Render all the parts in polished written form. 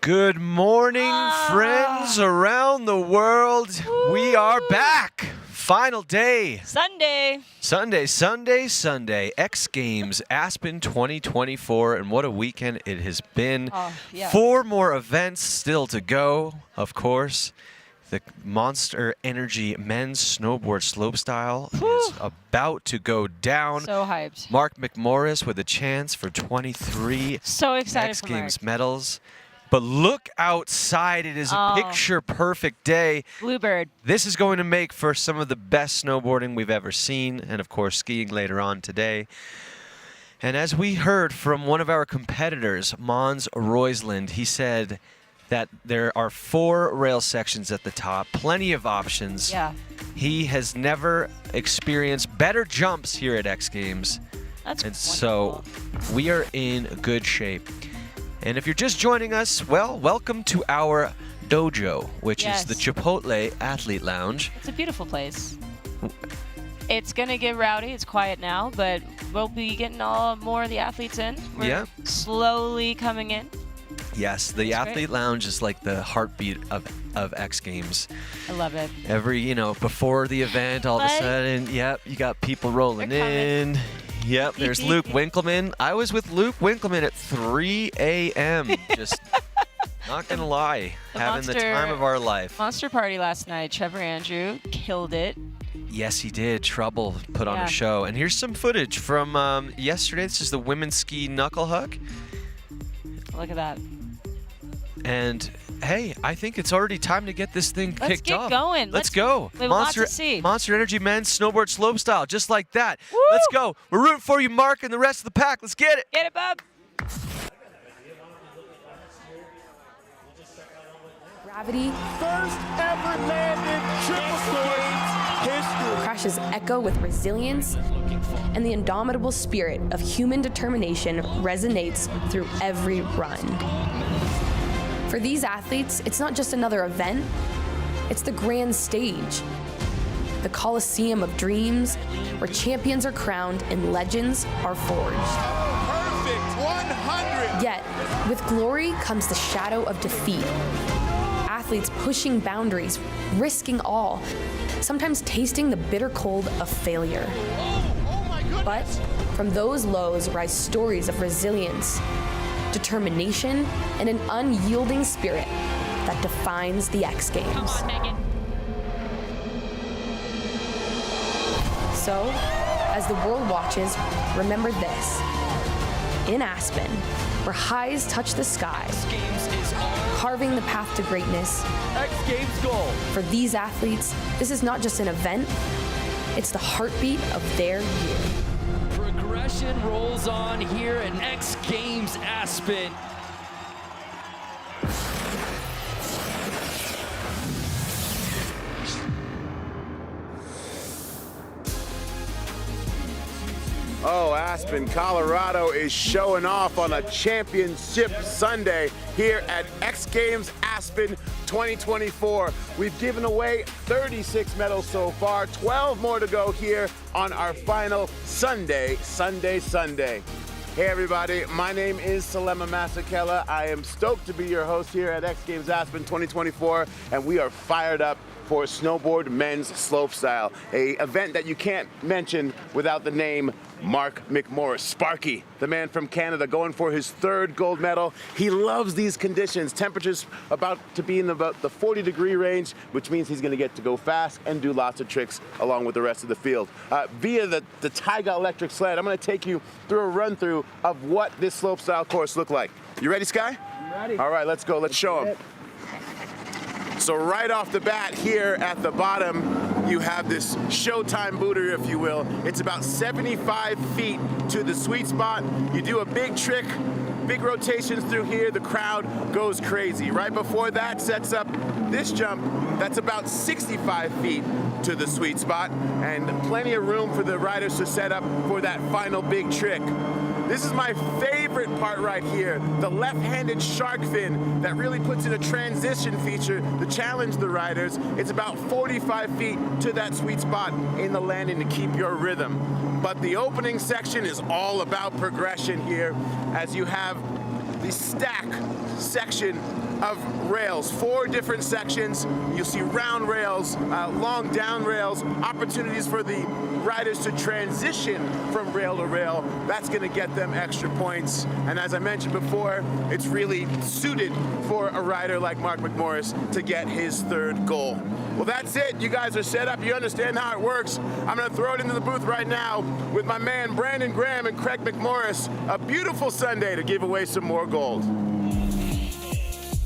Good morning, friends around the world. Woo. We are back. Final day. Sunday. Sunday. X Games Aspen 2024. And what a weekend it has been. Oh, yeah. 4 more events still to go, of course. The Monster Energy men's snowboard slopestyle is about to go down. So hyped. Mark McMorris with a chance for 23 So excited X for Games Mark. medals. But look outside. It is a picture-perfect day. Bluebird. This is going to make for some of the best snowboarding we've ever seen, and of course skiing later on today. And as we heard from one of our competitors, Mons Roisland, he said that there are 4 rail sections at the top, plenty of options. Yeah. He has never experienced better jumps here at X Games. That's And wonderful. so we are in good shape. And if you're just joining us, well, welcome to our dojo, which is the Chipotle Athlete Lounge. It's a beautiful place. It's going to get rowdy. It's quiet now, but we'll be getting more of the athletes in. We're slowly coming in. Yes, the That's Athlete great. Lounge is like the heartbeat of X Games. I love it. Every, before the event, all of a sudden, you got people rolling in. Yep, there's Luke Winkleman. I was with Luke Winkleman at 3 a.m. Just not going to lie, having the time of our life. Monster party last night. Trevor Andrew killed it. Yes, he did. Trouble put on a show. And here's some footage from yesterday. This is the women's ski knuckle huck. Look at that. And hey, I think it's already time to get this thing kicked off. Let's get going. Let's go. We have a lot to see. Monster Energy men's snowboard slopestyle, just like that. Woo! Let's go. We're rooting for you, Mark, and the rest of the pack. Let's get it. Get it, bub. Gravity. First ever landed triple history. Crashes echo with resilience, and the indomitable spirit of human determination resonates through every run. For these athletes, it's not just another event, it's the grand stage. The Coliseum of dreams, where champions are crowned and legends are forged. Perfect 100. Yet, with glory comes the shadow of defeat. Athletes pushing boundaries, risking all, sometimes tasting the bitter cold of failure. Oh my goodness. But from those lows rise stories of resilience, determination, and an unyielding spirit that defines the X Games. Come on, Megan. So, as the world watches, remember this. In Aspen, where highs touch the sky, carving the path to greatness, X Games goal. for these athletes, this is not just an event, it's the heartbeat of their year. Progression rolls on here at X Games Aspen. Oh, Aspen, Colorado is showing off on a championship Sunday here at X Games Aspen 2024. We've given away 36 medals so far, 12 more to go here on our final Sunday. Hey everybody, my name is Selema Masekela. I am stoked to be your host here at X Games Aspen 2024, and we are fired up for Snowboard Men's Slopestyle, a event that you can't mention without the name Mark McMorris. Sparky, the man from Canada, going for his 3rd gold medal. He loves these conditions. Temperatures about to be in about the 40-degree range, which means he's going to get to go fast and do lots of tricks along with the rest of the field. Via the Taiga electric sled, I'm going to take you through a run-through of what this slopestyle course looked like. You ready, Sky? I'm ready. All right, let's go. Let's show him. So right off the bat here at the bottom, you have this Showtime booter, if you will. It's about 75 feet to the sweet spot. You do a big trick, big rotations through here, the crowd goes crazy. Right before that sets up this jump, that's about 65 feet to the sweet spot, and plenty of room for the riders to set up for that final big trick. This is my favorite part right here, the left-handed shark fin that really puts in a transition feature to challenge the riders. It's about 45 feet to that sweet spot in the landing to keep your rhythm. But the opening section is all about progression here, as you have the stack section of rails, 4 different sections. You'll see round rails, long down rails, opportunities for the riders to transition from rail to rail. That's going to get them extra points. And as I mentioned before, it's really suited for a rider like Mark McMorris to get his 3rd goal. Well, that's it. You guys are set up. You understand how it works. I'm going to throw it into the booth right now with my man Brandon Graham and Craig McMorris. A beautiful Sunday to give away some more gold.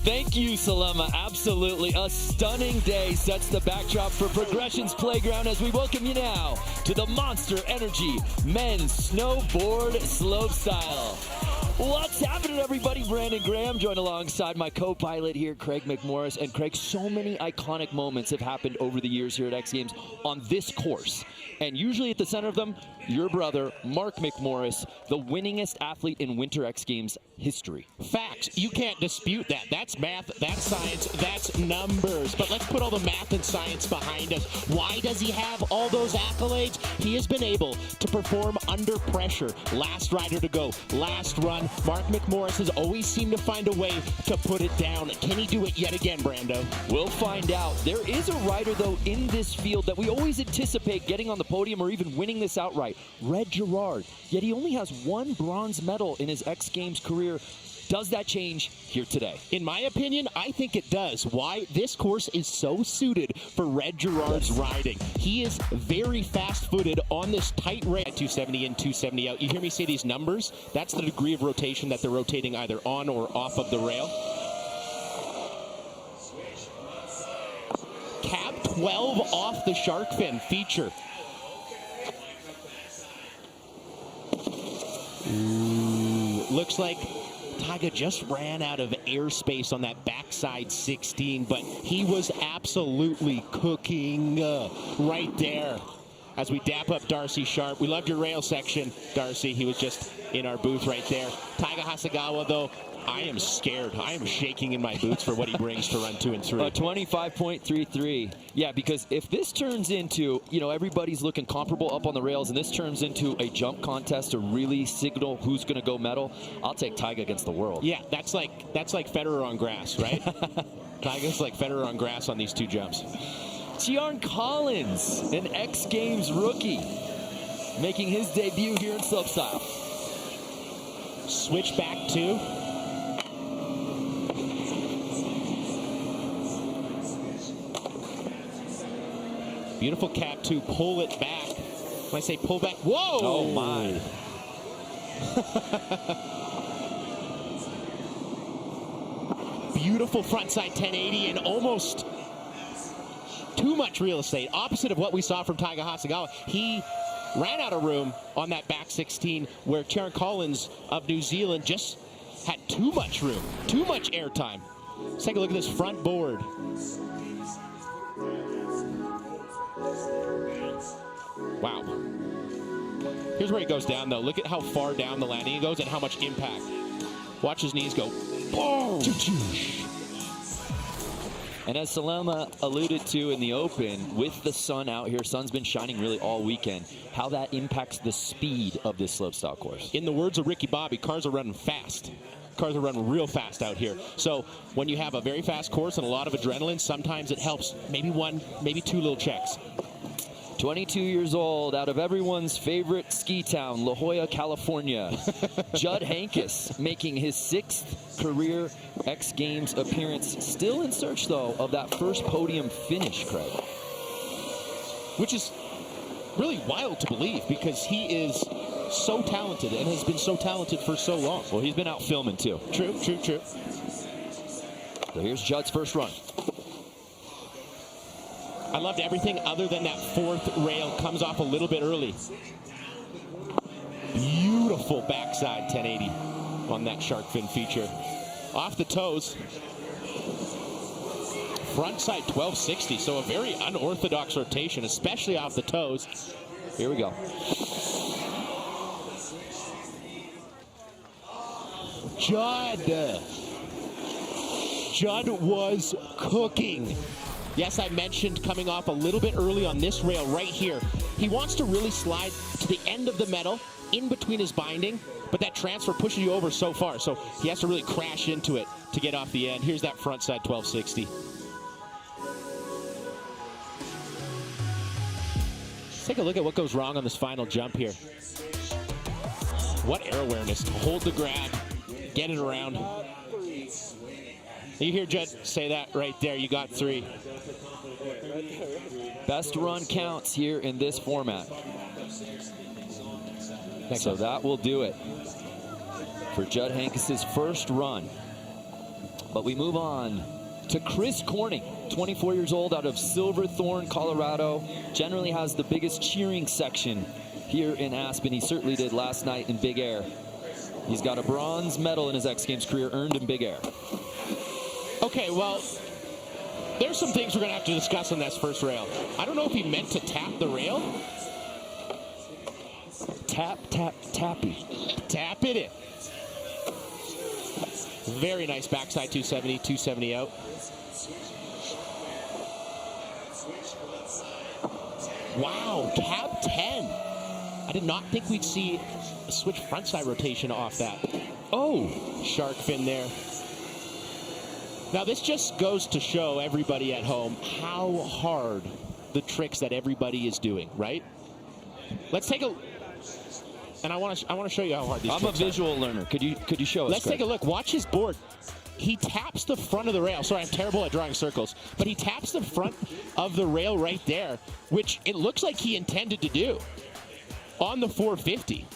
Thank you, Selema. Absolutely. A stunning day sets the backdrop for Progression's Playground as we welcome you now to the Monster Energy Men's Snowboard Slopestyle. What's happening, everybody? Brandon Graham joined alongside my co-pilot here, Craig McMorris. And Craig, so many iconic moments have happened over the years here at X Games on this course. And usually at the center of them, your brother, Mark McMorris, the winningest athlete in Winter X Games history. Facts. You can't dispute that. That's math, that's science, that's numbers. But let's put all the math and science behind us. Why does he have all those accolades? He has been able to perform under pressure. Last rider to go, last run. Mark McMorris has always seemed to find a way to put it down. Can he do it yet again, Brando? We'll find out. There is a rider, though, in this field that we always anticipate getting on the podium or even winning this outright. Red Gerard. Yet he only has 1 bronze medal in his X Games career. Does that change here today? In my opinion, I think it does. Why? This course is so suited for Red Gerard's riding. He is very fast-footed on this tight rail. 270 in, 270 out. You hear me say these numbers? That's the degree of rotation that they're rotating either on or off of the rail. Cap 12 off the shark fin feature. Ooh, looks like Taiga just ran out of airspace on that backside 16, but he was absolutely cooking right there as we dap up Darcy Sharp. We loved your rail section, Darcy. He was just in our booth right there. Taiga Hasegawa, though, I am scared. I am shaking in my boots for what he brings to run 2 and 3. 25.33. Yeah, because if this turns into, you know, everybody's looking comparable up on the rails, and this turns into a jump contest to really signal who's going to go medal, I'll take Taiga against the world. Yeah, that's like Federer on grass, right? Taiga's like Federer on grass on these 2 jumps. Tiarn Collins, an X Games rookie, making his debut here in Slopestyle. Switch back 2. Beautiful cap 2, pull it back. When I say pull back, whoa! Oh my. Beautiful frontside 1080 and almost too much real estate. Opposite of what we saw from Taiga Hasegawa. He ran out of room on that back 16 where Tiarn Collins of New Zealand just had too much room, too much airtime. Let's take a look at this front board. Wow. Here's where he goes down, though. Look at how far down the landing he goes and how much impact. Watch his knees go. Boom! And as Selema alluded to in the open, with the sun out here, sun's been shining really all weekend, how that impacts the speed of this slopestyle course. In the words of Ricky Bobby, cars are running fast. Cars are running real fast out here. So when you have a very fast course and a lot of adrenaline, sometimes it helps. Maybe 1, maybe 2 little checks. 22 years old, out of everyone's favorite ski town, La Jolla, California. Judd Hankus making his 6th career X Games appearance. Still in search, though, of that first podium finish, Craig. Which is really wild to believe because he is so talented and has been so talented for so long. Well, he's been out filming, too. True. So here's Judd's first run. I loved everything other than that 4th rail. Comes off a little bit early. Beautiful backside 1080 on that shark fin feature. Off the toes. Frontside 1260, so a very unorthodox rotation, especially off the toes. Here we go. Judd was cooking. Yes, I mentioned coming off a little bit early on this rail right here. He wants to really slide to the end of the metal, in between his binding, but that transfer pushes you over so far, so he has to really crash into it. to get off the end. Here's that front side 1260. Let's take a look at what goes wrong on this final jump here. What air awareness to hold the grab, get it around. You hear Judd say that right there. You got 3. Best run counts here in this format. So that will do it for Judd Hankis's first run. But we move on to Chris Corning, 24 years old, out of Silverthorne, Colorado. Generally has the biggest cheering section here in Aspen. He certainly did last night in Big Air. He's got a bronze medal in his X Games career earned in Big Air. Okay, well, there's some things we're going to have to discuss on that first rail. I don't know if he meant to tap the rail. Tap, tap, tappy. Tap it in. Very nice backside 270, 270 out. Wow, cab 10. I did not think we'd see a switch frontside rotation off that. Oh, shark fin there. Now this just goes to show everybody at home how hard the tricks that everybody is doing, right? Let's take a, and I want to show you how hard these tricks are. I'm a visual learner. Could you show us? Let's take a look. Watch his board. He taps the front of the rail. Sorry, I'm terrible at drawing circles, but he taps the front of the rail right there, which it looks like he intended to do on the 450.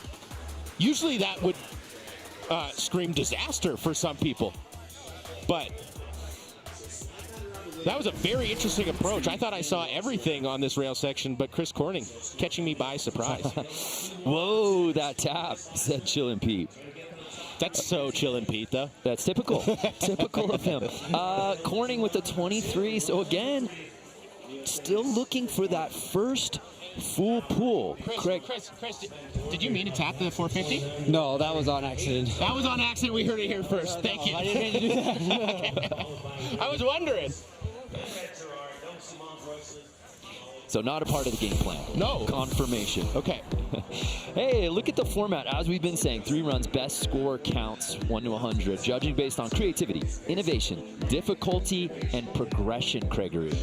Usually that would scream disaster for some people, but that was a very interesting approach. I thought I saw everything on this rail section, but Chris Corning catching me by surprise. Whoa, that tap, said Chillin' Pete. That's so Chillin' Pete, though. That's typical. Typical of him. Corning with the 23. So again, still looking for that first full pull. Chris, did you mean to tap the 450? No, that was on accident. That was on accident. We heard it here first. Thank you. I didn't mean to do that. I was wondering. So not a part of the game plan. No. Confirmation. Okay. Hey, look at the format. As we've been saying, 3 runs, best score counts 1 to 100. Judging based on creativity, innovation, difficulty, and progression, Gregory.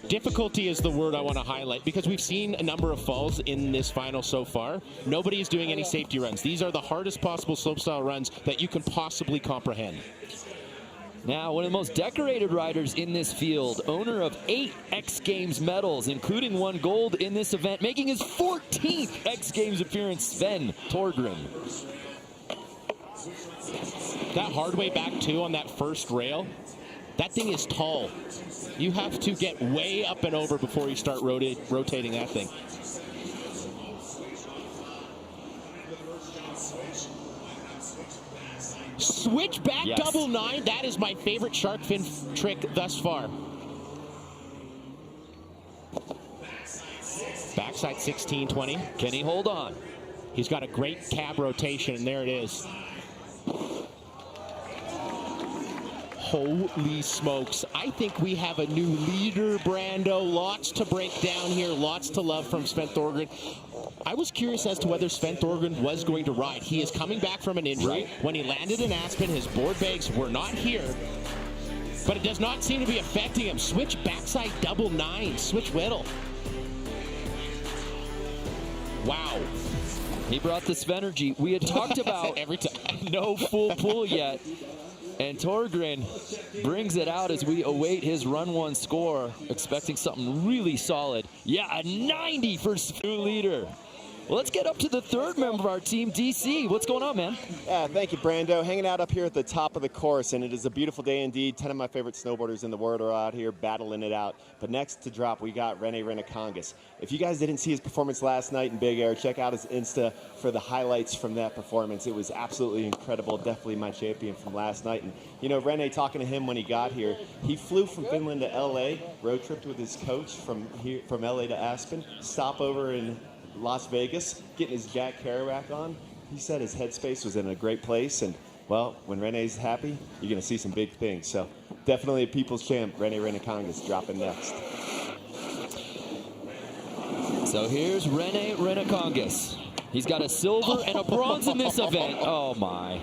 Difficulty is the word I want to highlight because we've seen a number of falls in this final so far. Nobody is doing any safety runs. These are the hardest possible slopestyle runs that you can possibly comprehend. Now, one of the most decorated riders in this field, owner of 8 X Games medals, including 1 gold in this event, making his 14th X Games appearance, Sven Torgrim. That hard way back, too, on that first rail, that thing is tall. You have to get way up and over before you start rotating that thing. Switchback yes. double 9. That is my favorite shark fin trick thus far. Backside 1620. Can he hold on? He's got a great cab rotation, and there it is. Holy smokes. I think we have a new leader, Brando. Lots to break down here. Lots to love from Sven Thorgren. I was curious as to whether Sven Thorgren was going to ride. He is coming back from an injury. Right. When he landed in Aspen, his board bags were not here. But it does not seem to be affecting him. Switch backside double 9. Switch whittle. Wow. He brought this energy. We had talked about every time. No full pull yet. And Torgren brings it out as we await his run 1 score, expecting something really solid. Yeah, a 90 for new leader. Well, let's get up to the 3rd member of our team, DC. What's going on, man? Yeah, thank you, Brando. Hanging out up here at the top of the course, and it is a beautiful day indeed. 10 of my favorite snowboarders in the world are out here battling it out. But next to drop, we got Rene Renacongas. If you guys didn't see his performance last night in Big Air, check out his Insta for the highlights from that performance. It was absolutely incredible. Definitely my champion from last night. And, you know, Rene, talking to him when he got here, he flew from Finland to L.A., road tripped with his coach from L.A. to Aspen, stop over in Las Vegas, getting his Jack Kerouac on. He said his headspace was in a great place, and well, when Rene's happy, you're going to see some big things. So definitely a people's champ, Rene Renacongas, dropping next. So here's Rene Renacongas. He's got a silver and a bronze in this event. Oh my.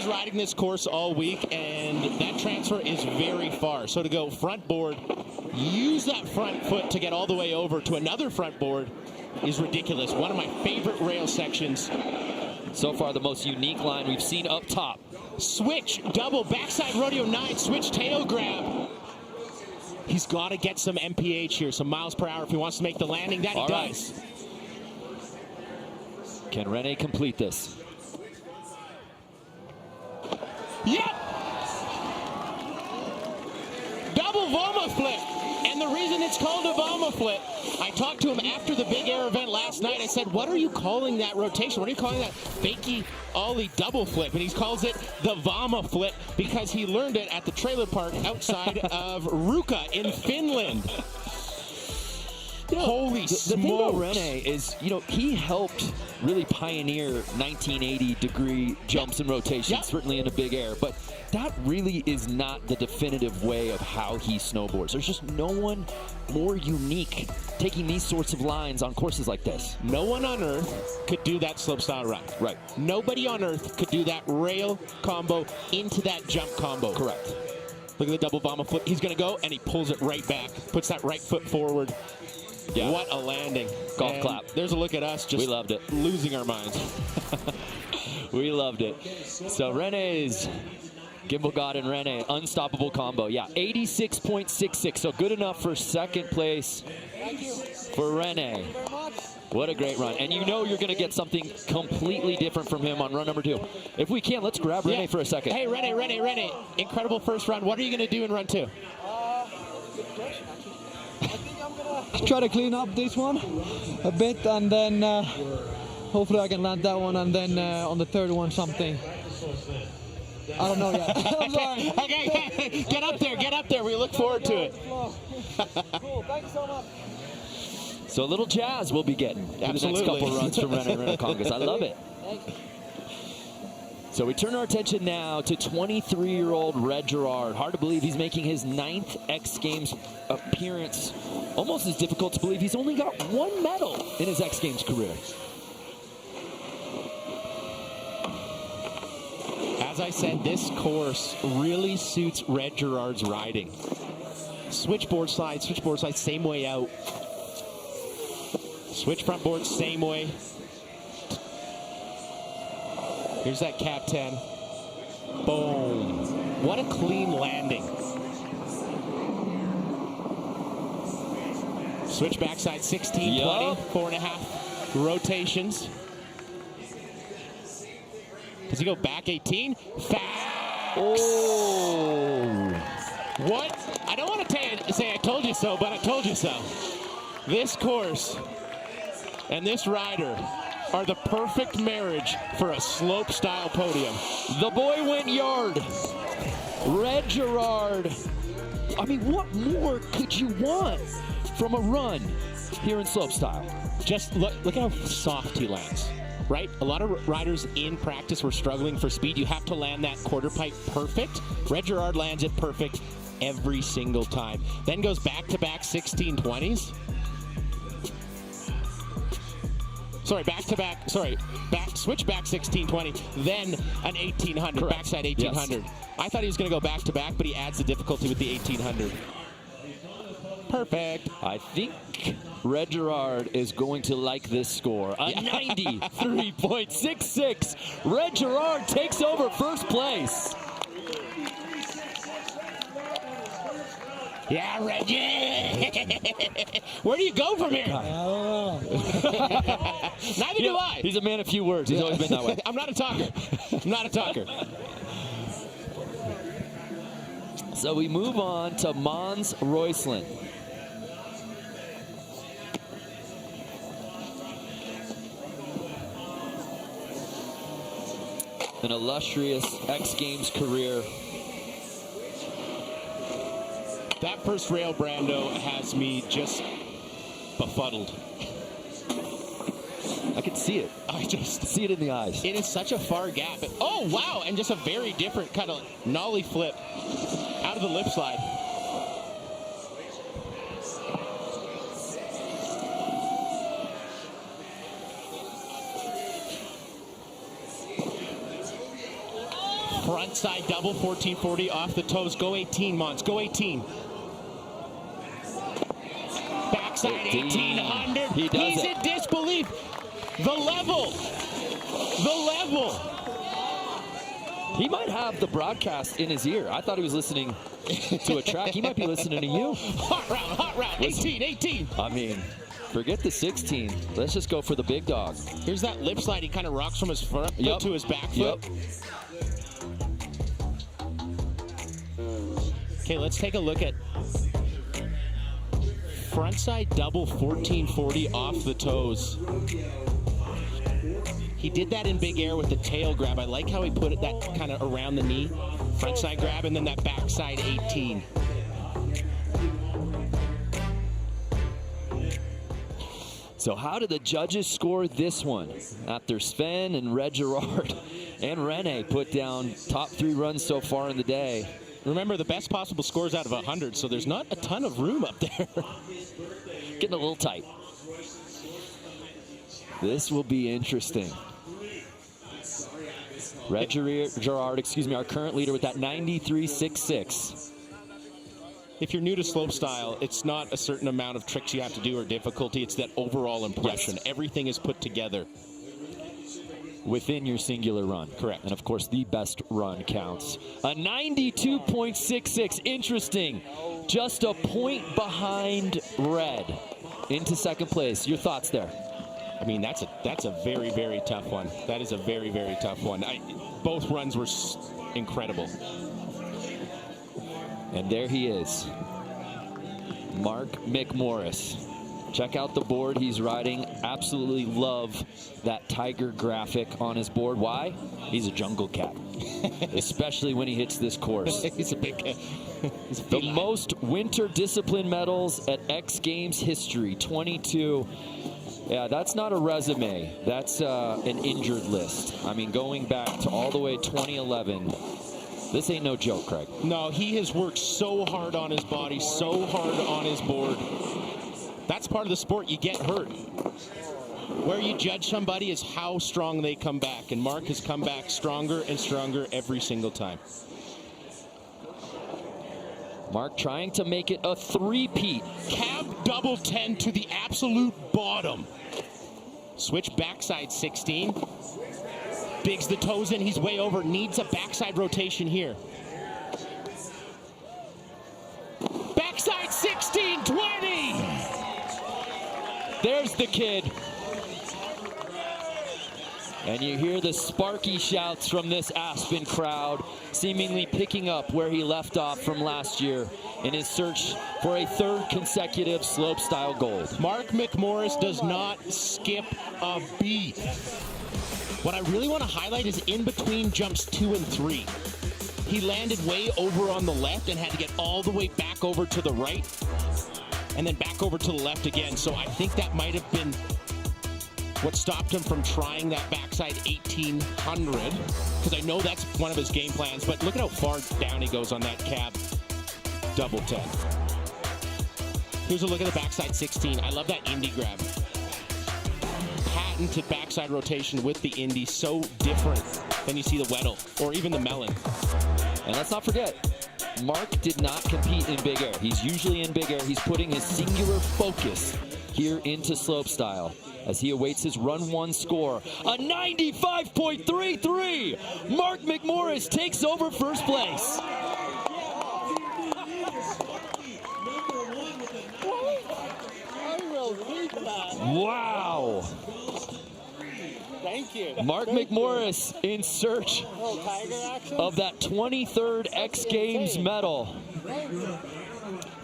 was riding this course all week, and that transfer is very far. So to go front board, use that front foot to get all the way over to another front board is ridiculous. One of my favorite rail sections. So far, the most unique line we've seen up top. Switch, double, backside rodeo 9, switch tail grab. He's got to get some MPH here, some miles per hour if he wants to make the landing. That he does. Can Rene complete this? Yep! Double Voma flip. And the reason it's called a Voma flip, I talked to him after the big air event last night. I said, what are you calling that rotation? What are you calling that fakey ollie double flip? And he calls it the Voma flip because he learned it at the trailer park outside of Ruka in Finland. Holy smokes. The thing about Rene is, he helped really pioneer 1980-degree jumps and rotations, certainly in the big air. But that really is not the definitive way of how he snowboards. There's just no one more unique taking these sorts of lines on courses like this. No one on earth could do that slopestyle run. Right. Nobody on earth could do that rail combo into that jump combo. Correct. Look at the double Voma flip. He's going to go, and he pulls it right back. Puts that right foot forward. Yeah. What a landing. Golf clap. There's a look at us just we loved it. Losing our minds. We loved it. So Rene's Gimbal God and Rene, unstoppable combo. Yeah, 86.66, so good enough for second place for Rene. What a great run. And you know you're going to get something completely different from him on run number 2. If we can, let's grab Rene for a second. Hey, Rene. Incredible first run. What are you going to do in run 2? Try to clean up this one a bit, and then hopefully I can land that one, and then on the third one something. I don't know yet. I'm sorry. Okay, get up there. We look forward to it. Cool, thank you so much. So a little jazz we'll be getting for the next couple runs from Rene Congas. I love it. So we turn our attention now to 23-year-old Red Gerard. Hard to believe he's making his 9th X Games appearance. Almost as difficult to believe he's only got 1 medal in his X Games career. As I said, this course really suits Red Gerard's riding. Switchboard slide, same way out. Switch front board, same way. Here's that cap 10. Boom. What a clean landing. Switch backside 16, 20, 4.5 rotations. Does he go back 18? Facts. Oh. What? I don't want to say I told you so, but I told you so. This course and this rider are the perfect marriage for a slopestyle podium. The boy went yard. Red Gerard. I mean, what more could you want from a run here in slopestyle? Just look how soft he lands, right? A lot of riders in practice were struggling for speed. You have to land that quarter pipe perfect. Red Gerard lands it perfect every single time. Then goes back-to-back 1620s. Switch back 1620, then an 1800, correct. Backside 1800. Yes. I thought he was going to go back-to-back, but he adds the difficulty with the 1800. Perfect. I think Red Gerard is going to like this score. A 93.66. Red Gerard takes over first place. Yeah, Reggie. Where do you go from here? Neither do I. He's a man of few words. He's always been that way. I'm not a talker. So we move on to Mons Roysland. An illustrious X Games career. That first rail, Brando, has me just befuddled. I can see it. I just see it in the eyes. It is such a far gap. Oh, wow. And just a very different kind of nollie flip out of the lip slide. Front side double 1440 off the toes. Go 18, Mons. Go 18. Backside 1800. He does He's it. in disbelief. The level. The level. He might have the broadcast in his ear. I thought he was listening to a track. He might be listening to you. Hot round. 18, 18. I mean, forget the 16. Let's just go for the big dog. Here's that lip slide. He kind of rocks from his front foot to his back foot. Okay, let's take a look at frontside double 1440 off the toes. He did that in big air with the tail grab. I like how he put it that kind of around the knee. Frontside grab and then that backside 18. So how did the judges score this one? After Sven and Red Gerard and Rene put down top 3 runs so far in the day. Remember, the best possible scores out of 100, so there's not a ton of room up there. Getting a little tight. This will be interesting. Red Gerard, our current leader with that 93.66. If you're new to slopestyle, it's not a certain amount of tricks you have to do or difficulty. It's that overall impression. Yes. Everything is put together within your singular run. Correct. And of course, the best run counts. A 92.66. Interesting. Just a point behind Red into second place. Your thoughts there? I mean, that's a very, very tough one. That is a very, very tough one. Both runs were incredible. And there he is, Mark McMorris. Check out the board he's riding. Absolutely love that tiger graphic on his board. Why? He's a jungle cat, especially when he hits this course. He's a big cat. The most winter discipline medals at X Games history, 22. Yeah, that's not a resume. That's an injured list. I mean, going back to all the way 2011. This ain't no joke, Craig. No, he has worked so hard on his body, so hard on his board. That's part of the sport. You get hurt. Where you judge somebody is how strong they come back. And Mark has come back stronger and stronger every single time. Mark trying to make it a three-peat. Cab double 10 to the absolute bottom. Switch backside 16. Bigs the toes in, he's way over, needs a backside rotation here. Backside 16, 20! There's the kid. And you hear the sparky shouts from this Aspen crowd, seemingly picking up where he left off from last year in his search for a 3rd consecutive slopestyle gold. Mark McMorris does not skip a beat. What I really want to highlight is in between jumps 2 and 3. He landed way over on the left and had to get all the way back over to the right and then back over to the left again. So I think that might have been what stopped him from trying that backside 1800, because I know that's one of his game plans, but look at how far down he goes on that cab double 10. Here's a look at the backside 16. I love that Indy grab. Patented backside rotation with the Indy, so different than you see the Weddle or even the Melon. And let's not forget, Mark did not compete in big air. He's usually in big air. He's putting his singular focus here into slopestyle as he awaits his run 1 score. A 95.33. Mark McMorris takes over first place. Wow. Thank you. Mark McMorris in search of that 23rd X Games medal.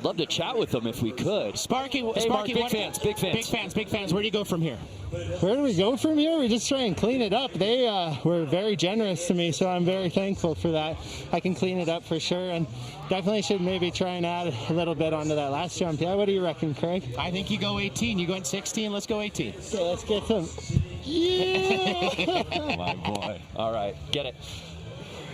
Love to chat with them if we could. Sparky, hey, Sparky, Mark, big fans. Big fans. Where do you go from here? Where do we go from here? We just try and clean it up. They were very generous to me, so I'm very thankful for that. I can clean it up for sure, and definitely should maybe try and add a little bit onto that last jump. Yeah, what do you reckon, Craig? I think you go 18. You went 16. Let's go 18. Okay, let's get some. Yeah! My boy. All right, get it.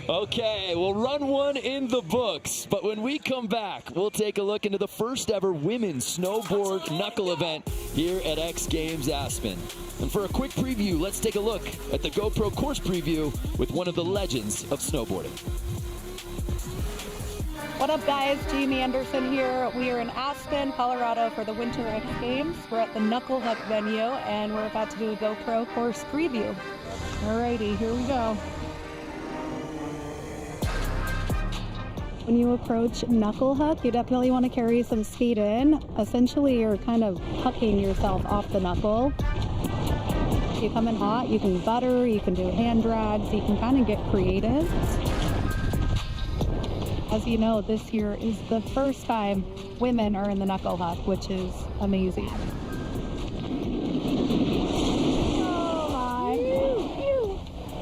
Okay, we'll run one in the books, but when we come back, we'll take a look into the first ever women's snowboard knuckle event here at X Games Aspen. And for a quick preview, let's take a look at the GoPro course preview with one of the legends of snowboarding. What up, guys? Jamie Anderson here. We are in Aspen, Colorado for the Winter X Games. We're at the Knuckle Huck venue, and we're about to do a GoPro course preview. Alrighty, here we go. When you approach Knuckle Huck, you definitely want to carry some speed in. Essentially, you're kind of hucking yourself off the knuckle. If you come in hot, you can butter, you can do hand drags, you can kind of get creative. As you know, this year is the first time women are in the Knuckle Huck, which is amazing. Oh my!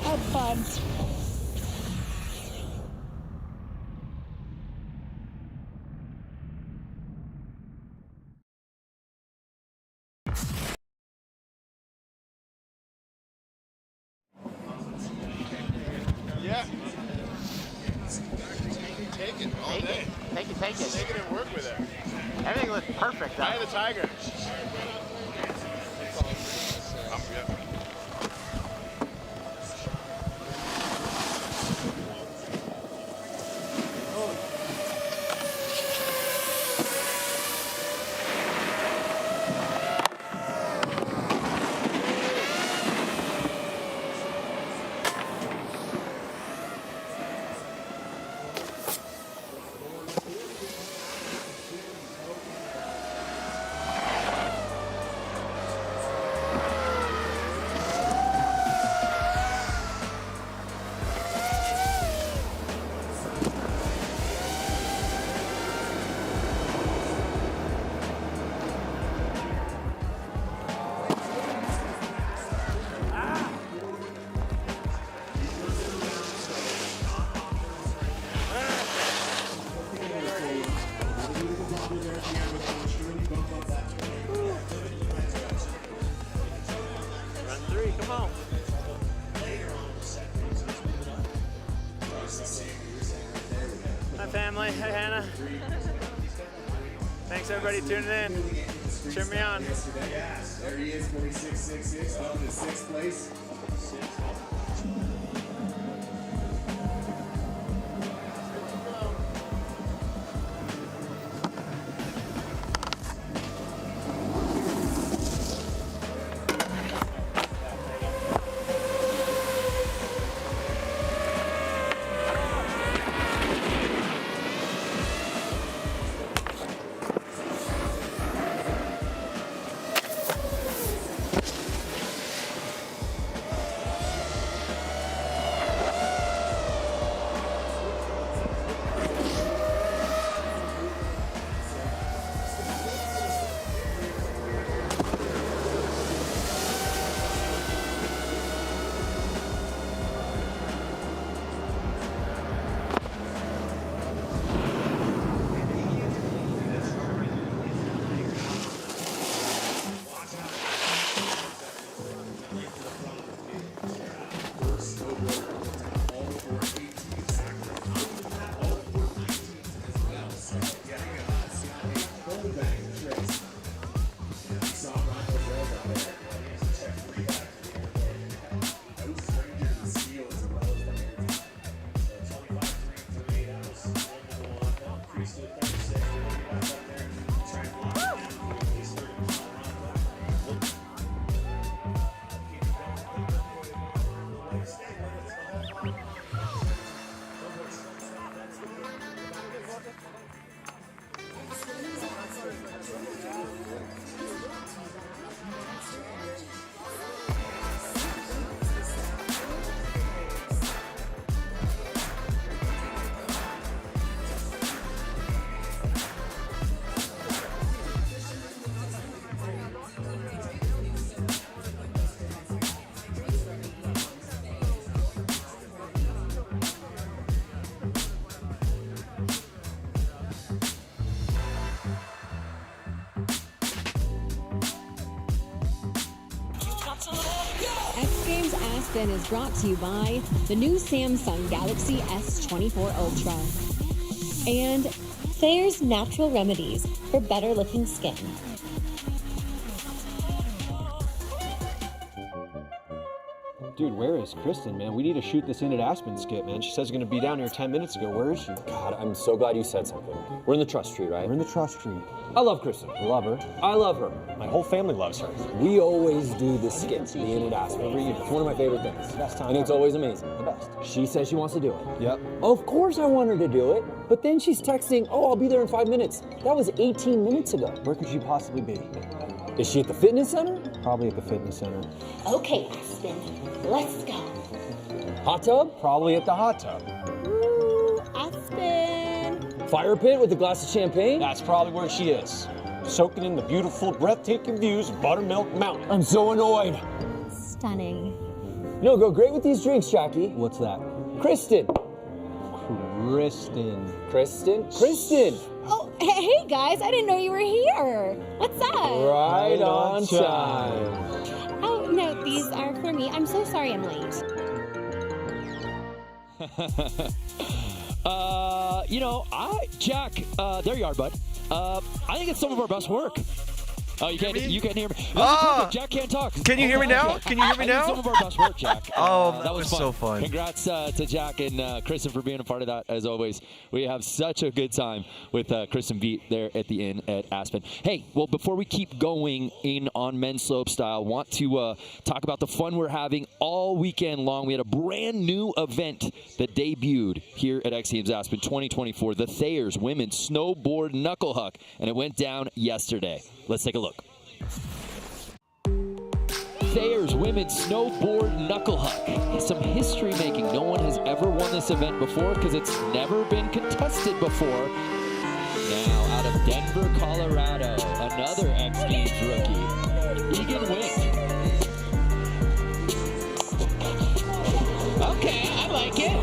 That's fun. Yeah. Take it all day. Take it. Take it and work with it. Everything looks perfect. Eye of the tiger. Yeah. Hi family, hi Hannah. Thanks everybody tuning in. Cheer me on. There he is, 46.66, up to 6th place. Aspen is brought to you by the new Samsung Galaxy S24 Ultra and Thayer's Natural Remedies for better looking skin. Dude, where is Kristen, man? We need to shoot this in at Aspen skit, man. She says she's gonna be down here 10 minutes ago. Where is she? God, I'm so glad you said something. We're in the trust tree, right? We're in the trust tree. I love Kristen. I love her. I love her. My whole family loves her. We always do the skit, the in at Aspen. Every year. It's one of my favorite things. Best time and it's ever. always amazing. The best. She says she wants to do it. Yep. Of course I want her to do it. But then she's texting, oh, I'll be there in 5 minutes. That was 18 minutes ago. Where could she possibly be? Is she at the fitness center? Probably at the fitness center. Okay, Aspen, let's go. Hot tub? Probably at the hot tub. Ooh, Aspen. Fire pit with a glass of champagne? That's probably where she is. Soaking in the beautiful, breathtaking views of Buttermilk Mountain. I'm so annoyed. Stunning. No, go great with these drinks, Jackie. What's that? Kristen. Kristen. Kristen? Kristen! Oh, hey guys, I didn't know you were here. What's up? Right on time. Oh, no, these are for me. I'm so sorry I'm late. Jack, there you are, bud. I think it's some of our best work. Oh, you can't hear me. Jack can't talk. Can you hear me now? Can you hear me now? Some of our best work, Jack. That was so fun. Congrats to Jack and Kristen for being a part of that, as always. We have such a good time with Kristen Veet there at the inn at Aspen. Hey, well, before we keep going in on men's slopestyle, want to talk about the fun we're having all weekend long. We had a brand new event that debuted here at X Games Aspen 2024, the Thayer's Women's Snowboard Knuckle Huck, and it went down yesterday. Let's take a look. Thayer's Women's Snowboard Knuckle Huck. Some history making. No one has ever won this event before because it's never been contested before. Now out of Denver, Colorado, another X Games rookie, Egan Wink. Okay, I like it.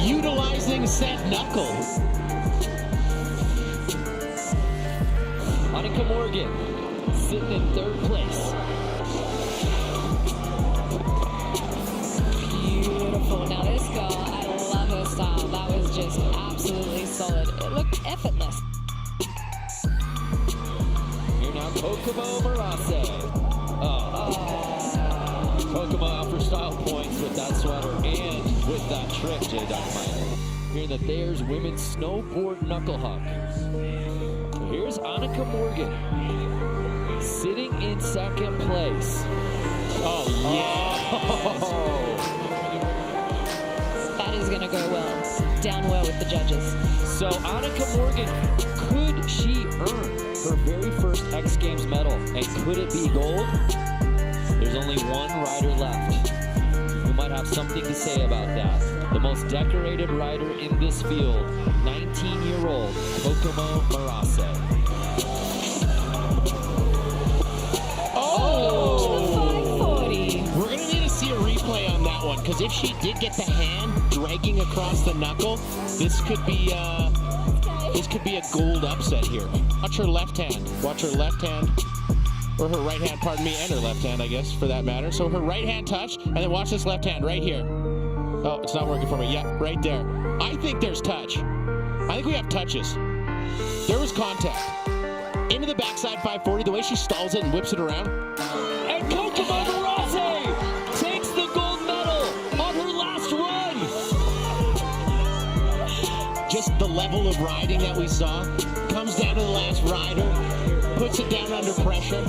Utilizing said knuckle. Annika Morgan sitting in third place. Beautiful. Now this girl, I love her style. That was just absolutely solid. It looked effortless. Here now, Kokomo Marase. Kokomo out for style points with that sweater and with that trick, Jay Dynamite. Here the Thayer's Women's Snowboard Knuckle Huck. Here's Annika Morgan sitting in second place. Oh, yeah. That is going to go well. Down well with the judges. So Annika Morgan, could she earn her very first X Games medal? And could it be gold? There's only one rider left who might have something to say about that. The most decorated rider in this field, 19-year-old Kokomo Marase. We're going to need to see a replay on that one, because if she did get the hand dragging across the knuckle, this could be a gold upset here. Watch her left hand. Watch her left hand. Or her right hand, pardon me, and her left hand, I guess, for that matter. So her right hand touch, and then watch this left hand right here. Oh, it's not working for me. Yeah, right there. I think there's touch. I think we have touches. There was contact. Into the backside 540, the way she stalls it and whips it around. And Kokomo Marase takes the gold medal on her last run. Just the level of riding that we saw. Comes down to the last rider. Puts it down under pressure.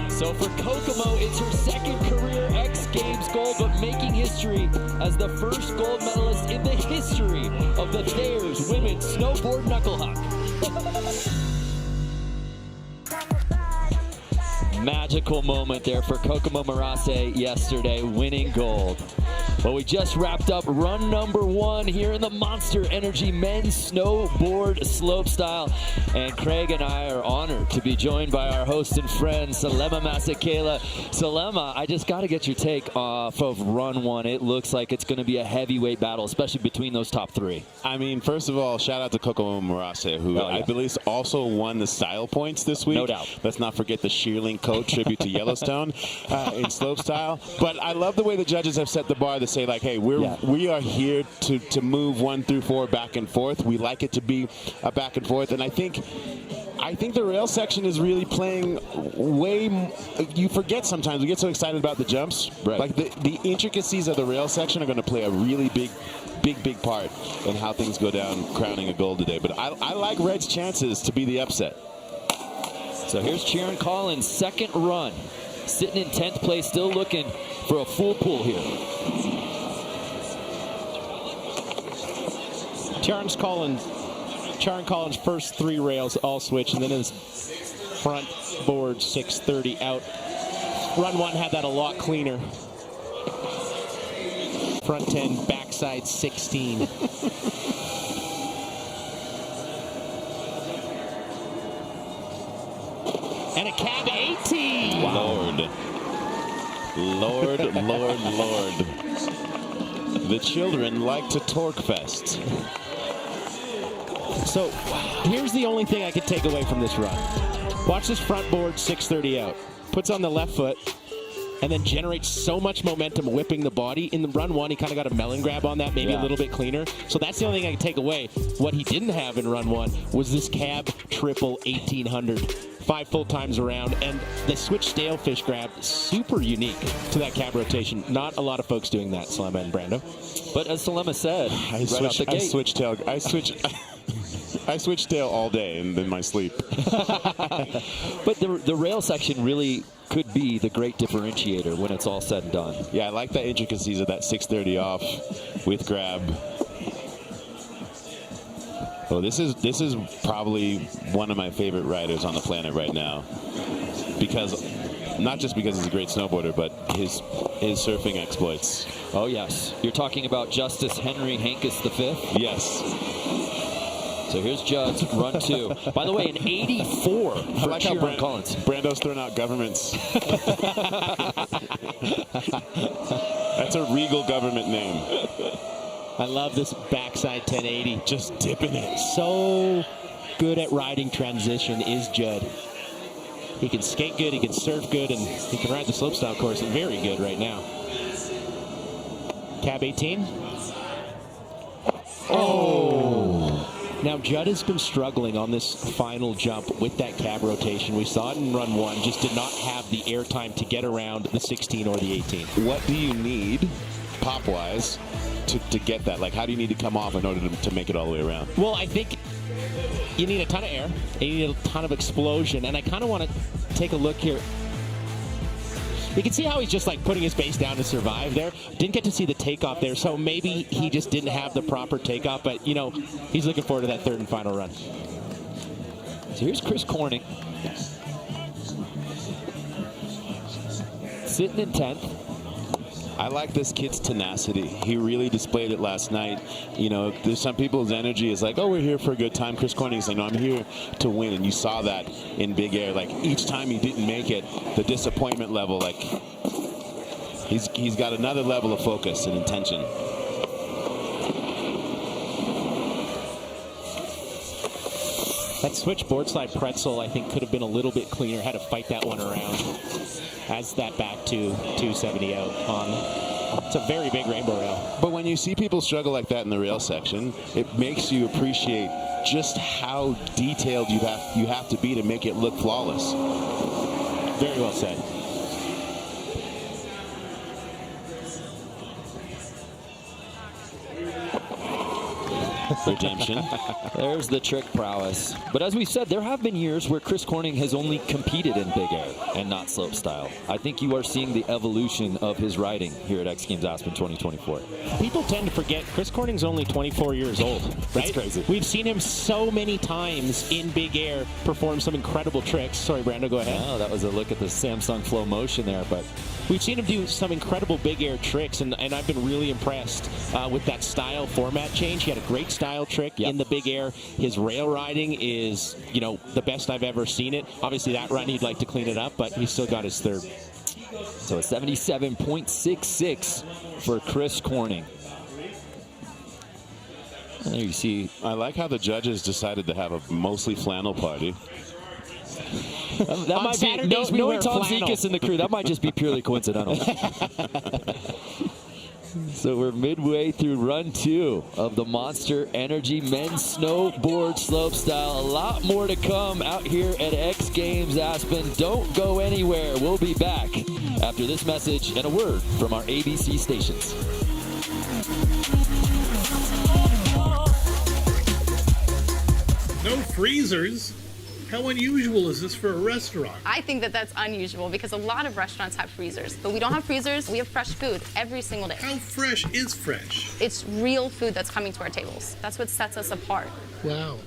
So for Kokomo, it's her second career X Games gold, but making history as the first gold medalist in the history of the Thayer's Women's Snowboard Knuckle Huck. Magical moment there for Kokomo Marase yesterday, winning gold. Well, we just wrapped up run number 1 here in the Monster Energy Men's Snowboard Slopestyle. And Craig and I are honored to be joined by our host and friend, Selema Masekela. Selema, I just got to get your take off of run 1. It looks like it's going to be a heavyweight battle, especially between those top 3. I mean, first of all, shout out to Kokomo Murase, who I believe also won the style points this week. No doubt. Let's not forget the Shearling Coat tribute to Yellowstone in slopestyle. But I love the way the judges have set the bar to say, like, hey, we are here to move 1 through 4 back and forth. We like it to be a back and forth, and I think the rail section is really playing you forget sometimes. We get so excited about the jumps. Right. Like the intricacies of the rail section are going to play a really big part in how things go down crowning a gold today. But I like Red's chances to be the upset. So here's Sharon Collins' second run. Sitting in 10th place, still looking for a full pull here. Sharon Collins' first 3 rails all switch, and then his front board 630 out. Run 1 had that a lot cleaner. Front 10, backside 16. And a cab 18. Wow. Lord. The children like to torque fest. So here's the only thing I could take away from this run. Watch this front board 630 out. Puts on the left foot and then generates so much momentum whipping the body. In the run 1, he kind of got a melon grab on that, maybe a little bit cleaner. So that's the only thing I could take away. What he didn't have in run 1 was this cab triple 1800. 5 full times around, and the switch stalefish grab, super unique to that cab rotation. Not a lot of folks doing that, Selema and Brando. But as Selema said, I switch tail all day in my sleep. But the rail section really could be the great differentiator when it's all said and done. Yeah, I like the intricacies of that 630 off with grab. Oh, this is probably one of my favorite riders on the planet right now, because not just because he's a great snowboarder, but his surfing exploits. Oh yes, you're talking about Justice Henry Hankus V. Yes. So here's Judd's run 2. By the way, an 84 for I like how Collins. Brando's throwing out governments. That's a regal government name. I love this backside 1080. Just dipping it. So good at riding transition is Judd. He can skate good, he can surf good, and he can ride the slopestyle course very good right now. Cab 18. Oh! Now Judd has been struggling on this final jump with that cab rotation. We saw it in run 1, just did not have the air time to get around the 16 or the 18. What do you need, pop-wise, to get that? Like, how do you need to come off in order to make it all the way around? Well, I think you need a ton of air, and you need a ton of explosion, and I kind of want to take a look here. You can see how he's just like putting his base down to survive there. Didn't get to see the takeoff there, so maybe he just didn't have the proper takeoff, but, you know, he's looking forward to that 3rd and final run. So here's Chris Corning. Sitting in 10th. I like this kid's tenacity. He really displayed it last night. You know, there's some people's energy is like, oh, we're here for a good time. Chris Corning's saying, no, I'm here to win. And you saw that in big air. Like, each time he didn't make it, the disappointment level, like, he's got another level of focus and intention. That switchboard slide pretzel, I think, could have been a little bit cleaner. Had to fight that one around. As that back to 270 out on. It's a very big rainbow rail. But when you see people struggle like that in the rail section, it makes you appreciate just how detailed you have to be to make it look flawless. Very well said. redemption. There's the trick prowess. But as we said, there have been years where Chris Corning has only competed in big air and not slopestyle. I think you are seeing the evolution of his riding here at X Games Aspen 2024. People tend to forget Chris Corning's only 24 years old, right? That's crazy. We've seen him so many times in big air perform some incredible tricks. Sorry, Brando, go ahead. Oh, that was a look at the Samsung Flow Motion there, but we've seen him do some incredible big air tricks, and I've been really impressed with that style format change. He had a great style trick in the big air. His rail riding is, you know, the best I've ever seen it. Obviously, that run he'd like to clean it up, but he's still got his third. So a 77.66 for Chris Corning. And there you see. I like how the judges decided to have a mostly flannel party. That might be knowing Tom Zekas and the crew. That might just be purely coincidental. So we're midway through run 2 of the Monster Energy Men's Snowboard Slopestyle. A lot more to come out here at X Games Aspen. Don't go anywhere. We'll be back after this message and a word from our ABC stations. No freezers? How unusual is this for a restaurant? I think that that's unusual because a lot of restaurants have freezers, but we don't have freezers. We have fresh food every single day. How fresh is fresh? It's real food that's coming to our tables. That's what sets us apart. Wow.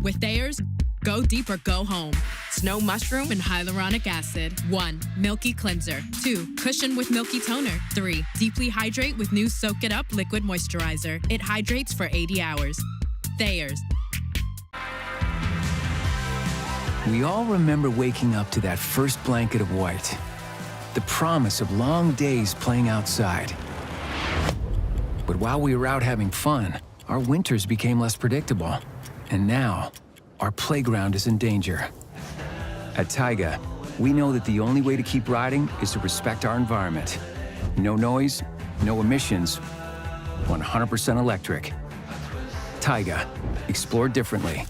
With Thayer's, go deep or go home. Snow mushroom and hyaluronic acid. 1. Milky cleanser. 2. Cushion with milky toner. 3. Deeply hydrate with new Soak It Up liquid moisturizer. It hydrates for 80 hours. Thayer's. We all remember waking up to that first blanket of white. The promise of long days playing outside. But while we were out having fun, our winters became less predictable. And now, our playground is in danger. At Taiga, we know that the only way to keep riding is to respect our environment. No noise, no emissions, 100% electric. Taiga, explore differently.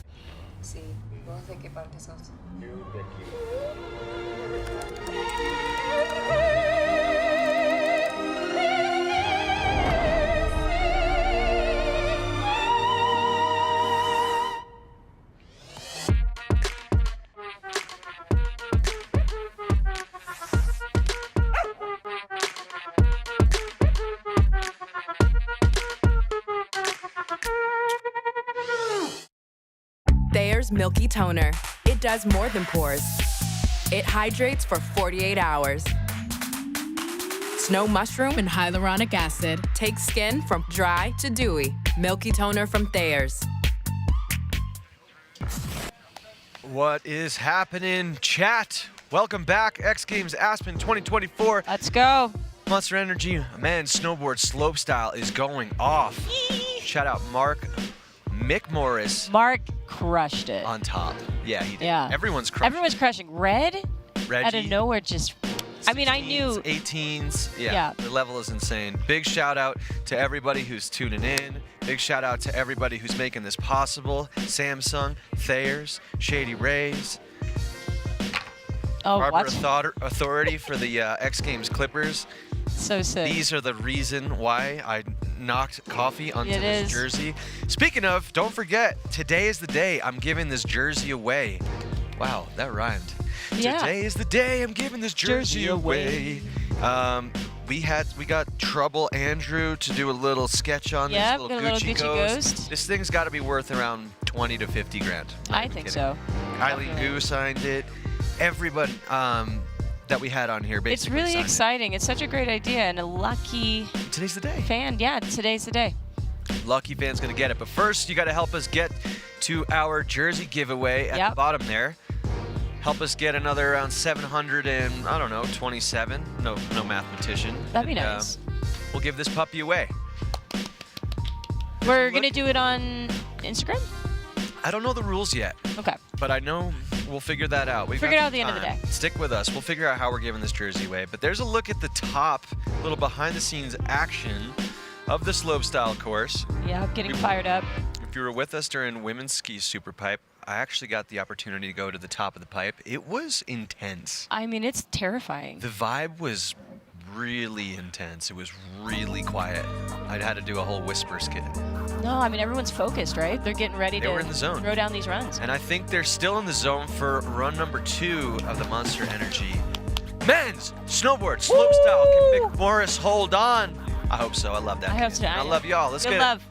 Thayer's Milky Toner. It does more than pores. It hydrates for 48 hours. Snow mushroom and hyaluronic acid takes skin from dry to dewy. Milky Toner from Thayer's. What is happening, chat? Welcome back, X Games Aspen 2024. Let's go. Monster Energy Men's Snowboard Slopestyle is going off. Shout out Mark McMorris. Mark crushed it. On top. Yeah, he did. Yeah. Everyone's crushing. Everyone's crushing. Reggie? Out of nowhere just... I mean, I knew... 18s. Yeah, the level is insane. Big shout out to everybody who's tuning in. Big shout out to everybody who's making this possible. Samsung, Thayer's, Shady Rays. Barber Authority for the X Games Clippers. So sick. These are the reason why I knocked coffee onto this jersey. Speaking of, don't forget, today is the day I'm giving this jersey away. Wow, that rhymed. Yeah. Today is the day I'm giving this jersey away. We got Trouble Andrew to do a little sketch on this little Gucci Ghost. This thing's got to be worth around 20 to 50 grand. I think so. Kylie Goo signed it. Everybody that we had on here basically It's really exciting. It's such a great idea and a lucky today's the day. Fan. Yeah, today's the day. Lucky fan's going to get it. But first, you got to help us get to our jersey giveaway at the bottom there. Help us get another around 727. No mathematician. That'd be nice. We'll give this puppy away. We're going to do it on Instagram? I don't know the rules yet. Okay. But I know we'll figure that out. Figure it out at the end of the day. Stick with us. We'll figure out how we're giving this jersey away. But there's a look at the top, a little behind-the-scenes action of the slopestyle course. Yeah, getting fired up. If you were with us during Women's Ski SuperPipe, I actually got the opportunity to go to the top of the pipe. It was intense. I mean, it's terrifying. The vibe was really intense. It was really quiet. I'd had to do a whole whisper skit. No, I mean, everyone's focused, right? They're getting ready They to were in the zone. throw down these runs. And I think they're still in the zone for run number 2 of the Monster Energy men's snowboard slopestyle. Can Mick Morris hold on? I hope so. I love that. I hope so. I love y'all. Let's Good get it. love.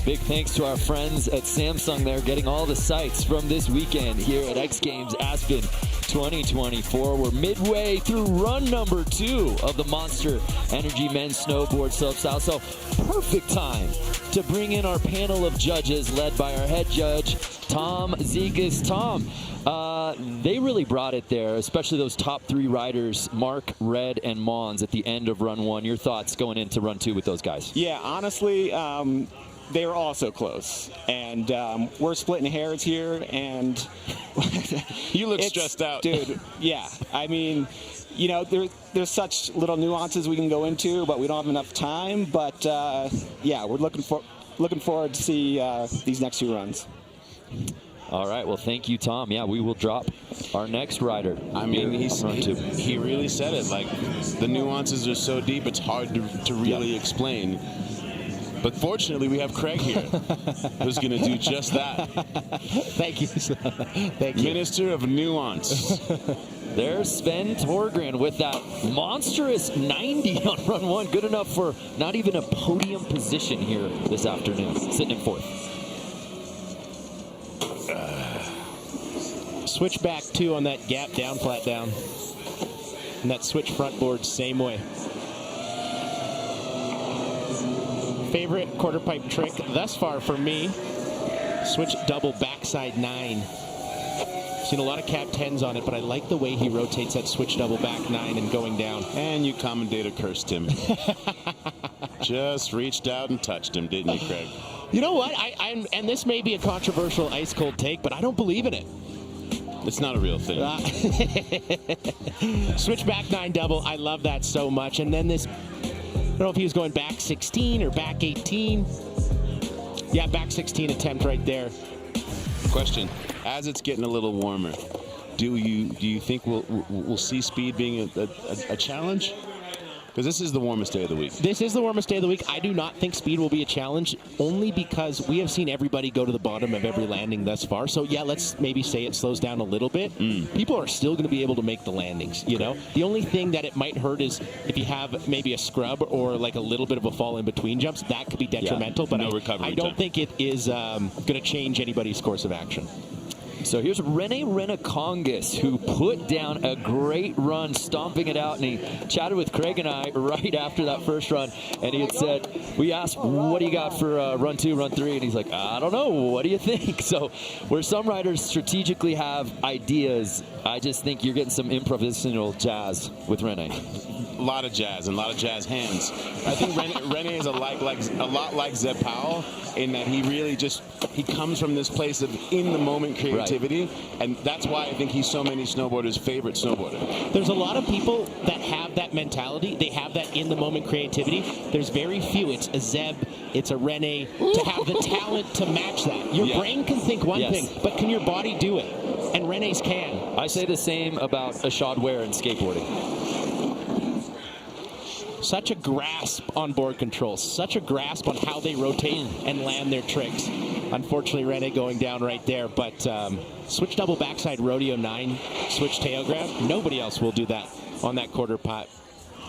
Big thanks to our friends at Samsung there, getting all the sights from this weekend here at X Games Aspen 2024. We're midway through run number 2 of the Monster Energy Men's Snowboard Slopestyle. So perfect time to bring in our panel of judges led by our head judge, Tom Zekas. Tom, they really brought it there, especially those top 3 riders, Mark, Red, and Mons at the end of run 1. Your thoughts going into run 2 with those guys? Yeah, honestly, they were all so close, and we're splitting hairs here, and you look stressed out, dude. Yeah, I mean, you know, there's such little nuances we can go into, but we don't have enough time. But yeah, we're looking forward to see these next 2 runs. All right, well, thank you, Tom. Yeah, we will drop our next rider. I mean, he really said it. Like, the nuances are so deep, it's hard to really explain. But fortunately, we have Craig here, who's going to do just that. Thank you. Thank you. Minister of Nuance. There's Sven Torgren with that monstrous 90 on run 1. Good enough for not even a podium position here this afternoon, sitting in 4th. Switch back 2 on that gap down, flat down. And that switch front board, same way. Favorite quarter pipe trick thus far for me, switch double backside 9. Seen a lot of cap 10s on it, but I like the way he rotates that switch double back 9 and going down. And you commentator cursed him. Just reached out and touched him, didn't you, Craig? You know what? And this may be a controversial ice cold take, but I don't believe in it. It's not a real thing. Switch back 9 double. I love that so much. And then this, I don't know if he was going back 16 or back 18. Yeah, back 16 attempt right there. Question: as it's getting a little warmer, do you think we'll see speed being a challenge? Because this is the warmest day of the week. This is the warmest day of the week. I do not think speed will be a challenge, only because we have seen everybody go to the bottom of every landing thus far. So yeah, let's maybe say it slows down a little bit. People are still going to be able to make the landings, you know? The only thing that it might hurt is if you have maybe a scrub or like a little bit of a fall in between jumps, that could be detrimental. But I don't think it is going to change anybody's course of action. So here's Rene Renacongas, who put down a great run, stomping it out, and he chatted with Craig and I right after that first run, and he had said, we asked, what do you got for run 2, run 3? And he's like, I don't know, what do you think? So where some riders strategically have ideas, I just think you're getting some improvisational jazz with Rene. A lot of jazz and a lot of jazz hands. I think Rene is a lot like Zeb Powell in that he really he comes from this place of in-the-moment creativity, and that's why I think he's so many snowboarders' favorite snowboarder. There's a lot of people that have that mentality. They have that in-the-moment creativity. There's very few. It's a Zeb, it's a Rene, to have the talent to match that. Your brain can think one thing, but can your body do it? And Rene's can. I say the same about Ashad Ware in skateboarding. Such a grasp on board control, such a grasp on how they rotate and land their tricks. Unfortunately, Rene going down right there, but switch double backside rodeo 9, switch tail grab. Nobody else will do that on that quarter pipe,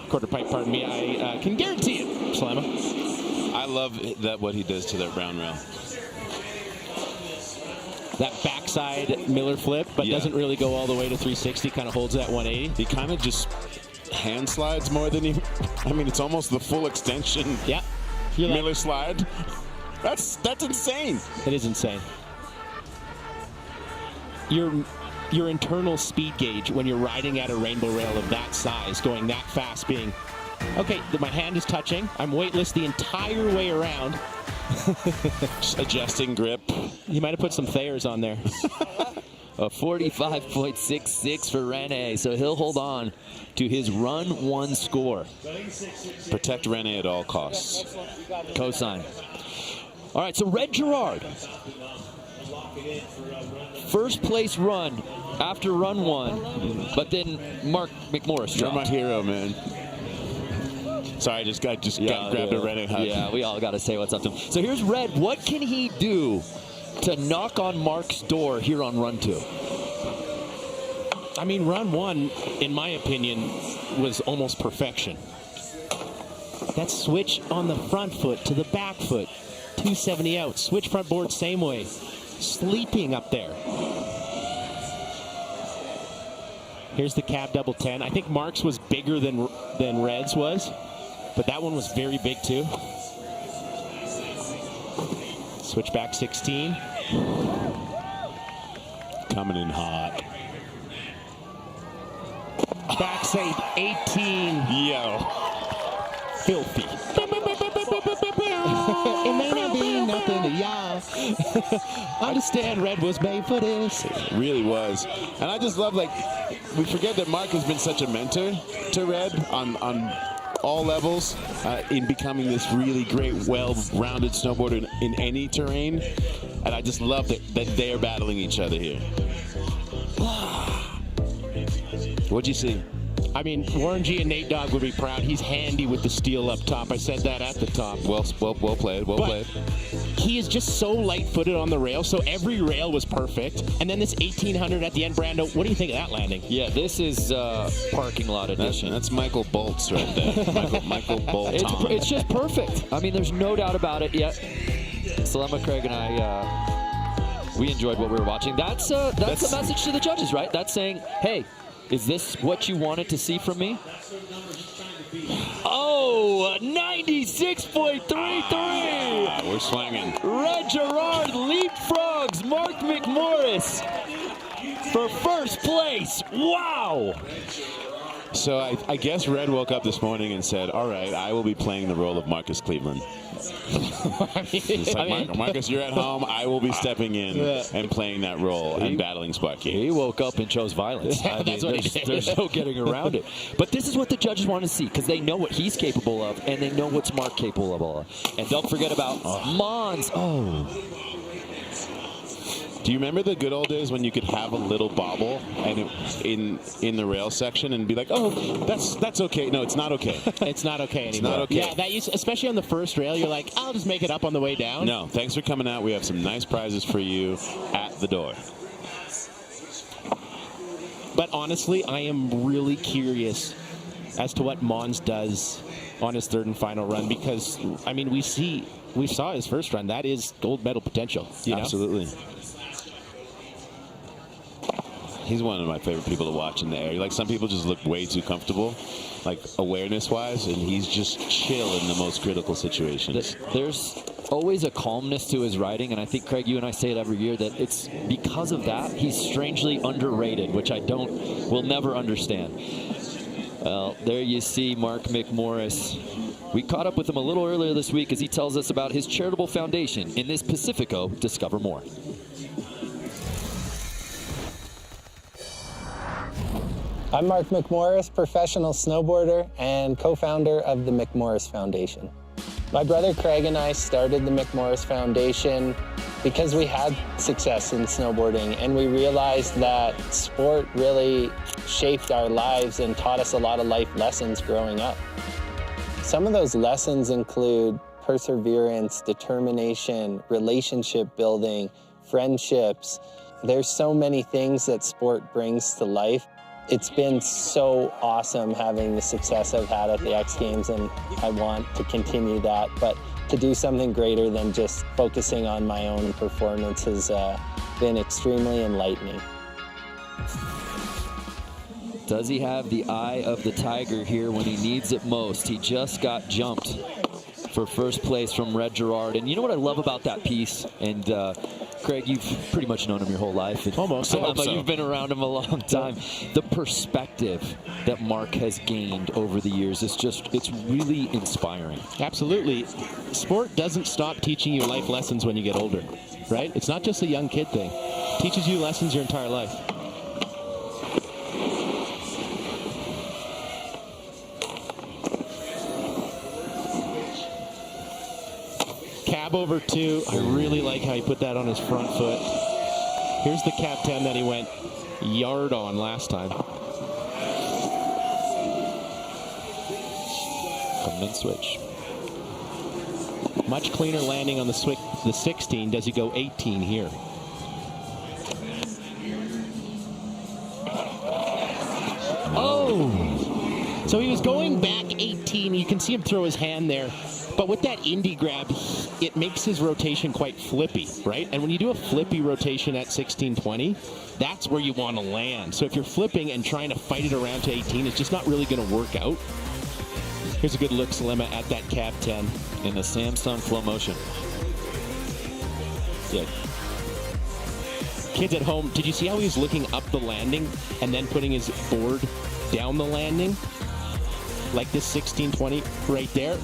pardon me. I can guarantee it, Selema. I love what he does to that brown rail. That backside Miller flip, but doesn't really go all the way to 360, kind of holds that 180. He kind of just hand slides more than he, I mean, it's almost the full extension. Yeah. Miller slide. That's insane. It is insane. Your internal speed gauge when you're riding at a rainbow rail of that size, going that fast, being, okay, my hand is touching. I'm weightless the entire way around. Just adjusting grip. You might have put some Thayers on there. A 45.66 for Rene, so he'll hold on to his run 1 score. Protect Rene at all costs. Cosign. All right, so Red Gerard. First place run after run 1, but then Mark McMorris You're dropped. my hero, man. Sorry, I just got grabbed a Red hug. Yeah, we all got to say what's up to him. So here's Red. What can he do to knock on Mark's door here on run 2? I mean, run 1, in my opinion, was almost perfection. That switch on the front foot to the back foot, 270 out, switch front board same way, sleeping up there. Here's the cab double 10. I think Mark's was bigger than Red's was, but that one was very big too. Switchback 16. Coming in hot. Backside 18. Yo. Filthy. It may not be nothing to y'all. Understand Red was made for this. It really was. And I just love, like, we forget that Mark has been such a mentor to Red on all levels in becoming this really great, well-rounded snowboarder in any terrain. And I just love that they are battling each other here. What'd you see? I mean, Warren G and Nate Dogg would be proud. He's handy with the steel up top. I said that at the top. Well played. Well played. He is just so light-footed on the rail, so every rail was perfect. And then this 1800 at the end, Brando, what do you think of that landing? Yeah, this is parking lot edition. That's Michael Boltz right there. Michael Bolt. It's just perfect. I mean, there's no doubt about it yet. Selema, Craig, and I, we enjoyed what we were watching. That's a message to the judges, right? That's saying, hey, is this what you wanted to see from me? Oh, 96.33. We're swinging. Red Gerard leapfrogs Mark McMorris for first place. Wow. So I guess Red woke up this morning and said, all right, I will be playing the role of Marcus Cleveland. Marcus, you're at home. I will be stepping in and playing that role and battling Sparky. He woke up and chose violence. Yeah, that's what he did. There's no getting around it. But this is what the judges want to see because they know what he's capable of and they know what's Mark capable of. And don't forget about Mons. Oh. Do you remember the good old days when you could have a little bobble and in the rail section and be like, oh, that's okay. No, it's not okay. It's not okay anymore. It's not okay. Yeah, that especially on the first rail, you're like, I'll just make it up on the way down. No, thanks for coming out. We have some nice prizes for you at the door. But honestly, I am really curious as to what Mons does on his third and final run because, I mean, we saw his first run. That is gold medal potential. Absolutely. He's one of my favorite people to watch in the air. Like, some people just look way too comfortable, like awareness-wise, and he's just chill in the most critical situations. There's always a calmness to his riding, and I think, Craig, you and I say it every year, that it's because of that he's strangely underrated, which I will never understand. Well, there you see Mark McMorris. We caught up with him a little earlier this week as he tells us about his charitable foundation in this Pacifico. Discover more. I'm Mark McMorris, professional snowboarder and co-founder of the McMorris Foundation. My brother Craig and I started the McMorris Foundation because we had success in snowboarding and we realized that sport really shaped our lives and taught us a lot of life lessons growing up. Some of those lessons include perseverance, determination, relationship building, friendships. There's so many things that sport brings to life. It's been so awesome having the success I've had at the X Games, and I want to continue that. But to do something greater than just focusing on my own performance has been extremely enlightening. Does he have the eye of the tiger here when he needs it most? He just got jumped for first place from Red Gerard. And you know what I love about that piece? And Craig, you've pretty much known him your whole life. Almost. Selema, you've been around him a long time. The perspective that Mark has gained over the years is just, it's really inspiring. Absolutely. Sport doesn't stop teaching you life lessons when you get older, right? It's not just a young kid thing. It teaches you lessons your entire life. Cab over 2. I really like how he put that on his front foot. Here's the cab 10 that he went yard on last time. Come and switch. Much cleaner landing on the 16. Does he go 18 here? Oh! So he was going back 18. You can see him throw his hand there. But with that indie grab, it makes his rotation quite flippy, right? And when you do a flippy rotation at 16-20, that's where you want to land. So if you're flipping and trying to fight it around to 18, it's just not really going to work out. Here's a good look, Selema, at that cab 10. In the Samsung flow motion. Yeah. Kids at home, did you see how he was looking up the landing and then putting his board down the landing? Like this 16-20 right there.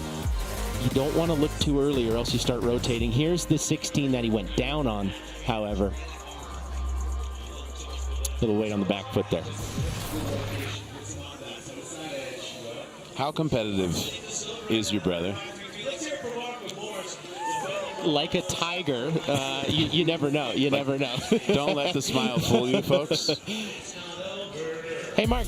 You don't want to look too early or else you start rotating. Here's the 16 that he went down on, however. Little weight on the back foot there. How competitive is your brother? Like a tiger. You never know. You never know. Don't let the smile fool you, folks. Hey, Mark,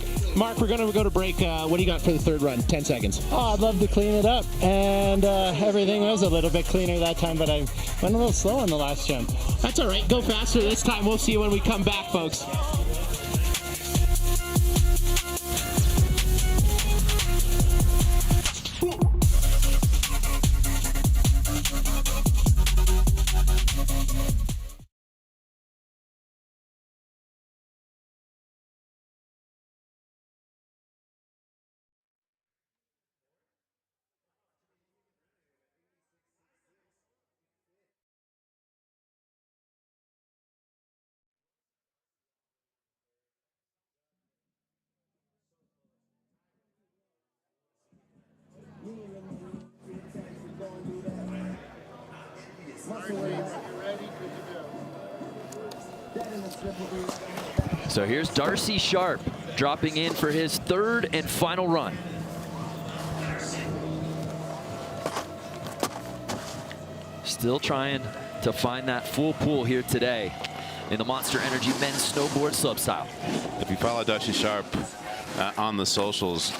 we're going to go to break. What do you got for the third run? 10 seconds. Oh, I'd love to clean it up. And everything was a little bit cleaner that time, but I went a little slow on the last jump. That's all right. Go faster this time. We'll see you when we come back, folks. So here's Darcy Sharp dropping in for his third and final run. Still trying to find that full pool here today in the Monster Energy men's snowboard slopestyle. If you follow Darcy Sharp on the socials,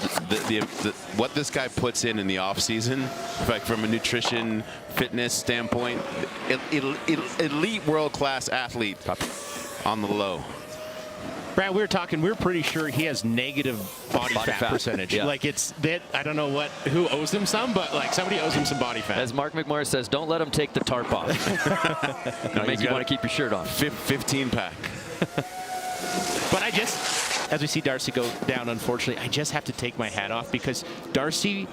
what this guy puts in the off season, like from a nutrition, fitness standpoint, elite world-class athlete on the low. Brad, we were pretty sure he has negative body fat percentage. Yeah. Like it's that, I don't know who owes him some, but like somebody owes him some body fat. As Mark McMorris says, don't let him take the tarp off. It'll make you want to keep your shirt on. 15 pack. But as we see Darcy go down, unfortunately, I just have to take my hat off because Darcy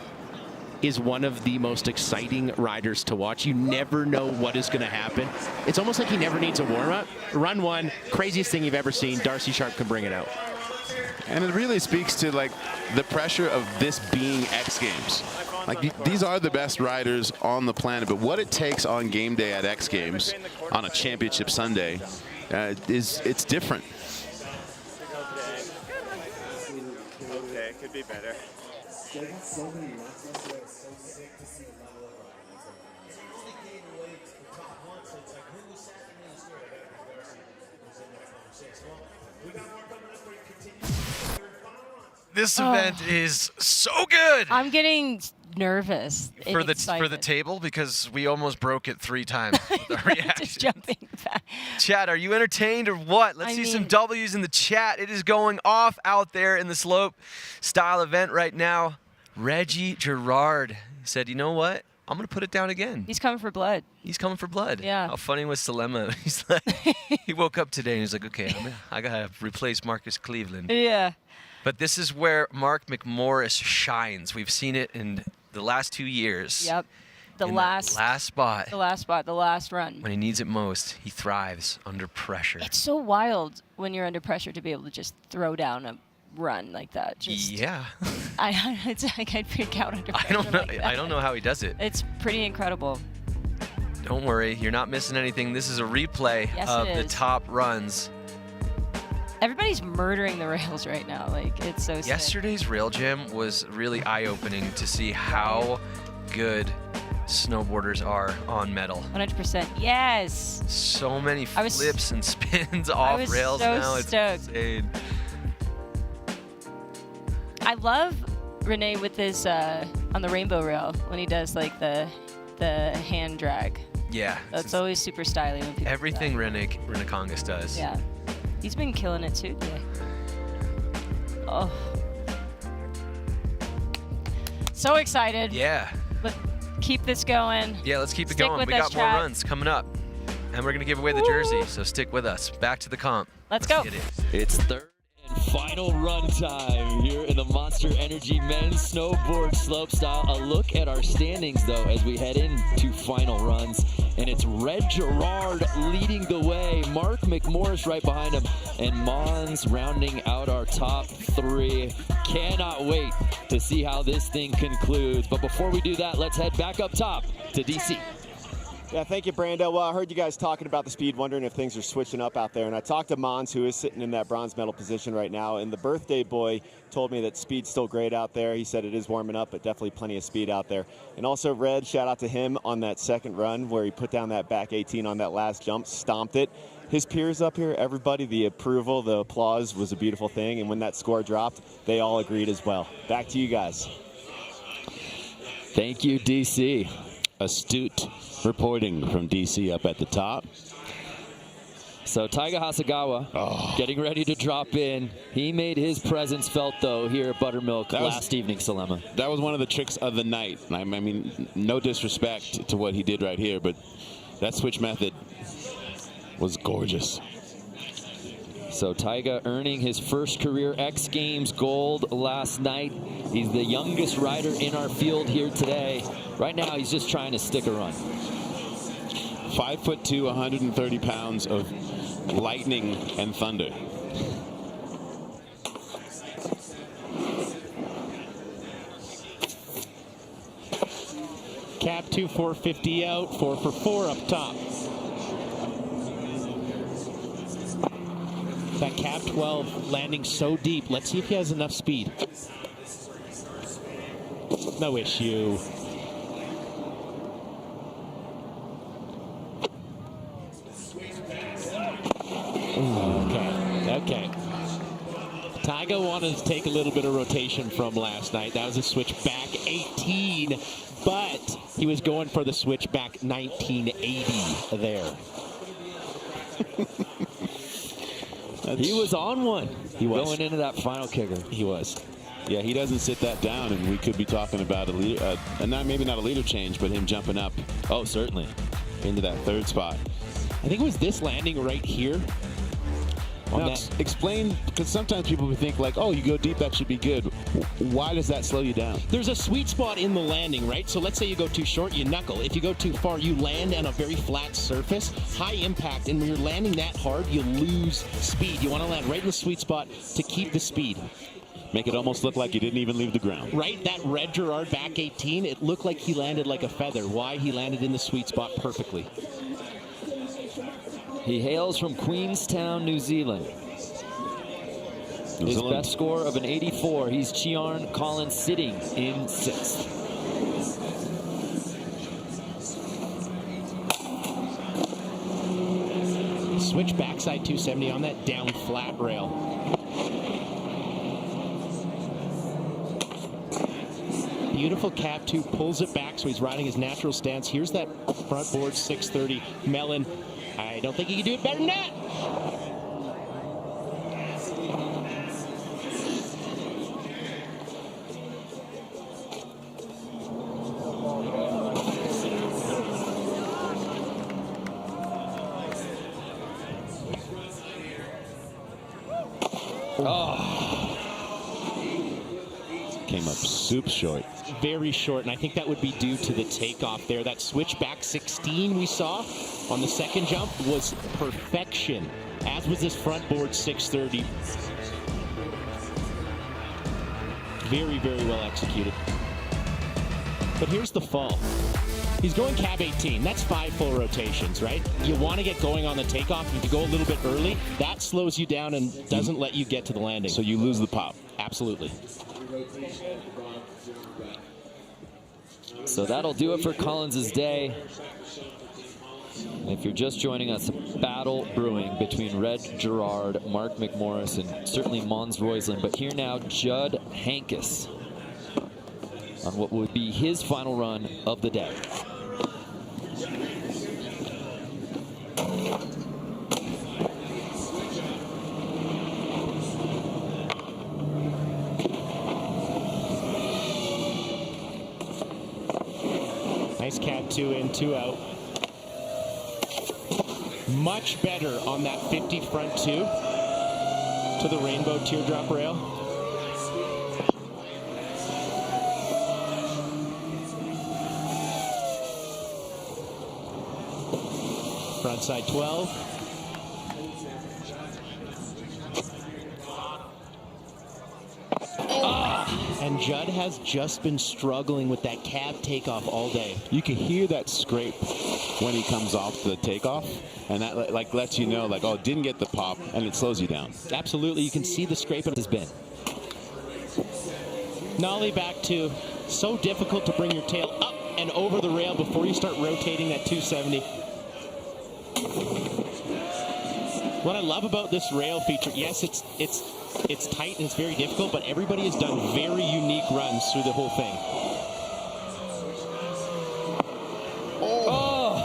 is one of the most exciting riders to watch. You never know what is going to happen. It's almost like he never needs a warm-up. Run one, craziest thing you've ever seen. Darcy Sharp can bring it out. And it really speaks to like the pressure of this being X Games. Like these are the best riders on the planet, but what it takes on game day at X Games on a championship Sunday it's different. Okay, could be better. This event is so good. I'm getting nervous for the table because we almost broke it 3 times. The reaction. Just jumping back. Chat, are you entertained or what? Let's see some W's in the chat. It is going off out there in the slope style event right now. Reggie Gerard said, you know what? I'm going to put it down again. He's coming for blood. He's coming for blood. Yeah. How funny was Selema? He's like, he woke up today and he's like, okay, I got to replace Marcus Cleveland. Yeah. But this is where Mark McMorris shines. We've seen it in the last 2 years. Yep. the last spot. The last spot, the last run. When he needs it most, he thrives under pressure. It's so wild when you're under pressure to be able to just throw down a run like that. Just, yeah. It's like I'd freak out under pressure. I don't know. Like that. I don't know how he does it. It's pretty incredible. Don't worry, you're not missing anything. This is a replay of the top runs. Everybody's murdering the rails right now. Like, it's so sick. Yesterday's rail jam was really eye-opening to see how good snowboarders are on metal. 100%. Yes. So many flips and spins off rails now. It's insane. I love Renee with his on the rainbow rail when he does like the hand drag. Yeah. That's always super stylish when people everything Renekongas does. Yeah. He's been killing it too today. Oh. So excited. Yeah. Let's keep this going. Yeah, let's keep it Stick going. with We us, got more chat. runs coming up. And we're going to give away the jersey, so stick with us. Back to the comp. Let's go. Get it. It's third and final run time here in the Monster Energy Men's Snowboard Slopestyle. A look at our standings, though, as we head into final runs. And it's Red Gerard leading the way, Mark McMorris right behind him, and Mons rounding out our top three. Cannot wait to see how this thing concludes. But before we do that, let's head back up top to DC. Yeah, thank you, Brando. Well, I heard you guys talking about the speed, wondering if things are switching up out there. And I talked to Mons, who is sitting in that bronze medal position right now. And the birthday boy told me that speed's still great out there. He said it is warming up, but definitely plenty of speed out there. And also, Red, shout out to him on that second run where he put down that back 18 on that last jump, stomped it. His peers up here, everybody, the approval, the applause was a beautiful thing. And when that score dropped, they all agreed as well. Back to you guys. Thank you, DC. Astute reporting from DC up at the top. So Taiga Hasegawa getting ready to drop in. He made his presence felt, though, here at Buttermilk last evening, Selema. That was one of the tricks of the night. I mean, no disrespect to what he did right here, but that switch method was gorgeous. So Taiga earning his first career X Games gold last night. He's the youngest rider in our field here today. Right now, he's just trying to stick a run. 5'2", 130 pounds of lightning and thunder. Cap 2, 450 out, 4 for 4 up top. That cap 12 landing so deep. Let's see if he has enough speed. No issue. Okay. Taiga wanted to take a little bit of rotation from last night. That was a switchback 18, but he was going for the switchback 1980 there. He was on one. He was. Going into that final kicker. He was. Yeah, he doesn't sit that down, and we could be talking about a leader, maybe not a leader change, but him jumping up. Oh, certainly. Into that third spot. I think it was this landing right here. Now, explain, because sometimes people would think like, oh, you go deep, that should be good. Why does that slow you down? There's a sweet spot in the landing, right? So let's say you go too short, you knuckle. If you go too far, you land on a very flat surface, high impact, and when you're landing that hard, you lose speed. You want to land right in the sweet spot to keep the speed. Make it almost look like you didn't even leave the ground. Right, that Red Gerard back 18, it looked like he landed like a feather. Why? He landed in the sweet spot perfectly. He hails from Queenstown, New Zealand. His best score of an 84. He's Chiarn Collins sitting in 6th. Switch backside 270 on that down flat rail. Beautiful cap 2, pulls it back so he's riding his natural stance. Here's that front board 630 melon. I don't think he can do it better than that. came up super short. Very short, and I think that would be due to the takeoff there. That switch back 16 we saw on the second jump was perfection, as was this front board 630. Very, very well executed. But here's the fall. He's going cab 18. That's 5 full rotations, right? You want to get going on the takeoff. If you go a little bit early, that slows you down and doesn't let you get to the landing. So you lose the pop. Absolutely. So that'll do it for Collins' day. If you're just joining us, a battle brewing between Red Gerard, Mark McMorris, and certainly Mons Roisland. But here now, Judd Hankus on what would be his final run of the day. Nice cab 2 in, 2 out. Much better on that 50 front 2 to the rainbow teardrop rail. Frontside 12. And Judd has just been struggling with that cab takeoff all day. You can hear that scrape when he comes off the takeoff, and that like lets you know, like, oh, didn't get the pop, and it slows you down. Absolutely, you can see the scrape it has been. Nollie back 2. So difficult to bring your tail up and over the rail before you start rotating that 270. What I love about this rail feature, yes, it's tight and it's very difficult, but everybody has done very unique runs through the whole thing. Oh!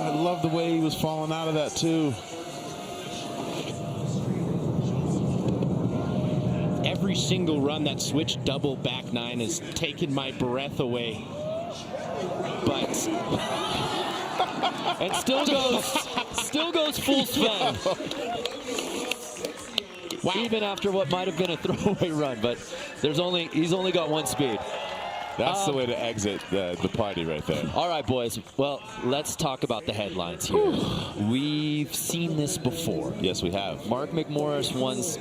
I love the way he was falling out of that too. Every single run that switch double back 9 has taken my breath away. But and still goes full Sven. Wow. Even after what might have been a throwaway run, but he's only got 1 speed. That's the way to exit the party right there. All right, boys. Well, let's talk about the headlines here. We've seen this before. Yes, we have. Mark McMorris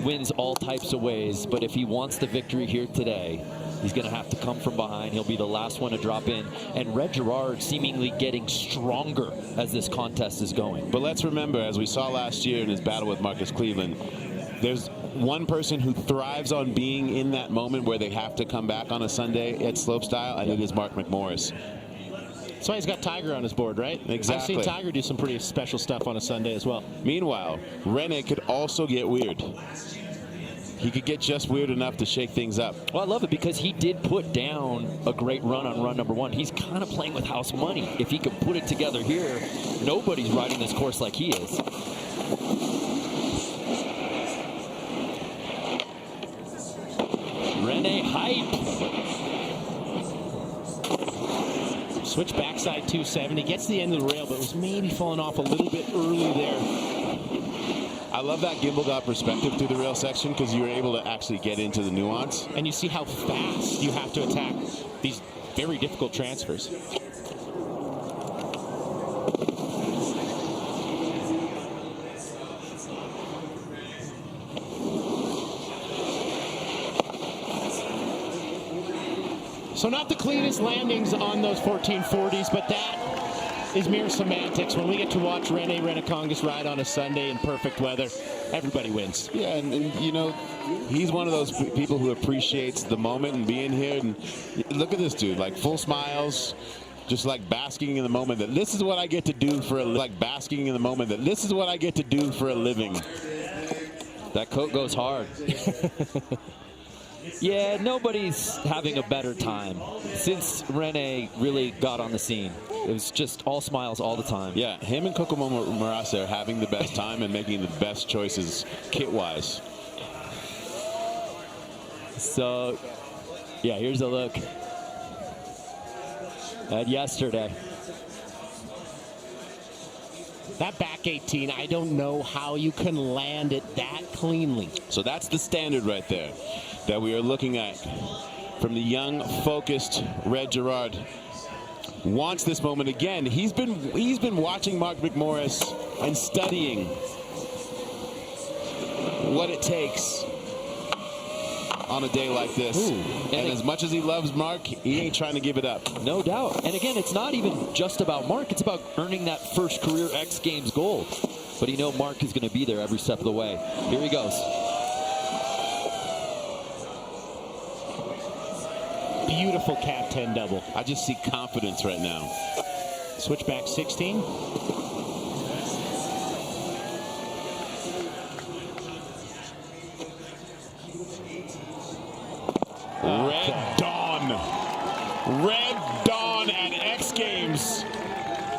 wins all types of ways, but if he wants the victory here today, he's going to have to come from behind. He'll be the last one to drop in. And Red Gerard seemingly getting stronger as this contest is going. But let's remember, as we saw last year in his battle with Marcus Cleveland, there's one person who thrives on being in that moment where they have to come back on a Sunday at Slopestyle, and it is Mark McMorris. That's why he's got Tiger on his board, right? Exactly. I've seen Tiger do some pretty special stuff on a Sunday as well. Meanwhile, Rene could also get weird. He could get just weird enough to shake things up. Well, I love it because he did put down a great run on run number 1. He's kind of playing with house money. If he could put it together here, nobody's riding this course like he is. Rene hype. Switch backside 270, gets the end of the rail, but was maybe falling off a little bit early there. I love that gimbal got perspective through the rail section because you were able to actually get into the nuance. And you see how fast you have to attack these very difficult transfers. So not the cleanest landings on those 1440s, but that is mere semantics. When we get to watch Rene Renekongas ride on a Sunday in perfect weather, everybody wins. Yeah, and you know, he's one of those people who appreciates the moment and being here. And look at this dude, like full smiles, just like basking in the moment that this is what I get to do for a basking in the moment that this is what I get to do for a living. That coat goes hard. Yeah, nobody's having a better time since Rene really got on the scene. It was just all smiles all the time. Yeah, him and Kokomo Marase are having the best time and making the best choices kit-wise. So, yeah, here's a look at yesterday. That back 18, I don't know how you can land it that cleanly. So that's the standard right there that we are looking at. from the young, focused Red Gerard. Wants this moment again. He's been watching Mark McMorris and studying what it takes on a day like this. And as much as he loves Mark, he ain't trying to give it up. No doubt. And again, it's not even just about Mark. It's about earning that first career X Games gold. But you know Mark is going to be there every step of the way. Here he goes. Beautiful cat 10 double. I just see confidence right now. Switchback 16. Red Dawn. Red Dawn at X Games.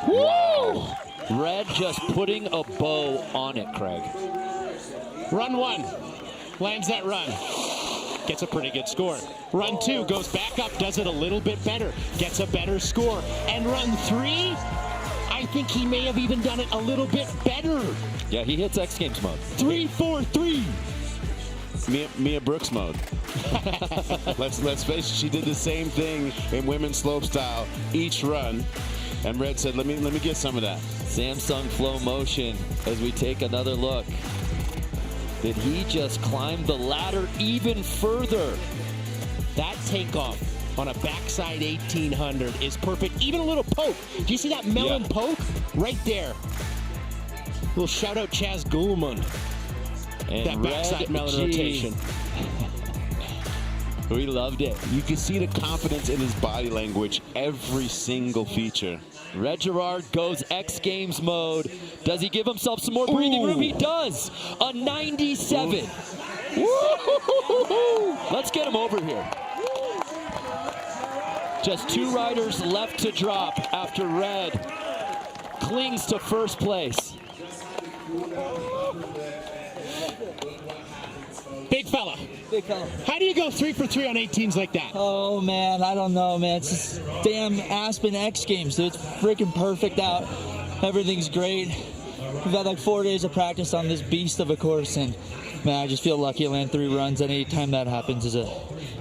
Woo! Red just putting a bow on it, Craig. Run 1. Lands that run. Gets a pretty good score. Run 2 goes back up, does it a little bit better, gets a better score. And run 3, I think he may have even done it a little bit better. Yeah, he hits X Games mode. 3, 4, 3. Mia Brooks mode. let's face it, she did the same thing in women's slopestyle each run. And Red said, let me get some of that. Samsung Flow Motion as we take another look. Did he just climb the ladder even further? That takeoff on a backside 1800 is perfect. Even a little poke. Do you see that melon poke? Right there. Little shout out Chaz Gulmund. And that backside melon rotation. We loved it. You can see the confidence in his body language, every single feature. Red Gerard goes X Games mode. Does he give himself some more breathing room? He does. A 97. Let's get him over here. Just 2 riders left to drop after Red clings to first place. Big fella. Big fella. How do you go 3 for 3 on 18s like that? Oh, man, I don't know, man. It's just damn Aspen X Games, dude. It's freaking perfect out. Everything's great. We've had like 4 days of practice on this beast of a course, and man, I just feel lucky to land 3 runs. Any time that happens is a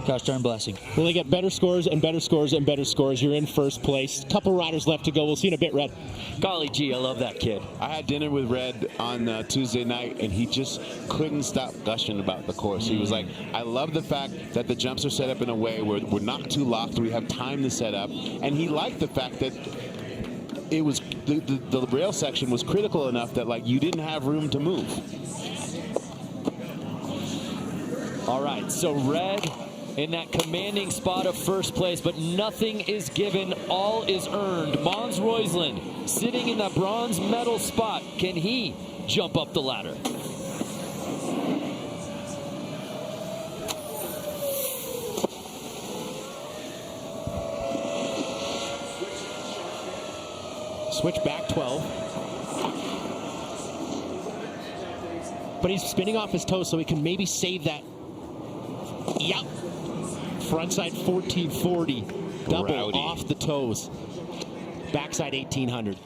gosh darn blessing. Well, they get better scores and better scores and better scores. You're in first place. Couple riders left to go. We'll see you in a bit, Red. Golly gee, I love that kid. I had dinner with Red on Tuesday night, and he just couldn't stop gushing about the course. He was like, I love the fact that the jumps are set up in a way where we're not too locked, we have time to set up. And he liked the fact that it was the rail section was critical enough that like you didn't have room to move. All right, so Red in that commanding spot of first place, but nothing is given, all is earned. Mons Roisland sitting in that bronze medal spot. Can he jump up the ladder? Switch back 12. But he's spinning off his toes, so he can maybe save that. Yep. Frontside 1440. Double Rowdy. off the toes. Backside 1800.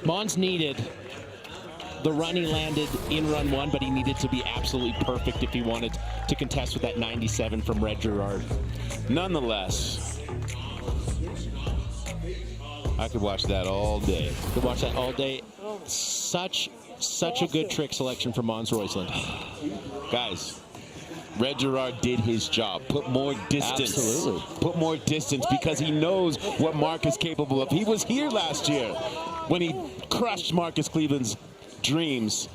Mons needed the run he landed in run 1, but he needed to be absolutely perfect if he wanted to contest with that 97 from Red Gerard. Nonetheless, I could watch that all day. Could watch that all day. Such a good trick selection from Mons Roisland. Guys, Red Gerard did his job. Put more distance. Absolutely. Put more distance because he knows what Mark is capable of. He was here last year when he crushed Marcus Cleveland's dreams.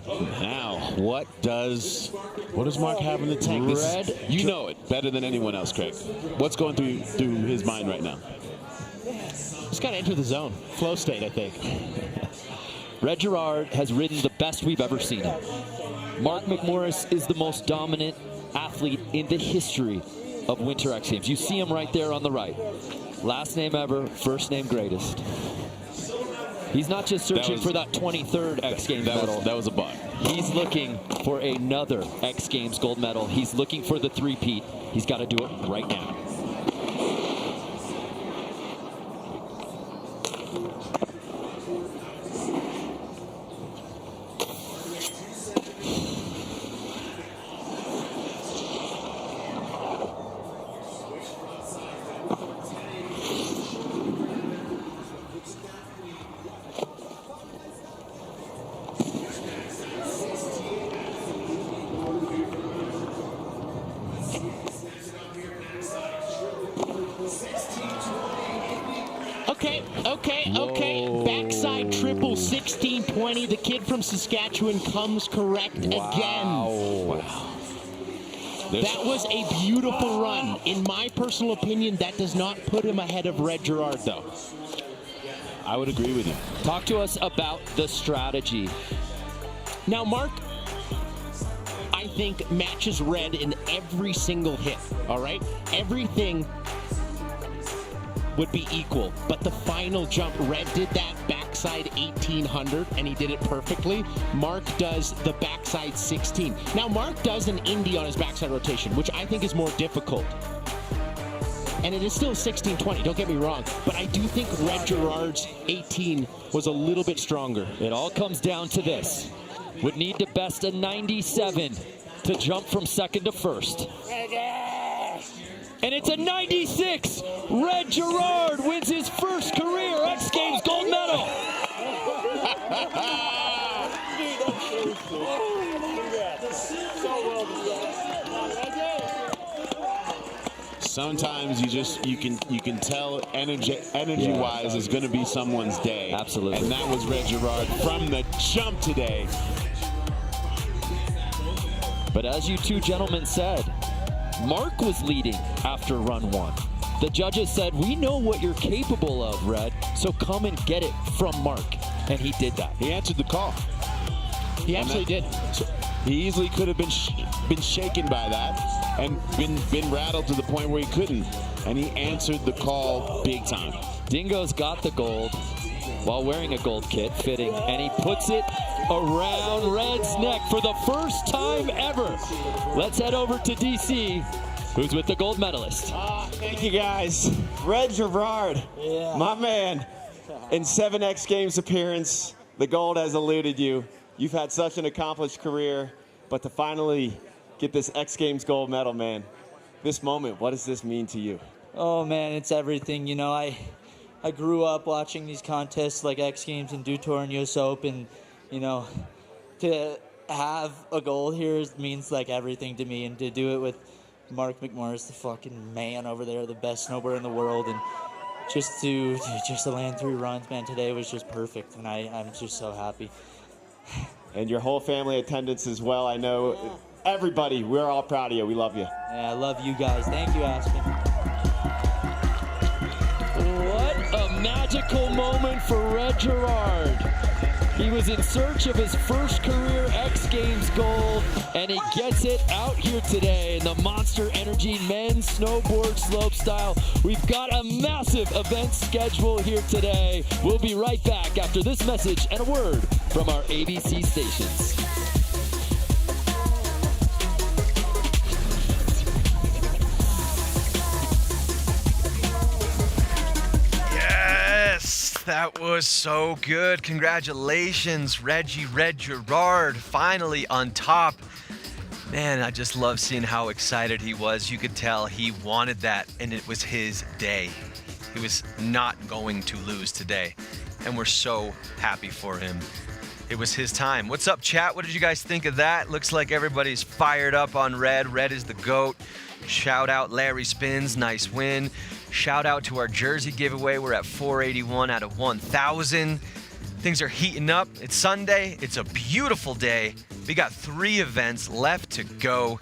Now, what does Mark have in the tank? You know it better than anyone else, Craig. What's going through his mind right now? He's got to enter the zone. Flow state, I think. Red Gerard has ridden the best we've ever seen him. Mark McMorris is the most dominant athlete in the history of Winter X Games. You see him right there on the right. Last name ever, first name greatest. He's not just searching for that 23rd X Games medal. That was a bot. He's looking for another X Games gold medal. He's looking for the three-peat. He's got to do it right now. Okay. Backside triple 1620. The kid from Saskatchewan comes correct again. Wow. That was a beautiful run. In my personal opinion, that does not put him ahead of Red Gerard, though. I would agree with you. Talk to us about the strategy. Now, Mark, I think matches Red in every single hit, all right? Everything would be equal, but the final jump, Red did that backside 1800 and he did it perfectly. Mark does the backside 16. Now Mark does an Indy on his backside rotation, which I think is more difficult. And it is still 1620, don't get me wrong, but I do think Red Gerard's 18 was a little bit stronger. It all comes down to this. Would need to best a 97 to jump from second to first. And it's a 96. Red Gerard wins his first career X Games gold medal. Sometimes you can tell energy wise is going to be someone's day. Absolutely. And that was Red Gerard from the jump today. But as you two gentlemen said, Mark was leading after run one. The judges said, we know what you're capable of, Red, so come and get it from Mark. And he did that. He answered the call. He actually did. He easily could have been shaken by that and been rattled to the point where he couldn't. And he answered the call big time. Dingo's got the gold while wearing a gold kit, fitting, and he puts it around Red's neck for the first time ever. Let's head over to DC, who's with the gold medalist. Thank you, guys. Red Gerard, my man, in 7 X Games appearance, the gold has eluded you. You've had such an accomplished career, but to finally get this X Games gold medal, man, this moment, what does this mean to you? Oh, man, it's everything. You know, I grew up watching these contests like X Games and Dew Tour and US Open. You know, to have a gold here means like everything to me, and to do it with Mark McMorris, the fucking man over there, the best snowboarder in the world, and just to land 3 runs, man, today was just perfect, and I'm just so happy. And your whole family attendance as well. I know everybody, we're all proud of you. We love you. Yeah, I love you guys. Thank you, Aspen. What a magical moment for Red Gerard. He was in search of his first career X Games gold, and he gets it out here today in the Monster Energy Men's Snowboard Slopestyle. We've got a massive event schedule here today. We'll be right back after this message and a word from our ABC stations. That was so good. Congratulations, Red Gerard, finally on top. Man, I just love seeing how excited he was. You could tell he wanted that, and it was his day. He was not going to lose today, and we're so happy for him. It was his time. What's up, chat? What did you guys think of that? Looks like everybody's fired up on Red. Red is the GOAT. Shout out Larry Spins, nice win. Shout out to our jersey giveaway. We're at 481 out of 1,000. Things are heating up. It's Sunday. It's a beautiful day. We got 3 events left to go.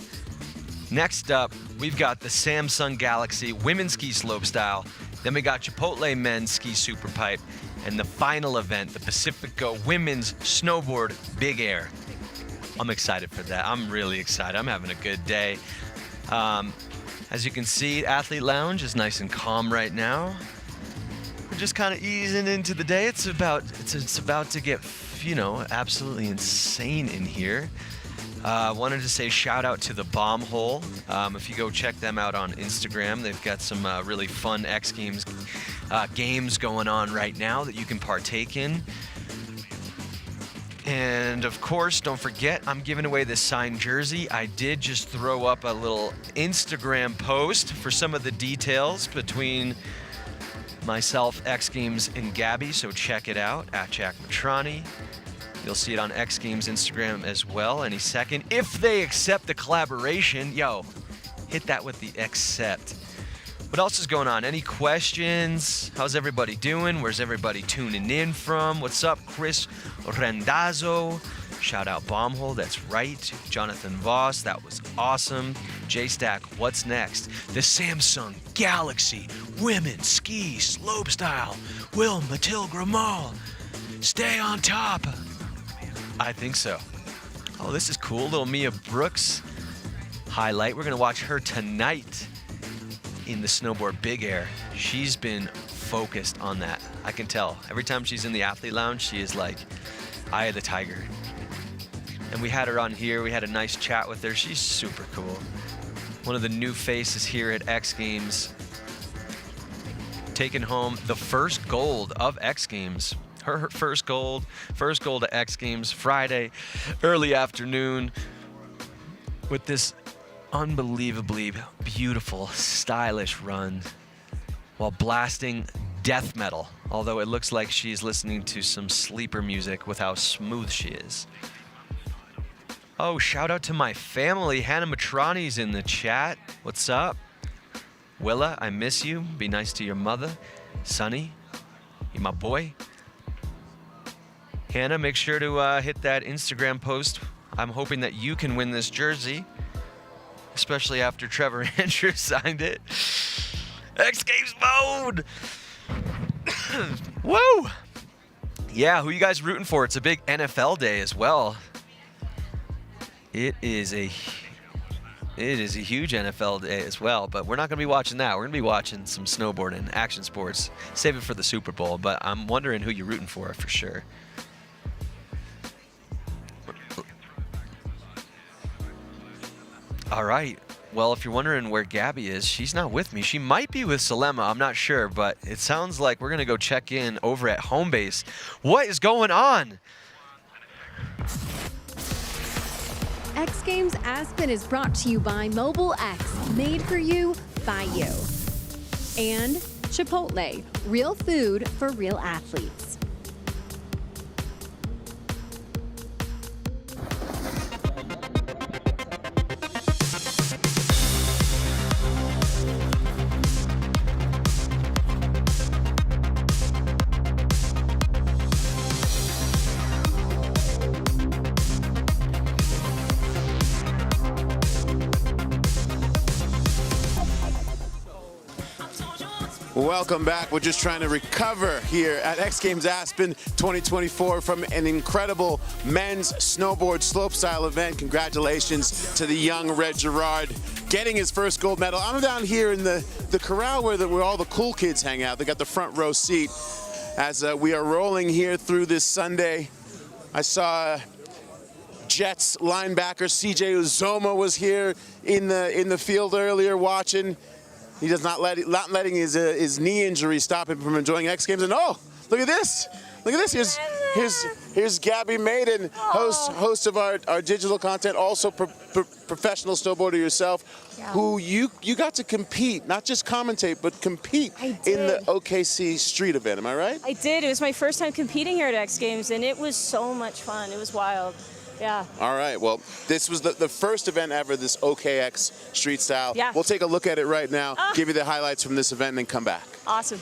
Next up, we've got the Samsung Galaxy Women's Ski Slopestyle. Then we got Chipotle Men's Ski SuperPipe. And the final event, the Pacifico Women's Snowboard Big Air. I'm excited for that. I'm really excited. I'm having a good day. As you can see, Athlete Lounge is nice and calm right now. We're just kind of easing into the day. It's about to get, you know, absolutely insane in here. Wanted to say shout out to the Bomb Hole. If you go check them out on Instagram, they've got some really fun X Games games going on right now that you can partake in. And of course, don't forget, I'm giving away this signed jersey. I did just throw up a little Instagram post for some of the details between myself, X Games, and Gabby, so check it out at Jack Mitrani. You'll see it on X Games Instagram as well any second. If they accept the collaboration, yo, hit that with the accept. What else is going on? Any questions? How's everybody doing? Where's everybody tuning in from? What's up, Chris Rendazzo? Shout out Bombhole, that's right. Jonathan Voss, that was awesome. J-Stack, what's next? The Samsung Galaxy Women's Ski Slopestyle. Will Mathilde Grimal stay on top? I think so. Oh, this is cool. Little Mia Brooks highlight. We're going to watch her tonight in the snowboard big air. She's been focused on that. I can tell. Every time she's in the athlete lounge, she is like eye of the tiger. And we had her on here. We had a nice chat with her. She's super cool. One of the new faces here at X Games. Taking home the first gold of X Games. Her first gold at X Games Friday, early afternoon, with this unbelievably beautiful, stylish run while blasting death metal, although it looks like she's listening to some sleeper music with how smooth she is. Oh, shout out to my family. Hannah Matrani's in the chat. What's up? Willa, I miss you. Be nice to your mother. Sonny, you my boy. Hannah, make sure to hit that Instagram post. I'm hoping that you can win this jersey, especially after Trevor Andrews signed it. X Games mode! Woo! Yeah, who you guys rooting for? It's a big NFL day as well. It is a huge NFL day as well, but we're not going to be watching that. We're going to be watching some snowboarding, action sports. Save it for the Super Bowl, but I'm wondering who you're rooting for sure. All right. Well, if you're wondering where Gabby is, she's not with me. She might be with Selema. I'm not sure, but it sounds like we're going to go check in over at home base. What is going on? X Games Aspen is brought to you by Mobile X, made for you by you. And Chipotle, real food for real athletes. Welcome back. We're just trying to recover here at X Games Aspen 2024 from an incredible men's snowboard slopestyle event. Congratulations to the young Red Gerard getting his first gold medal. I'm down here in the corral where all the cool kids hang out. They got the front row seat as we are rolling here through this Sunday. I saw Jets linebacker CJ Uzoma was here in the field earlier watching. He does not letting his knee injury stop him from enjoying X Games. And oh, look at this! Look at this! Here's Gabby Maiden, host of our digital content, also professional snowboarder yourself, who you got to compete, not just commentate, but compete in the OKC street event. Am I right? I did. It was my first time competing here at X Games, and it was so much fun. It was wild. Yeah. All right. Well, this was the first event ever, this OKX street style. Yeah. We'll take a look at it right now, give you the highlights from this event, and then come back. Awesome.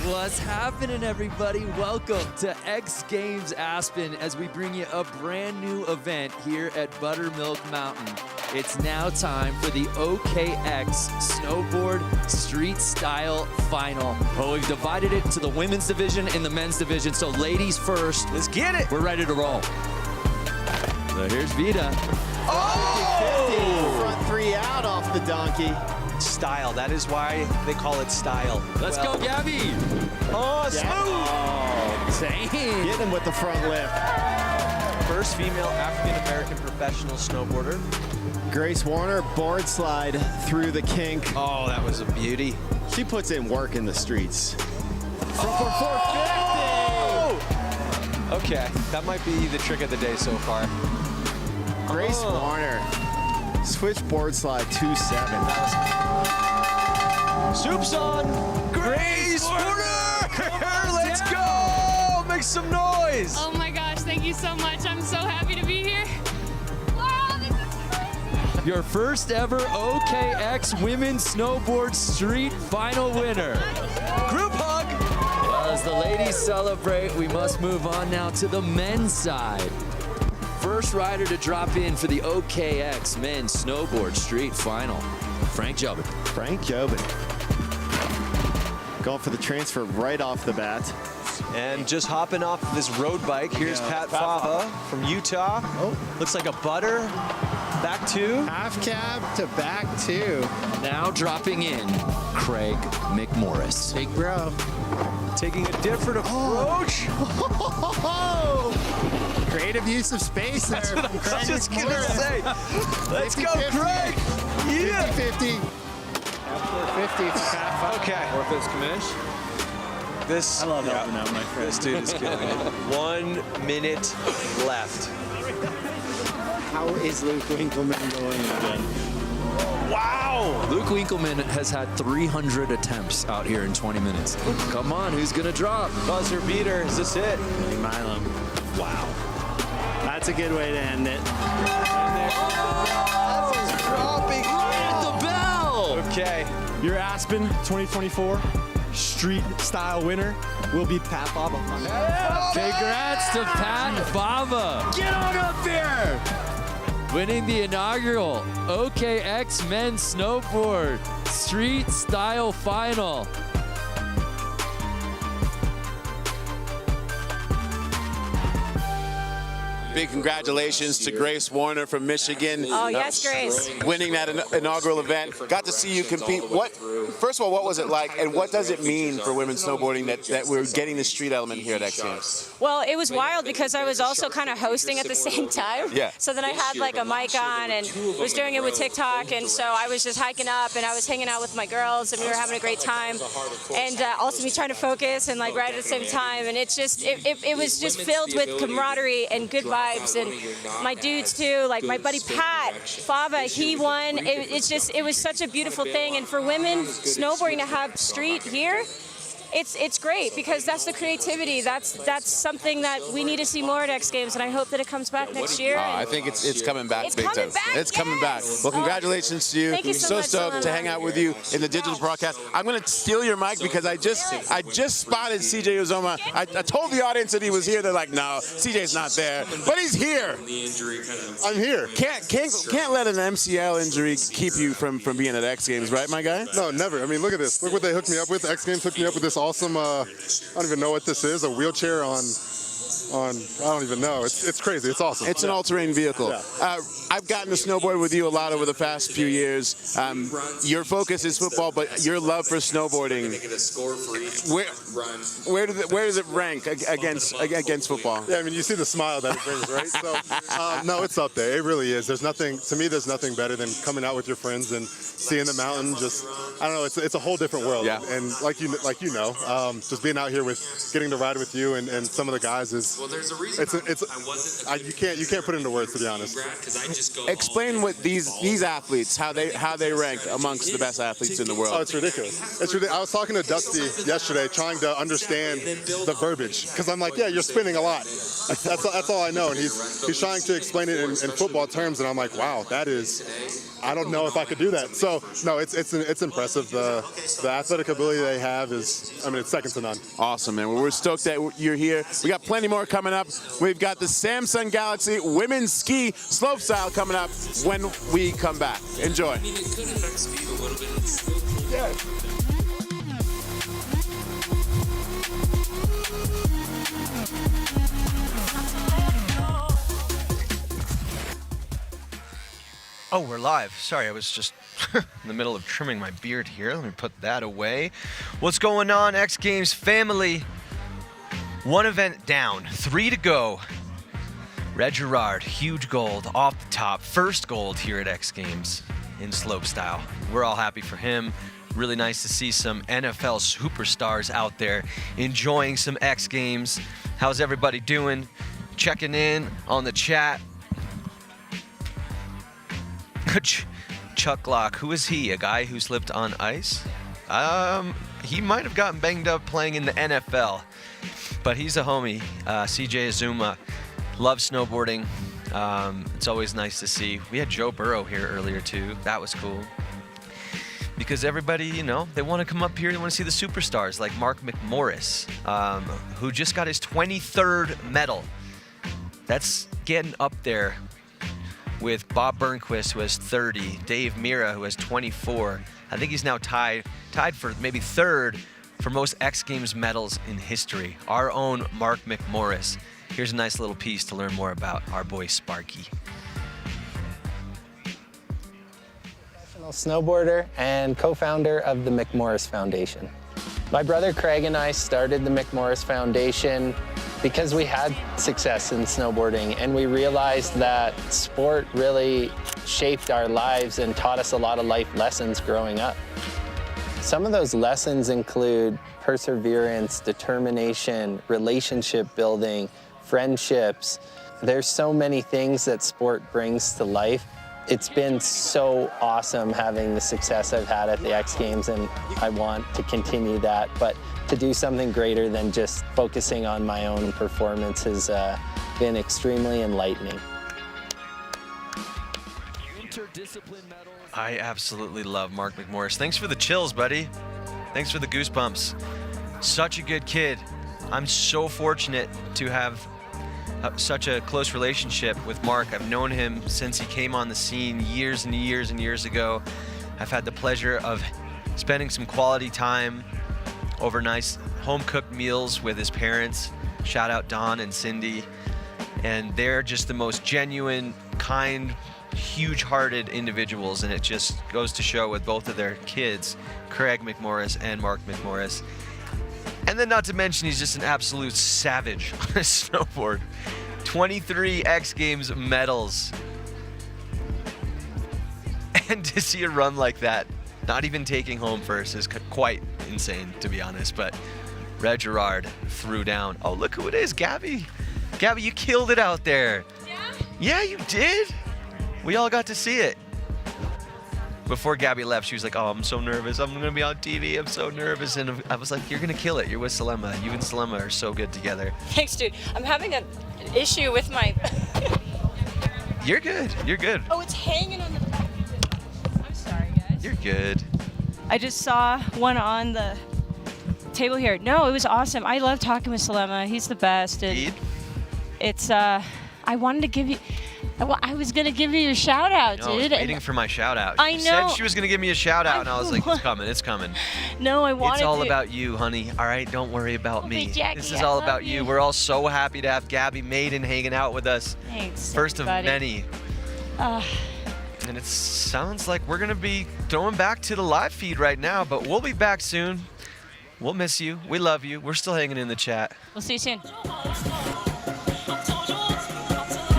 What's happening, everybody? Welcome to X Games Aspen as we bring you a brand new event here at Buttermilk Mountain. It's now time for the OKX Snowboard Street Style Final. Well, we've divided it to the women's division and the men's division, so ladies first. Let's get it. We're ready to roll. So here's Vita. Oh! Front three out off the donkey. Style. That is why they call it style. Let's go, Gabby. Oh, smooth. Oh, dang. Get him with the front lift. first female African-American professional snowboarder. Grace Warner, board slide through the kink. Oh, that was a beauty. She puts in work in the streets. Oh! Okay, that might be the trick of the day so far. Grace Warner, switch board slide 2-7. Soups on, Grace Warner! Let's go! Make some noise! Oh my gosh, thank you so much. I'm so happy to be here. Wow, this is crazy. Your first ever OKX Women's Snowboard Street Final winner. Group hug! Well, as the ladies celebrate, we must move on now to the men's side. First rider to drop in for the OKX Men's Snowboard Street Final, Frank Jobin. Frank Jobin. Going for the transfer right off the bat. And just hopping off this road bike, here's Pat Fava from Utah. Oh, looks like a butter. Back two. Half cab to back two. Now dropping in, Craig McMorris. Big bro. Taking a different approach. Creative use of space there. That's what I was just going to say. Let's go, Craig. Yeah. 50-50. 450 for Pat Fava. Okay. Orphis commish. This, I love helping out my friend. This dude is killing it. 1 minute left. How is Luke Winkleman going again? Wow! Luke Winkleman has had 300 attempts out here in 20 minutes. Come on, who's gonna drop? Buzzer beater, is this it? Milam. Wow. That's a good way to end it. That's dropping. The bell! Okay. Your Aspen 2024 Street Style winner will be Pat Fava. Congrats to Pat Fava. Get on up there! Winning the inaugural OKX Men's Snowboard Street Style Final. Big congratulations to Grace Warner from Michigan. Oh, yes, Grace. Winning that inaugural event. Got to see you compete. First of all, what was it like, and what does it mean for women's snowboarding that we're getting the street element here at X Games? Well, it was wild because I was also kind of hosting at the same time. Yeah. So then I had like a mic on and was doing it with TikTok, and so I was just hiking up and I was hanging out with my girls and we were having a great time. And also me trying to focus and like ride at the same time, and it was just filled with camaraderie and good vibes. And my dudes too, like my buddy Pat Fava, he won. It was such a beautiful thing. And for women snowboarding to have street here, it's great because that's the creativity. That's something that we need to see more at X Games, and I hope that it comes back next year. I think it's coming back. It's big coming time. back, It's coming back. Well, congratulations to you. Thank you so much, stoked to hang out with you in the digital broadcast. I'm going to steal your mic because I just spotted CJ Uzoma. I told the audience that he was here. They're like, no, CJ's not there, but he's here. I'm here. Can't let an MCL injury keep you from being at X Games, right, my guy? No, never. I mean, look at this. Look what they hooked me up with. X Games hooked me up with this awesome, I don't even know what this is, a wheelchair on I don't even know. It's crazy. It's awesome. It's an all-terrain vehicle. Yeah. I've gotten to snowboard with you a lot over the past few years. Your focus is football, but your love for snowboarding, where does it rank against football? Yeah, I mean, you see the smile that it brings, right? So, no, it's up there. It really is. There's nothing better than coming out with your friends and seeing the mountain. Just, I don't know, it's a whole different world. Yeah. And like you know, just being out here with, getting to ride with you and some of the guys is, you can't put it into words, to be honest. Explain what these athletes, how they rank amongst the best athletes in the world. Oh, it's ridiculous. I was talking to Dusty yesterday, trying to understand the verbiage, because I'm like, yeah, you're spinning a lot. That's all I know, and he's trying to explain it in football terms, and I'm like, wow, that is, I don't know if I could do that. So no, it's impressive. The athletic ability they have is, I mean, it's second to none. Awesome, man. Well, we're stoked that you're here. We got plenty more coming up. We've got the Samsung Galaxy Women's Ski Slopestyle coming up when we come back. Enjoy. I mean, it could affect speed a little bit. Yeah. Oh, we're live. Sorry, I was just in the middle of trimming my beard here. Let me put that away. What's going on, X Games family? One event down, 3 to go. Red Gerard, huge gold off the top. First gold here at X Games in slopestyle. We're all happy for him. Really nice to see some NFL superstars out there enjoying some X Games. How's everybody doing? Checking in on the chat. Chuck Locke, who is he? A guy who slipped on ice? He might have gotten banged up playing in the NFL, but he's a homie. CJ Azuma, loves snowboarding. It's always nice to see. We had Joe Burrow here earlier too. That was cool. Because everybody, you know, they want to come up here, they want to see the superstars like Mark McMorris, who just got his 23rd medal. That's getting up there with Bob Burnquist, who has 30, Dave Mira, who has 24. I think he's now tied for maybe third for most X Games medals in history. Our own Mark McMorris. Here's a nice little piece to learn more about our boy Sparky. Professional snowboarder and co-founder of the McMorris Foundation. My brother Craig and I started the McMorris Foundation because we had success in snowboarding, and we realized that sport really shaped our lives and taught us a lot of life lessons growing up. Some of those lessons include perseverance, determination, relationship building, friendships. There's so many things that sport brings to life. It's been so awesome having the success I've had at the X Games, and I want to continue that. But to do something greater than just focusing on my own performance has been extremely enlightening. I absolutely love Mark McMorris. Thanks for the chills, buddy. Thanks for the goosebumps. Such a good kid. I'm so fortunate to have such a close relationship with Mark. I've known him since he came on the scene years and years and years ago. I've had the pleasure of spending some quality time over nice home-cooked meals with his parents. Shout out Don and Cindy. And they're just the most genuine, kind, huge-hearted individuals, and it just goes to show with both of their kids, Craig McMorris and Mark McMorris. And then not to mention, he's just an absolute savage on a snowboard. 23 X Games medals. And to see a run like that, not even taking home first, is quite insane, to be honest. But Red Gerard threw down. Oh, look who it is, Gabby. Gabby, you killed it out there. Yeah? Yeah, you did. We all got to see it. Before Gabby left, she was like, oh, I'm so nervous. I'm going to be on TV. I'm so nervous. And I was like, you're going to kill it. You're with Selema. You and Selema are so good together. Thanks, dude. I'm having an issue with my... You're good. You're good. Oh, it's hanging on the... I'm sorry, guys. You're good. I just saw one on the table here. No, it was awesome. I love talking with Selema. He's the best. And it's, I wanted to give you... I was going to give you your shout-out, dude. I was waiting for my shout-out. I know. She said she was going to give me a shout-out, and I was like, it's coming, it's coming. No, I wanted to. It's all about you, honey. All right, don't worry about me. Jackie, this is all about you. We're all so happy to have Gabby Maiden hanging out with us. Thanks, First of many. And it sounds like we're going to be throwing back to the live feed right now, but we'll be back soon. We'll miss you. We love you. We're still hanging in the chat. We'll see you soon.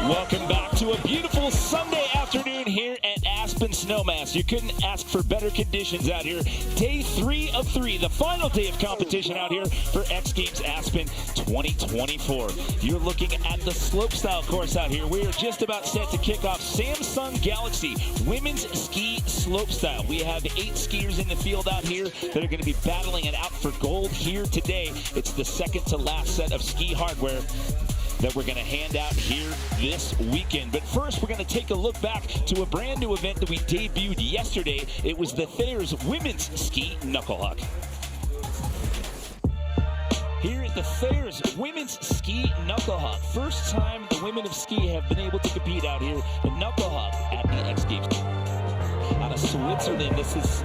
Welcome back to a beautiful Sunday afternoon here at Aspen Snowmass. You couldn't ask for better conditions out here. Day 3 of 3, the final day of competition out here for X Games Aspen 2024. You're looking at the slopestyle course out here. We are just about set to kick off Samsung Galaxy Women's Ski Slopestyle. We have 8 skiers in the field out here that are going to be battling it out for gold here today. It's the second to last set of ski hardware that we're going to hand out here this weekend. But first, we're going to take a look back to a brand new event that we debuted yesterday. It was the Thayer's Women's Ski Knuckle Huck. Here at the Thayer's Women's Ski Knuckle Huck. First time the women of ski have been able to compete out here, the Knuckle Huck at the X Games. Out of Switzerland, this is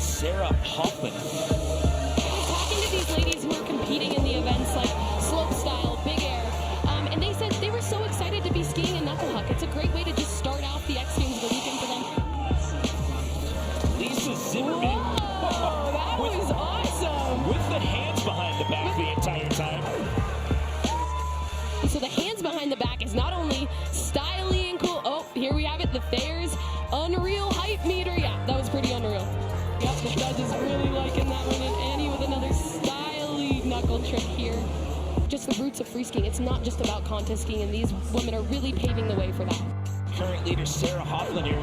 Sarah Hoffman. Talking to these ladies who are competing in the events like slopestyle, big air, and they said they were so excited to be skiing in Knuckle Huck. It's a great way to just start off the X Games of the weekend for them. Lisa Zimmerman. Whoa, that was awesome. With the hands behind the back the entire time. So the hands behind the back is not only trick here. Just the roots of free skiing. It's not just about contest skiing, and these women are really paving the way for that. Current leader Sarah Hoffman here,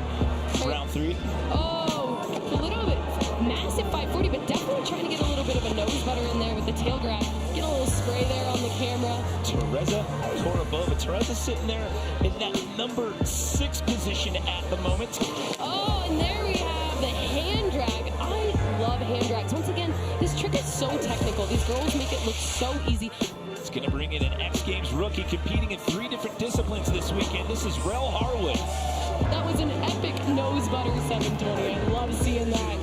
round 3. Oh, a little bit massive 540, but definitely trying to get a little bit of a nose butter in there with the tail grab. Get a little spray there on the camera. Teresa Torabova. Teresa sitting there in that number 6 position at the moment. Oh, and there we have the hand drag. I love hand drags. Once again, this trick is so technical. These girls make it look so easy. It's going to bring in an X Games rookie competing in 3 different disciplines this weekend. This is Rel Harwood. That was an epic nose butter 720. I love seeing that.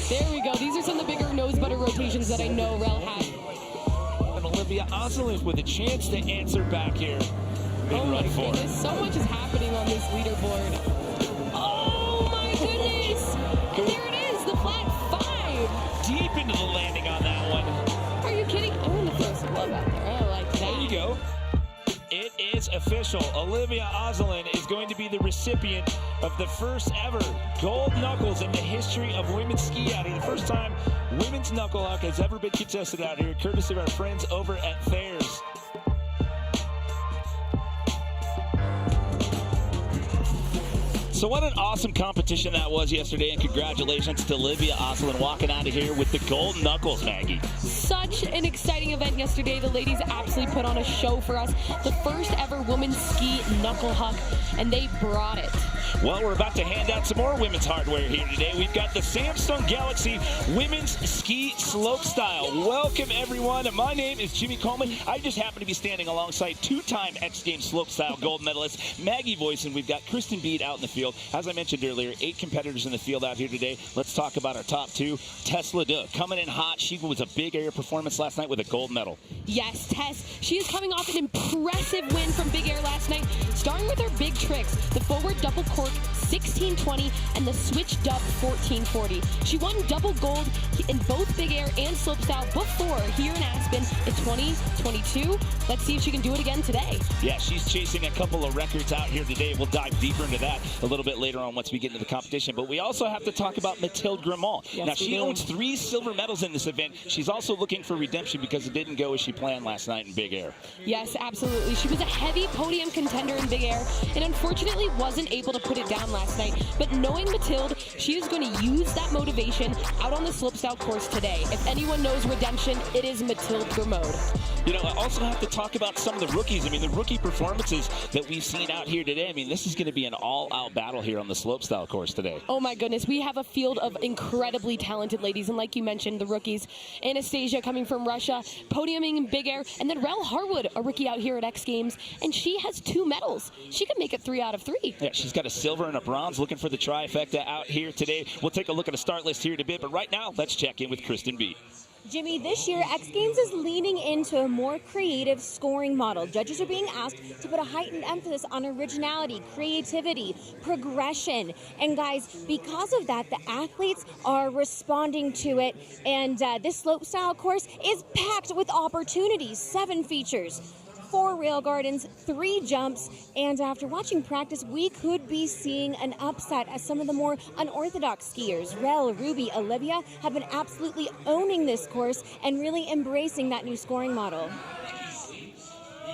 There we go. These are some of the bigger nose butter rotations that I know Rel had. And Olivia Ossolich with a chance to answer back here. Oh my goodness, so much is happening on this leaderboard. Oh my goodness! And there it is, the flat 5. Deep into the landing on that one. Are you kidding? I want to throw some love out there. I like that. There you go. It is official. Olivia Ossolich is going to be the recipient of the first ever gold knuckles in the history of women's ski out here. The first time women's knuckle huck has ever been contested out here, courtesy of our friends over at Thayer's. So what an awesome competition that was yesterday, and congratulations to Olivia Ossolich walking out of here with the gold knuckles, Maggie. Such an exciting event yesterday. The ladies absolutely put on a show for us. The first ever women's ski knuckle huck, and they brought it. Well, we're about to hand out some more women's hardware here today. We've got the Samsung Galaxy Women's Ski Slopestyle. Welcome, everyone. My name is Jimmy Coleman. I just happen to be standing alongside 2-time X Games Slopestyle gold medalist Maggie Voisin. We've got Kristen Beat out in the field. As I mentioned earlier, 8 competitors in the field out here today. Let's talk about our top 2. Tess Ledoux coming in hot. She was a big air performance last night with a gold medal. Yes, Tess. She is coming off an impressive win from Big Air last night, starting with her big tricks, the forward double cork 1620 and the switch dub 1440. She won double gold in both Big Air and Slopestyle before here in Aspen in 2022. Let's see if she can do it again today. Yeah, she's chasing a couple of records out here today. We'll dive deeper into that a little bit later on once we get into the competition. But we also have to talk about Mathilde Grimont. Yes, now, she owns 3 silver medals in this event. She's also looking for redemption because it didn't go as she planned last night in Big Air. Yes, absolutely. She was a heavy podium contender in Big Air and unfortunately wasn't able to put it down last night. But knowing Mathilde, she is going to use that motivation out on the slopestyle course today. If anyone knows redemption, it is Mathilde Grimont. You know, I also have to talk about some of the rookies. I mean, the rookie performances that we've seen out here today. I mean, this is going to be an all-out battle here on the slopestyle course today. Oh my goodness, we have a field of incredibly talented ladies, and like you mentioned, the rookies, Anastasia coming from Russia, podiuming in Big Air, and then Rel Harwood, a rookie out here at X Games, and she has 2 medals. She could make it 3 out of 3. Yeah, she's got a silver and a bronze, looking for the trifecta out here today. We'll take a look at a start list here in a bit, but right now, let's check in with Kristen B. Jimmy, this year, X Games is leaning into a more creative scoring model. Judges are being asked to put a heightened emphasis on originality, creativity, progression. And guys, because of that, the athletes are responding to it. And this slopestyle course is packed with opportunities, 7 features. 4 rail gardens, 3 jumps, and after watching practice, we could be seeing an upset as some of the more unorthodox skiers, Rel, Ruby, Olivia, have been absolutely owning this course and really embracing that new scoring model.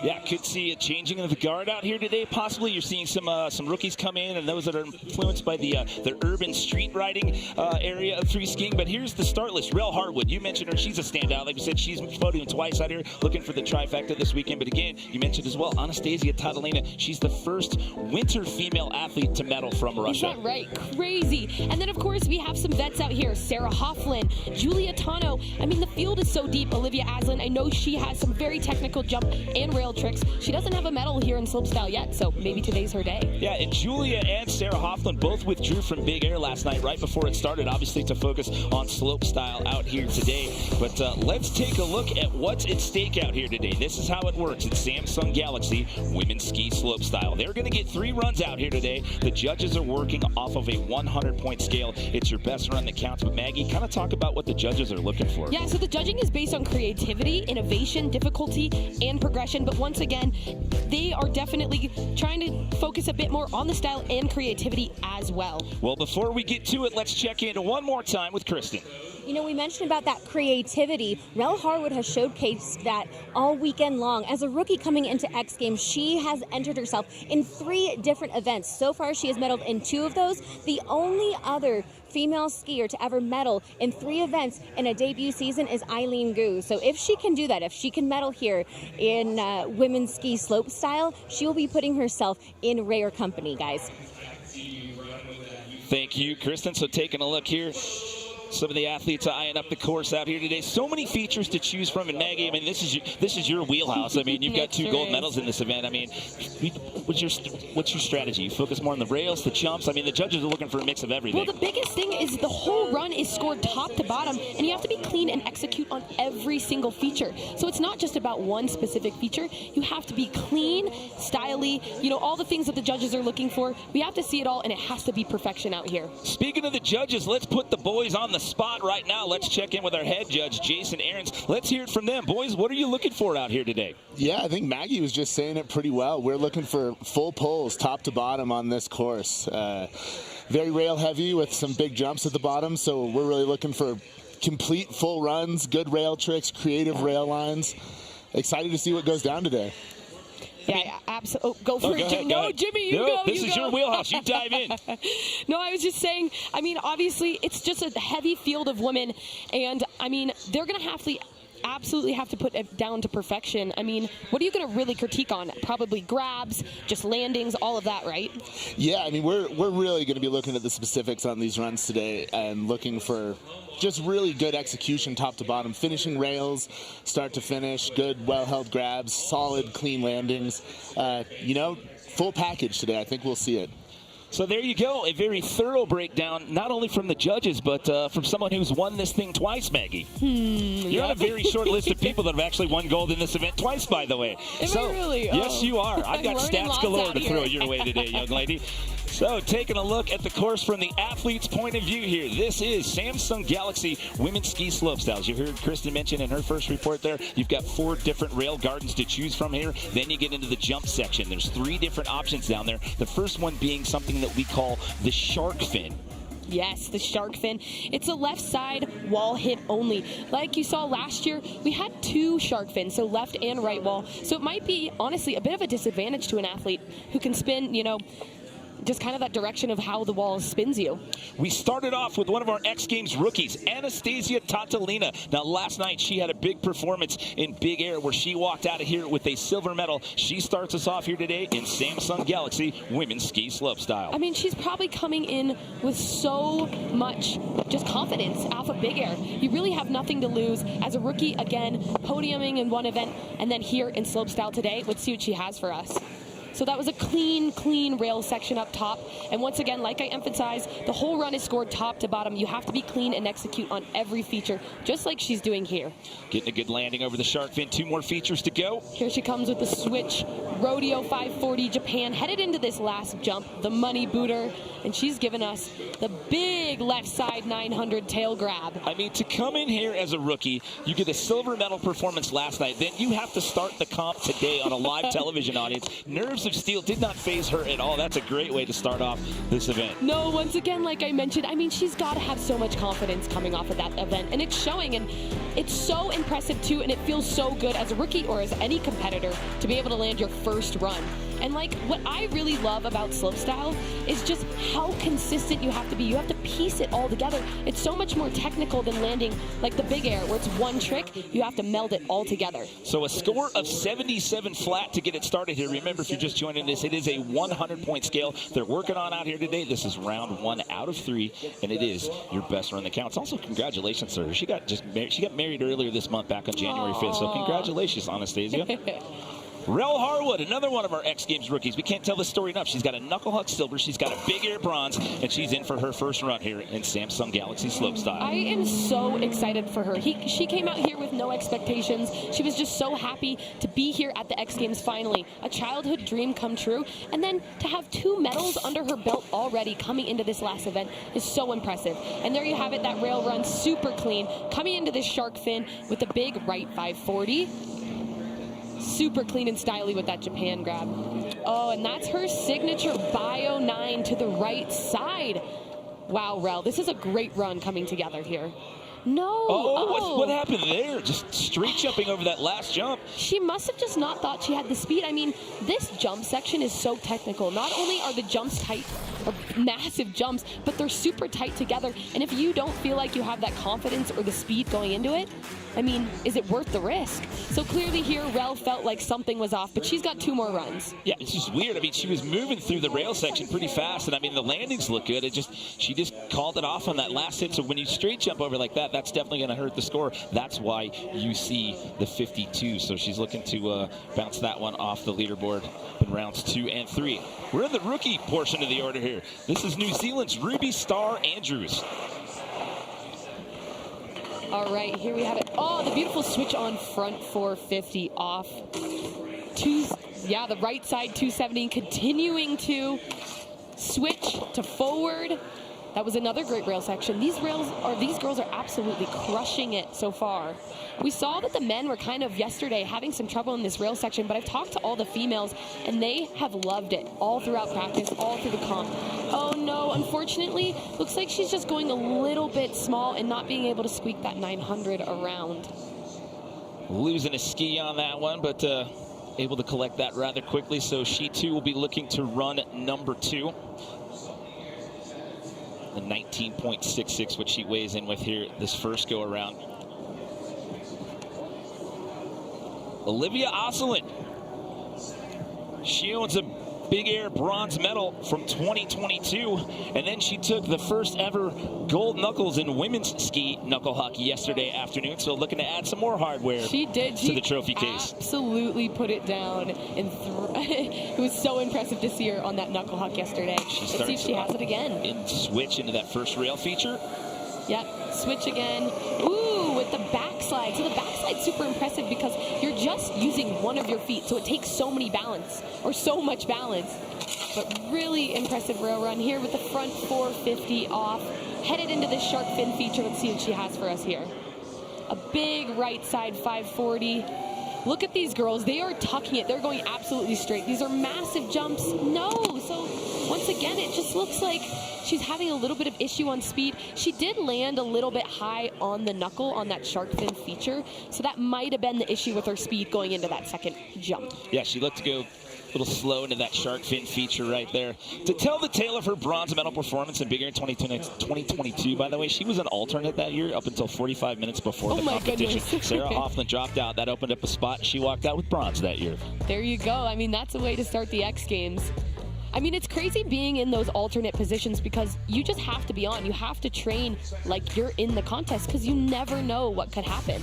Yeah, could see a changing of the guard out here today. Possibly you're seeing some rookies come in and those that are influenced by the urban street riding area of free skiing. But here's the start list. Rel Harwood, you mentioned her. She's a standout. Like we said, she's podium twice out here, looking for the trifecta this weekend. But again, you mentioned as well, Anastasia Tadalina. She's the first winter female athlete to medal from Russia. Is that right? Crazy. And then, of course, we have some vets out here. Sarah Hofflin, Julia Tano. I mean, the field is so deep. Olivia Aslan, I know she has some very technical jump and rail tricks. She doesn't have a medal here in slopestyle yet, so maybe today's her day. Yeah, and Julia and Sarah Hofflin both withdrew from Big Air last night right before it started, obviously to focus on slopestyle out here today. But let's take a look at what's at stake out here today. This is how it works. It's Samsung Galaxy Women's Ski Slopestyle. They're going to get 3 runs out here today. The judges are working off of a 100-point scale. It's your best run that counts. But Maggie, kind of talk about what the judges are looking for. Yeah, so the judging is based on creativity, innovation, difficulty, and progression. But once again, they are definitely trying to focus a bit more on the style and creativity as well. Well, before we get to it, let's check in one more time with Kristen. You know, we mentioned about that creativity. Rel Harwood has showcased that all weekend long. As a rookie coming into X Games, she has entered herself in 3 different events. So far, she has medaled in 2 of those. The only other female skier to ever medal in 3 events in a debut season is Eileen Gu. So if she can do that, if she can medal here in women's ski slope style, she will be putting herself in rare company, guys. Thank you, Kristen. So taking a look here, some of the athletes eyeing up the course out here today. So many features to choose from. And Maggie, I mean, this is your wheelhouse. I mean, you've got 2 gold medals in this event. I mean, what's your strategy? You focus more on the rails, the jumps. I mean, the judges are looking for a mix of everything. Well, the biggest thing is the whole run is scored top to bottom, and you have to be clean and execute on every single feature. So it's not just about one specific feature. You have to be clean, styly, you know, all the things that the judges are looking for. We have to see it all, and it has to be perfection out here. Speaking of the judges, let's put the boys on the spot right now. Let's check in with our head judge, Jason Ahrens. Let's hear it from them. Boys, what are you looking for out here today? Yeah, I think Maggie was just saying it pretty well. We're looking for full pulls, top to bottom on this course. Very rail heavy with some big jumps at the bottom, so we're really looking for complete full runs, good rail tricks, creative rail lines. Excited to see what goes down today. Yeah, absolutely. Oh, go for it. Ahead, no, Jimmy, you go. This is your wheelhouse. You dive in. No, I was just saying, I mean, obviously, it's just a heavy field of women. And, I mean, they're going to absolutely have to put it down to perfection. I mean, what are you going to really critique on? Probably grabs, just landings, all of that, right? Yeah, I mean, we're really going to be looking at the specifics on these runs today and looking for just really good execution top to bottom, finishing rails, start to finish, good, well-held grabs, solid, clean landings. You know, full package today. I think we'll see it. So there you go, a very thorough breakdown, not only from the judges, but from someone who's won this thing twice, Maggie. You're on a very short list of people that have actually won gold in this event twice, by the way. Am I really? Yes, you are. I've got learning stats galore lots to out throw here. your way today, young lady. So taking a look at the course from the athlete's point of view here. This is Samsung Galaxy Women's Ski Slopestyles. You heard Kristen mention in her first report there, you've got 4 different rail gardens to choose from here. Then you get into the jump section. There's 3 different options down there. The first one being something that we call the shark fin. Yes, the shark fin. It's a left side wall hit only. Like you saw last year, we had 2 shark fins, so left and right wall. So it might be, honestly, a bit of a disadvantage to an athlete who can spin, you know, just kind of that direction of how the wall spins you. We started off with one of our X Games rookies, Anastasia Tatalina. Now, last night, she had a big performance in Big Air where she walked out of here with a silver medal. She starts us off here today in Samsung Galaxy Women's Ski Slopestyle. I mean, she's probably coming in with so much just confidence off of Big Air. You really have nothing to lose. As a rookie, again, podiuming in one event, and then here in Slopestyle today, let's see what she has for us. So that was a clean rail section up top. And once again, like I emphasized, the whole run is scored top to bottom. You have to be clean and execute on every feature, just like she's doing here. Getting a good landing over the shark fin. 2 more features to go. Here she comes with the switch. Rodeo 540 Japan headed into this last jump, the money booter. And she's given us the big left side 900 tail grab. I mean, to come in here as a rookie, you get a silver medal performance last night. Then you have to start the comp today on a live television audience. Nerves of steel did not faze her at all. That's a great way to start off this event. No, once again, like I mentioned, I mean, she's got to have so much confidence coming off of that event. And it's showing, and it's so impressive, too, and it feels so good as a rookie or as any competitor to be able to land your first run. And like what I really love about slopestyle is just how consistent you have to be. You have to piece it all together. It's so much more technical than landing like the Big Air where it's one trick. You have to meld it all together. So a score of 77 flat to get it started here. Remember, if you're just joining us, it is a 100-point scale they're working on out here today. This is round 1 out of 3, and it is your best run that counts. Also, congratulations, sir. She got married earlier this month back on January 5th, so congratulations, Anastasia. Rel Harwood, another one of our X Games rookies. We can't tell this story enough. She's got a knuckle huck silver, she's got a Big Air bronze, and she's in for her first run here in Samsung Galaxy Slopestyle. I am so excited for her. She came out here with no expectations. She was just so happy to be here at the X Games finally. A childhood dream come true. And then to have 2 medals under her belt already coming into this last event is so impressive. And there you have it, that rail run, super clean. Coming into this shark fin with a big right 540. Super clean and stylish with that Japan grab. Oh, and that's her signature Bio 9 to the right side. Wow, Rel, this is a great run coming together here. No. Oh, what happened there? Just straight jumping over that last jump. She must have just not thought she had the speed. I mean, this jump section is so technical. Not only are the jumps tight, or massive jumps, but they're super tight together. And if you don't feel like you have that confidence or the speed going into it, I mean, is it worth the risk? So clearly here, Rel felt like something was off, but she's got 2 more runs. Yeah, it's just weird. I mean, she was moving through the rail section pretty fast, and I mean, the landings look good. She just called it off on that last hit. So when you straight jump over like that, that's definitely going to hurt the score. That's why you see the 52. So she's looking to bounce that one off the leaderboard in rounds 2 and 3. We're in the rookie portion of the order here. This is New Zealand's Ruby Star Andrews. All right, here we have it. Oh, the beautiful switch on front 450 off. The right side 270, continuing to switch to forward. That was another great rail section. These girls are absolutely crushing it so far. We saw that the men were kind of yesterday having some trouble in this rail section, but I've talked to all the females and they have loved it all throughout practice, all through the comp. Oh no, unfortunately, looks like she's just going a little bit small and not being able to squeak that 900 around. Losing a ski on that one, but able to collect that rather quickly. So she too will be looking to run number 2. The 19.66, which she weighs in with here this first go around. Olivia Osselin. She owns a Big Air bronze medal from 2022, and then she took the first ever gold knuckles in women's ski knuckle hockey yesterday afternoon. So looking to add some more hardware to the trophy case. Absolutely put it down, and it was so impressive to see her on that knuckle huck yesterday. Let's see if she has it again. And switch into that first rail feature. Yep, switch again. Ooh, with the backslide. So the backside's super impressive because you're just using one of your feet, so it takes so much balance. But really impressive rail run here with the front 450 off. Headed into this shark fin feature. Let's see what she has for us here. A big right side 540. Look at these girls. They are tucking it. They're going absolutely straight. These are massive jumps. No. So once again, it just looks like she's having a little bit of issue on speed. She did land a little bit high on the knuckle on that shark fin feature. So that might have been the issue with her speed going into that second jump. Yeah, she looked to go a little slow into that shark fin feature right there. To tell the tale of her bronze medal performance in Big Air 2022, by the way, she was an alternate that year up until 45 minutes before the competition. Sarah Hoffman dropped out. That opened up a spot. She walked out with bronze that year. There you go. I mean, that's a way to start the X Games. I mean, it's crazy being in those alternate positions because you just have to be on. You have to train like you're in the contest because you never know what could happen.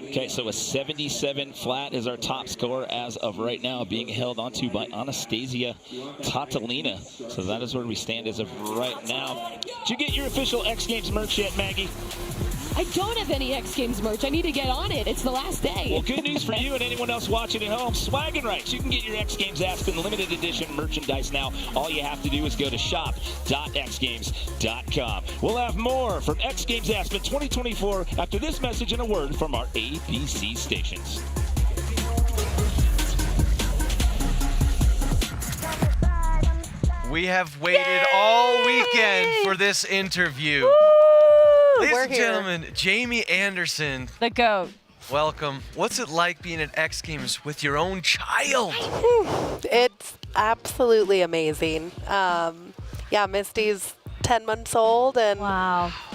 Okay, so a 77 flat is our top score as of right now, being held onto by Anastasia Tatalina. So that is where we stand as of right now. Did you get your official X Games merch yet, Maggie? I don't have any X Games merch. I need to get on it. It's the last day. Well, good news for you and anyone else watching at home. Swaggin' rights. You can get your X Games Aspen limited edition merchandise now. All you have to do is go to shop.xgames.com. We'll have more from X Games Aspen 2024 after this message and a word from our ABC stations. We have waited all weekend for this interview. Ladies and gentlemen, Jamie Anderson. The GOAT. Welcome. What's it like being at X Games with your own child? It's absolutely amazing. Yeah, Misty's 10 months old and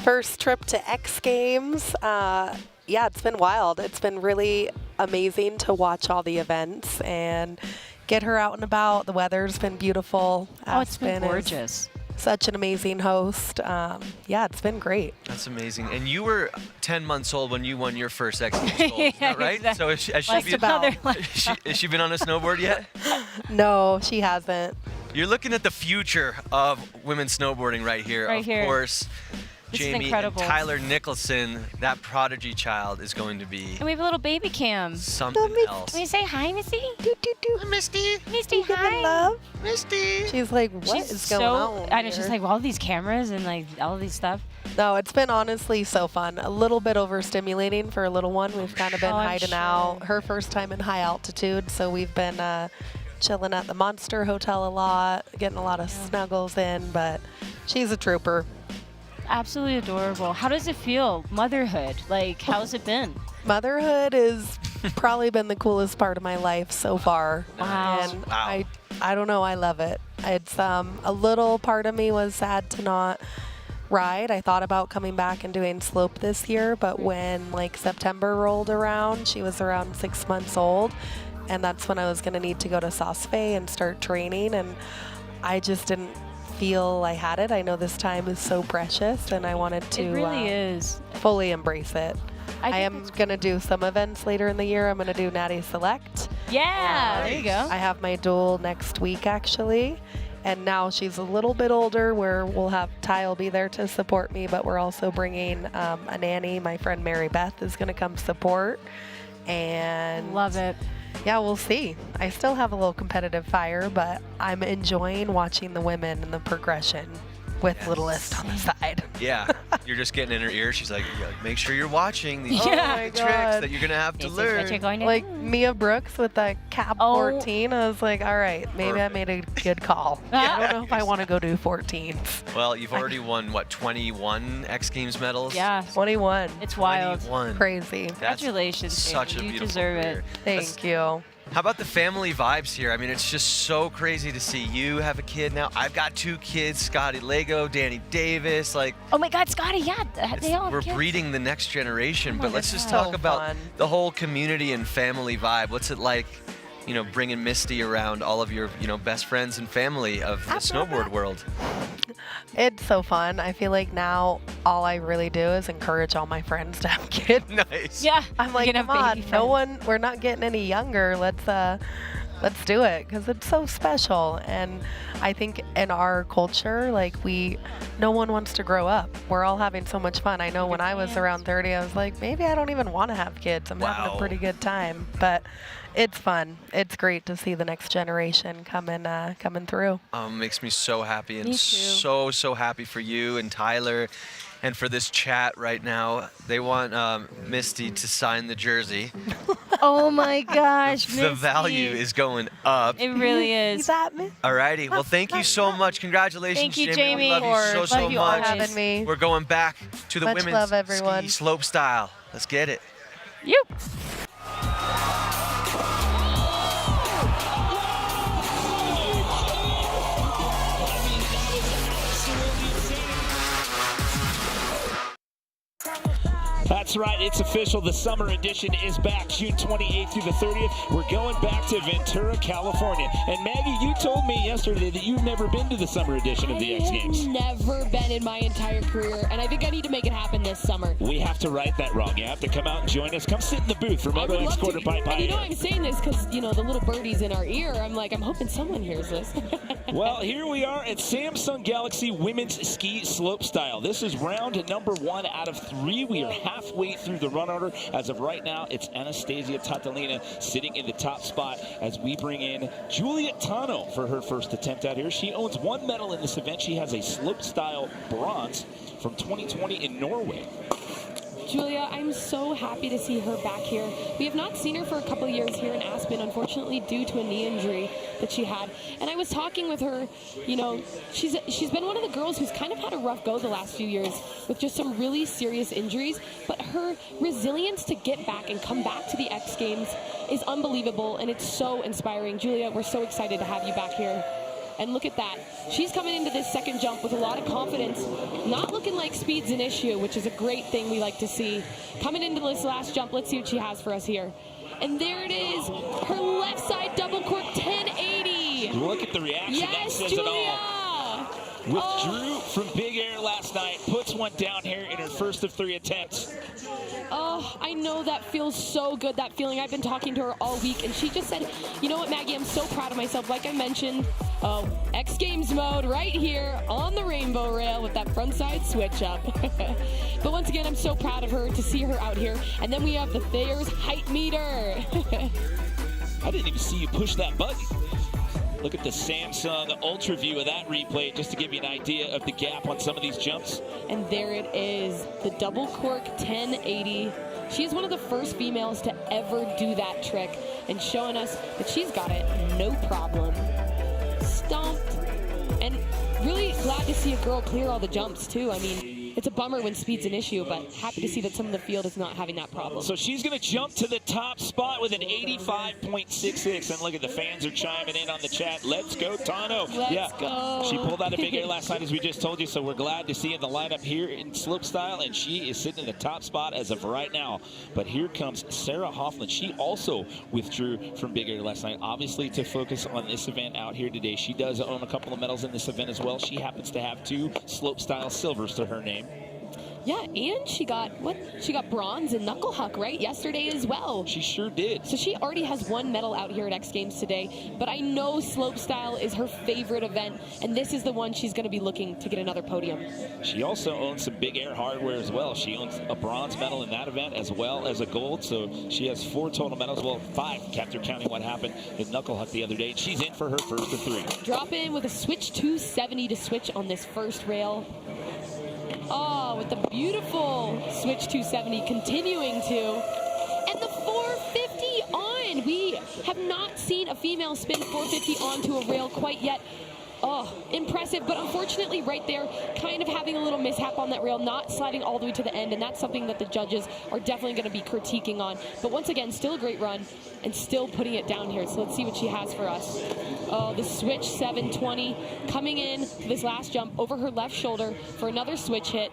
first trip to X Games. Yeah, it's been wild. It's been really amazing to watch all the events and get her out and about. The weather's been beautiful. Oh, it's been gorgeous. Such an amazing host. Yeah, it's been great. That's amazing. And you were 10 months old when you won your first X Games gold, is that right? Exactly. So has she been on a snowboard yet? No, she hasn't. You're looking at the future of women's snowboarding right here. Right here. Of course, This is Jamie and incredible. Tyler Nicholson, that prodigy child, is going to be And we have a little baby cam. something else. Can you say hi, Misty? Hi, Misty. Misty, hi. Love? Misty. She's like, what is going on? I know, she's here? like, well, all these cameras and like all of these stuff. No, it's been honestly so fun. A little bit overstimulating for a little one. We've kind of been I'm hiding sure. out. Her first time in high altitude, so we've been chilling at the Monster Hotel a lot, getting a lot of snuggles in, but she's a trooper. absolutely adorable. How does it feel? Motherhood, like, how's it been? Motherhood has probably been the coolest part of my life so far. Wow. And I don't know, I love it. It's a little part of me was sad to not ride. I thought about coming back and doing slope this year, but when like September rolled around, she was around 6 months old, and that's when I was going to need to go to Sosfe and start training, and I just didn't feel I had it. I know this time is so precious, and I wanted to It really is. fully embrace it. I am going to do some events later in the year. I'm going to do Natty Select. Yeah, there you go. I have my duel next week, actually. And now she's a little bit older where we'll have Ty will be there to support me, but we're also bringing a nanny. My friend Mary Beth is going to come support. And love it. Yeah, we'll see. I still have a little competitive fire, but I'm enjoying watching the women and the progression with Littlest on the side. Yeah, you're just getting in her ear. She's like, make sure you're watching these Yeah. tricks that you're going to have to learn. Like Mia Brooks with that cap 14, I was like, all right, maybe I made a good call. I don't know if I want to go do 14s. Well, you've already won, what, 21 X Games medals? Yeah. 21. It's wild. 21. Crazy. Congratulations, such a Jamie. You beautiful deserve career. it. Thank you. How about the family vibes here? I mean, it's just so crazy to see you have a kid now. I've got 2 kids, Scotty Lego, Danny Davis. Like, Oh my God, Scotty, yeah, they all have we're kids. breeding the next generation. Oh my But let's God. just So talk about fun. the whole community and family vibe. What's it like, you know, bringing Misty around all of your, you know, best friends and family of the snowboard world? It's so fun. I feel like now all I really do is encourage all my friends to have kids. Nice. Yeah. I'm like, you can come have on, baby no friends. one, we're not getting any younger. Let's do it because it's so special. And I think in our culture, like no one wants to grow up. We're all having so much fun. I know when I was around 30, I was like, maybe I don't even want to have kids. I'm having a pretty good time, but it's fun. It's great to see the next generation coming through. Makes me so happy, and Me too. so happy for you and Tyler and for this chat right now. They want Misty to sign the jersey. Oh my gosh, The value Misty. is going up. It really is. Alrighty, well, thank you so much. Congratulations, Thank you, Jamie. We Jamie. love you so Love you much. always. Having me. We're going back to the Much women's love, everyone. ski slope style. Let's get it. You. That's right, it's official. The summer edition is back June 28th through the 30th. We're going back to Ventura, California. And Maggie, you told me yesterday that you've never been to the summer edition of the X Games. Never been in my entire career, and I think I need to make it happen this summer. We have to right that wrong. You have to come out and join us. Come sit in the booth for I would Moto X love Quarter to. Pipe And you know Pioneer. I'm saying this because, you know, the little birdie's in our ear. I'm hoping someone hears this. Well, here we are at Samsung Galaxy Women's Ski Slopestyle. This is round number 1 out of 3. We are halfway through the run order. As of right now, it's Anastasia Tatalina sitting in the top spot as we bring in Julia Tano for her first attempt out here. She owns 1 medal in this event. She has a slopestyle bronze from 2020 in Norway. Julia, I'm so happy to see her back here. We have not seen her for a couple of years here in Aspen, unfortunately, due to a knee injury that she had. And I was talking with her, you know, she's been one of the girls who's kind of had a rough go the last few years with just some really serious injuries, but her resilience to get back and come back to the X Games is unbelievable, and it's so inspiring. Julia, we're so excited to have you back here. And look at that. She's coming into this second jump with a lot of confidence, not looking like speed's an issue, which is a great thing we like to see. Coming into this last jump, let's see what she has for us here. And there it is, her left side double cork 1080. Look at the reaction. That Yes, says Julia. it all. Withdrew from Big Air last night, puts one down here in her first of 3 attempts. Oh, I know that feels so good, that feeling. I've been talking to her all week, and she just said, you know what, Maggie, I'm so proud of myself. Like I mentioned, X Games mode right here on the rainbow rail with that frontside switch up. But once again, I'm so proud of her to see her out here. And then we have the Thayer's height meter. I didn't even see you push that button. Look at the Samsung Ultra View of that replay just to give you an idea of the gap on some of these jumps. And there it is, the double cork 1080. She is one of the first females to ever do that trick and showing us that she's got it no problem. Stomped. And really glad to see a girl clear all the jumps too. I mean, it's a bummer when speed's an issue, but happy to see that some of the field is not having that problem. So she's going to jump to the top spot with an 85.66. And look at the fans are chiming in on the chat. Let's go, Tano. Let's go. She pulled out a big air last night, as we just told you, so we're glad to see in the lineup here in Slopestyle, and she is sitting in the top spot as of right now. But here comes Sarah Hoffman. She also withdrew from big air last night, obviously to focus on this event out here today. She does own a couple of medals in this event as well. She happens to have 2 Slopestyle silvers to her name. Yeah, and she got bronze in knuckle huck, right? Yesterday as well. She sure did. So she already has 1 medal out here at X Games today, but I know Slopestyle is her favorite event, and this is the one she's going to be looking to get another podium. She also owns some big air hardware as well. She owns a bronze medal in that event as well as a gold, so she has 4 total medals. Well, 5 after counting what happened in knuckle huck the other day. She's in for her first of 3. Drop in with a switch 270 to switch on this first rail. Oh, with the beautiful switch 270 continuing to. And the 450 on. We have not seen a female spin 450 onto a rail quite yet. Oh, impressive, but unfortunately right there, kind of having a little mishap on that rail, not sliding all the way to the end, and that's something that the judges are definitely going to be critiquing on. But once again, still a great run, and still putting it down here, so let's see what she has for us. Oh, the switch 720 coming in to this last jump over her left shoulder for another switch hit,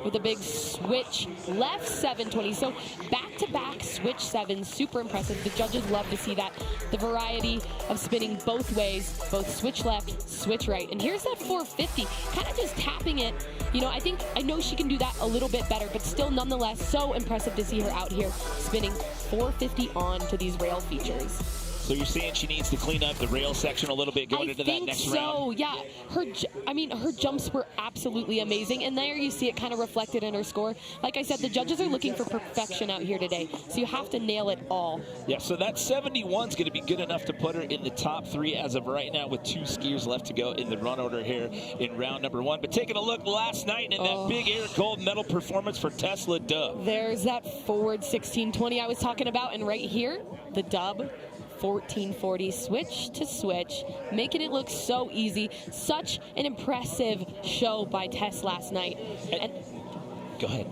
with a big switch left 720. So back-to-back switch 7s, super impressive. The judges love to see that. The variety of spinning both ways, both switch left, switch right. And here's that 450, kind of just tapping it. You know, I know she can do that a little bit better, but still nonetheless so impressive to see her out here spinning 450 on to these rail features. So you're saying she needs to clean up the rail section a little bit going into that next round? Yeah. Her jumps were absolutely amazing, and there you see it kind of reflected in her score. Like I said, the judges are looking for perfection out here today, so you have to nail it all. Yeah, so that 71 is going to be good enough to put her in the top 3 as of right now, with 2 skiers left to go in the run order here in round number 1. But taking a look last night in that big air gold medal performance for Tesla Dub. There's that forward 1620 I was talking about, and right here, the dub. 1440 switch to switch, making it look so easy. Such an impressive show by Tess last night. And go ahead.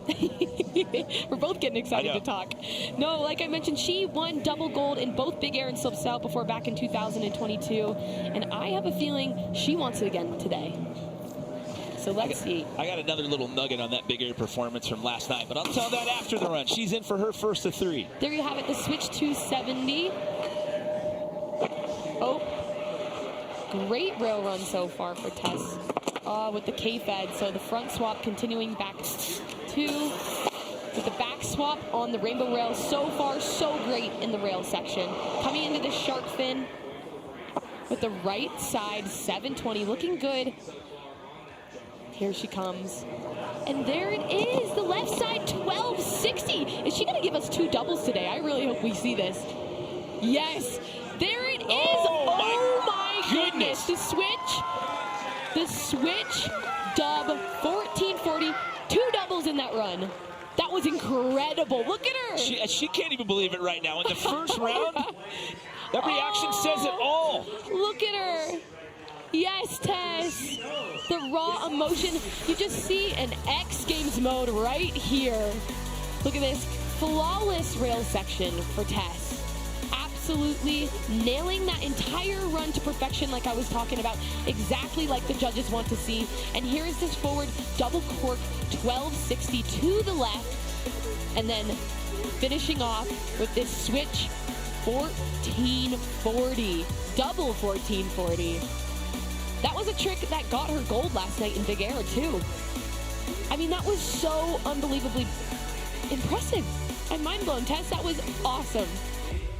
We're both getting excited to talk. No, like I mentioned, she won double gold in both big air and slopestyle before back in 2022, and I have a feeling she wants it again today. So let's see. I got another little nugget on that big air performance from last night, but I'll tell that after the run. She's in for her first of 3. There you have it, the switch 270. Oh, great rail run so far for Tess with the K-Fed. So the front swap continuing back 2 with the back swap on the rainbow rail. So far, so great in the rail section. Coming into this shark fin with the right side 720, looking good. Here she comes. And there it is, the left side 1260. Is she gonna give us 2 doubles today? I really hope we see this. Yes. There it is! Oh my goodness! The switch dub 1440, 2 doubles in that run. That was incredible. Look at her! She can't even believe it right now. In the first round, that reaction says it all. Look at her. Yes, Tess. The raw emotion. You just see an X Games mode right here. Look at this flawless rail section for Tess. Absolutely nailing that entire run to perfection, like I was talking about, exactly like the judges want to see. And here is this forward double cork 1260 to the left, and then finishing off with this switch 1440, double 1440. That was a trick that got her gold last night in big air too. I mean, that was so unbelievably impressive. I'm mind blown, Tess. That was awesome.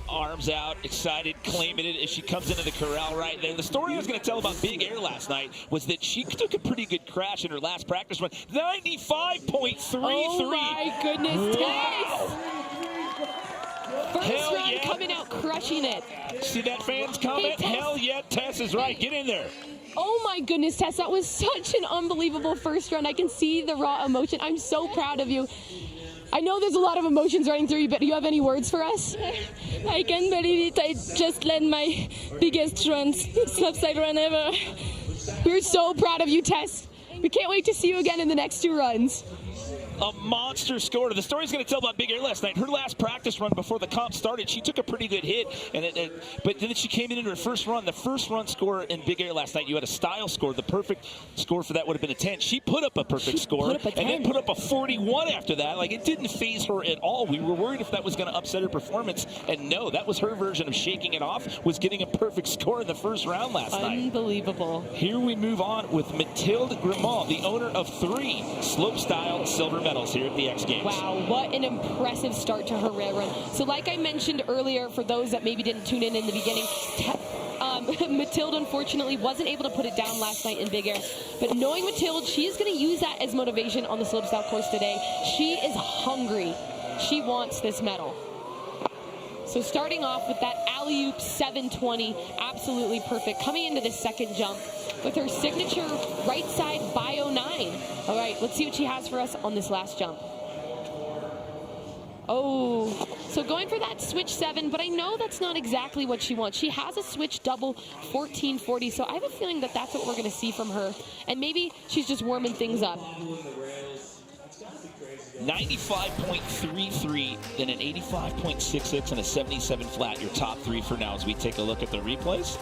Arms out, excited, claiming it as she comes into the corral right there. The story I was going to tell about big air last night was that she took a pretty good crash in her last practice run. 95.33. Oh my goodness, wow. Tess! First run coming out crushing it. See that fans comment? Hey, hell yeah, Tess is right. Get in there. Oh my goodness, Tess, that was such an unbelievable first run. I can see the raw emotion. I'm so proud of you. I know there's a lot of emotions running through you, but do you have any words for us? I can't believe it. I just led my biggest slopestyle run ever. We're so proud of you, Tess. We can't wait to see you again in the next 2 runs. A monster score. The story's going to tell about Big Air last night. Her last practice run before the comp started, she took a pretty good hit, but then she came in her first run. The first run score in Big Air last night, you had a style score. The perfect score for that would have been a 10. She put up a perfect score and then put up a 41 after that. Like, it didn't phase her at all. We were worried if that was going to upset her performance, and no, that was her version of shaking it off, was getting a perfect score in the first round last night. Unbelievable. Here we move on with Mathilde Grimaud, the owner of 3 Slopestyle silver medals here at the X Games. Wow, what an impressive start to her rail run. So like I mentioned earlier, for those that maybe didn't tune in the beginning, Mathilde unfortunately wasn't able to put it down last night in Big Air. But knowing Mathilde, she is going to use that as motivation on the slopestyle course today. She is hungry. She wants this medal. So starting off with that alley-oop 720, absolutely perfect. Coming into the second jump with her signature right side bio 9. All right, let's see what she has for us on this last jump. Oh, so going for that switch 7, but I know that's not exactly what she wants. She has a switch double 1440, so I have a feeling that that's what we're going to see from her. And maybe she's just warming things up. 95.33, then an 85.66, and a 77 flat. Your top 3 for now as we take a look at the replays.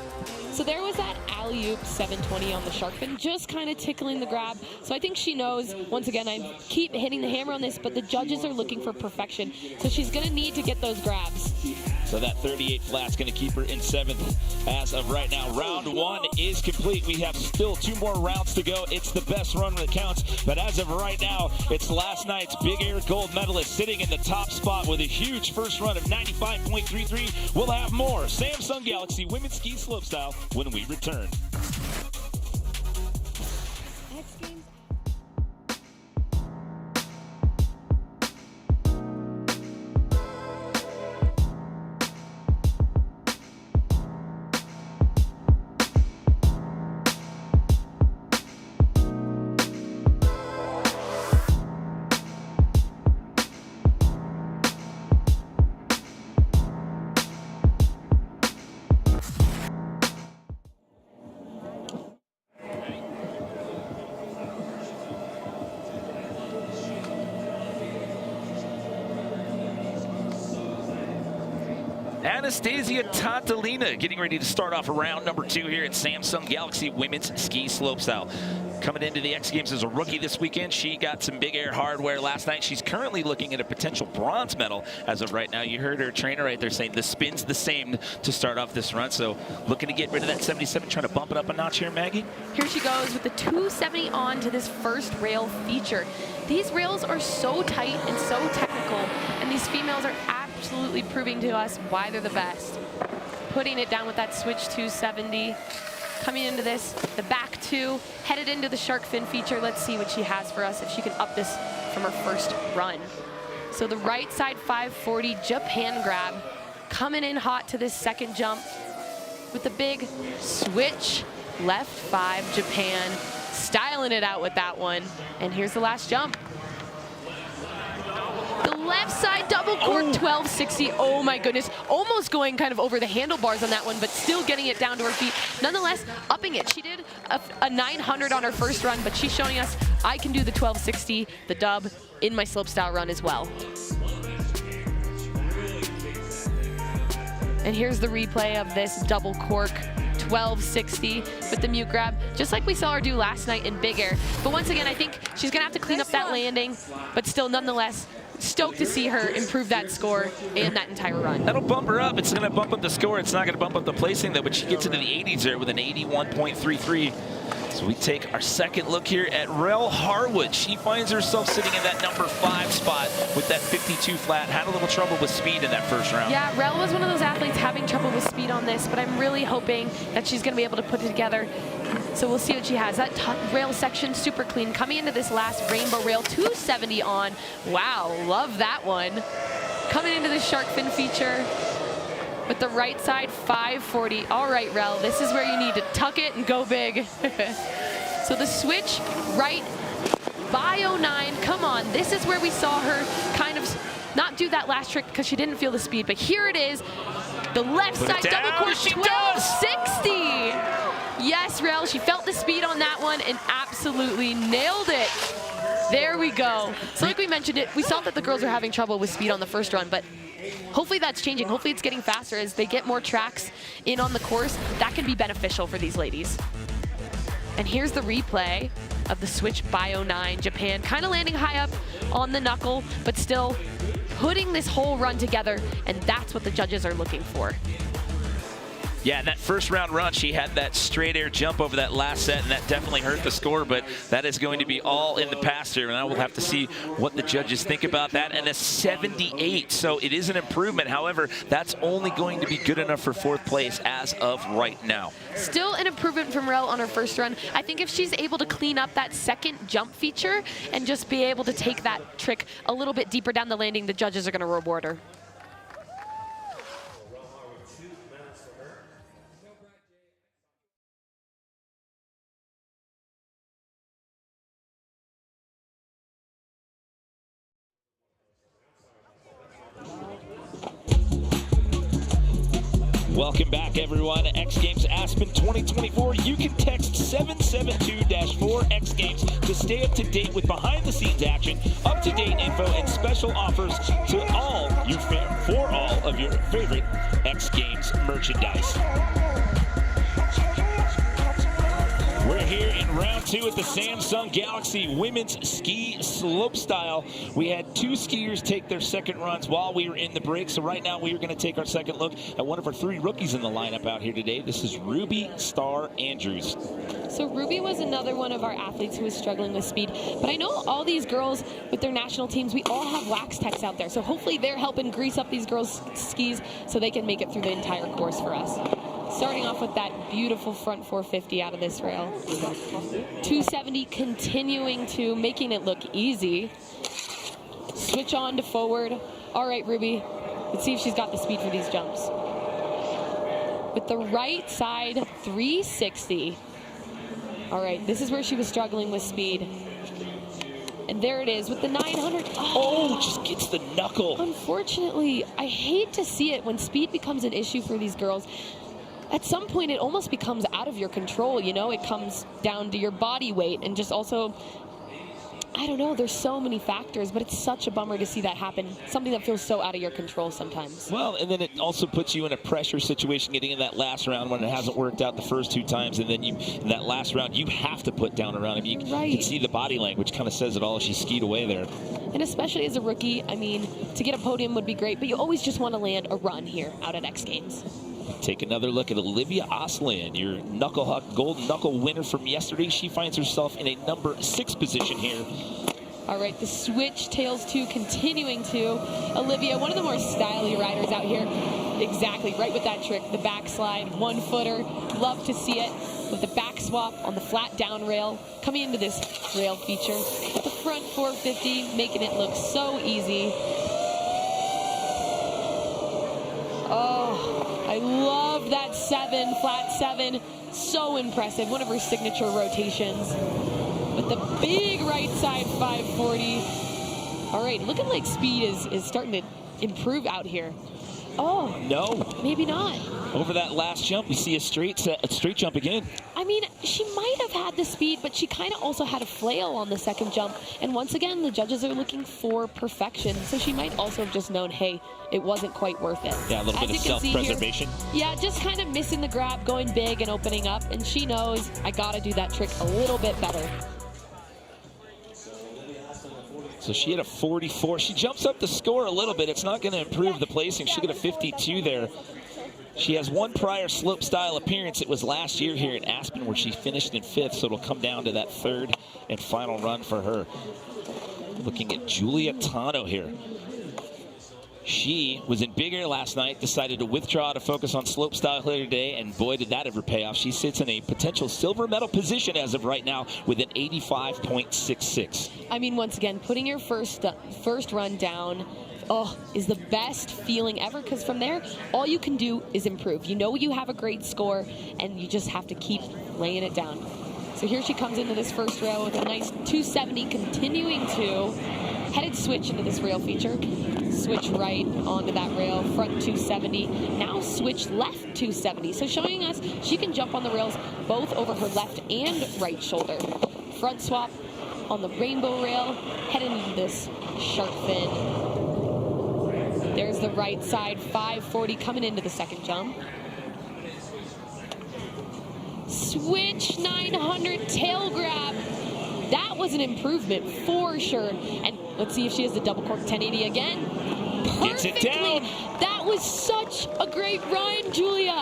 So there was that alley-oop 720 on the shark fin, just kind of tickling the grab. So I think she knows, once again, I keep hitting the hammer on this, but the judges are looking for perfection. So she's going to need to get those grabs. So that 38 flat's going to keep her in 7th as of right now. Round 1 is complete. We have still 2 more rounds to go. It's the best run that counts. But as of right now, it's last night's Big Air gold medalist sitting in the top spot with a huge first run of 95.33. We'll have more Samsung Galaxy Women's Ski Slopestyle when we return. Anastasia Tatalina getting ready to start off round number 2 here at Samsung Galaxy Women's Ski Slopestyle. Coming into the X Games as a rookie this weekend, she got some Big Air hardware last night. She's currently looking at a potential bronze medal as of right now. You heard her trainer right there saying the spin's the same to start off this run. So looking to get rid of that 77, trying to bump it up a notch here, Maggie. Here she goes with the 270 on to this first rail feature. These rails are so tight and so technical, and these females are absolutely proving to us why they're the best. Putting it down with that switch 270. Coming into this, the back 2, headed into the shark fin feature. Let's see what she has for us, if she can up this from her first run. So the right side 540 Japan grab, coming in hot to this second jump with the big switch left 5 Japan, styling it out with that one. And here's the last jump. The left side double cork 1260. Oh my goodness. Almost going kind of over the handlebars on that one, but still getting it down to her feet. Nonetheless, upping it. She did a 900 on her first run, but she's showing us I can do the 1260, the dub, in my slopestyle run as well. And here's the replay of this double cork 1260 with the mute grab, just like we saw her do last night in Big Air. But once again, I think she's gonna have to clean up that landing, but still nonetheless, stoked to see her improve that score and that entire run. That'll bump her up. It's going to bump up the score. It's not going to bump up the placing though, but she gets into the 80s there with an 81.33. So we take our second look here at Rel Harwood. She finds herself sitting in that number 5 spot with that 52 flat. Had a little trouble with speed in that first round. Yeah, Rel was one of those athletes having trouble with speed on this, but I'm really hoping that she's going to be able to put it together. So we'll see what she has. That top rail section, super clean. Coming into this last rainbow rail, 270 on. Wow, love that one. Coming into the shark fin feature with the right side 540. All right, Rel, this is where you need to tuck it and go big. So the switch right bio 9. Come on, this is where we saw her kind of not do that last trick because she didn't feel the speed, but here it is. The left side double cork 1260. Yes, Rel, she felt the speed on that one and absolutely nailed it. There we go. So like we mentioned it, we saw that the girls were having trouble with speed on the first run, but hopefully that's changing. Hopefully it's getting faster as they get more tracks in on the course. That can be beneficial for these ladies. And here's the replay of the switch Bio 9 Japan, kind of landing high up on the knuckle, but still putting this whole run together, and that's what the judges are looking for. Yeah, that first round run, she had that straight air jump over that last set, and that definitely hurt the score, but that is going to be all in the past here, and I will have to see what the judges think about that. And a 78, so it is an improvement. However, that's only going to be good enough for 4th place as of right now. Still an improvement from Rel on her first run. I think if she's able to clean up that second jump feature and just be able to take that trick a little bit deeper down the landing, the judges are going to reward her. Welcome back, everyone. X Games Aspen 2024. You can text 772-4XGames to stay up to date with behind-the-scenes action, up-to-date info, and special offers to all for all of your favorite X Games merchandise. We're here in round 2 at the Samsung Galaxy Women's Ski Slopestyle. We had 2 skiers take their second runs while we were in the break. So right now we are going to take our second look at one of our 3 rookies in the lineup out here today. This is Ruby Star Andrews. So Ruby was another one of our athletes who was struggling with speed. But I know all these girls with their national teams, we all have wax techs out there. So hopefully they're helping grease up these girls' skis so they can make it through the entire course for us. Starting off with that beautiful front 450 out of this rail. 270 continuing to making it look easy. Switch on to forward. All right, Ruby, let's see if she's got the speed for these jumps. With the right side 360. All right, this is where she was struggling with speed. And there it is with the 900. Oh, just gets the knuckle. Unfortunately, I hate to see it when speed becomes an issue for these girls. At some point, it almost becomes out of your control, you know? It comes down to your body weight and just also, I don't know, there's so many factors, but it's such a bummer to see that happen. Something that feels so out of your control sometimes. Well, and then it also puts you in a pressure situation getting in that last round when it hasn't worked out the first 2 times, and then you, in that last round, you have to put down a round. I mean, you can see the body language kind of says it all as she skied away there. And especially as a rookie, I mean, to get a podium would be great, but you always just want to land a run here out at X Games. Take another look at Olivia Oslin, your golden knuckle winner from yesterday. She finds herself in a number 6 position here. All right, the switch tails 2 continuing to Olivia, one of the more stylish riders out here. Exactly, right with that trick, the backslide, 1-footer. Love to see it with the back swap on the flat down rail, coming into this rail feature. With the front 450, making it look so easy. Oh, I love that 7, flat 7. So impressive. One of her signature rotations. With the big right side 540. All right, looking like speed is starting to improve out here. Oh. No. Maybe not. Over that last jump, we see a straight jump again. I mean, she might have had the speed, but she kind of also had a flail on the second jump. And once again, the judges are looking for perfection. So she might also have just known, hey, it wasn't quite worth it. Yeah, a little bit of self-preservation. Yeah, just kind of missing the grab, going big and opening up. And she knows, I got to do that trick a little bit better. So she had a 44. She jumps up the score a little bit. It's not going to improve the placing. She got a 52 there. She has 1 prior slopestyle appearance. It was last year here in Aspen where she finished in 5th, so it'll come down to that 3rd and final run for her. Looking at Julia Tano here. She was in Big Air last night, decided to withdraw to focus on slopestyle here today, and boy, did that ever pay off. She sits in a potential silver medal position as of right now with an 85.66. I mean, once again, putting your first run down is the best feeling ever, because from there, all you can do is improve. You know you have a great score, and you just have to keep laying it down. So here she comes into this first rail with a nice 270 continuing to Headed switch into this rail feature. Switch right onto that rail, front 270. Now switch left 270. So showing us she can jump on the rails both over her left and right shoulder. Front swap on the rainbow rail, heading into this shark fin. There's the right side, 540 coming into the second jump. Switch 900 tail grab. That was an improvement for sure. And let's see if she has the double cork 1080 again. Gets it down. That was such a great run, Julia.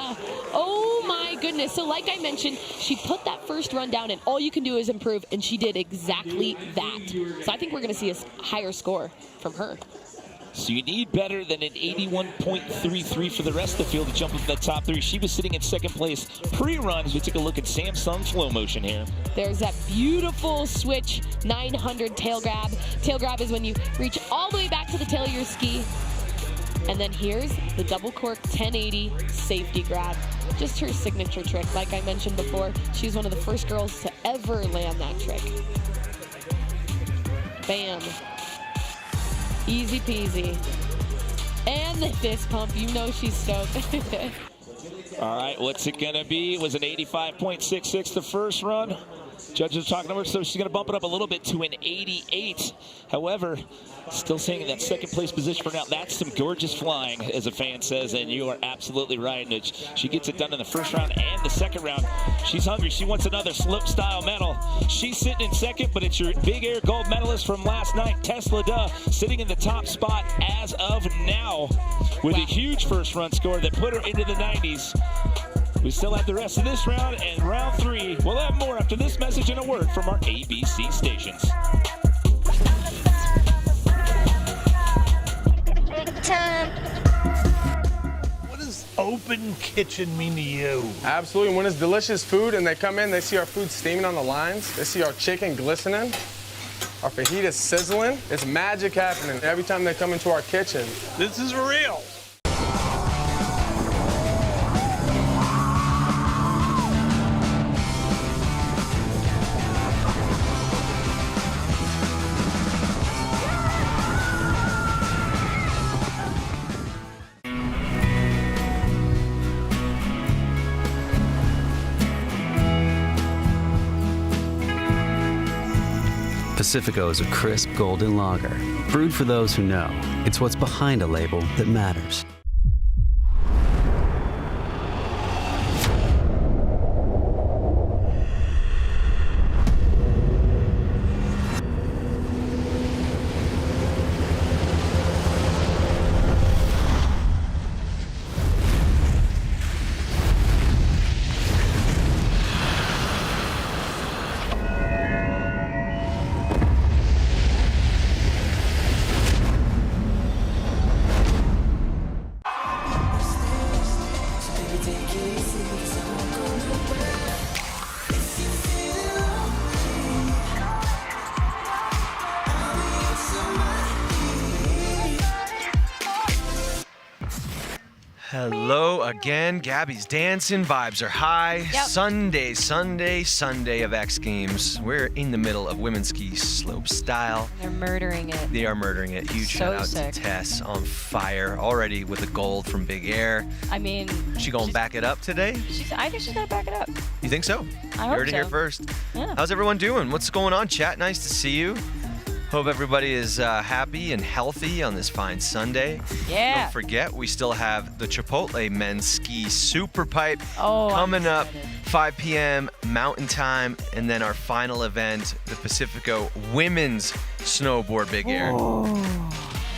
Oh my goodness. So like I mentioned, she put that first run down and all you can do is improve, and she did exactly that. So I think we're going to see a higher score from her. So you need better than an 81.33 for the rest of the field to jump into the top 3. She was sitting in second place pre-run as we take a look at Samsung flow motion here. There's that beautiful switch 900 tail grab. Tail grab is when you reach all the way back to the tail of your ski. And then here's the double cork 1080 safety grab. Just her signature trick. Like I mentioned before, she's one of the first girls to ever land that trick. Bam. Easy peasy. And the fist pump, you know she's stoked. All right, what's it gonna be? It was an 85.66 the first run. Judges are talking to her, so she's gonna bump it up a little bit to an 88. However, still staying in that second place position for now. That's some gorgeous flying, as a fan says, and you are absolutely right. And she gets it done in the first round and the second round. She's hungry. She wants another Slopestyle medal. She's sitting in second, but it's your big air gold medalist from last night, Tesla Duh, sitting in the top spot as of now with a huge first run score that put her into the 90s. We still have the rest of this round and round 3. We'll have more after this message and a word from our ABC stations. What does open kitchen mean to you? Absolutely. When it's delicious food and they come in, they see our food steaming on the lines. They see our chicken glistening, our fajita sizzling. It's magic happening every time they come into our kitchen. This is real. Pacifico is a crisp golden lager, brewed for those who know. It's what's behind a label that matters. Hello again. Gabby's dancing. Vibes are high. Yep. Sunday of X Games. We're in the middle of women's ski slopestyle. They're murdering it. They are murdering it. Huge So shout out sick. to Tess on fire already with the gold from Big Air. I mean, She gonna back it up today? I think she's gonna back it up. You think so? I You hope heard it so. here first. Yeah. How's everyone doing? What's going on, chat? Nice to see you. Hope everybody is happy and healthy on this fine Sunday. Yeah. Don't forget, we still have the Chipotle men's ski SuperPipe Oh, I'm coming up 5 p.m. Mountain Time, and then our final event, the Pacifico women's snowboard big air. Oh,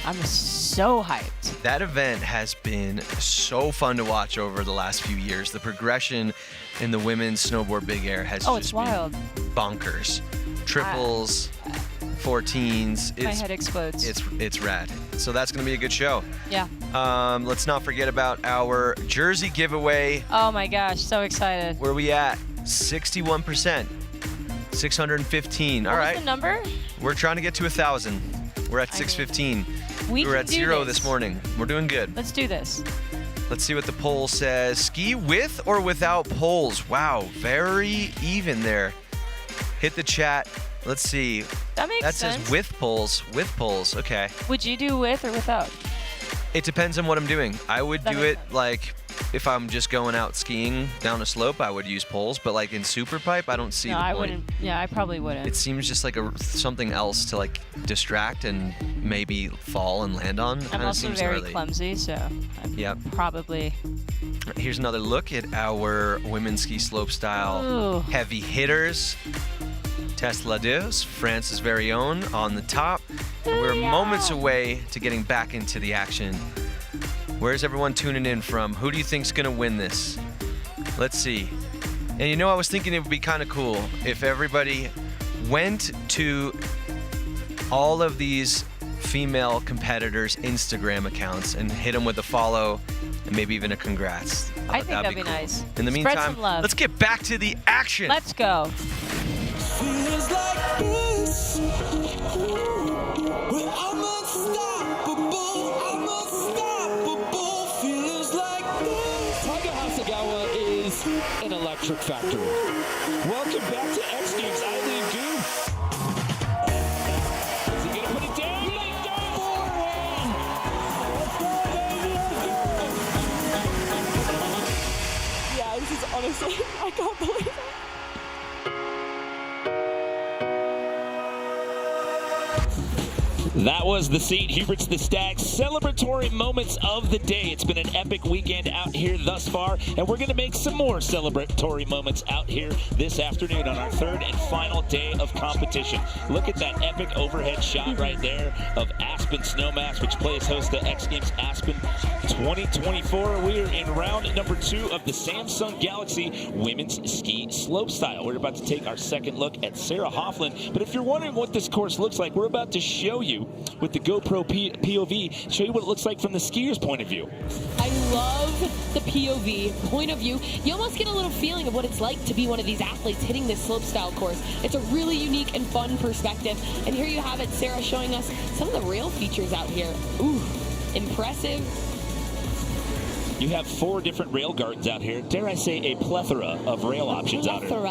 I'm so hyped. That event has been so fun to watch over the last few years. The progression in the women's snowboard big air has Oh, just it's wild. been bonkers. Triples, 14s. My head explodes. It's rad. So that's going to be a good show. Yeah. Let's not forget about our jersey giveaway. Oh my gosh, so excited. Where we at? 61%. 615. All What was right. the number? We're trying to get to 1,000. We're at 615. We were can at do 0 this. this morning. We're doing good. Let's do this. Let's see what the poll says. Ski with or without poles? Wow, very even there. Hit the chat. Let's see. That makes sense. That says with poles. With poles. Okay. Would you do with or without? It depends on what I'm doing. I would do it like if I'm just going out skiing down a slope, I would use poles. But like in SuperPipe, I don't see the point. I wouldn't. Yeah, I probably wouldn't. It seems just like something else to like distract and maybe fall and land on. I'm also very gnarly. clumsy, so I'm probably. Here's another look at our women's ski slopestyle heavy hitters. Tesla Deus, France's very own, on the top. And we're moments away to getting back into the action. Where's everyone tuning in from? Who do you think's gonna win this? Let's see. And you know, I was thinking it would be kind of cool if everybody went to all of these female competitors' Instagram accounts and hit them with a follow and maybe even a congrats. I think that'd be nice. In the Spread meantime, some love. let's get back to the action. Let's go. Feels like this. Well, I'm unstoppable. I'm unstoppable. Feels like this. Taga Hasagawa is an electric factory. Welcome back to X Games. Eileen Gu. Is he going to put it down? Yeah, this is honestly, I can't believe it. That was the St. Hubert's the Stags celebratory moments of the day. It's been an epic weekend out here thus far, and we're going to make some more celebratory moments out here this afternoon on our third and final day of competition. Look at that epic overhead shot right there of Aspen Snowmass, which plays host to X Games Aspen 2024. We are in round number 2 of the Samsung Galaxy Women's Ski Slopestyle. We're about to take our second look at Sarah Hoffland, but if you're wondering what this course looks like, we're about to show you with the GoPro POV, show you what it looks like from the skier's point of view. I love the POV point of view. You almost get a little feeling of what it's like to be one of these athletes hitting this slopestyle course. It's a really unique and fun perspective. And here you have it, Sarah showing us some of the rail features out here. Ooh, impressive. You have 4 different rail gardens out here. Dare I say a plethora of rail options out here.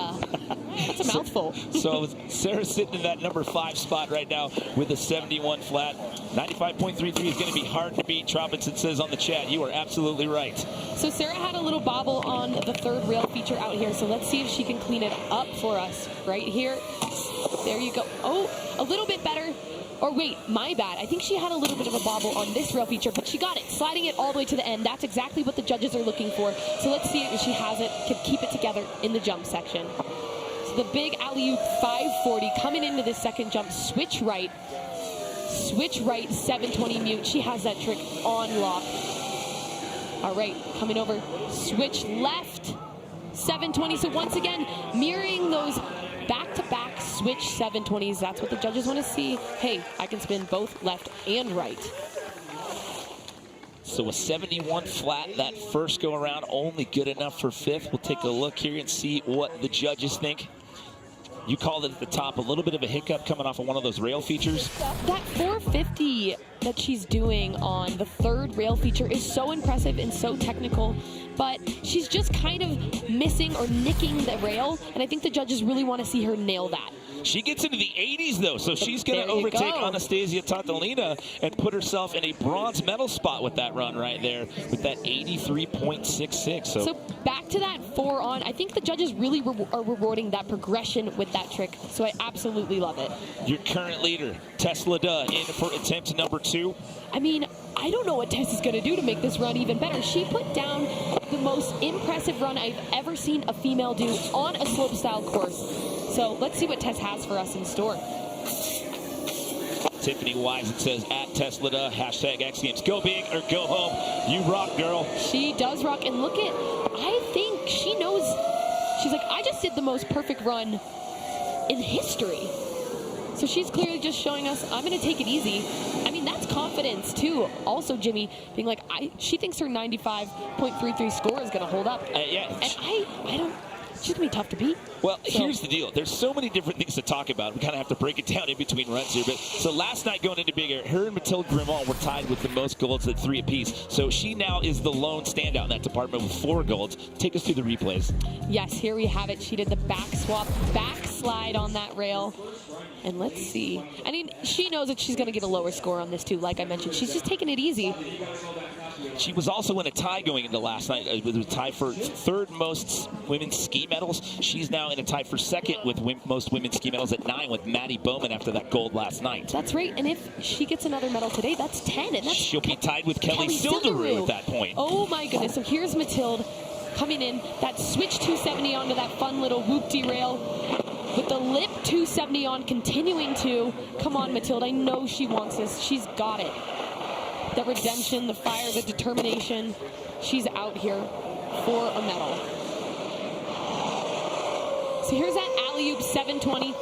That's a mouthful. So Sarah's sitting in that number 5 spot right now with a 71 flat. 95.33 is going to be hard to beat. Robinson says on the chat, you are absolutely right. So Sarah had a little bobble on the 3rd rail feature out here. So let's see if she can clean it up for us right here. There you go. Oh, a little bit better. Or wait, my bad. I think she had a little bit of a bobble on this rail feature, but she got it, sliding it all the way to the end. That's exactly what the judges are looking for. So let's see if she has it, can keep it together in the jump section. So the big alley-oop 540 coming into this second jump, switch right, 720 mute. She has that trick on lock. All right, coming over, switch left, 720. So once again, mirroring those back-to-back switch 720s. That's what the judges want to see. Hey, I can spin both left and right. So a 71 flat that first go around, only good enough for 5th. We'll take a look here and see what the judges think. You called it at the top, a little bit of a hiccup coming off of one of those rail features. That 450 that she's doing on the 3rd rail feature is so impressive and so technical, but she's just kind of missing or nicking the rail, and I think the judges really want to see her nail that. She gets into the 80s, though, so she's going to overtake Anastasia Tantalina and put herself in a bronze medal spot with that run right there with that 83.66. So back to that 4 on. I think the judges really are rewarding that progression with that trick, so I absolutely love it. Your current leader, Tess Leda, in for attempt number 2. I mean, I don't know what Tess is going to do to make this run even better. She put down the most impressive run I've ever seen a female do on a slopestyle course. So let's see what Tess has for us in store. Tiffany Wise, it says at Tesla, hashtag X Games. Go big or go home. You rock, girl. She does rock. And look at, I think she knows. She's like, I just did the most perfect run in history. So she's clearly just showing us, I'm going to take it easy. I mean, that's confidence, too. Also, Jimmy, being like, she thinks her 95.33 score is going to hold up. Yeah. And I don't. she's going to be tough to beat. Well, here's the deal. There's so many different things to talk about. We kind of have to break it down in between runs here. But so last night going into Big Air, her and Mathilde Grimont were tied with the most golds at 3 apiece. So she now is the lone standout in that department with 4 golds. Take us through the replays. Yes, here we have it. She did the back swap, backslide on that rail. And let's see. I mean, she knows that she's going to get a lower score on this too, like I mentioned. She's just taking it easy. She was also in a tie going into last night. It was a tie for 3rd most women's ski medals. She's now in a tie for 2nd with most women's ski medals at 9 with Maddie Bowman after that gold last night. That's right. And if she gets another medal today, that's 10. And that's she'll be tied with Kelly Silderoo at that point. Oh my goodness. So here's Mathilde coming in. That switch 270 onto that fun little whoop-de rail. With the lip 270 on, continuing to. Come on, Mathilde. I know she wants this. She's got it. The redemption, the fire, the determination. She's out here for a medal. So here's that alley-oop 720.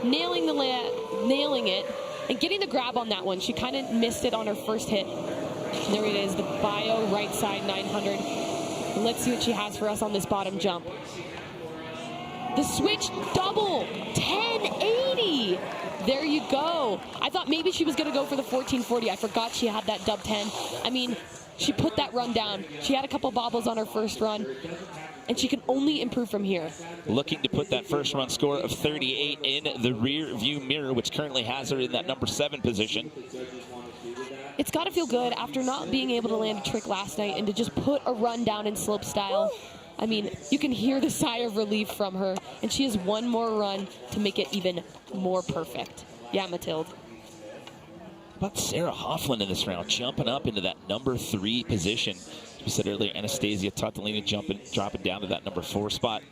Nailing it. And getting the grab on that one. She kind of missed it on her first hit. And there it is, the bio right side 900. And let's see what she has for us on this bottom jump. The switch double, 1080. There you go. I thought maybe she was going to go for the 1440. I forgot she had that dub 10. I mean, she put that run down. She had a couple bobbles on her first run, and she can only improve from here. Looking to put that first run score of 38 in the rear view mirror, which currently has her in that number 7 position. It's got to feel good after not being able to land a trick last night and to just put a run down in slopestyle. I mean, you can hear the sigh of relief from her, and she has one more run to make it even more perfect. Yeah, Mathilde. About Sarah Hoffman in this round, jumping up into that number 3 position. We said earlier, Anastasia Tatalina dropping down to that number 4 spot.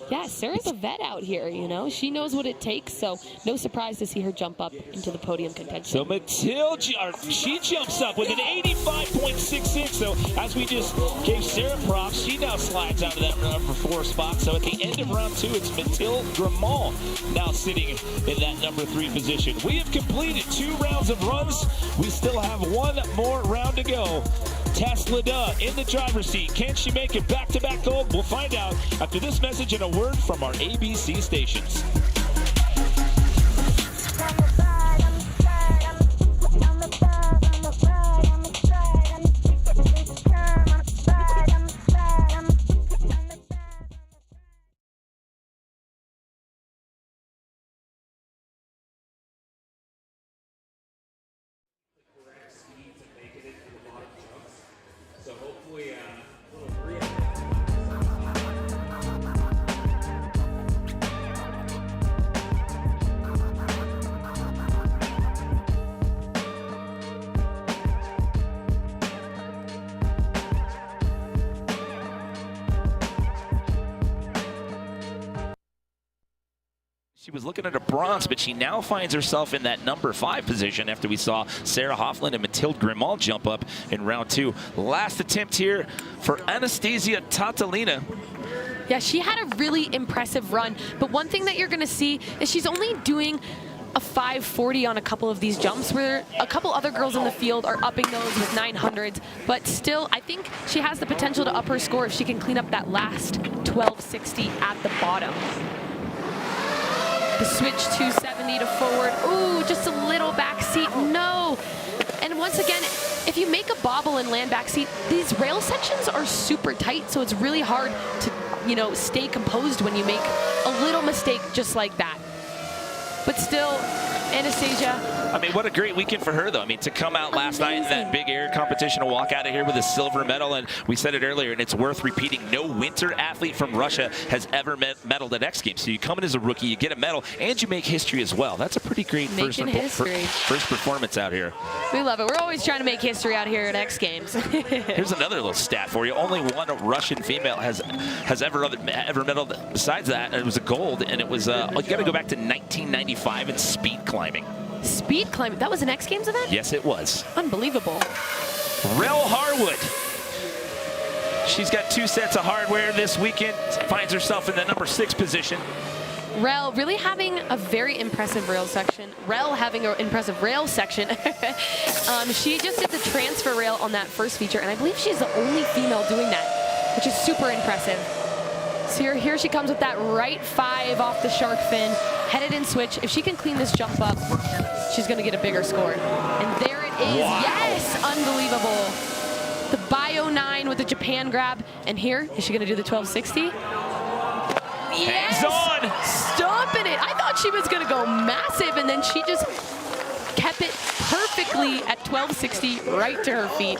Yeah, Sarah's a vet out here, you know. She knows what it takes, so no surprise to see her jump up into the podium contention. So Mathilde, she jumps up with an 85.66. So as we just gave Sarah props, she now slides out of that number 4 spot. So at the end of round 2, it's Mathilde Grimont now sitting in that number 3 position. We have completed 2 rounds of runs. We still have 1 more round to go. Tess Leda in the driver's seat. Can she make it back-to-back gold? We'll find out after this message and a word from our ABC stations. So hopefully, She was looking at a bronze, but she now finds herself in that number 5 position after we saw Sarah Hoffman and Mathilde Grimont jump up in round 2. Last attempt here for Anastasia Tatalina. Yeah, she had a really impressive run, but one thing that you're going to see is she's only doing a 540 on a couple of these jumps, where a couple other girls in the field are upping those with 900s, but still, I think she has the potential to up her score if she can clean up that last 1260 at the bottom. The switch 270 to forward. Ooh, just a little back seat. No. And once again, if you make a bobble and land back seat, these rail sections are super tight, so it's really hard to, you know, stay composed when you make a little mistake just like that. But still, Anastasia. I mean, what a great weekend for her, though. I mean, to come out last night in that big air competition and walk out of here with a silver medal, and we said it earlier, and it's worth repeating, no winter athlete from Russia has ever medaled at X Games. So you come in as a rookie, you get a medal, and you make history as well. That's a pretty great first performance out here. We love it. We're always trying to make history out here at X Games. Here's another little stat for you. Only one Russian female has ever medaled besides that. It was a gold, and it was, you got to go back to 1995 in speed climbing. Speed climbing? That was an X Games event? Yes, it was. Unbelievable. Rel Harwood. She's got 2 sets of hardware this weekend. Finds herself in the number 6 position. Rel really having a very impressive rail section. Rel having an impressive rail section. She just did the transfer rail on that first feature, and I believe she's the only female doing that, which is super impressive. So here she comes with that right 5 off the shark fin, headed in switch. If she can clean this jump up, she's gonna get a bigger score. And there it is, Wow. Yes, unbelievable. The Bio 9 with the Japan grab. And here, is she gonna do the 1260? Yes, Hangs on. stomping it. I thought she was gonna go massive, and then she just kept it perfectly at 1260 right to her feet.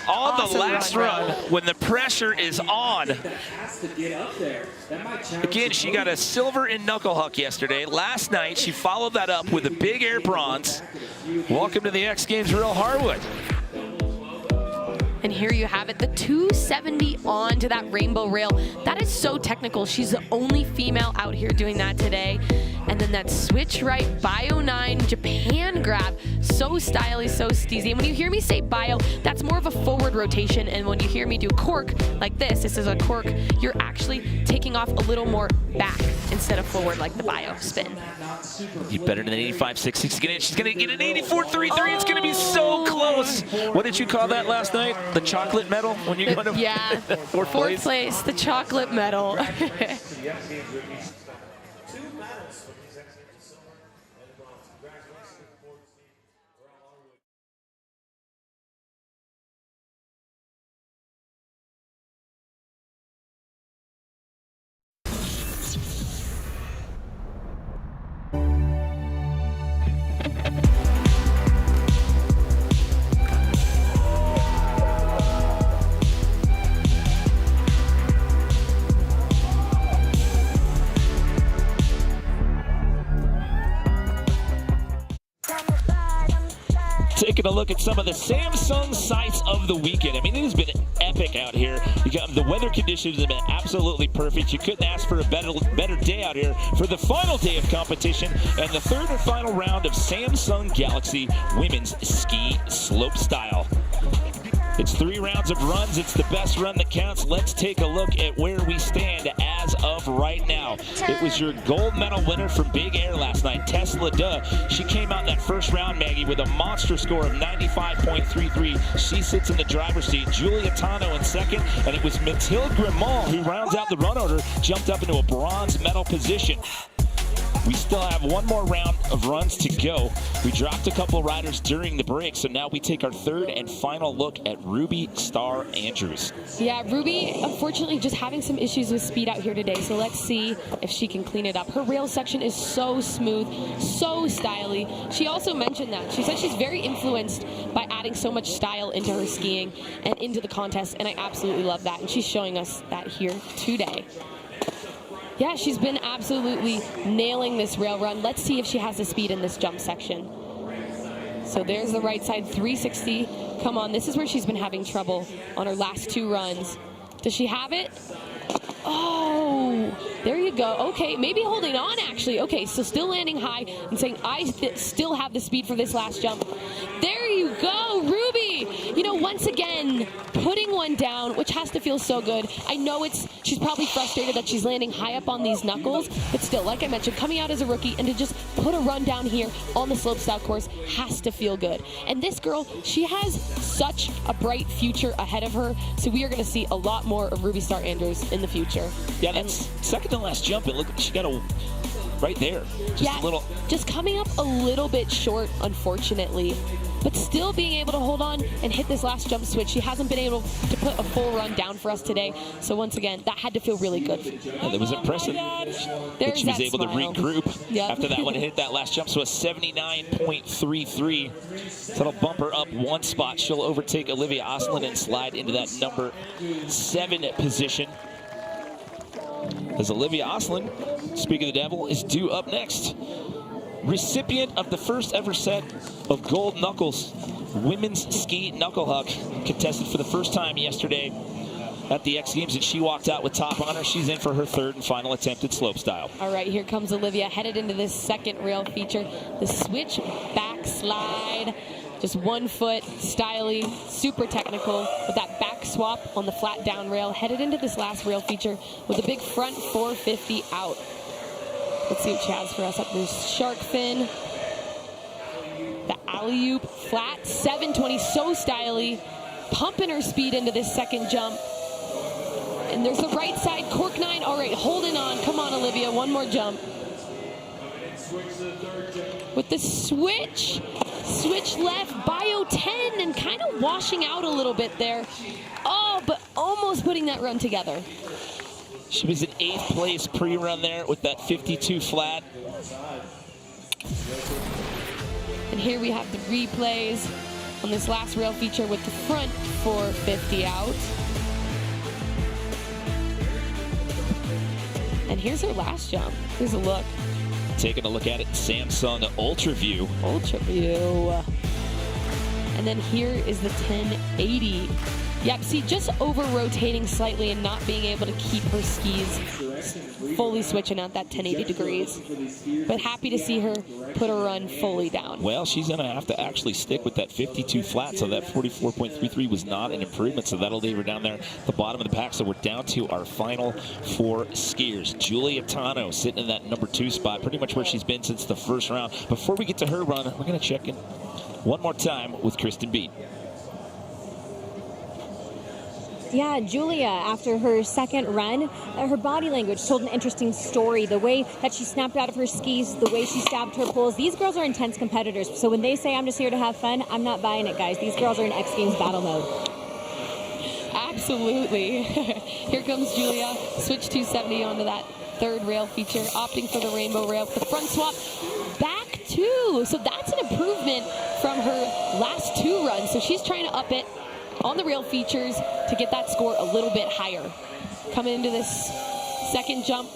On the Awesome last run, when the pressure is on. Again, she got a silver in knuckle huck yesterday. Last night, she followed that up with a big air bronze. Welcome to the X Games Real Harwood. And here you have it, the 270 on to that rainbow rail. That is so technical. She's the only female out here doing that today. And then that switch right, Bio 9, Japan grab. So stylish, so steezy. And when you hear me say bio, that's more of a forward rotation. And when you hear me do cork like this is a cork, you're actually taking off a little more back instead of forward like the bio spin. You better than 85.6. She's gonna get an 84.33. It's gonna be so close. What did you call that last night? The chocolate medal when you go to yeah, fourth place, the chocolate medal. Taking a look at some of the Samsung sights of the weekend. I mean, it has been epic out here. The weather conditions have been absolutely perfect. You couldn't ask for a better day out here for the final day of competition and the third and final round of Samsung Galaxy Women's Ski Slopestyle. It's 3 rounds of runs. It's the best run that counts. Let's take a look at where we stand as of right now. It was your gold medal winner from Big Air last night, Tesla Duh. She came out in that first round, Maggie, with a monster score of 95.33. She sits in the driver's seat. Julia Tano in second, and it was Mathilde Grimont who rounds out the run order, jumped up into a bronze medal position. We still have one more round of runs to go. We dropped a couple riders during the break, so now we take our third and final look at Ruby Star Andrews. Yeah, Ruby, unfortunately, just having some issues with speed out here today, so let's see if she can clean it up. Her rail section is so smooth, so stylish. She also mentioned that. She said she's very influenced by adding so much style into her skiing and into the contest, and I absolutely love that, and she's showing us that here today. Yeah, she's been absolutely nailing this rail run. Let's see if she has the speed in this jump section. So there's the right side 360. Come on, this is where she's been having trouble on her last 2 runs. Does she have it? Oh, there you go. Okay, maybe holding on actually. Okay, so still landing high and saying, I still have the speed for this last jump. There you go, Ruby. You know, once again, putting one down, which has to feel so good. I know she's probably frustrated that she's landing high up on these knuckles, but still, like I mentioned, coming out as a rookie and to just put a run down here on the slopestyle course has to feel good. And this girl, she has such a bright future ahead of her, so we are going to see a lot more of Ruby Star Andrews in the future. Yeah, that's second to last jump, and look, she got a right there. Just a little. Just coming up a little bit short, unfortunately, but still being able to hold on and hit this last jump switch. She hasn't been able to put a full run down for us today. So once again, that had to feel really good. Yeah, that was impressive that she was able to regroup after that one hit that last jump. So a 79.33. So that'll bump her up 1 spot. She'll overtake Olivia Oslin and slide into that number 7 position. As Olivia Oslin, speak of the devil, is due up next. Recipient of the first ever set of gold knuckles, women's ski knuckle huck, contested for the first time yesterday at the X Games, and she walked out with top honor. She's in for her third and final attempt at slopestyle. All right, here comes Olivia, headed into this second rail feature. The switch backslide. Just 1 foot, stylish, super technical with that back swap on the flat down rail. Headed into this last rail feature with a big front 450 out. Let's see what she has for us up this shark fin. The alley-oop, flat 720, so stylish. Pumping her speed into this second jump. And And there's the right side, cork 9. All right, holding on. Come on, Olivia, one more jump. With the switch left, bio 10, and kind of washing out a little bit there. Oh, but almost putting that run together. She was in 8th place pre-run there with that 52 flat. And here we have the replays on this last rail feature with the front 450 out. And here's her last jump. Here's a look. Taking a look at it, Samsung Ultra View. Ultra View. And then here is the 1080. Yep, see, just over-rotating slightly and not being able to keep her skis fully switching at that 1080 degrees. But happy to see her put her run fully down. Well, she's going to have to actually stick with that 52 flat, so that 44.33 was not an improvement, so that'll leave her down there at the bottom of the pack. So we're down to our final 4 skiers. Julia Tano sitting in that number 2 spot, pretty much where she's been since the first round. Before we get to her run, we're going to check in one more time with Kristen Beat. Yeah, Julia, after her second run, her body language told an interesting story. The way that she snapped out of her skis, the way she stabbed her poles. These girls are intense competitors. So when they say, I'm just here to have fun, I'm not buying it, guys. These girls are in X Games battle mode. Absolutely. Here comes Julia. Switch 270 onto that 3rd rail feature, opting for the rainbow rail. The front swap back 2. So that's an improvement from her last 2 runs. So she's trying to up it on the rail features to get that score a little bit higher. Coming into this second jump,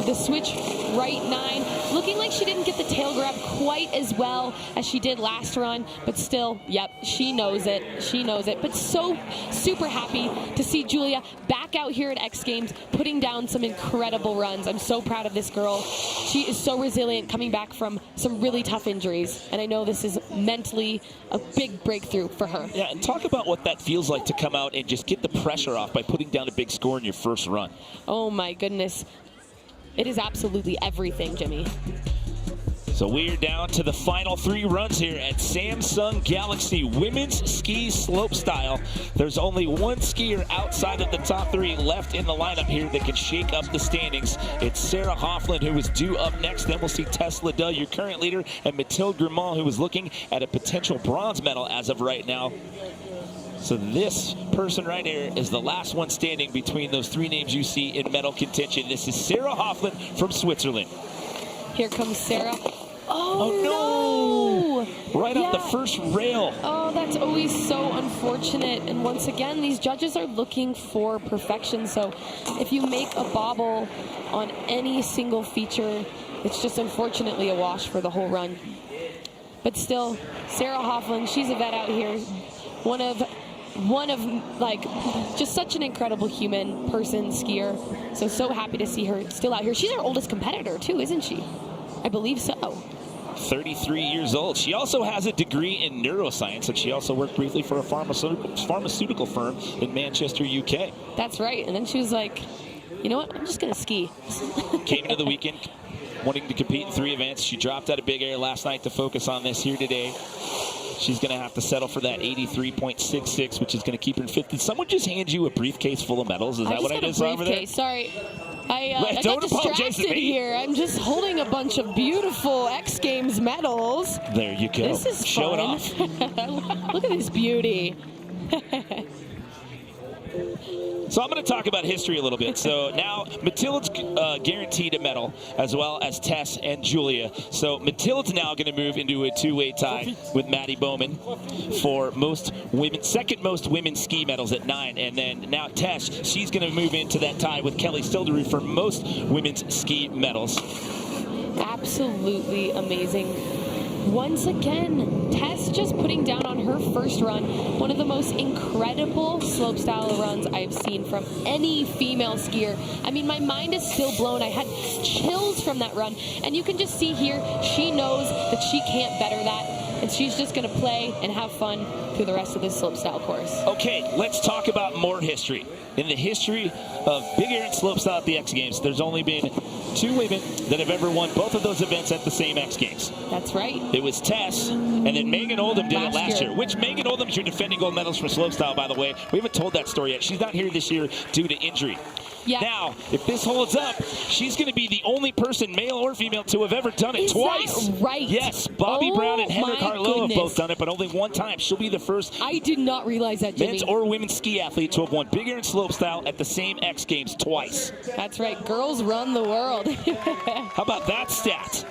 the switch right 9, looking like she didn't get the tail grab quite as well as she did last run, but still, yep, she knows it. She knows it. But so super happy to see Julia back out here at X Games, putting down some incredible runs. I'm so proud of this girl. She is so resilient, coming back from some really tough injuries, and I know this is mentally a big breakthrough for her. Yeah, and talk about what that feels like to come out and just get the pressure off by putting down a big score in your first run. Oh my goodness. It is absolutely everything, Jimmy. So we're down to the final 3 runs here at Samsung Galaxy Women's Ski Slopestyle. There's only one skier outside of the top 3 left in the lineup here that can shake up the standings. It's Sarah Hoffland, who is due up next. Then we'll see Tess Liddell, your current leader, and Mathilde Grimont, who is looking at a potential bronze medal as of right now. So this person right here is the last one standing between those 3 names you see in medal contention. This is Sarah Hoffland from Switzerland. Here comes Sarah. Oh, no! Right off the first rail. Oh, that's always so unfortunate. And once again, these judges are looking for perfection. So if you make a bobble on any single feature, it's just unfortunately a wash for the whole run. But still, Sarah Hoffland, she's a vet out here. One of like just such an incredible human person, skier. So happy to see her still out here. She's our oldest competitor too, isn't she? I believe so. 33 years old. She also has a degree in neuroscience, and she also worked briefly for a pharmaceutical firm in Manchester, UK. That's right. And then she was like, you know what? I'm just going to ski. Came into the weekend wanting to compete in 3 events. She dropped out of Big Air last night to focus on this here today. She's going to have to settle for that 83.66, which is going to keep her in 5th. Did someone just hand you a briefcase full of medals? Is that what I just saw over there? Sorry. I got distracted here. I'm just holding a bunch of beautiful X Games medals. There you go. This is Show fun. it off. Look at this beauty. So I'm going to talk about history a little bit. So now Mathilde's guaranteed a medal, as well as Tess and Julia. So Mathilde's now going to move into a 2-way tie with Maddie Bowman for second most women's ski medals at 9. And then now Tess, she's going to move into that tie with Kelly Stildery for most women's ski medals. Absolutely amazing. Once again, Tess just putting down on her first run one of the most incredible slopestyle runs I've seen from any female skier. I mean, my mind is still blown. I had chills from that run. And you can just see here, she knows that she can't better that. And she's just going to play and have fun through the rest of this slopestyle course. Okay, let's talk about more history. In the history of Big Air and slopestyle at the X Games, there's only been 2 women that have ever won both of those events at the same X Games. That's right. It was Tess, and then Megan Oldham did it last year. Which Megan Oldham's your defending gold medalist for slopestyle, by the way. We haven't told that story yet. She's not here this year due to injury. Yeah. Now, if this holds up, she's going to be the only person, male or female, to have ever done it twice. That right? Yes, Bobby Brown and Heather Carlo have both done it, but only one time. She'll be the first. I did not realize that, Jimmy. Men's or women's ski athlete to have won big air and slopestyle at the same X Games twice. That's right. Girls run the world. How about that stat?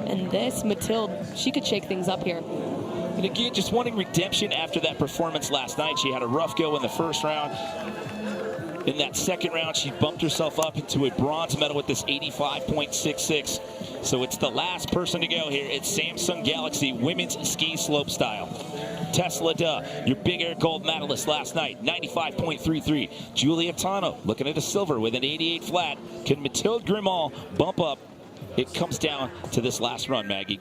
And this, Mathilde, she could shake things up here. And again, just wanting redemption after that performance last night. She had a rough go in the first round. In that second round, she bumped herself up into a bronze medal with this 85.66. So it's the last person to go here. It's Samsung Galaxy Women's Ski Slopestyle. Tesla Duh, your big air gold medalist last night, 95.33. Julia Tano looking at a silver with an 88 flat. Can Mathilde Grimal bump up? It comes down to this last run, Maggie.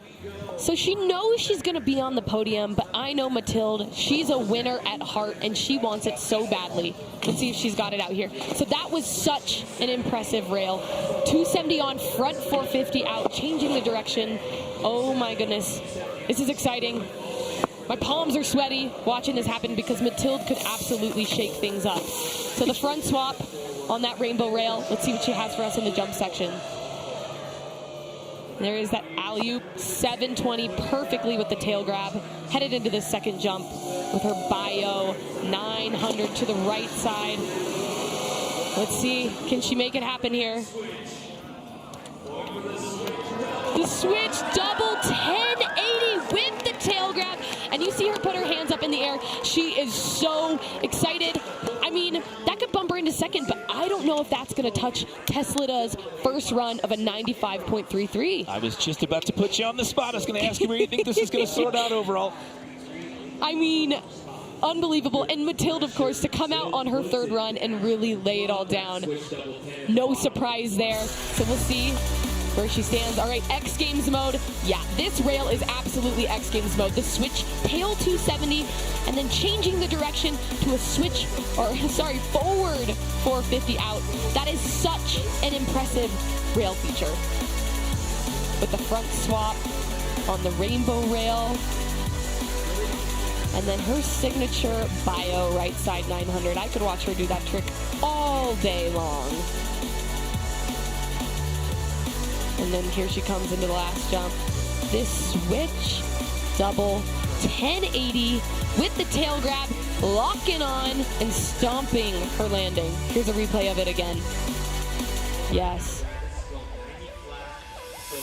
So she knows she's going to be on the podium, but I know Mathilde, she's a winner at heart, and she wants it so badly. Let's see if she's got it out here. So that was such an impressive rail. 270 on, front 450 out, changing the direction. Oh my goodness. This is exciting. My palms are sweaty watching this happen because Mathilde could absolutely shake things up. So the front swap on that rainbow rail. Let's see what she has for us in the jump section. There is that alley-oop, 720 perfectly with the tail grab. Headed into the second jump with her bio, 900 to the right side. Let's see, can she make it happen here? The switch, double 1080 with the tail grab. And you see her put her hands up in the air. She is so excited. I mean, that could bump her into second, but I don't know if that's going to touch Tesla's first run of a 95.33. I was just about to put you on the spot. I was going to ask you where you think this is going to sort out overall. I mean, unbelievable. And Mathilde, of course, to come out on her third run and really lay it all down. No surprise there. So we'll see where she stands. All right, X Games mode. Yeah, this rail is absolutely X Games mode. The switch, tail 270, and then changing the direction to a switch, or sorry, forward 450 out. That is such an impressive rail feature. With the front swap on the rainbow rail. And then her signature bio right side 900. I could watch her do that trick all day long. And then here she comes into the last jump. This switch, double 1080 with the tail grab, locking on and stomping her landing. Here's a replay of it again. Yes.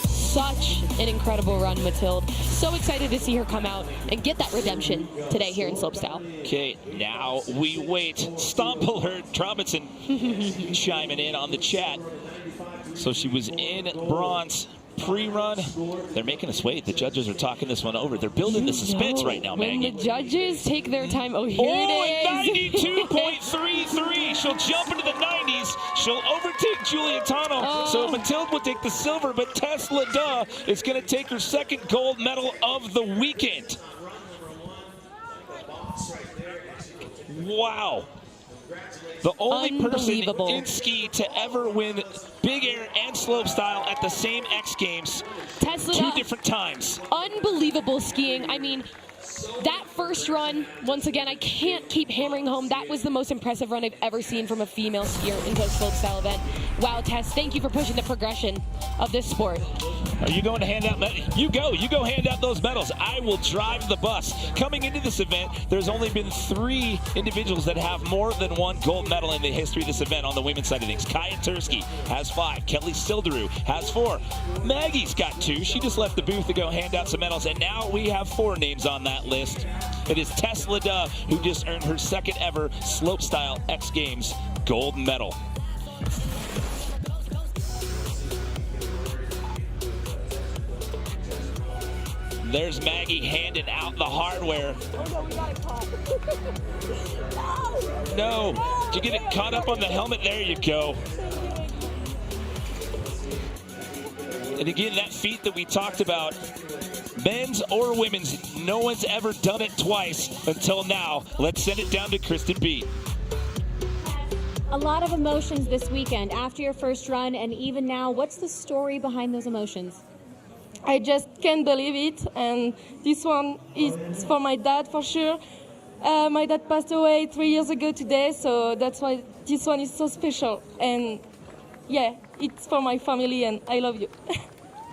Such an incredible run, Mathilde. So excited to see her come out and get that redemption today here in Slopestyle. Okay, now we wait. Stomp alert, Robinson chiming in on the chat. So she was in bronze pre-run. They're making us wait. The judges are talking this one over. They're building the suspense right now, Maggie. When the judges take their time, oh, here it is. 92.33. She'll jump into the 90s. She'll overtake Julia Tano. So Mathilde will take the silver, but Tesla Duh is going to take her second gold medal of the weekend. Wow. The only person in ski to ever win big air and slopestyle at the same X Games. Tesla, 2 different times. Unbelievable skiing. I mean, that first run, once again, I can't keep hammering home. That was the most impressive run I've ever seen from a female skier into a slopestyle event. Wow, Tess, thank you for pushing the progression of this sport. Are you going to hand out medals? You go hand out those medals. I will drive the bus. Coming into this event, there's only been 3 individuals that have more than 1 gold medal in the history of this event on the women's side of things. Kaya Tursky has 5. Kelly Silderu has 4. Maggie's got 2. She just left the booth to go hand out some medals, and now we have 4 names on that list. It is Tesla Duh, who just earned her second ever slopestyle X Games gold medal. There's Maggie handing out the hardware. No. Did you get it caught up on the helmet? There you go. And again, that feat that we talked about, men's or women's, no one's ever done it twice until now. Let's send it down to Kristen B. A lot of emotions this weekend after your first run and even now. What's the story behind those emotions? I just can't believe it, and this one is for my dad for sure. My dad passed away 3 years ago today, so that's why this one is so special. And yeah, it's for my family, and I love you.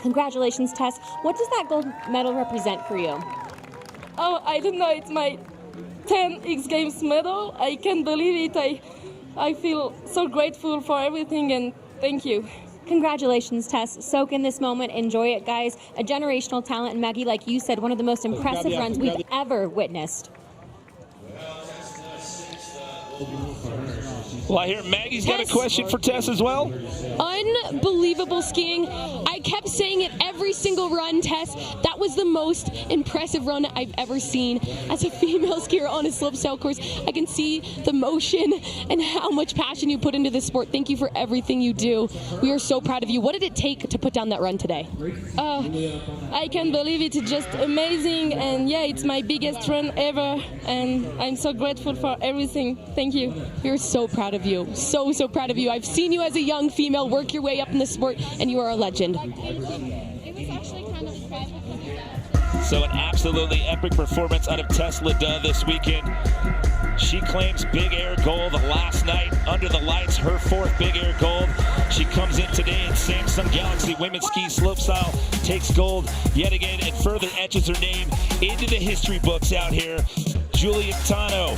Congratulations, Tess. What does that gold medal represent for you? Oh, I don't know. It's my 10 X Games medal. I can't believe it. I feel so grateful for everything, and thank you. Congratulations, Tess. Soak in this moment. Enjoy it, guys. A generational talent, and Maggie, like you said, one of the most impressive runs we've ever witnessed. Well, I hear Maggie's got a question for Tess as well. Unbelievable skiing. I kept saying it every single run, Tess. That was the most impressive run I've ever seen as a female skier on a slopestyle course. I can see the motion and how much passion you put into this sport. Thank you for everything you do. We are so proud of you. What did it take to put down that run today? I can't believe it. It's just amazing, and yeah, it's my biggest run ever, and I'm so grateful for everything. Thank you. We're so proud of you. So proud of you. I've seen you as a young female work your way up in the sport, and you are a legend. So an absolutely epic performance out of Tess Leduc this weekend. She claims big air gold last night under the lights, her 4th big air gold. She comes in today in Samsung Galaxy Women's Ski Slopestyle, takes gold yet again, and further etches her name into the history books out here. Julia Tano,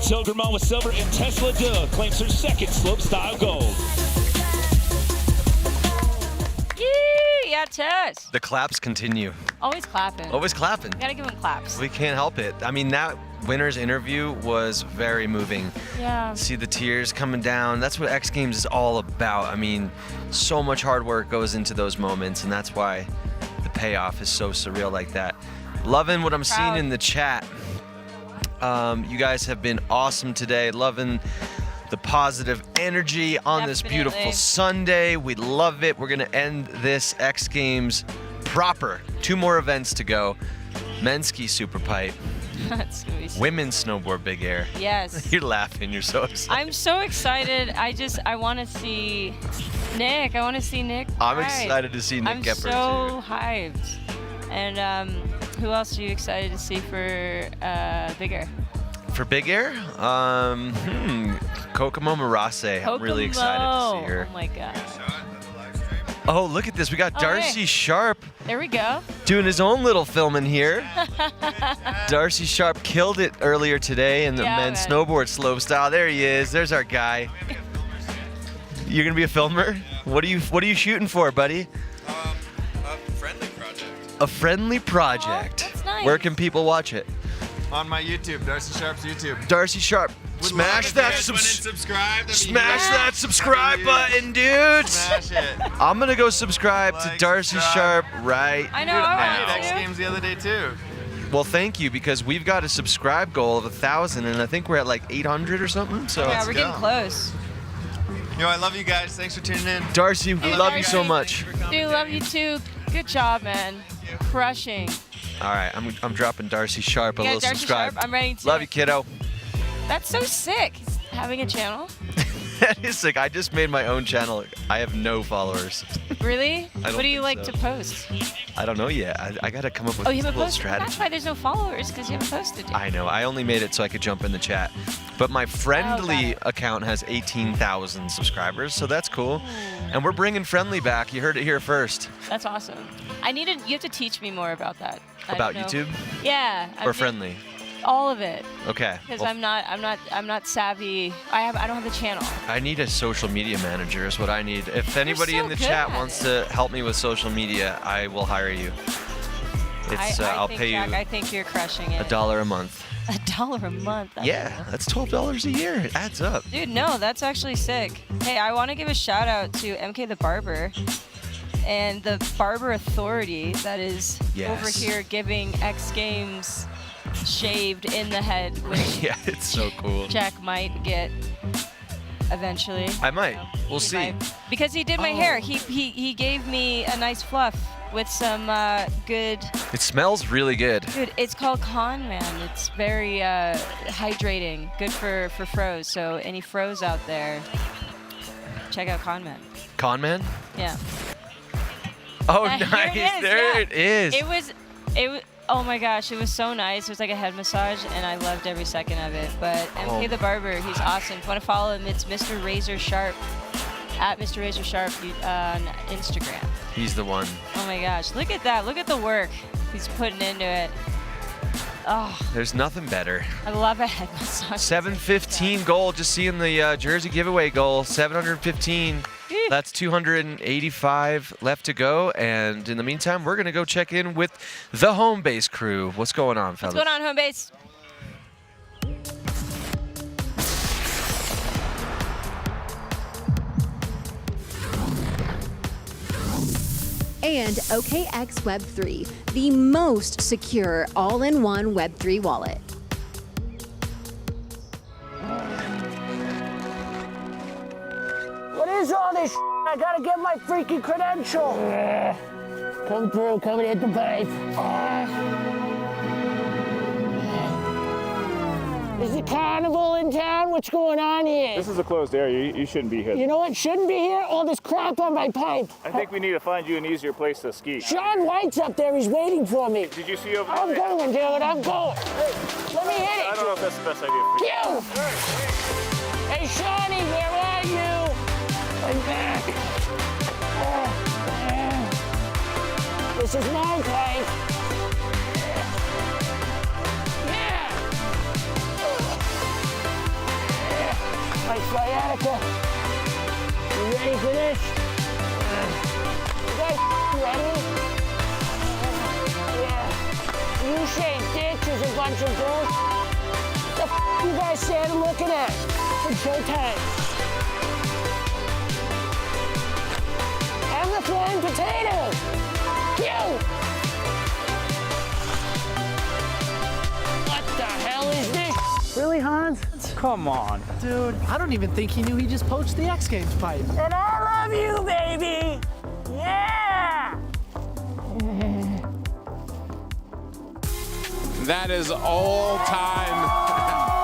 Tilgerman with silver, and Tess Leduc claims her 2nd slopestyle gold. Yeah, Tess. The claps continue. Always clapping. Always clapping. Gotta give him claps. We can't help it. I mean, that winner's interview was very moving. Yeah. See the tears coming down. That's what X Games is all about. I mean, so much hard work goes into those moments, and that's why the payoff is so surreal like that. Loving what I'm seeing in the chat. You guys have been awesome today. Loving the positive energy on this beautiful Sunday. We love it. We're going to end this X Games proper. 2 more events to go. Men's ski SuperPipe. That's gonna be so Women's snowboard big air. Yes. You're laughing. You're so excited. I'm so excited. I want to see Nick. I want to see Nick. I'm excited to see Nick Gepper, too. I'm so hyped. And who else are you excited to see for big air? For big air? Kokomo Marase. I'm really excited to see her. Oh my god. Oh, look at this. We got Darcy Sharp There we go. doing his own little filming here. Darcy Sharp killed it earlier today in the men's snowboard slopestyle. There he is. There's our guy. You're gonna be a filmer? What are you shooting for, buddy? A friendly project. A friendly project. That's nice. Where can people watch it? On my YouTube, Darcy Sharp's YouTube. Darcy Sharp. Smash that subscribe. Smash that subscribe button, dude. Smash it. I'm gonna go subscribe to Darcy Sharp right I know. now. I did X Games the other day too. Well, thank you, because we've got a subscribe goal of 1,000, and I think we're at like 800 or something. So Yeah, we're getting close. Yo, I love you guys. Thanks for tuning in. Darcy, we love you so much. Dude, love you too. Good job, man. Crushing. All right, I'm dropping Darcy Sharp a Yeah, little Darcy subscribe. Sharp, I'm ready to. Love you, kiddo. That's so sick. Having a channel. That is sick. I just made my own channel. I have no followers. Really? I don't What do you think like so. to post? I don't know yet. I gotta come up with Oh, a you haven't little posted? strategy. That's why there's no followers, because you haven't posted yet. I know. I only made it so I could jump in the chat. But my Friendly account has 18,000 subscribers, so that's cool. And we're bringing Friendly back. You heard it here first. That's awesome. You have to teach me more about that. I About don't know. YouTube? Yeah. Or Friendly? All of it. Okay. Because well, I'm not savvy. I don't have the channel. I need a social media manager is what I need. If anybody so in the good chat at wants to help me with social media, I will hire you. I'll think, pay Jack, you I think you're crushing it. $1 a month. $1 a month? Yeah, that's $12 a year. It adds up. Dude, no, that's actually sick. Hey, I want to give a shout out to MK the Barber and the Barber Authority that is over here giving X Games shaved in the head, which Yeah, it's so cool. Jack might get eventually. I might. We'll see. Because he did my hair. He gave me a nice fluff with some good. It smells really good. Dude, it's called Con Man. It's very hydrating, good for froze. So any froze out there, check out Con Man. Con Man? Yeah. Oh, Here nice. it is, There yeah. it is. It was. Oh my gosh, it was so nice. It was like a head massage, and I loved every second of it. But MK the Barber, he's awesome. If you want to follow him, it's Mr. Razor Sharp, at Mr. Razor Sharp on Instagram. He's the one. Oh my gosh, look at that. Look at the work he's putting into it. Oh, There's nothing better. I love a head massage. 715 goal, just seeing the jersey giveaway goal. 715. That's 285 left to go. And in the meantime, we're going to go check in with the home base crew. What's going on, fellas? What's going on, home base? And OKX Web3, the most secure all-in-one Web3 wallet. What is all this? I gotta get my freaking credential. Come through, come and hit the pipe. Is the carnival in town? What's going on here? This is a closed area. You shouldn't be here. You know what shouldn't be here? All this crap on my pipe. I think we need to find you an easier place to ski. Sean White's up there. He's waiting for me. Did you see over there? I'm going, dude. I'm going. Hey, let me hit it. I don't know if that's the best idea for you. Hey, Shawnee, where are you? I'm back. This is my pipe. My sciatica. You ready for this? You guys ready? Yeah. U-shaped ditch is a bunch of bullshit. What the you guys standing looking at? It's showtime. Have the flying potato. You. What the hell is this? Really, Hans? Come on, dude. I don't even think he knew he just poached the X Games pipe. And I love you, baby! Yeah! That is all time.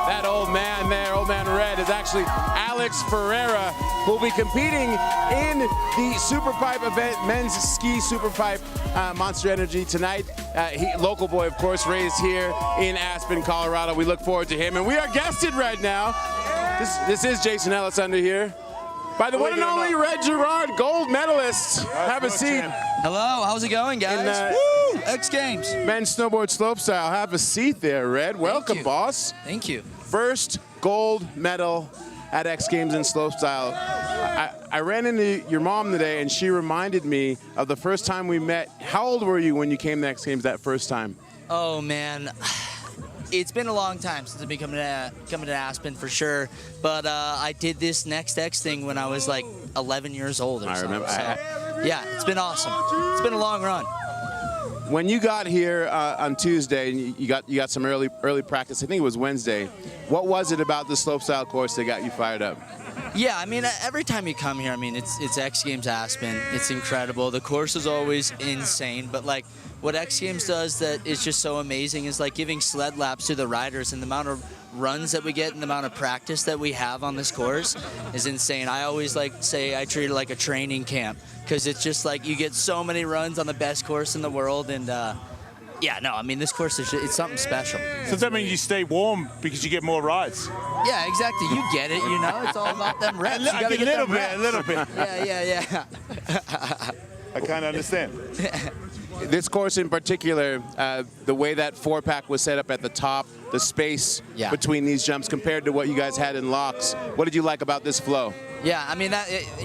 That old man there, old man Red, is actually Alex Ferreira, who will be competing in the SuperPipe event, men's ski SuperPipe Monster Energy tonight. Local boy, of course, raised here in Aspen, Colorado. We look forward to him, and we are guested right now. This is Jason Ellis under here. By the one and only Red Gerard, gold medalist. Have a seat. Hello, how's it going, guys? Woo! X Games. Men's snowboard slopestyle. Have a seat there, Red. Welcome, boss. Thank you. First gold medal at X Games in slopestyle. I ran into your mom today, and she reminded me of the first time we met. How old were you when you came to X Games that first time? Oh, man. It's been a long time since I've been coming to Aspen for sure, but I did this Next X thing when I was like 11 years old or something. Remember. So, yeah, it's been awesome. It's been a long run. When you got here on Tuesday, and you got some early practice, I think it was Wednesday. What was it about the slopestyle course that got you fired up? Yeah, I mean, every time you come here, I mean, it's X Games Aspen. It's incredible. The course is always insane, but like what X Games does that is just so amazing is like giving sled laps to the riders, and the amount of runs that we get and the amount of practice that we have on this course is insane. I always say I treat it like a training camp because it's just like you get so many runs on the best course in the world, and yeah, no, I mean, this course is it's something special. So does that mean you stay warm because you get more rides? Yeah, exactly. You get it, you know? It's all about them reps. You gotta get them reps. A little bit. Yeah. I kind of understand. This course in particular, the way that 4-pack was set up at the top, the space between these jumps compared to what you guys had in locks, what did you like about this flow? Yeah, I mean,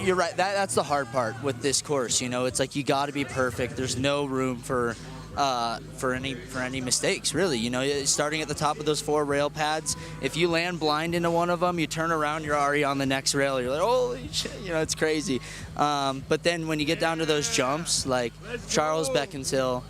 you're right. That's the hard part with this course. You know, it's like you got to be perfect. There's no room for any mistakes, really. You know, starting at the top of those 4 rail pads, if you land blind into one of them, you turn around, you're already on the next rail. You're like, holy shit, you know, it's crazy. But then when you get down to those jumps, like Charles Beckinsale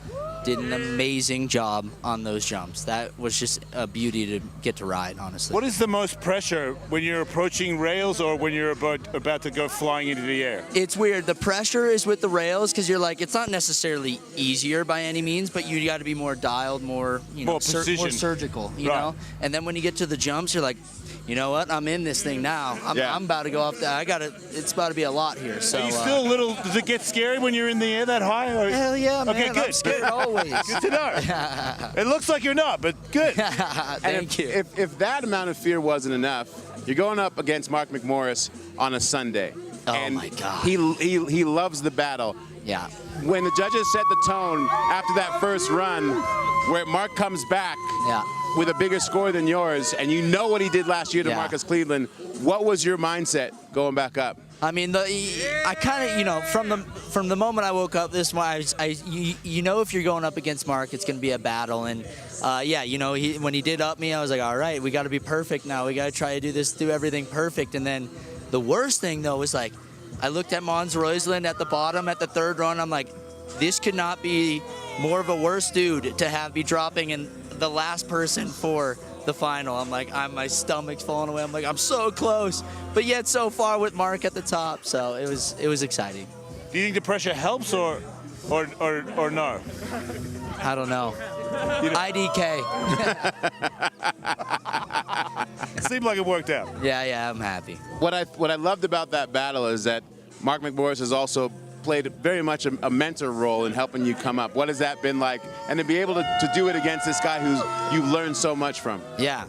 did an amazing job on those jumps. That was just a beauty to get to ride, honestly. What is the most pressure when you're approaching rails or when you're about to go flying into the air? It's weird. The pressure is with the rails because you're like, it's not necessarily easier by any means, but you got to be more dialed, more, you know, more surgical, you know? And then when you get to the jumps, you're like, you know what? I'm in this thing now. I'm about to go off there. It's about to be a lot here. So. Are you still a little? Does it get scary when you're in the air that high? Or? Hell yeah, man. Okay, good. I'm scared always. Good to know. It looks like you're not, but good. Thank you. If that amount of fear wasn't enough, you're going up against Mark McMorris on a Sunday. Oh my God. He loves the battle. Yeah. When the judges set the tone after that first run, where Mark comes back with a bigger score than yours, and you know what he did last year to Marcus Cleveland, what was your mindset going back up? I mean, I kind of, you know, from the moment I woke up this morning, you know, if you're going up against Mark, it's going to be a battle. And yeah, you know, when he did up me, I was like, all right, we got to be perfect now. We got to try to do everything perfect. And then the worst thing though was like, I looked at Mons Roisland at the bottom at the third run. I'm like, this could not be more of a worse dude to have be dropping in the last person for the final. I'm like, my stomach's falling away. I'm like, I'm so close, but yet so far with Mark at the top. So it was exciting. Do you think the pressure helps or no? I don't know. IDK. Seemed like it worked out. Yeah, I'm happy. What I loved about that battle is that Mark McMorris has also played very much a mentor role in helping you come up. What has that been like? And to be able to do it against this guy who's you've learned so much from. Yeah,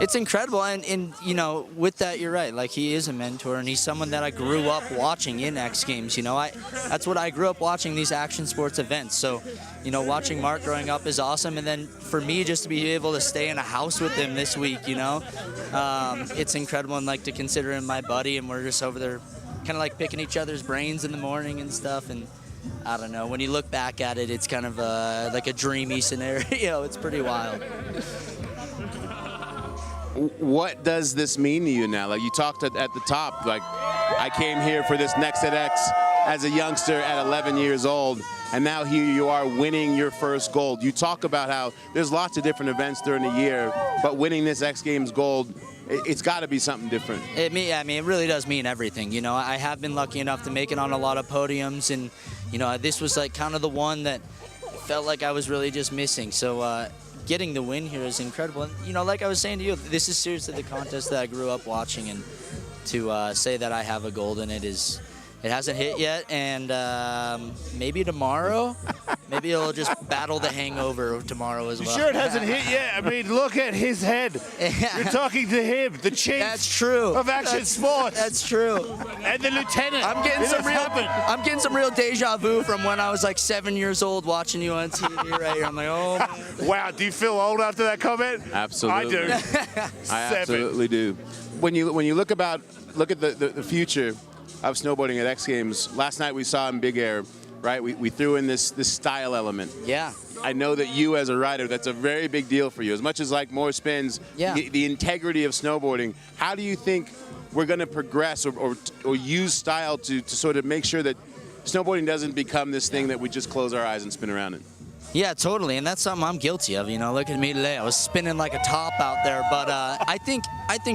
it's incredible. And you know, with that, you're right. Like, he is a mentor, and he's someone that I grew up watching in X Games. You know, that's what I grew up watching, these action sports events. So, you know, watching Mark growing up is awesome. And then for me, just to be able to stay in a house with him this week, you know, it's incredible. And like, to consider him my buddy, and we're just over there kind of like picking each other's brains in the morning and stuff. And I don't know, when you look back at it, it's kind of like a dreamy scenario. It's pretty wild. What does this mean to you now? Like, you talked at the top, like, I came here for this Next at X as a youngster at 11 years old, and now here you are winning your first gold. You talk about how there's lots of different events during the year, but winning this X Games gold, it's got to be something different. I mean, it really does mean everything. You know, I have been lucky enough to make it on a lot of podiums, and, you know, this was like kind of the one that felt like I was really just missing. So getting the win here is incredible. And, you know, like I was saying to you, this is seriously the contest that I grew up watching, and to say that I have a gold in it hasn't hit yet, and maybe tomorrow, maybe it'll just battle the hangover tomorrow as well. You sure it hasn't hit yet? I mean, look at his head. You're talking to him, the chief. That's true. Of action sports. That's true. And the lieutenant. I'm getting some real deja vu from when I was like 7 years old watching you on TV right here. I'm like, oh man. Wow, do you feel old after that comment? Absolutely. I do. I absolutely do. When you look at the future of snowboarding at X Games, last night we saw in Big Air, right? We threw in this style element. Yeah. I know that you as a rider, that's a very big deal for you. As much as like more spins, the integrity of snowboarding, how do you think we're going to progress or use style to sort of make sure that snowboarding doesn't become this thing that we just close our eyes and spin around in? Yeah, totally, and that's something I'm guilty of. You know, look at me today. I was spinning like a top out there, but I think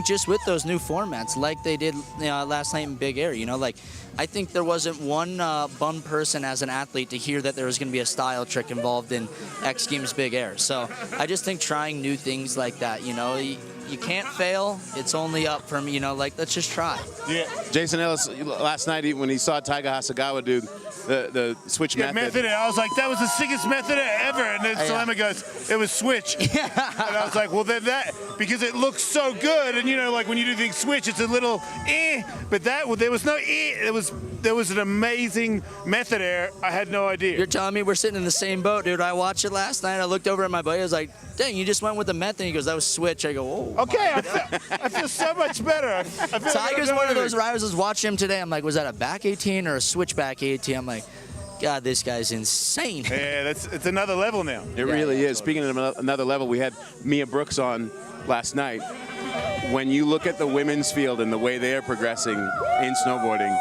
just with those new formats, like they did last night in Big Air, you know, like I think there wasn't one bummed person as an athlete to hear that there was going to be a style trick involved in X Games Big Air. So I just think trying new things like that, you know, you can't fail. It's only up from, you know, like, let's just try. Yeah. Jason Ellis, last night when he saw Taiga Hasegawa do the switch method. I was like, that was the sickest method ever. And then Selema goes, it was switch. And I was like, well, then because it looks so good. And, you know, like when you do things switch, it's a little but there was no there was an amazing method there. I had no idea. You're telling me we're sitting in the same boat, dude. I watched it last night. I looked over at my buddy. I was like, dang, you just went with the method. He goes, that was switch. I go, oh. Okay, I feel so much better. Tiger's one of those riders. I was watching him today. I'm like, was that a back 18 or a switch back 18? I'm like, God, this guy's insane. Yeah, it's another level now. It really is. Speaking of another level, we had Mia Brooks on last night. When you look at the women's field and the way they are progressing in snowboarding,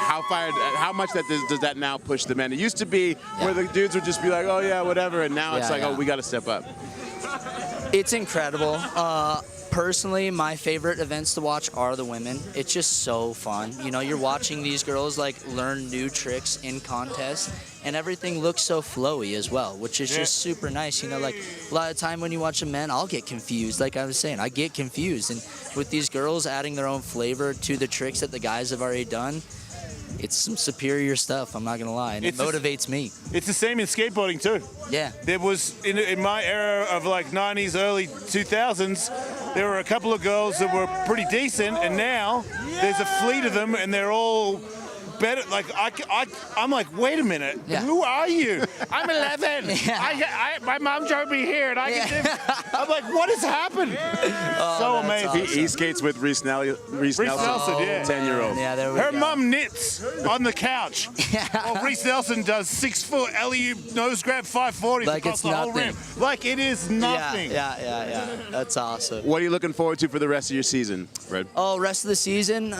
how much does that now push the men? It used to be where the dudes would just be like, oh yeah, whatever, and now it's like, oh, we got to step up. It's incredible. personally, my favorite events to watch are the women. It's just so fun. You know, you're watching these girls like learn new tricks in contests, and everything looks so flowy as well, which is just super nice. You know, like a lot of time when you watch the men, I'll get confused. Like I was saying, I get confused. And with these girls adding their own flavor to the tricks that the guys have already done, it's some superior stuff, I'm not going to lie, and it motivates me. It's the same in skateboarding too. Yeah. There was, in my era of like 90s, early 2000s, there were a couple of girls that were pretty decent, and now there's a fleet of them, and they're all better. Like, I'm like, wait a minute, who are you? I'm 11. My mom drove me here, and I can do. I'm like, what has happened? So amazing. Awesome. He skates with Reese Nelson, 10-year-old. Yeah, there we Her go. mom knits on the couch. While Reese Nelson does 6-foot LEU nose grab 540s Like across it's the whole nothing. rim. Like it is nothing. Yeah. That's awesome. What are you looking forward to for the rest of your season, Red? Oh, rest of the season,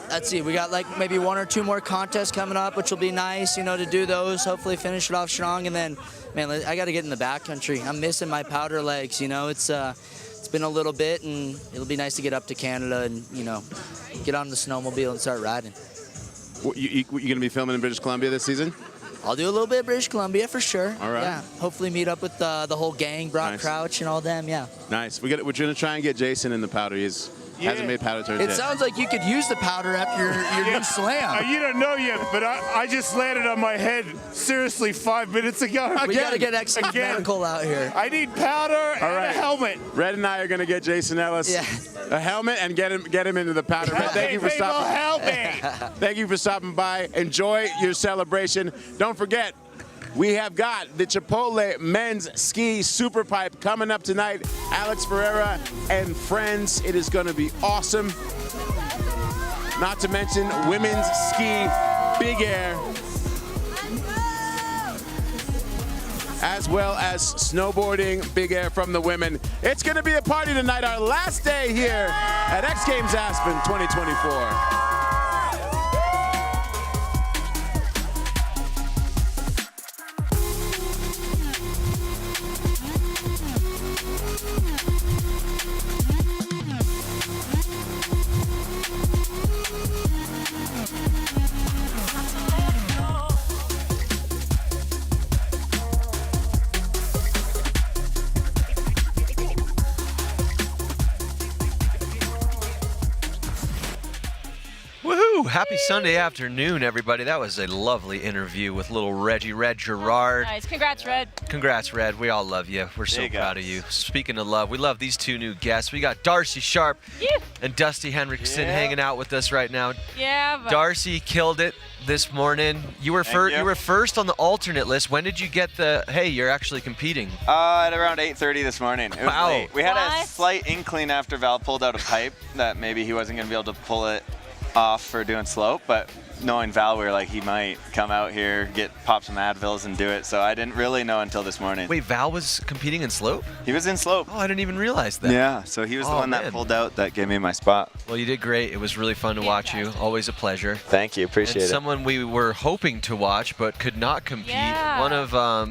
let's see, we got like maybe 1 or 2 more contests coming up, which will be nice, you know, to do those, hopefully finish it off strong. And then, man, I got to get in the backcountry. I'm missing my powder legs, you know. It's been a little bit, and it'll be nice to get up to Canada and, you know, get on the snowmobile and start riding. You going to be filming in British Columbia this season? I'll do a little bit of British Columbia for sure. All right. Yeah, hopefully meet up with the whole gang, Brock Crouch and all them, yeah. Nice. We're going to try and get Jason in the powder. He's hasn't made powder turns It yet. sounds like you could use the powder after your new slam. You don't know yet, but I just landed on my head seriously 5 minutes ago. We got to get X Medical out here. I need powder and a helmet. Red and I are going to get Jason Ellis a helmet and get him into the powder. Red, thank you for stopping. Help me. Thank you for stopping by. Enjoy your celebration. Don't forget, we have got the Chipotle men's ski SuperPipe coming up tonight. Alex Ferreira and friends. It is going to be awesome. Not to mention women's ski big air, as well as snowboarding big air from the women. It's going to be a party tonight, our last day here at X Games Aspen 2024. Woohoo! Happy Sunday afternoon, everybody. That was a lovely interview with little Reggie Red Gerard. Nice. Congrats, Red. Congrats, Red. We all love you. We're so proud of you. Speaking of love, we love these two new guests. We got Darcy Sharp and Dusty Henriksen hanging out with us right now. Yeah, but Darcy killed it this morning. You were first. You were first on the alternate list. When did you get the? Hey, you're actually competing. At around 8:30 this morning. It was Wow. late. We had a slight inkling after Val pulled out a pipe that maybe he wasn't going to be able to pull it off for doing slope, but knowing Val, we were like, he might come out here, pop some Advils and do it. So I didn't really know until this morning. Wait, Val was competing in slope? He was in slope. Oh, I didn't even realize that. Yeah, so he was the one that pulled out that gave me my spot. Well, you did great. It was really fun to watch you. Always a pleasure. Thank you, appreciate and it. Someone we were hoping to watch but could not compete. Yeah. One of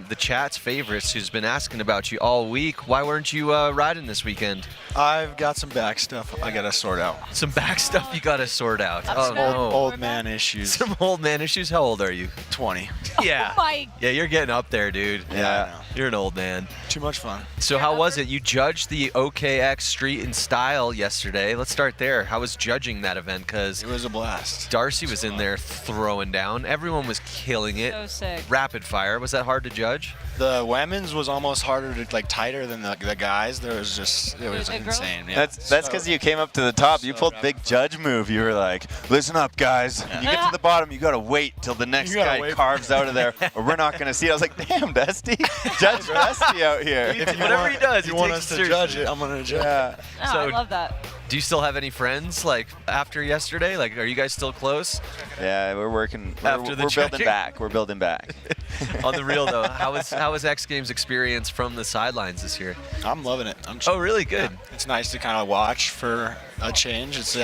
the chat's favorites who's been asking about you all week. Why weren't you riding this weekend? I've got some back stuff I gotta sort out. Some back stuff you gotta sort out. Oh, no. Old man issues. Some old man issues. How old are you? 20. Yeah. Oh my. Yeah, you're getting up there, dude. Yeah. You're an old man. Too much fun. So how was it? You judged the OKX Street and Style yesterday. Let's start there. How was judging that event? Because it was a blast. Darcy was in there throwing down. Everyone was killing it. So sick. Rapid fire. Was that hard to judge? The women's was almost harder to tighter than the guys. It was insane. Yeah. That's because you came up to the top. You pulled big judge move. You were like, listen up, guys. You get to the bottom, you got to wait till the next guy carves out of there, or we're not going to see it. I was like, damn, Dusty. Judge Dusty out here. Whatever he does, if he you want takes us it to seriously. judge it, I'm going to judge it. Oh, So- I love that. Do you still have any friends, like, after yesterday? Like, are you guys still close? Yeah, we're working. After the we're building judging? back. We're building back. On the real though, how was X Games experience from the sidelines this year? I'm loving it. Oh, really good. Yeah. It's nice to kind of watch for a change. It's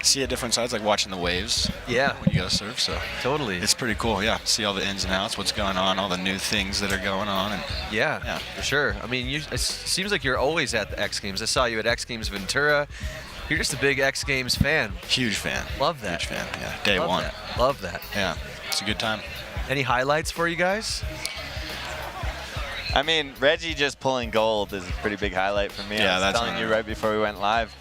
see a different side. It's like watching the waves. Yeah. When you go surf, so totally. It's pretty cool. Yeah. See all the ins and outs, what's going on, all the new things that are going on, and yeah, for sure. I mean, it seems like you're always at the X Games. I saw you at X Games Ventura. You're just a big X Games fan. Huge fan. Love that. Huge fan. Yeah. Day Love one. That. Love that. Yeah. It's a good time. Any highlights for you guys? I mean, Reggie just pulling gold is a pretty big highlight for me. Yeah, I was that's telling you right before we went live.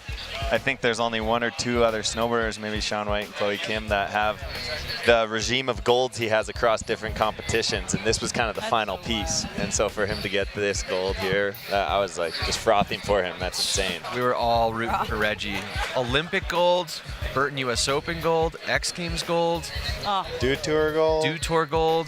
I think there's only 1 or 2 other snowboarders, maybe Sean White and Chloe Kim, that have the regime of golds he has across different competitions, and this was kind of the final piece. And so for him to get this gold here, I was like just frothing for him. That's insane. We were all rooting for Reggie. Olympic gold, Burton US Open gold, X Games gold, Dew Tour gold. Dew Tour gold.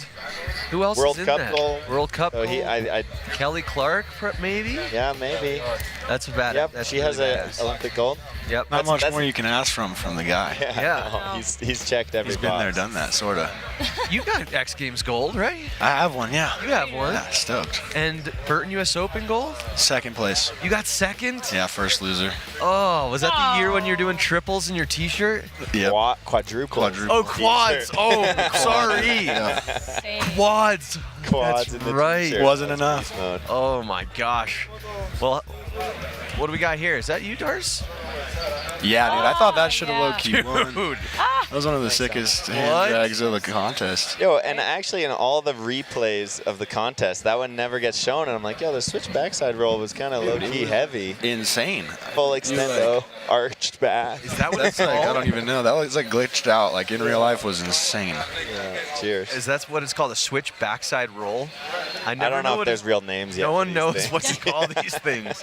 Who else World is in Cup that? gold. World Cup So gold. Kelly Clark, maybe? Yeah, maybe. That's bad. Yep, That's she has really an badass. Olympic gold. Yep. Not much more you can ask from the guy. Yeah. He's checked every He's been box. there, done that, sort of. You got X Games gold, right? I have one, yeah. You have one. Yeah, stoked. And Burton US Open gold? Second place. You got second? Yeah, first loser. Oh, was that the year when you're doing triples in your T-shirt? Yeah. Quadruple. Oh, quads. Oh, sorry. Quads. Quads That's in the right. T-shirt. Wasn't enough. Oh my gosh. Well, what do we got here? Is that you, Dars? Yeah, dude. I thought that should have low-key won. Dude. That was one of the sickest hand drags of the contest. Yo, and actually in all the replays of the contest, that one never gets shown, and I'm like, yo, the switch backside roll was kind of low-key heavy. Insane. Full extendo, arched back. Is that what That's it's like, called? I don't even know. That was like glitched out. Like in real life was insane. Yeah, cheers. Is that what it's called? A switch backside roll? I don't know if there's real names yet. No for one these knows things. what to call these things.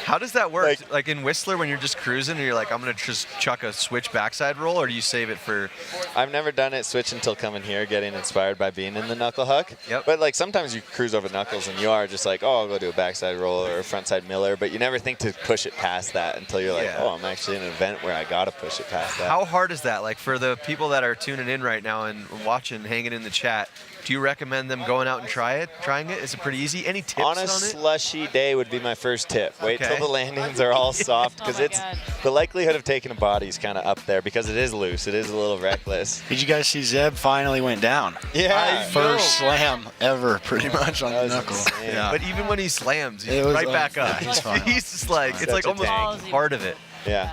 How does that work? Like in Whistler, when you're just cruising and you're like, I'm going to just chuck a switch backside roll, or do you save it for... I've never done it switch until coming here, getting inspired by being in the knuckle huck. Yep. But like sometimes you cruise over knuckles and you are just like, oh, I'll go do a backside roll or a frontside miller, but you never think to push it past that until you're like, Yeah. oh, I'm actually in an event where I got to push it past that. How hard is that? Like for the people that are tuning in right now and watching, hanging in the chat, do you recommend them going out and trying it? Is it pretty easy? Any tips On a on it? slushy day would be my first tip. Wait Okay. till the landings are all soft because it's the likelihood of taking a body is kind of up there because it is loose. It is a little reckless. Did you guys see Zeb finally went down? Yeah. First slam ever, pretty much on the knuckle. insane. Yeah. But even when he slams, he's It was right back up. yeah, he's fine. He's just like, it's Such like a almost tank. part of it. Yeah.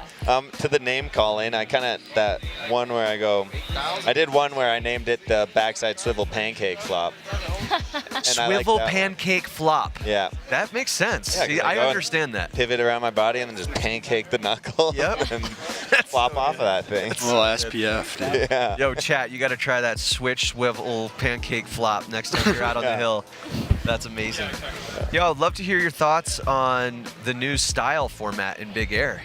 To the name calling, I kind of, that one where I did one where I named it the backside swivel pancake flop. And Swivel I like that pancake flop. one. Yeah. That makes sense. Yeah, 'cause See, I go and understand that. Pivot around my body and then just pancake the knuckle. Yep. And flop off of that thing. A little SPF, dude. Yeah. Yo, chat, you got to try that switch swivel pancake flop next time you're out on the Yeah. hill. That's amazing. Yo, I'd love to hear your thoughts on the new style format in Big Air.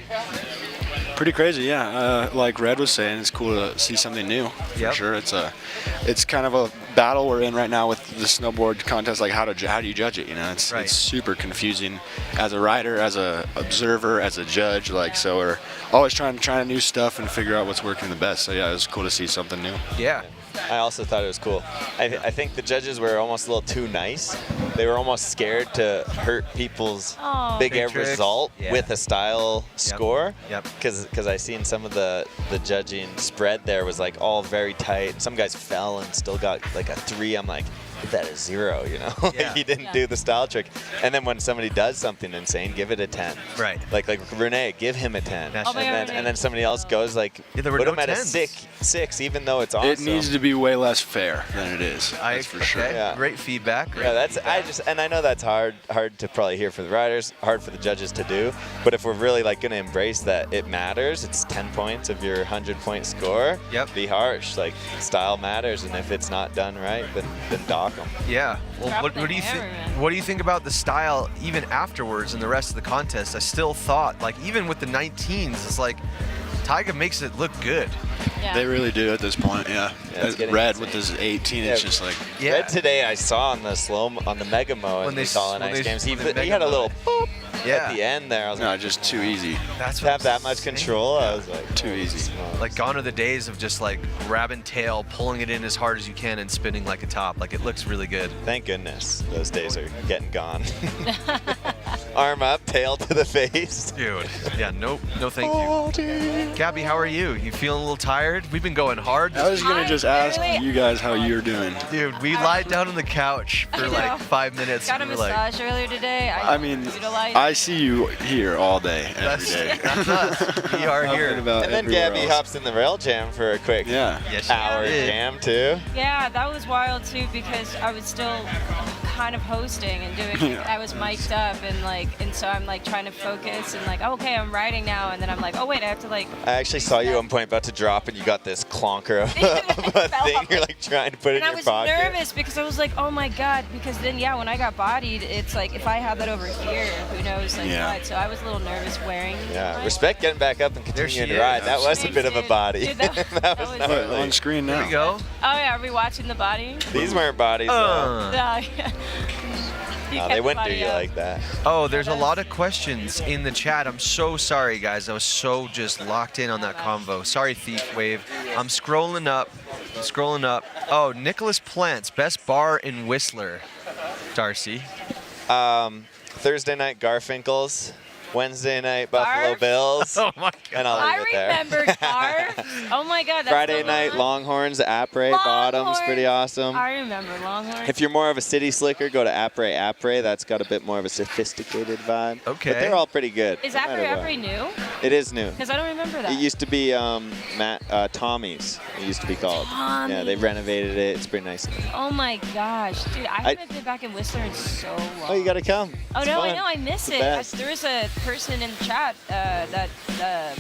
Pretty crazy, yeah. Like Red was saying, it's cool to see something new. For Yep. sure, it's kind of a battle we're in right now with the snowboard contest. Like how do you judge it? You know, it's Right. it's super confusing as a rider, as a observer, as a judge. Like so, we're always trying new stuff and figure out what's working the best. So yeah, it was cool to see something new. Yeah. I also thought it was cool. I think the judges were almost a little too nice. They were almost scared to hurt people's big air tricks. result Yeah. with a style score. Yep. Because I seen some of the judging spread there was like all very tight. Some guys fell and still got like a 3. I'm like, give that a 0, you know? Like, Yeah. he didn't do the style trick. And then when somebody does something insane, give it a 10. Right. Like Renee, give him a 10. Oh my God, And then somebody else goes like, Yeah, there were put no him at a 10s. 6, even though it's awesome. It needs to be way less fair than it is. That's for sure. Okay. Yeah. Great feedback. Great Yeah, that's feedback. and I know that's hard to probably hear for the riders, hard for the judges to do. But if we're really like going to embrace that it matters, it's 10 points of your 100-point score. Yep. Be harsh, like style matters, and if it's not done right, then dock them. Yeah. Well, Drop what the do you think? hammer, man. What do you think about the style even afterwards in the rest of the contest? I still thought, like, even with the 19s, it's like Tyga makes it look good. Yeah. They really do at this point. Yeah. Yeah, it's getting Red insane. with his 18, it's just like Yeah. Red today I saw on the Mega Mo When as they we call in when X they- Games, he when they had a Mega little Mo boop Yeah. at the end there. I was No, like, just too easy. That's to have that much control. I was like, Too easy. Like gone are the days of just like grabbing tail, pulling it in as hard as you can, and spinning like a top. Like it looks really good. thank goodness those days are getting gone. Arm up, tail to the face. Dude, yeah, no thank you. Gabby, how are you? You feeling a little tired? We've been going hard. I was gonna just ask you guys how you're doing. Dude, we lied down on the couch for like 5 minutes. Got a and we were like, massage earlier today. I mean, utilized. I see you here all day, every day. That's us. We are here. And then Gabby hops in the rail jam for a quick hour jam too. Yeah, that was wild too because I was still kind of hosting and doing. I was mic'd up and so I'm like trying to focus and like, oh, okay, I'm riding now, and then I'm like, oh wait, I have to like. I actually saw you at one point about to drop, and you got this clonker of a thing. You're like trying to put it in your pocket. And I was nervous because I was like, oh my god, because then when I got bodied, it's like if I had that over here, who knows what. So I was a little nervous wearing. Yeah, respect getting back up and continuing to ride. That was a bit of a body. Dude, that was gnarly. On screen now. There we go. Oh yeah, are we watching the body? These weren't bodies. though. No, they wouldn't do you like that. Oh, there's a lot of questions in the chat. I'm so sorry, guys. I was so just locked in on that convo. Sorry, Thief Wave. I'm scrolling up. Oh, Nicholas Plants, best bar in Whistler. Darcy. Thursday night, Garfinkel's. Wednesday night, Buffalo Bills. Oh my god. And I'll leave it there. I remember Garf. Oh my god. That's Friday night, Longhorns, Apres, Bottoms, pretty awesome. I remember Longhorns. If you're more of a city slicker, go to Apres. That's got a bit more of a sophisticated vibe. Okay. But they're all pretty good. Is no matter what. Apres new? It is new. Because I don't remember that. It used to be Tommy's. It used to be called. Tommy's. Yeah, they renovated it. It's pretty nice. Oh my gosh, dude! I haven't been back in Whistler in so long. Oh, you gotta come. Oh It's no, fun. I know, I miss It's the it. best. There was a person in the chat that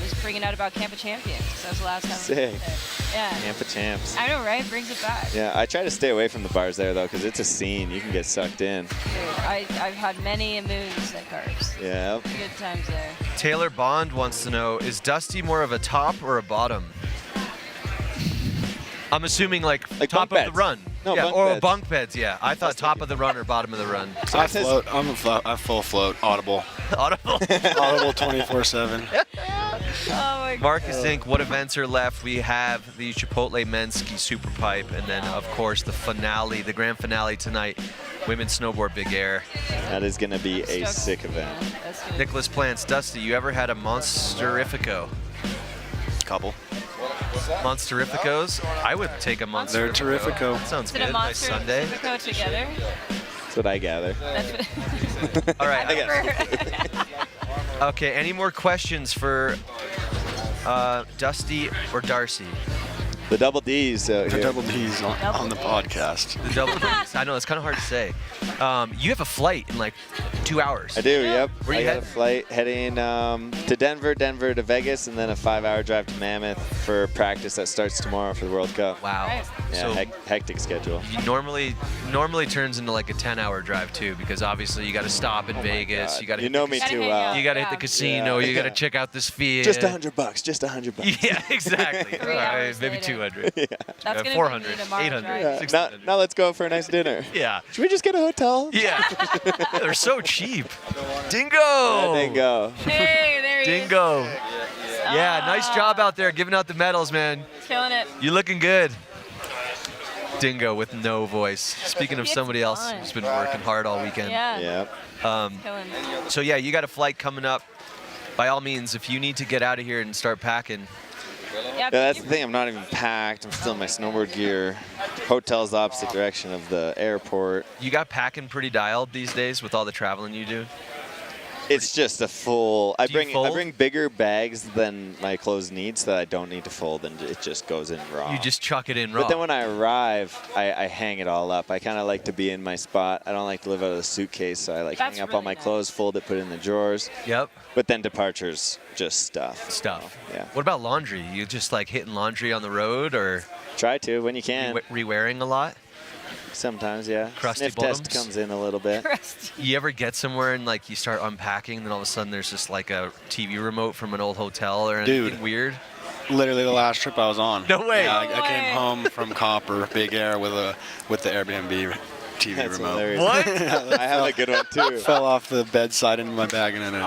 was bringing out about Camp of Champions. That was the last time. Sick. I was there. Yeah. Camp of Champs. I know, right? Brings it back. Yeah, I try to stay away from the bars there though, because it's a scene. You can get sucked in. Dude, I've had many moves at Carbs. Yeah. Good times there. Taylor Bond wants to know, is Dusty more of a top or a bottom? I'm assuming like top bunk of the beds. run. No, yeah, bunk or beds. bunk beds, yeah. I thought top of the run or bottom of the run. I float. I'm full float. Audible. Audible. Audible 24/7. Oh my Marcus Zink, what events are left? We have the Chipotle men's ski super pipe, and then of course the finale, the grand finale tonight, women's snowboard big air. That is gonna be a sick event. Nicholas Plants, Dusty, you ever had a Monsterifico? Couple. Monsterificos? I would take a Monsterifico. They're Terrifico. That sounds Is it good. a Nice monster Sunday. and Pacifico together? That's what I gather. That's what All right. I guess. Okay, any more questions for Dusty or Darcy? The double D's out The here. double D's on the podcast. The double Ds. I know, it's kind of hard to say. You have a flight in like 2 hours. I do, yep. Where I you got a heading? flight heading to Denver to Vegas, and then a 5-hour drive to Mammoth for practice that starts tomorrow for the World Cup. Wow. Right. Yeah, So hectic schedule. you normally turns into like a 10-hour drive too, because obviously you got to stop in Vegas. God. You got to You know me Gotta too hang well. out. You got to hit Yeah. the casino. Yeah. You got to check out this field. Just $100. Just $100. Yeah, exactly. 3 All right, hours maybe later. 200. That's gonna 400, bring me to Mars 800. Drive. Yeah. 600. Now let's go for a nice dinner. Yeah. Should we just get a hotel? Yeah. They're so cheap. Dingo. Dingo. Hey, there he Dingo. Yeah, nice job out there giving out the medals, man. is. Killing it. You looking good. Dingo with no voice. Speaking of It's somebody else fun. who's been working hard all weekend. Yeah. Yep. Killing. So yeah, you got a flight coming up. By all means, if you need to get out of here and start packing, Yeah, that's the thing. I'm not even packed. I'm still in my snowboard gear. Hotel's the opposite direction of the airport. you got packing pretty dialed these days with all the traveling you do. It's just a full. I Do you fold? bring bigger bags than my clothes need, so that I don't need to fold, and it just goes in raw. You just chuck it in raw. But then when I arrive, I hang it all up. I kind of like to be in my spot. I don't like to live out of the suitcase, so I like That's hang up all really my nice. clothes, fold it, put it in the drawers. Yep. But then departures, just stuff. Stuff. Yeah. What about laundry? You just like hitting laundry on the road, or Try to when you can. re-wearing a lot? Sometimes, yeah. Crusty Sniff test bottoms? comes in a little bit. You ever get somewhere and like you start unpacking, and then all of a sudden there's just like a TV remote from an old hotel or anything Dude. weird? Literally the last trip I was on. No way. Yeah, I No came way. home from Copper, Big Air with the Airbnb. TV That's remote. hilarious. What? I have a good one too. Fell off the bedside into my bag and then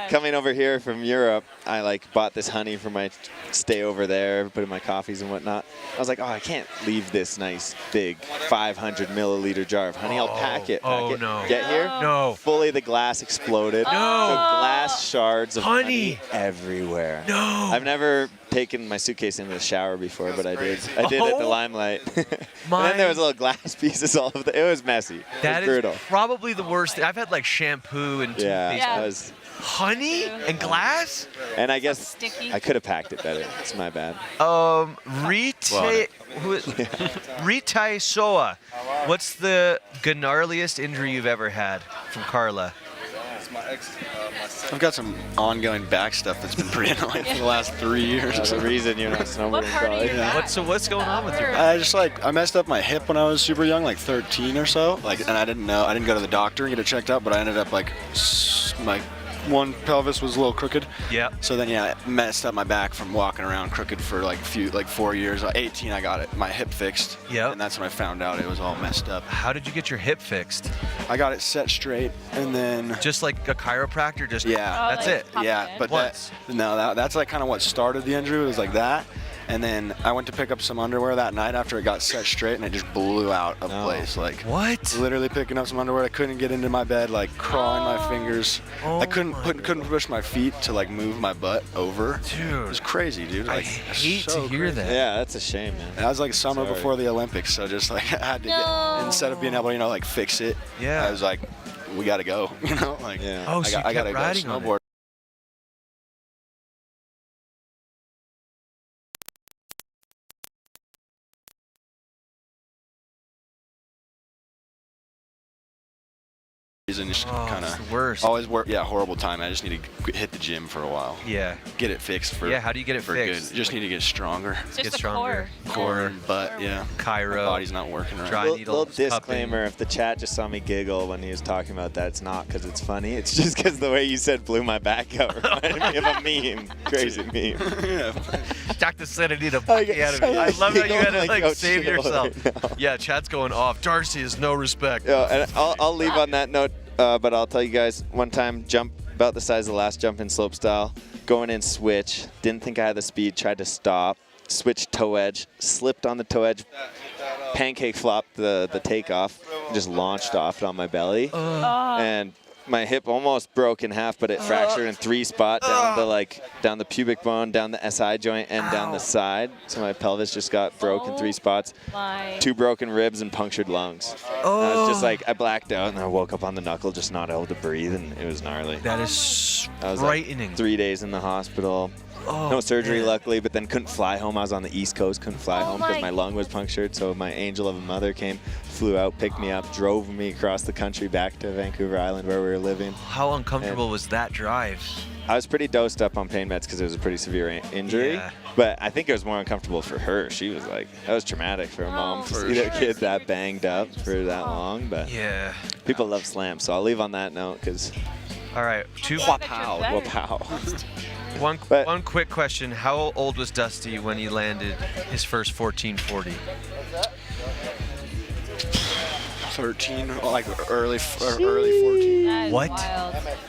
Coming over here from Europe, I like bought this honey for my stay over there, put in my coffees and whatnot. I was like, oh, I can't leave this nice big 500 milliliter jar of honey. I'll pack it. No. Get here? No. Fully the glass exploded. No. So glass shards of honey everywhere. No. I've never taken my suitcase into the shower before, but I did. I did at the Limelight. And then there was little glass pieces all over. It was messy. That it was brutal. is probably the worst. I've had like shampoo and toothpaste. Yeah, it was. Honey and glass? And I guess I could have packed it better. It's my bad. Ritai Soa, what's the gnarliest injury you've ever had from Carla? I've got some ongoing back stuff that's been pretty annoying for the last 3 years. That's the reason you're not snowboarding. What part of your back? What's going on with your back? I messed up my hip when I was super young, like 13 or so. And I didn't know. I didn't go to the doctor and get it checked out, but I ended up my one pelvis was a little crooked. Yeah. So then, I messed up my back from walking around crooked for like 4 years. 18, I got my hip fixed. Yeah. And that's when I found out it was all messed up. How did you get your hip fixed? I got it set straight, and then just like a chiropractor. Just that's like it. Yeah, but that's like kind of what started the injury. It was like that. And then I went to pick up some underwear that night after it got set straight, and it just blew out of place. Like what? Literally picking up some underwear. I couldn't get into my bed, like crawling my fingers. I couldn't push my feet to like move my butt over. Dude, it was crazy, dude. I Like, hate so to hear crazy. that. Yeah, that's a shame, man. And that was like summer before the Olympics, so just like I had to get, instead of being able to like fix it. Yeah. I was like, we got to go. Like Oh, so you I kept gotta riding go on it. snowboard. And just kind it's of the worst. always work. Yeah, horrible time. I just need to hit the gym for a while. Yeah. Get it fixed for. Yeah, how do you get it for fixed? Good. Just need to get stronger. Just Get the stronger. Core and butt. Yeah. Chiro. My body's not working right. Dry Little needles. disclaimer: if the chat just saw me giggle when he was talking about that, it's not because it's funny. It's just because the way you said "blew my back out" reminded me of a meme, crazy meme. Dr. said I need a bucket out of it. I love how you had to like save chill yourself. right now. Yeah, chat's going off. Darcy has no respect. Yeah, and I'll leave on that note, but I'll tell you guys, one time, jump about the size of the last jump in slopestyle, going in switch, didn't think I had the speed, tried to stop, switched toe edge, slipped on the toe edge, pancake flopped the takeoff, just launched off it on my belly, and my hip almost broke in half, but it fractured in 3 spots down the pubic bone, down the SI joint, and down the side. So my pelvis just got broke in 3 spots. 2 broken ribs and punctured lungs. I was just like, I blacked out, and I woke up on the knuckle, just not able to breathe, and it was gnarly. That is I was frightening. like 3 days in the hospital. No surgery, luckily, but then couldn't fly home. I was on the East Coast, couldn't fly home because my lung was punctured. So my angel of a mother came, flew out, picked me up, drove me across the country back to Vancouver Island where we were living. How uncomfortable was that drive? I was pretty dosed up on pain meds because it was a pretty severe injury. Yeah. But I think it was more uncomfortable for her. She was like, that was traumatic for a mom to see their kid that banged up for that long. But yeah, people love slam, so I'll leave on that note because. All right, Wapow. One quick question. How old was Dusty when he landed his first 1440? 13, like early 14. What?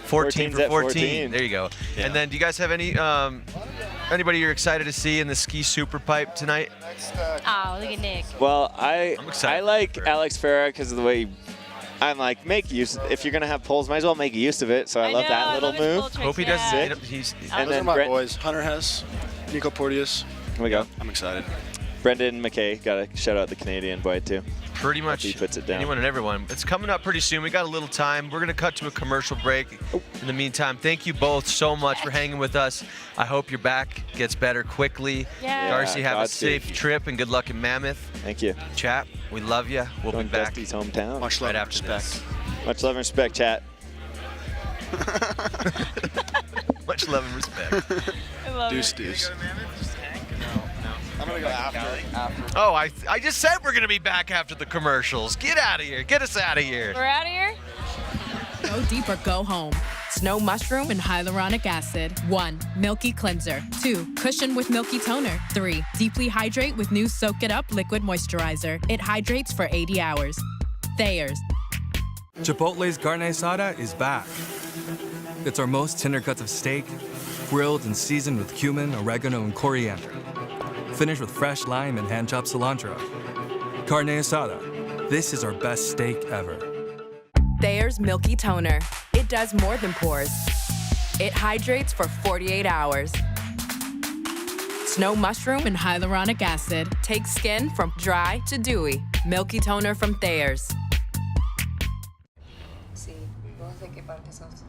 14 for 14's at 14. There you go. Yeah. And then, do you guys have anybody you're excited to see in the ski SuperPipe tonight? Oh, look at Nick. Well, I'm excited I like Alex Farah because of the way I'm like, make use. If you're gonna have poles, might as well make use of it. So I love that little move. Hope he does. Sick. And then my boys, Hunter Hess, Nico Porteous. Here we go. I'm excited. Brendan McKay, gotta shout out the Canadian boy too. Pretty much he puts it down. anyone and everyone. It's coming up pretty soon. We got a little time. We're going to cut to a commercial break. In the meantime, thank you both so much for hanging with us. I hope your back gets better quickly. Yeah. Darcy, have a Godspeed. safe trip and good luck in Mammoth. Thank you. Chat, we love you. We'll Going be back Dusty's hometown. Much love right and after respect. this. Much love and respect, chat. Much love and respect. I love Deuce, it. deuce. I'm gonna go after. Oh, I just said we're going to be back after the commercials. Get out of here. Get us out of here. We're out of here? Go deep or go home. Snow mushroom and hyaluronic acid. 1. Milky cleanser. 2. Cushion with milky toner. 3. Deeply hydrate with new Soak It Up liquid moisturizer. It hydrates for 80 hours. Thayers. Chipotle's carne asada is back. It's our most tender cuts of steak, grilled and seasoned with cumin, oregano, and coriander. Finished with fresh lime and hand-chopped cilantro. Carne asada. This is our best steak ever. Thayer's Milky Toner. It does more than pores. It hydrates for 48 hours. Snow mushroom and hyaluronic acid takes skin from dry to dewy. Milky Toner from Thayers. Sí, ¿vos de qué parte sos?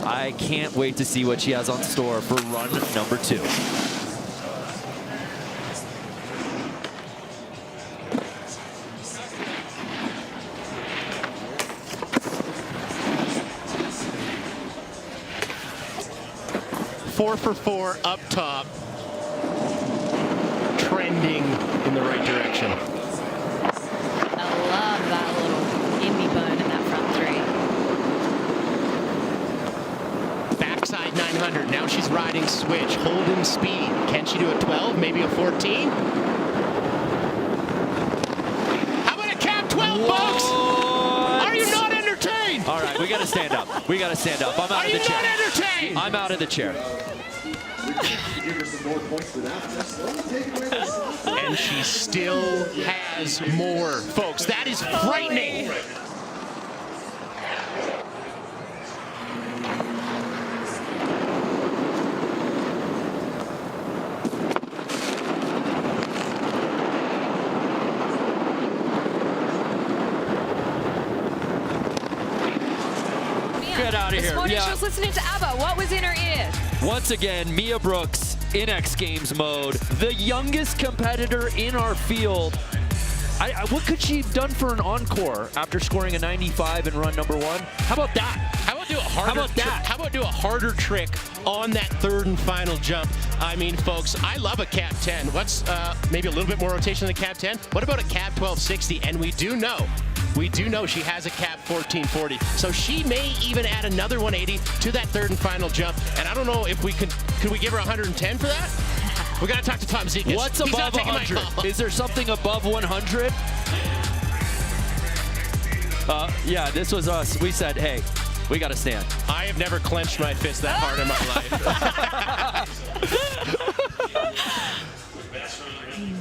I can't wait to see what she has on store for run number 2. Four for 4 up top, trending in the right direction. I love that little indie bun in that front 3. Backside 900. Now she's riding switch, holding speed. Can she do a 12? Maybe a 14? How about a cap 12, folks? Are you not entertained? All right, we got to stand up. We got to stand up. I'm out of the chair. Are you not entertained? I'm out of the chair. And she still has more, folks. That is frightening. Get out of This here. morning Yeah. she was listening to ABBA. What was in her ears? Once again, Mia Brooks in X Games mode, the youngest competitor in our field. What could she have done for an encore after scoring a 95 in run number 1? How about that? How about do a harder How about that? How about do a harder trick on that third and final jump? I mean, folks, I love a cap 10. What's maybe a little bit more rotation than the cap 10? What about a cap 1260? And we do know she has a cap 1440. So she may even add another 180 to that third and final jump. And I don't know if we could we give her 110 for that? We got to talk to Tom Zekas. What's He's not above taking my 100? call. Is there something above 100? Yeah, this was us. We said, hey, we got to stand. I have never clenched my fist that hard in my life.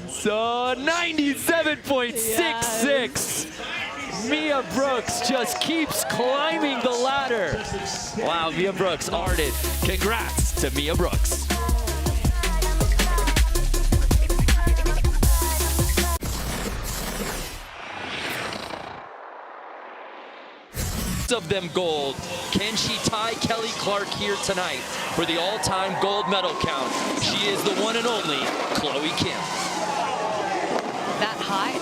So 97.66. Mia Brooks just keeps climbing the ladder. Wow, Mia Brooks, Arden. Congrats to Mia Brooks. Of them gold. Can she tie Kelly Clark here tonight for the all-time gold medal count? She is the one and only Chloe Kim. That height?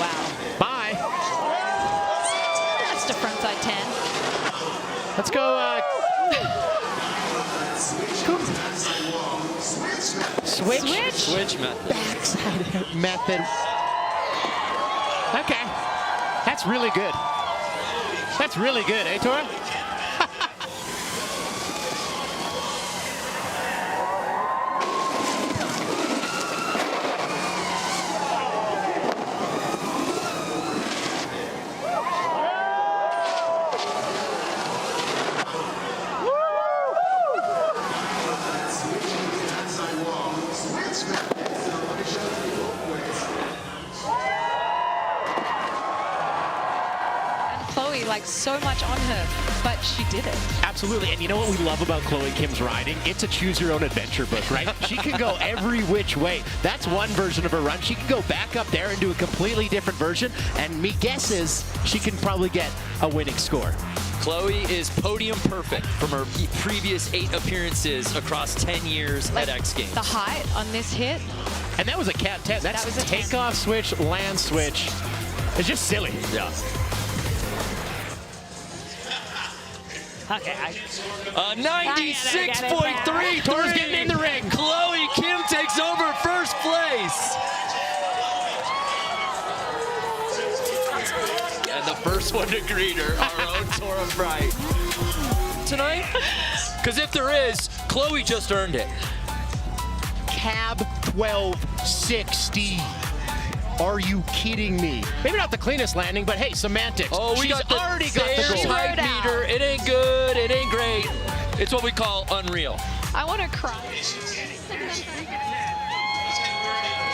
Wow. Bye. That's the frontside 10. Let's go. Switch method. Backside method. Okay. That's really good. That's really good, eh, Tora? like so much on her, but she did it. Absolutely, and you know what we love about Chloe Kim's riding? It's a choose-your-own-adventure book, right? She can go every which way. That's one version of her run. She can go back up there and do a completely different version, and me guess is she can probably get a winning score. Chloe is podium perfect from her previous 8 appearances across 10 years at X Games. The height on this hit. And that was a Cat 10. That's a takeoff switch, land switch. It's just silly. Yeah. Okay, 96.3. Tor's getting in the ring. Chloe Kim takes over first place. And the first one to greet her, our own Tora Bright. Tonight? Because if there is, Chloe just earned it. Cab 1260. Are you kidding me? Maybe not the cleanest landing, but hey, semantics. Oh, we She's got the already got the goal. tide meter. It ain't good. It ain't great. It's what we call unreal. I want to cry.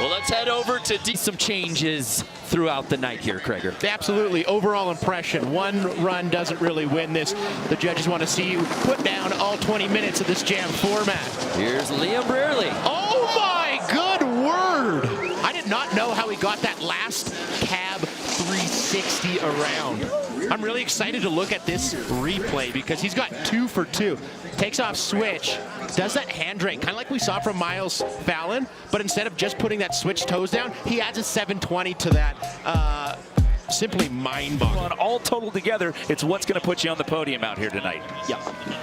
Well, let's head over to some changes throughout the night here, Krager. Absolutely. Overall impression. One run doesn't really win this. The judges want to see you put down all 20 minutes of this jam format. Here's Liam Brearley. Oh my good word! I did not know how he got that last cab 360 around. I'm really excited to look at this replay because he's got 2 for 2. Takes off switch, does that hand drag, kind of like we saw from Miles Fallon, but instead of just putting that switch toes down, he adds a 720 to that. Simply mind-boggling. All total together, it's what's going to put you on the podium out here tonight. Yeah.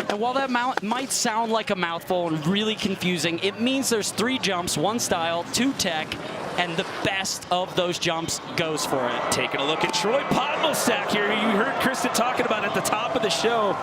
And while that might sound like a mouthful and really confusing, it means there's 3 jumps, 1 style, 2 tech, and the best of those jumps goes for it. Taking a look at Troy Podmelsack here. You heard Kristen talking about at the top of the show.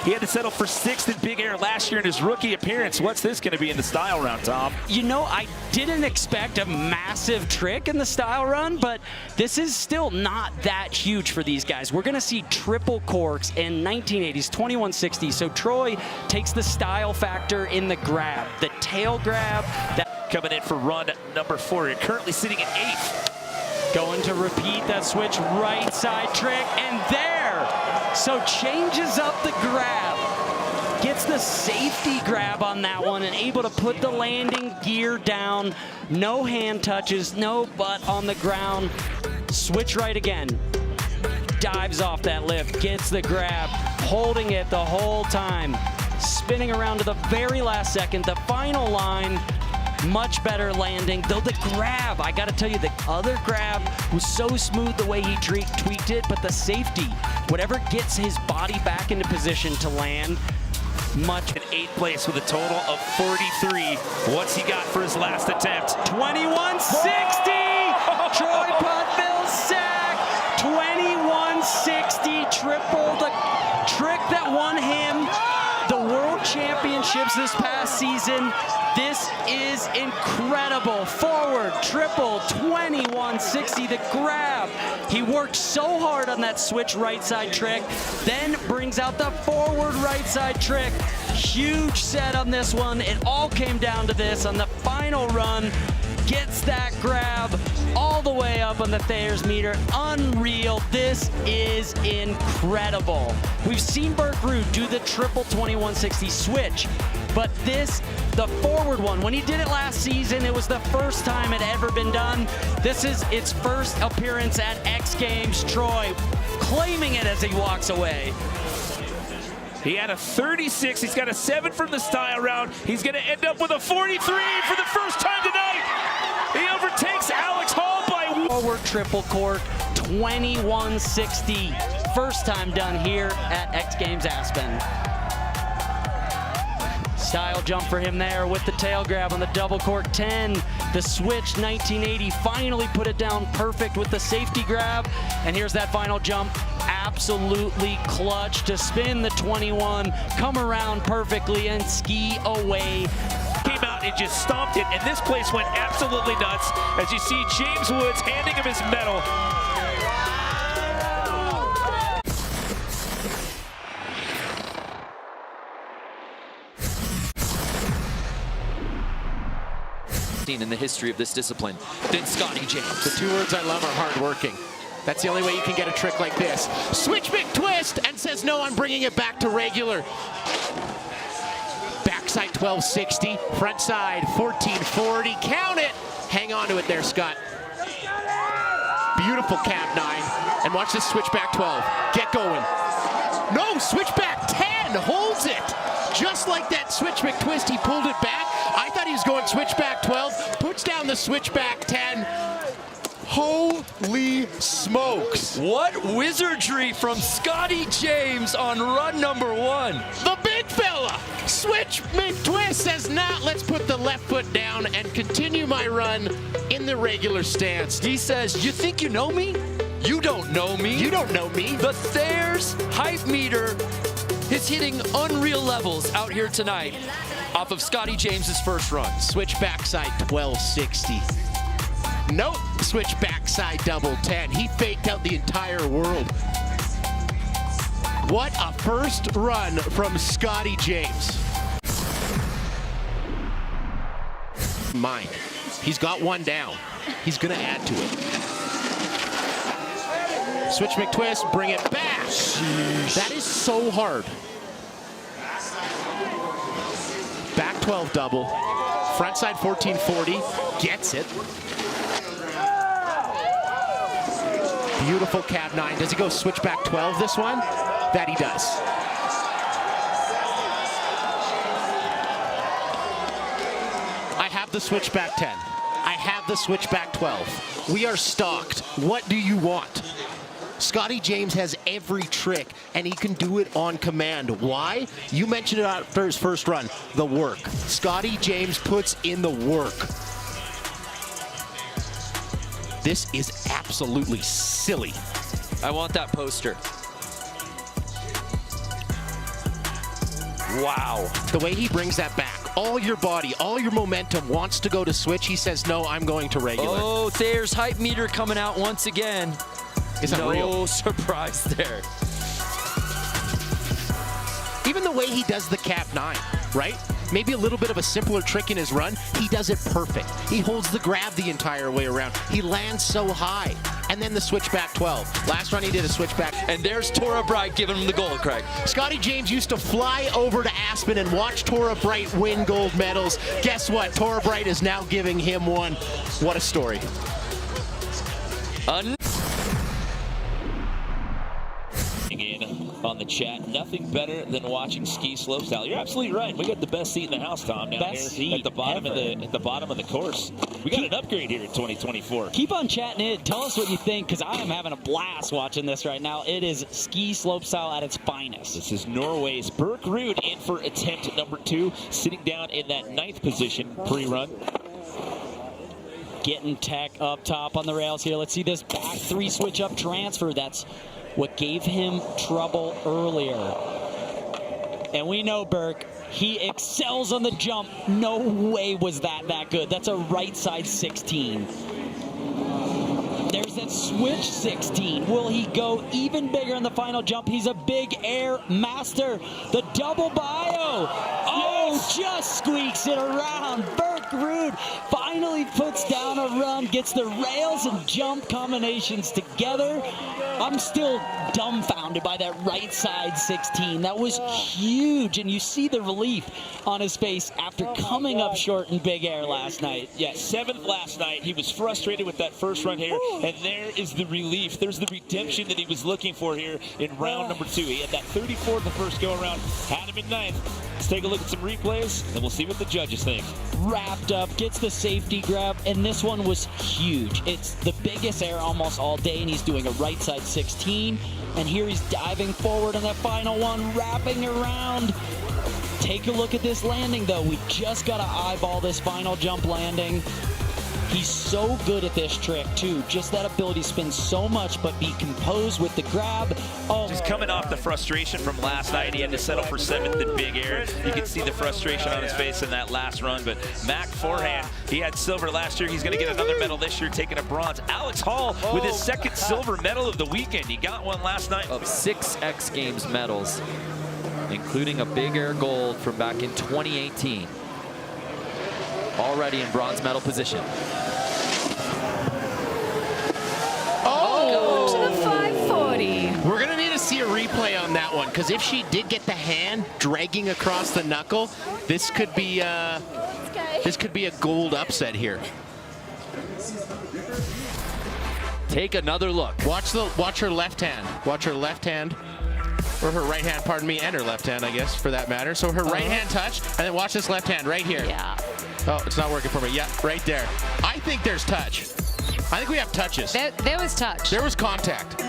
He had to settle for 6th in Big Air last year in his rookie appearance. What's this going to be in the style round, Tom? You know, I didn't expect a massive trick in the style run, but this is still not that huge for these guys. We're going to see triple corks in 1980s, 2160. So Troy takes the style factor in the grab, the tail grab. That coming in for run number 4. You're currently sitting at 8th. Going to repeat that switch right side trick, and there. So changes up the grab, gets the safety grab on that one and able to put the landing gear down. No hand touches, no butt on the ground. Switch right again. Dives off that lift, gets the grab, holding it the whole time. Spinning around to the very last second, the final line. Much better landing, though the grab, I gotta tell you, the other grab was so smooth the way he tweaked it, but the safety, whatever gets his body back into position to land, much. In 8th place with a total of 43. What's he got for his last attempt? 2160! Troy Podmelsack, 2160, triple the trick that won him the World Championships this past season. This is incredible. Forward, triple, 2160, the grab. He worked so hard on that switch right side trick, then brings out the forward right side trick. Huge set on this one. It all came down to this on the final run. Gets that grab all the way up on the Thayer's meter. Unreal. This is incredible. We've seen Burt Ruud do the triple 2160 switch, but this, the forward one, when he did it last season, it was the first time it had ever been done. This is its first appearance at X Games. Troy claiming it as he walks away. He had a 36. He's got a 7 from the style round. He's going to end up with a 43 for the first time tonight. He overtakes Alex Hall by forward triple cork, 2160. First time done here at X Games Aspen. Style jump for him there with the tail grab on the double cork 10. The switch 1980 finally put it down perfect with the safety grab. And here's that final jump. Absolutely clutch to spin the 21, come around perfectly and ski away. Came out and just stomped it, and this place went absolutely nuts as you see James Woods handing him his medal. In the history of this discipline than Scotty James. The 2 words I love are hardworking. That's the only way you can get a trick like this. Switch McTwist and says, no, I'm bringing it back to regular. Backside 1260, front side 1440. Count it. Hang on to it there, Scott. Beautiful cab 9. And watch this switchback 12. Get going. No, switchback 10 holds it. Just like that switch McTwist, he pulled it back. I thought he was going switchback 12. Puts down the switchback 10. Holy smokes. What wizardry from Scotty James on run number 1. The big fella. Switch McTwist says, nah, let's put the left foot down and continue my run in the regular stance. He says, you think you know me? You don't know me. You don't know me. The Thayer's hype meter is hitting unreal levels out here tonight off of Scotty James's first run. Switch backside 1260. Nope, switch backside double 10. He faked out the entire world. What a first run from Scotty James. Mind, he's got one down. He's gonna add to it. Switch McTwist, bring it back. Jeez. That is so hard. Back 12 double, front side 1440, gets it. Beautiful cab 9. Does he go switchback 12 this one? That he does. I have the switchback 10. I have the switchback 12. We are stocked. What do you want? Scotty James has every trick, and he can do it on command. Why? You mentioned it after his first run, the work. Scotty James puts in the work. This is absolutely silly. I want that poster. Wow. The way he brings that back, all your body, all your momentum wants to go to switch. He says, no, I'm going to regular. Oh, Thayer's hype meter coming out once again. It's no unreal. surprise there. Even the way he does the cap 9, right? Maybe a little bit of a simpler trick in his run. He does it perfect. He holds the grab the entire way around. He lands so high. And then the switchback 12. Last run he did a switchback. And there's Tora Bright giving him the gold, Craig. Scotty James used to fly over to Aspen and watch Tora Bright win gold medals. Guess what? Tora Bright is now giving him one. What a story. On the chat, nothing better than watching ski slopestyle. You're absolutely right. We got the best seat in the house, Tom, down here at the bottom of the course. We got an upgrade here in 2024. Keep on chatting it. Tell us what you think, because I am having a blast watching this right now. It is ski slopestyle at its finest. This is Norway's Berk Ruud in for attempt number 2, sitting down in that 9th position pre-run. Getting tech up top on the rails here. Let's see this back 3 switch up transfer. That's what gave him trouble earlier. And we know Berk, he excels on the jump. No way was that good. That's a right side 16. There's that switch 16. Will he go even bigger in the final jump? He's a big air master. The double bio. Oh, just squeaks it around. Berk Ruud finally puts down a run, gets the rails and jump combinations together. I'm still dumbfounded by that right side 16. That was huge, and you see the relief on his face after coming up short in big air last night. Yeah, 7th last night. He was frustrated with that first run here, and there is the relief. There's the redemption that he was looking for here in round number 2. He had that 34 the first go-around, had him in 9th. Let's take a look at some replays, and we'll see what the judges think. Wrapped up, gets the safety grab, and this one was huge. It's the biggest air almost all day, and he's doing a right side 16, and here he's diving forward on that final one, wrapping around. Take a look at this landing, though. We just got to eyeball this final jump landing. He's so good at this trick, too. Just that ability to spin so much, but be composed with the grab. Oh, just coming off the frustration from last night. He had to settle for 7th in big air. You can see the frustration on his face in that last run. But Mac forehand, he had silver last year. He's going to get another medal this year, taking a bronze. Alex Hall with his 2nd silver medal of the weekend. He got one last night. Of 6 X Games medals, including a big air gold from back in 2018. Already in bronze medal position. Oh! We're going to need to see a replay on that one, because if she did get the hand dragging across the knuckle, this could be a gold upset here. Take another look. Watch her left hand. Watch her left hand. Or her right hand, pardon me, and her left hand, I guess, for that matter. So her right hand touch, and then watch this left hand right here. Yeah. Oh, it's not working for me. Yeah, right there. I think there's touch. I think we have touches. There was touch. There was contact.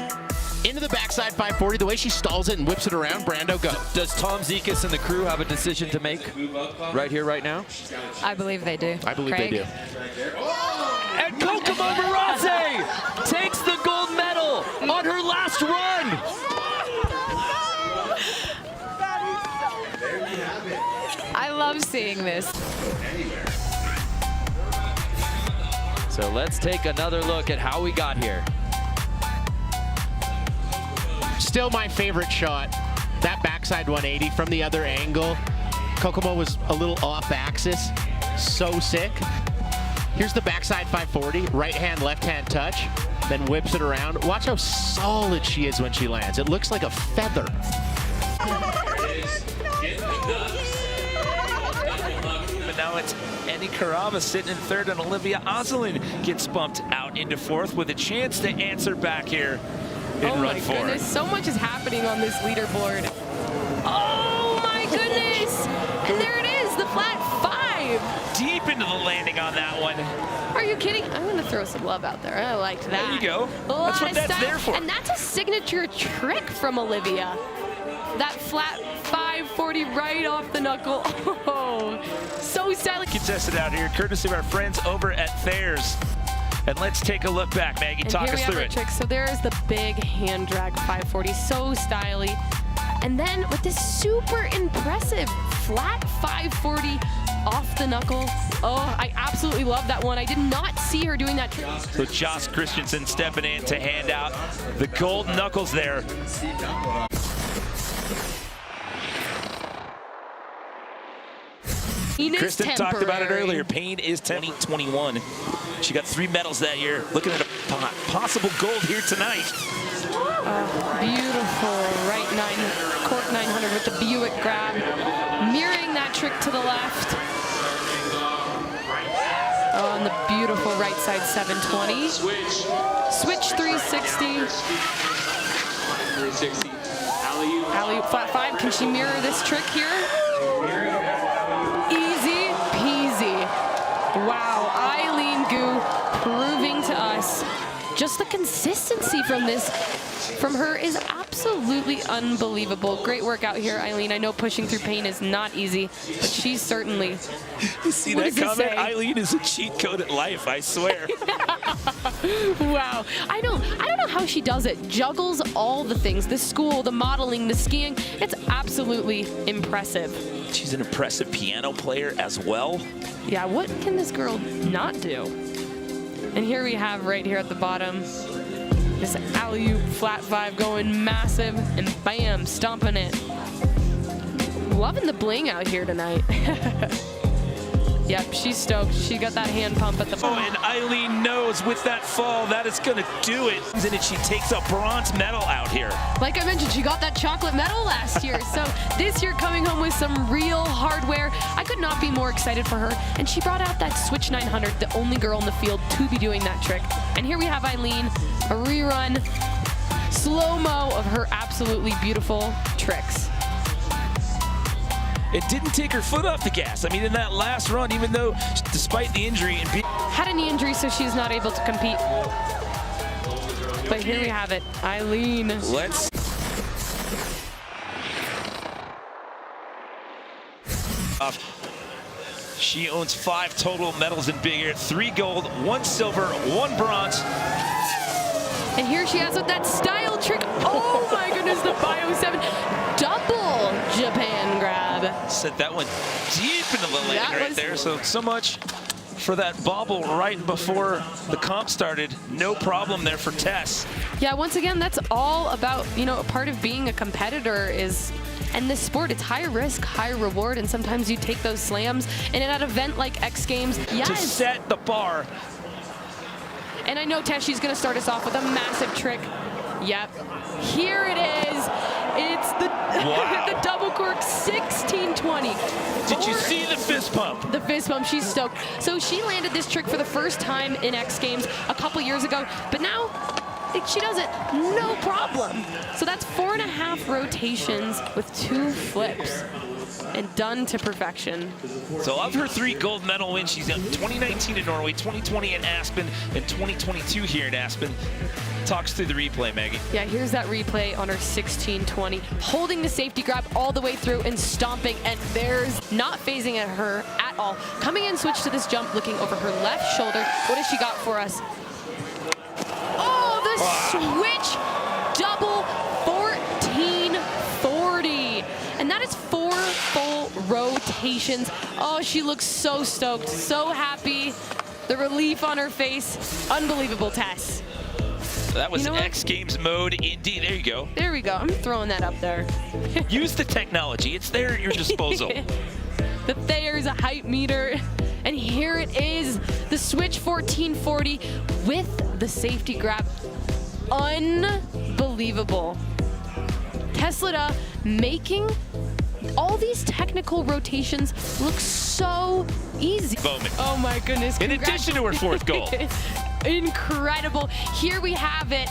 Into the backside 540, the way she stalls it and whips it around, Brando, go. Does Tom Zekas and the crew have a decision to make right here, right now? I believe they do. I believe they do. And Kokomo Maraze takes the gold medal on her last run. I love seeing this. So let's take another look at how we got here. Still my favorite shot. That backside 180 from the other angle. Kokomo was a little off axis. So sick. Here's the backside 540. Right hand, left hand touch. Then whips it around. Watch how solid she is when she lands. It looks like a feather. But now it's Annie Karama sitting in third, and Olivia Ozelin gets bumped out into fourth with a chance to answer back here in run four. Oh my goodness, so much is happening on this leaderboard. Oh my goodness! And there it is, the flat 5. Deep into the landing on that one. Are you kidding? I'm going to throw some love out there. I liked that. There you go. A lot That's what of that's style. there for. And that's a signature trick from Olivia. That flat 540 right off the knuckle. Oh, so stylish. Contested out here, courtesy of our friends over at Thayer's. And let's take a look back, Maggie. And Talk here us we have through our it. trick. So there's the big hand drag 540, so stylish. And then with this super impressive flat 540 off the knuckle. Oh, I absolutely love that one. I did not see her doing that trick. So Josh Christensen stepping in to hand out the gold knuckles there. Kristen talked about it earlier. Pain is 2021. She got 3 medals that year. Looking at a possible gold here tonight. Beautiful right 9, cork 900 with the Buick grab. Mirroring that trick to the left. On the beautiful right side 720. Switch 360. 360. Alley-oop flat 5. Can she mirror this trick here? Easy peasy. Wow, Eileen Gu proving to us just the consistency from her is absolutely unbelievable. Great work out here, Eileen. I know pushing through pain is not easy, but she's certainly. You see that comment? Eileen is a cheat code at life, I swear. Wow. I don't know how she does it. Juggles all the things. The school, the modeling, the skiing. It's absolutely impressive. She's an impressive piano player as well. Yeah, what can this girl not do? And here we have right here at the bottom, this alley-oop flat 5 going massive and bam, stomping it. Loving the bling out here tonight. Yep, she's stoked. She got that hand pump at the Oh, and Eileen knows with that fall, that is going to do it. And then she takes a bronze medal out here. Like I mentioned, she got that chocolate medal last year. So this year coming home with some real hardware. I could not be more excited for her. And she brought out that Switch 900, the only girl in the field to be doing that trick. And here we have Eileen, a rerun, slow-mo of her absolutely beautiful tricks. It didn't take her foot off the gas. I mean, in that last run, even though, despite the injury, and had a knee injury, so she's not able to compete. But here we have it, Eileen. Let's. She owns 5 total medals in Big Air, 3 gold, 1 silver, 1 bronze. And here she has with that style trick. Oh my goodness, the Bio 7 double Japan grab. Set that one deep into the landing right there. So much for that bobble right before the comp started. No problem there for Tess. Yeah, once again, that's all about, you know, a part of being a competitor is, and this sport, it's high risk, high reward, and sometimes you take those slams. And at an event like X Games, yes. To set the bar. And I know Teshi's gonna start us off with a massive trick. Yep, here it is. It's the, the double cork 1620. Did you see the fist pump? The fist bump, she's stoked. So she landed this trick for the first time in X Games a couple years ago, but now she does it no problem. So that's 4.5 rotations with 2 flips and done to perfection. So of her 3 gold medal wins, she's done 2019 in Norway, 2020 in Aspen, and 2022 here in Aspen. Talks through the replay, Maggie. Yeah, here's that replay on her 1620, holding the safety grab all the way through and stomping, and there's not phasing at her at all. Coming in, switch to this jump, looking over her left shoulder. What has she got for us? Oh, the switch double 1440. And that is 4 full rotations. Oh, she looks so stoked, so happy. The relief on her face, unbelievable, Tess. That was X Games mode indeed. There you go. There we go. I'm throwing that up there. Use the technology. It's there at your disposal. The Thayer's a hype meter. And here it is, the switch 1440 with the safety grab. Unbelievable. Teslida making all these technical rotations look so easy. Moment. Oh my goodness. In addition to her 4th goal. Incredible. Here we have it.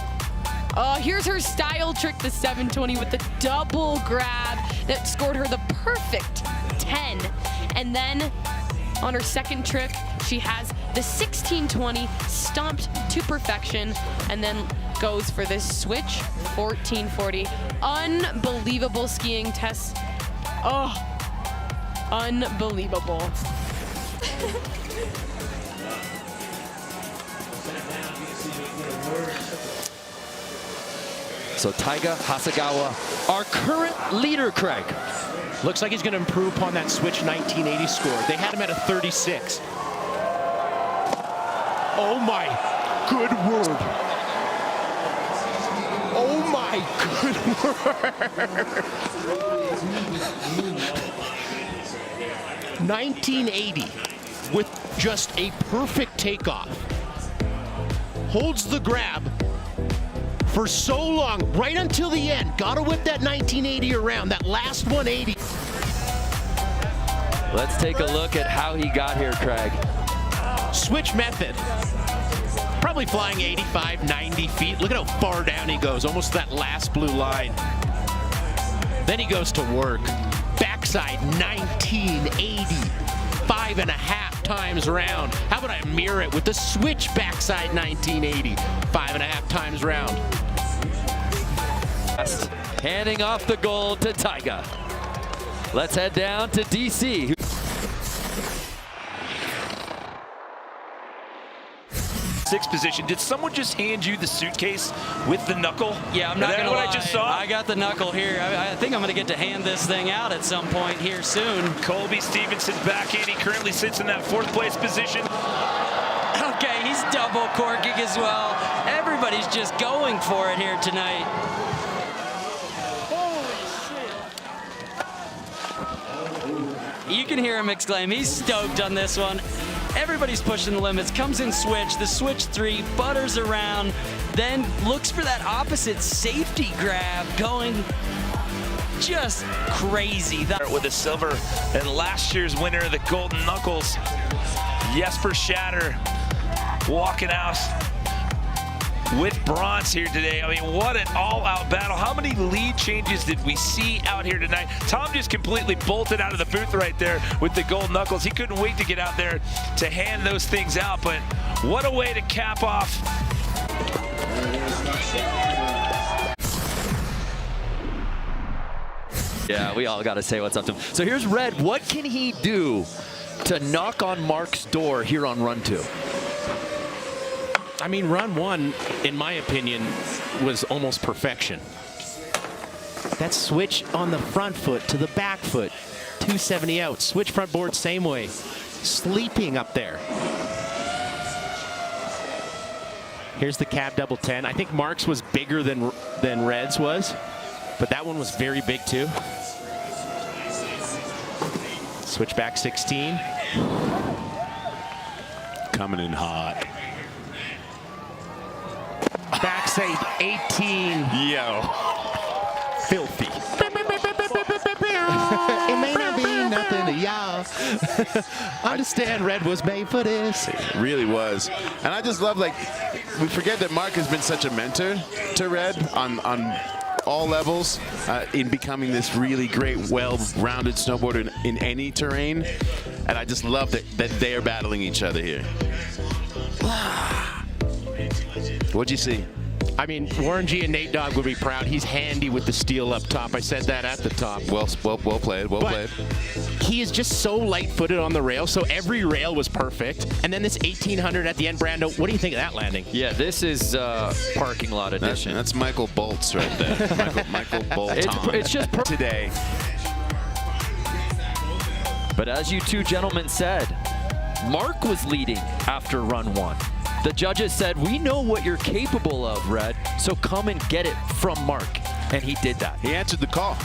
Here's her style trick, the 720 with the double grab that scored her the perfect 10. And then on her second trick, she has the 1620 stomped to perfection and then goes for this switch 1440. Unbelievable skiing, Tess. Oh, unbelievable. So Taiga Hasegawa, our current leader, Craig. Looks like he's going to improve upon that switch 1980 score. They had him at a 36. Oh my good word. Oh my good word. 1980 with just a perfect takeoff. Holds the grab for so long, right until the end. Gotta whip that 1980 around, that last 180. Let's take a look at how he got here, Craig. Switch method. Probably flying 85, 90 feet. Look at how far down he goes, almost that last blue line. Then he goes to work. Backside 1980, 5.5 times round. How about I mirror it with the switch backside 1980, 5.5 times round. Handing off the gold to Taiga. Let's head down to DC. Sixth position. Did someone just hand you the suitcase with the knuckle? Yeah, I'm not going to lie. I just saw? I got the knuckle here. I think I'm going to get to hand this thing out at some point here soon. Colby Stevenson backhand. He currently sits in that 4th place position. Okay, he's double corking as well. Everybody's just going for it here tonight. You can hear him exclaim. He's stoked on this one. Everybody's pushing the limits. Comes in switch. The switch 3 butters around. Then looks for that opposite safety grab. Going just crazy. With the silver and last year's winner, the Golden Knuckles, Jesper Shatter, walking out with bronze here today. I mean, what an all-out battle. How many lead changes did we see out here tonight? Tom just completely bolted out of the booth right there with the gold knuckles. He couldn't wait to get out there to hand those things out, but what a way to cap off. Yeah, we all got to say what's up to him. So here's Red. What can he do to knock on Mark's door here on run 2? I mean, run 1, in my opinion, was almost perfection. That switch on the front foot to the back foot, 270 out. Switch front board, same way. Sleeping up there. Here's the cab double 10. I think Mark's was bigger than Red's was, but that one was very big too. Switch back 16. Coming in hot. Back say 18. Yo. Filthy. It may not be nothing to y'all. Understand Red was made for this. It really was. And I just love, like, we forget that Mark has been such a mentor to Red on all levels in becoming this really great, well-rounded snowboarder in any terrain. And I just love that they are battling each other here. What'd you see? I mean, Warren G and Nate Dogg would be proud. He's handy with the steel up top. I said that at the top. Well played, well played. He is just so light-footed on the rail, so every rail was perfect. And then this 1800 at the end, Brando, what do you think of that landing? Yeah, this is parking lot edition. That's Michael Boltz right there. Michael Bolton. It's just today. But as you two gentlemen said, Mark was leading after run 1. The judges said, we know what you're capable of, Red, so come and get it from Mark. And he did that. He answered the call.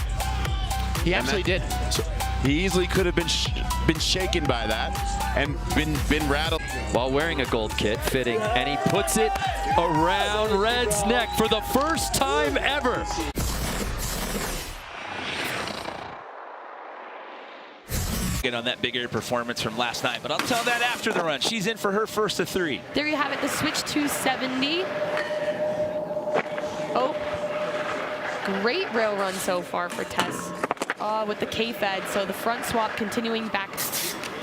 He absolutely did. So he easily could have been shaken by that and been rattled. While wearing a gold kit, fitting, and he puts it around Red's neck for the first time ever. Get on that big air performance from last night, but I'll tell that after the run. She's in for her first of 3. There you have it, the switch 270. Oh, great rail run so far for Tess with the K-Fed. So the front swap continuing back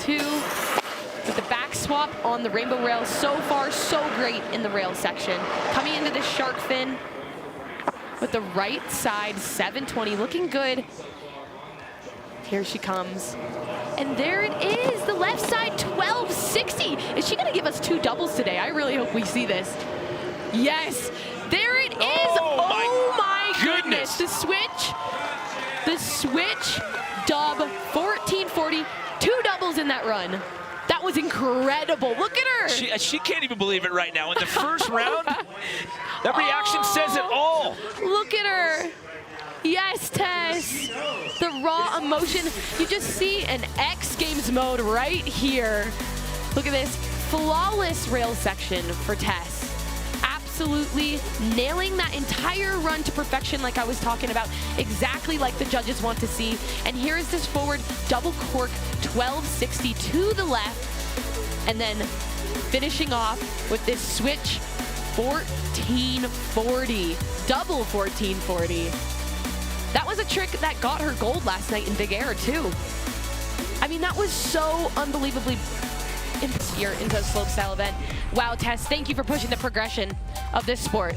2 with the back swap on the rainbow rail. So far, so great in the rail section. Coming into this shark fin with the right side 720, looking good. Here she comes. And there it is, the left side 1260. Is she gonna give us 2 doubles today? I really hope we see this. Yes, there it is. Oh my goodness. The switch dub 1440, 2 doubles in that run. That was incredible. Look at her. She can't even believe it right now. In the first round, that reaction says it all. Look at her. Yes, Tess. The raw emotion. You just see an X Games mode right here. Look at this flawless rail section for Tess. Absolutely nailing that entire run to perfection like I was talking about, exactly like the judges want to see. And here is this forward double cork 1260 to the left, and then finishing off with this switch 1440, double 1440. That was a trick that got her gold last night in big air too. I mean, that was so unbelievably here into a slopestyle event. Wow, Tess, thank you for pushing the progression of this sport.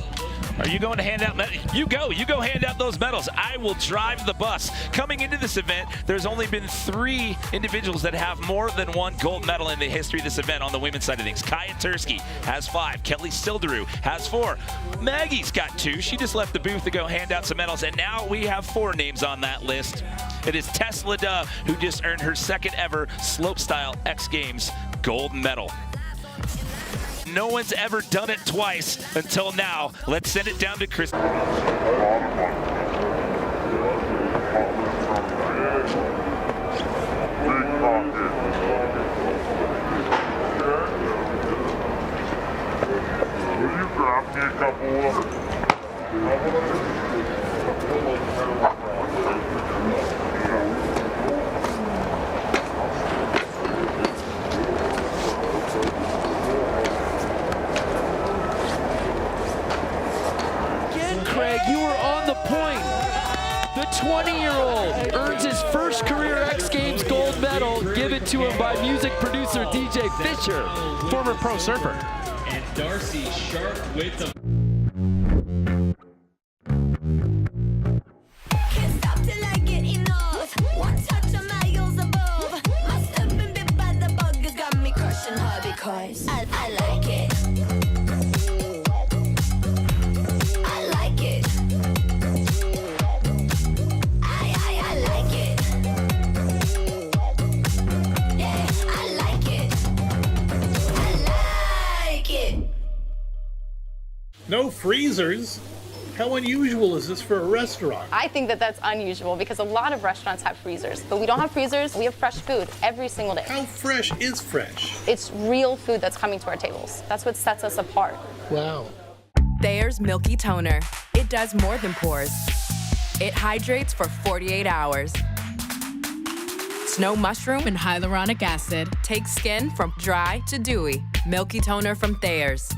Are you going to hand out medals? You go hand out those medals. I will drive the bus. Coming into this event, there's only been 3 individuals that have more than 1 gold medal in the history of this event on the women's side of things. Kaya Tursky has 5. Kelly Silderu has 4. Maggie's got 2. She just left the booth to go hand out some medals, and now we have 4 names on that list. It is Tess LaDove, who just earned her 2nd ever Slopestyle X Games gold medal. No one's ever done it twice until now. Let's send it down to Chris. Craig, you were on the point. The 20-year-old earns his first career X Games gold medal, given to him by music producer DJ Fisher, former pro surfer. And Darcy Sharp with the I like it. I like it. I like it. Yeah, I like it. I like it. No freezers? How unusual is this for a restaurant? I think that that's unusual because a lot of restaurants have freezers, but we don't have freezers. We have fresh food every single day. How fresh is fresh? It's real food that's coming to our tables. That's what sets us apart. Wow. Thayer's Milky Toner. It does more than pores. It hydrates for 48 hours. Snow mushroom and hyaluronic acid takes skin from dry to dewy. Milky Toner from Thayer's.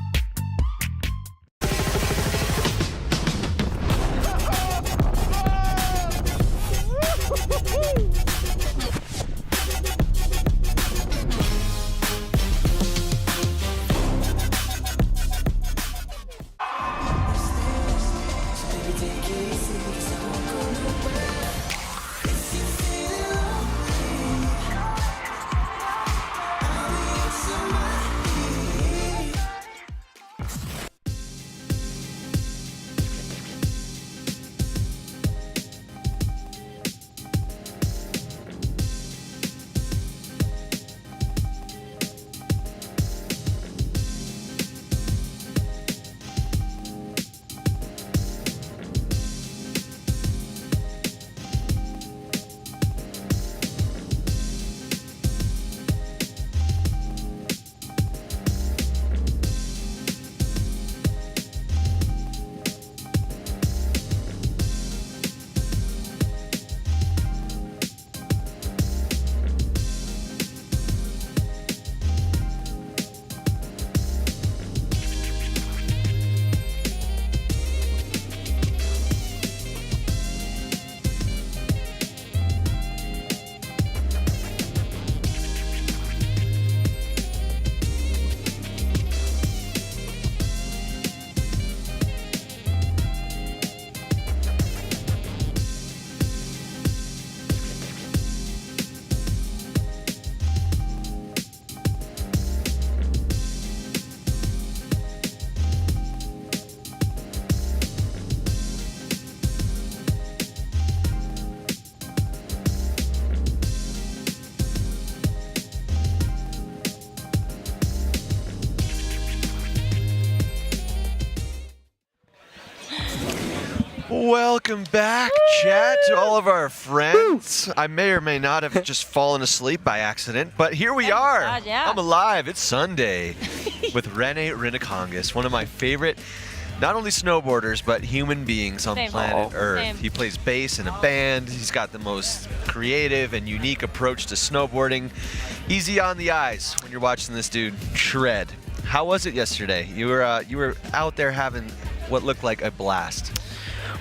Welcome back, chat, to all of our friends. I may or may not have just fallen asleep by accident, but here we are. God, yeah. I'm alive. It's Sunday with Rene Rinikongas, one of my favorite, not only snowboarders, but human beings on Same. planet Earth. Same. He plays bass in a band. He's got the most creative and unique approach to snowboarding. Easy on the eyes when you're watching this dude shred. How was it yesterday? You were out there having what looked like a blast.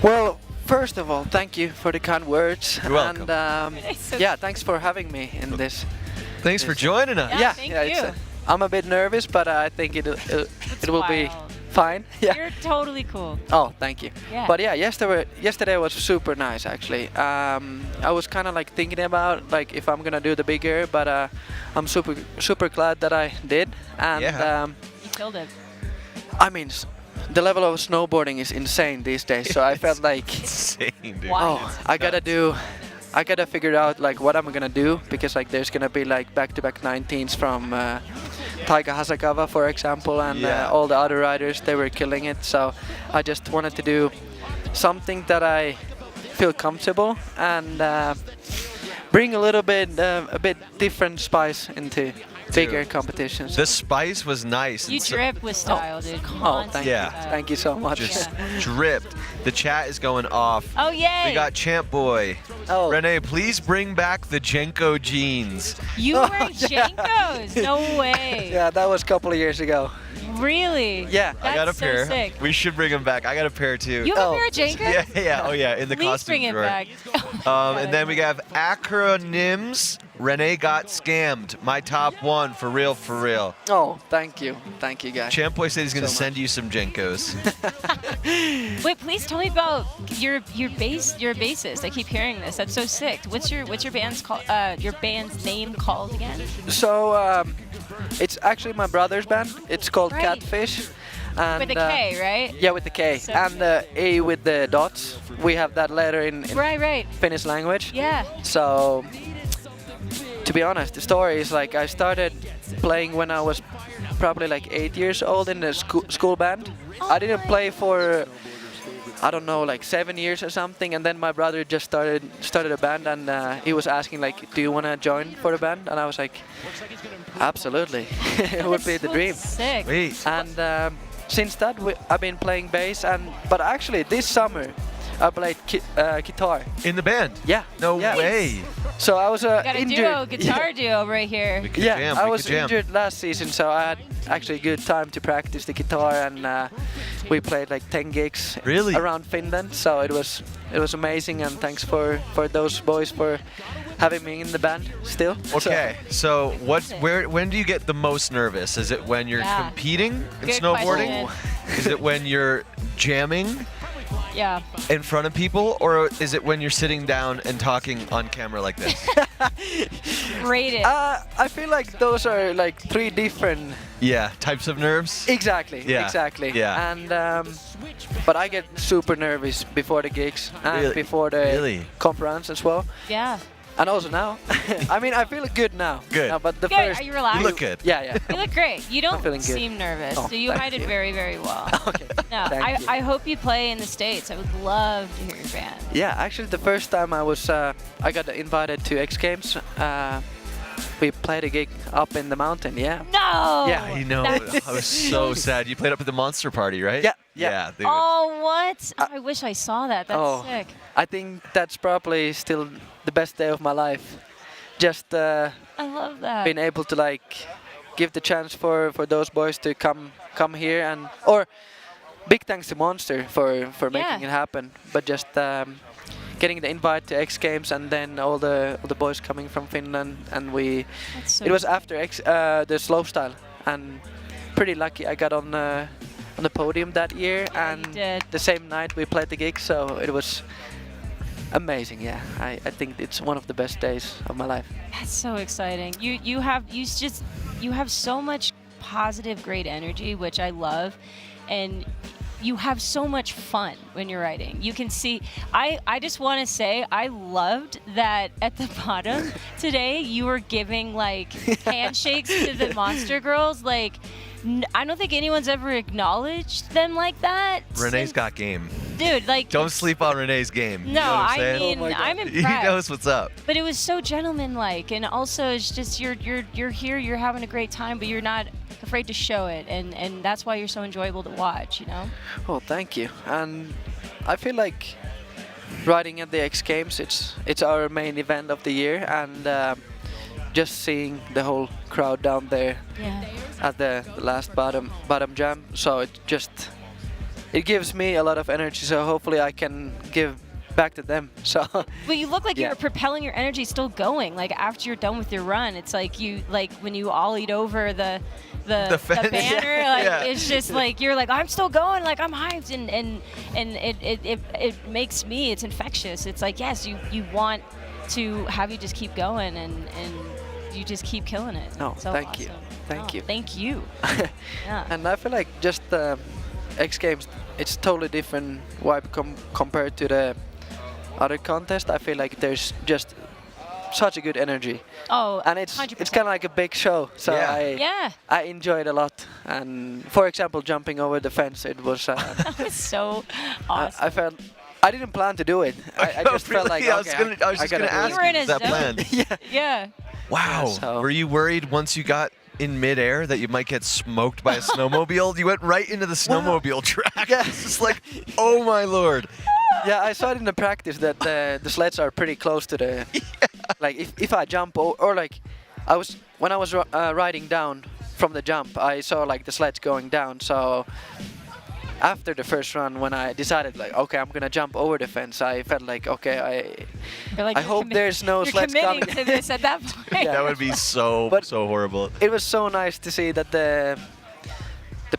Well, first of all, thank you for the kind words. You're welcome. And yeah, thanks for having me in this. Thanks for joining us. Yeah, thank you. I'm a bit nervous, but I think it will be fine. Yeah. You're totally cool. Oh, thank you. Yeah. But yeah, yesterday was super nice actually. I was kind of like thinking about like if I'm gonna do the bigger, but I'm super glad that I did. And you killed it. I mean, the level of snowboarding is insane these days. So I felt like insane, dude. Oh, I gotta figure out like what I'm gonna do, because like there's gonna be like back-to-back 19s from Taika Hasakawa, for example, and all the other riders, they were killing it. So I just wanted to do something that I feel comfortable and bring a bit different spice into bigger competitions. The spice was nice. You drip with style, dude. Come on. Thank you so much. Just dripped. The chat is going off. Oh, yay. We got Champ Boy. Oh. Renee, please bring back the Jenko jeans. You wearing Jenkos? No way. Yeah, that was a couple of years ago. Really? Yeah. I got a so pair. Sick. We should bring them back. I got a pair too. You have a pair of Jenkos? Yeah. Oh yeah, in the Please costume bring it drawer. back. And then we have acronyms. Renee got scammed. My top one, for real, for real. Oh, thank you guys. Champ Boy said he's gonna send you some Jenkos. Wait, please tell me about your bassist. I keep hearing this. That's so sick. What's your band's called? Your band's name called again? So it's actually my brother's band. It's called Right. Catfish. And, With a K, right? Yeah, with the K. So and the A with the dots. We have that letter in right. Finnish language. Yeah. So, to be honest, the story is like I started playing when I was probably like 8 years old in the school band. I didn't play for, I don't know, like 7 years or something, and then my brother just started a band, and he was asking like, do you want to join for the band? And I was like, absolutely. It would be the dream. Sick. Wait. And since that I've been playing bass, but actually this summer I played guitar. In the band? Yeah. No way. So I was Got a injured. guitar duo right here. Yeah, I was injured last season, so I had actually good time to practice the guitar, and we played like 10 gigs around Finland. So it was amazing, and thanks for those boys for having me in the band still. Okay, so when do you get the most nervous? Is it when you're competing in Good snowboarding? question. Is it when you're jamming? Yeah. In front of people, or is it when you're sitting down and talking on camera like this? Rated. I feel like those are like 3 different types of nerves. Exactly. Yeah. Exactly. Yeah. And but I get super nervous before the gigs and before the conference as well. Yeah. And also now. I mean, I feel good now. Good. No, but the Good. first. Are you relaxed? You look good. Yeah. You look great. You don't feeling good. seem nervous, Oh, so you thank hide it you. very, very well. Okay. No, Thank you. I hope you play in the States. I would love to hear your band. Yeah, actually the first time I got invited to X Games, we played a gig up in the mountain, yeah. No! Yeah. I know. I was so sad. You played up at the Monster Party, right? Yeah. Yeah. They Oh, what? I wish I saw that. That's sick. I think that's probably still the best day of my life. Just I love that. being able to like give the chance for those boys to come here, or big thanks to Monster for making it happen. But just getting the invite to X Games, and then all the boys coming from Finland, and it was after the Slopestyle, and pretty lucky I got on the podium that year, and the same night we played the gig, so it was amazing. Yeah, I think it's one of the best days of my life. That's so exciting. You have so much positive, great energy, which I love, and you have so much fun when you're riding. You can see. I just want to say I loved that at the bottom today you were giving like handshakes to the Monster girls. Like I don't think anyone's ever acknowledged them like that. Renee's got game. Dude, like Don't sleep on Renee's game. No, You know what I'm I saying? mean I'm He impressed. knows what's up. But it was so gentlemanlike, and also it's just you're here, you're having a great time, but you're not afraid to show it, and that's why you're so enjoyable to watch, you know? Oh, thank you. And I feel like riding at the X Games, it's our main event of the year, and just seeing the whole crowd down there at the last bottom jump, so it gives me a lot of energy, so hopefully I can give back to them. So But you look like you're propelling your energy, still going. Like after you're done with your run, it's like when you ollied over the banner, like it's just like you're like I'm still going, like I'm hyped, and it makes me, it's infectious. It's like yes, you want to have you just keep going, and you just keep killing it. No, so thank you. awesome. Thank Oh, you. Thank you. Yeah. And I feel like just X Games, it's totally different vibe compared to the other contest. I feel like there's just such a good energy. Oh, and it's 100%. kind of like a big show. So Yeah. I enjoyed a lot. And for example, jumping over the fence, it was. That was so awesome. I felt. I didn't plan to do it. I just felt like I was just gonna ask You were in you, a is that zone. planned? Yeah. Wow. Were you worried once you got in midair that you might get smoked by a snowmobile? You went right into the snowmobile track. It's just like, oh my lord. Yeah, I saw it in the practice that the sleds are pretty close to the. Like if I jump or like, when I was riding down from the jump, I saw like the sleds going down. So after the first run, when I decided like, okay, I'm gonna jump over the fence, I felt like, okay, I hope there's no sleds coming. You're committing to this at that point. That would be so horrible. It was so nice to see that the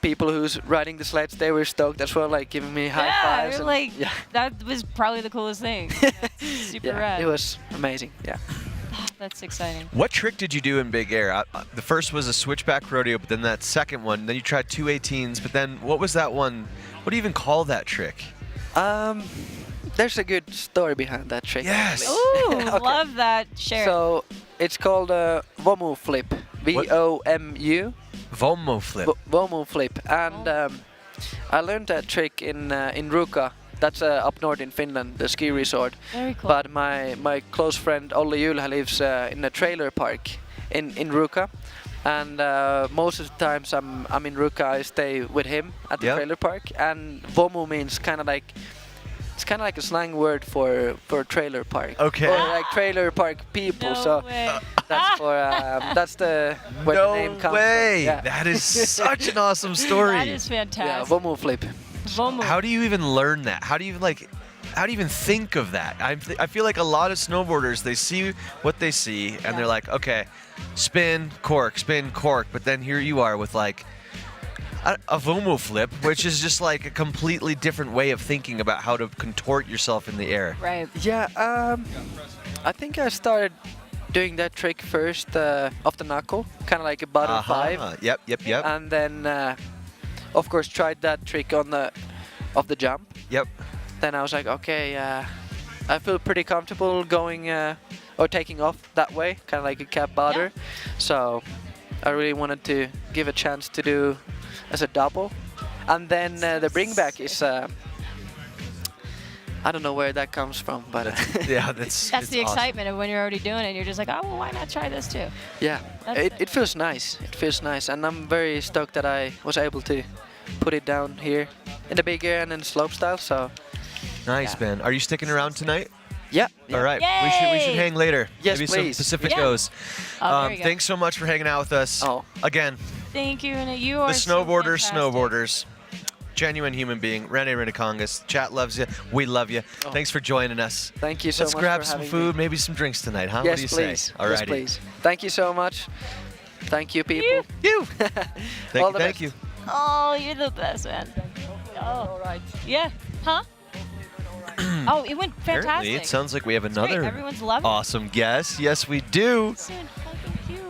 people who's riding the sleds, they were stoked as well, like giving me high fives. You're like, that was probably the coolest thing. That's super rad. It was amazing. Yeah. That's exciting. What trick did you do in big air? The first was a switchback rodeo, but then that second one, then you tried 2 18s, but then what was that one? What do you even call that trick? There's a good story behind that trick. Yes. Ooh, love that. Share. So it's called a Vomu flip. VOMU. Vomu flip. Vomu flip. And I learned that trick in Ruka. That's up north in Finland, the ski resort. Very cool. But my close friend Olli Julha lives in a trailer park in Ruka. And most of the times I'm in Ruka, I stay with him at the trailer park. And Vomu means kind of like, it's kind of like a slang word for trailer park. Okay. Or like trailer park people. No so way. that's for that's the where the name comes No way! from. Yeah. That is such an awesome story. That is Yeah, fantastic. Vomu flip. Vomu. How do you even learn that? How do you even think of that? I feel like a lot of snowboarders, they see what they see and they're like, okay, spin, cork, but then here you are with like a Vomu flip, which is just like a completely different way of thinking about how to contort yourself in the air. Right. Yeah, I think I started doing that trick first off the knuckle, kind of like a bottom five. Yep. And then, of course, tried that trick on off the jump. Yep. Then I was like, okay, I feel pretty comfortable going or taking off that way, kind of like a cap botter. Yeah. So I really wanted to give a chance to do as a double. And then the bring back is, I don't know where that comes from, but Yeah, That's it's the awesome. excitement of when you're already doing it. You're just like, oh, well, why not try this too? yeah, That's it feels nice. It feels nice, and I'm very stoked that I was able to put it down here in the big air and in the slopestyle. So Nice, man. Are you sticking around tonight? yeah. All right, we should hang later. Yes, Maybe please. some Pacificos. Oh, there you go. Thanks so much for hanging out with us. Oh. Again, Thank you, and you are the so snowboarders, fantastic. snowboarders. Genuine human being. Rene Rinikongas. Chat loves you. We love you. Thanks for joining us. Thank you so Let's much grab for some having food, me. maybe some drinks tonight, huh? Yes, What do you please. say? Yes, Alrighty. please. Thank you so much. Thank you, people. You. All the Thank best. you. Oh, you're the best, man. Oh, all right. Yeah. Huh? Oh, it went fantastic. Apparently, it sounds like we have great. another Everyone's loving it. awesome guest. Yes, we do. So fucking cute.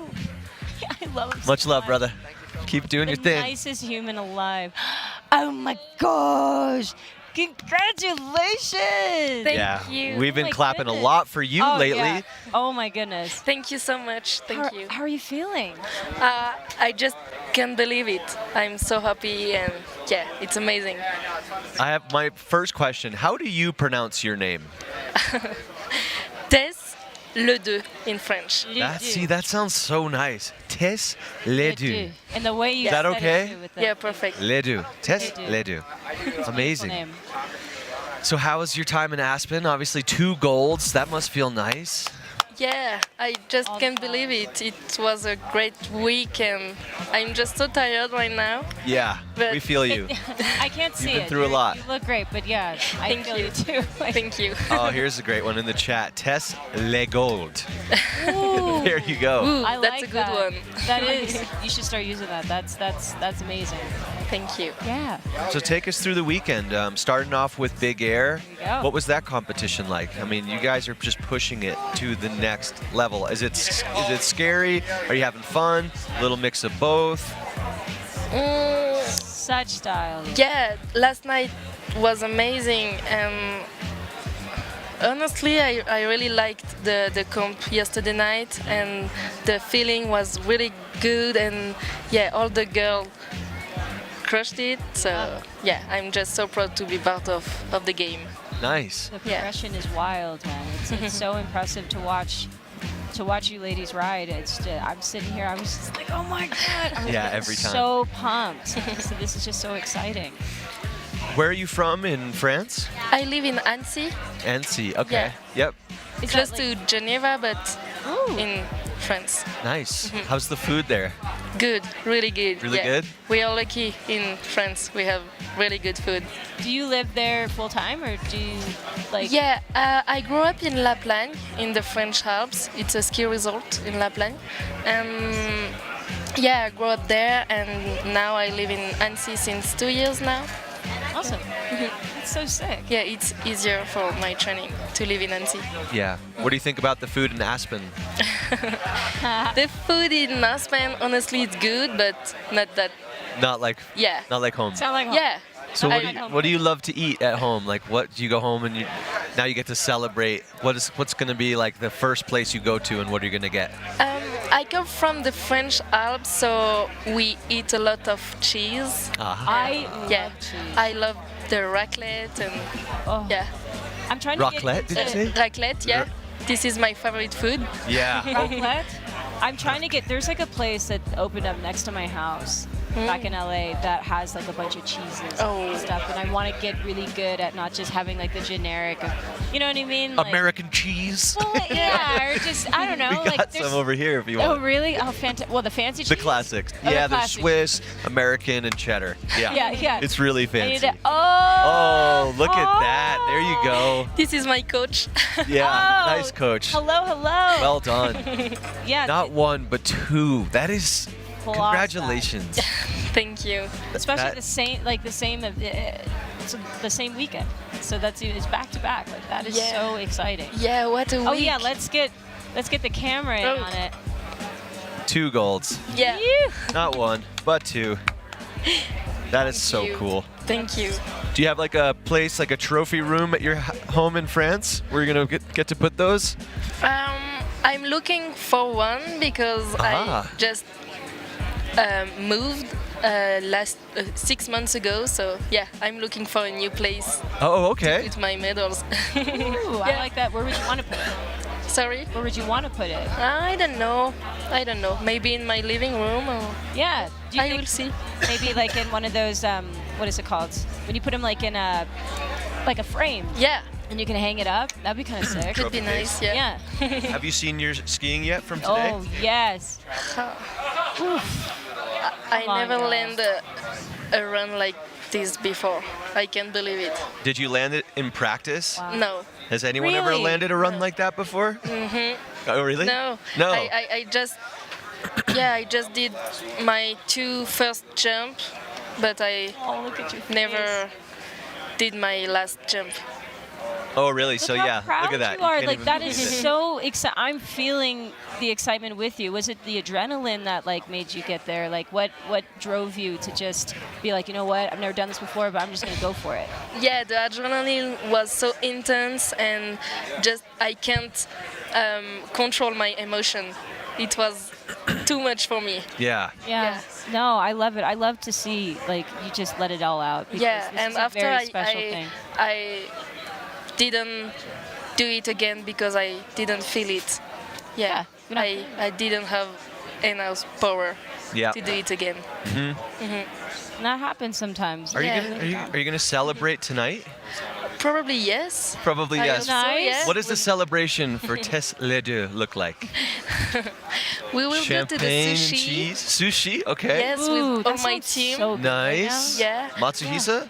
Yeah, I love him so Much love, brother. Keep doing The your thing. nicest human alive. Oh my gosh! Congratulations! Yeah, we've been clapping a lot for you Oh, lately. yeah. Oh my goodness. Thank you so much. Thank you. How are you feeling? I just can't believe it. I'm so happy and yeah, it's amazing. I have my first question. How do you pronounce your name? Tess le deux in French. See, that sounds so nice. Tess les deux. And the way you Is that said okay? it too with the Yeah, perfect. Les deux. Tess Les les deux. Amazing. name. So how was your time in Aspen? Obviously 2 golds. That must feel nice. Yeah, I just can't believe it. It was a great week and I'm just so tired right now. Yeah, But we feel you. I can't see You've been it. through a lot. You look great, but yeah, I Thank feel you. you too. Thank you. Oh, here's a great one in the chat. Tess les gold. Ooh. There you go. Ooh, I that's like a good that. one. That is. You should start using that. That's amazing. Thank you. Yeah. So take us through the weekend. Starting off with Big Air. you go. What was that competition like? I mean, you guys are just pushing it to the next level. Is it scary? Are you having fun? A little mix of both. Such style. Yeah, last night was amazing. Honestly, I really liked the comp yesterday night, and the feeling was really good. And yeah, all the girls crushed it. So yeah, I'm just so proud to be part of the game. Nice. The progression is wild, man. It's so impressive to watch. To watch you ladies ride, it's just, I'm sitting here. I was just like, oh my god! I was Yeah, getting every time. So pumped. So this is just so exciting. Where are you from in France? I live in Annecy, Annecy. Okay. Yeah. Yep. close to Geneva, but in France. Nice. How's the food there? Good, really good. Really yeah. good? We are lucky in France. We have really good food. Do you live there full time, or do you like? Yeah, I grew up in La Plagne, in the French Alps. It's a ski resort in La Plagne. Yeah, I grew up there, and now I live in Annecy since 2 years now. Awesome. That's so sick. Yeah, it's easier for my training to live in Annecy. Yeah. What do you think about the food in Aspen? The food in Aspen, honestly, it's good, but not that. Not like. Yeah. Not like home. Sound like home. Yeah. So what do you love to eat at home? Like what do you go home and now you get to celebrate? What's going to be like the first place you go to, and what are you going to get? I come from the French Alps, so we eat a lot of cheese. I love cheese. I love the raclette and yeah. I'm trying to Raclette, did you say? Raclette, yeah. This is my favorite food. Yeah. Raclette? I'm trying to get, there's like a place that opened up next to my house back in LA that has like a bunch of cheeses and stuff, and I want to get really good at not just having like the generic, you know what I mean? Like, American cheese. well, yeah, or just, I don't know. We got like, some over here if you want. Oh, really? Oh, fantastic. Well, the fancy cheese? The classics. Oh, Yeah, the there's classic. Swiss, American, and cheddar. Yeah. Yeah. It's really I need fancy. to- oh, look at that. There you go. This is my coach. Yeah, Oh, nice coach. Hello. Well done. Yeah. Not one, but two. That is, Pull off congratulations. Thank you. Especially That- the same it's the same weekend. So it's back to back. Like that is so exciting. Yeah, what a week. Oh yeah, let's get the camera in on it. 2 golds. Yeah. Not one, but 2. That is so you. cool. Thank you. Do you have like a place, like a trophy room at your home in France where you're gonna get to put those? I'm looking for one because I just moved last 6 months ago. So yeah, I'm looking for a new place. Oh, okay. To put my medals. Ooh, I like that. Where would you want to put it? Sorry? Where would you want to put it? I don't know. Maybe in my living room or... Yeah. I will see. Maybe like in one of those, what is it called? When you put them like in a frame. Yeah. And you can hang it up. That'd be kind of sick. Could be nice, yeah. Have you seen your skiing yet from today? Oh, yes. I never landed a run like this before. I can't believe it. Did you land it in practice? No. Has anyone ever Really? landed a run like that before? Oh, really? No. No. I just did my 2 first jump, but I never did my last jump. Oh, really? So Look how yeah, proud look at that. You are. can't Like even that believe is it. so exciting. I'm feeling the excitement with you. Was it the adrenaline that like made you get there? Like what drove you to just be like, you know what? I've never done this before, but I'm just gonna go for it. Yeah, the adrenaline was so intense and just I can't control my emotion. It was too much for me. Yeah. Yeah. No, I love it. I love to see like you just let it all out. Because Yeah, this and is a after very special thing. I didn't do it again because I didn't feel it. Yeah, I didn't have enough power to do it again. Mhm. And that happens sometimes. Are you gonna celebrate tonight? Probably yes. Probably I yes. hope so, yes. What does the celebration for Tess Les Deux look like? We will Champagne go to the and sushi. cheese. Sushi, okay. Yes, with all my team. Nice. Yeah. Matsuhisa?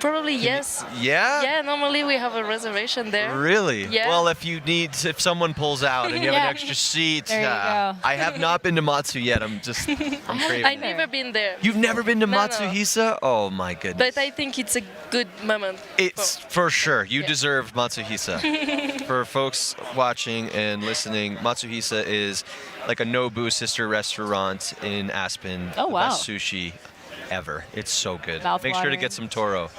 Probably yes. Yeah? Yeah, normally we have a reservation there. Really? Yeah. Well, if someone pulls out and you have an Yeah. extra seat, There you go. I have not been to Matsu yet. I'm craving I've it. never been there. You've never been to No, no. Matsuhisa? Oh my goodness. But I think it's a good moment. It's for sure. You deserve Matsuhisa. For folks watching and listening, Matsuhisa is like a Nobu sister restaurant in Aspen. Oh, The wow. best sushi ever. It's so good. Mouth Make sure to watering. get some Toro.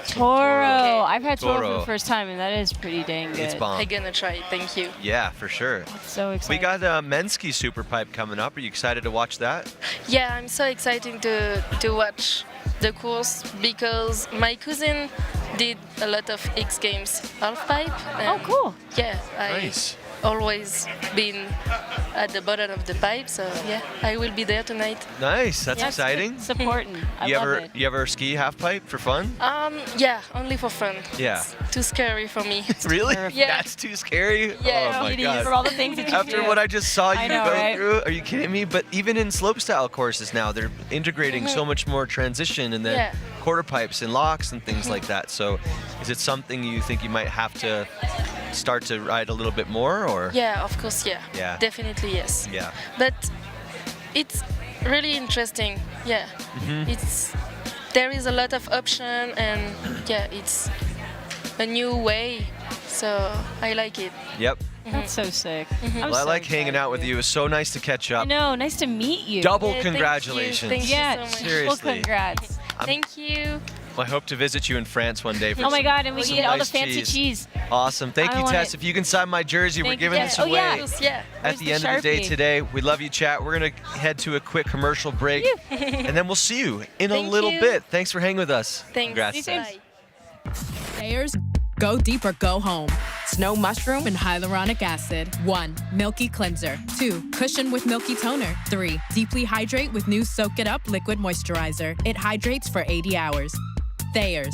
Toro. I've had Toro for Toro. the first time, and that is pretty dang good. It's bomb. I'm gonna try it. Thank you. Yeah, for sure. So We excited. got Menski SuperPipe coming up. Are you excited to watch that? Yeah, I'm so excited to watch the course because my cousin did a lot of X Games halfpipe. Oh, cool. Yeah, I Nice. always been at the bottom of the pipe, so yeah, I will be there tonight. Nice. That's exciting. It's important. I You love ever it. you ever ski half pipe for fun? Yeah, only for fun. Yeah. It's too scary for me. Really? Yeah. That's too scary? Yeah. Oh my Idiot god. for all the things that you After do. what I just saw I you know, go right? through, are you kidding me? But even in slopestyle courses now, they're integrating so much more transition and then Yeah. quarter pipes and locks and things like that. So is it something you think you might have to start to ride a little bit more or? Yeah, of course, yeah. Yeah. Definitely yes. Yeah. But it's really interesting. Yeah. Mhm. There is a lot of option and yeah, it's a new way. So I like it. Yep. That's so sick. Well, I like hanging out with you. It was so nice to catch I up. know. Nice to meet you. Double Yeah, thank you. congratulations. Thank you Yeah. so much. Seriously. Well, congrats. Thank you. I hope to visit you in France one day for Oh my some- God, and we some can get all the nice fancy cheese. Awesome. Thank I you, want Tess. it. If you can sign my jersey, we're Thank you, giving Tess. this Oh, away. yeah. Yeah. At Where's the the end of the day Sharpie? today. We love you, chat. We're going to head to a quick commercial break, and then we'll see you in a Thank little you. bit. Thanks for hanging with us. Thanks. Congrats. Bye. Players, Go deep or go home. Snow mushroom and hyaluronic acid. 1. Milky cleanser. 2. Cushion with milky toner. 3. Deeply hydrate with new Soak It Up liquid moisturizer. It hydrates for 80 hours. Thayers.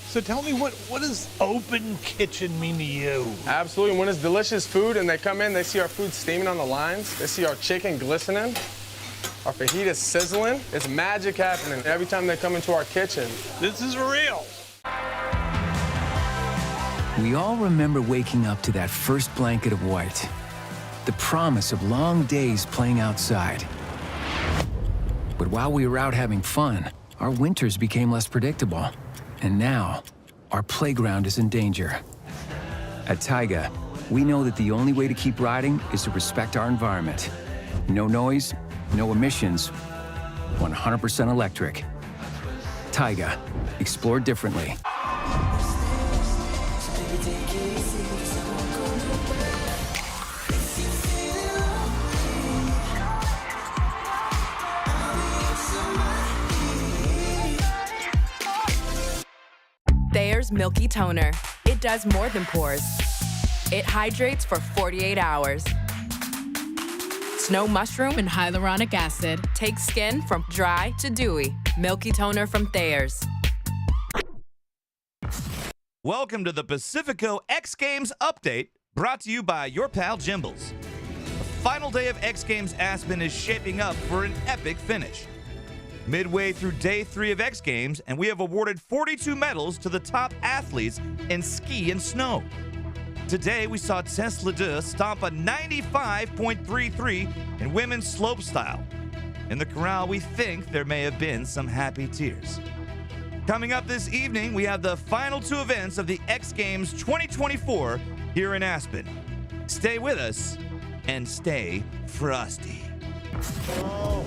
So tell me, what does open kitchen mean to you? Absolutely. When it's delicious food and they come in, they see our food steaming on the lines. They see our chicken glistening, our fajitas sizzling. It's magic happening every time they come into our kitchen. This is real. We all remember waking up to that first blanket of white. The promise of long days playing outside. But while we were out having fun, our winters became less predictable. And now, our playground is in danger. At Taiga, we know that the only way to keep riding is to respect our environment. No noise, no emissions, 100% electric. Taiga, explore differently. Thayer's Milky Toner. It does more than pores. It hydrates for 48 hours. Snow mushroom and hyaluronic acid takes skin from dry to dewy. Milky Toner from Thayer's. Welcome to the Pacifico X Games update, brought to you by your pal Jimbles. The final day of X Games Aspen is shaping up for an epic finish. Midway through day 3 of X Games, and we have awarded 42 medals to the top athletes in ski and snow. Today, we saw Tess Ledoux stomp a 95.33 in women's slopestyle. In the corral, we think there may have been some happy tears. Coming up this evening, we have the final 2 events of the X Games 2024 here in Aspen. Stay with us and stay frosty. Oh.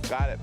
Got it.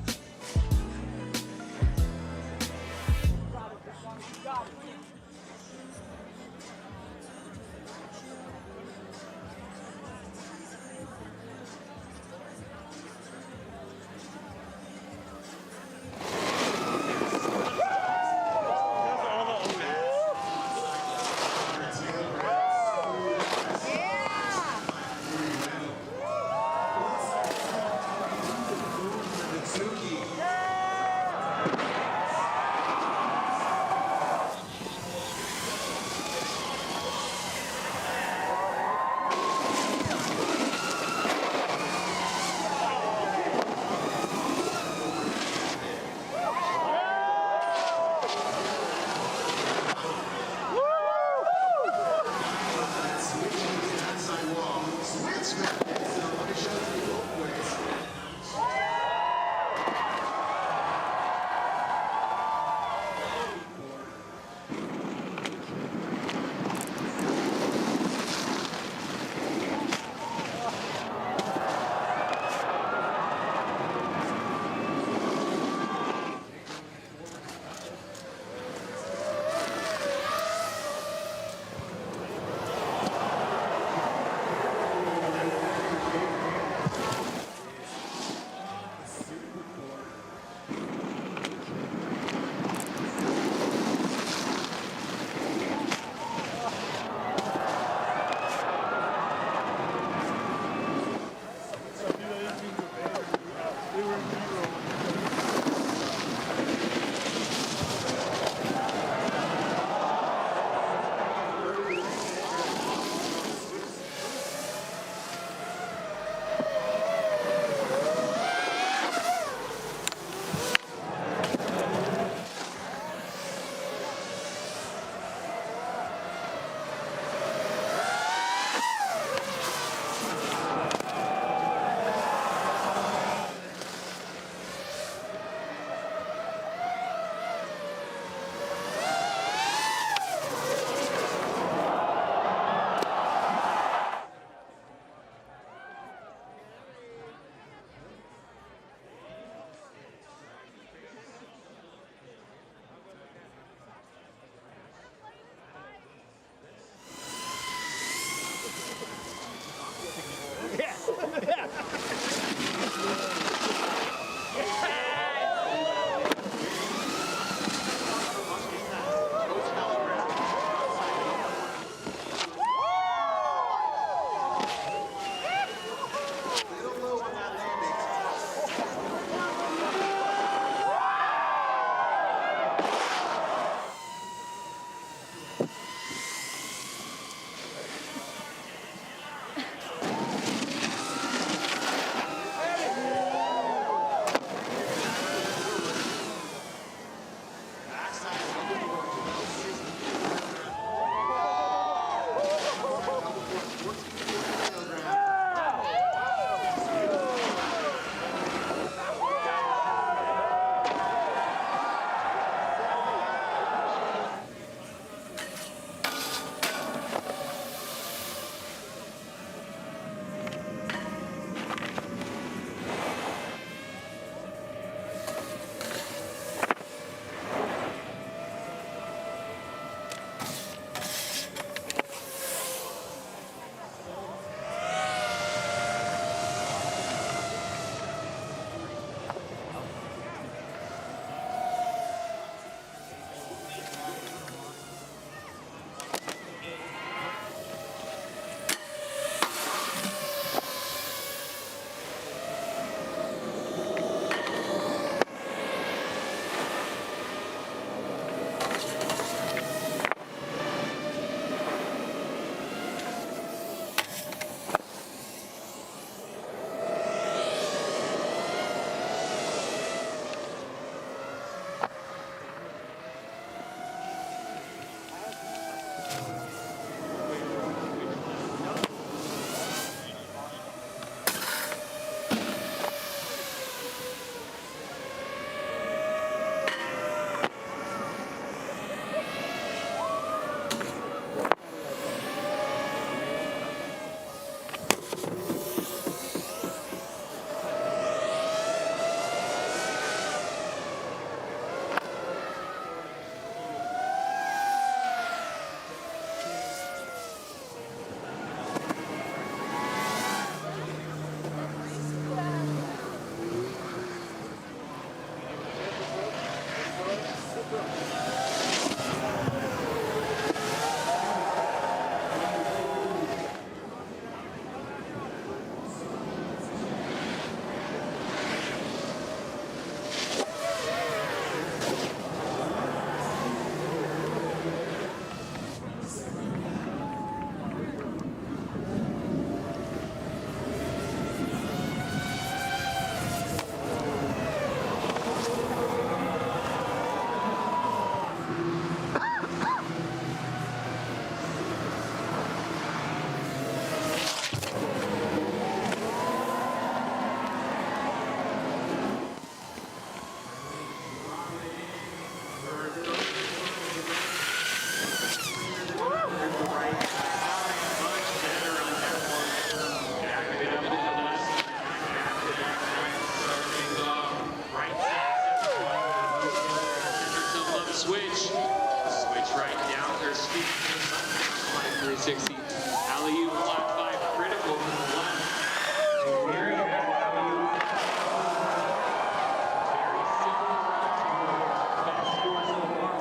360. Alley-oop, flat 5, critical to the left. Very good alley-oop. Very simple round. Best score so far.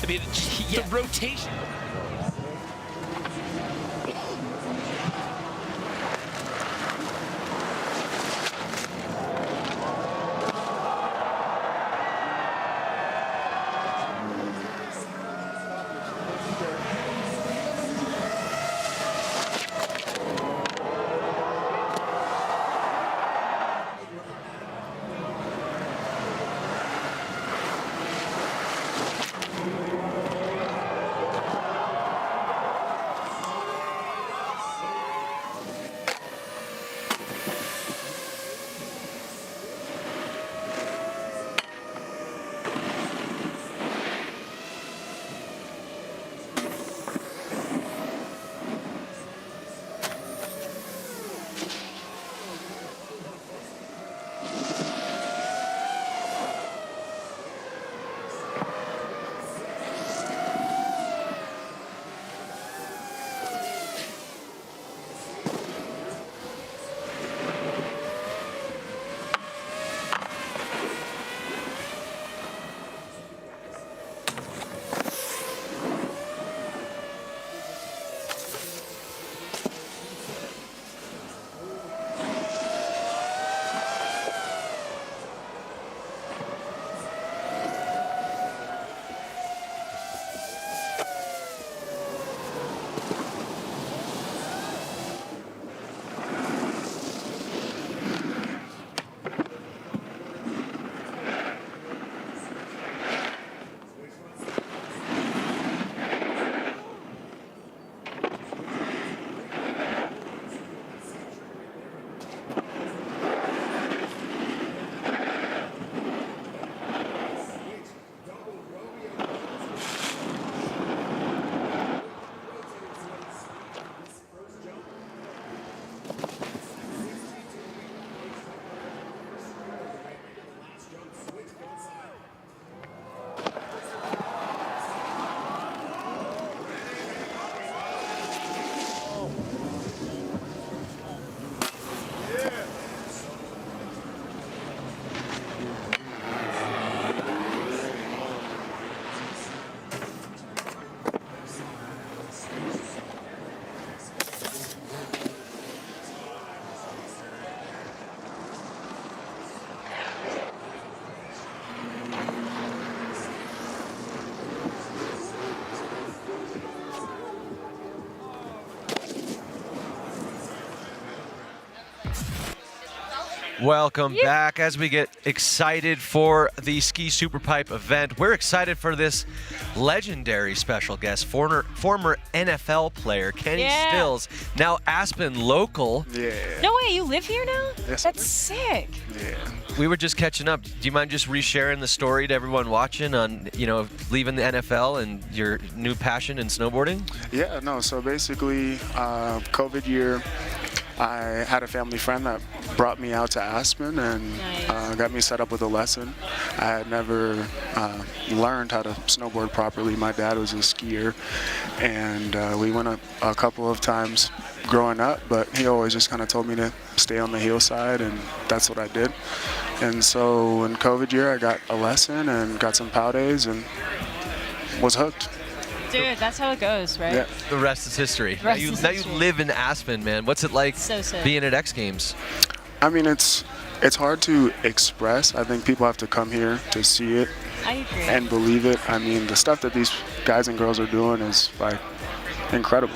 I mean, the rotation. Welcome back as we get excited for the Ski SuperPipe event. We're excited for this legendary special guest, former NFL player Kenny Stills, now Aspen local. Yeah. No way, you live here now? Yes, That's sick. Yeah. We were just catching up. Do you mind just resharing the story to everyone watching on, leaving the NFL and your new passion in snowboarding? Yeah, no, so basically, COVID year, I had a family friend that brought me out to Aspen and got me set up with a lesson. I had never learned how to snowboard properly. My dad was a skier, and we went a couple of times growing up, but he always just kind of told me to stay on the heel side, and that's what I did. And so in COVID year, I got a lesson and got some pow days and was hooked. Dude, that's how it goes, right? Yeah. The rest is history. Rest Now is you history. live in Aspen, man. What's it like So sick. being at X Games? I mean, it's hard to express. I think people have to come here to see it I agree. and believe it. I mean, the stuff that these guys and girls are doing is like incredible.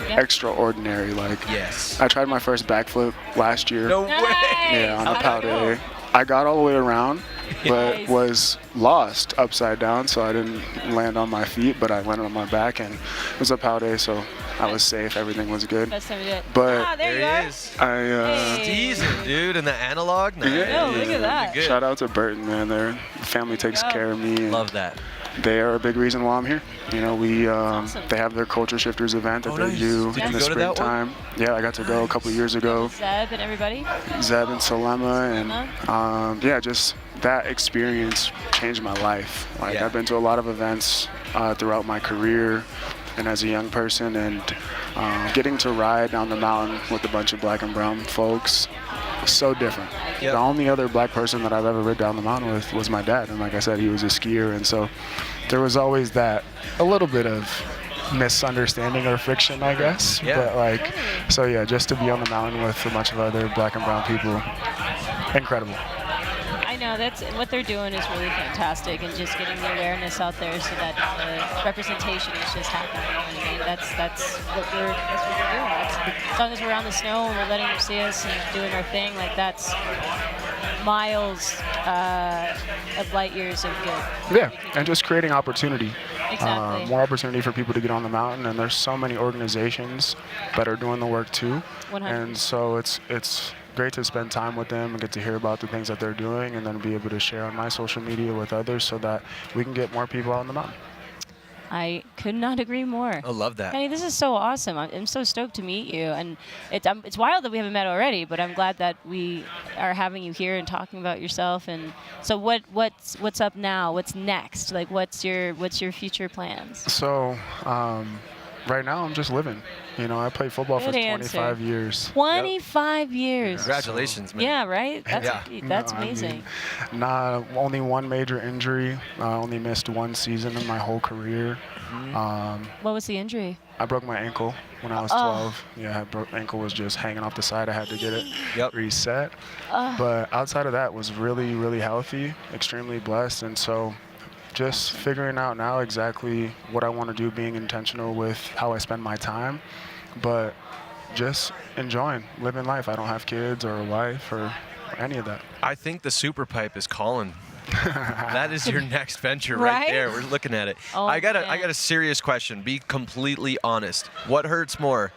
Yep. Extraordinary. Like, yes. I tried my first backflip last year. No way. Yeah, on a How'd pow it go? day. I got all the way around, but Nice. was lost upside down, so I didn't land on my feet, but I landed on my back, and it was a pow day, so I was safe. Everything was good. Best time to do it. But there you are. he is. I Teasing, dude, and the analog. Nice. Yeah. Oh, look at that. Good. Shout out to Burton, man. Their family takes care of me. And Love that. they are a big reason why I'm here. We they have their Culture Shifters event that they nice. do Did in you the go to that one? springtime. Yeah, I got to go a couple years ago. Zeb and everybody. Zeb and Selema, and yeah, just that experience changed my life. Like, I've been to a lot of events throughout my career and as a young person, and getting to ride down the mountain with a bunch of black and brown folks, so different. Yep. The only other black person that I've ever ridden down the mountain with was my dad, and like I said, he was a skier, and so there was always that a little bit of misunderstanding or friction, I guess. Yeah. But like, so yeah, just to be on the mountain with a bunch of other black and brown people, incredible. I know that's what they're doing is really fantastic, and just getting the awareness out there so that the representation is just happening. I mean, that's what we're doing. As long as we're on the snow and we're letting them see us and doing our thing, like that's miles of light years of good. Yeah, and just creating opportunity. Exactly. More opportunity for people to get on the mountain, and there's so many organizations that are doing the work too. 100. And so it's great to spend time with them and get to hear about the things that they're doing, and then be able to share on my social media with others so that we can get more people out on the mountain. I could not agree more. I love that. Kenny, this is so awesome. I'm so stoked to meet you, and it's wild that we haven't met already, but I'm glad that we are having you here and talking about yourself. And so what's up now? What's next? Like, what's your future plans? So right now I'm just living. I played football for Good answer. 25 years. 25 years. Congratulations, man. Yeah, right? That's that's No, I amazing. mean, only one major injury. Only missed one season in my whole career. What was the injury? I broke my ankle when I was 12. Yeah, ankle was just hanging off the side. I had to get it reset. But outside of that, was really, really healthy, extremely blessed. And so just figuring out now exactly what I want to do, being intentional with how I spend my time, but just enjoying, living life. I don't have kids or a wife or any of that. I think the SuperPipe is calling. That is your next venture right Right? there. We're looking at it. Oh, I got man. a serious question. Be completely honest. What hurts more,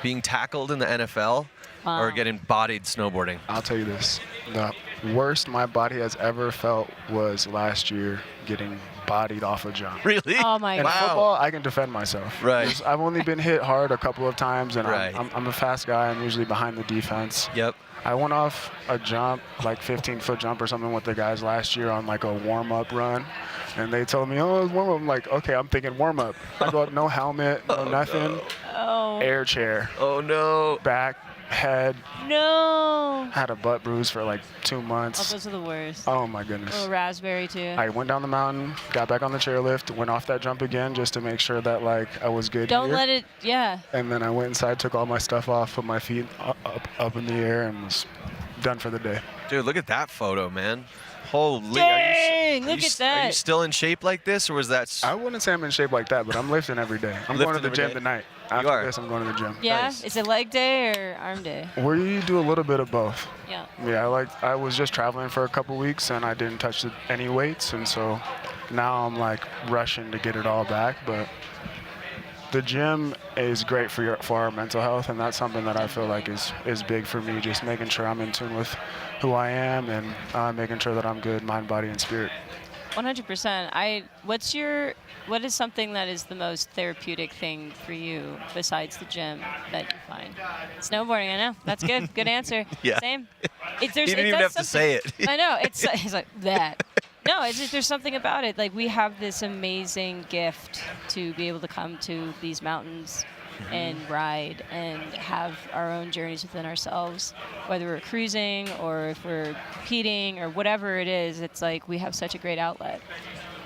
being tackled in the NFL or getting bodied snowboarding? I'll tell you this. The worst my body has ever felt was last year getting bodied off a jump. Really? Oh my In God. football, I can defend myself. Right. Just- I've only been hit hard a couple of times, and Right. I'm a fast guy. I'm usually behind the defense. Yep. I went off a jump, like 15-foot jump or something with the guys last year on like a warm-up run. And they told me, oh, it's warm-up. I'm like, okay, I'm thinking warm-up. I go, no helmet, no nothing. Oh. Air chair. Oh, no. Back, head. No. Had a butt bruise for like 2 Oh, months. those are the worst. Oh, my goodness. Oh, raspberry too. I went down the mountain, got back on the chairlift, went off that jump again just to make sure that like I was good Don't here. let it. Yeah. And then I went inside, took all my stuff off, put my feet up in the air, and was done for the day. Dude, look at that photo, man. Holy, Dang, are look you, at that. Are you still in shape like this, or was that? I wouldn't say I'm in shape like that, but I'm lifting every day. I'm going to the gym tonight. After this, I'm going to the gym. Yeah? Is it leg day or arm day? We do a little bit of both. Yeah. Yeah, I was just traveling for a couple weeks and I didn't touch any weights, and so now I'm like rushing to get it all back. But the gym is great for our mental health, and that's something that I feel like is big for me. Just making sure I'm in tune with who I am and making sure that I'm good, mind, body, and spirit. 100%. What is something that is the most therapeutic thing for you besides the gym that you find? Snowboarding, I know. That's good. Good answer. Yeah. Same. You didn't even have to say it. I know. It's like that. No, it's just, there's something about it. Like, we have this amazing gift to be able to come to these mountains and ride and have our own journeys within ourselves, whether we're cruising or if we're competing or whatever it is. It's like we have such a great outlet.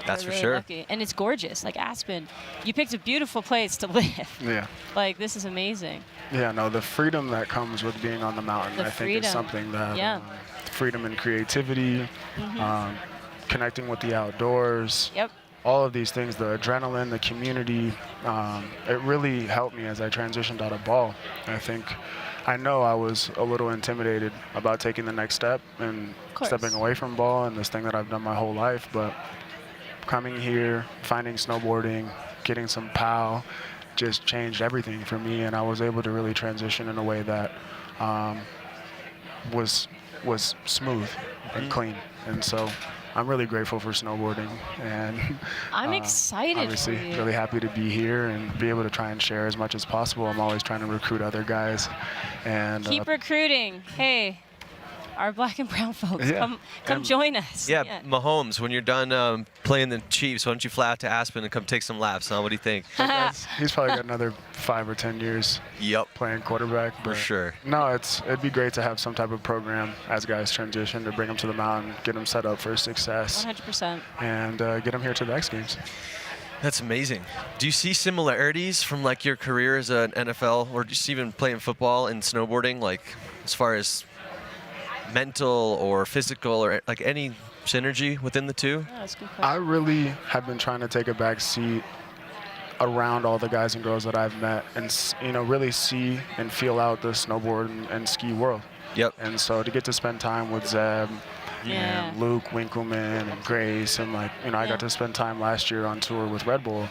That's We're for really sure. lucky. And it's gorgeous. Like Aspen, you picked a beautiful place to live. Yeah. Like, this is amazing. Yeah, no, the freedom that comes with being on the mountain, I think, is something that freedom and creativity, connecting with the outdoors. Yep. All of these things, the adrenaline, the community, it really helped me as I transitioned out of ball. I know I was a little intimidated about taking the next step and stepping away from ball and this thing that I've done my whole life, but coming here, finding snowboarding, getting some POW, just changed everything for me, and I was able to really transition in a way that was smooth and clean. And so I'm really grateful for snowboarding, and I'm excited obviously for you. really happy to be here and be able to try and share as much as possible. I'm always trying to recruit other guys, and Keep recruiting. Hey, our black and brown folks, Yeah. come join us. Yeah, Mahomes, when you're done playing the Chiefs, why don't you fly out to Aspen and come take some laps, huh? What do you think? He's probably got another 5 or 10 years playing quarterback. For sure. No, it'd be great to have some type of program as guys transition to bring them to the mountain, get them set up for success. 100%. And get them here to the X Games. That's amazing. Do you see similarities from like your career as an NFL or just even playing football and snowboarding, like as far as mental or physical or like any synergy within the two? I really have been trying to take a back seat around all the guys and girls that I've met and, really see and feel out the snowboard and ski world. Yep. And so to get to spend time with Zeb and Luke Winkleman and Grace and I got to spend time last year on tour with Red Bull.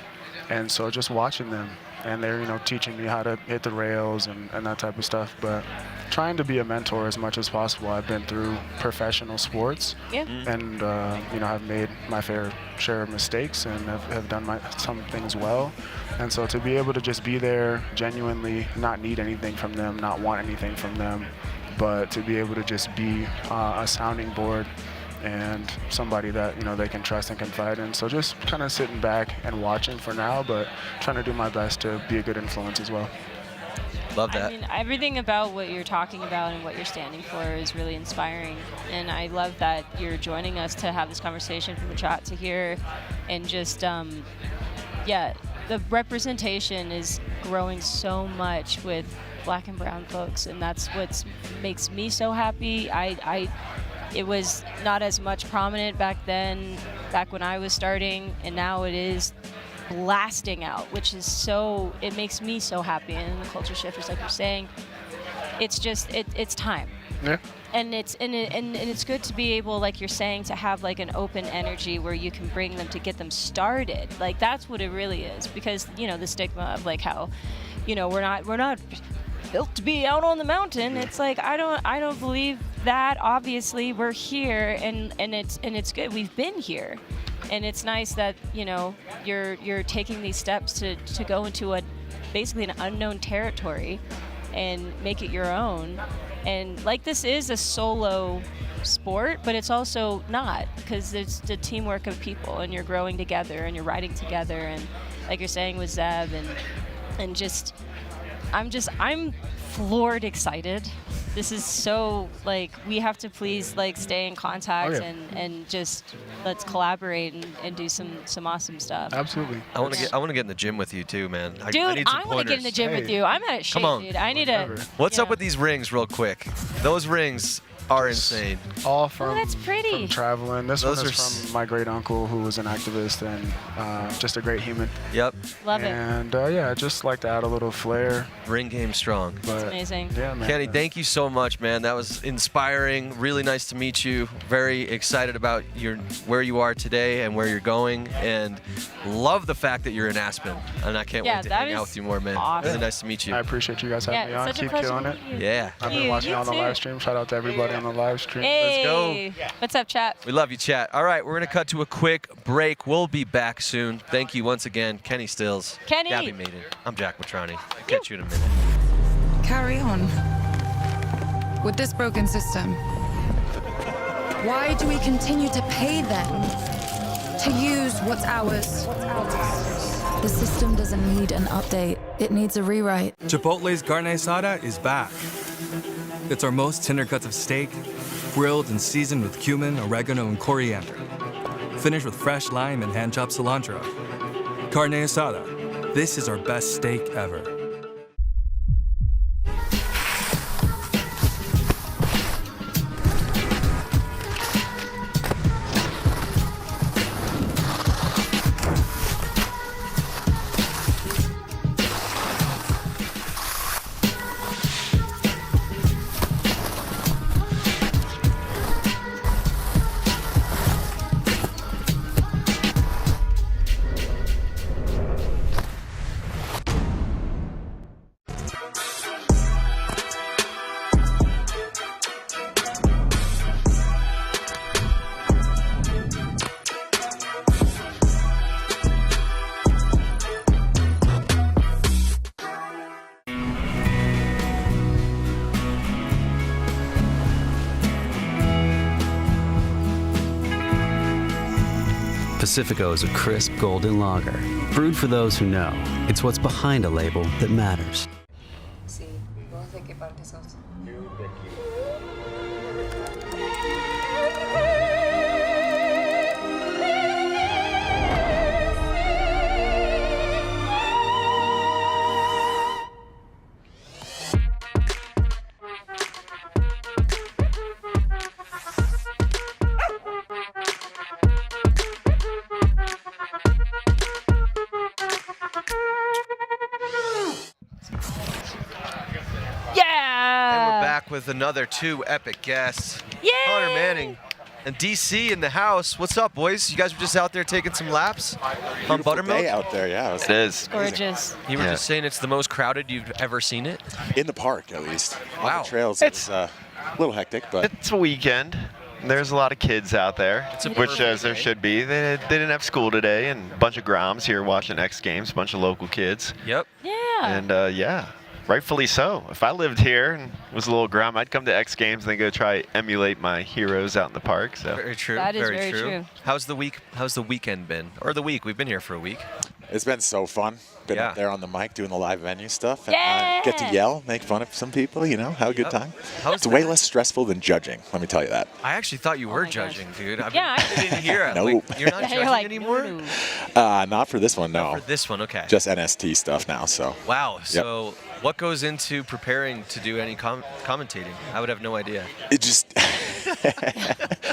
And so just watching them and they're, teaching me how to hit the rails and that type of stuff. But trying to be a mentor as much as possible. I've been through professional sports and, I've made my fair share of mistakes and have done some things well. And so to be able to just be there, genuinely not need anything from them, not want anything from them, but to be able to just be a sounding board and somebody that they can trust and confide in. So just kind of sitting back and watching for now, but trying to do my best to be a good influence as well. Love that. I mean, everything about what you're talking about and what you're standing for is really inspiring. And I love that you're joining us to have this conversation from the chat to hear. And just, the representation is growing so much with black and brown folks. And that's what makes me so happy. It was not as much prominent back then, back when I was starting, and now it is blasting out, which is it makes me so happy. And the culture shifters, like you're saying, it's just, it's time. Yeah. And it's good to be able, like you're saying, to have like an open energy where you can bring them to get them started. Like that's what it really is, because the stigma of like how, we're not built to be out on the mountain. It's like I don't believe that. Obviously, we're here, and it's good. We've been here, and it's nice that you're taking these steps to go into basically an unknown territory and make it your own. And like this is a solo sport, but it's also not, because it's the teamwork of people, and you're growing together and you're riding together, and like you're saying with Zeb and just. I'm floored excited. This is so, like, we have to please, like, stay in contact and just let's collaborate and do some awesome stuff. Absolutely. I want to get in the gym with you too, man. Dude, I want to get in the gym with you. I'm out of shape, dude. I need to. What's up with these rings real quick? Those rings, are insane. All from, that's pretty. from traveling. This Those one are is from my great uncle, who was an activist and just a great human. Yep. Love it. And yeah, I just like to add a little flair. Ring game strong. But, amazing. Yeah, man. Kenny, thank you so much, man. That was inspiring. Really nice to meet you. Very excited about where you are today and where you're going, and love the fact that you're in Aspen. And I can't wait to hang out with you more, man. Awesome. Really nice to meet you. I appreciate you guys having me on. such a Keep pleasure killing to it. meet you. Yeah. I've been watching all the live stream. Shout out to everybody on the live stream. Hey. Let's go. What's up, chat? We love you, chat. All right, we're going to cut to a quick break. We'll be back soon. Thank you once again, Kenny Stills. Kenny. Gabby Maiden. I'm Jack Mitrani. I'll catch you in a minute. Carry on. With this broken system, why do we continue to pay them to use what's ours? The system doesn't need an update. It needs a rewrite. Chipotle's carne asada is back. It's our most tender cuts of steak, grilled and seasoned with cumin, oregano, and coriander. Finished with fresh lime and hand-chopped cilantro. Carne asada. This is our best steak ever. Pacifico is a crisp golden lager, brewed for those who know. It's what's behind a label that matters. Sí, ¿vos de qué parte sos? And we're back with another two epic guests. Yay! Connor Manning and DC in the house. What's up, boys? You guys were just out there taking some laps on Buttermilk? Day out there, yeah. It is. Gorgeous. You were just saying it's the most crowded you've ever seen it? In the park, at least. Wow. On the trails, it's a little hectic, but It's a weekend. There's a lot of kids out there, which as there should be. They didn't have school today, and a bunch of Groms here watching X Games, a bunch of local kids. Yep. Yeah. And yeah, rightfully so. If I lived here and was a little Grom, I'd come to X Games and then go try emulate my heroes out in the park. So Very true. That is very very true. true. How's the week? How's the weekend been? Or the week? We've been here for a week. it's been so fun. Been Yeah. up there on the mic doing the live venue stuff. And Yeah. get to yell, make fun of some people, you know, have a good Yep. time. How's It's way that? less stressful than judging, let me tell you that. I actually thought you were judging, dude. Yeah, I didn't hear it. Nope. Like, you're not You're judging like, anymore? no. Not for this one, no. For this one, okay. Just NST stuff now, so. Wow. So what goes into preparing to do any commentating? I would have no idea. It just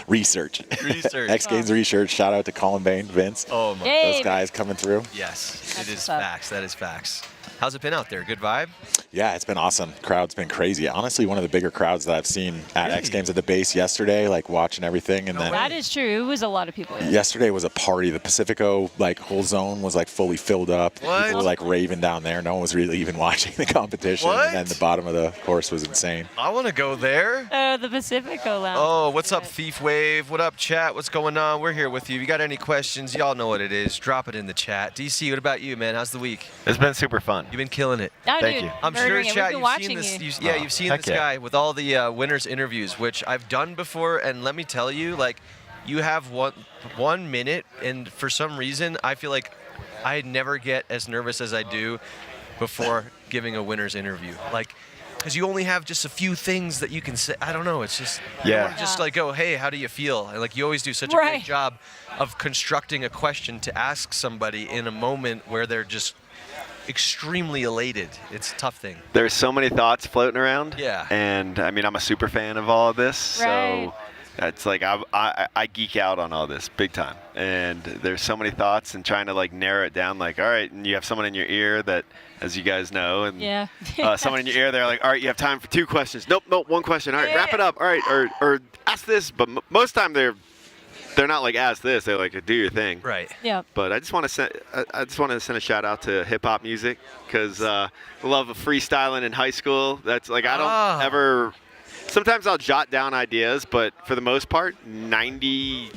research. Research. X Games research. Shout out to Colin Bain, Vince. Oh my. Yay. Those guys coming through. Yes, That's it is what's up. facts. That is facts. How's it been out there? Good vibe? Yeah, it's been awesome. Crowd's been crazy. Honestly, one of the bigger crowds that I've seen at X Games at the base yesterday, like watching everything. And then That is true. It was a lot of people. yesterday was a party. The Pacifico like whole zone was like fully filled up. What? People were like raving down there. No one was really even watching the competition. What? And then the bottom of the course was insane. I want to go there. The Pacifico Lounge. Oh, what's up, Thief Wave? What up, chat? What's going on? We're here with you. If you got any questions, y'all know what it is. Drop it in the chat. DC, what about you, man? How's the week? it's been super fun. You've been killing it. Oh, Thank dude, you. I'm sure, murdering it. chat, We've been you've watching seen this. you. You've seen heck this yeah. guy with all the winners' interviews, which I've done before. And let me tell you, like, you have 1 minute, and for some reason, I feel like I never get as nervous as I do before giving a winner's interview. Like, because you only have just a few things that you can say. I don't know. It's just, you Yeah. don't wanna just like go, hey, how do you feel? And like, you always do such a Right. great job of constructing a question to ask somebody in a moment where they're just extremely elated. It's a tough thing. There's so many thoughts floating around. Yeah. And I mean, I'm a super fan of all of this. Right. So it's like I geek out on all this big time. And there's so many thoughts and trying to like narrow it down. Like, all right, and you have someone in your ear that, as you guys know, and someone in your ear, they're like, all right, you have time for 2 questions. Nope, one question. All right, wrap it up. All right, or ask this. But most time they're not like ask this. They're like do your thing. Right. Yeah. But I just want to send a shout out to hip hop music because I love freestyling in high school. That's like I don't ever. Sometimes I'll jot down ideas, but for the most part, 98%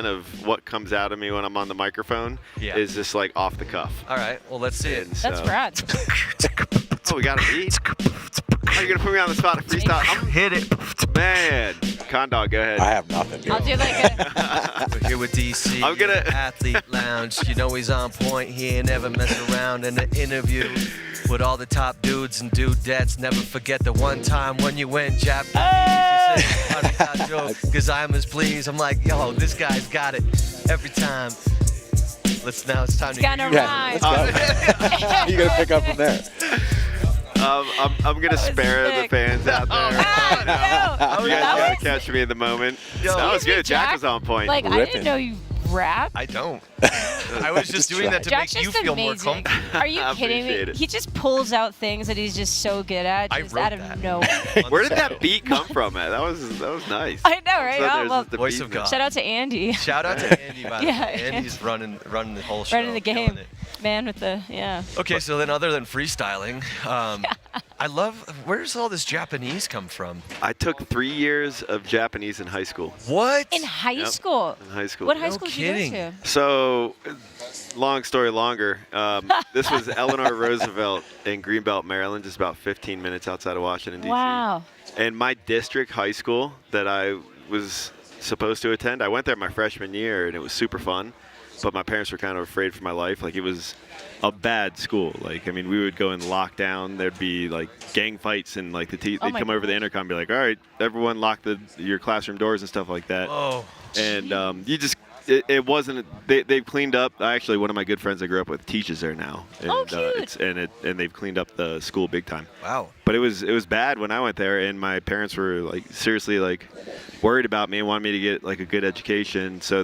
of what comes out of me when I'm on the microphone is just like off the cuff. All right. Well, let's see it. That's rad. Oh, we got a beat. Are you gonna put me on the spot to freestyle? Hit it. Man, Condog, go ahead. I have nothing. I'll do like We're here with DC. I'm gonna Athlete Lounge. You know he's on point. He ain't never mess around in the interview with all the top dudes and dudettes. Never forget the one time when you went Japanese. You said, because I'm as pleased. I'm like, yo, this guy's got it every time. It's time to gonna rhyme. Let's go. You gotta pick up from there. I'm gonna spare the fans out there. You guys gotta catch me in the moment. That was good. Jack was on point. Like, I didn't know you rap. I don't. I was just doing that to Jack's make you just feel amazing. more comfortable. Are you kidding me? Appreciate it. He just pulls out things that he's just so good at, just out of nowhere. Where did that beat come from, man? That was nice. I know, right? So Oh, there's well, the Voice beat of God. shout out to Andy. Shout out to Andy, by the way. Yeah. Andy's running the whole show. Running the game. killing it. Man with the, Okay, so then other than freestyling, I love, where does all this Japanese come from? I took 3 years of Japanese in high school. What? In high Yep. school? In high school. What high school did you go to? So, long story longer. This was Eleanor Roosevelt in Greenbelt, Maryland, just about 15 minutes outside of Washington, D.C. Wow. And my district high school that I was supposed to attend, I went there my freshman year, and it was super fun. But my parents were kind of afraid for my life. Like, it was a bad school. Like, I mean, we would go in lockdown. There'd be, like, gang fights, and, like, they'd come over the intercom and be like, all right, everyone lock your classroom doors and stuff like that. Oh. And it wasn't, they've cleaned up. Actually, one of my good friends I grew up with teaches there now. And, cute. And they've cleaned up the school big time. Wow. But it was bad when I went there, and my parents were, like, seriously, like, worried about me and wanted me to get, like, a good education. So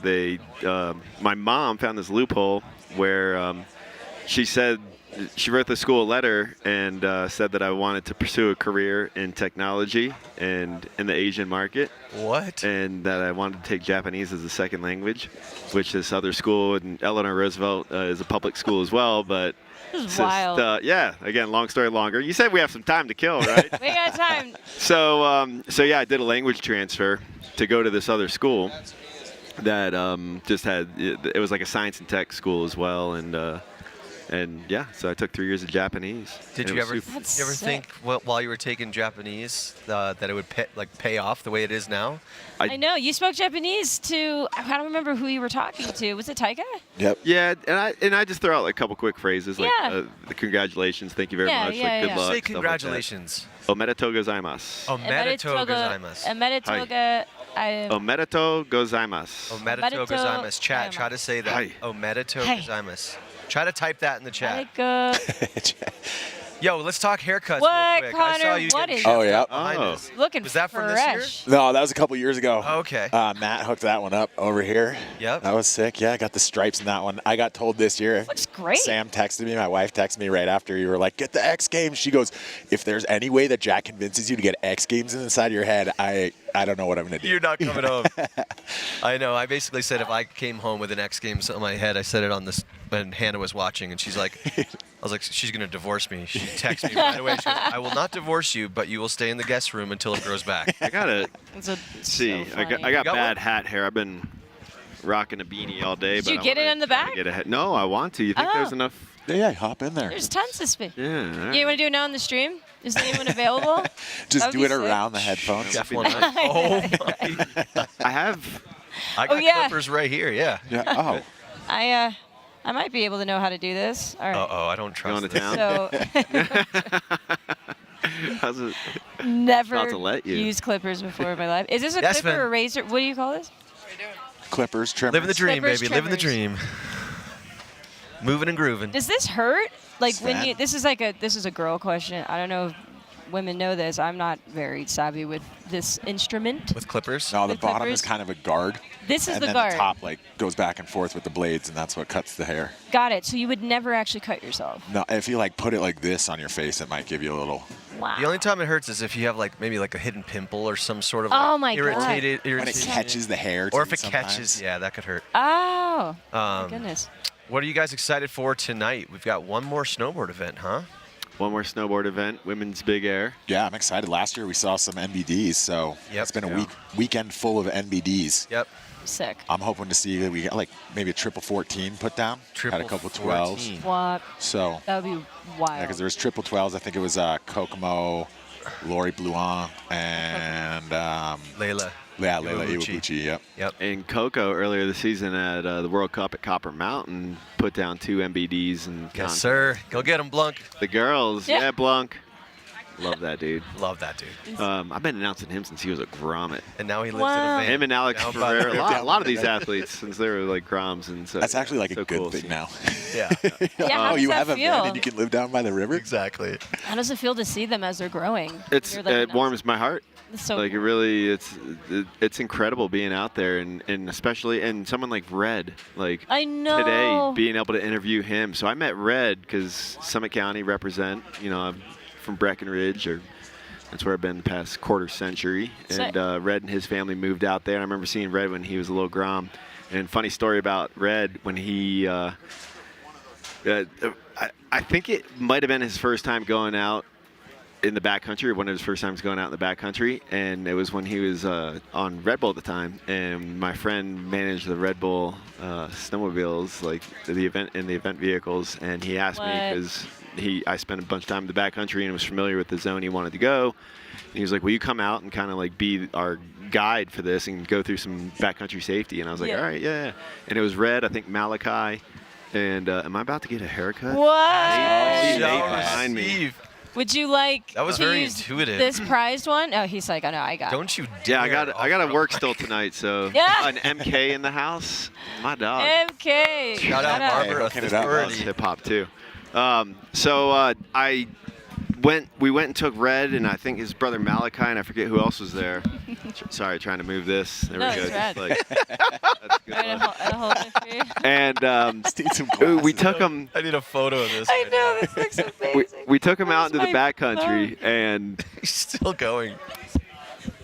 my mom found this loophole where she said, she wrote the school a letter and said that I wanted to pursue a career in technology and in the Asian market. What? And that I wanted to take Japanese as a second language, which this other school in Eleanor Roosevelt is a public school as well, but This is wild. Again, long story longer. You said we have some time to kill, right? We got time. So I did a language transfer to go to this other school that just had, it was like a science and tech school as well, so I took 3 years of Japanese. Did you ever think while you were taking Japanese that it would pay off the way it is now? I know. You spoke Japanese to, I don't remember who you were talking to. Was it Taika? Yep. Yeah, and I just throw out like a couple quick phrases like congratulations, thank you very much, good luck. Say congratulations. Omedetou gozaimasu. Omedetou gozaimasu. Omedetou Omedetou gozaimasu. Omedetou gozaimasu. Chat, try to say that. Hi. Omedetou gozaimasu. Try to type that in the chat. Yo, let's talk haircuts What, real quick. Connor? I saw you What getting is- shaved Oh, yeah. up behind us. Looking Was that from fresh. this year? No, that was a couple years ago. Okay. Matt hooked that one up over here. Yep. That was sick. Yeah, I got the stripes in that one. I got told this year. Looks great. Sam texted me. My wife texted me right after you were like, get the X Games. She goes, if there's any way that Jack convinces you to get X Games inside your head, I don't know what I'm going to do. You're not coming home. I know. I basically said if I came home with an X Games on my head, I said it on this when Hannah was watching, and she's like, I was like, she's going to divorce me. She texted me right away. She goes, I will not divorce you, but you will stay in the guest room until it grows back. I got to see. I got bad hat hair. I've been rocking a beanie all day. Did you get it in the back? No, I want to. You think there's enough? Yeah, hop in there. There's tons of space. Yeah. All right. You want to do it now on the stream? Is anyone available? Just That would do be it sick. around the headphones. Definitely not. Oh, my. I got yeah. clippers right here, yeah. Yeah. Oh. I might be able to know how to do this. All right. Uh-oh, I don't trust to this. town? So How's it? never Not to let you. used clippers before in my life. Is this a Yes, clipper man. or a razor? What do you call this? Clippers, trimmers. Living the dream, Clippers, baby. Living the trimmers. dream. Moving and grooving. Does this hurt? Like when Sven? you, this is a girl question. I don't know if women know this. I'm not very savvy with this instrument. With clippers? No, the With bottom clippers? is kind of a guard. This is and the then guard. the top like goes back and forth with the blades, and that's what cuts the hair. Got it. So you would never actually cut yourself. No, if you like put it like this on your face, it might give you a little. Wow. The only time it hurts is if you have like maybe like a hidden pimple or some sort of Oh like, my God. irritated. When it catches the hair. Or too, if it sometimes. catches, yeah, that could hurt. Oh. My goodness. What are you guys excited for tonight? We've got one more snowboard event, huh? One more snowboard event, women's big air. Yeah, I'm excited. Last year we saw some NBDs, so it's been a weekend full of NBDs. Yep. Sick. I'm hoping to see that we got like maybe a triple 14 put down. Had a couple 12s. What? So. That would be wild. Yeah, because there was triple 12s. I think it was Kokomo, Lori Blouin, and Layla. Yeah, Layla Iwabuchi. Iwabuchi, yep. And Coco earlier this season at the World Cup at Copper Mountain put down 2 MBDs and Yes, sir. Go get them, Blunk. The girls, Yeah. yeah, Blunk. Love that dude. Love that dude. I've been announcing him since he was a grommet. And now he lives in a van. Him and Alex Down by Ferrer, the- a lot of these athletes since they were like groms and so. That's actually like a so good cool thing to now. Yeah. how oh, does you that have a feel? van and you can live down by the river? Exactly. How does it feel to see them as they're growing? It's You're like it warms my heart. It's so like it really, it's incredible being out there and especially and someone like Red, like I know. today being able to interview him. So I met Red because Summit County represent. You know, I'm from Breckenridge, or that's where I've been the past quarter century. So- And Red and his family moved out there. And I remember seeing Red when he was a little grom. And funny story about Red when he. I think it might have been his first time going out in the backcountry, or one of his first times going out in the backcountry, and it was when he was on Red Bull at the time, and my friend managed the Red Bull snowmobiles, like the event vehicles, and he asked me because I spent a bunch of time in the backcountry and was familiar with the zone he wanted to go. And he was like, "Will you come out and kind of like be our guide for this and go through some backcountry safety?" And I was like, Yeah. "All right, yeah." And it was Red, I think Malachi, and am I about to get a haircut? What? He's behind me. Would you like That was to very use intuitive. this prized one? Oh, he's like, oh no, I got it. Don't you Yeah, I dare got to offer work still tonight, so Yeah. an MK in the house, my dog. MK. Shout out Barbara Authority. Hip hop too. We went and took Red, and I think his brother Malachi, and I forget who else was there. Sorry, trying to move this. There No, we go. it's rad. That's good. I'll hold it for you. And we took him. I need a photo of this. I know, this looks amazing. We took him out into the my backcountry, and he's still going.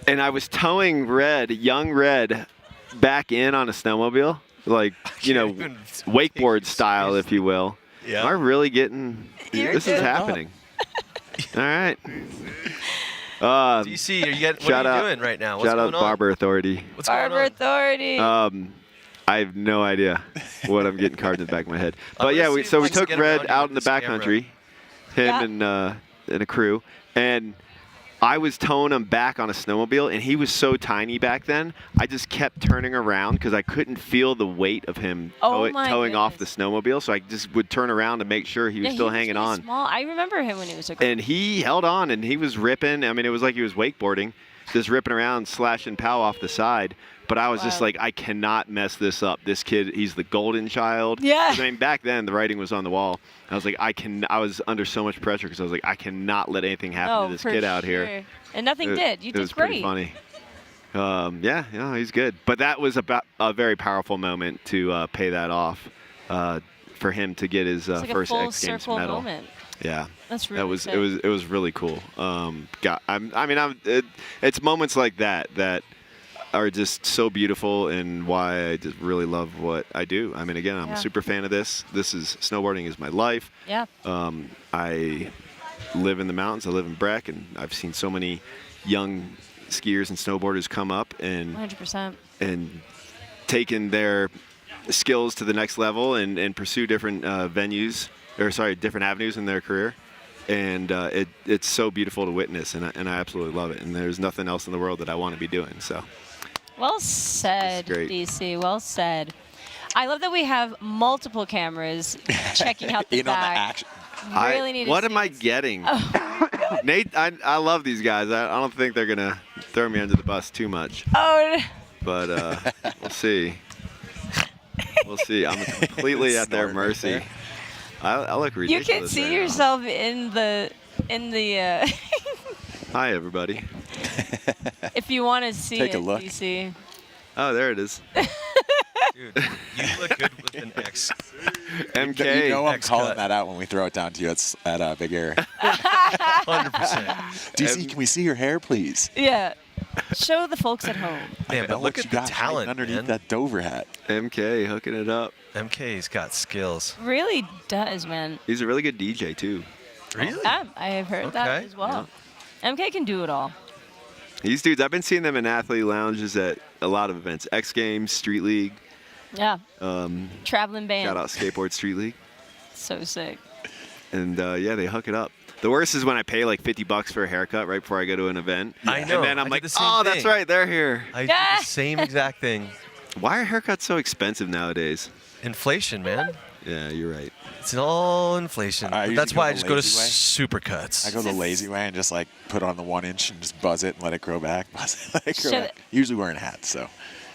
And I was towing young Red, back in on a snowmobile, like wakeboard style, if you will. Yeah. Am I really getting? This is happening. All right. DC, what are you doing right now? What's shout going out on? Barber Authority. What's going Barber on? Authority. I have no idea what I'm getting carved in the back of my head. I'm But yeah, gonna we see if I can took get Red around you out with in the this camera. backcountry, him and a crew, and I was towing him back on a snowmobile, and he was so tiny back then, I just kept turning around because I couldn't feel the weight of him towing off the snowmobile, so I just would turn around to make sure he was still hanging really on. Small. I remember him when he was a girl. And he held on, and he was ripping. I mean, it was like he was wakeboarding, just ripping around, slashing pow off the side. But I was just like, I cannot mess this up. This kid, he's the golden child. Yeah. 'Cause, I mean, back then, the writing was on the wall. I was like, I was under so much pressure because I was like, I cannot let anything happen to this for kid out sure. here. And nothing did. You It did was great. pretty funny. Yeah, he's good. But that was a very powerful moment to pay that off for him to get his It's like first a full X Games circle medal. moment. Yeah, That's really sick. it was really cool. It's moments like that are just so beautiful, and why I just really love what I do. I mean, again, I'm a super fan of this. Snowboarding is my life. Yeah. I live in the mountains. I live in Breck, and I've seen so many young skiers and snowboarders come up and 100%. and taken their skills to the next level and pursue different different avenues in their career. And it's so beautiful to witness, and I absolutely love it. And there's nothing else in the world that I want to be doing. So, Well said, great. DC. Well said. I love that we have multiple cameras checking out the In on the back. action. Really need to what see am I getting? Nate, I love these guys. I don't think they're gonna throw me under the bus too much. Oh. But we'll see. We'll see. I'm completely at their Snorting right mercy. there. I look You ridiculous. can see right now. yourself in the Hi, everybody. if you want to see Take a it, look. DC. Oh, there it is. Dude, you look good with an X. MK. You know I'm X calling cut. that out when we throw it down to you. It's at Big Air. 100%. DC, can we see your hair, please? Yeah. Show the folks at home. Man, but look what at you the got talent, underneath man. that Dover hat. MK hooking it up. MK's got skills. Really does, man. He's a really good DJ too. Really? I have heard that Okay. as well. MK can do it all. These dudes, I've been seeing them in athlete lounges at a lot of events. X Games, Street League. Yeah. Traveling band. Shout out Skateboard Street League. So sick. And yeah, they hook it up. The worst is when I pay like $50 for a haircut right before I go to an event. I know. And then I'm I did like, the same oh, that's thing. right, they're here. I did the same exact thing. Why are haircuts so expensive nowadays? Inflation, man. Yeah, you're right. It's all inflation. I But usually that's go why I the just go to lazy way. Supercuts. I go the lazy way and just like put on the 1 inch and just buzz it and let it grow back. Let it grow Shut back. Usually wearing hats, so.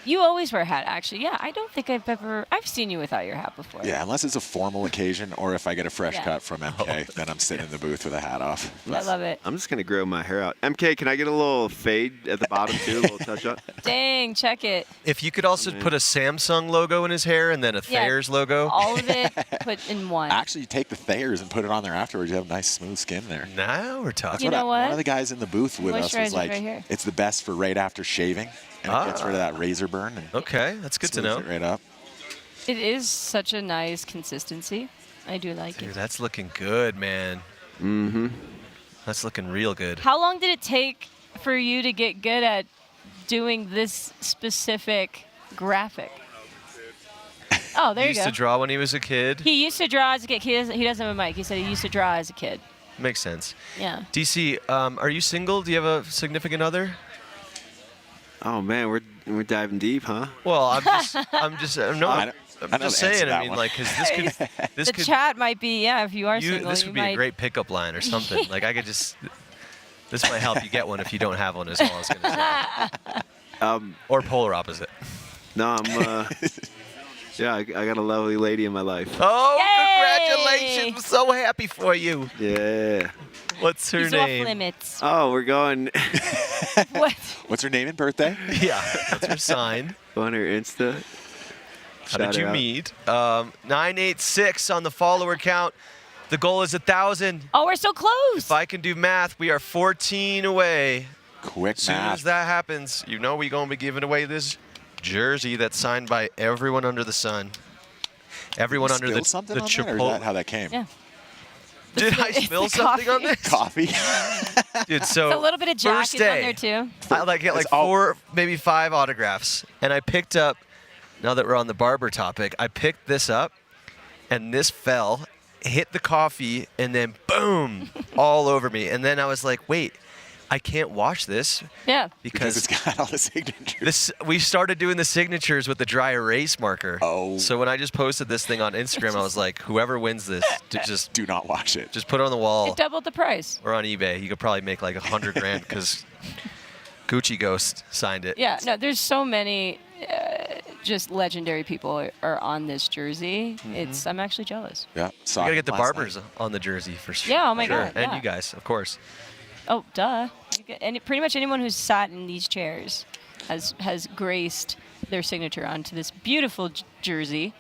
You always wear a hat, actually. Yeah, I don't think I've seen you without your hat before. Yeah, unless it's a formal occasion or if I get a fresh Yeah. cut from MK, then I'm sitting in the booth with a hat off. I love it. I'm just going to grow my hair out. MK, can I get a little fade at the bottom too? A little touch up? Dang, check it. If you could also put a Samsung logo in his hair and then a Yeah, Thayer's logo. All of it put in one. Actually, you take the Thayers and put it on there afterwards. You have nice, smooth skin there. Now we're talking. You know what? One of the guys in the booth with us was Moisturizer like, right here. it's the best for right after shaving, and it gets rid of that razor burn. And Okay, that's good to smooths know. it right up. It is such a nice consistency. I do like Dude, it. that's looking good, man. Mm-hmm. That's looking real good. How long did it take for you to get good at doing this specific graphic? Oh, there He you used go. to draw when he was a kid. He used to draw as a kid. He doesn't have a mic. He said he used to draw as a kid. Makes sense. Yeah. DC, are you single? Do you have a significant other? Oh, man, we're diving deep, huh? Well, I'm just I know I'm the just answer to saying. I that mean, one. like, because this The could chat might be, yeah, if you are single, this you would be might. a great pickup line or something. Like I could just. This might help you get one if you don't have one. Is all I was gonna say. Or polar opposite. No, I'm, yeah, I got a lovely lady in my life. Oh, Yay! congratulations! I'm so happy for you. Yeah. What's her He's off name? limits. Oh, we're going What? What's her name and birthday? Yeah, that's her sign. on her Insta. How did Shout you out. meet? 986 on the follower count. The goal is 1,000. Oh, we're so close. If I can do math, we are 14 away. Quick As soon math. as that happens, you know we're going to be giving away this jersey that's signed by everyone under the sun. Everyone under Spill the something the on that, or is Chipotle. that how that came? Yeah. Did I It's spill the something on coffee. this? Coffee. Dude, so It's a little bit of Jack first is on day, there too. I get like 4, maybe 5 autographs, and I picked up. Now that we're on the barber topic, I picked this up, and this fell, hit the coffee, and then boom, all over me. And then I was like, wait, I can't wash this. Yeah. Because it's got all the signatures. We started doing the signatures with the dry erase marker. Oh. So when I just posted this thing on Instagram, I was like, whoever wins this, just do not wash it. Just put it on the wall. It doubled the price. Or on eBay. You could probably make like $100,000 because Gucci Ghost signed it. Yeah. No, there's so many just legendary people are on this jersey. Mhm. I'm actually jealous. Yeah. You gotta get the last barbers on the jersey for sure. Yeah, oh my sure. God, And yeah. you guys, of course. Oh, duh. Pretty much anyone who's sat in these chairs has graced their signature onto this beautiful jersey.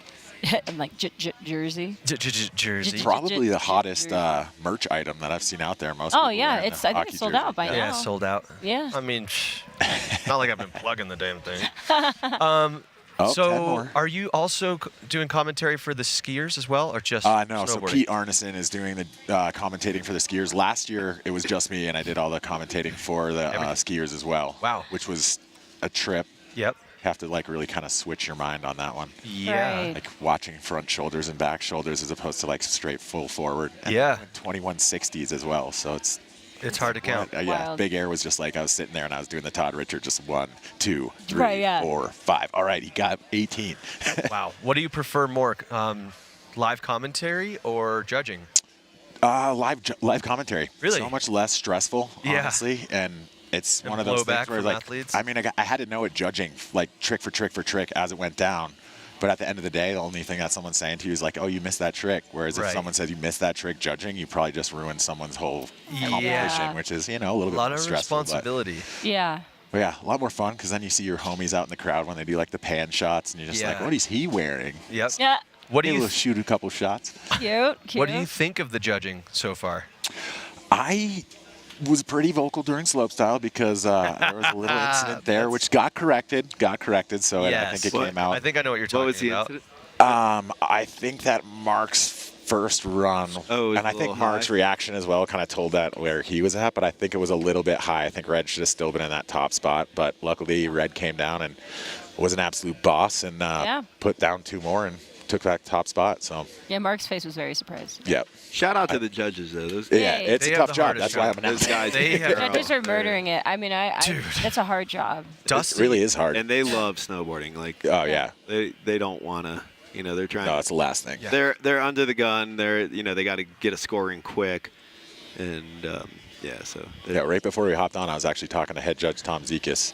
I'm like jersey. Jersey. Probably the hottest merch item that I've seen out there. Most Oh people yeah, wearing I the think hockey it's sold jersey. out by now. Yeah, sold out. Yeah. I mean, not like I've been plugging the damn thing. Oh, 10 So, more. are you also doing commentary for the skiers as well, or just No, so snowboarding? Pete Arneson is doing the commentating for the skiers. Last year, it was just me, and I did all the commentating for the skiers as well. Wow. Which was a trip. Yep. Have to like really kind of switch your mind on that one. Yeah. Right. Like watching front shoulders and back shoulders as opposed to like straight full forward. And Yeah. 2160s as well. So it's hard to count. Yeah, Wild. Big Air was just like I was sitting there and I was doing the Todd Richard, just 1, 2, 3, Right, yeah. 4, 5. All right, he got 18. Wow. What do you prefer more, live commentary or judging? Live commentary. Really? So much less stressful, Yeah. honestly, and it's And one of those blowback things where from like athletes? I mean I had to know it judging like trick for trick for trick as it went down But at the end of the day, the only thing that someone's saying to you is like, oh, you missed that trick. Whereas if someone says you missed that trick judging, you probably just ruined someone's whole competition, which is, you know, a little bit more stressful. A lot of responsibility. Yeah. But yeah, a lot more fun because then you see your homies out in the crowd when they do like the pan shots and you're just like, what is he wearing? Yep. Yeah. What do you shoot a couple shots? Cute. What do you think of the judging so far? I was pretty vocal during Slopestyle because there was a little incident there, which got corrected. So I think it came out. I think I know what you're talking about. I think that Mark's first run, and I think Mark's reaction as well kind of told that where he was at, but I think it was a little bit high. I think Red should have still been in that top spot, but luckily Red came down and was an absolute boss and put down 2 more and took that top spot. So yeah, Mark's face was very surprised. Yeah. Shout out to the judges though. Those it's a tough job. That's why I'm those guys. The judges are murdering it. I mean, that's a hard job. It really is hard. And they love snowboarding. Like, oh yeah, they don't want to. You know, they're trying. No, it's the last thing. Yeah. They're under the gun. They got to get a scoring quick, and So right before we hopped on, I was actually talking to head judge Tom Zekas.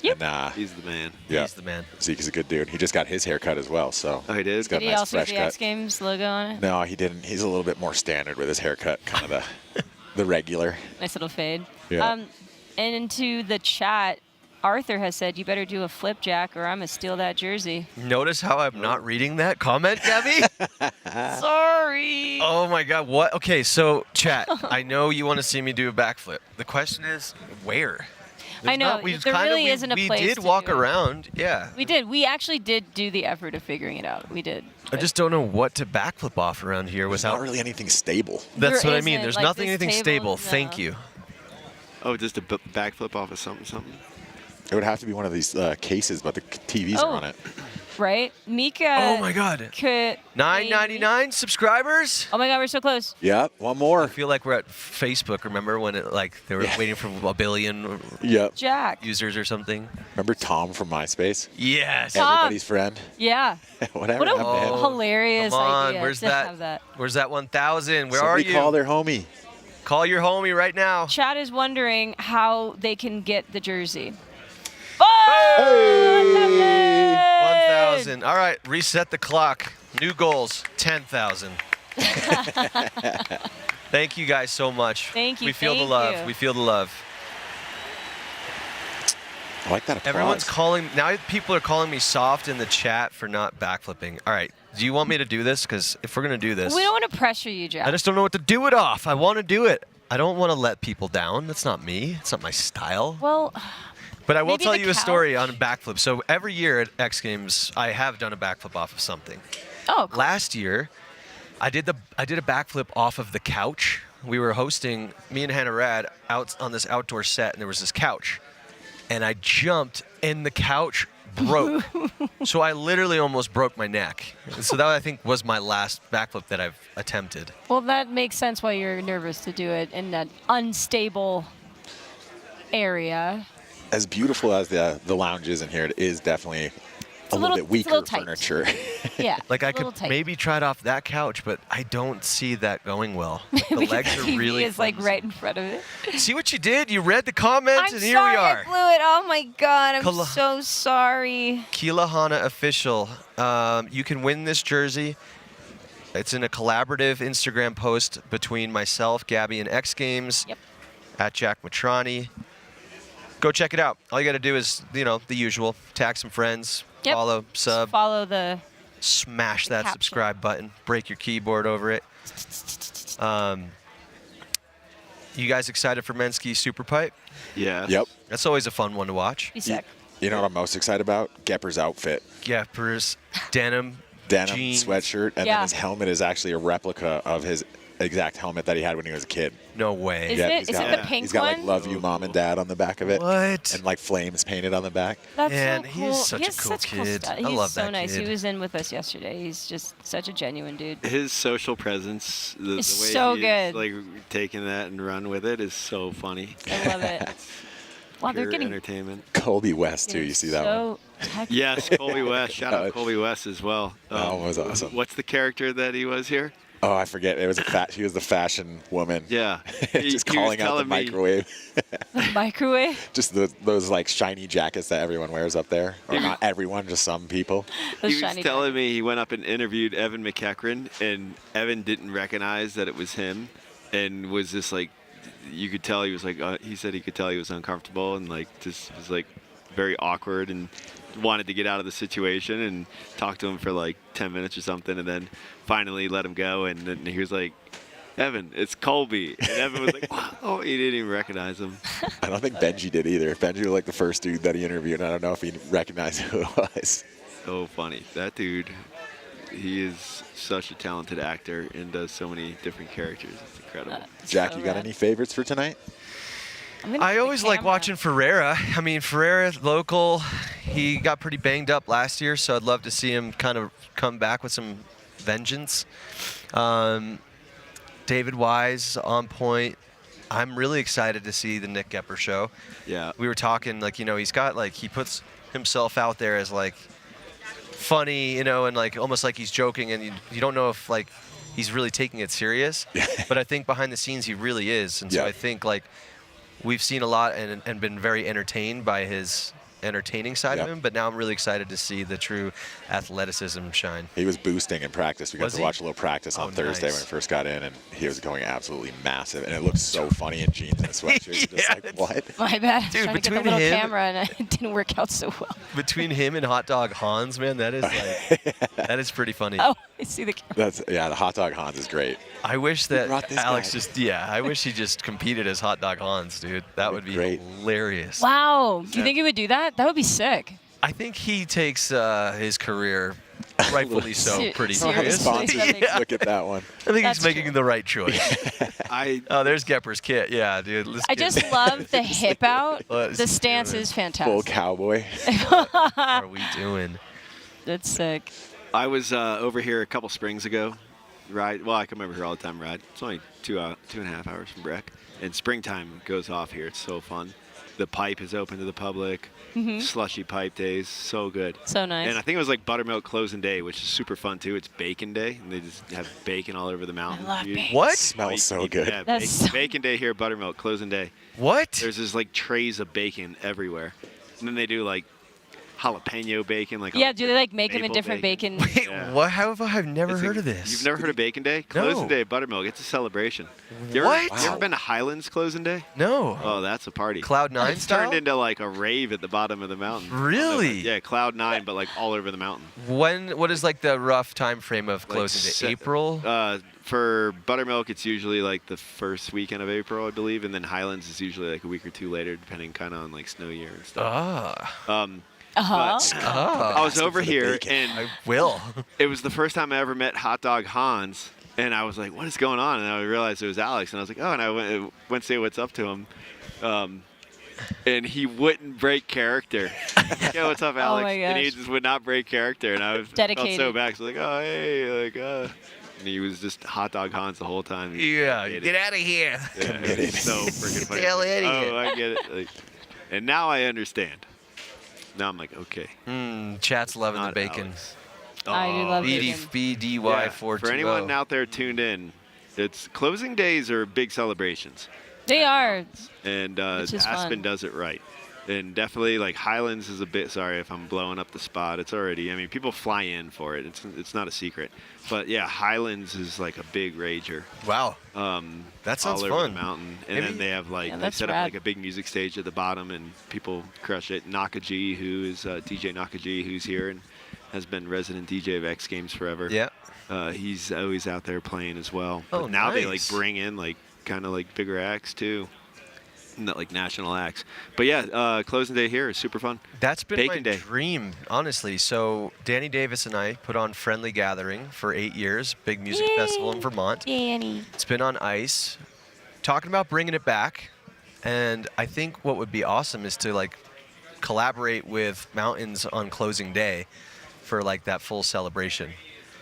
Yep. And he's the man. Yeah, he's the man. Zeke's a good dude. He just got his haircut as well. So he did. He's got Did a he nice also fresh have the cut. X Games logo on it? No, he didn't. He's a little bit more standard with his haircut, kind of the regular. Nice little fade. Yeah. And into the chat, Arthur has said, you better do a flip, Jack, or I'm going to steal that jersey. Notice how I'm not reading that comment, Gabby? Sorry. Oh, my God. What? Okay, so, chat, I know you want to see me do a backflip. The question is, where? I know. There really isn't a place We did walk around, yeah. We did. We actually did do the effort of figuring it out. We did. I just don't know what to backflip off around here without... There's not really anything stable. That's There what I mean. isn't. There's Like, nothing this anything table, stable. no. Thank you. Oh, just a backflip off of something. It would have to be one of these cases, but the TVs are on it. Right? Mika. Oh, my God. Could $9.99 subscribers? Oh, my God. We're so close. Yeah, one more. I feel like we're at Facebook. Remember when they were waiting for 1 billion Jack. users or something? Remember Tom from MySpace? Yes. Everybody's friend. Yeah. Whatever. What a hilarious Come on. idea Where's to that? have that. Where's that 1,000? Where Somebody are you? call their homie. Call your homie right now. Chad is wondering how they can get the jersey. Oh, 1,000. All right, reset the clock. New goals, 10,000. Thank you guys so much. Thank you. We feel the thank love. you. We feel the love. I like that applause. Everyone's calling. Now people are calling me soft in the chat for not backflipping. All right. Do you want me to do this? Because if we're going to do this. We don't want to pressure you, Jack. I just don't know what to do it off. I want to do it. I don't want to let people down. That's not me. It's not my style. Well, but I will maybe tell the you a story on a backflip. So every year at X Games, I have done a backflip off of something. Oh, cool. Last year, I did a backflip off of the couch. We were hosting, me and Hannah Rad, out on this outdoor set, and there was this couch. And I jumped, and the couch broke. So I literally almost broke my neck. So that, I think, was my last backflip that I've attempted. Well, that makes sense why you're nervous to do it in that unstable area. As beautiful as the lounge is in here, it is definitely a little bit weaker furniture. Yeah. Like I could maybe try it off that couch, but I don't see that going well. The legs are TV really is like right in front of it. See what you did? You read the comments, and here sorry we are. I blew it. Oh my God, I'm Kala- so sorry. Kilahana Official. You can win this jersey. It's in a collaborative Instagram post between myself, Gabby, and X Games at Jack Mitrani. Go check it out. All you got to do is, the usual. Tag some friends, follow, sub. Just follow the... Smash that caption. subscribe button. Break your keyboard over it. You guys excited for Menski SuperPipe? Yeah. Yep. That's always a fun one to watch. Be sick. You know what I'm most excited about? Gepper's outfit. Gepper's denim jeans. Sweatshirt, and then his helmet is actually a replica of his exact helmet that he had when he was a kid. No way. Is it the pink He's got like one? "Love You, Mom and Dad" on the back of it. What? And like flames painted on the back. That's Man, so he cool. is such He a has cool such kid. stuff. I He's love so that nice. kid. He was in with us yesterday. He's just such a genuine dude. His social presence, the way It's so he's good. like taking that and run with it is so funny. I love it. Wow, they're Pure getting entertainment. Colby West too. You see that one? Yes, Colby West. Shout out Colby West as well. That was awesome. What's the character that he was here? Oh, I forget. It was she was the fashion woman. Yeah. Just calling out the microwave. Microwave? Just those like shiny jackets that everyone wears up there. Or not everyone, just some people. He was telling me he went up and interviewed Evan McEachran, and Evan didn't recognize that it was him, and was just like, you could tell he was like, he said he could tell he was uncomfortable and like just was like very awkward and wanted to get out of the situation, and talked to him for like 10 minutes or something, and then finally let him go. And then he was like, Evan, it's Colby. And Evan was like, wow. He didn't even recognize him. I don't think Benji did either. Benji was like the first dude that he interviewed, and I don't know if he recognized who it was. So funny. That dude, he is such a talented actor and does so many different characters. It's incredible. Jack, you got any favorites for tonight? I always like watching Ferreira. I mean, Ferreira, local, he got pretty banged up last year, so I'd love to see him kind of come back with some vengeance. David Wise on point. I'm really excited to see the Nick Gepper show. Yeah. We were talking, like, you know, he's got, like, he puts himself out there as, like, funny, you know, and, like, almost like he's joking, and you don't know if, like, he's really taking it serious. But I think behind the scenes he really is. And so I think, like, we've seen a lot and been very entertained by his entertaining side of him, but now I'm really excited to see the true athleticism shine. He was boosting in practice. We got to watch a little practice on Thursday nice. when we first got in, and he was going absolutely massive, and it looked so funny in jeans and a sweatshirt. Just like, what? My bad. Dude, Trying to get the between little him- camera, and it didn't work out so well. Between him and Hot Dog Hans, man, that is like, that is pretty funny. Oh, I see the camera. The Hot Dog Hans is great. I wish that brought this Alex guy? I wish he just competed as Hot Dog Hans, dude. That would be hilarious. Wow. Do you think he would do that? That would be sick. I think he takes his career, rightfully so, pretty serious. Look at that one. I think he's making the right choice. Oh, there's Gepper's kit. Yeah, dude. I just love the hip out. Let's The stance is fantastic. Full cowboy. What are we doing? That's sick. I was over here a couple springs ago. Well, I come over here all the time, ride. It's only 2.5 hours from Breck. And springtime goes off here. It's so fun. The pipe is open to the public. Slushy pipe days. So good. So nice. And I think it was like buttermilk closing day, which is super fun too. It's bacon day, and they just have bacon all over the mountain. I love bacon. What? Smells so good. Yeah, bacon day here, buttermilk closing day. What? There's just like trays of bacon everywhere. And then they do like jalapeno bacon. Like Yeah, do they like make them in maple different bacon? Wait, what? How have I never heard of this? You've never heard of Bacon Day? Closing Day at Buttermilk. It's a celebration. You ever been to Highlands Closing Day? No. Oh, that's a party. Cloud 9 It's style? turned into like a rave at the bottom of the mountain. Really? Yeah, Cloud 9, but like all over the mountain. What is like the rough time frame of closing day? April? For Buttermilk, it's usually like the first weekend of April, I believe, and then Highlands is usually like a week or two later, depending kind of on like snow year and stuff. But I was over here, and I will. It was the first time I ever met Hot Dog Hans, and I was like, "What is going on?" And I realized it was Alex, and I was like, "Oh!" And I went to say what's up to him, and he wouldn't break character. Yeah, what's up, Alex? my And he gosh. just would not break character, and I was felt Dedicated. so bad. So like, "Oh, hey," like, and he was just Hot Dog Hans the whole time. Yeah, get out of here. Yeah, it was so freaking funny. Get the hell outta here. Oh, I get it. Like, and now I understand. Now I'm like, okay. Chat's loving Not the bacon. Alex. I do love BD, bacon. BDY420. For anyone out there tuned in, it's closing days are big celebrations. They are. And Which is Aspen fun. does it right. And definitely, like, Highlands is a bit, sorry if I'm blowing up the spot. It's already, I mean, people fly in for it. It's not a secret. But, yeah, Highlands is, like, a big rager. Wow. That sounds all over fun. the mountain. And Maybe- then they have, like, Yeah, they that's set up, rad. like, a big music stage at the bottom, and people crush it. Nakaji, who is DJ Nakaji, who's here and has been resident DJ of X Games forever. Yeah. He's always out there playing as well. Oh, But now they, like, nice. bring in, like, kind of, like, bigger acts, too. Not like national acts. But yeah, closing day here is super fun. That's been Bacon my day. dream, honestly. So Danny Davis and I put on Friendly Gathering for 8 years, big music festival in Vermont. Danny. It's been on ice. Talking about bringing it back, and I think what would be awesome is to like collaborate with Mountains on closing day for like that full celebration.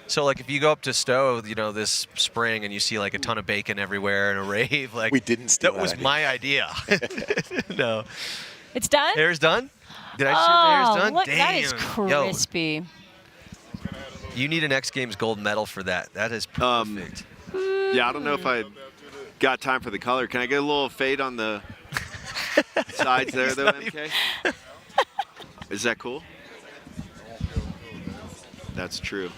So like if you go up to Stowe, you know, this spring and you see like a ton of bacon everywhere and a rave, like We didn't steal that was that my idea. No. It's done? Hair's done? Did I shoot the hair's done? Look, that Damn. is Yo, crispy. You need an X Games gold medal for that. That is perfect. Yeah, I don't know if I got time for the color. Can I get a little fade on the sides there, though, MK? Is that cool? That's true.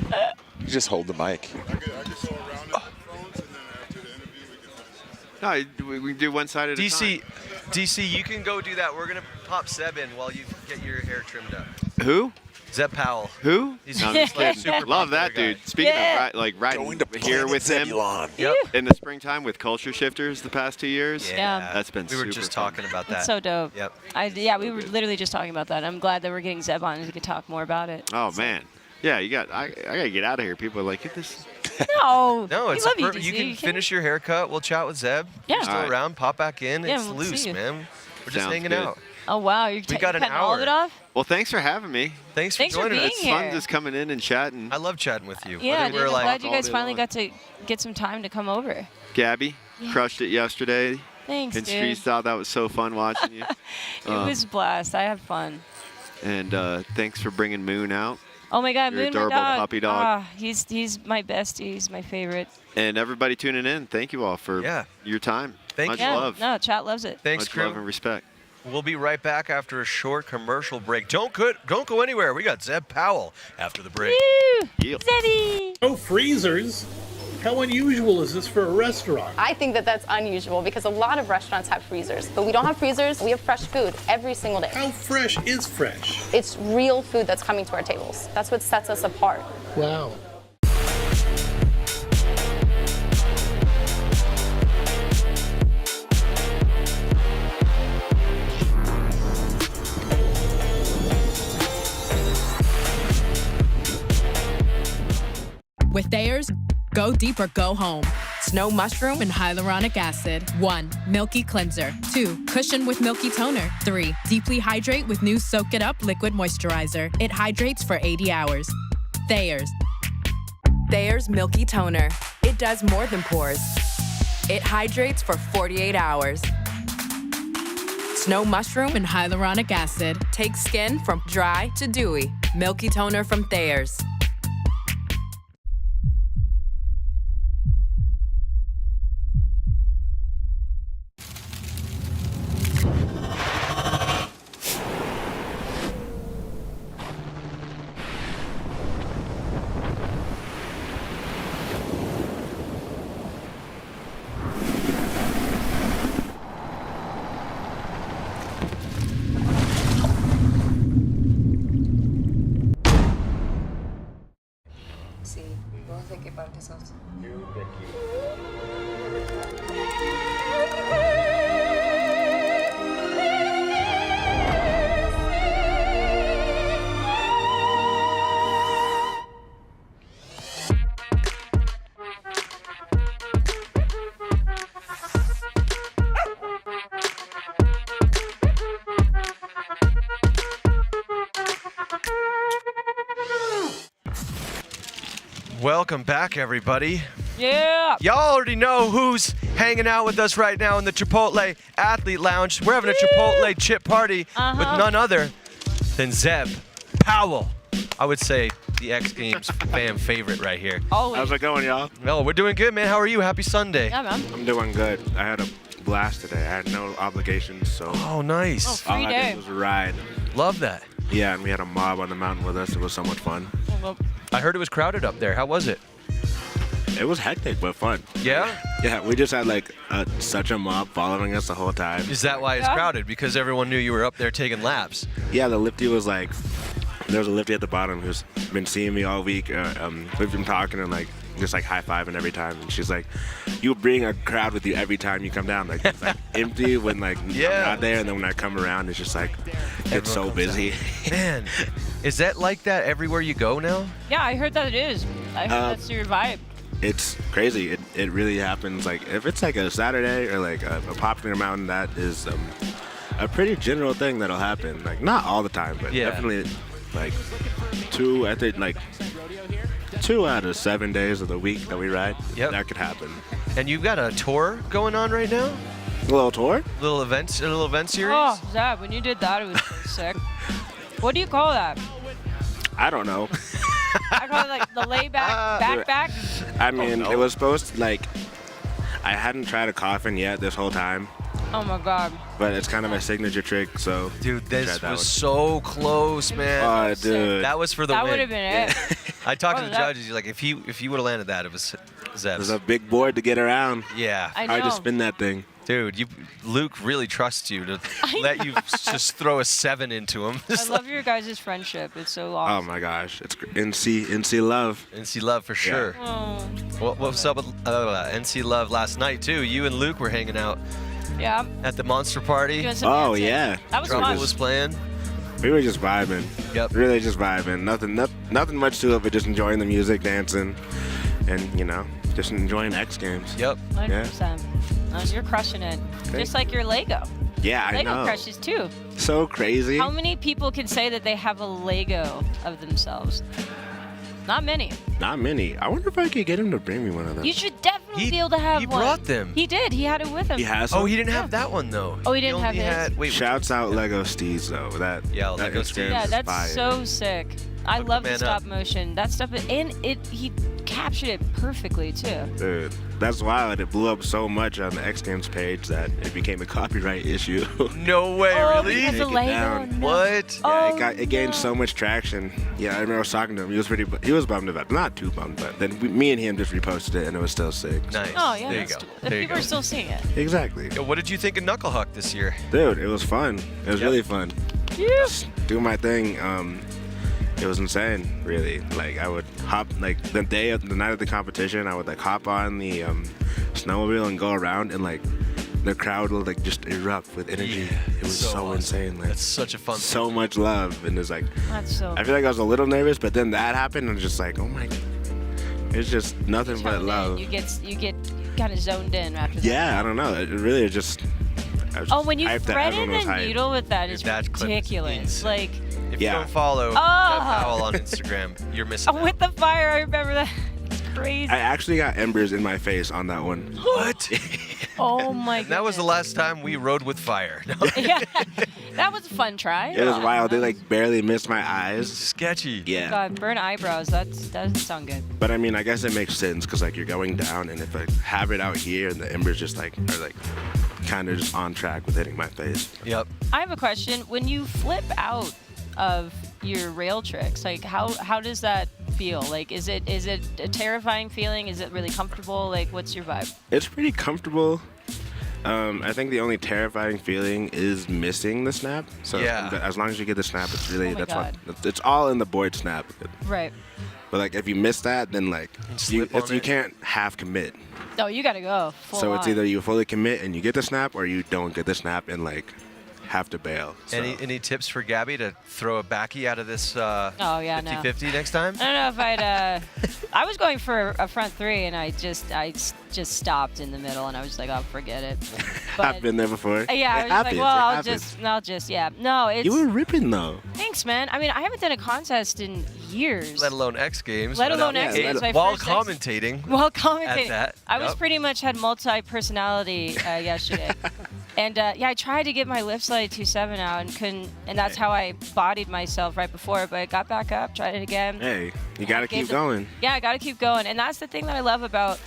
You just hold the mic. No, we can do one side at a time. DC, you can go do that. We're gonna pop Zeb in while you get your hair trimmed up. Who? Zeb Powell. Who? He's No, I'm just like kidding. super Love that popular dude. guy. Speaking of riding here with him in the springtime with Culture Shifters the past 2 years. Yeah. That's been We were super just fun. talking about that. That's so dope. Yep. We were literally just talking about that. I'm glad that we're getting Zeb on and we could talk more about it. Oh man. Yeah, I gotta get out of here. People are like, get this. No. No, it's we a love you, you DC. can finish your haircut. We'll chat with Zeb. Yeah. You're still All right. around. Pop back in. Yeah, It's we'll loose, see you. man. We're just Sounds hanging good. out. Oh wow, you're got an cutting all of it hour. off? Well, thanks for having me. Thanks for joining being us. It's here. fun just coming in and chatting. I love chatting with you. Yeah, Whether dude, we're I'm like glad you all guys day finally long. got to get some time to come over. Gabby crushed it yesterday. Thanks, in dude. street style, that was so fun watching you. It was a blast. I had fun. And thanks for bringing Moon out. Oh my God, Your Moon, my adorable dog. puppy dog. Ah, he's my bestie. He's my favorite. And everybody tuning in, thank you all for your time. Much love. No, chat loves it. Thanks, Much crew. love and respect. We'll be right back after a short commercial break. Don't go anywhere. We got Zeb Powell after the break. Zebby! Oh, freezers. How unusual is this for a restaurant? I think that that's unusual because a lot of restaurants have freezers, but we don't have freezers. We have fresh food every single day. How fresh is fresh? It's real food that's coming to our tables. That's what sets us apart. Wow. With Thayer's, go deep or go home. Snow mushroom and hyaluronic acid. 1. Milky cleanser. 2. Cushion with milky toner. 3. Deeply hydrate with new Soak It Up liquid moisturizer. It hydrates for 80 hours. Thayer's. Thayer's milky toner. It does more than pores. It hydrates for 48 hours. Snow mushroom and hyaluronic acid. Takes skin from dry to dewy. Milky toner from Thayer's. Sí, ¿vos de qué parte sos? Welcome back, everybody. Yeah. Y'all already know who's hanging out with us right now in the Chipotle Athlete Lounge. We're having a Chipotle chip party with none other than Zeb Powell. I would say the X Games fan favorite right here. Always. How's it going, y'all? No, we're doing good, man. How are you? Happy Sunday. Yeah, man. I'm doing good. I had a blast today. I had no obligations, so. Oh, nice. Oh, free all I day. did was ride. Love that. Yeah, and we had a mob on the mountain with us. It was so much fun. I heard it was crowded up there. How was it? It was hectic, but fun. Yeah? Yeah, we just had like such a mob following us the whole time. Is that why it's crowded? Because everyone knew you were up there taking laps. Yeah, the lifty was like, there was a lifty at the bottom who's been seeing me all week. We've been talking and like just like high-fiving every time. And she's like, you bring a crowd with you every time you come down. Like it's like empty when like I'm not there, and then when I come around, it's just like it's so busy. Man, is that like that everywhere you go now? Yeah, I heard that it is. I heard that's your vibe. It's crazy. It really happens. Like if it's like a Saturday or like a popular mountain, that is a pretty general thing that'll happen. Like not all the time, but definitely like 2 out of 7 days of the week that we ride. Yep. That could happen. And you've got a tour going on right now? A little tour? A little event series? Oh, Zab, when you did that, it was so sick. What do you call that? I don't know. I talking about like the layback back. I mean, it was supposed to, like, I hadn't tried a coffin yet this whole time. Oh my God. But it's kind of a signature trick, so. Dude, this was so close, man. Oh, dude. That was for the win. That would have been it. I talked to the judges. He's like, if he would have landed that, it was Zeb's. There's a big board to get around. Yeah. I Hard to know. spin that thing. Dude, Luke really trusts you to let you just throw a 7 into him. I love your guys' friendship. It's so awesome. Oh my gosh, it's NC love. NC love for sure. Oh. What's up with NC love last night too? You and Luke were hanging out Yeah. at the monster party. Doing some Oh dancing. yeah. That was Trouble fun. was playing. We were just vibing. Yep. Really just vibing. Nothing much to it, but just enjoying the music, dancing, and just enjoying X Games. Yep. 100%. You're crushing it. Just like your Lego. Yeah, I Lego know. crushes too. So crazy. How many people can say that they have a Lego of themselves? Not many. Not many. I wonder if I could get him to bring me one of them. You should definitely be able to have he one. brought them. He did. He had it with him. He has Oh, some? he didn't have that one though. Oh, he didn't have only his? had- wait, Shouts out Lego Steez though. That Lego Instagram Steez. Yeah, is that's fire. so sick. I Look love the the man stop up. motion. That stuff, and he captured it perfectly too. Dude, that's wild. It blew up so much on the X Games page that it became a copyright issue. No way, Oh, really? because of Take it Lego? down. No. What? Yeah, it gained so much traction. Yeah, I remember I was talking to him. He was bummed about it. Not too bummed, but then me and him just reposted it, and it was still sick. Nice. Oh yeah, There you that's- go. the There you people go. are still seeing it. Exactly. Yo, what did you think of Knuckle Huck this year? Dude, it was fun. It was really fun. Just do my thing. It was insane, really. Like I would hop, like the night of the competition, I would like hop on the snowmobile and go around, and like the crowd would like just erupt with energy. It was so awesome. insane. Like That's such a fun so much love, and it's like That's so. I feel like I was a little nervous, but then that happened, and I was just like, oh my, it's just nothing but Zoned in. love. You get kind of zoned in after that. Yeah, I don't know. It really just. I was Oh, when you hyped that thread in everyone was a hyped. needle with that is That clip is ridiculous. insane. Like If you Yeah. don't follow Zeb Powell on Instagram, you're missing out. with the fire, I remember that. It's crazy. I actually got embers in my face on that one. What? Oh my And that was the last time we rode with fire. No. Yeah, that was a fun try. It was wild. They like barely missed my eyes. Sketchy. Yeah. God, burn eyebrows. That doesn't sound good. But I mean, I guess it makes sense because like you're going down, and if I have it out here, and the embers just like are like kind of just on track with hitting my face. Yep. I have a question. When you flip out of your rail tricks, like how does that feel? Like is it a terrifying feeling? Is it really comfortable? Like what's your vibe? It's pretty comfortable. I think the only terrifying feeling is missing the snap. So Yeah. as long as you get the snap, it's really Oh my that's God. what it's all in the board snap. Right. But like if you miss that, then like you slip on you it. can't half commit. No, you gotta go. Full So it's on. either you fully commit and you get the snap, or you don't get the snap and like have to bail. So. Any tips for Gabby to throw a backy out of this Oh yeah, no. 50-50 next time? I don't know if I'd. I was going for a front three, and I just stopped in the middle, and I was just like, oh, forget it. I've been there before. Yeah, I It was like, happens, well, it I'll happens. yeah. No, it's. You were ripping though. Thanks, man. I mean, I haven't done a contest in years. Let alone X Games. Let alone without- X Games, my While first X- commentating. While commentating. At that. I was Yep. pretty much had multi-personality yesterday. And yeah, I tried to get my lip slide 2.7 out and couldn't, and that's how I bodied myself right before, but I got back up, tried it again. Hey, you gotta Gave keep the- going. Yeah, I gotta keep going. And that's the thing that I love about,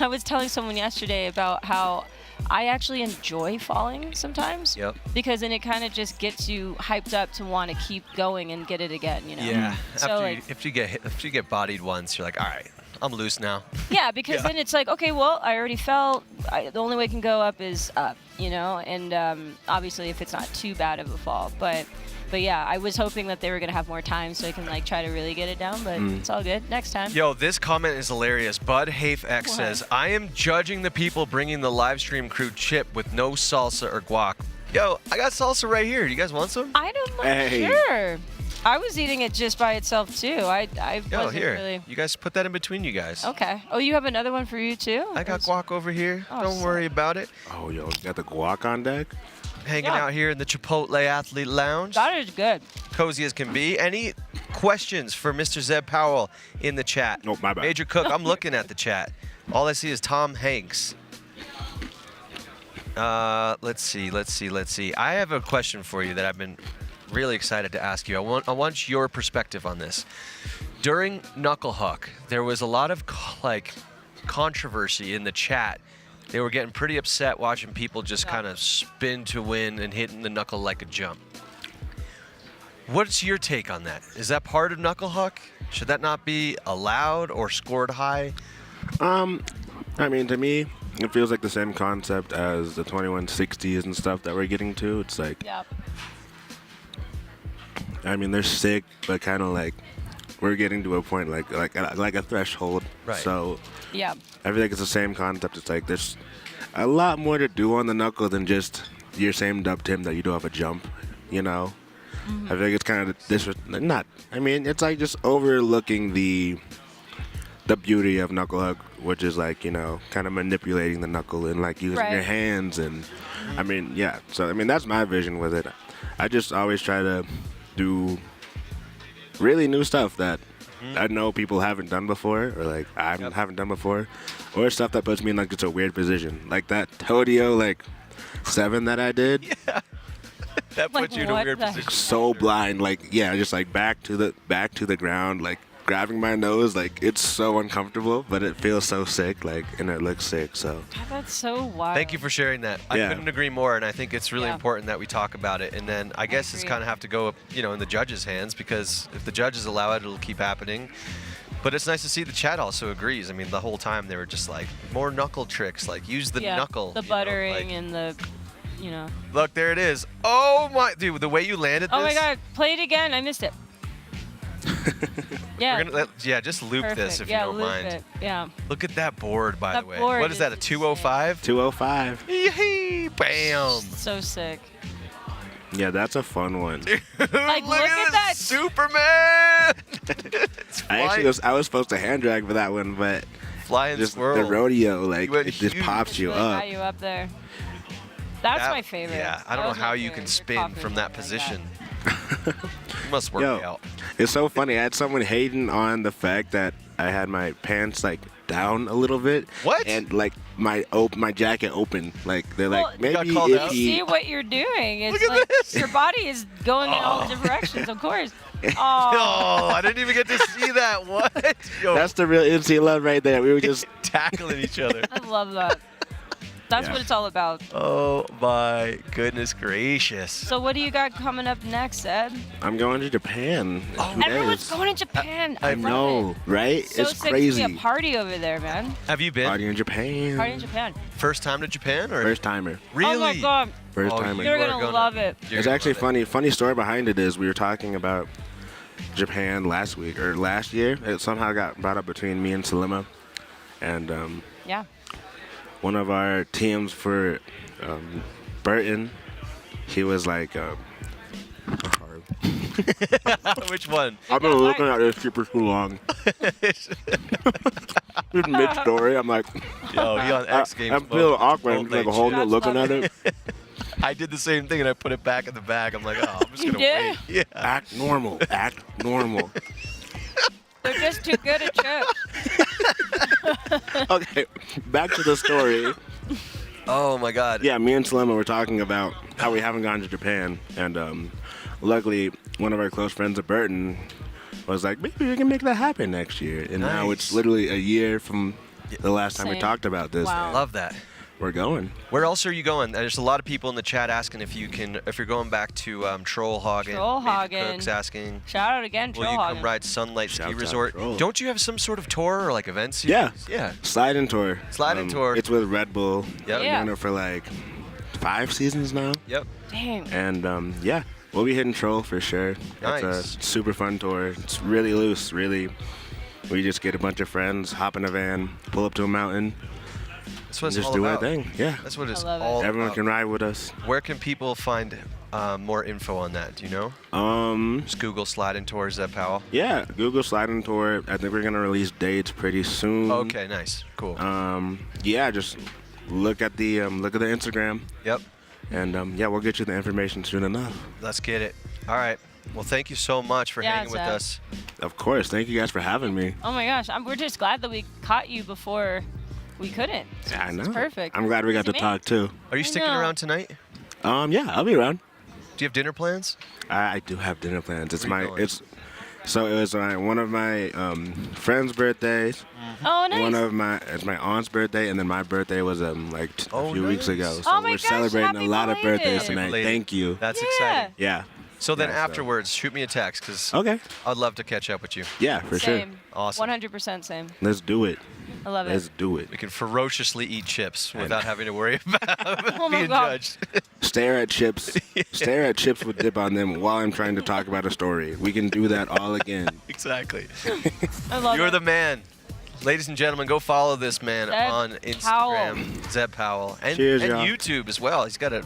I was telling someone yesterday about how I actually enjoy falling sometimes. Yep. Because then it kind of just gets you hyped up to want to keep going and get it again, you know? Yeah. So After like, if you get bodied once, you're like, all right, I'm loose now. yeah, because Yeah. then it's like, okay, well, I already fell. The only way I can go up is up, you know? And obviously if it's not too bad of a fall. But yeah, I was hoping that they were going to have more time so I can like try to really get it down, but it's all good. Next time. Yo, this comment is hilarious. Bud Hafe X What? says, I am judging the people bringing the live stream crew chip with no salsa or guac. Yo, I got salsa right here. You guys want some? I don't know. Hey. Sure. I was eating it just by itself too. I Yo, wasn't here. really. You guys put that in between you guys. Okay. Oh, you have another one for you too? I got guac over here. Oh, Don't worry about it. Oh, yo, you got the guac on deck? Hanging Yeah. out here in the Chipotle Athlete Lounge. That is good. Cozy as can be. Any questions for Mr. Zeb Powell in the chat? Nope, my bad. Major Cook, I'm looking at the chat. All I see is Tom Hanks. Let's see. I have a question for you that I've been really excited to ask you. I want your perspective on this. During Knuckle Huck, there was a lot of controversy in the chat. They were getting pretty upset watching people just kind of spin to win and hitting the knuckle like a jump. What's your take on that? Is that part of Knuckle Huck? Should that not be allowed or scored high? I mean, to me, it feels like the same concept as the 2160s and stuff that we're getting to. It's like, I mean, they're sick, but kind of like we're getting to a point like a threshold. Right. So yeah, I feel like it's the same concept. It's like there's a lot more to do on the knuckle than just your same dub Tim that you do off a jump. You know, I feel like it's kind of it's like just overlooking the beauty of Knuckle Huck, which is like, you know, kind of manipulating the knuckle and like using your hands. And I mean, yeah. So I mean, that's my vision with it. I just always try to do really new stuff that I know people haven't done before, or like I haven't done before, or stuff that puts me in like just a weird position, like that Todio like 7 that I did. Yeah, that puts you in a weird position. So blind, like just like back to the ground, like grabbing my nose, like it's so uncomfortable, but it feels so sick, like, and it looks sick. So God, that's so wild. Thank you for sharing that. I couldn't agree more, and I think it's really important that we talk about it. And then I guess it's kind of have to go, you know, in the judges' hands, because if the judges allow it, it'll keep happening. But it's nice to see the chat also agrees. I mean, the whole time they were just like, more knuckle tricks, like use the knuckle. The buttering and the, you know. Look, there it is. Oh my, dude, the way you landed this. Oh my God, play it again. I missed it. Yeah. Just loop this if you don't mind. It. Yeah. Look at that board, by the way. Board What is that, a 205? 205. Yee-hee, bam. So sick. Yeah, that's a fun one. Like, look at that. Superman! I was supposed to hand drag for that one, but flying just squirrel. the rodeo, like, it just pops you up. Got you up there. That's my favorite. Yeah, I don't know how you can spin from that position. You must work out. It's so funny. I had someone hating on the fact that I had my pants like down a little bit. What? And like my jacket open. Like they're like, maybe if see what you're doing. It's like your body is going in all different directions, of course. Oh, I didn't even get to see that. What? Yo. That's the real NC love right there. We were just tackling each other. I love that. That's what it's all about. Oh my goodness gracious. So what do you got coming up next, Ed? I'm going to Japan. Everyone's going to Japan. I know, right? So it's sick crazy. To be a party over there, man. Have you been? Party in Japan. Party in Japan. First time to Japan or? First timer. Really? Oh my God. First timer. You're gonna love it. It's actually funny. Funny story behind it is we were talking about Japan last week or last year. It somehow got brought up between me and Selema, and yeah. One of our teams for Burton, he was like, which one? I've been looking at this for too long. This mid-story, I'm like, yo, he on X Games. I'm feeling awkward. I'm like holding it, looking at it. I did the same thing and I put it back in the bag. I'm like, oh, I'm just gonna wait. Yeah. Act normal. Act normal. They're just too good at jokes. Okay, back to the story. Oh my God. Yeah, me and Selema were talking about how we haven't gone to Japan, and luckily one of our close friends at Burton was like, maybe we can make that happen next year. And now it's literally a year from the last time we talked about this. Wow. Love that. We're going. Where else are you going? There's a lot of people in the chat asking if you're going back to Trollhagen. Trollhagen. Cook's asking. Shout out again, Will you come ride Sunlight Ski Resort? Don't you have some sort of tour or like event series? Yeah. Yeah. Sliding tour. Sliding tour. It's with Red Bull. Yep. We've done it for like 5 seasons now. Yep. Dang. And yeah, we'll be hitting Troll for sure. Nice. It's a super fun tour. It's really loose, really. We just get a bunch of friends, hop in a van, pull up to a mountain. That's what it's just all do about. our thing. Yeah. That's what it's I love it. all Everyone about. can ride with us. Where can people find more info on that? Do you know? Just Google Sliding Tour, is that Powell? Yeah, Google Sliding Tour. I think we're gonna release dates pretty soon. Okay, nice, cool. Yeah, just look at the Instagram. Yep. And yeah, we'll get you the information soon enough. Let's get it. All right. Well, thank you so much for hanging with us. Of course. Thank you guys for having me. Oh my gosh, we're just glad that we caught you before we couldn't. Yeah, I know. It's perfect. I'm glad we got to talk too. Are you sticking around tonight? Yeah, I'll be around. Do you have dinner plans? I do have dinner plans. It's So it was one of my friend's birthdays. Oh, nice. It's my aunt's birthday, and then my birthday was like a few weeks ago. So Oh my we're gosh, celebrating happy a lot of belated. birthdays Happy tonight. belated. Thank you. That's exciting. Yeah. So then Yeah, so- afterwards, shoot me a text because Okay. I'd love to catch up with you. Yeah, for sure. Same. Awesome. 100% same. Let's do it. I love it. Let's do it. We can ferociously eat chips without having to worry about Oh my being God. judged. Stare at chips. Stare at chips with dip on them while I'm trying to talk about a story. We can do that all again. Exactly. I love You're it. the man. Ladies and gentlemen, go follow this man Zeb on Instagram, Zeb Powell, and Cheers, y'all. YouTube as well. He's got a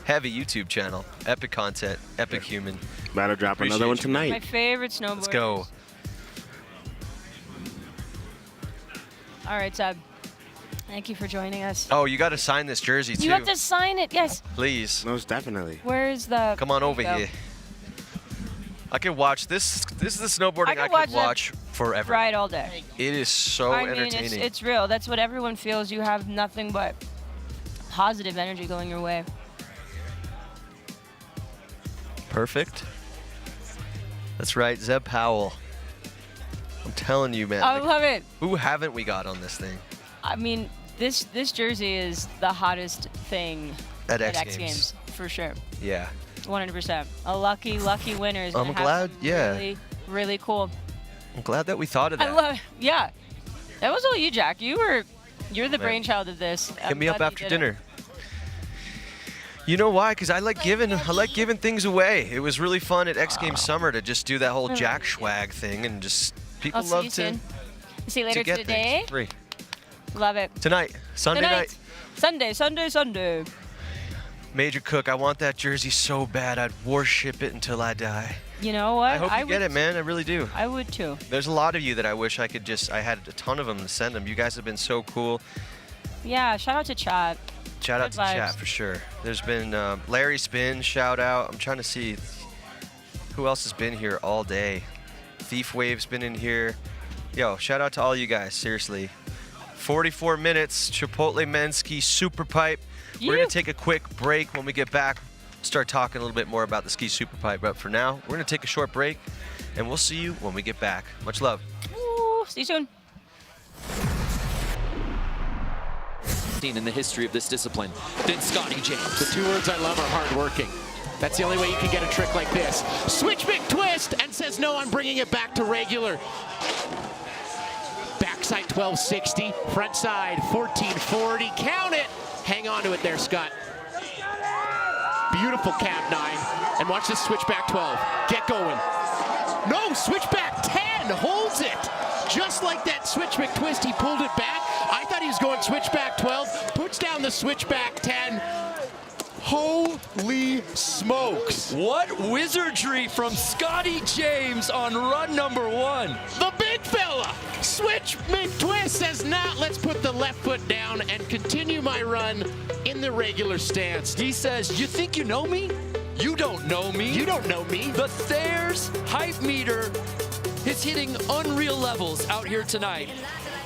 heavy YouTube channel. Epic content, epic human. About to drop Appreciate another one you. tonight. My favorite snowboard. Let's go. All right, Zeb. Thank you for joining us. Oh, you got to sign this jersey too. You have to sign it, yes. Please. Most definitely. Where's the... Come on over Go. here. I can watch this. This is the snowboarding I could could watch watch forever. Ride all day. It is so I mean, entertaining. it's real. That's what everyone feels. You have nothing but positive energy going your way. Perfect. That's right, Zeb Powell. I'm telling you, man. I like, love it. Who haven't we got on this thing? I mean, this jersey is the hottest thing At X X Games. Games, for sure. Yeah. 100%. A lucky winner is I'm gonna have glad, something yeah. really, really cool. I'm glad that we thought of that. I love, yeah. That was all you, Jack. You're the Man. brainchild of this. Hit I'm me up glad you after did dinner. You know why? Because I like giving things away. It was really fun at X Games Summer to just do that whole Jack swag thing, and just people I'll see love you to soon. See you later get today. things free. Love it. Tonight, Sunday night. Sunday. Major Cook, I want that jersey so bad. I'd worship it until I die. You know what? I hope you get would- it, man. I really do. I would too. There's a lot of you that I wish I could I had a ton of them to send them. You guys have been so cool. Yeah, shout out to Chat. Shout out Good to vibes. chat for sure. There's been Larry Spin, shout out. I'm trying to see who else has been here all day. Thief Wave's been in here. Yo, shout out to all you guys, seriously. 44 minutes, Chipotle men's ski SuperPipe. We're gonna take a quick break. When we get back, start talking a little bit more about the ski SuperPipe. But for now, we're gonna take a short break, and we'll see you when we get back. Much love. Ooh, see you soon. In the history of this discipline than Scotty James. The two words I love are hardworking. That's the only way you can get a trick like this. Switch McTwist and says, no, I'm bringing it back to regular. Backside 1260, front side 1440. Count it. Hang on to it there, Scott. Beautiful cab 9. And watch this switchback 12. Get going. No, switchback 10 holds it. Just like that switch McTwist, he pulled it back. I thought he was going switchback 12, puts down the switchback 10. Holy smokes. What wizardry from Scotty James on run number 1. The big fella. Switch McTwist says, nah, let's put the left foot down and continue my run in the regular stance. He says, you think you know me? You don't know me. You don't know me. The Thayer's hype meter is hitting unreal levels out here tonight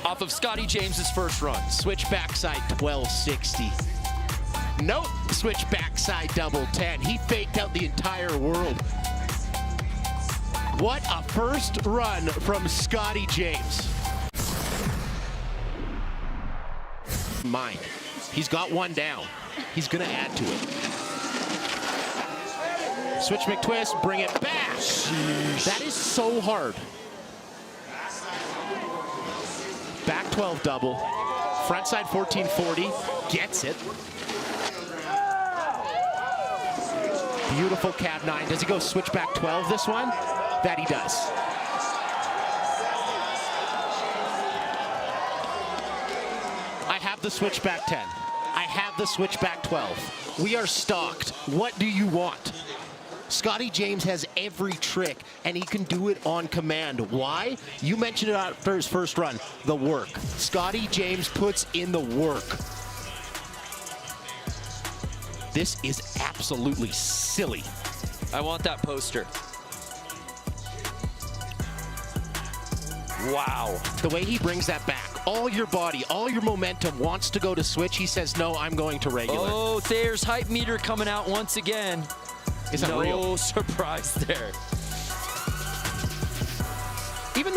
off of Scotty James's first run. Switch backside 1260. Nope, switch backside double 10. He faked out the entire world. What a first run from Scotty James. Mind, he's got one down. He's gonna add to it. Switch McTwist, bring it back. That is so hard. Back 12 double, front side 1440, gets it. Beautiful cab 9. Does he go switchback 12 this one? That he does. I have the switchback 10. I have the switchback 12. We are stocked. What do you want? Scotty James has every trick, and he can do it on command. Why? You mentioned it after his first run, the work. Scotty James puts in the work. This is absolutely silly. I want that poster. Wow. The way he brings that back, all your body, all your momentum wants to go to switch. He says, no, I'm going to regular. Oh, Thayer's hype meter coming out once again. Is that no real? surprise there.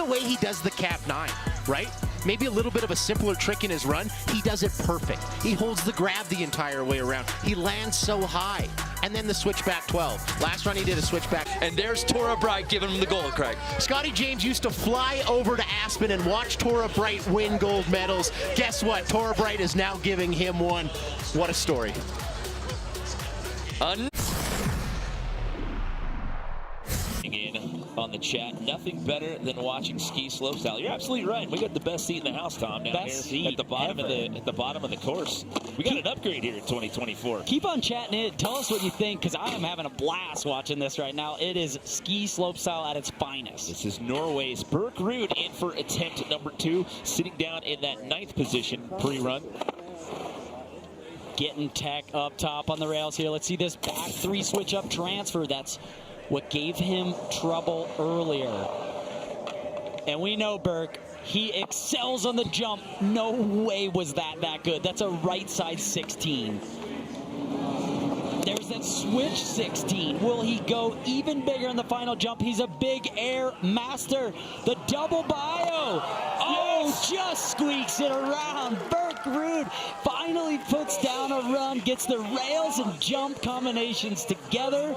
way he does the cap 9, right? Maybe a little bit of a simpler trick in his run. He does it perfect. He holds the grab the entire way around. He lands so high. And then the switchback 12. Last run he did a switchback. And there's Tora Bright giving him the gold, Craig. Scotty James used to fly over to Aspen and watch Tora Bright win gold medals. Guess what? Tora Bright is now giving him one. What a story. On the chat, nothing better than watching ski slopestyle. You're absolutely right. We got the best seat in the house, Tom, down here at the bottom of the course. We got an upgrade here in 2024. Keep on chatting it. Tell us what you think, because I am having a blast watching this right now. It is ski slopestyle at its finest. This is Norway's Berk Ruud in for attempt number 2, sitting down in that 9th position pre-run. Getting tech up top on the rails here. Let's see this back 3 switch up transfer. That's what gave him trouble earlier. And we know Berk, he excels on the jump. No way was that good. That's a right side 16. There's that switch 16. Will he go even bigger in the final jump? He's a big air master. The double bio. Oh, just squeaks it around. Berk Ruud finally puts down a run, gets the rails and jump combinations together.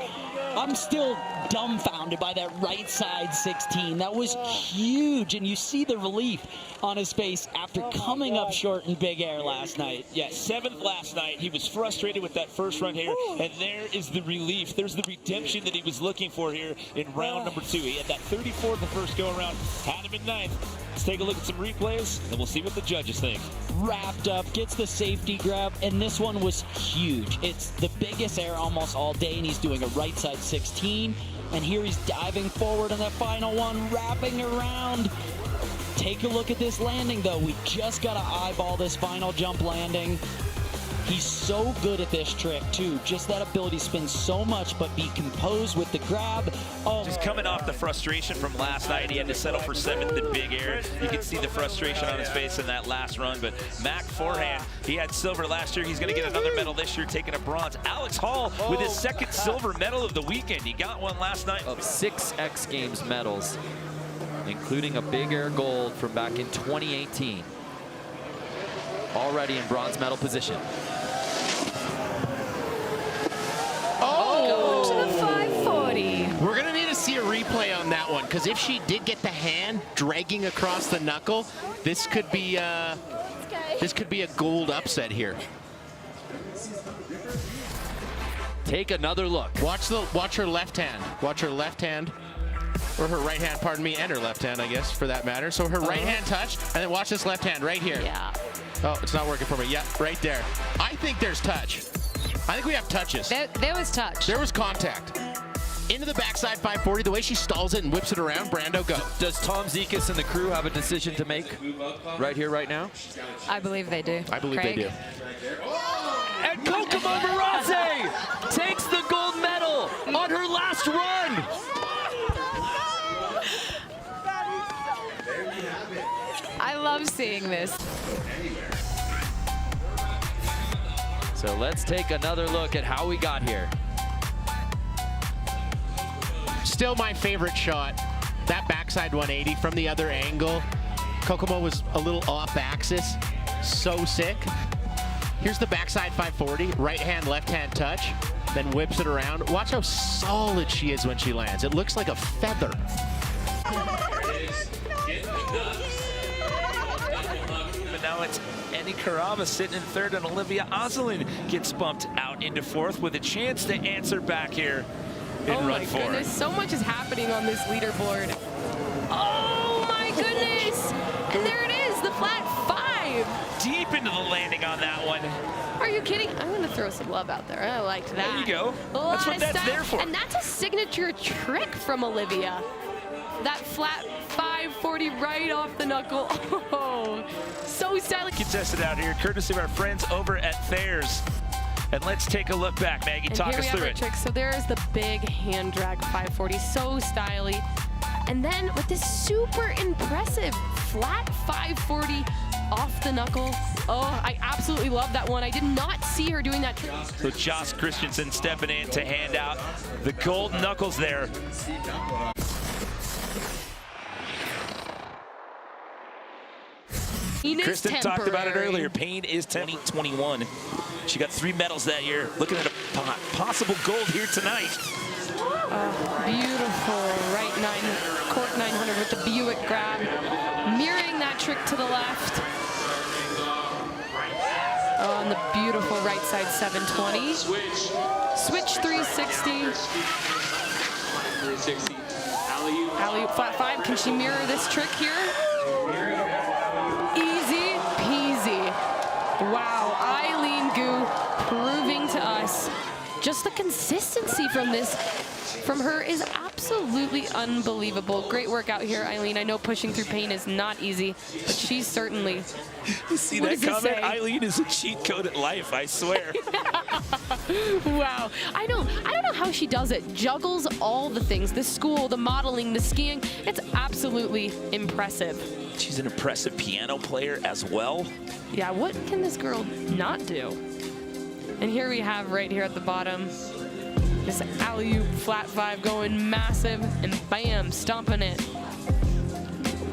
I'm still dumbfounded by that right side 16. That was huge, and you see the relief on his face after coming up short in big air last night. Yeah, 7th last night. He was frustrated with that first run here, and there is the relief. There's the redemption that he was looking for here in round number 2. He had that 34th the first go-around, had him in 9th. Let's take a look at some replays, and we'll see what the judges think. Wrapped up, gets the safety grab, and this one was huge. It's the biggest air almost all day, and he's doing a right side 16. And here he's diving forward on that final one, wrapping around. Take a look at this landing, though. We just got to eyeball this final jump landing. He's so good at this trick, too. Just that ability to spin so much, but be composed with the grab. Oh. Just coming off the frustration from last night, he had to settle for 7th in big air. You can see the frustration on his face in that last run, but Mac forehand, he had silver last year. He's going to get another medal this year, taking a bronze. Alex Hall with his 2nd silver medal of the weekend. He got one last night. Of 6 X Games medals, including a big air gold from back in 2018. Already in bronze medal position. Oh! To the 540. We're going to need to see a replay on that one, because if she did get the hand dragging across the knuckle, this could be a gold upset here. Take another look. Watch her left hand. Watch her left hand. Or her right hand, pardon me, and her left hand, I guess, for that matter. So her right hand touch, and then watch this left hand right here. Yeah. Oh, it's not working for me. Yeah, right there. I think there's touch. I think we have touches. There was touch. There was contact. Into the backside 540, the way she stalls it and whips it around. Brando, go. Does Tom Zekas and the crew have a decision to make right here, right now? I believe they do. I believe they do. And Kokomo Marazzi takes the gold medal on her last run. I love seeing this. So let's take another look at how we got here. Still my favorite shot. That backside 180 from the other angle. Kokomo was a little off axis. So sick. Here's the backside 540. Right hand, left hand touch. Then whips it around. Watch how solid she is when she lands. It looks like a feather. But now it's Annie Karama sitting in 3rd, and Olivia Ozelin gets bumped out into 4th with a chance to answer back here in run 4. Oh my goodness, so much is happening on this leaderboard. Oh my goodness! And there it is, the flat 5. Deep into the landing on that one. Are you kidding? I'm going to throw some love out there. I liked that. There you go. That's what that's there for. And that's a signature trick from Olivia. That flat 540 right off the knuckle. Oh, so stylish. Contested out here, courtesy of our friends over at Thayer's. And let's take a look back, Maggie. And talk here us we have through our it. trick. So there is the big hand drag 540, so stylish. And then with this super impressive flat 540 off the knuckle. Oh, I absolutely love that one. I did not see her doing that trick. So Josh Christensen stepping in to hand out the gold knuckles there. Kristen talked about it earlier. Pain is 2021. She got 3 medals that year. Looking at a possible gold here tonight. Beautiful right cork 900 with the Buick grab. Mirroring that trick to the left. On the beautiful right side 720. Switch 360. 360. Alley-oop flat 5. Can she mirror this trick here? Easy peasy. Wow, Eileen Gu proving to us just the consistency from her is absolutely unbelievable. Great work out here, Eileen. I know pushing through pain is not easy, but she's certainly. You see that comment? Eileen is a cheat code at life, I swear. Wow. I don't know how she does it. Juggles all the things. The school, the modeling, the skiing. It's absolutely impressive. She's an impressive piano player as well. Yeah, what can this girl not do? And here we have right here at the bottom, this alley-oop flat 5 going massive and bam, stomping it.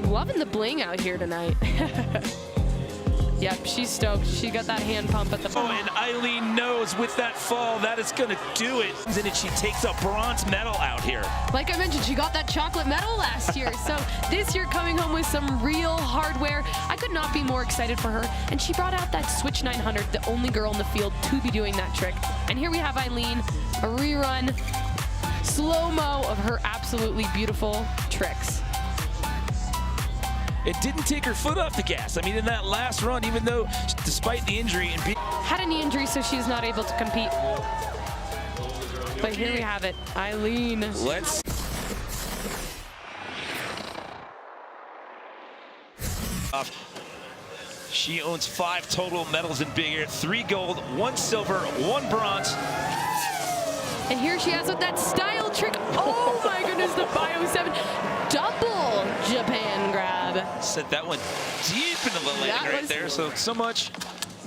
Loving the bling out here tonight. Yep, she's stoked. She got that hand pump at the bottom. Oh, and Eileen knows with that fall, that is going to do it. And then she takes a bronze medal out here. Like I mentioned, she got that chocolate medal last year. So this year coming home with some real hardware. I could not be more excited for her. And she brought out that Switch 900, the only girl in the field to be doing that trick. And here we have Eileen, a rerun, slow-mo of her absolutely beautiful tricks. It didn't take her foot off the gas. I mean, in that last run, even though, despite the injury, and had a knee injury, so she's not able to compete. But here we have it, Eileen. Let's. She owns 5 total medals in big air, 3 gold, 1 silver, 1 bronze. And here she has with that style trick. Oh my goodness, the Bio 7 double Japan grab. Sent that one deep into the leg right there. So much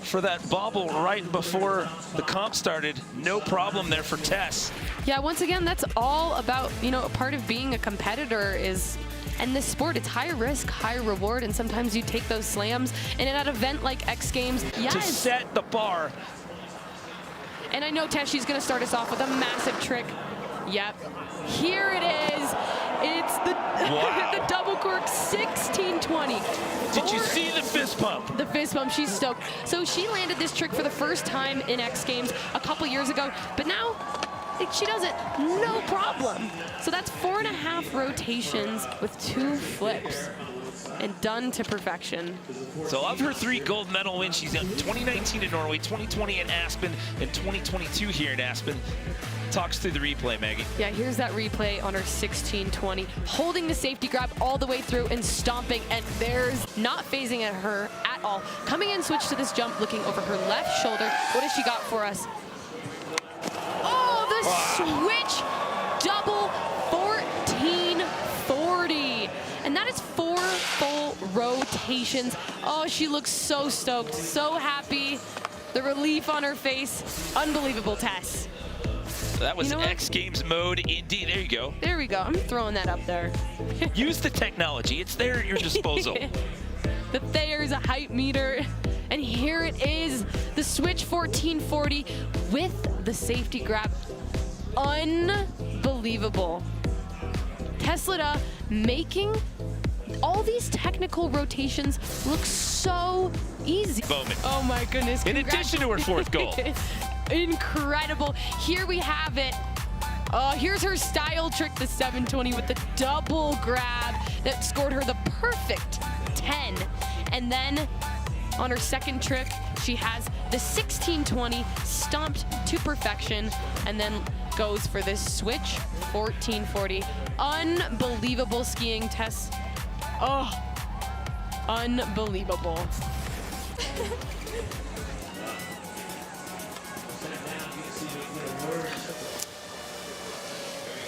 for that bobble right before the comp started. No problem there for Tess. Yeah, once again, that's all about, you know, a part of being a competitor is, and this sport, it's high risk, high reward, and sometimes you take those slams. And in an event like X Games, yes. To set the bar. And I know Tess, she's gonna start us off with a massive trick. Yep, here it is. It's the, the double cork 1620. Did you see the fist pump? The fist pump, she's stoked. So she landed this trick for the first time in X Games a couple years ago, but now she does it no problem. So that's 4.5 rotations with 2 flips. And done to perfection. So of her 3 gold medal wins, she's in 2019 in Norway, 2020 in Aspen, and 2022 here in Aspen. Talks through the replay, Maggie. Yeah, here's that replay on her 1620. Holding the safety grab all the way through and stomping, and there's not phasing at her at all. Coming in, switch to this jump, looking over her left shoulder. What has she got for us? Oh, the switch double 1440. And that is 4 full rotations. Oh, she looks so stoked, so happy. The relief on her face, unbelievable, Tess. That was X Games mode indeed. There you go. There we go. I'm throwing that up there. Use the technology. It's there at your disposal. The Thayer's a hype meter. And here it is, the Switch 1440 with the safety grab. Unbelievable. Teslita making all these technical rotations look so easy. Moment. Oh my goodness. In addition to her 4th goal. Incredible. Here we have it. Here's her style trick, the 720 with the double grab that scored her the perfect 10. And then on her second trick, she has the 1620 stomped to perfection and then goes for this switch 1440. Unbelievable skiing, Tess. Oh, unbelievable.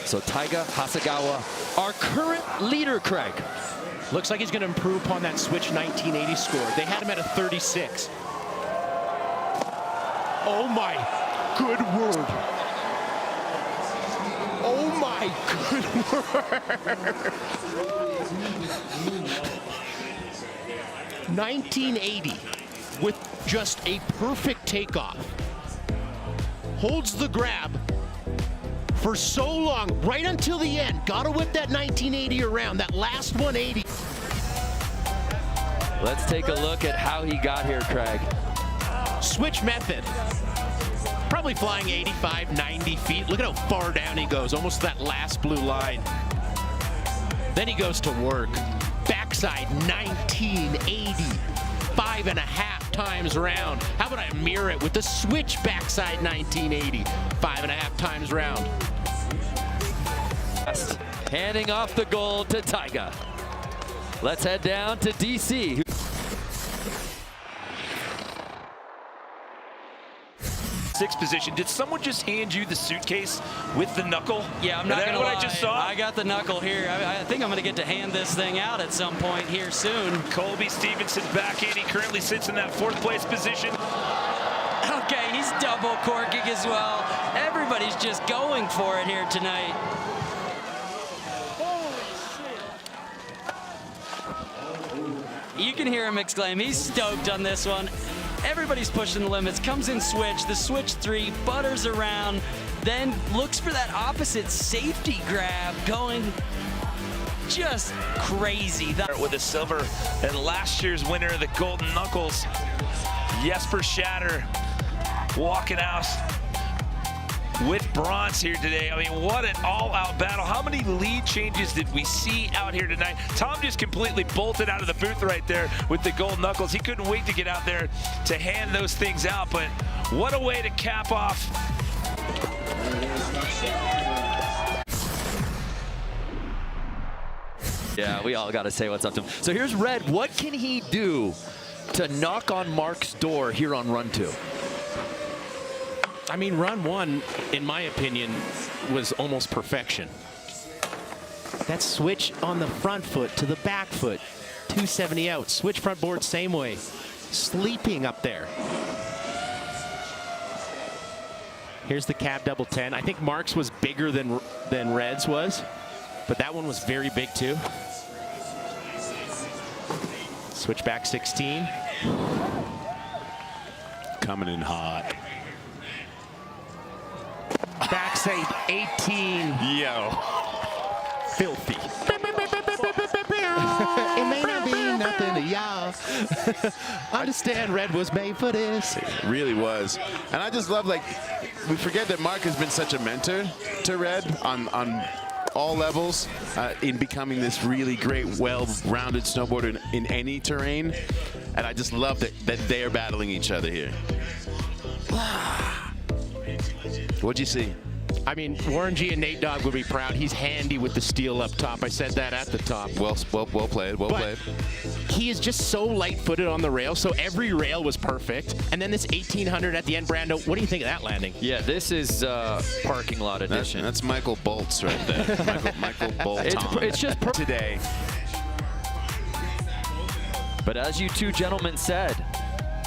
So Taiga Hasegawa, our current leader, Craig. Looks like he's going to improve upon that Switch 1980 score. They had him at a 36. Oh my good word. Oh my good word. 1980 with just a perfect takeoff. Holds the grab for so long, right until the end. Gotta whip that 1980 around, that last 180. Let's take a look at how he got here, Craig. Switch method. Probably flying 85, 90 feet. Look at how far down he goes, almost that last blue line. Then he goes to work. Backside 1980, 5.5 times round. How about I mirror it with the switch backside 1980, 5.5 times round. Handing off the gold to Taiga. Let's head down to DC. Sixth position. Did someone just hand you the suitcase with the knuckle? Yeah, I'm not gonna lie. I just saw? I got the knuckle here. I think I'm gonna get to hand this thing out at some point here soon. Colby Stevenson backhand. He currently sits in that 4th place position. Okay, he's double corking as well. Everybody's just going for it here tonight. You can hear him exclaim, he's stoked on this one. Everybody's pushing the limits, comes in switch, the switch 3, butters around, then looks for that opposite safety grab, going just crazy. With a silver and last year's winner of the Golden Knuckles, Jesper Shatter, walking out with bronze here today. I mean, what an all-out battle. How many lead changes did we see out here tonight? Tom just completely bolted out of the booth right there with the gold knuckles. He couldn't wait to get out there to hand those things out, but what a way to cap off. Yeah, we all got to say what's up to him. So here's Red. What can he do to knock on Mark's door here on run 2? I mean, run 1, in my opinion, was almost perfection. That switch on the front foot to the back foot, 270 out. Switch front board, same way. Sleeping up there. Here's the cab double 10. I think Mark's was bigger than Red's was, but that one was very big too. Switch back 16. Coming in hot. Backside 18. Yo. Filthy. It may not be nothing to y'all. Understand Red was made for this. It really was. And I just love, like, we forget that Mark has been such a mentor to Red on all levels in becoming this really great, well-rounded snowboarder in any terrain. And I just love that they are battling each other here. What'd you see? I mean, Warren G and Nate Dogg would be proud. He's handy with the steel up top. I said that at the top. Well played, well played. He is just so light-footed on the rail, so every rail was perfect. And then this 1800 at the end, Brando, what do you think of that landing? Yeah, this is parking lot edition. That's Michael Boltz right there. Michael Boltz. It's just today. But as you two gentlemen said,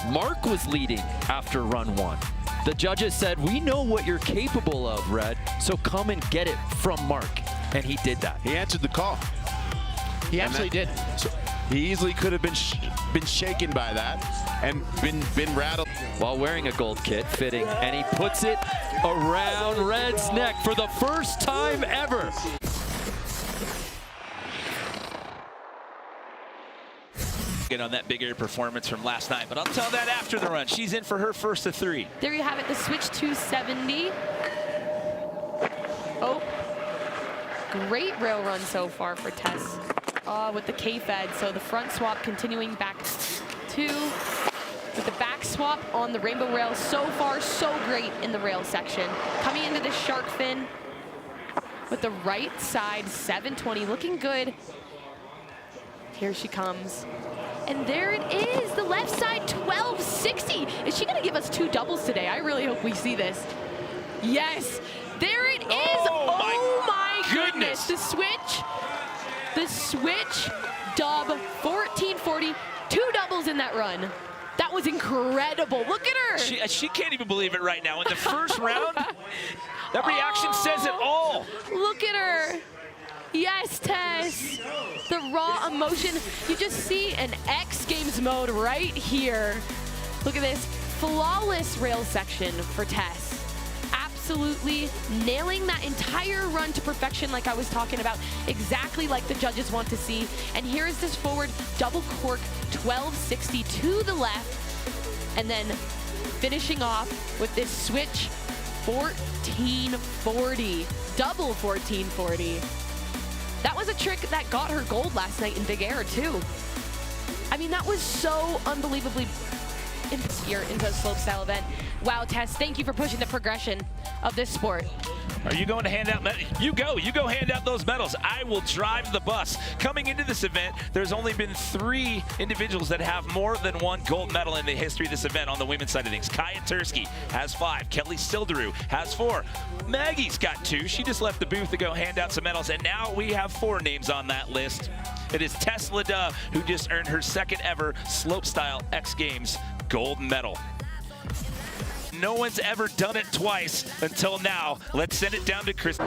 Mark was leading after run 1. The judges said, we know what you're capable of, Red, so come and get it from Mark. And he did that. He answered the call. He actually did. So he easily could have been shaken by that and been rattled. While wearing a gold kit, fitting, and he puts it around Red's neck for the first time ever. Get on that big air performance from last night, but I'll tell that after the run. She's in for her first of 3. There you have it, the switch 270. Oh, great rail run so far for Tess with the K-Fed. So the front swap continuing back 2 with the back swap on the rainbow rail. So far, so great in the rail section. Coming into this shark fin with the right side 720, looking good. Here she comes. And there it is, the left side 1260. Is she gonna give us 2 doubles today? I really hope we see this. Yes, there it is. Oh my goodness. The switch dub 1440, 2 doubles in that run. That was incredible. Look at her. She can't even believe it right now. In the first round, that reaction says it all. Look at her. Yes, Tess. The raw emotion. You just see an X Games mode right here. Look at this flawless rail section for Tess. Absolutely nailing that entire run to perfection like I was talking about, exactly like the judges want to see. And here is this forward double cork 1260 to the left, and then finishing off with this switch 1440, double 1440. That was a trick that got her gold last night in big air too. I mean, that was so unbelievably here into a slopestyle event. Wow, Tess, thank you for pushing the progression of this sport. Are you going to hand out medals? You go hand out those medals. I will drive the bus. Coming into this event, there's only been 3 individuals that have more than 1 gold medal in the history of this event on the women's side of things. Kaya Tursky has 5. Kelly Silderu has 4. Maggie's got 2. She just left the booth to go hand out some medals, and now we have 4 names on that list. It is Tess Leda, who just earned her 2nd ever Slopestyle X Games gold medal. No one's ever done it twice until now. Let's send it down to Chris.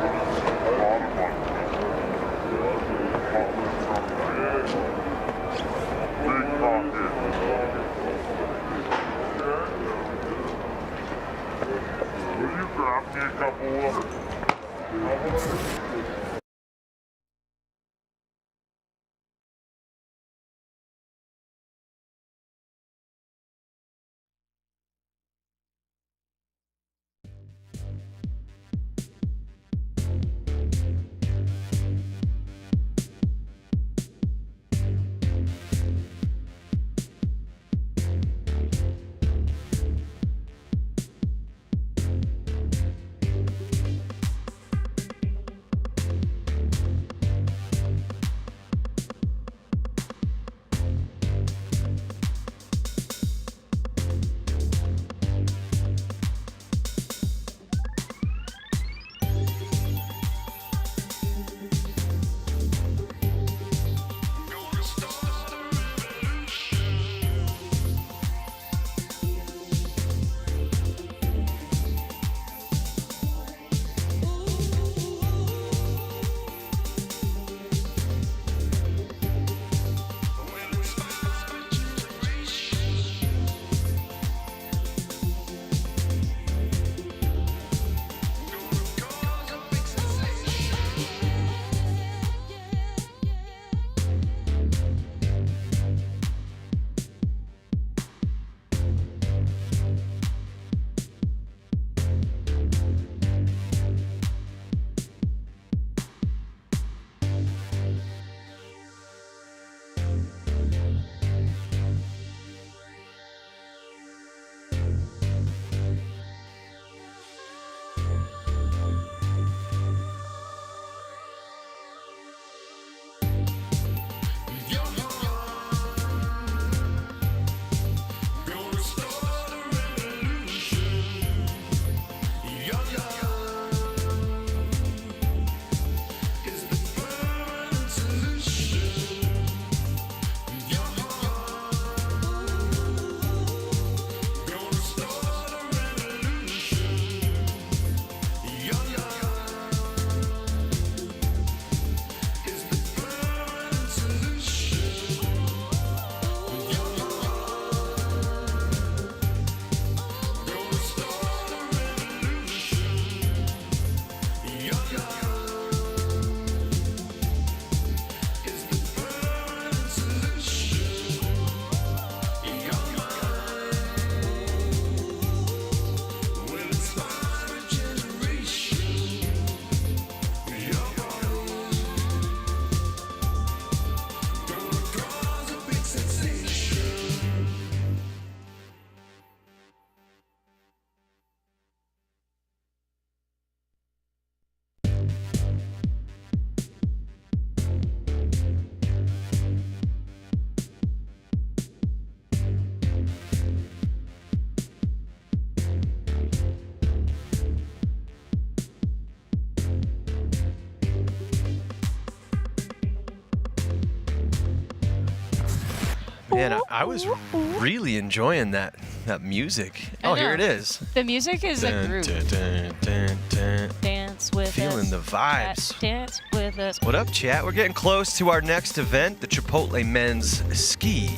Man, I was really enjoying that music. Oh, here it is. The music is a groove. Dun, dun, dun, dun. Dance. Dance with us. Feeling the vibes. Dance with us. What up, chat? We're getting close to our next event, the Chipotle Men's Ski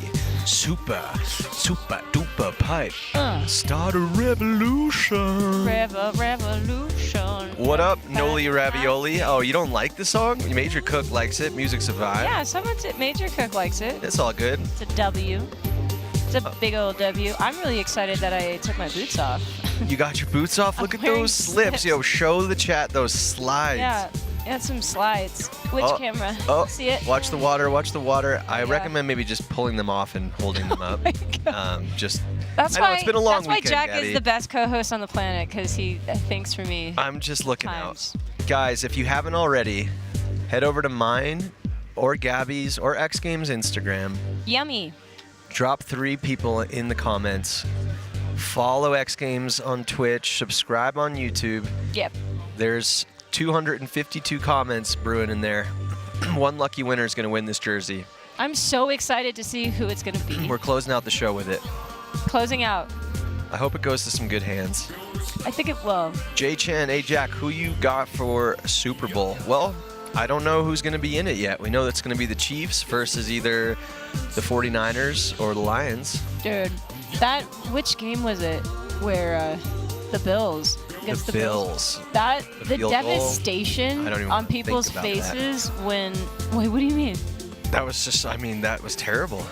Super Duper Pipe. Start a revolution. Revolution. What up, Noli Ravioli? Oh, you don't like the song? Major Cook likes it. Music's a vibe. Yeah, Major Cook likes it. It's all good. It's a W. It's a big old W. I'm really excited that I took my boots off. You got your boots off? Look at those slips. Yo, show the chat those slides. Yeah, and some slides. Which camera? Oh, see it? Watch the water. Watch the water. I recommend maybe just pulling them off and holding them up. That's I why. know, it's been a long that's why weekend, Jack Gabby. is the best co-host on the planet because he thinks for me. I'm just looking out. Guys, if you haven't already, head over to mine or Gabby's or X Games Instagram. Yummy. Drop 3 people in the comments. Follow X Games on Twitch. Subscribe on YouTube. Yep. There's 252 comments brewing in there. One lucky winner is going to win this jersey. I'm so excited to see who it's going to be. We're closing out the show with it. Closing out. I hope it goes to some good hands. I think it will. Jay Chan, hey Jack, who you got for Super Bowl? Well, I don't know who's going to be in it yet. We know it's going to be the Chiefs versus either the 49ers or the Lions. Dude, which game was it where the Bills against the Bills? The devastation on people's faces when. Wait, what do you mean? That was just, that was terrible.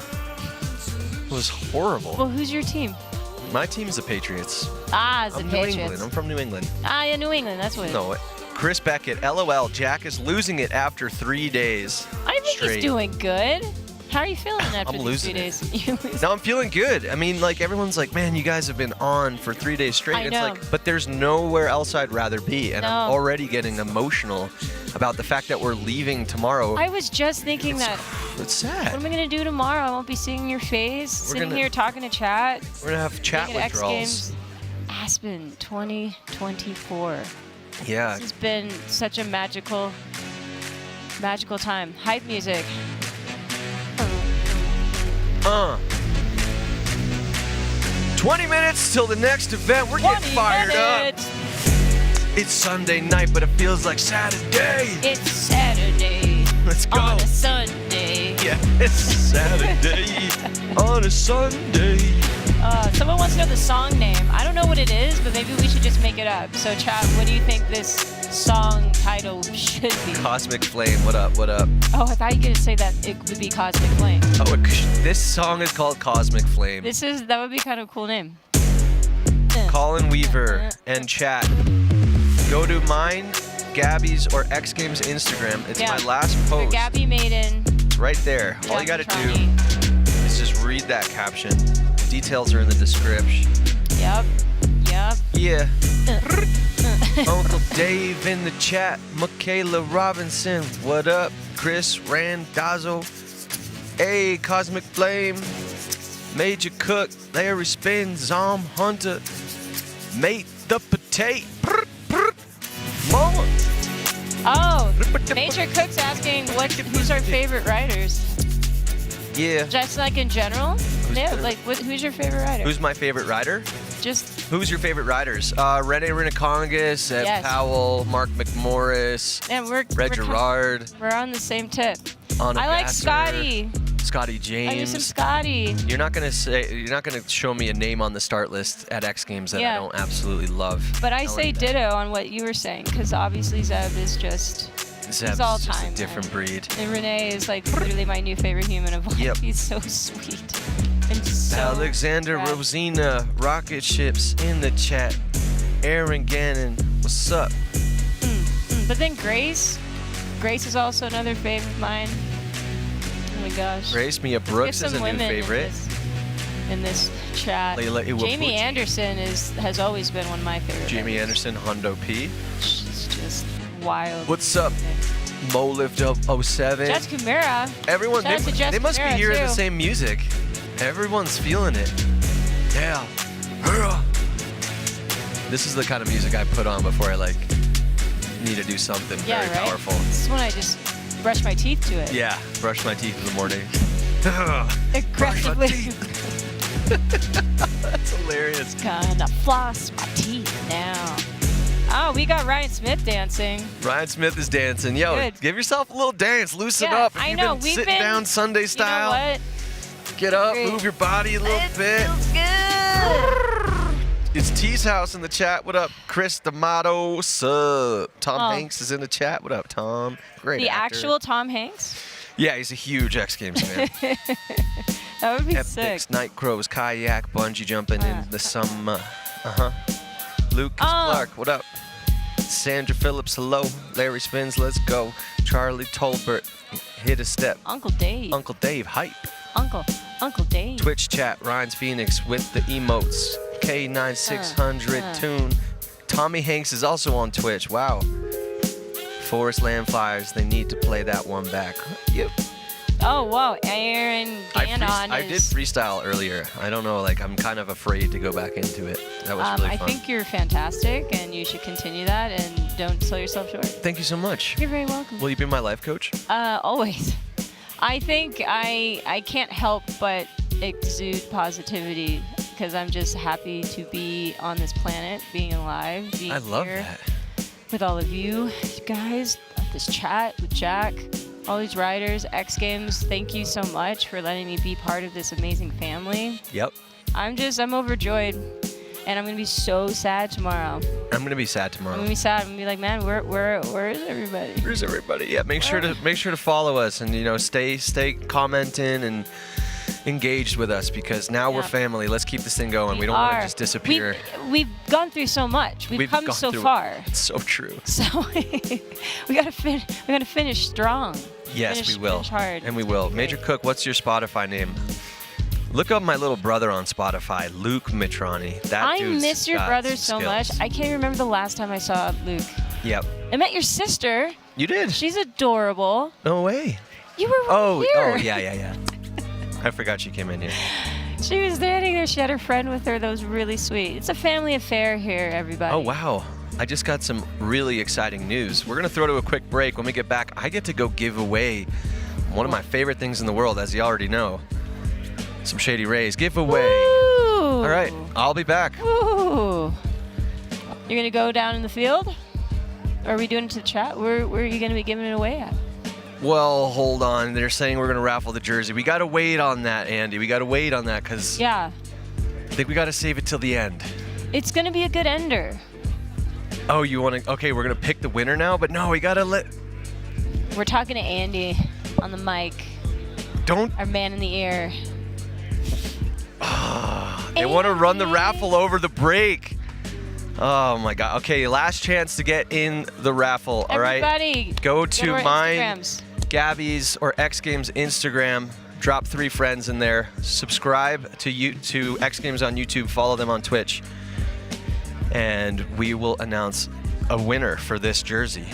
It was horrible. Well, who's your team? My team's the Patriots. It's the New Patriots. England. I'm from New England. Yeah, New England. That's what. No, Chris Beckett, LOL. Jack is losing it after 3 days. I think he's doing good. How are you feeling after I'm these 3 losing days? No, I'm feeling good. everyone's like, man, you guys have been on for 3 days straight. I know. But there's nowhere else I'd rather be. And I'm No. already getting emotional about the fact that we're leaving tomorrow. I was just thinking that. It's sad. What am I going to do tomorrow? I won't be seeing your face, sitting here talking to chat. We're going to have chat Being at X withdrawals. Games Aspen 2024. Yeah. This has been such a magical time. Hype music. 20 minutes till the next event. We're getting fired up. It's Sunday night, but it feels like Saturday. It's Saturday. Let's go. On a Sunday. Yeah, it's Saturday on a Sunday. Someone wants to know the song name. I don't know what it is, but maybe we should just make it up. So, chat, what do you think this song title should be? Cosmic Flame, what up, what up? Oh, I thought you were going to say that it would be Cosmic Flame. Oh, this song is called Cosmic Flame. That would be kind of a cool name. Colin Weaver and chat. Go to mine, Gabby's, or X Games Instagram. It's my last post. For Gabby Maiden. It's right there. All you got to do is just read that caption. Details are in the description. Yep. Yeah. Uncle Dave in the chat. Michaela Robinson. What up? Chris Randazzo. Hey, Cosmic Flame. Major Cook. Larry Spin. Zom Hunter. Mate the Potato. Mama. Oh, Major Cook's asking who's our favorite riders. Yeah. Just like in general? Yeah, who's your favorite rider? Who's my favorite rider? Just Who's your favorite riders? Rene Rinikongas, Ed Yes. Powell, Mark McMorris, Red Gerard. We're on the same tip. Anna I like Vassar, Scotty. Scotty I do James. some Scotty. You're not gonna show me a name on the start list at X Games that Yeah. I don't absolutely love. But I say ditto on what you were saying, because obviously Zeb is just Zeb's he's all just time. a different breed. And Renee is literally my new favorite human of life. Yep. He's so sweet. And so Alexander rad. Rosina, Rocket Ships in the chat. Aaron Gannon, what's up? But then Grace is also another favorite of mine. Oh my gosh. Grace Mia Let's Brooks get is a some new women favorite. In this chat. Layla Iwabuchi. Jamie Anderson has always been one of my favorites. Jamie Anderson, Hondo P. She's just wild. What's up? Mo Lift Up 07. Jess Kumera. Everyone, Shout out to Jess they must be Kumera, hearing too. the same music. Everyone's feeling it. Yeah. This is the kind of music I put on before I need to do something very right? powerful. This is when I just brush my teeth to it. Yeah, brush my teeth in the morning. Aggressively. That's hilarious. Gonna floss my teeth now. Oh, we got Ryan Smith dancing. Ryan Smith is dancing. Yo, Good. give yourself a little dance. Loosen Yeah, up. If I you've know. been We've sitting been- down Sunday style. You know what? Get up, Great. move your body a little bit. Feels good. It's T's House in the chat. What up, Chris D'Amato? Sup? Tom Oh. Hanks is in the chat. What up, Tom? Great The actor. actual Tom Hanks? Yeah, he's a huge X Games fan. That would be Epics, sick. night crows, kayak, bungee jumping in the summer. Lucas Clark, what up? Sandra Phillips, hello. Larry Spins, let's go. Charlie Tolbert, hit a step. Uncle Dave. Uncle Dave, hype. Uncle Dave. Twitch chat, Ryan's Phoenix with the emotes. K9600 tune. Tommy Hanks is also on Twitch. Wow. Forest Land Flyers, they need to play that one back. Yep. Oh, wow. Aaron Gannon I did is... freestyle earlier. I don't know, like I'm kind of afraid to go back into it. That was really I fun. think you're fantastic, and you should continue that, and don't sell yourself short. Thank you so much. You're very welcome. Will you be my life coach? Always. I think I can't help but exude positivity because I'm just happy to be on this planet, being alive, being I love here that. with all of you guys, this chat with Jack, all these riders, X Games. Thank you so much for letting me be part of this amazing family. Yep. I'm overjoyed, and I'm gonna be so sad tomorrow. I'm gonna be sad tomorrow. I'm gonna be sad. I'm gonna be like, man, where is everybody? Where's everybody? Yeah, make sure to follow us and stay commenting and engaged with us because now we're family. Let's keep this thing going. We don't want to just disappear. We've gone through so much. We've come gone so through far. it. It's so true. So we gotta finish strong. Yes, we will. Finish hard. And we will. Major Cook, what's your Spotify name? Look up my little brother on Spotify, Luke Mitrani. That I dude's miss your got brother some so much. skills. I can't remember the last time I saw Luke. Yep. I met your sister. You did? She's adorable. No way. You were right here. Oh, yeah. I forgot she came in here. She was standing there. She had her friend with her. That was really sweet. It's a family affair here, everybody. Oh, wow. I just got some really exciting news. We're going to throw to a quick break. When we get back, I get to go give away one of my favorite things in the world, as you already know. Some Shady Rays giveaway. Ooh. All right, I'll be back. Ooh. You're going to go down in the field? Or are we doing it to the chat? Where are you going to be giving it away at? Well, hold on. They're saying we're going to raffle the jersey. We got to wait on that, Andy. We got to wait on that because Yeah. I think we got to save it till the end. It's going to be a good ender. Oh, you want to? Okay, we're going to pick the winner now, but no, we got to let. We're talking to Andy on the mic. Don't. Our man in the air. They want to run the raffle over the break. Oh my God. Okay, last chance to get in the raffle. All right. Everybody, Go to our mine, Instagrams. Gabby's or X Games Instagram. Drop 3 friends in there. Subscribe to X Games on YouTube. Follow them on Twitch. And we will announce a winner for this jersey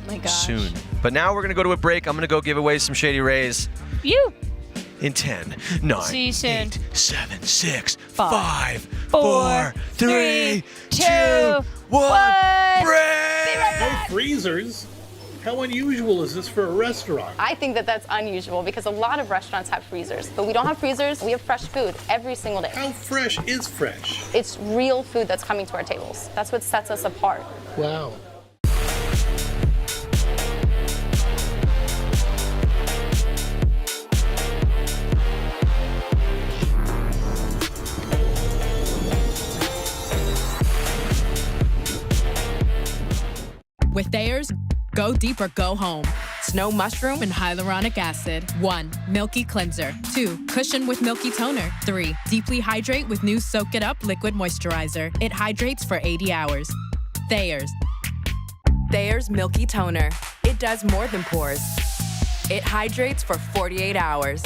Oh my gosh. soon. But now we're going to go to a break. I'm going to go give away some Shady Rays. You. In 10, 9, See you soon. 8, 7, 6, 5, 5, 4, 3, 2, 1, break! No freezers. How unusual is this for a restaurant? I think that that's unusual because a lot of restaurants have freezers, but we don't have freezers. We have fresh food every single day. How fresh is fresh? It's real food that's coming to our tables. That's what sets us apart. Wow. With Thayer's, go deep or go home. Snow mushroom and hyaluronic acid. 1. Milky cleanser. 2. Cushion with milky toner. 3. Deeply hydrate with new Soak It Up liquid moisturizer. It hydrates for 80 hours. Thayer's. Thayer's Milky Toner. It does more than pores. It hydrates for 48 hours.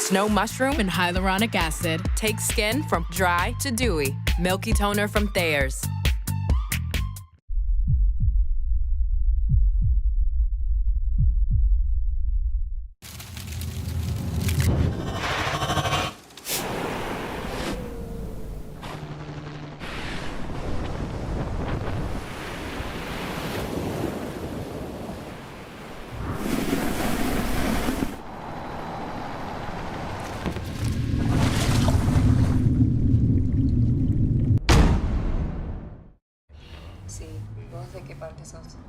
Snow mushroom and hyaluronic acid. Takes skin from dry to dewy. Milky Toner from Thayer's. empezamos.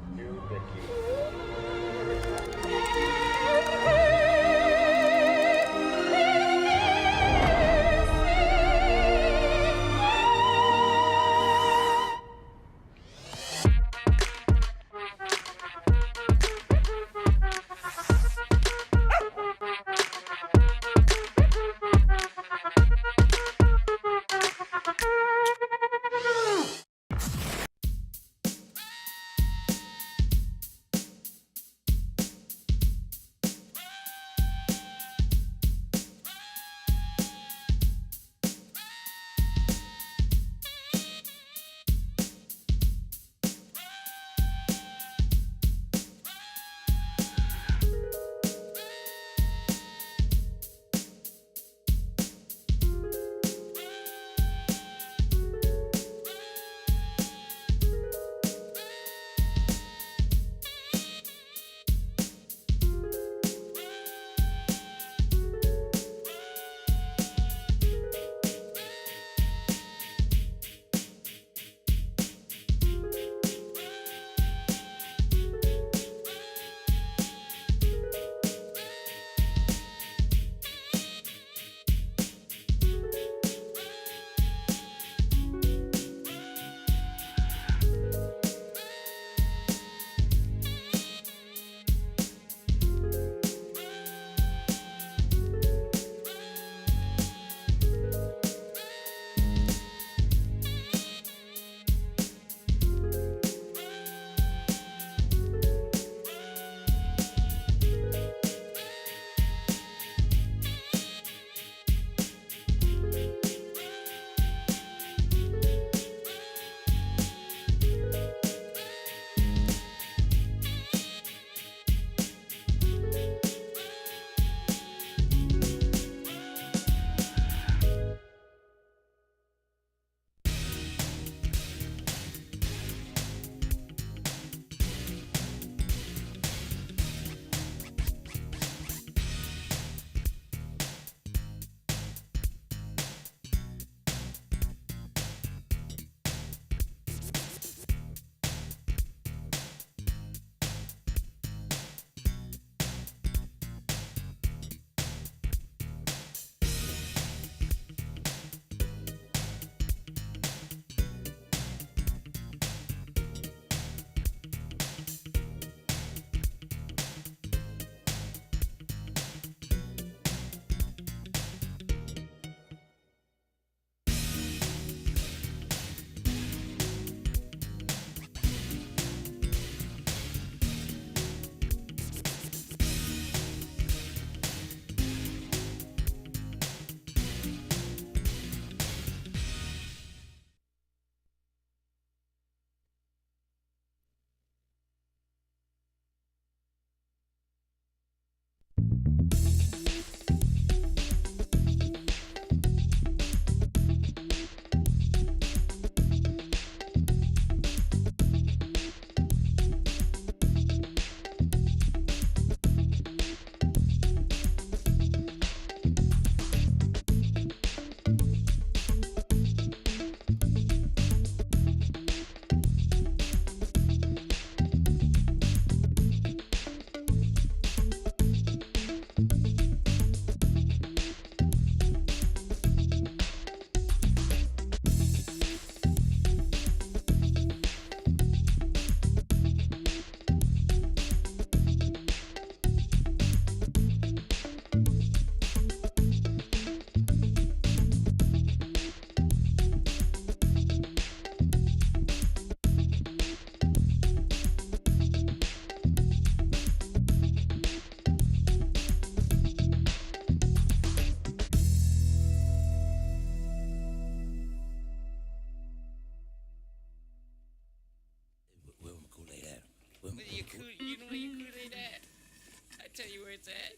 tell you where it's at.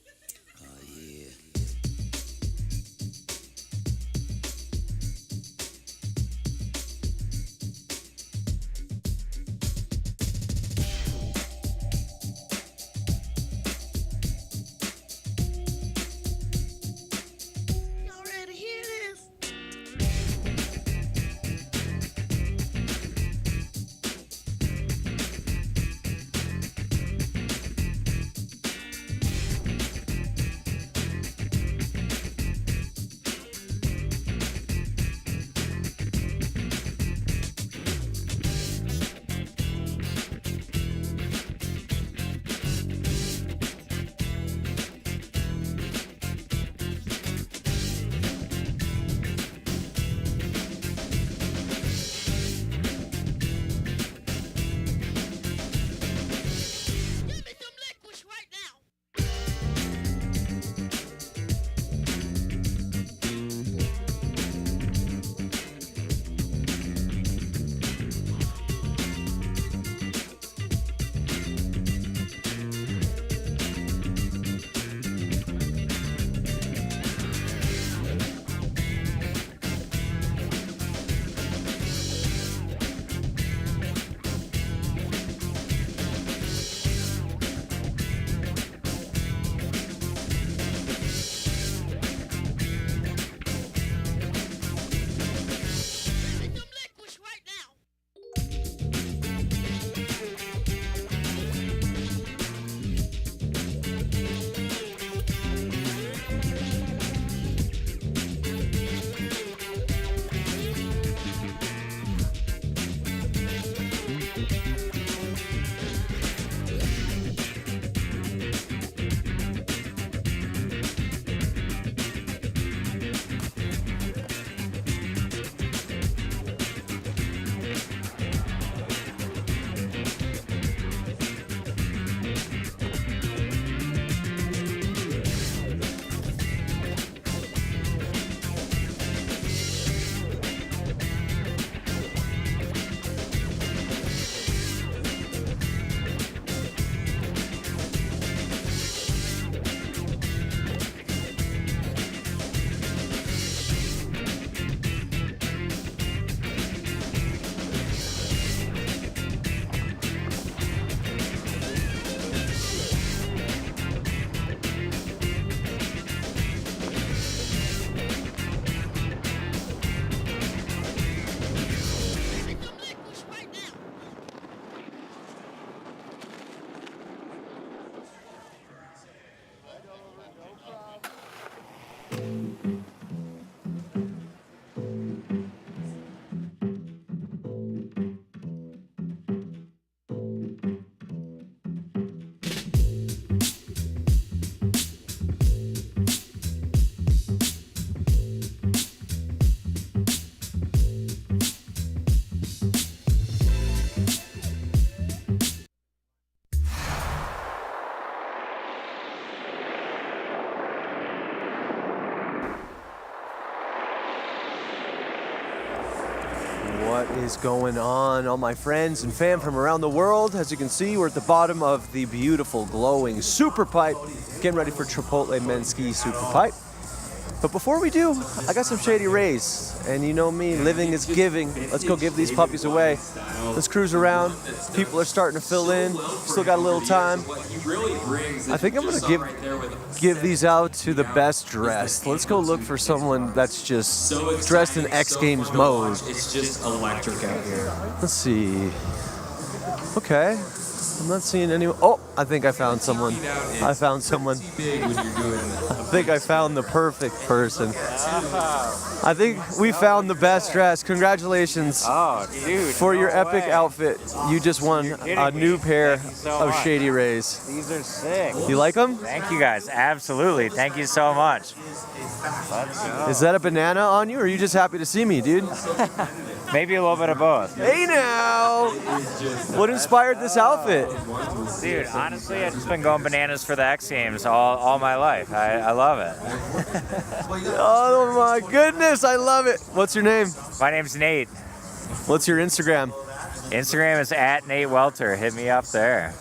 Oh, yeah. What is going on, all my friends and fam from around the world? As you can see, we're at the bottom of the beautiful, glowing SuperPipe, getting ready for Chipotle men's ski SuperPipe. But before we do, I got some Shady Rays, and you know me, living is giving. Let's go give these puppies away. Let's cruise around. People are starting to fill in. Still got a little time. I think I'm gonna give these out to the best dressed. Let's go look for someone that's just dressed in X Games mode. It's just electric out here. Let's see. Okay. I'm not seeing anyone. Oh, I think I found someone. I found someone. I think I found the perfect person. I think we found the best dress. Congratulations for your epic outfit. You just won a new pair of Shady Rays. These are sick. You like them? Thank you guys. Absolutely. Thank you so much. Is that a banana on you, or are you just happy to see me, dude? Maybe a little bit of both. Hey now! What inspired this outfit? Dude, honestly, I've just been going bananas for the X Games all my life. I love it. Oh my goodness, I love it. What's your name? My name's Nate. What's your Instagram? Instagram is @NateWelter. Hit me up there.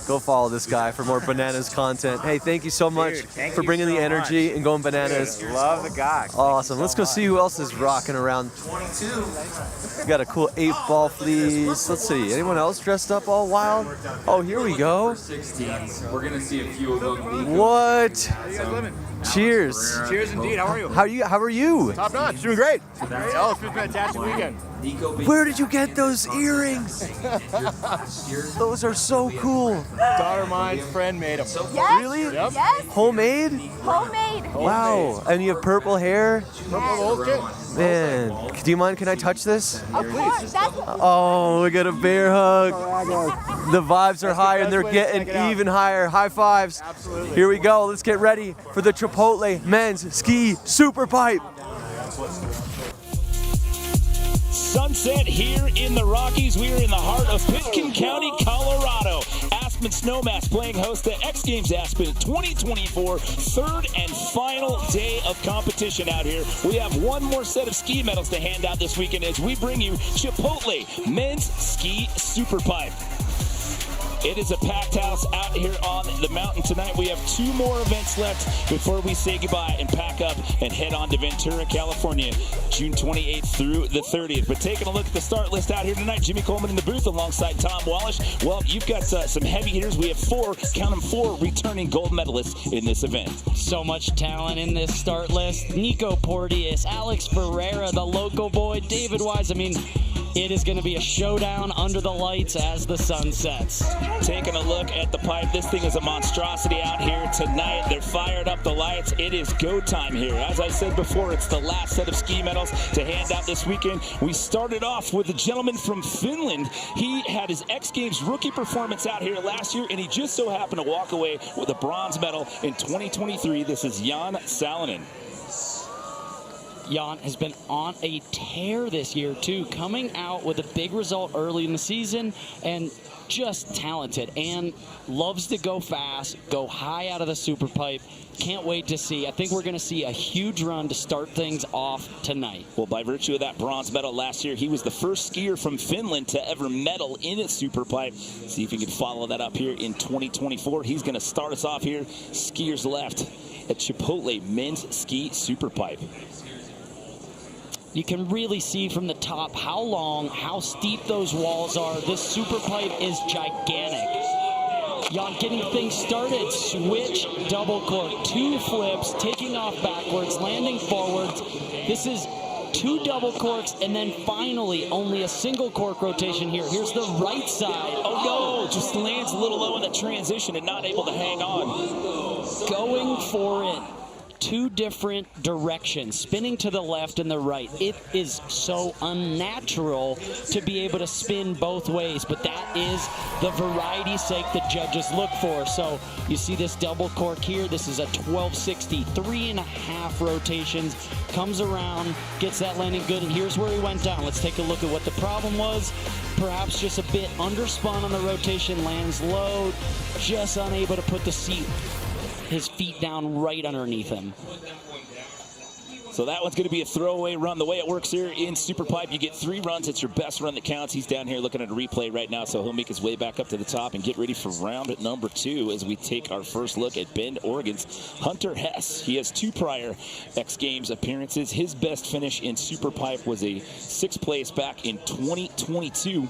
Go follow this guy for more bananas content. Hey, thank you so much for bringing the energy and going bananas. Dude, love the gawk. Awesome. Let's go see who else is rocking around. We got a cool 8-ball fleece. Let's see. Anyone else dressed up all wild? Oh, here we go. We're gonna see a few of them. What? Cheers. Cheers indeed. How are you? How are you? Top notch. Doing great. Oh, it's been a fantastic weekend. Where did you get those earrings? Those are so cool. Daughter of mine, friend made them. Yes. Really? Yep. Yes. Homemade? Homemade. Wow. And you have purple hair? Purple whole kit. Man, do you mind? Can I touch this? Of course. That's Oh, we got a bear hug. The vibes are high and they're getting even higher. High fives. Absolutely. Here we go. Let's get ready for the Chipotle men's ski SuperPipe. Sunset here in the Rockies. We are in the heart of Pitkin County, Colorado. Aspen Snowmass playing host to X Games Aspen 2024, third and final day of competition out here. We have one more set of ski medals to hand out this weekend as we bring you Chipotle men's ski SuperPipe. It is a packed house out here on the mountain tonight. We have 2 more events left before we say goodbye and pack up and head on to Ventura, California, June 28th through the 30th. But taking a look at the start list out here tonight, Jimmy Coleman in the booth alongside Tom Wallish. Well, you've got some heavy hitters. We have 4, count them, 4 returning gold medalists in this event. So much talent in this start list. Nico Porteous, Alex Ferreira, the local boy, David Wise. I mean, it is going to be a showdown under the lights as the sun sets. Taking a look at the pipe, this thing is a monstrosity out here tonight. They're fired up the lights. It is go time here. As I said before, it's the last set of ski medals to hand out this weekend. We started off with a gentleman from Finland. He had his X Games rookie performance out here last year, and he just so happened to walk away with a bronze medal in 2023. This is Jan Salonen. Jan has been on a tear this year, too, coming out with a big result early in the season and just talented and loves to go fast, go high out of the SuperPipe. Can't wait to see. I think we're going to see a huge run to start things off tonight. Well, by virtue of that bronze medal last year, he was the first skier from Finland to ever medal in a SuperPipe. See if he can follow that up here in 2024. He's going to start us off here. Skiers left at Chipotle men's ski SuperPipe. You can really see from the top how long, how steep those walls are. This SuperPipe is gigantic. Jan getting things started. Switch, double cork, 2 flips, taking off backwards, landing forwards. This is 2 double corks, and then finally only a single cork rotation here. Here's the right side. Oh no, just lands a little low in the transition and not able to hang on. Going for it. 2 different directions, spinning to the left and the right. It is so unnatural to be able to spin both ways, but that is the variety's sake the judges look for. So you see this double cork here. This is a 1260, 3.5 rotations, comes around, gets that landing good, and here's where he went down. Let's take a look at what the problem was. Perhaps just a bit underspun on the rotation, lands low, just unable to put his feet down right underneath him. So that one's going to be a throwaway run. The way it works here in SuperPipe, you get 3 runs. It's your best run that counts. He's down here looking at a replay right now, so he'll make his way back up to the top and get ready for round number 2 as we take our first look at Bend, Oregon's Hunter Hess. He has 2 prior X Games appearances. His best finish in SuperPipe was a 6th place back in 2022.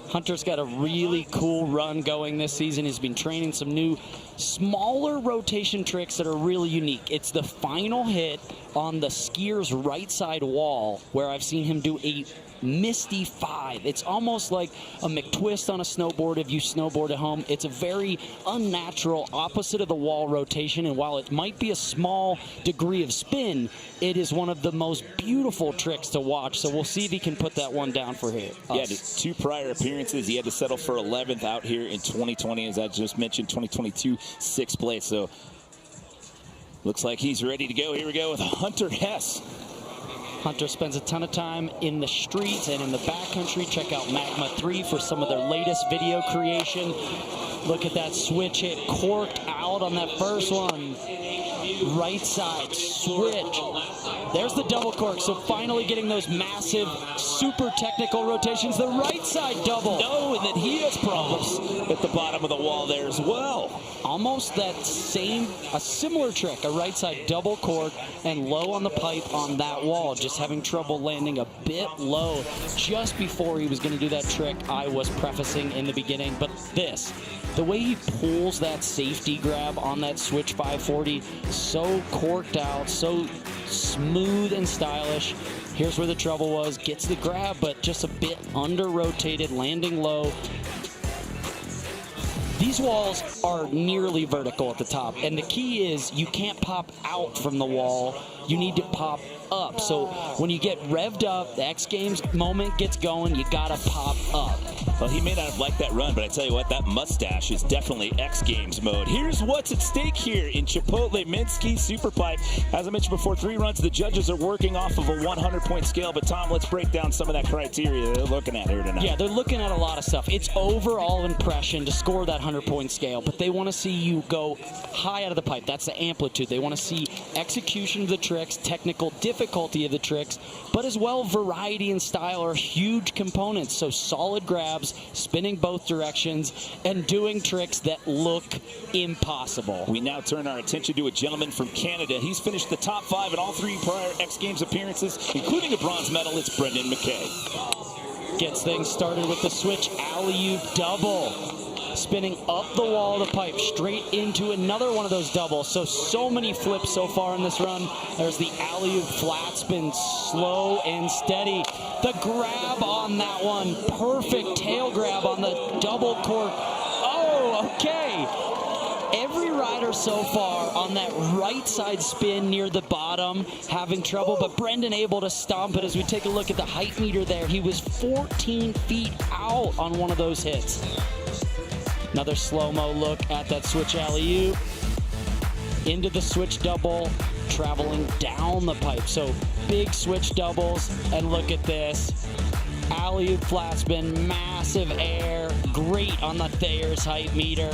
Hunter's got a really cool run going this season. He's been training some new smaller rotation tricks that are really unique. It's the final hit on the skier's right side wall where I've seen him do a Misty 5. It's almost like a McTwist on a snowboard if you snowboard at home. It's a very unnatural opposite of the wall rotation, and while it might be a small degree of spin, it is one of the most beautiful tricks to watch. So we'll see if he can put that one down for him. He had 2 prior appearances. He had to settle for 11th out here in 2020, as I just mentioned, 2022 6th place. So looks like he's ready to go. Here we go with Hunter Hess. Hunter spends a ton of time in the streets and in the backcountry. Check out Magma 3 for some of their latest video creation. Look at that switch hit, corked out on that first one. Right side switch. There's the double cork. So finally getting those massive, super technical rotations. The right side double. No, and then he has problems at the bottom of the wall there as well. Almost that same, a similar trick, a right side double cork and low on the pipe on that wall. Just having trouble landing a bit low just before he was going to do that trick I was prefacing in the beginning. But this, the way he pulls that safety grab on that switch 540, so corked out, so smooth and stylish. Here's where the trouble was. Gets the grab, but just a bit under-rotated, landing low. These walls are nearly vertical at the top, and the key is you can't pop out from the wall. You need to pop up. So when you get revved up, the X Games moment gets going, you gotta pop up. Well, he may not have liked that run, but I tell you what, that mustache is definitely X Games mode. Here's what's at stake here in Chipotle Minsky SuperPipe. As I mentioned before, 3 runs. The judges are working off of a 100-point scale. But Tom, let's break down some of that criteria they're looking at here tonight. Yeah, they're looking at a lot of stuff. It's overall impression to score that 100-point scale, but they want to see you go high out of the pipe. That's the amplitude. They want to see execution of the tricks, technical difficulty of the tricks, but as well variety and style are huge components. So solid grabs, spinning both directions, and doing tricks that look impossible. We now turn our attention to a gentleman from Canada. He's finished the top 5 in all 3 prior X Games appearances, including a bronze medal. It's Brendan McKay. Gets things started with the switch alley-oop double. Spinning up the wall of the pipe, straight into another one of those doubles. So many flips so far in this run. There's the alley-oop flat spin, slow and steady. The grab on that one, perfect tail grab on the double cork. Oh, okay. Every rider so far on that right side spin near the bottom having trouble, but Brendan able to stomp it. As we take a look at the height meter there, he was 14 feet out on one of those hits. Another slow-mo look at that switch alley-oop. Into the switch double, traveling down the pipe. So big switch doubles, and look at this. Alley-oop flat spin, massive air, great on the Thayer's height meter.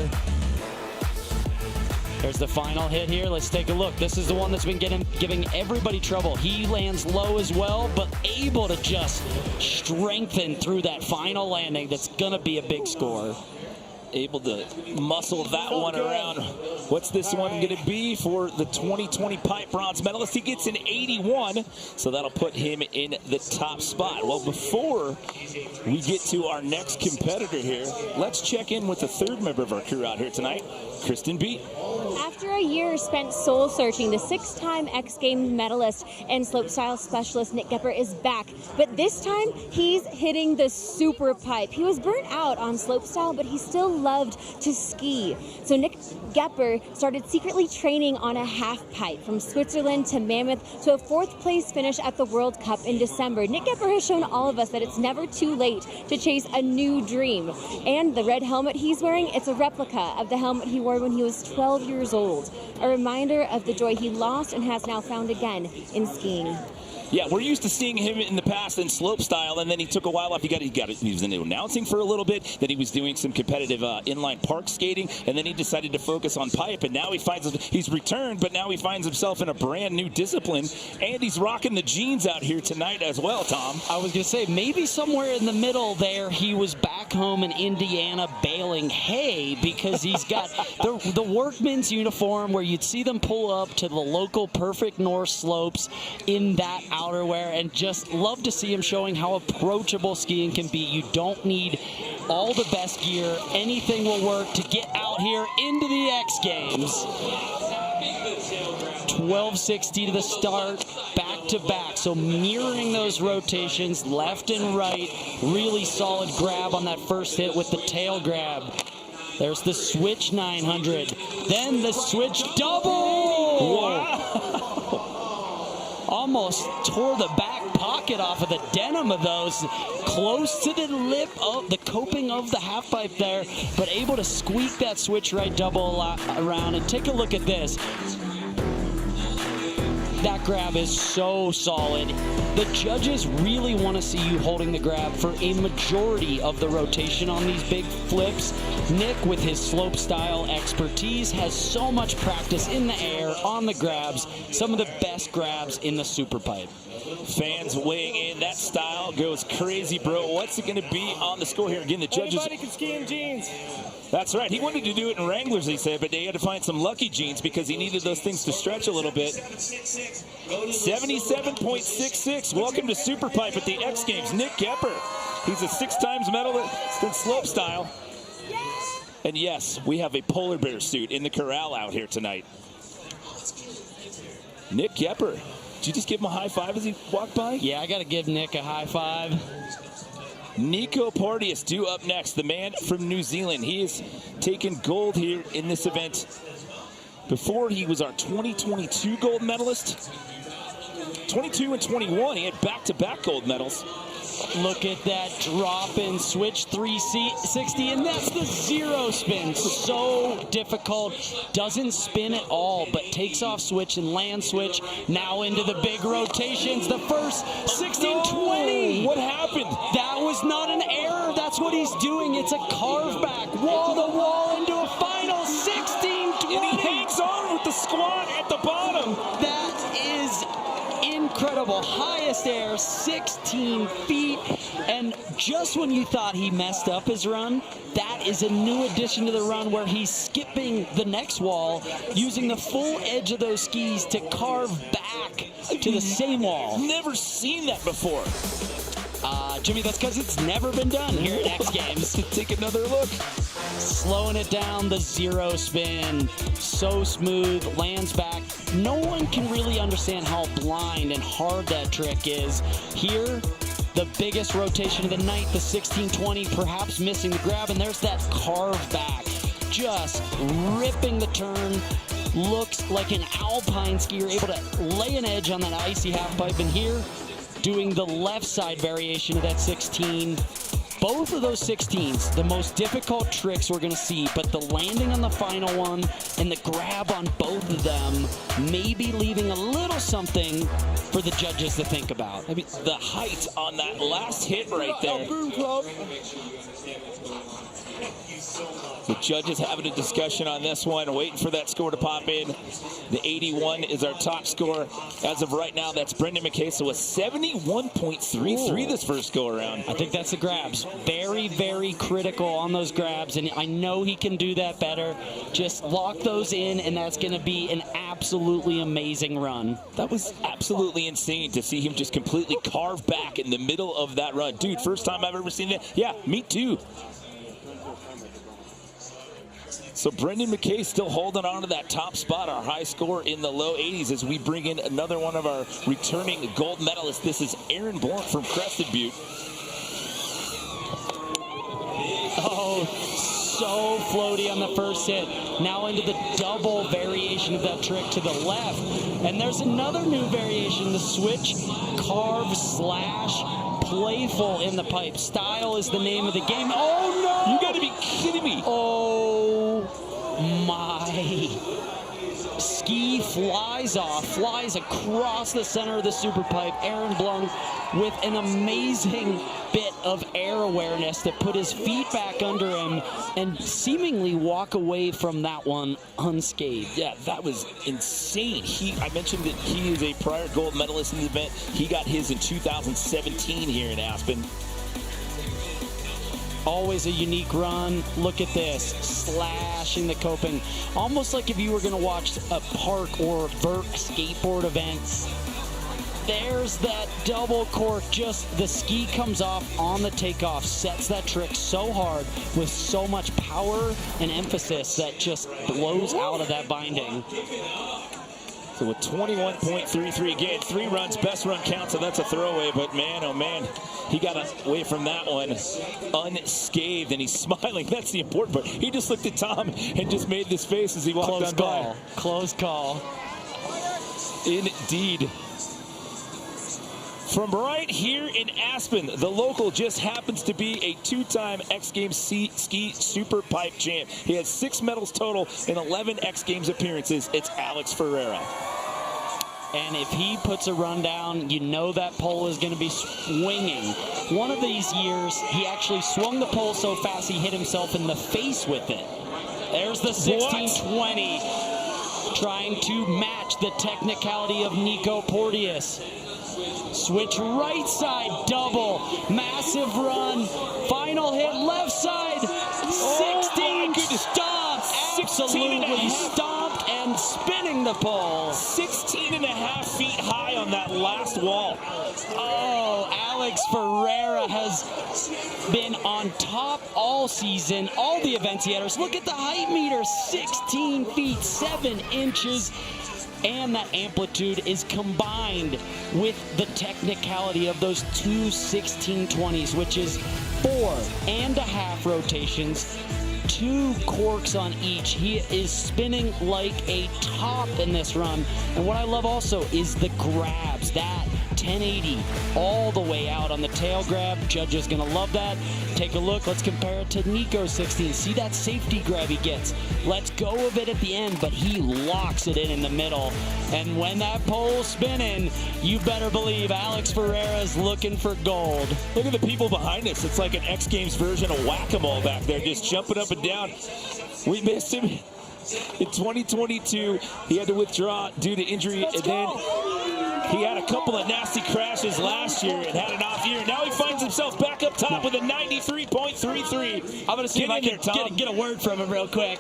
There's the final hit here. Let's take a look. This is the one that's been giving everybody trouble. He lands low as well, but able to just strengthen through that final landing. That's gonna be a big score. Able to muscle that one around. What's this one going to be for the 2020 Pipe bronze medalist? He gets an 81, so that'll put him in the top spot. Well, before we get to our next competitor here, let's check in with the 3rd member of our crew out here tonight, Kristen B. After a year spent soul-searching, the 6-time X Games medalist and slopestyle specialist Nick Gepper is back. But this time, he's hitting the SuperPipe. He was burnt out on slopestyle, but he still loved to ski. So Nick Gepper started secretly training on a half pipe from Switzerland to Mammoth to a 4th place finish at the World Cup in December. Nick Gepper has shown all of us that it's never too late to chase a new dream. And the red helmet he's wearing, it's a replica of the helmet he wore when he was 12 years old. A reminder of the joy he lost and has now found again in skiing. Yeah, we're used to seeing him in the past in slopestyle, and then he took a while off. He was into announcing for a little bit, then he was doing some competitive inline park skating, and then he decided to focus on pipe, and now he's returned, but now he finds himself in a brand new discipline, and he's rocking the jeans out here tonight as well, Tom. I was going to say, maybe somewhere in the middle there, he was back home in Indiana baling hay, because he's got the workman's uniform where you'd see them pull up to the local Perfect North slopes in that outerwear, and just love to see him showing how approachable skiing can be. You don't need all the best gear. Anything will work to get out here into the X Games. 1260 to the start, back to back. So mirroring those rotations left and right. Really solid grab on that first hit with the tail grab. There's the switch 900. Then the switch double. Wow. Almost tore the back pocket off of the denim of those, close to the lip of the coping of the half pipe there, but able to squeak that switch right double around. And take a look at this. That grab is so solid. The judges really want to see you holding the grab for a majority of the rotation on these big flips. Nick, with his slopestyle expertise, has so much practice in the air, on the grabs, some of the best grabs in the SuperPipe. Fans weighing in. That style goes crazy, bro. What's it going to be on the score here? Again, the judges... Anybody can ski in jeans. That's right. He wanted to do it in Wranglers, he said, but they had to find some lucky jeans because he needed those things to stretch a little bit. 77.66. Welcome to SuperPipe at the X Games. Nick Gepper. He's a 6-time medalist in slopestyle. And yes, we have a polar bear suit in the corral out here tonight. Nick Gepper. Did you just give him a high five as he walked by? Yeah, I got to give Nick a high five. Nico Porteous due up next, the man from New Zealand. He has taken gold here in this event. Before, he was our 2022 gold medalist. 22 and 21, he had back-to-back gold medals. Look at that drop in switch 360, and that's the zero spin. So difficult, doesn't spin at all, but takes off switch and land switch. Now into the big rotations, the first 1620. What happened? That was not an error, that's what he's doing. It's a carve back, wall to wall into a final 1620. And he hangs on with the squat at the bottom. That is incredible. Highest air, 16 feet. And just when you thought he messed up his run, that is a new addition to the run where he's skipping the next wall, using the full edge of those skis to carve back to the same wall. Never seen that before. Jimmy, that's because it's never been done here at X Games. Take another look. Slowing it down, the zero spin. So smooth, lands back. No one can really understand how blind and hard that trick is. Here, the biggest rotation of the night, the 1620, perhaps missing the grab, and there's that carve back. Just ripping the turn. Looks like an alpine skier, able to lay an edge on that icy half pipe. And here, doing the left side variation of that 16. Both of those 16s, the most difficult tricks we're going to see, but the landing on the final one and the grab on both of them maybe leaving a little something for the judges to think about. I mean, the height on that last hit right there. The judges having a discussion on this one, waiting for that score to pop in. The 81 is our top score. As of right now, that's Brendan McKay, so a 71.33 this first go-around. I think that's the grabs. Very, very critical on those grabs, and I know he can do that better. Just lock those in, and that's going to be an absolutely amazing run. That was absolutely insane to see him just completely carve back in the middle of that run. Dude, first time I've ever seen that. Yeah, me too. So Brendan McKay still holding on to that top spot, our high score in the low 80s as we bring in another one of our returning gold medalists. This is Aaron Bourne from Crested Butte. Oh, so floaty on the first hit. Now into the double variation of that trick to the left. And there's another new variation, the switch carve slash playful in the pipe. Style is the name of the game. Oh no! You gotta be kidding me. Oh my. ski flies off, flies across the center of the SuperPipe. Aaron Blung with an amazing bit of air awareness to put his feet back under him and seemingly walk away from that one unscathed. Yeah, that was insane. I mentioned that he is a prior gold medalist in the event. He got his in 2017 here in Aspen. Always a unique run. Look at this, slashing the coping. Almost like if you were gonna watch a park or vert skateboard event. There's that double cork, just the ski comes off on the takeoff, sets that trick so hard with so much power and emphasis that just blows out of that binding. So with 21.33 again, 3 runs, best run counts, so that's a throwaway, but man, oh man, he got away from that one unscathed, and he's smiling. That's the important part. He just looked at Tom and just made this face as he walked on by. Close call. Indeed. From right here in Aspen, the local just happens to be a 2-time X Games ski SuperPipe champ. He has 6 medals total in 11 X Games appearances. It's Alex Ferreira. And if he puts a run down, you know that pole is going to be swinging. One of these years, he actually swung the pole so fast he hit himself in the face with it. There's the 1620, trying to match the technicality of Nico Porteous. Switch right side, double, massive run, final hit left side, 16, stomped, absolutely stomped and spinning the pole. 16 and a half feet high on that last wall. Oh, Alex Ferreira has been on top all season, all the events he enters. Look at the height meter, 16 feet, 7 inches. And that amplitude is combined with the technicality of those 2 1620s, which is 4.5 rotations, 2 corks on each. He is spinning like a top in this run. And what I love also is the grabs, that 1080 all the way out on the tail grab. Judges gonna love that. Take a look, let's compare it to Nico's 16. See that safety grab he gets. Lets go of it at the end, but he locks it in the middle. And when that pole's spinning, you better believe Alex Ferreira's looking for gold. Look at the people behind us. It's like an X Games version of whack-a-mole back there, just jumping up and down. We missed him in 2022. He had to withdraw due to injury, and then he had a couple of nasty crashes last year and had an off year. Now he finds himself back up top with a 93.33. I'm going to see if I can get a word from him real quick.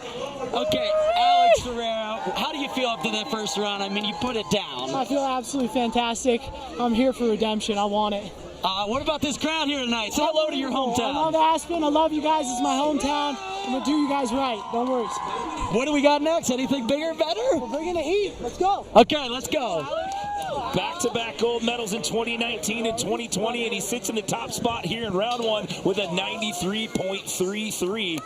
Okay, Alex Ferreira, how do you feel after that first run? I mean, you put it down. I feel absolutely fantastic. I'm here for redemption. I want it. What about this crowd here tonight? Say hello to your hometown. I love Aspen. I love you guys. It's my hometown. I'm going to do you guys right. Don't worry. What do we got next? Anything bigger, better? We're going to eat. Let's go. Okay, let's go. Back-to-back gold medals in 2019 and 2020, and he sits in the top spot here in round 1 with a 93.33.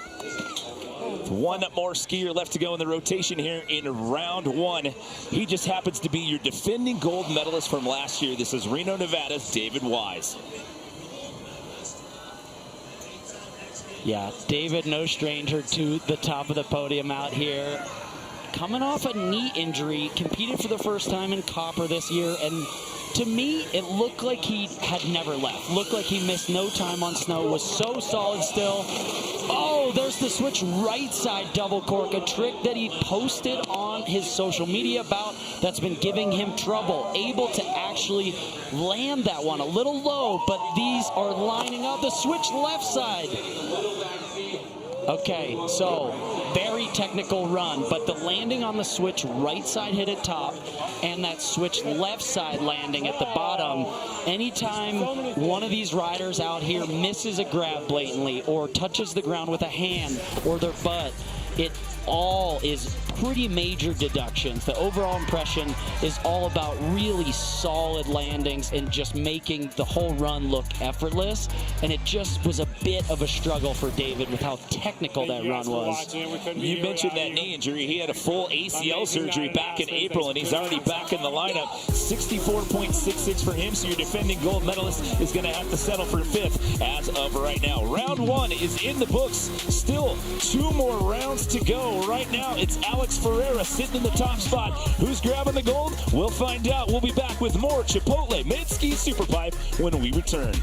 One more skier left to go in the rotation here in round 1. He just happens to be your defending gold medalist from last year. This is Reno, Nevada's David Wise. Yeah, David, no stranger to the top of the podium out here. Coming off a knee injury, competed for the first time in Copper this year, and to me, it looked like he had never left. Looked like he missed no time on snow, was so solid still. Oh, there's the switch right side double cork, a trick that he posted on his social media about that's been giving him trouble. Able to actually land that one a little low, but these are lining up. The switch left side. Okay, so very technical run, but the landing on the switch right side hit at top, and that switch left side landing at the bottom. Anytime one of these riders out here misses a grab blatantly or touches the ground with a hand or their butt, it all is pretty major deductions. The overall impression is all about really solid landings and just making the whole run look effortless. And it just was a bit of a struggle for David with how technical that run was. You mentioned that knee injury. He had a full ACL surgery back in April, and he's already back in the lineup. 64.66 for him, so your defending gold medalist is going to have to settle for 5th as of right now. Round 1 is in the books. Still 2 more rounds to go. Right now, it's Alex Alex Ferreira sitting in the top spot. Who's grabbing the gold? We'll find out. We'll be back with more Chipotle Mid-Ski SuperPipe when we return.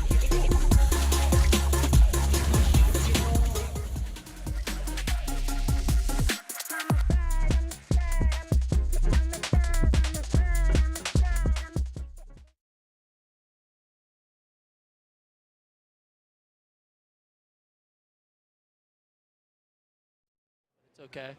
It's okay.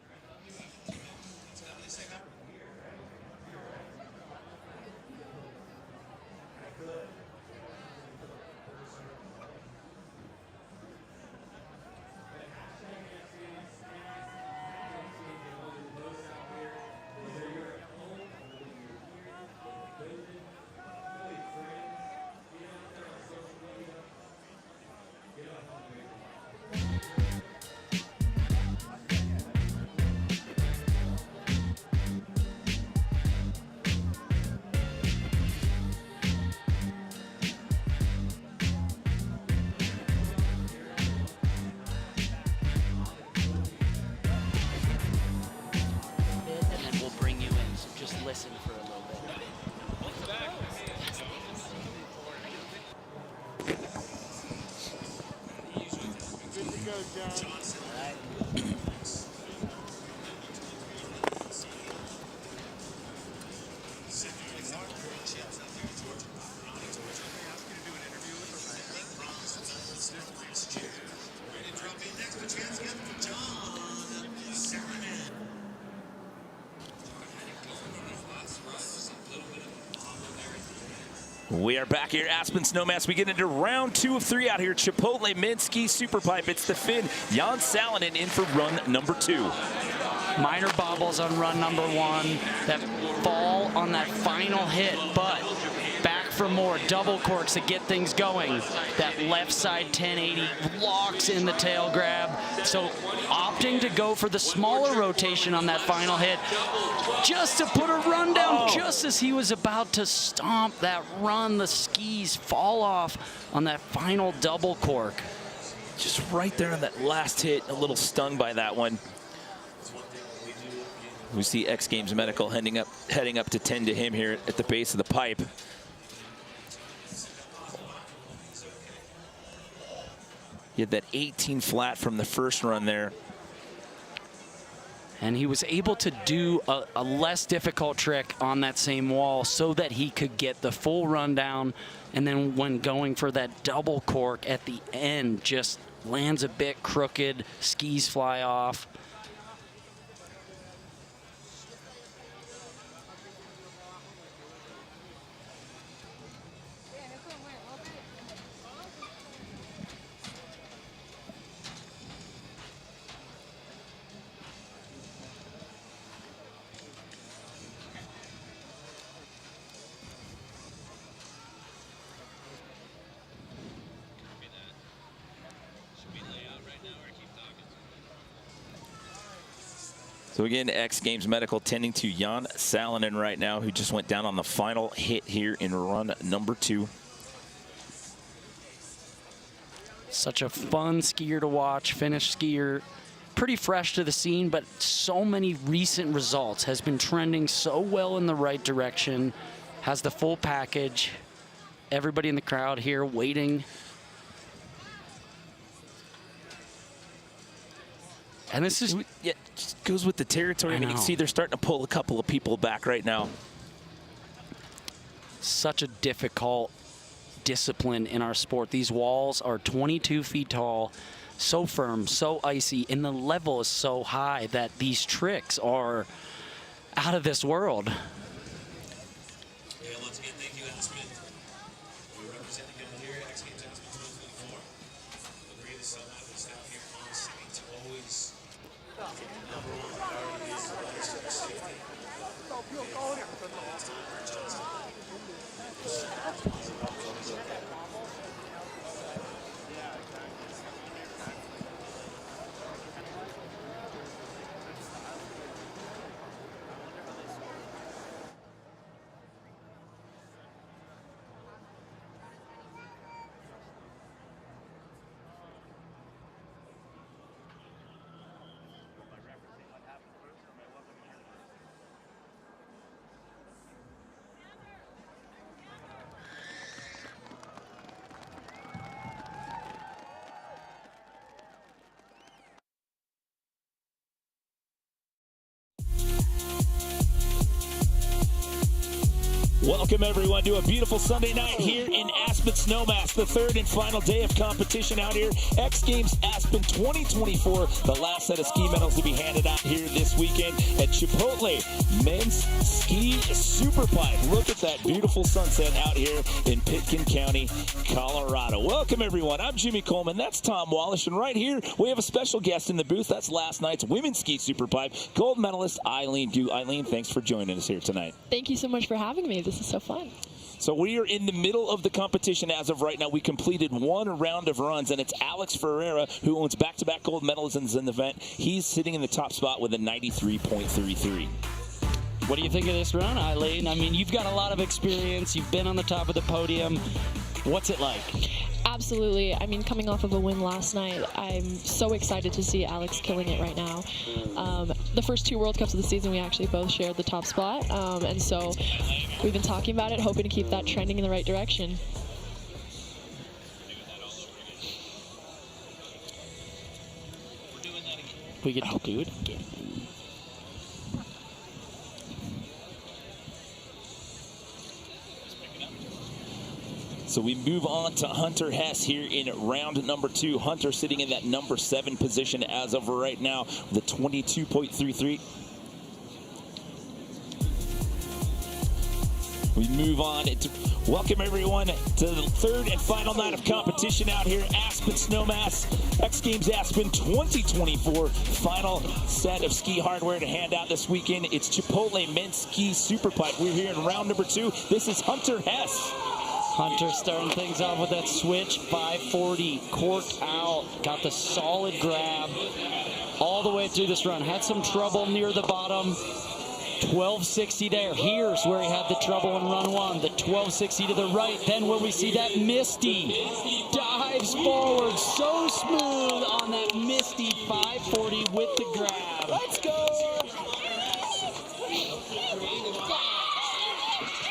And then we'll bring you in, so just listen for a little bit. Good to go, John. We are back here, Aspen Snowmass. We get into round 2 of 3 out here. Chipotle Mid-Ski SuperPipe. It's the Finn, Jan Salonen, in for run number 2. Minor bobbles on run number 1. That fall on that final hit, but back for more. Double corks to get things going. That left side 1080 locks in the tail grab. So opting to go for the smaller rotation on that final hit, just to put a run down just as he was about to stomp that run. The skis fall off on that final double cork. Just right there on that last hit, a little stung by that one. We see X Games Medical heading up to 10 to him here at the base of the pipe. He had that 18 flat from the first run there. And he was able to do a less difficult trick on that same wall so that he could get the full rundown. And then when going for that double cork at the end, just lands a bit crooked, skis fly off. So again, X Games Medical tending to Jan Salonen right now, who just went down on the final hit here in run number 2. Such a fun skier to watch, Finnish skier. Pretty fresh to the scene, but so many recent results. Has been trending so well in the right direction. Has the full package. Everybody in the crowd here waiting. And this is, yeah, just goes with the territory. I mean, you can see they're starting to pull a couple of people back right now. Such a difficult discipline in our sport. These walls are 22 feet tall, so firm, so icy, and the level is so high that these tricks are out of this world. Yeah, once again, thank you, Aspen. We're representing here at X Games Aspen 2024. The greatest South staff here on site to always number one priority is the safety. Welcome everyone to a beautiful Sunday night here in Aspen Snowmass, the third and final day of competition out here. X Games Aspen 2024, the last set of ski medals to be handed out here this weekend at Chipotle Men's Ski SuperPipe. Look at that beautiful sunset out here in Pitkin County, Colorado. Welcome everyone. I'm Jimmy Coleman. That's Tom Wallish, and right here we have a special guest in the booth. That's last night's Women's Ski SuperPipe gold medalist Eileen Gu. Eileen, thanks for joining us here tonight. Thank you so much for having me. This is so fun. So we are in the middle of the competition as of right now. We completed one round of runs, and it's Alex Ferreira, who owns back-to-back gold medals in the event. He's sitting in the top spot with a 93.33. What do you think of this run, Eileen? I mean, you've got a lot of experience. You've been on the top of the podium. What's it like? Absolutely. I mean, coming off of a win last night, I'm so excited to see Alex killing it right now. The first two World Cups of the season, we actually both shared the top spot. And so we've been talking about it, hoping to keep that trending in the right direction. We could do it again. So we move on to Hunter Hess here in round number 2. Hunter sitting in that number 7 position as of right now with a 22.33. We move on to welcome everyone to the third and final night of competition out here at Aspen Snowmass. X Games Aspen 2024. Final set of ski hardware to hand out this weekend. It's Chipotle Men's Ski SuperPipe. We're here in round number 2. This is Hunter Hess. Hunter starting things off with that switch, 540, corked out, got the solid grab all the way through this run. Had some trouble near the bottom, 1260 there. Here's where he had the trouble in run 1, the 1260 to the right. Then where we see that Misty, dives forward, so smooth on that Misty 540 with the grab. Let's go!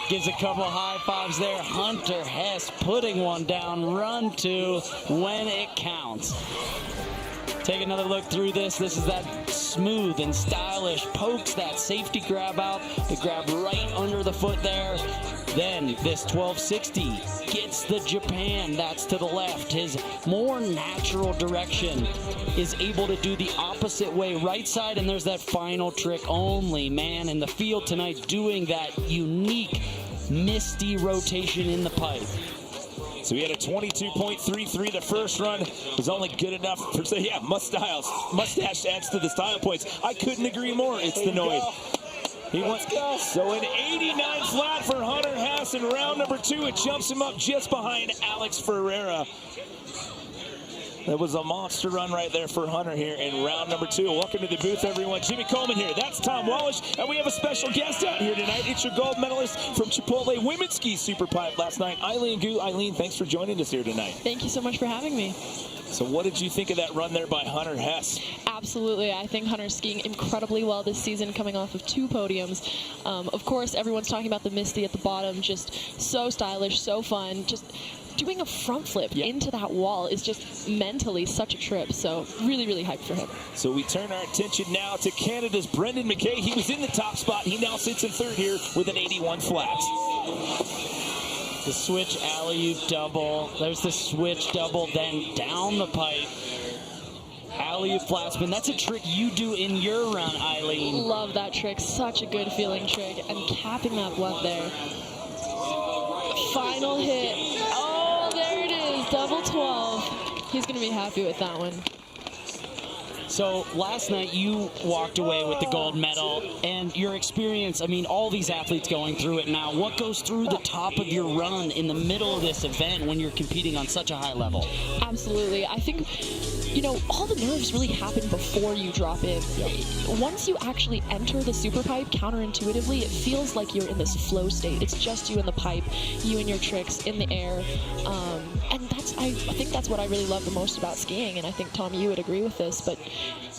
Gives a couple high fives there. Hunter Hess putting one down. Run 2 when it counts. Take another look through this. This is that smooth and stylish. Pokes that safety grab out. The grab right under the foot there. Then this 1260 gets the Japan. That's to the left. His more natural direction is able to do the opposite way. Right side, and there's that final trick. Only man in the field tonight doing that unique Misty rotation in the pipe. So we had a 22.33. The first run was only good enough for, yeah, mustache adds to the style points. I couldn't agree more. It's the Noid. He wants so an 89 flat for Hunter Hess in round number 2. It jumps him up just behind Alex Ferreira. That was a monster run right there for Hunter here in round number 2. Welcome to the booth, everyone. Jimmy Coleman here. That's Tom Wallish, and we have a special guest out here tonight. It's your gold medalist from Chipotle Women's Ski SuperPipe last night, Eileen Gu. Eileen, thanks for joining us here tonight. Thank you so much for having me. So what did you think of that run there by Hunter Hess? Absolutely. I think Hunter's skiing incredibly well this season, coming off of 2 podiums. Of course, everyone's talking about the Misty at the bottom. Just so stylish, so fun. Just doing a front flip into that wall is just mentally such a trip. So really, really hyped for him. So we turn our attention now to Canada's Brendan McKay. He was in the top spot. He now sits in third here with an 81 flat. The switch alley-oop double. There's the switch double, then down the pipe. Alley-oop flat spin. That's a trick you do in your run, Eileen. Love that trick. Such a good feeling trick. And capping that blunt there. Final hit. Oh, there it is. Double 12. He's going to be happy with that one. So last night you walked away with the gold medal, and your experience, I mean, all these athletes going through it now. What goes through the top of your run in the middle of this event when you're competing on such a high level? Absolutely. I think, you know, all the nerves really happen before you drop in. Once you actually enter the SuperPipe, counterintuitively, it feels like you're in this flow state. It's just you and the pipe, you and your tricks in the air. And I think that's what I really love the most about skiing, and I think, Tom, you would agree with this, but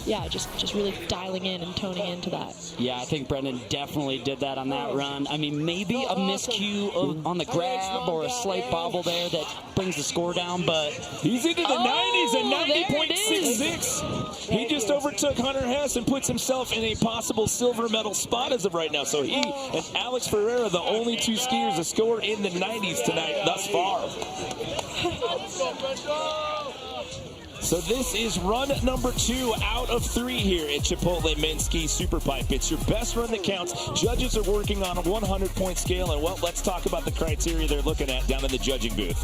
yeah, just really dialing in and toning into that. Yeah, I think Brendan definitely did that on that run. I mean, maybe a miscue on the grab or a slight bobble there that brings the score down, but he's into the 90s at 90.66. He just overtook Hunter Hess and puts himself in a possible silver medal spot as of right now. So he and Alex Ferreira, the only two skiers to score in the 90s tonight thus far. So this is run number 2 out of 3 here at Chipotle Men's Ski SuperPipe. It's your best run that counts. Judges are working on a 100-point scale, and well, let's talk about the criteria they're looking at down in the judging booth.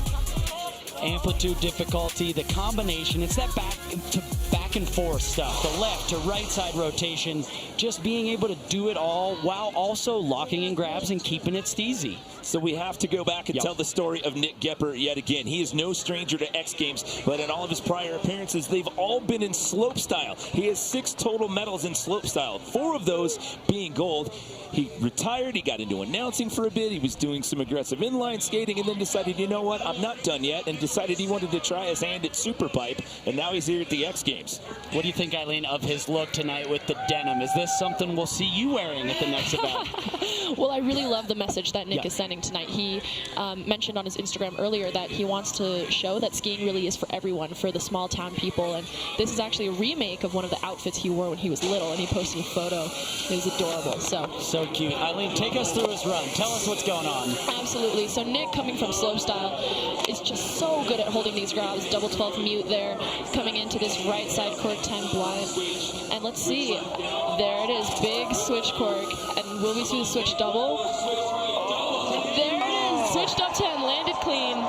Amplitude, difficulty, the combination, it's that back and forth stuff, the left to right side rotation, just being able to do it all while also locking in grabs and keeping it steezy. So we have to go back and tell the story of Nick Gepper yet again. He is no stranger to X Games, but in all of his prior appearances, they've all been in slopestyle. He has 6 total medals in slopestyle, 4 of those being gold. He retired, he got into announcing for a bit, he was doing some aggressive inline skating, and then decided, you know what, I'm not done yet, and decided he wanted to try his hand at SuperPipe, and now he's here at the X Games. What do you think, Eileen, of his look tonight with the denim? Is this something we'll see you wearing at the next event? Well, I really love the message that Nick is sending tonight. He mentioned on his Instagram earlier that he wants to show that skiing really is for everyone, for the small town people, and this is actually a remake of one of the outfits he wore when he was little, and he posted a photo. It was adorable. So cute. Eileen, take us through his run. Tell us what's going on. Absolutely. So Nick, coming from slopestyle, is just so good at holding these grabs. Double 12 mute there, coming into this right side cork 10 blind. And let's see. There it is. Big switch cork. And will we see the switch double? There it is. Switched up 10. Landed clean.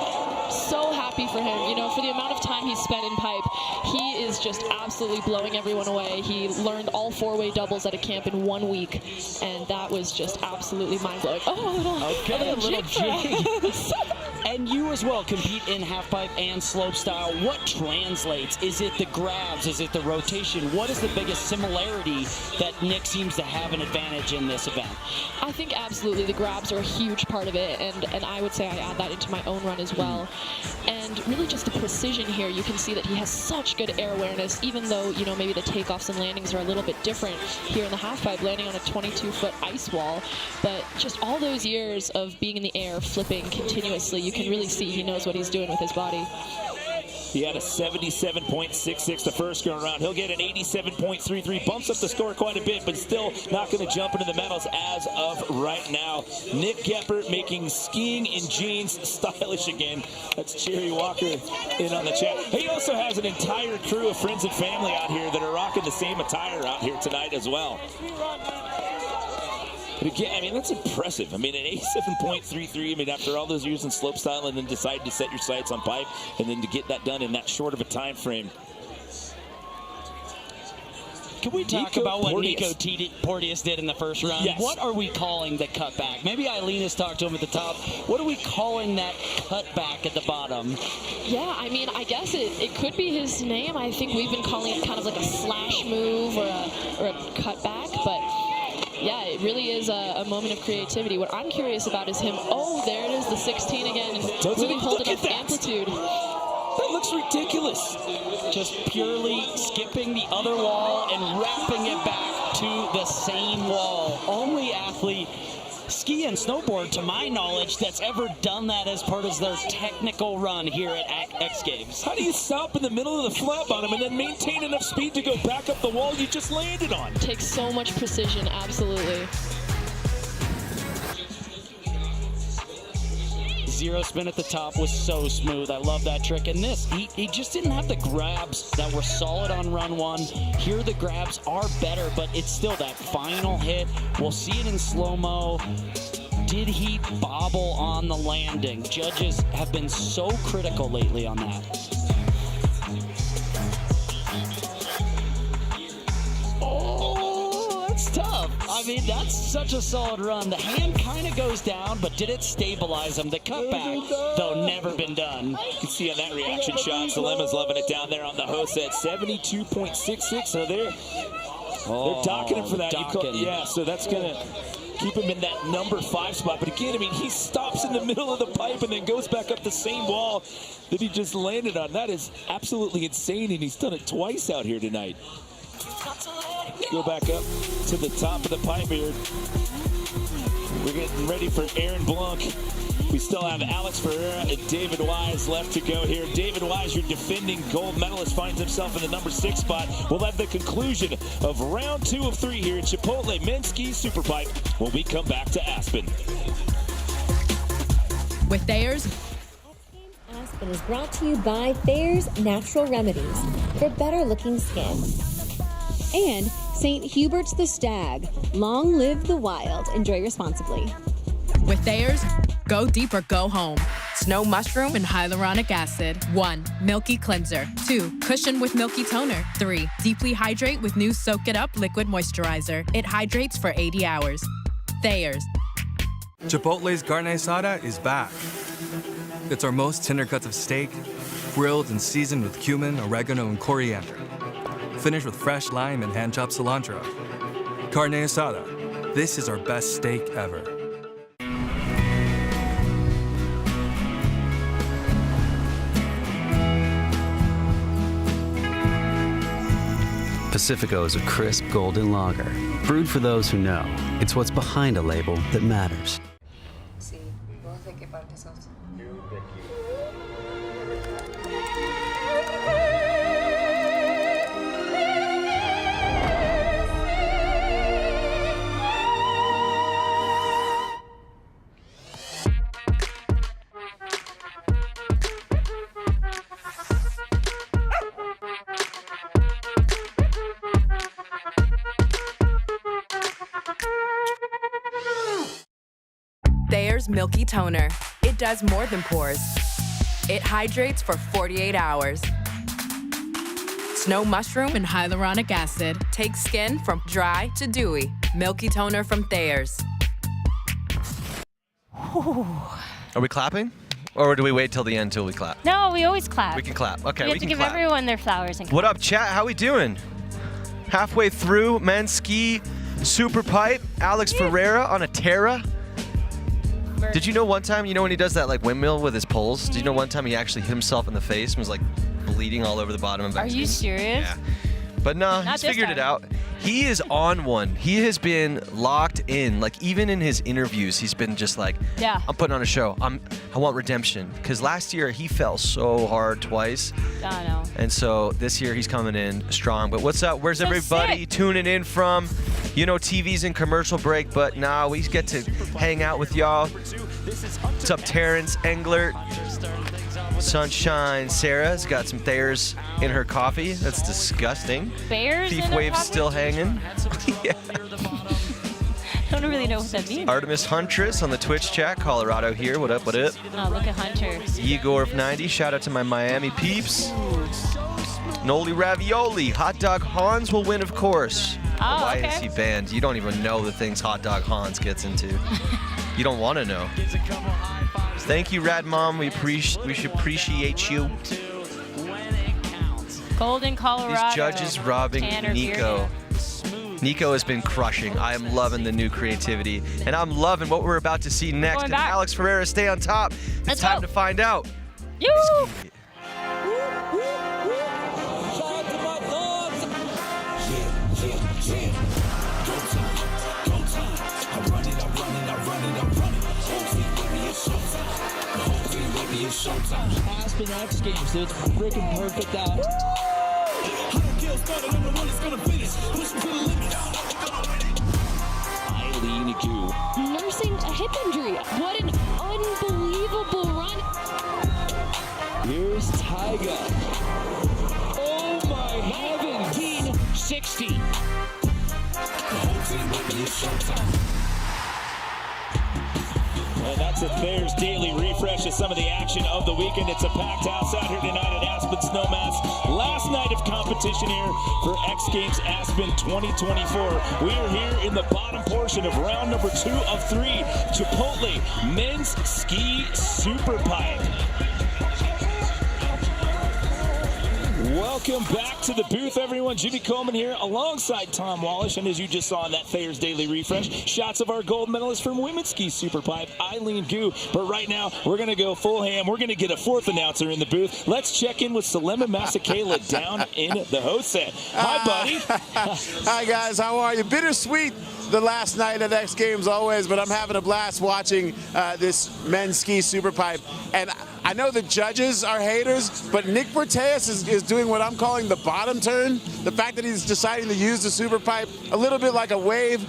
So happy for him. You know, for the amount of time he's spent in pipe, he is just absolutely blowing everyone away. He learned all 4-way doubles at a camp in 1 week, and that was just absolutely mind-blowing. Oh, a little jig. And you as well compete in halfpipe and slopestyle. What translates? Is it the grabs? Is it the rotation? What is the biggest similarity that Nick seems to have an advantage in this event? I think absolutely the grabs are a huge part of it, and I would say I add that into my own run as well. And really just the precision here, you can see that he has such good air awareness, even though, you know, maybe the takeoffs and landings are a little bit different here in the halfpipe, landing on a 22-foot ice wall. But just all those years of being in the air, flipping continuously, you can really see he knows what he's doing with his body. He had a 77.66 the first go around. He'll get an 87.33. Bumps up the score quite a bit, but still not going to jump into the medals as of right now. Nick Gepper making skiing in jeans stylish again. That's Jerry Walker in on the chat. He also has an entire crew of friends and family out here that are rocking the same attire out here tonight as well. But again, I mean, that's impressive. I mean, an 87.33, I mean, after all those years in slopestyle and then decide to set your sights on pipe and then to get that done in that short of a time frame. Can we talk about what Nico Porteous did in the first round? Yes. What are we calling the cutback? Maybe Eileen has talked to him at the top. What are we calling that cutback at the bottom? Yeah, I mean, I guess it could be his name. I think we've been calling it kind of like a slash move or a cutback, but yeah, it really is a moment of creativity. What I'm curious about is him. Oh, there it is, the 16 again. Really holding up amplitude. That looks ridiculous. Just purely skipping the other wall and wrapping it back to the same wall. Only athlete, ski and snowboard, to my knowledge, that's ever done that as part of their technical run here at X Games. How do you stop in the middle of the flap bottom and then maintain enough speed to go back up the wall you just landed on? Takes so much precision, absolutely. Zero spin at the top was so smooth. I love that trick. And this, he just didn't have the grabs that were solid on run 1. Here the grabs are better, but it's still that final hit. We'll see it in slow-mo. Did he bobble on the landing? Judges have been so critical lately on that. Oh, that's tough. I mean, that's such a solid run. The hand kind of goes down, but did it stabilize him? The cutback, though, never been done. You can see on that reaction shot, Selema's loving it down there on the host at 72.66. So they're docking him for that. Yeah, so that's going to keep him in that number 5 spot. But again, I mean, he stops in the middle of the pipe and then goes back up the same wall that he just landed on. That is absolutely insane, and he's done it twice out here tonight. Go back up to the top of the pipe here. We're getting ready for Aaron Blanc. We still have Alex Ferreira and David Wise left to go here. David Wise, your defending gold medalist, finds himself in the number 6 spot. We'll have the conclusion of round 2 of 3 here at Chipotle Men's Ski SuperPipe when we come back to Aspen. With Thayer's, Aspen is brought to you by Thayer's Natural Remedies for better looking skin. And St. Hubert's the Stag. Long live the wild. Enjoy responsibly. with Thayer's, go deep or go home. Snow mushroom and hyaluronic acid. 1. Milky cleanser. 2. Cushion with milky toner. 3. Deeply hydrate with new Soak It Up liquid moisturizer. It hydrates for 80 hours. Thayer's. Chipotle's carne asada is back. It's our most tender cuts of steak, grilled and seasoned with cumin, oregano, and coriander. Finished with fresh lime and hand-chopped cilantro. Carne asada. This is our best steak ever. Pacifico is a crisp golden lager, brewed for those who know. It's what's behind a label that matters. Sí, ¿vos de qué parte sos? Thayer's Milky Toner. It does more than pores. It hydrates for 48 hours. Snow mushroom and hyaluronic acid takes skin from dry to dewy. Milky Toner from Thayer's. Are we clapping? Or do we wait till the end till we clap? No, we always clap. We can clap. Okay, we have we to can give clap. everyone their flowers and clap. What up, chat? How we doing? Halfway through men's ski SuperPipe. Alex Ferreira on a Terra. Did you know one time, when he does that like windmill with his poles, did you know one time he actually hit himself in the face and was like bleeding all over the bottom of X Are you Games? serious? Yeah. But no, Not he's this figured it time. out. He is on one. He has been locked in. Like even in his interviews, he's been just like, Yeah. I'm putting on a show. I want redemption. Because last year he fell so hard twice. I know. And so this year he's coming in strong. But what's up? Where's So everybody sick. tuning in from? TV's in commercial break, but now we get to hang out with y'all. What's up, Terrence Englert? Sunshine Sarah's got some Thayer's in her coffee. That's disgusting. Bears Thief in her Wave's coffee? still hanging. Yeah. I don't really know what that means. Artemis Huntress on the Twitch chat. Colorado here. What up, what up? Oh, look at Hunter. Igor90. Shout out to my Miami peeps. Noli Ravioli. Hot Dog Hans will win, of course. Oh, Why okay. is he banned? You don't even know the things Hot Dog Hans gets into. You don't want to know. Thank you, Rad Mom. We should appreciate you. Golden, Colorado. These judges robbing Tanner Nico. Nico has been crushing. I am loving the new creativity. And I'm loving what we're about to see next. Going And back. Alex Ferreira, stay on top. It's Let's time go. to find out. You. Aspen X Games, it's freaking perfect out. Eileen Gu. Nursing a hip injury. What an unbelievable run. Here's Tyga. Oh my heavens. 1960. And that's a Thayer's daily refresh of some of the action of the weekend. It's a packed house out here tonight at Aspen Snowmass. Last night of competition here for X Games Aspen 2024. We are here in the bottom portion of round number 2 of 3. Chipotle Men's Ski SuperPipe. Welcome Welcome back to the booth, everyone. Jimmy Coleman here alongside Tom Wallish. And as you just saw in that Thayer's Daily Refresh, shots of our gold medalist from women's ski superpipe, Eileen Gu. But right now, we're going to go full ham. We're going to get a fourth announcer in the booth. Let's check in with Selema Masekela down in the host set. Hi, buddy. Hi, guys. How are you? Bittersweet the last night at X Games always, but I'm having a blast watching this men's ski superpipe. And I know the judges are haters, but Nick Berteas is doing what I'm calling the bottom turn. The fact that he's deciding to use the superpipe a little bit like a wave,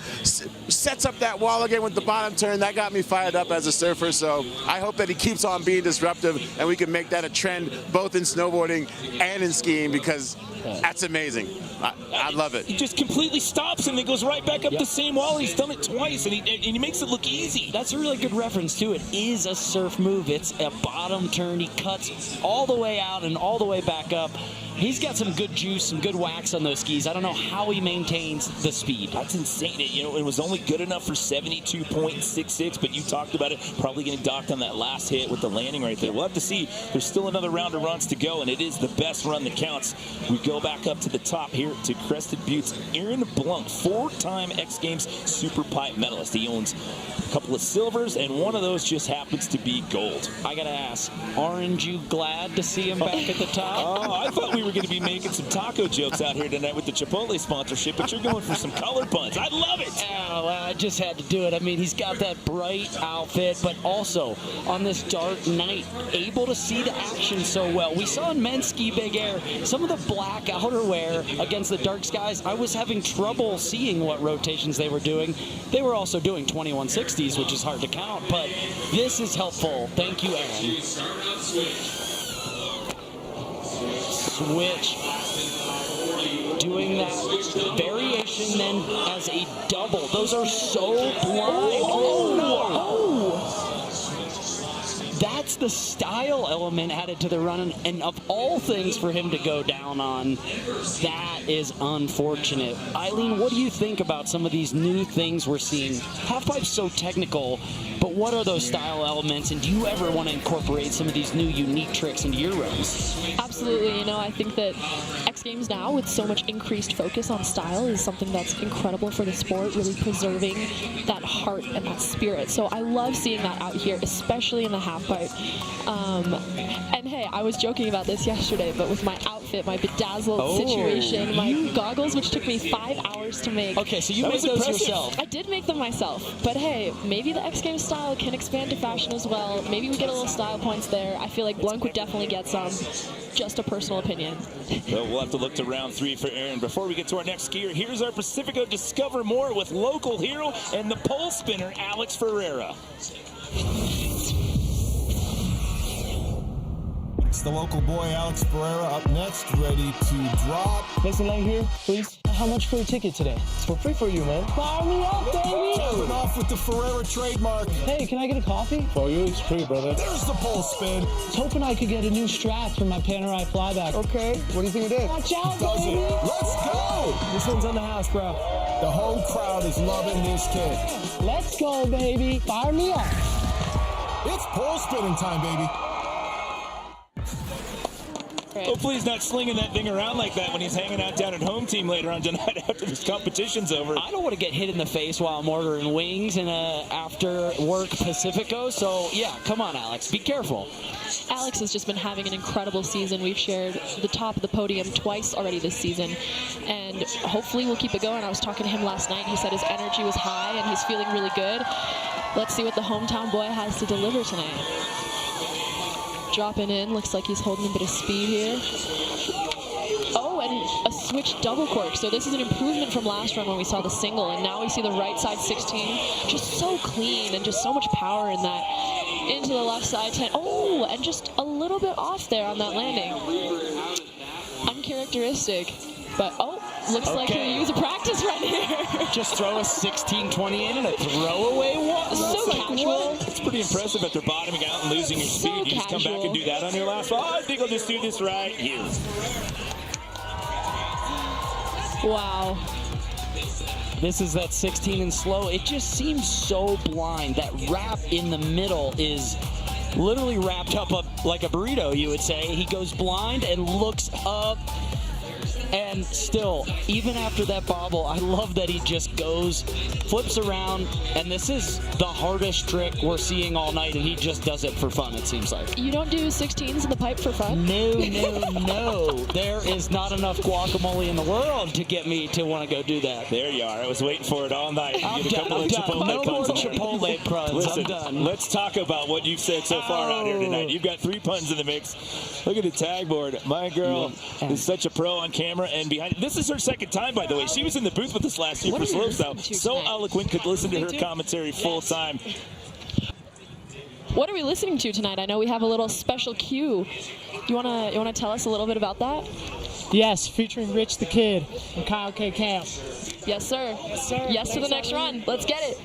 sets up that wall again with the bottom turn. That got me fired up as a surfer, so I hope that he keeps on being disruptive and we can make that a trend both in snowboarding and in skiing, because that's amazing. I love it. He just completely stops and then goes right back up the same wall. He's done it twice, and he makes it look easy. That's a really good reference, too. It is a surf move. It's a bottom turn. He cuts all the way out and all the way back up. He's got some good juice, some good wax on those skis. I don't know how he maintains the speed. That's insane. It was only good enough for 72.66, but you talked about it, probably getting docked on that last hit with the landing right there. We'll have to see. There's still another round of runs to go, and it is the best run that counts. We go back up to the top here to Crested Buttes. Aaron Blunk, 4-time X Games superpipe medalist. He owns a couple of silvers, and one of those just happens to be gold. I gotta ask, aren't you glad to see him back at the top? Oh, I thought we were going to be making some taco jokes out here tonight with the Chipotle sponsorship, but you're going for some color puns. I love it. Oh, well, I just had to do it. I mean, he's got that bright outfit, but also on this dark night, able to see the action so well. We saw in men's ski big air some of the black outerwear against the dark skies. I was having trouble seeing what rotations they were doing. They were also doing 2160s, which is hard to count, but this is helpful. Thank you, Aaron. Switch, doing that variation then as a double. Those are so blind. That's the style element added to the run, and of all things for him to go down on, that is unfortunate. Eileen, what do you think about some of these new things we're seeing? Halfpipe's so technical, but what are those style elements, and do you ever want to incorporate some of these new unique tricks into your runs? Absolutely. I think that X Games now, with so much increased focus on style, is something that's incredible for the sport, really preserving that heart and that spirit. So I love seeing that out here, especially in the halfpipe. And hey, I was joking about this yesterday, but with my outfit, my bedazzled situation, my goggles, which took me 5 hours to make. Okay, so you made those yourself. I did make them myself, but hey, maybe the X Games style can expand to fashion as well. Maybe we get a little style points there. I feel like Blunk would definitely get some. Just a personal opinion. So we'll have to look to round 3 for Aaron. Before we get to our next skier, here's our Pacifico Discover More with local hero and the pole spinner, Alex Ferreira. It's the local boy, Alex Ferreira, up next, ready to drop. Listen, lane here, please. How much for a ticket today? It's for free for you, man. Fire me up, baby! Topping off with the Ferreira trademark. Hey, can I get a coffee? For you, it's free, brother. There's the pole spin. I was hoping I could get a new strap for my Panerai flyback. Okay, what do you think it is? Watch out, baby! Let's go! This one's on the house, bro. The whole crowd is loving this kid. Let's go, baby! Fire me up! It's pole spinning time, baby. Hopefully he's not slinging that thing around like that when he's hanging out down at home team later on tonight after this competition's over. I don't want to get hit in the face while I'm ordering wings in a after-work Pacifico, so yeah, come on, Alex, be careful. Alex has just been having an incredible season. We've shared the top of the podium twice already this season, and hopefully we'll keep it going. I was talking to him last night. He said his energy was high and he's feeling really good. Let's see what the hometown boy has to deliver tonight. Dropping in, looks like he's holding a bit of speed here. Oh, and a switch double cork. So this is an improvement from last run when we saw the single, and now we see the right side 16. Just so clean and just so much power in that. Into the left side 10. Oh, and just a little bit off there on that landing. Uncharacteristic. But, oh, looks like he'll use a practice run here. Just throw a 16-20 in and a throwaway one. So casual. It's pretty impressive after bottoming out and losing your speed. You just come back and do that on your last one. Oh, I think I'll just do this right here. Wow. This is that 16 and slow. It just seems so blind. That wrap in the middle is literally wrapped up like a burrito, you would say. He goes blind and looks up. And still, even after that bobble, I love that he just goes, flips around, and this is the hardest trick we're seeing all night, and he just does it for fun, it seems like. You don't do 16s in the pipe for fun? No, no, no. There is not enough guacamole in the world to get me to want to go do that. There you are. I was waiting for it all night. I'm done. No more Chipotle puns. Listen, I'm done. let's talk about what you've said so far out here tonight. You've got 3 puns in the mix. Look at the tag board. My girl is such a pro on camera and behind. This is her second time, by the way. She was in the booth with us last year for Slopestyle. So eloquent, could listen to her commentary full time. What are we listening to tonight? I know we have a little special cue. You wanna tell us a little bit about that? Yes, featuring Rich the Kid and Kyle K. Camp. Yes, sir. Yes, sir. Yes to the next run. Let's get it.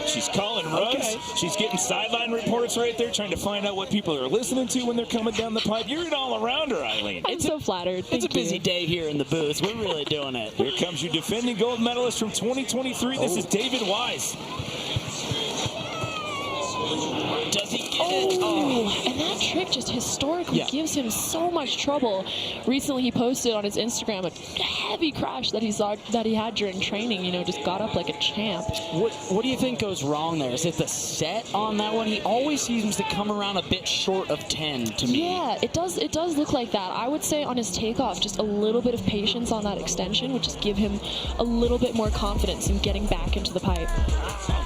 She's calling runs. Okay. She's getting sideline reports right there, trying to find out what people are listening to when they're coming down the pipe. You're an all-arounder, Eileen. I'm so flattered. It's a busy day here in the booth. We're really doing it. Here comes your defending gold medalist from 2023. This is David Wise. Does he get it? Oh, and that trick just historically gives him so much trouble. Recently, he posted on his Instagram a heavy crash that he had during training. You know, just got up like a champ. What do you think goes wrong there? Is it the set on that one? He always seems to come around a bit short of 10 to me. Yeah, it does look like that. I would say on his takeoff, just a little bit of patience on that extension would just give him a little bit more confidence in getting back into the pipe.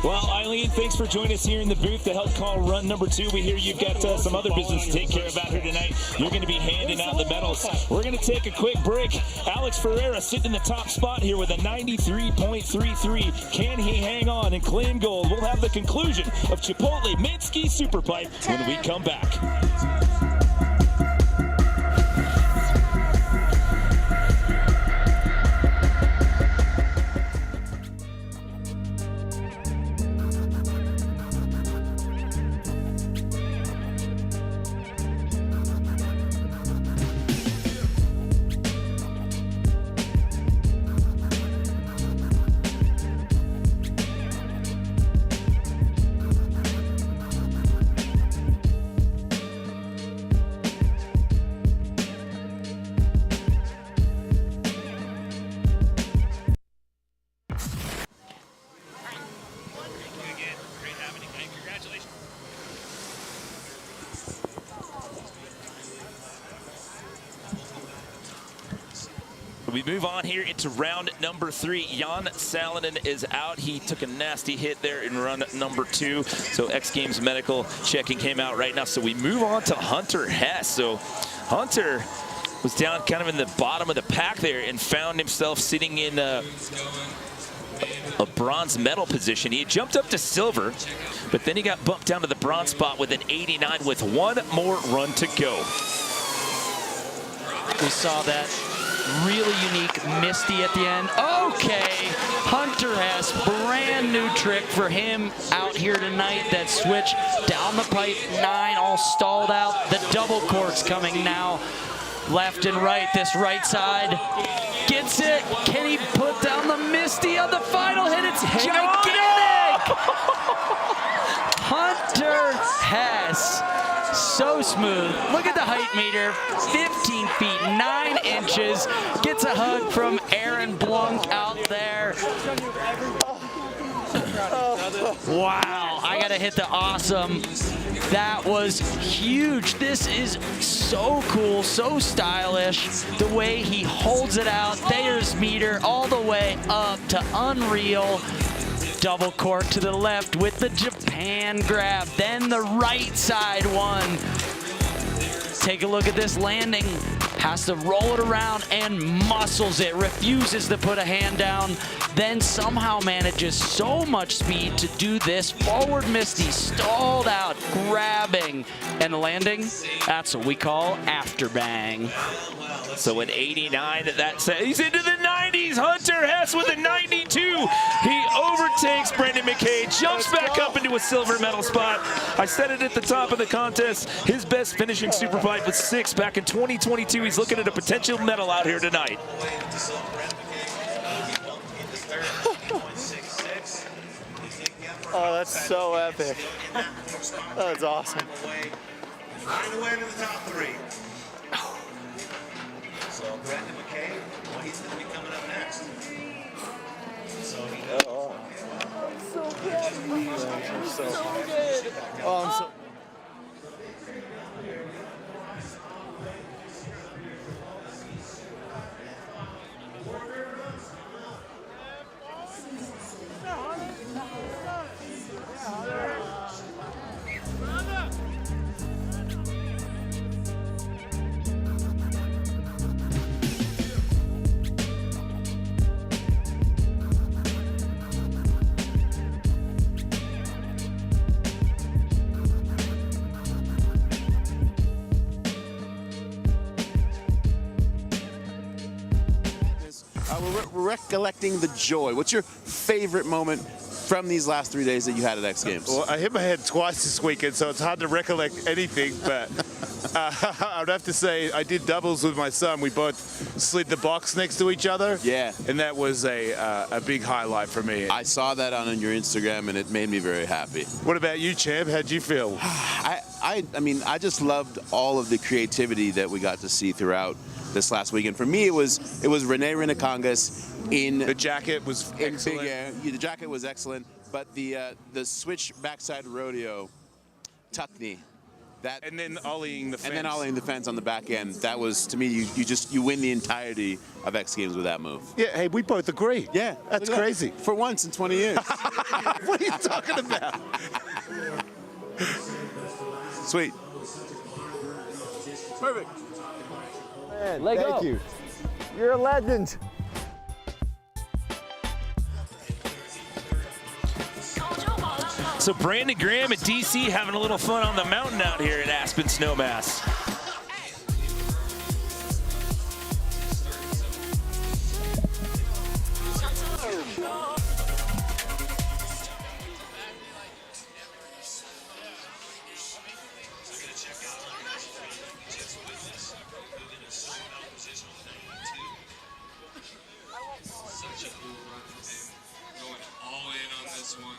Well, Eileen, thanks for joining us here in the booth to help call run number 2. We hear you've got some other business to take care of out here tonight. You're going to be handing out the medals. We're going to take a quick break. Alex Ferreira sitting in the top spot here with a 93.33. Can he hang on and claim gold? We'll have the conclusion of Chipotle Mid-Ski SuperPipe when we come back. We move on here into round number 3. Jan Salonen is out. He took a nasty hit there in run number 2. So X Games Medical checking him out right now. So we move on to Hunter Hess. So Hunter was down kind of in the bottom of the pack there and found himself sitting in a bronze medal position. He had jumped up to silver, but then he got bumped down to the bronze spot with an 89 with 1 more run to go. We saw that really unique Misty at the end. Okay, Hunter Hess, brand new trick for him out here tonight. That switch down the pipe, 9 all stalled out. The double corks coming now, left and right. This right side gets it. Can he put down the Misty on the final hit? It's gigantic! Hunter Hess. So smooth. Look at the height meter, 15 feet, 9 inches. Gets a hug from Aaron Blunk out there. Wow, I gotta hit the awesome. That was huge. This is so cool, so stylish. The way he holds it out, Thayer's meter all the way up to unreal. Double cork to the left with the Japan grab. Then the right side one. Take a look at this landing. Has to roll it around and muscles it. Refuses to put a hand down. Then somehow manages so much speed to do this. Forward Misty, stalled out, grabbing. And the landing, that's what we call after bang. So an 89, he's into the 90s. Hunter Hess with a 92. He overtakes Brendan McKay, jumps back up into a silver medal spot. I said it at the top of the contest. His best finishing SuperPipe was 6 back in 2022. He's looking at a potential medal out here tonight. Oh, that's so epic. That's awesome. Find a way to the top 3. So Brendan So good. Oh, I'm so. We're recollecting the joy. What's your favorite moment from these last 3 days that you had at X Games? Well, I hit my head twice this weekend, so it's hard to recollect anything, but I would have to say I did doubles with my son. We both slid the box next to each other. Yeah. And that was a big highlight for me. I saw that on your Instagram, and it made me very happy. What about you, Champ? How'd you feel? I mean, I just loved all of the creativity that we got to see throughout this last weekend. For me, it was Renee Rinacongas in the jacket was excellent. Big air. Yeah, the jacket was excellent, but the switch backside rodeo, Tuckney, that and then ollieing the fence. And then ollieing the fence on the back end. That was, to me, you win the entirety of X Games with that move. Yeah, hey, we both agree. Yeah, that's crazy. For once in 20 years. What are you talking about? Sweet. Perfect. Man, Let thank go. you. You're a legend. So Brandon Graham at DC having a little fun on the mountain out here at Aspen Snowmass. Such a cool run from him, going all in on this one.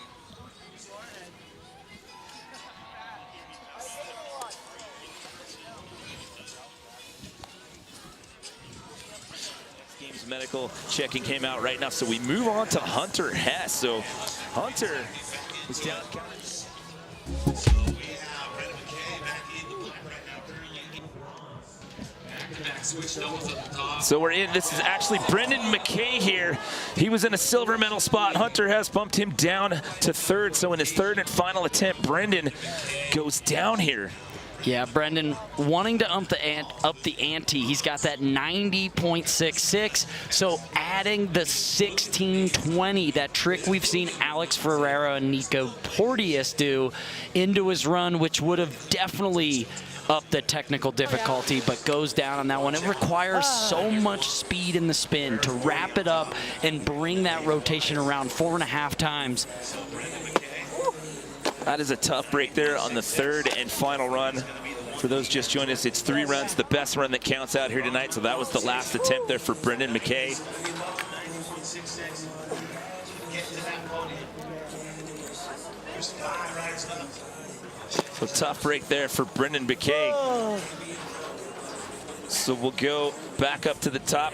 Games medical checking came out right now, so we move on to Hunter Hess. So Hunter is down. So we're in, this is actually Brendan McKay here. He was in a silver medal spot. Hunter Hess bumped him down to third. So in his third and final attempt, Brendan goes down here. Yeah, Brendan wanting to up the ante. He's got that 90.66. So adding the 1620, that trick we've seen Alex Ferreira and Nico Porteous do into his run, which would have definitely up the technical difficulty, but goes down on that one. It requires so much speed in the spin to wrap it up and bring that rotation around 4.5 times. That is a tough break there on the third and final run. For those just joining us, it's 3 runs, the best run that counts out here tonight. So that was the last attempt there for Brendan McKay. So tough break there for Brendan McKay. So we'll go back up to the top.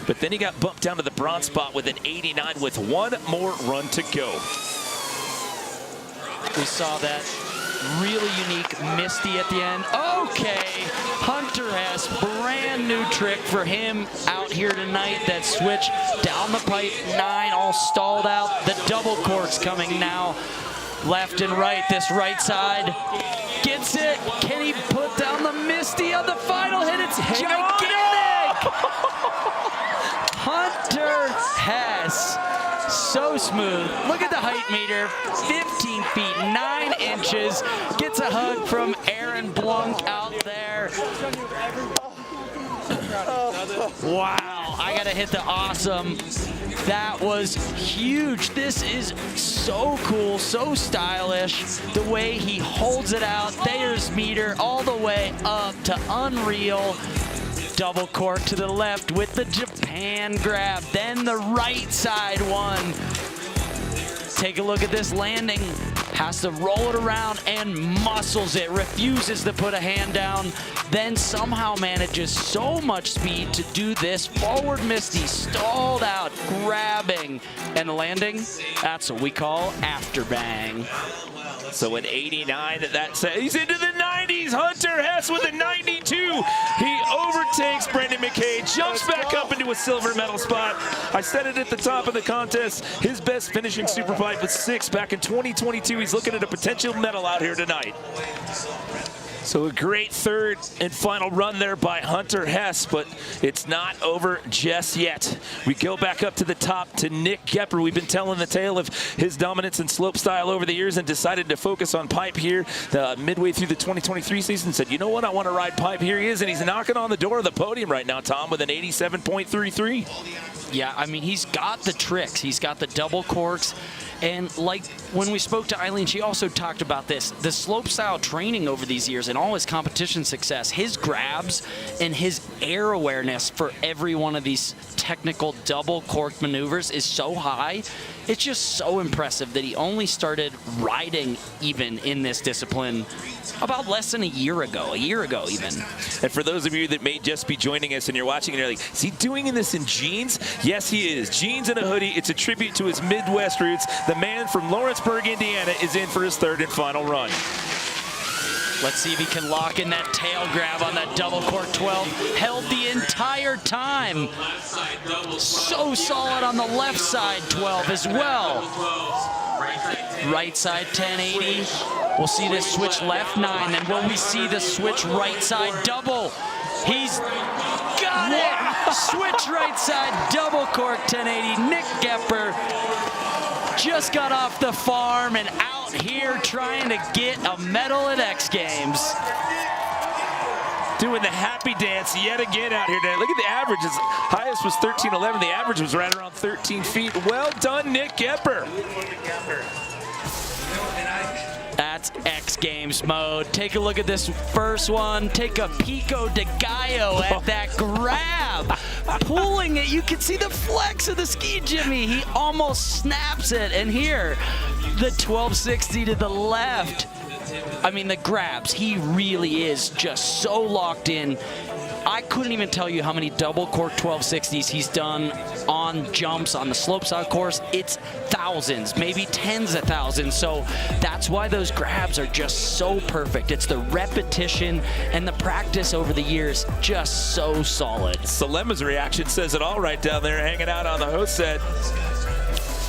But then he got bumped down to the bronze spot with an 89 with 1 more run to go. We saw that really unique Misty at the end. Okay, Hunter Hess, brand new trick for him out here tonight. That switch down the pipe, 9 all stalled out. The double corks coming now, left and right. This right side gets it. Can he put down the Misty on the final hit? It's gigantic. Hunter Hess, so smooth. Look at the height meter, 15 feet, 9 inches. Gets a hug from Aaron Blunk out there. Wow, I gotta hit the awesome. That was huge. This is so cool, so stylish. The way he holds it out, there's meter all the way up to unreal. Double cork to the left with the Japan grab, then the right side one. Take a look at this landing. Has to roll it around and muscles it, refuses to put a hand down, then somehow manages so much speed to do this. Forward Misty stalled out, grabbing and landing. That's what we call after bang. So an 89 that says he's into the 90s. Hunter Hess with a 92. He overtakes Brendan McKay, jumps back up into a silver medal spot. I said it at the top of the contest. His best finishing SuperPipe was 6 back in 2022. He's looking at a potential medal out here tonight. So a great third and final run there by Hunter Hess, but it's not over just yet. We go back up to the top to Nick Gepper. We've been telling the tale of his dominance in slopestyle over the years and decided to focus on pipe here midway through the 2023 season. Said, you know what, I want to ride pipe. Here he is, and he's knocking on the door of the podium right now, Tom, with an 87.33. Yeah, I mean, he's got the tricks. He's got the double corks. And like when we spoke to Eileen, she also talked about this, the slopestyle training over these years and all his competition success, his grabs and his air awareness for every one of these technical double cork maneuvers is so high. It's just so impressive that he only started riding even in this discipline about less than a year ago even. And for those of you that may just be joining us and you're watching and you're like, is he doing this in jeans? Yes, he is. Jeans and a hoodie. It's a tribute to his Midwest roots. The man from Lawrenceburg, Indiana is in for his third and final run. Let's see if he can lock in that tail grab on that double cork 12. Held the entire time. So solid on the left side 12 as well. Right side 1080. We'll see this switch left 9. Then will we see the switch right side double? He's got it! Switch right side double cork 1080. Nick Gepper just got off the farm and out here trying to get a medal at X Games. Doing the happy dance yet again out here today. Look at the average. His highest was 13.11. The average was right around 13 feet. Well done, Nick Gepper. That's X Games mode. Take a look at this first one. Take a pico de gallo at that grab. Pulling it. You can see the flex of the ski jimmy. He almost snaps it. And here, the 1260 to the left. I mean, the grabs. He really is just so locked in. I couldn't even tell you how many double cork 1260s he's done on jumps on the slopestyle course. It's thousands, maybe tens of thousands. So that's why those grabs are just so perfect. It's the repetition and the practice over the years, just so solid. Selema's reaction says it all right down there, hanging out on the host set.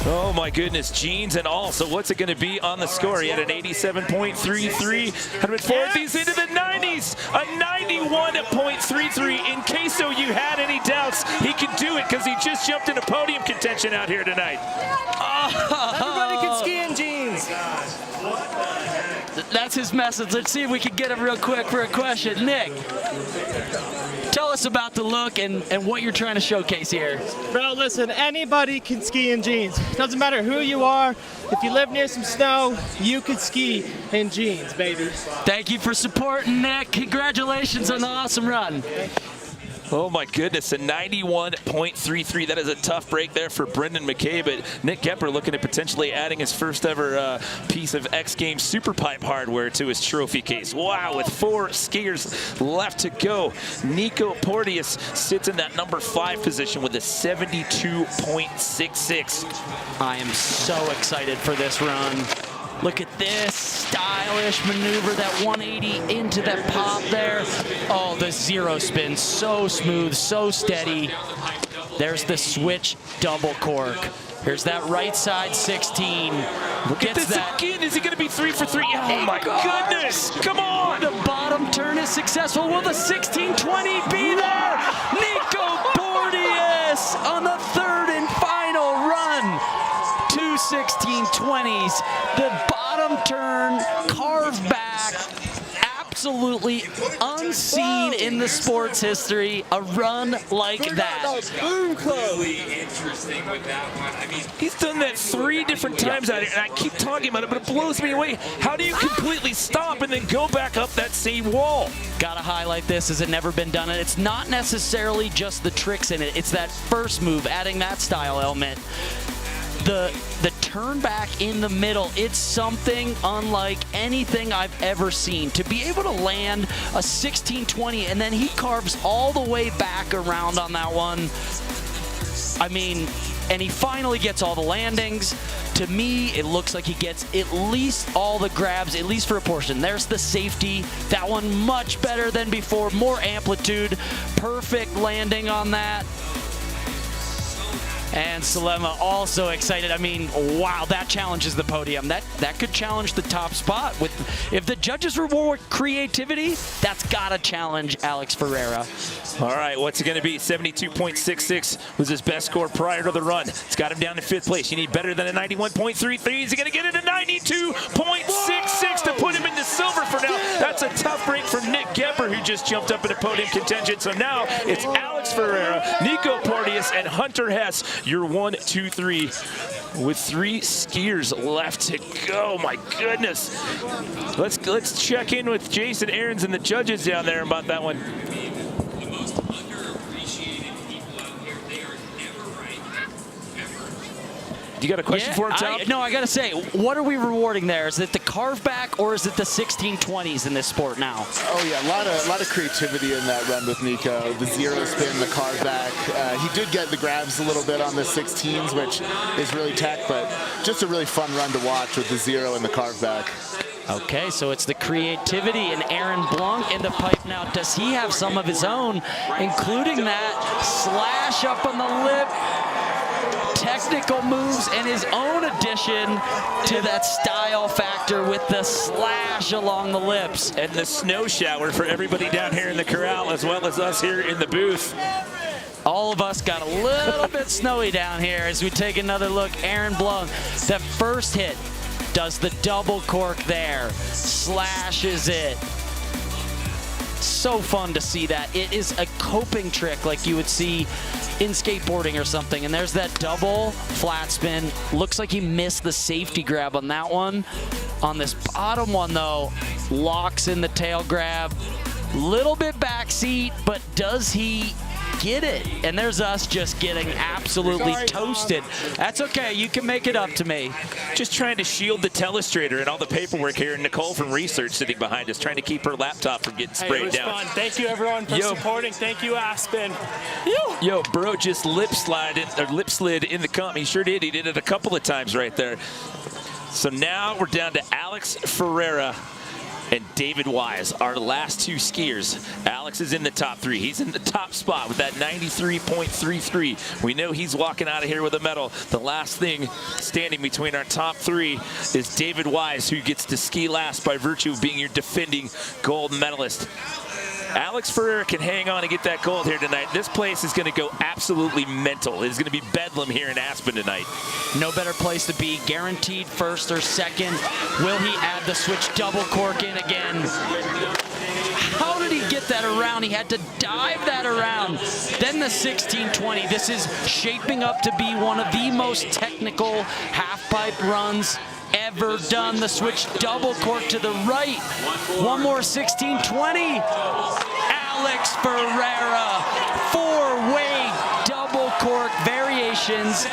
Oh my goodness, jeans and all. So what's it going to be on the score? He had an 87.33. Had been forward these into the 90s. A 91.33. In case so you had any doubts, he can do it because he just jumped into podium contention out here tonight. Everybody can ski in jeans. That's his message. Let's see if we can get him real quick for a question. Nick, tell us about the look and what you're trying to showcase here. Bro, listen, anybody can ski in jeans. Doesn't matter who you are. If you live near some snow, you can ski in jeans, baby. Thank you for supporting, Nick. Congratulations on the awesome run. Oh my goodness, a 91.33. That is a tough break there for Brendan McKay, but Nick Gepper looking at potentially adding his first ever piece of X Games SuperPipe hardware to his trophy case. Wow, with 4 skiers left to go. Nico Porteous sits in that number 5 position with a 72.66. I am so excited for this run. Look at this stylish maneuver, that 180 into that pop there. Oh, the zero spin, so smooth, so steady. There's the switch double cork. Here's that right side 16. Look at this again. Is he going to be 3 for 3? Oh my goodness. Come on. The bottom turn is successful. Will the 1620 be there? Nico Porteous on the third and final run. 2 1620s. The bottom turn, carved back, absolutely unseen in the sports history. A run like that. Really interesting with that one. I mean, he's done that 3 different times out here, and I keep talking about it, but it blows me away. How do you completely stop and then go back up that same wall? Gotta highlight this as it never been done, and it's not necessarily just the tricks in it. It's that first move, adding that style element. The turn back in the middle, it's something unlike anything I've ever seen. To be able to land a 1620 and then he carves all the way back around on that one. I mean, and he finally gets all the landings. To me, it looks like he gets at least all the grabs, at least for a portion. There's the safety. That one much better than before, more amplitude. Perfect landing on that. And Selema also excited. I mean, wow, that challenges the podium. That could challenge the top spot. If the judges reward creativity, that's gotta challenge Alex Ferreira. All right, what's it going to be? 72.66 was his best score prior to the run. It's got him down to 5th place. You need better than a 91.33. Is he going to get it to 92.66 to put him into silver for now? That's a tough break from Nick Gepper, who just jumped up into podium contention. So now it's Alex Ferreira, Nico Porteous, and Hunter Hess. Your 1, 2, 3 with 3 skiers left to go. My goodness. Let's check in with Jason Aarons and the judges down there about that one. You got a question for him, Tom? No, I got to say, what are we rewarding there? Is it the carve back or is it the 1620s in this sport now? Oh yeah, a lot of creativity in that run with Nico. The zero spin, the carve back. He did get the grabs a little bit on the 16s, which is really tech, but just a really fun run to watch with the zero and the carve back. Okay, so it's the creativity and Aaron Blanc in the pipe now. Does he have some of his own, including that slash up on the lip? Technical moves and his own addition to that style factor with the slash along the lips. And the snow shower for everybody down here in the corral, as well as us here in the booth. All of us got a little bit snowy down here as we take another look. Aaron Blanc, that first hit, does the double cork there, slashes it. So fun to see that. It is a coping trick like you would see in skateboarding or something. And there's that double flat spin. Looks like he missed the safety grab on that one. On this bottom one though, locks in the tail grab. Little bit backseat, but does he get it? And there's us just getting absolutely toasted. That's okay, you can make it up to me. Just trying to shield the telestrator and all the paperwork here. And Nicole from research sitting behind us, trying to keep her laptop from getting sprayed it was down. Fun. Thank you everyone for supporting. Thank you Aspen. Yo, bro just lip slid in the comp. He sure did. He did it a couple of times right there. So now we're down to Alex Ferreira and David Wise, our last 2 skiers. Alex is in the top 3. He's in the top spot with that 93.33. We know he's walking out of here with a medal. The last thing standing between our top 3 is David Wise, who gets to ski last by virtue of being your defending gold medalist. Alex Ferreira can hang on and get that gold here tonight. This place is going to go absolutely mental. It's going to be bedlam here in Aspen tonight. No better place to be. Guaranteed first or second. Will he add the switch double cork in again? How did he get that around? He had to dive that around. Then the 1620. This is shaping up to be one of the most technical half-pipe runs ever done. The switch double cork to the right. One more 1620. Alex Ferreira, 4-way double cork variations.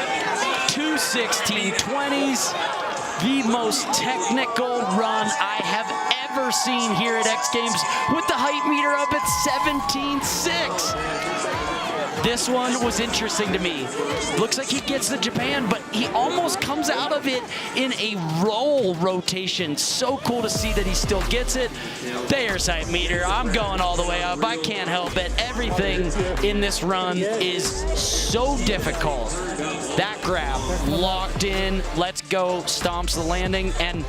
2 1620s. The most technical run I have ever seen here at X Games, with the height meter up at 17.6. This one was interesting to me. Looks like he gets the Japan, but he almost comes out of it in a roll rotation. So cool to see that he still gets it. There's height meter. I'm going all the way up. I can't help it. Everything in this run is so difficult. That grab locked in. Let's go. Stomps the landing. And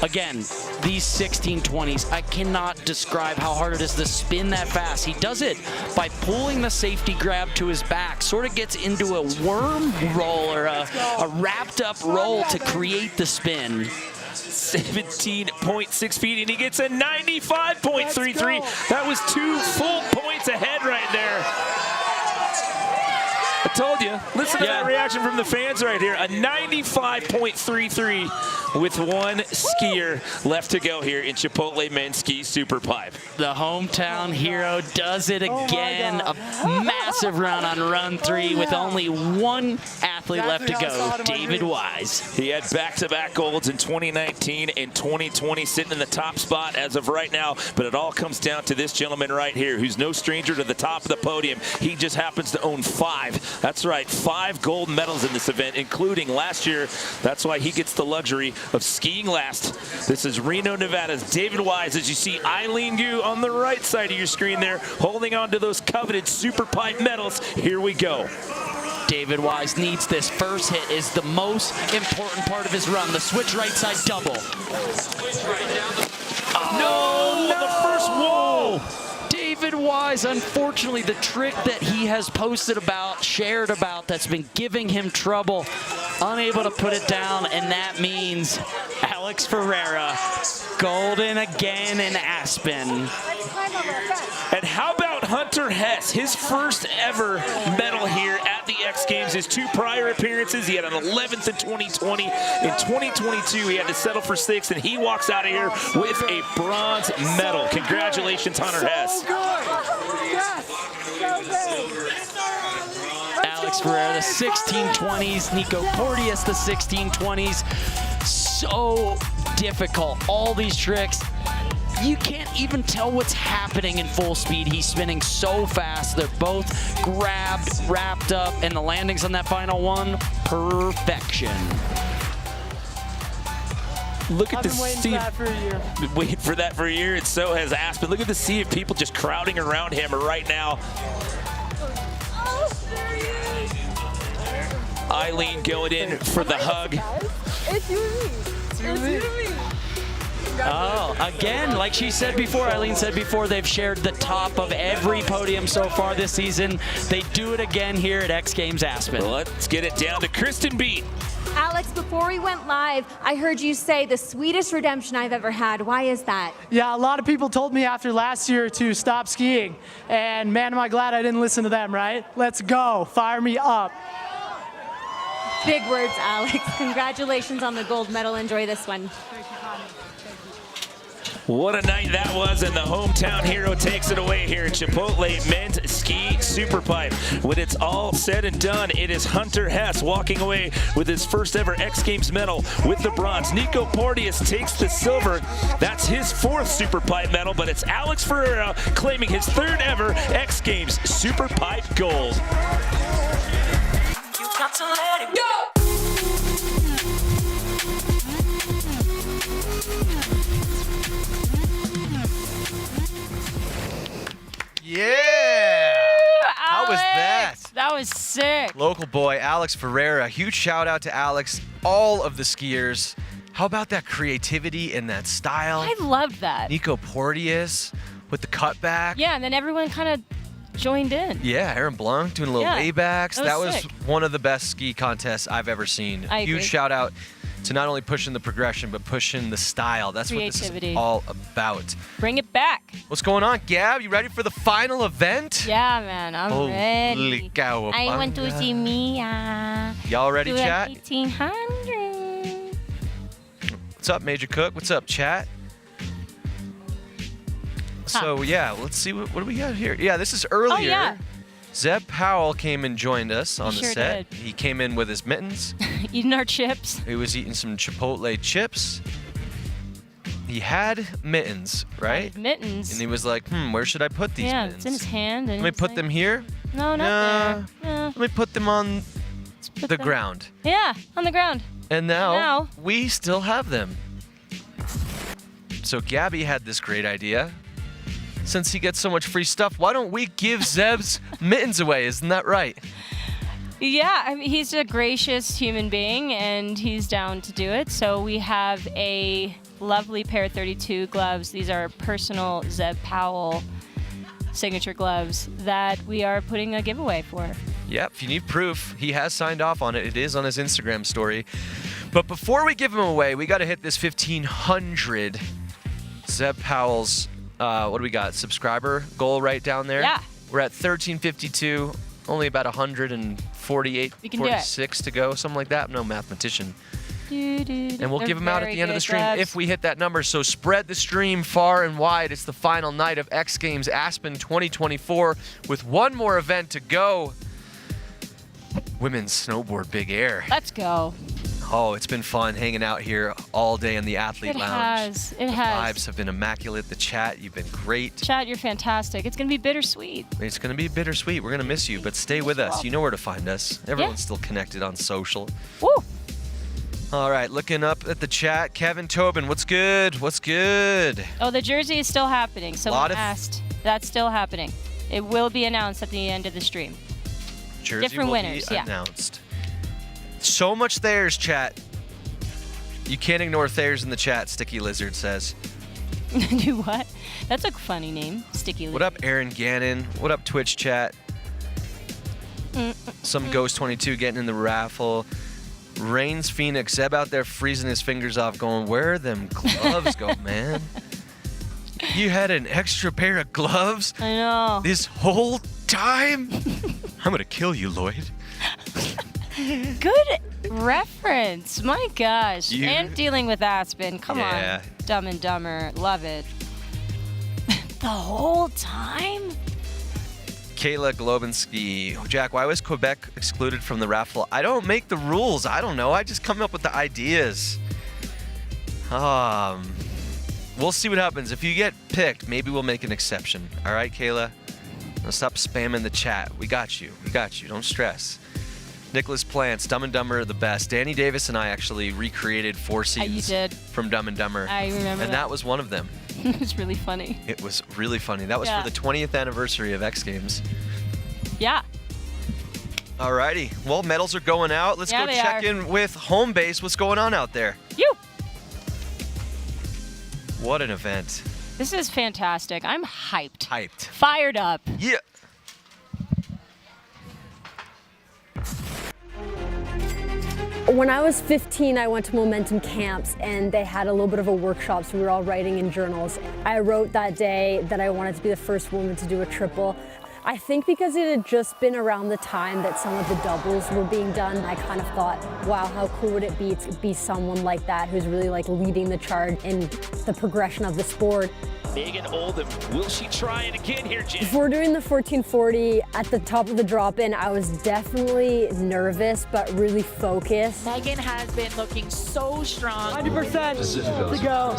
again, these 1620s, I cannot describe how hard it is to spin that fast. He does it by pulling the safety grab to his back, sort of gets into a worm roll or a wrapped up roll to create the spin. 17.6 feet, and he gets a 95.33. That was 2 full points ahead right there. I told you. Listen to that reaction from the fans right here. A 95.33 with 1 skier left to go here in Chipotle Men's Ski SuperPipe. The hometown hero does it again. A massive run on run 3 with only 1 athlete athlete left to go, David Wise. He had back-to-back golds in 2019 and 2020, sitting in the top spot as of right now. But it all comes down to this gentleman right here, who's no stranger to the top of the podium. He just happens to own 5. That's right, 5 gold medals in this event, including last year. That's why he gets the luxury of skiing last. This is Reno, Nevada's David Wise. As you see Eileen Gu on the right side of your screen there, holding on to those coveted SuperPipe medals. Here we go. David Wise needs this. First hit is the most important part of his run. The switch right side double. No, the first wall. David Wise, unfortunately, the trick that he has posted about, shared about, that's been giving him trouble, unable to put it down, and that means Alex Ferreira, golden again in Aspen. And how about Hunter Hess, his first ever medal here at the X Games. His 2 prior appearances, he had an 11th in 2020. In 2022, he had to settle for 6th, and he walks out of here with a bronze medal. Congratulations, Hunter Hess. Alex Ferreira, the 1620s. Nico Porteous, the 1620s. So difficult. All these tricks. You can't even tell what's happening in full speed. He's spinning so fast. They're both grabbed, wrapped up, and the landings on that final one, perfection. Look at the sea. Waiting for that for a year, and so has Aspen. Look at the sea of people just crowding around him right now. Eileen going in for the hug. It's you and me. It's you and me. Oh, again, like she said before, Eileen said before, they've shared the top of every podium so far this season. They do it again here at X Games Aspen. Let's get it down to Kristen Beat. Alex, before we went live, I heard you say the sweetest redemption I've ever had. Why is that? Yeah, a lot of people told me after last year to stop skiing. And man, am I glad I didn't listen to them, right? Let's go. Fire me up. Big words, Alex. Congratulations on the gold medal. Enjoy this one. What a night that was, and the hometown hero takes it away here at Chipotle Men's Ski Superpipe. When it's all said and done, it is Hunter Hess walking away with his first ever X Games medal with the bronze. Nico Porteous takes the silver. That's his 4th Superpipe medal, but it's Alex Ferreira claiming his 3rd ever X Games Superpipe gold. You got to let it go. Yeah! How was that? That was sick. Local boy, Alex Ferreira. Huge shout out to Alex, all of the skiers. How about that creativity and that style? I loved that. Nico Porteous with the cutback. Yeah, and then everyone kind of joined in. Yeah, Aaron Blanc doing little laybacks. That was sick. one of the best ski contests I've ever seen. I agree. Huge shout out to not only pushing the progression, but pushing the style. That's what this is all about. Bring it back. What's going on, Gab? You ready for the final event? Yeah, man, I'm ready. I want to see Mia. Y'all ready, do chat? 1800. What's up, Major Cook? What's up, chat? So, yeah, let's see. What do we got here? Yeah, this is earlier. Oh, yeah. Zeb Powell came and joined us on the sure set. did. He came in with his mittens. Eating our chips. He was eating some Chipotle chips. He had mittens, right? Mittens. And he was like, where should I put these yeah, mittens? it's in his hand. And Let me it's put like, them here? No, not there. No. Let me put them on the ground. Yeah, on the ground. And now we still have them. So Gabby had this great idea. Since he gets so much free stuff, why don't we give Zeb's mittens away? Isn't that right? Yeah, I mean, he's a gracious human being, and he's down to do it. So we have a lovely pair of 32 gloves. These are personal Zeb Powell signature gloves that we are putting a giveaway for. Yep, if you need proof, he has signed off on it. It is on his Instagram story. But before we give him away, we got to hit this 1,500 Zeb Powell's what do we got? Subscriber goal right down there. Yeah. We're at 1352, only about 148, We can do 46 to go, something like that. I'm no mathematician. And we'll They're give them out at very the end of the good stream gloves. if we hit that number. So spread the stream far and wide. It's the final night of X Games Aspen 2024 with one more event to go. women's snowboard big air. Let's go. Oh, it's been fun hanging out here all day in the athlete lounge. It has. Vibes have been immaculate. The chat, you've been great. Chat, you're fantastic. It's going to be bittersweet. It's going to be bittersweet. We're going to miss you, but stay with us. You know where to find us. Everyone's still connected on social. Woo! All right, looking up at the chat. Kevin Tobin, what's good? What's good? Oh, the jersey is still happening. Someone asked. That's still happening. It will be announced at the end of the stream. Jersey Different will winners, be announced. So much Thayers, chat. You can't ignore Thayers in the chat, Sticky Lizard says. Do what? That's a funny name, Sticky Lizard. What up, Aaron Gannon? What up, Twitch chat? Some Ghost22 getting in the raffle. Reigns Phoenix, Zeb out there freezing his fingers off going, where them gloves go, man? You had an extra pair of gloves? I know. This whole time? I'm going to kill you, Lloyd. Good reference. My gosh. And dealing with Aspen. Come on. Dumb and Dumber. Love it. The whole time? Kayla Globinski. Jack, why was Quebec excluded from the raffle? I don't make the rules. I don't know. I just come up with the ideas. We'll see what happens. If you get picked, maybe we'll make an exception. All right, Kayla? Now stop spamming the chat. We got you. We got you. Don't stress. Nicholas Plants, Dumb and Dumber are the best. Danny Davis and I actually recreated 4 scenes from Dumb and Dumber. I remember And that was one of them. It was really funny. It was really funny. That was for the 20th anniversary of X Games. Yeah. Alrighty. Well, medals are going out. Let's go check in with home base. What's going on out there? What an event. This is fantastic. I'm hyped. Hyped. Fired up. Yeah. When I was 15, I went to Momentum camps and they had a little bit of a workshop, so we were all writing in journals. I wrote that day that I wanted to be the first woman to do a triple. I think because it had just been around the time that some of the doubles were being done, I kind of thought, wow, how cool would it be to be someone like that who's really like leading the charge in the progression of the sport. Megan Oldham, will she try it again here, Jim? Before doing the 1440 at the top of the drop-in, I was definitely nervous, but really focused. Megan has been looking so strong. 100% to go.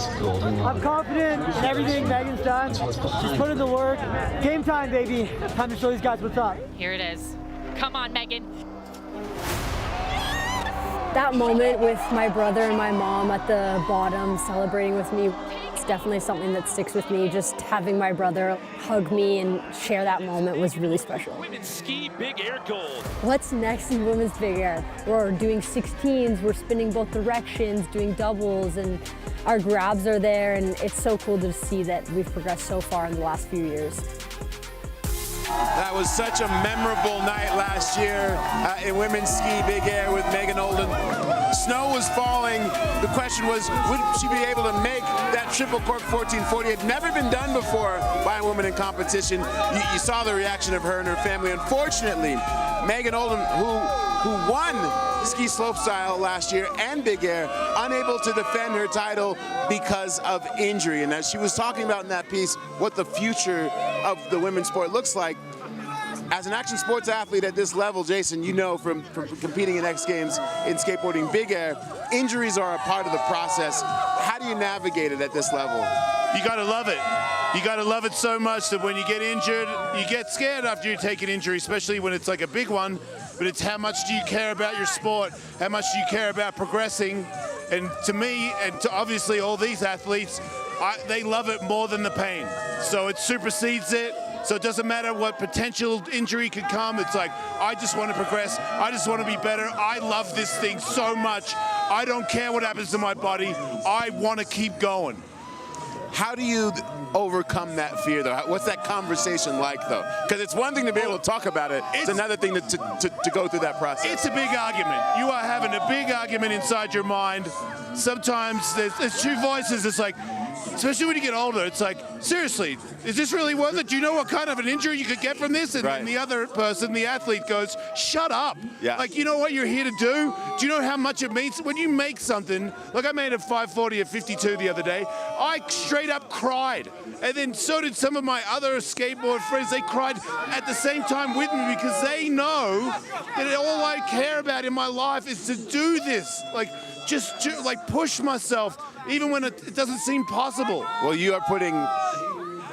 I'm confident in everything Megan's done. She's put in the work. Game time, baby. Time to show these guys what's up. Here it is. Come on, Megan. That moment with my brother and my mom at the bottom celebrating with me, it's definitely something that sticks with me. Just having my brother hug me and share that moment was really special. Women's ski big air gold. What's next in women's big air? We're doing 16s, we're spinning both directions, doing doubles, and our grabs are there, and it's so cool to see that we've progressed so far in the last few years. That was such a memorable night last year in women's ski big air with Megan Oldham. Snow was falling. The question was, would she be able to make that triple cork 1440? It had never been done before by a woman in competition. You saw the reaction of her and her family. Unfortunately, Megan Oldham, who won ski slopestyle last year and big air, unable to defend her title because of injury. And as she was talking about in that piece, what the future of the women's sport looks like. As an action sports athlete at this level, Jason, you know from competing in X Games in skateboarding big air, injuries are a part of the process. How do you navigate it at this level? You got to love it. You got to love it so much that when you get injured, you get scared after you take an injury, especially when it's like a big one. But it's how much do you care about your sport? How much do you care about progressing? And to me, and to obviously all these athletes, they love it more than the pain. So it supersedes it. So it doesn't matter what potential injury could come. It's like, I just want to progress. I just want to be better. I love this thing so much. I don't care what happens to my body. I want to keep going. How do you overcome that fear, though? What's that conversation like, though? Because it's one thing to be able to talk about it. It's another thing to go through that process. It's a big argument. You are having a big argument inside your mind. Sometimes there's two voices. It's like, especially when you get older, it's like, seriously, is this really worth it? Do you know what kind of an injury you could get from this? And then the other person, the athlete, goes, shut up. Yeah. Like, you know what you're here to do? Do you know how much it means? When you make something, like I made a 540 at 52 the other day, I straight up cried. And then so did some of my other skateboard friends. They cried at the same time with me because they know that all I care about in my life is to do this. Like, just to, like, push myself, even when it doesn't seem possible. Well, you are putting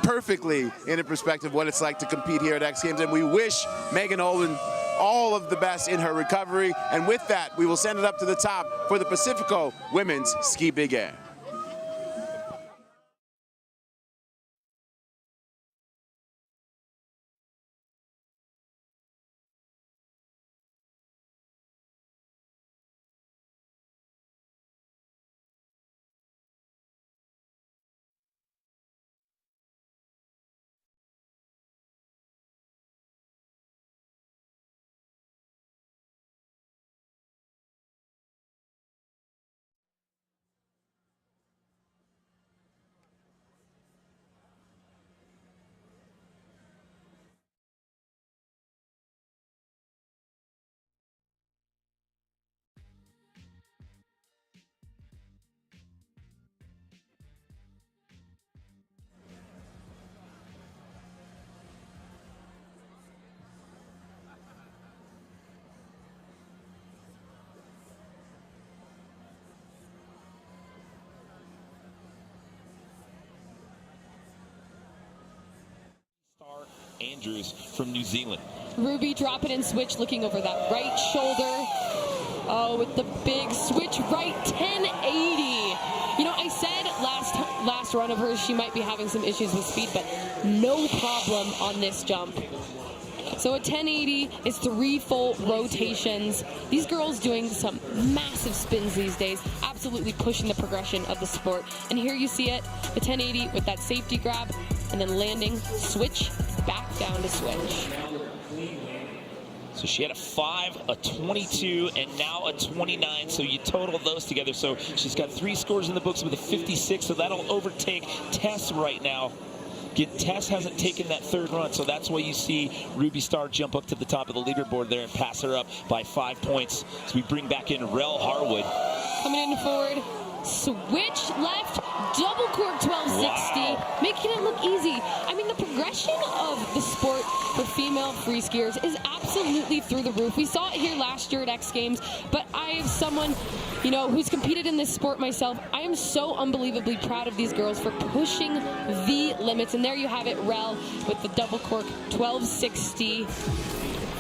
perfectly into perspective what it's like to compete here at X Games, and we wish Megan Olin all of the best in her recovery. And with that, we will send it up to the top for the Pacifico Women's Ski Big Air. Andrews from New Zealand. Ruby drop it and switch, looking over that right shoulder. Oh, with the big switch right, 1080. You know, I said last run of hers she might be having some issues with speed, but no problem on this jump. So a 1080 is 3 full rotations. These girls doing some massive spins these days, absolutely pushing the progression of the sport. And here you see it, the 1080 with that safety grab, and then landing, switch, back down to switch. So she had a 5, a 22, and now a 29. So you total those together. So she's got 3 scores in the books with a 56. So that'll overtake Tess right now. Tess hasn't taken that 3rd run, so that's why you see Ruby Star jump up to the top of the leaderboard there and pass her up by 5 points. So we bring back in Rel Harwood. Coming in forward, switch left, double cork 1260, making it look easy. I mean, the progression of the sport for female free skiers is absolutely through the roof. We saw it here last year at X Games, but I have someone, you know, who's competed in this sport myself. I am so unbelievably proud of these girls for pushing the limits. And there you have it, Rel with the double cork 1260.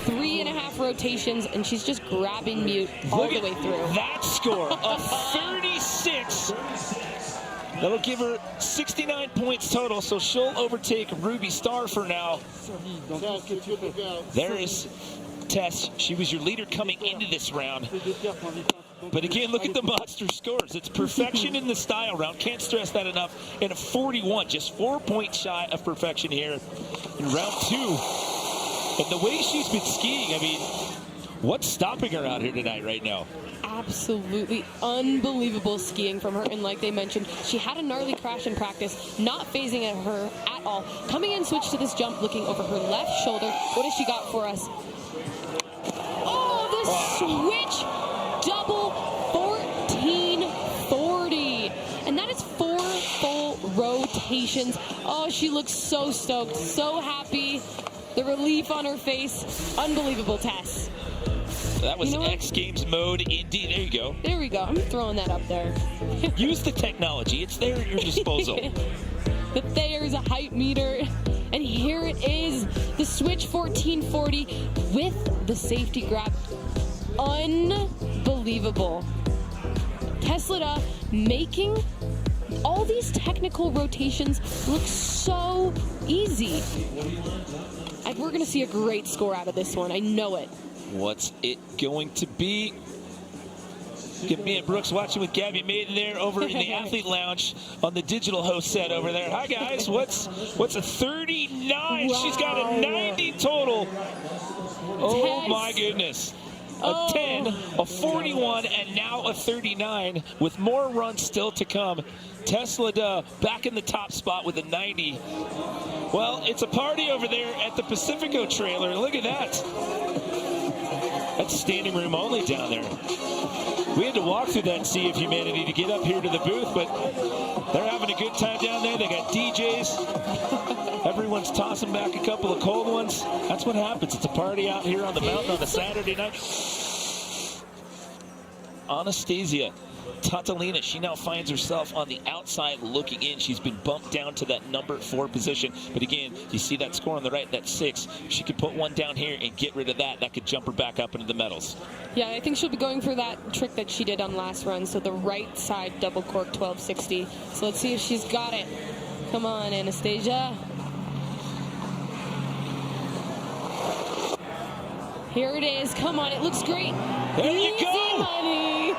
3.5 rotations, and she's just grabbing mute all the way through. That score of 36. That'll give her 69 points total, so she'll overtake Ruby Star for now. There is Tess. She was your leader coming into this round. But again, look at the monster scores. It's perfection in the style round. Can't stress that enough. And a 41, just 4 points shy of perfection here in round 2. And the way she's been skiing, I mean, what's stopping her out here tonight right now? Absolutely unbelievable skiing from her. And like they mentioned, she had a gnarly crash in practice, not phasing at her at all. Coming in, switch to this jump, looking over her left shoulder. What has she got for us? Oh, the switch double 1440. And that is 4 full rotations. Oh, she looks so stoked, so happy. The relief on her face, unbelievable, Tess. That was X Games mode indeed. There you go. There we go. I'm throwing that up there. Use the technology. It's there at your disposal. But there's a height meter. And here it is. The switch 1440 with the safety grab. Unbelievable. Tesla making all these technical rotations look so easy. We're going to see a great score out of this one. I know it. What's it going to be? Get me and Brooks watching with Gabby Maiden there over in the athlete lounge on the digital host set over there. Hi guys, what's a 39? Wow. She's got a 90 total. Oh Tess. My goodness. A 10, a 41, and now a 39 with more runs still to come. Tesla back in the top spot with a 90. Well, it's a party over there at the Pacifico trailer. Look at that. That's standing room only down there. We had to walk through that and see if humanity to get up here to the booth, but they're having a good time down there. They got DJs. Everyone's tossing back a couple of cold ones. That's what happens. It's a party out here on the mountain on a Saturday night. Anastasia Tatalina, she now finds herself on the outside looking in. She's been bumped down to that number 4 position. But again, you see that score on the right, that 6. She could put one down here and get rid of that. That could jump her back up into the medals. Yeah, I think she'll be going for that trick that she did on last run. So the right side double cork 1260. So let's see if she's got it. Come on, Anastasia. Here it is. Come on, it looks great. There you Easy go. money.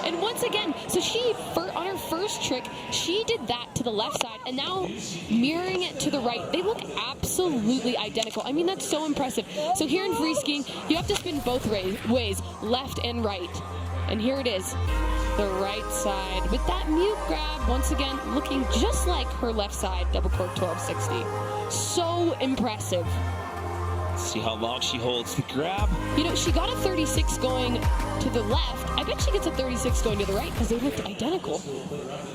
And once again, so she, on her first trick, she did that to the left side, and now mirroring it to the right. They look absolutely identical. I mean, that's so impressive. So here in free skiing, you have to spin both ways, left and right. And here it is, the right side with that mute grab, once again, looking just like her left side, double cork 1260. So impressive. See how long she holds the grab. You know, she got a 36 going to the left. I bet she gets a 36 going to the right because they looked identical.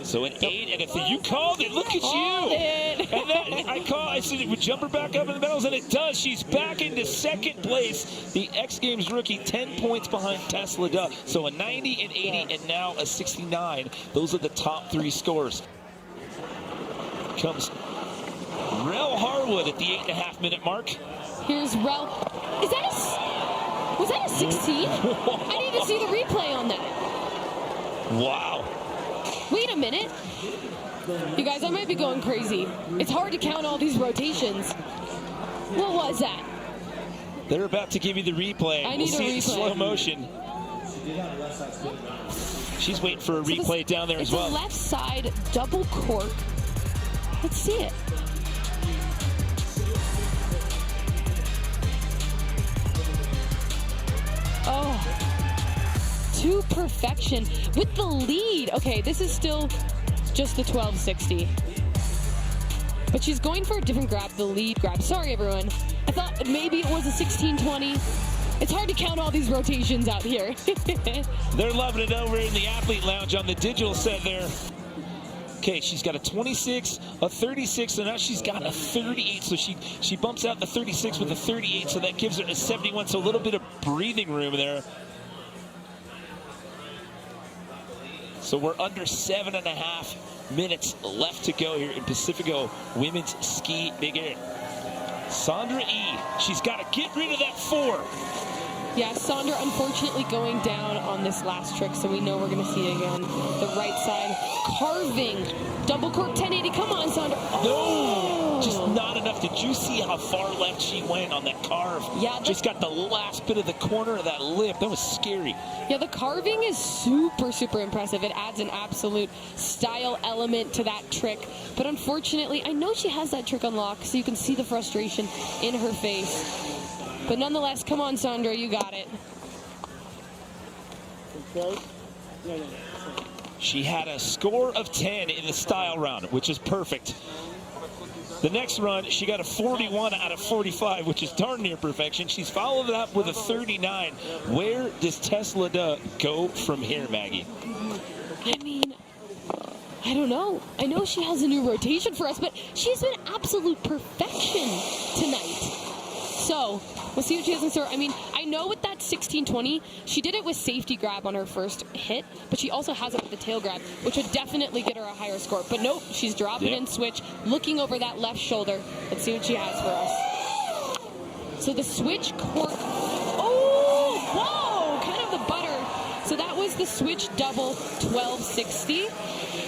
So an 8 and a 3. You called it. Look at you. And then I said it would jump her back up in the medals, and it does. She's back into second place. The X Games rookie, 10 points behind Tesla Duh. So a 90, an 80, and now a 69. Those are the top 3 scores. Comes Rel Harwood at the 8.5-minute mark. Here's Rel. Was that a 16? I need to see the replay on that. Wow. Wait a minute. You guys, I might be going crazy. It's hard to count all these rotations. What was that? They're about to give you the replay. I need we'll see a it in replay. slow motion. She's waiting for a replay down there as well. It's a left side double cork. Let's see it. Oh, to perfection with the lead. Okay, this is still just the 1260. But she's going for a different grab, the lead grab. Sorry, everyone. I thought maybe it was a 1620. It's hard to count all these rotations out here. They're loving it over in the athlete lounge on the digital set there. Okay, she's got a 26, a 36, so now she's got a 38. So she bumps out the 36 with a 38, so that gives her a 71. So a little bit of breathing room there. So we're under 7.5 minutes left to go here in Pacifico Women's Ski Big Air. Sandra E, she's got to get rid of that 4. Yeah, Sandra unfortunately going down on this last trick, so we know we're going to see it again. The right side carving. Double cork 1080. Come on, Sandra. Oh! No! Just not enough. Did you see how far left she went on that carve? Yeah. Just got the last bit of the corner of that lip. That was scary. Yeah, the carving is super, super impressive. It adds an absolute style element to that trick. But unfortunately, I know she has that trick unlocked, so you can see the frustration in her face. But nonetheless, come on, Sandra, you got it. She had a score of 10 in the style round, which is perfect. The next run, she got a 41 out of 45, which is darn near perfection. She's followed it up with a 39. Where does Tesla go from here, Maggie? I mean, I don't know. I know she has a new rotation for us, but she's been absolute perfection tonight. So, we'll see what she has in store. I mean, I know with that 1620, she did it with safety grab on her first hit, but she also has it with the tail grab, which would definitely get her a higher score. But nope, she's dropping in switch, looking over that left shoulder. Let's see what she has for us. So the switch cork. Oh, whoa, kind of the butter. So that was the switch double 1260.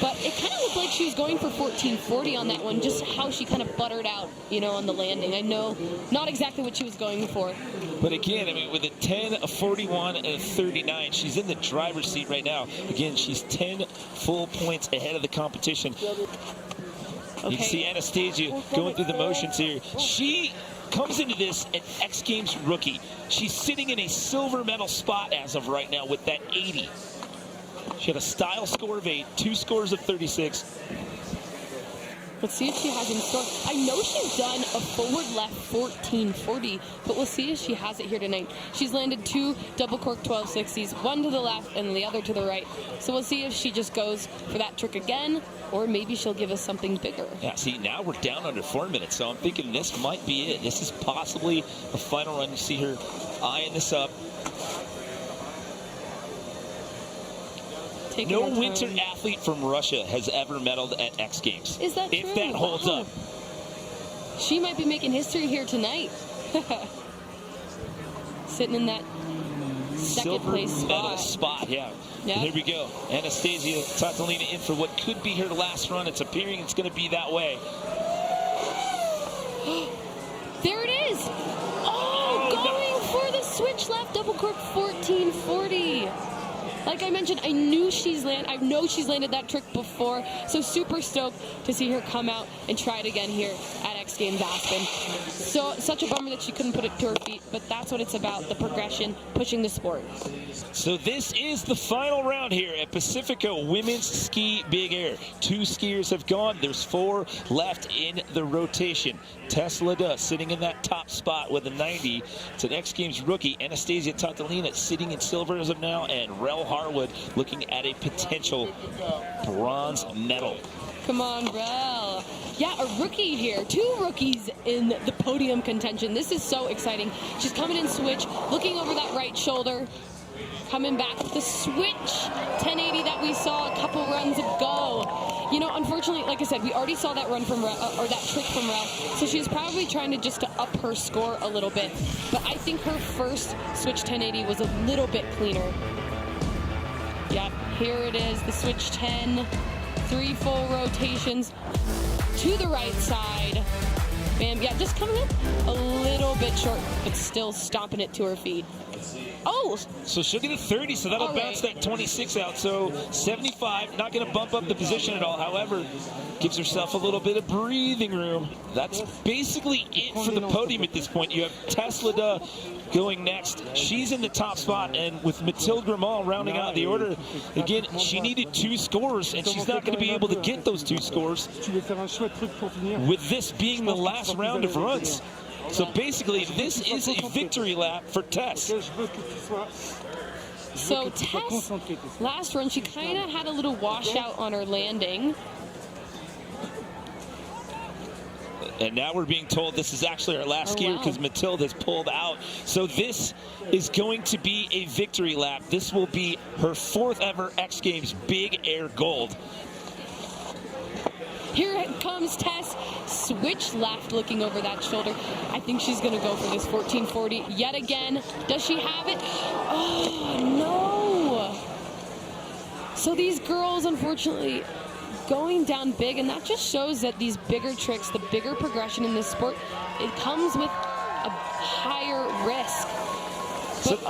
But it kind of looked like she was going for 1440 on that one, just how she kind of buttered out, you know, on the landing. I know not exactly what she was going for. But again, I mean, with a 10, a 41, and a 39, she's in the driver's seat right now. Again, she's 10 full points ahead of the competition. Okay. You can see Anastasia going through the motions here. She comes into this an X Games rookie. She's sitting in a silver medal spot as of right now with that 80. She had a style score of 8, 2 scores of 36. Let's see if she has in store. I know she's done a forward left 1440, but we'll see if she has it here tonight. She's landed 2 double cork 1260s, one to the left and the other to the right. So we'll see if she just goes for that trick again, or maybe she'll give us something bigger. Yeah, see, now we're down under 4 minutes, so I'm thinking this might be it. This is possibly a final run. You see her eyeing this up. No winter athlete from Russia has ever medaled at X Games. Is that true? If that holds up. She might be making history here tonight. Sitting in that second place spot. Yeah. Yeah. And here we go. Anastasia Tatalina in for what could be her last run. It's appearing it's going to be that way. There it is. Oh, going for the switch left double cork 1440. Like I mentioned, I know she's landed that trick before, so super stoked to see her come out and try it again here at X Games Aspen. So such a bummer that she couldn't put it to her feet, but that's what it's about, the progression, pushing the sport. So this is the final round here at Pacifico Women's Ski Big Air. 2 skiers have gone. There's 4 left in the rotation. Tess Leda sitting in that top spot with a 90. It's an X Games rookie. Anastasia Tatalina sitting in silver as of now, and Rel Harwood looking at a potential bronze medal. Come on, Rel. Yeah, a rookie here. 2 rookies in the podium contention. This is so exciting. She's coming in switch, looking over that right shoulder, coming back with the switch 1080 that we saw a couple runs ago. You know, unfortunately, like I said, we already saw that run from Rel, or that trick from Rel, so she's probably trying to just to up her score a little bit. But I think her first switch 1080 was a little bit cleaner. Yep, here it is, the switch 10, 3 full rotations to the right side. Bam, yeah, just coming in a little bit short, but still stomping it to her feet. Oh! So she'll get a 30, so that'll bounce that 26 out. So 75, not going to bump up the position at all. However, gives herself a little bit of breathing room. That's basically it for the podium at this point. You have Tess Leda going next. She's in the top spot, and with Mathilde Grimal rounding out the order, again, she needed 2 scores, and she's not going to be able to get those 2 scores with this being the last round of runs. So basically, this is a victory lap for Tess. So Tess, last run, she kind of had a little washout on her landing. And now we're being told this is actually our last skier because Mathilde has pulled out. So this is going to be a victory lap. This will be her 4th ever X Games Big Air Gold. Here comes Tess, switch left, looking over that shoulder. I think she's going to go for this 1440 yet again. Does she have it? Oh, no. So these girls, unfortunately, going down big, and that just shows that these bigger tricks, the bigger progression in this sport, it comes with a higher risk. But,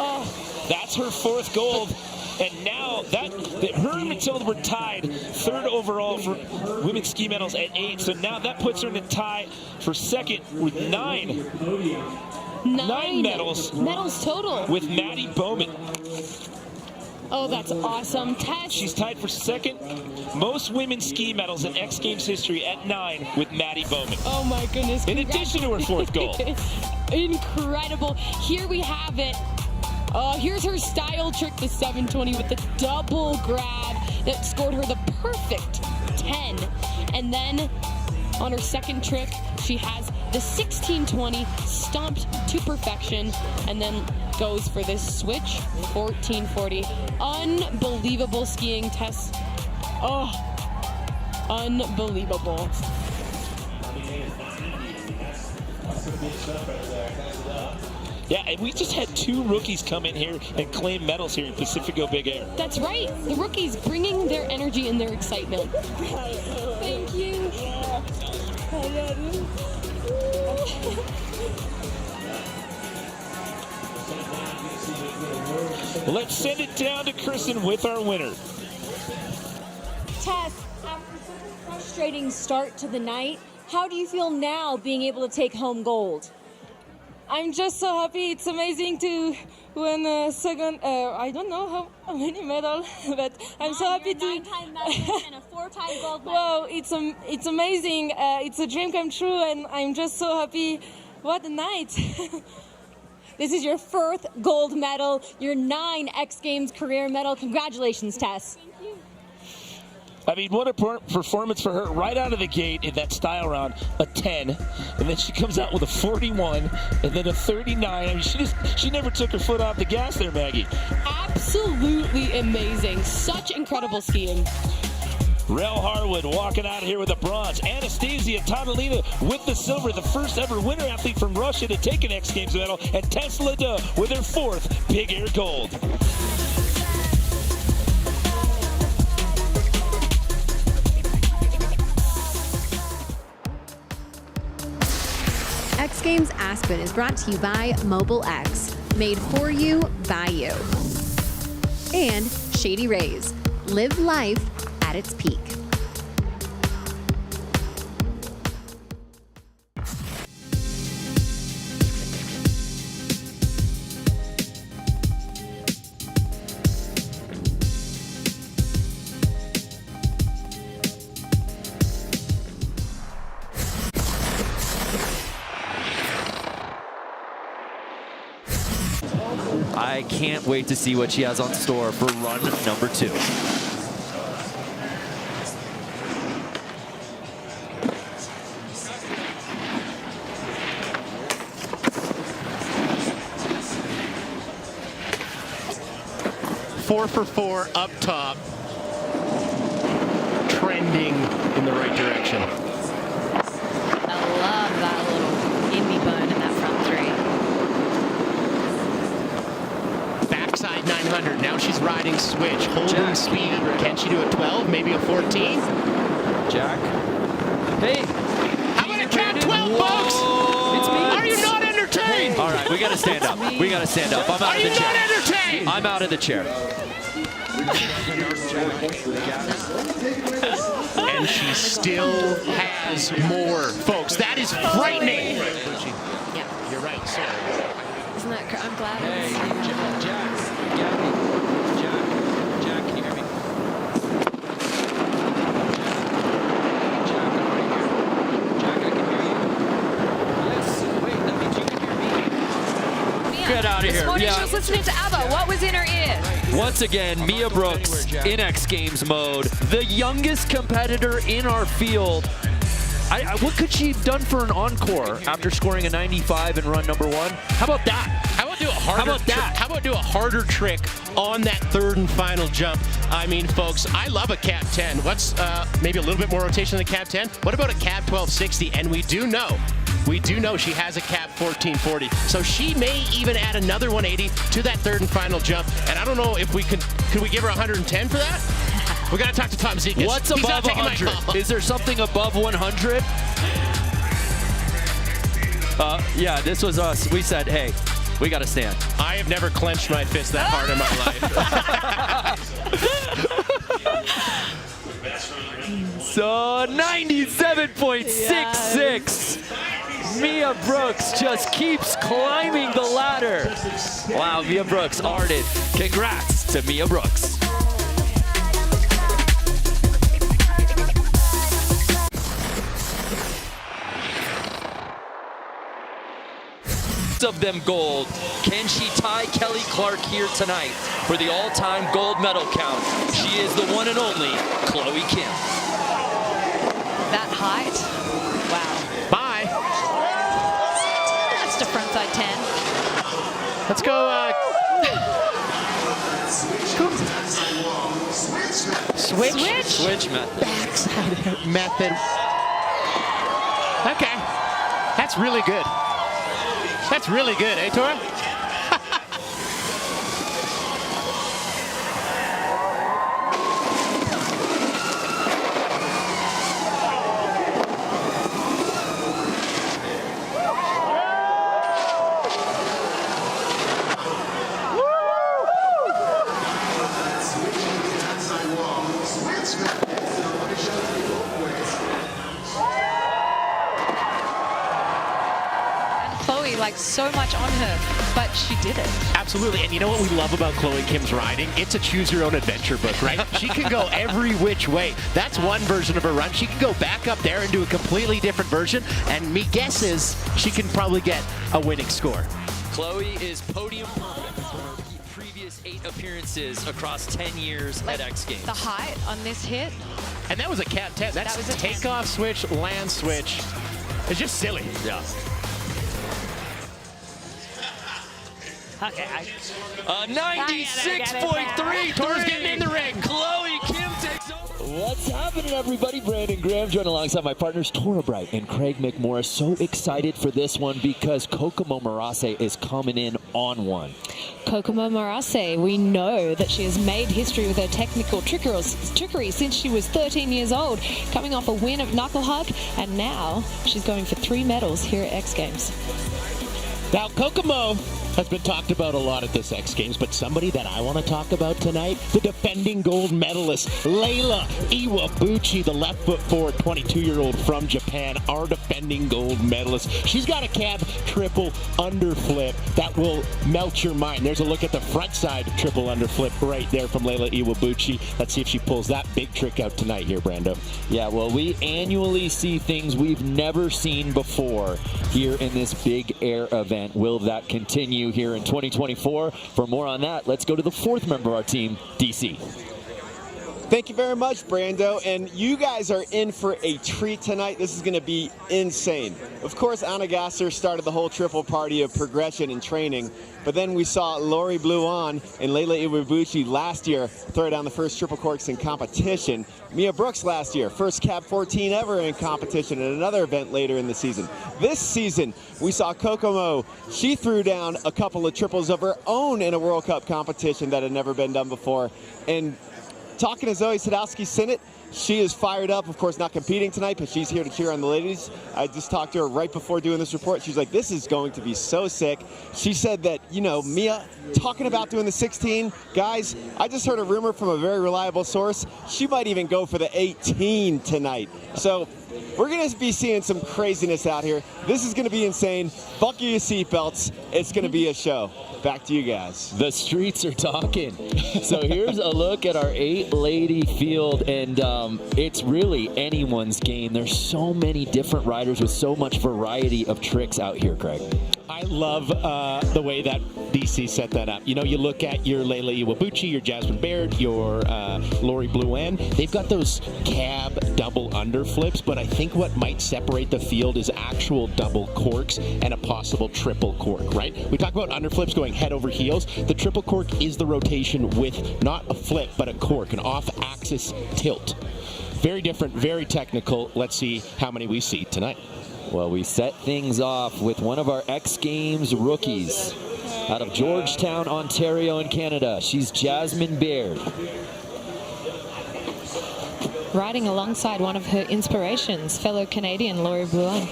that's her 4th gold. And now her and Mathilde were tied 3rd overall for women's ski medals at 8. So now that puts her in a tie for 2nd with 9 medals. Medals total. With Maddie Bowman. Oh, that's awesome. Tess. She's tied for 2nd most women's ski medals in X Games history at 9 with Maddie Bowman. Oh my goodness. In addition to her 4th gold. Incredible. Here we have it. Here's her style trick, the 720 with the double grab that scored her the perfect 10. And then on her 2nd trick, she has the 1620 stomped to perfection and then goes for this switch 1440. Unbelievable skiing, Tess. Oh, unbelievable. Yeah, and we just had 2 rookies come in here and claim medals here in Pacifico Big Air. That's right. The rookies bringing their energy and their excitement. Thank you. Let's send it down to Kristen with our winner. Tess, after such a frustrating start to the night, how do you feel now being able to take home gold? I'm just so happy. It's amazing to win a second. I don't know how many medals, but I'm so happy to. 9-time medalist and a 4-time gold medal. Wow, it's amazing. It's a dream come true, and I'm just so happy. What a night! This is your 4th gold medal, your 9 X Games career medal. Congratulations, Tess. Thank you. I mean, what a performance for her right out of the gate in that style round, a 10, and then she comes out with a 41, and then a 39. I mean, she never took her foot off the gas there, Maggie. Absolutely amazing. Such incredible skiing. Rel Harwood walking out of here with a bronze. Anastasia Tadalina with the silver, the first ever winter athlete from Russia to take an X Games medal, and Tess Ledoux with her 4th Big Air gold. X Games Aspen is brought to you by Mobile X, made for you by you. And Shady Rays, live life at its peak. I can't wait to see what she has on store for run number 2. Four for 4 up top, trending in the right direction. I love that little indie bun in that front 3. Backside 900. Now she's riding switch, holding speed. Can she do a 12? Maybe a 14? Jack. Hey. How about a cap 12, folks? It's me. Are you not entertained? All right, we got to stand up. We got to stand up. I'm out of the chair. Are you not entertained? I'm out of the chair. And she still has more, folks. That is frightening. Yeah. You're right, sorry. Isn't that I'm glad. Hey, Jack, Gabby, Jack, can you hear me? Jack, I can hear you. Yes, wait, that means you can hear me. Get out of here. This morning Yeah. she was listening to ABBA. What was in her ear? Once again, Mia Brooks in X Games mode, the youngest competitor in our field. What could she have done for an encore after scoring a 95 in run number 1? How about that? How about do a harder? How about that? How about do a harder trick on that 3rd and final jump? I mean, folks, I love a cap 10. What's maybe a little bit more rotation than the cap 10? What about a cap 1260? And we do know she has a cap 1440. So she may even add another 180 to that 3rd and final jump. And I don't know if we could we give her 110 for that? We got to talk to Tom Zekas. What's above 100? Is there something above 100? Yeah, this was us. We said, hey, we got to stand. I have never clenched my fist that hard in my life. So 97.66. Mia Brooks just keeps climbing the ladder. Wow, Mia Brooks, Arden. Congrats to Mia Brooks. Of them gold. Can she tie Kelly Clark here tonight for the all-time gold medal count? She is the one and only Chloe Kim. That height? Wow. Bye. That's the frontside 10. Let's go. Switch method. Backside method. Okay. That's really good. That's really good, eh, Tora? Chloe like so much on her, but she did it. Absolutely, and you know what we love about Chloe Kim's riding? It's a choose-your-own-adventure book, right? She can go every which way. That's one version of her run. She can go back up there and do a completely different version, and me guess is she can probably get a winning score. Chloe is podium perfect from her previous 8 appearances across 10 years at X Games. The height on this hit. And that was a Cat 10. That's was a takeoff switch, land switch. It's just silly. Yeah. Okay. 96.3. Tor's getting in the ring. Chloe Kim takes over. What's happening, everybody? Brandon Graham joined alongside my partners Tora Bright and Craig McMorris. So excited for this one because Kokomo Marase is coming in on one. Kokomo Marase, we know that she has made history with her technical trickery since she was 13 years old, coming off a win of Knuckle Hug, and now she's going for 3 medals here at X Games. Now, Kokomo has been talked about a lot at this X Games, but somebody that I want to talk about tonight, the defending gold medalist, Layla Iwabuchi, the left foot forward 22-year-old from Japan, our defending gold medalist. She's got a cab triple underflip that will melt your mind. There's a look at the front side triple underflip right there from Layla Iwabuchi. Let's see if she pulls that big trick out tonight here, Brando. Yeah, well, we annually see things we've never seen before here in this big air event. Will that continue here in 2024? For more on that, let's go to the 4th member of our team, DC. Thank you very much, Brando, and you guys are in for a treat tonight. This is going to be insane. Of course, Anna Gasser started the whole triple party of progression and training, but then we saw Lori Bluon and Layla Iwabuchi last year throw down the first triple corks in competition. Mia Brooks last year, first cab 14 ever in competition at another event later in the season. This season, we saw Kokomo. She threw down a couple of triples of her own in a World Cup competition that had never been done before. And talking to Zoe Sadowski-Sinnott, she is fired up, of course not competing tonight, but she's here to cheer on the ladies. I just talked to her right before doing this report. She's like, this is going to be so sick. She said that, you know, Mia talking about doing the 16. Guys, I just heard a rumor from a very reliable source. She might even go for the 18 tonight. So we're going to be seeing some craziness out here. This is going to be insane. Buckle your seatbelts. It's going to be a show. Back to you guys. The streets are talking. So here's a look at our 8-lady field, and it's really anyone's game. There's so many different riders with so much variety of tricks out here, Craig. I love the way that DC set that up. You know, you look at your Layla Iwabuchi, your Jasmine Baird, your Lori Bluan. They've got those cab double underflips, but I think what might separate the field is actual double corks and a possible triple cork, right? We talk about underflips going head over heels. The triple cork is the rotation with not a flip, but a cork, an off-axis tilt. Very different, very technical. Let's see how many we see tonight. Well, we set things off with one of our X Games rookies out of Georgetown, Ontario in Canada. She's Jasmine Baird. Riding alongside one of her inspirations, fellow Canadian Lori Bluan.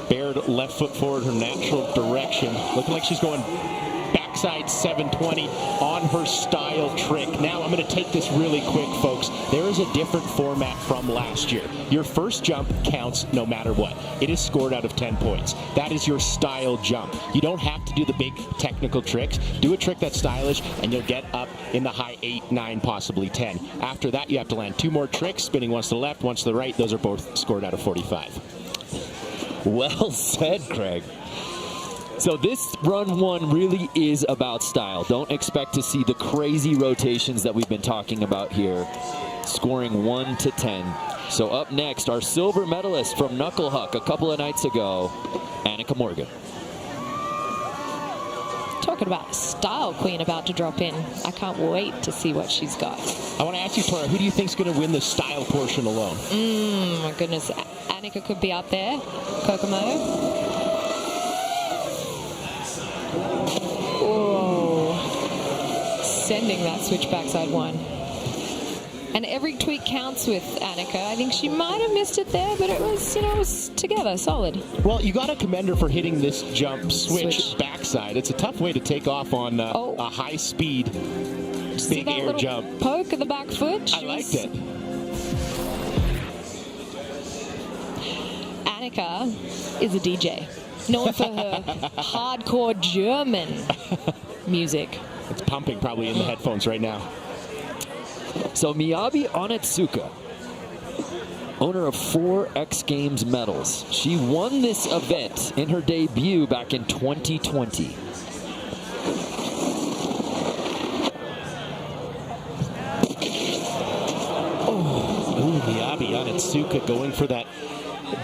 Baird left foot forward, her natural direction. Looking like she's going backside 720 on her style trick. Now I'm going to take this really quick, folks. There is a different format from last year. Your first jump counts no matter what. It is scored out of 10 points. That is your style jump. You don't have to do the big technical tricks. Do a trick that's stylish and you'll get up in the high 8, 9, possibly 10. After that, you have to land 2 more tricks, spinning once to the left, once to the right. Those are both scored out of 45. Well said, Craig. So this run 1 really is about style. Don't expect to see the crazy rotations that we've been talking about here, scoring 1 to 10. So up next, our silver medalist from Knuckle Huck a couple of nights ago, Annika Morgan. Talking about a style queen about to drop in. I can't wait to see what she's got. I want to ask you, Tora, who do you think is going to win the style portion alone? My goodness. Annika could be up there. Kokomo. Oh, sending that switch backside 1. And every tweak counts with Annika. I think she might have missed it there, but it was, you know, it was together, solid. Well, you got to commend her for hitting this jump switch backside. It's a tough way to take off on a high-speed big air jump. Poke of the back foot. I liked it. Danica is a DJ, known for her hardcore German music. It's pumping probably in the headphones right now. So Miyabi Onitsuka, owner of 4 X Games medals. She won this event in her debut back in 2020. Ooh, Miyabi Onitsuka going for that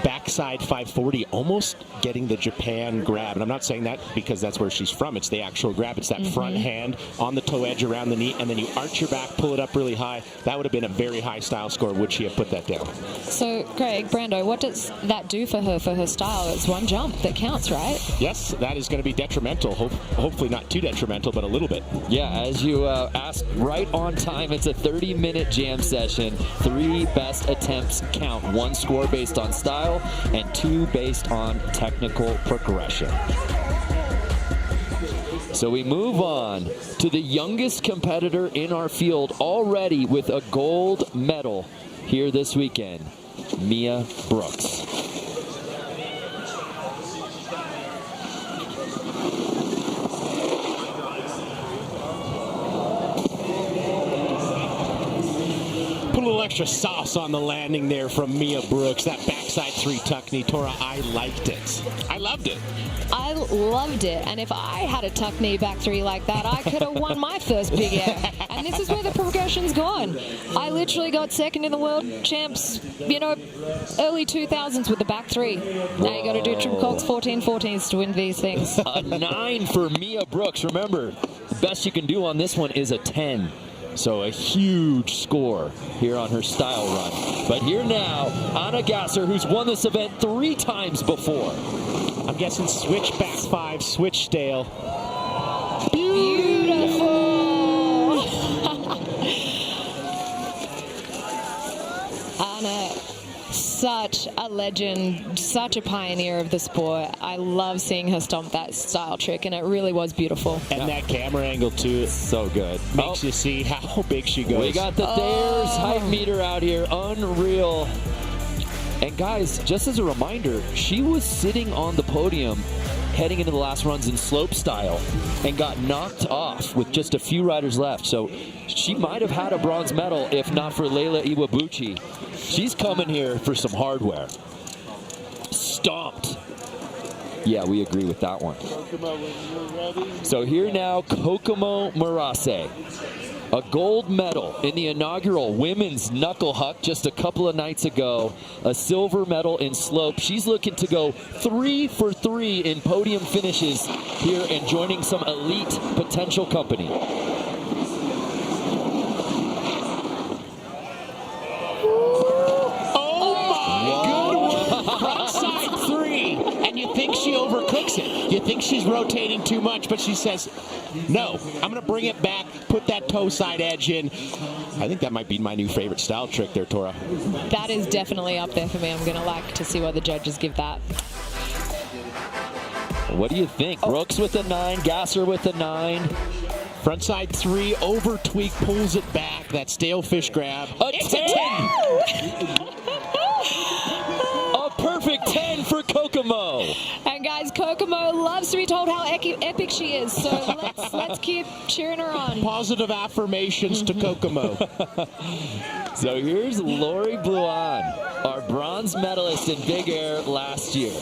backside 540, almost getting the Japan grab. And I'm not saying that because that's where she's from. It's the actual grab. It's that front hand on the toe edge around the knee, and then you arch your back, pull it up really high. That would have been a very high style score would she have put that down. So, Greg, Brando, what does that do for her style? It's one jump that counts, right? Yes, that is going to be detrimental. Hopefully not too detrimental, but a little bit. Yeah, as you asked, right on time. It's a 30-minute jam session. 3 best attempts count. 1 score based on style and 2 based on technical progression. So we move on to the youngest competitor in our field already with a gold medal here this weekend, Mia Brooks. Put a little extra sauce on the landing there from Mia Brooks. That backside 3 tuck knee, Tora, I liked it. I loved it. I loved it, and if I had a tuck knee back 3 like that, I could have won my first big air. And this is where the progression's gone. I literally got second in the world champs, you know, early 2000s with the back 3. Now you got to do triple cogs 14-14s to win these things. A 9 for Mia Brooks. Remember, the best you can do on this one is a 10. So a huge score here on her style run. But here now, Anna Gasser, who's won this event 3 times before. I'm guessing switch back 5, switch stale. Beautiful! Anna, such a legend, such a pioneer of the sport. I love seeing her stomp that style trick, and it really was beautiful. And that camera angle too, so good. Makes you see how big she goes. We got the Thayer's height meter out here, unreal. And guys, just as a reminder, she was sitting on the podium heading into the last runs in Slopestyle and got knocked off with just a few riders left. So she might have had a bronze medal if not for Leila Iwabuchi. She's coming here for some hardware. Stomped. Yeah, we agree with that one. So here now, Kokomo Murase. A gold medal in the inaugural women's knuckle huck just a couple of nights ago. A silver medal in slope. She's looking to go 3 for 3 in podium finishes here and joining some elite potential company. Frontside 3, and you think she overcooks it. You think she's rotating too much, but she says, no, I'm going to bring it back, put that toe side edge in. I think that might be my new favorite style trick there, Tora. That is definitely up there for me. I'm going to like to see what the judges give that. What do you think? Brooks with a 9, Gasser with a 9. Frontside 3, over tweak, pulls it back. That stale fish grab. It's a 10! A perfect 10 for Kokomo. And guys, Kokomo loves to be told how epic she is, so let's keep cheering her on. Positive affirmations to Kokomo. So here's Lori Bluan, our bronze medalist in Big Air last year.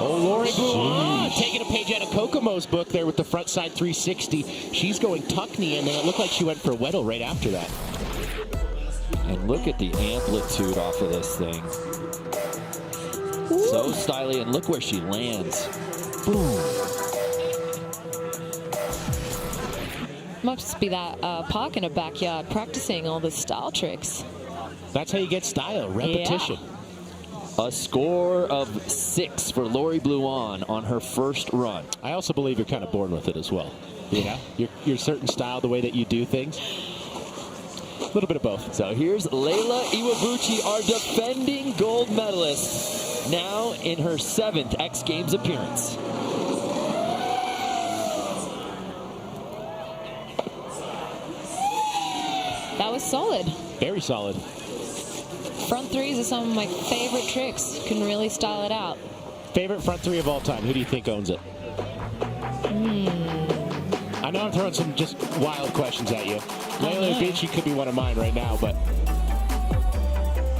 Oh, Lori Bluan taking a page out of Kokomo's book there with the front side 360. She's going tuck knee, and then it looked like she went for Weddle right after that. And look at the amplitude off of this thing. So stylish, and look where she lands. Boom. Must be that park in a backyard practicing all the style tricks. That's how you get style, repetition. Yeah. A score of 6 for Lori Bluan on her first run. I also believe you're kind of born with it as well. Yeah, your certain style, the way that you do things. A little bit of both. So here's Leila Iwabuchi, our defending gold medalist, now in her 7th X Games appearance. That was solid. Very solid. Front threes are some of my favorite tricks. Can really style it out. Favorite front three of all time. Who do you think owns it? I know I'm throwing some just wild questions at you. Layla Abuchi could be one of mine right now, but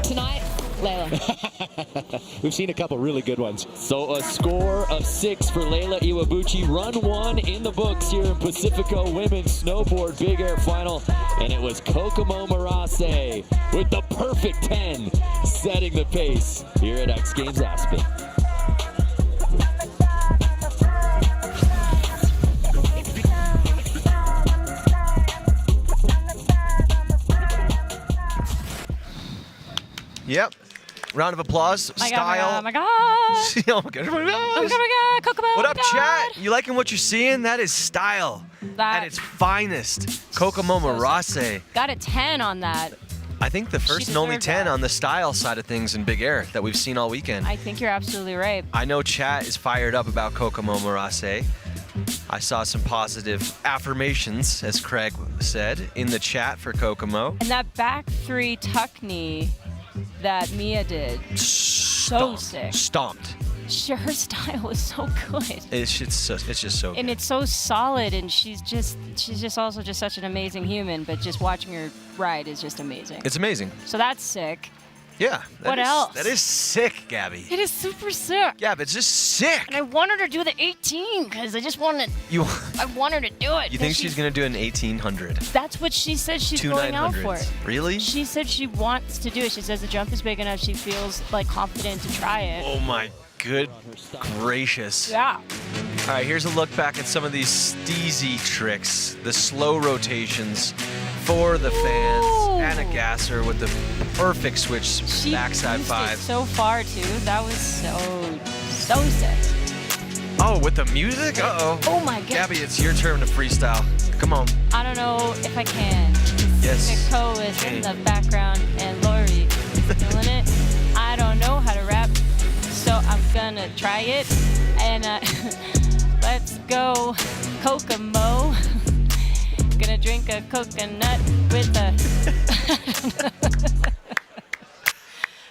tonight, Layla. We've seen a couple really good ones. So a score of 6 for Layla Iwabuchi. Run 1 in the books here in Pacifico Women's Snowboard Big Air Final. And it was Kokomo Marase with the perfect 10, setting the pace here at X Games Aspen. Yep. Round of applause. Style. Oh my god. Oh my gosh. Oh my god. Kokomo. What up, chat? You liking what you're seeing? That is style at its finest. Kokomo Marase. Got a 10 on that. I think the first and only 10 on the style side of things in Big Air that we've seen all weekend. I think you're absolutely right. I know chat is fired up about Kokomo Marase. I saw some positive affirmations, as Craig said, in the chat for Kokomo. And that back 3 tuck knee that Mia did, so sick. Stomped. Her style was so good. It's just so good. And it's so solid, and she's just also just such an amazing human, but just watching her ride is just amazing. It's amazing. So that's sick. Yeah. What else? That is sick, Gabby. It is super sick. Yeah, but it's just sick. And I want her to do the 18 because I just want to. I want her to do it. You think she's gonna do an 1800? That's what she says she's Two going out 900s. for. Really? She said she wants to do it. She says the jump is big enough. She feels like confident to try it. Oh my good gracious. Yeah. All right, here's a look back at some of these steezy tricks, the slow rotations for the fans. Anna Gasser with the perfect switch backside boosted 5. So far too. That was so sick. Oh, with the music? Uh-oh. Oh my god. Gabby, it's your turn to freestyle. Come on. I don't know if I can. Yes. Pacifico is in the background and Lori is doing it. I don't know how to rap, so I'm gonna try it. And let's go, Kokomo. Gonna drink a coconut with a.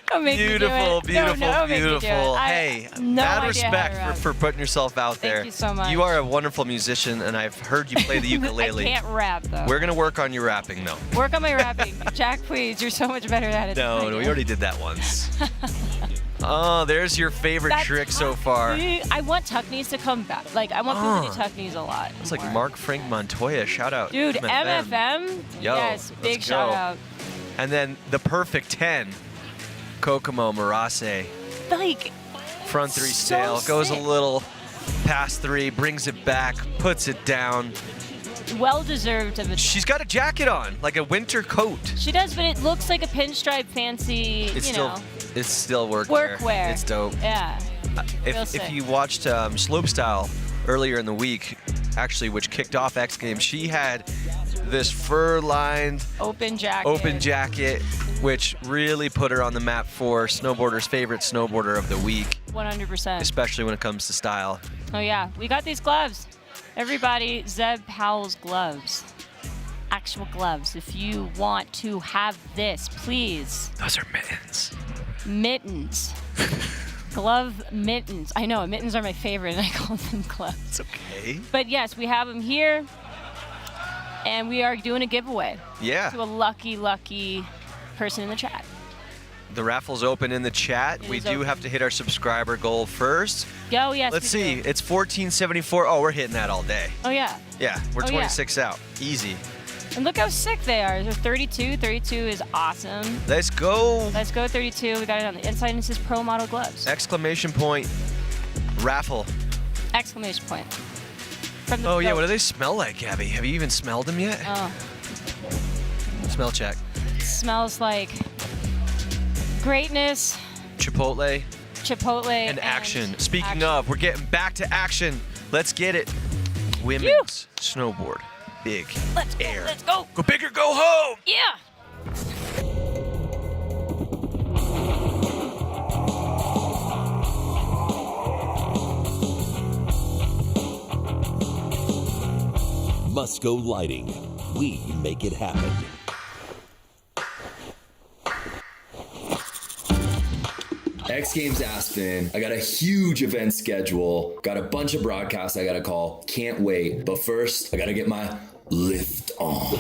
Don't make Beautiful, me do it. beautiful, beautiful. Hey, mad respect for putting yourself out there. Thank you so much. You are a wonderful musician, and I've heard you play the ukulele. I can't rap, though. We're going to work on your rapping, though. Work on my rapping. Jack, please. You're so much better at it. No, we already did that once. Oh, there's your favorite trick so far. I want tuck knees to come back. Like, I want people to do tuck knees a lot. It's like Mark Frank Montoya. Shout out. Dude, MFM. Yo, yes, big let's shout go. out. And then the perfect 10, Kokomo Marase. Like, front 3 so stale, goes sick. a little past 3, brings it back, puts it down. Well deserved of it. She's got a jacket on, like a winter coat. She does, but it looks like a pinstripe fancy, It's still workwear. Workwear. It's dope. Yeah. Real If sick. you watched Slopestyle earlier in the week, actually, which kicked off X Games, she had this fur-lined open jacket, which really put her on the map for snowboarders' favorite snowboarder of the week. 100%. Especially when it comes to style. Oh yeah, we got these gloves. Everybody, Zeb Powell's gloves. Actual gloves. If you want to have this, please. Those are mittens. Mittens. Glove mittens. I know, mittens are my favorite and I call them gloves. It's okay. But yes, we have them here. And we are doing a giveaway. Yeah. To a lucky person in the chat. The raffle's open in the chat. We do have to hit our subscriber goal first. Go, yes. Let's see. It's 1474. Oh, we're hitting that all day. Oh, yeah. Yeah, we're Oh, 26 out. Easy. And look how sick they are. They're 32. 32 is awesome. Let's go. Let's go 32. We got it on the inside, and it says Pro Model Gloves. Exclamation point. Raffle. Exclamation point. From the Oh, yeah. boat. What do they smell like, Gabby? Have you even smelled them yet? Oh. Smell check. It smells like greatness, Chipotle. Chipotle, And action. Speaking of, we're getting back to action. Let's get it. Women's snowboard. Big air. Let's go. Go big or go home. Yeah. Musco Lighting. We make it happen. X Games Aspen. I got a huge event schedule. Got a bunch of broadcasts I gotta call. Can't wait. But first, I gotta get my lift on.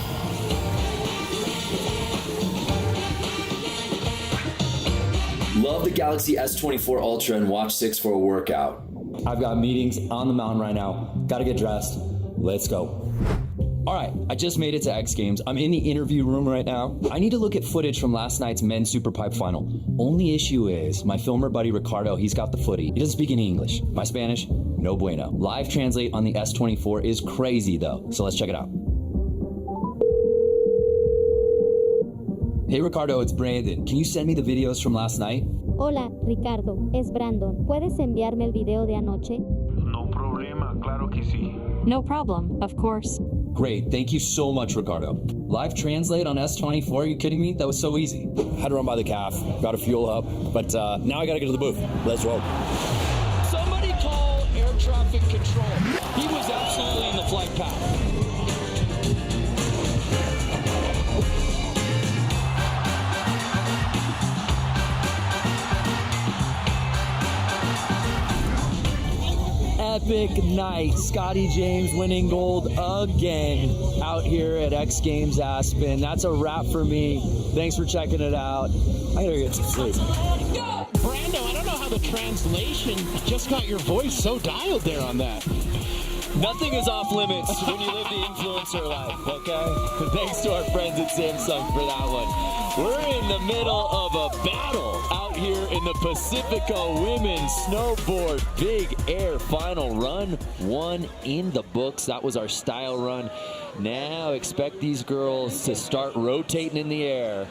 Love the Galaxy S24 Ultra and Watch 6 for a workout. I've got meetings on the mountain right now. Gotta get dressed. Let's go. All right, I just made it to X Games. I'm in the interview room right now. I need to look at footage from last night's men's SuperPipe final. Only issue is my filmer buddy Ricardo, he's got the footy. He doesn't speak any English. My Spanish, no bueno. Live translate on the S24 is crazy though, so let's check it out. Hey Ricardo, it's Brandon. Can you send me the videos from last night? Hola, Ricardo. Es Brandon. ¿Puedes enviarme el video de anoche? No problema, claro que sí. No problem, of course. Great, thank you so much, Ricardo. Live translate on S24, are you kidding me? That was so easy. Had to run by the calf, got to fuel up, but now I gotta get to the booth. Let's roll. Somebody call air traffic control. He was absolutely in the flight path. Epic night. Scotty James winning gold again out here at X Games Aspen. That's a wrap for me. Thanks for checking it out. I gotta get some sleep. Brando, I don't know how the translation just got your voice so dialed there on that. Nothing is off limits when you live the influencer life, okay? Thanks to our friends at Samsung for that one. We're in the middle of a battle out here in the Pacifico Women's Snowboard Big Air Final Run. One in the books. That was our style run. Now expect these girls to start rotating in the air.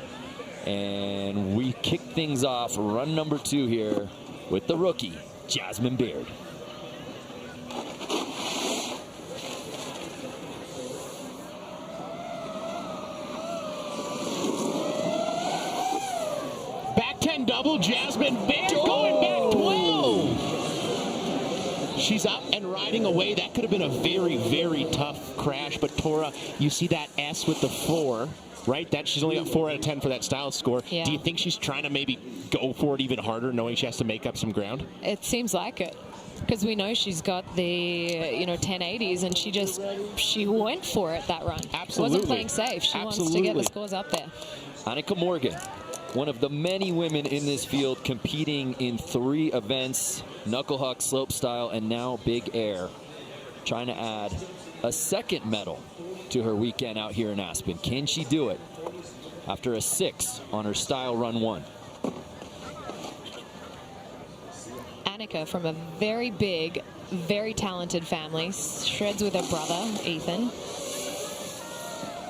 And we kick things off run number 2 here with the rookie, Jasmine Beard. Back 10 double, Jasmine Beard going back 12. She's up and riding away. That could have been a very, very tough crash. But Tora, you see that S with the 4, right? That she's only got 4 out of 10 for that style score. Yeah. Do you think she's trying to maybe go for it even harder, knowing she has to make up some ground? It seems like it. Because we know she's got the 1080s, and she went for it that run. Absolutely. Wasn't playing safe. She wants to get the scores up there. Annika Morgan, one of the many women in this field competing in 3 events, Knucklehuck, Slopestyle, and now Big Air, trying to add a second medal to her weekend out here in Aspen. Can she do it after a 6 on her style run 1? Annika from a very big, very talented family, shreds with her brother, Ethan.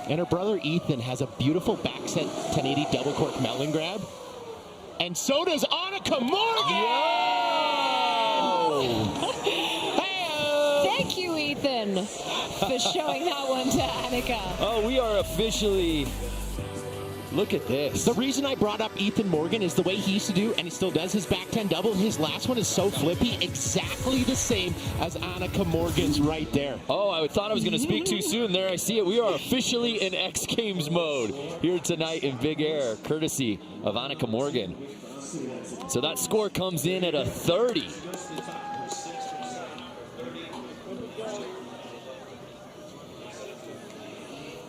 And her brother Ethan has a beautiful backset 1080 double cork melon grab. And so does Annika Morgan! Thank you, Ethan, for showing that one to Annika. Oh, we are officially... Look at this. The reason I brought up Ethan Morgan is the way he used to do, and he still does, his back 10 double. His last one is so flippy, exactly the same as Annika Morgan's right there. Oh, I thought I was going to speak too soon. There I see it. We are officially in X Games mode here tonight in Big Air, courtesy of Annika Morgan. So that score comes in at a 30.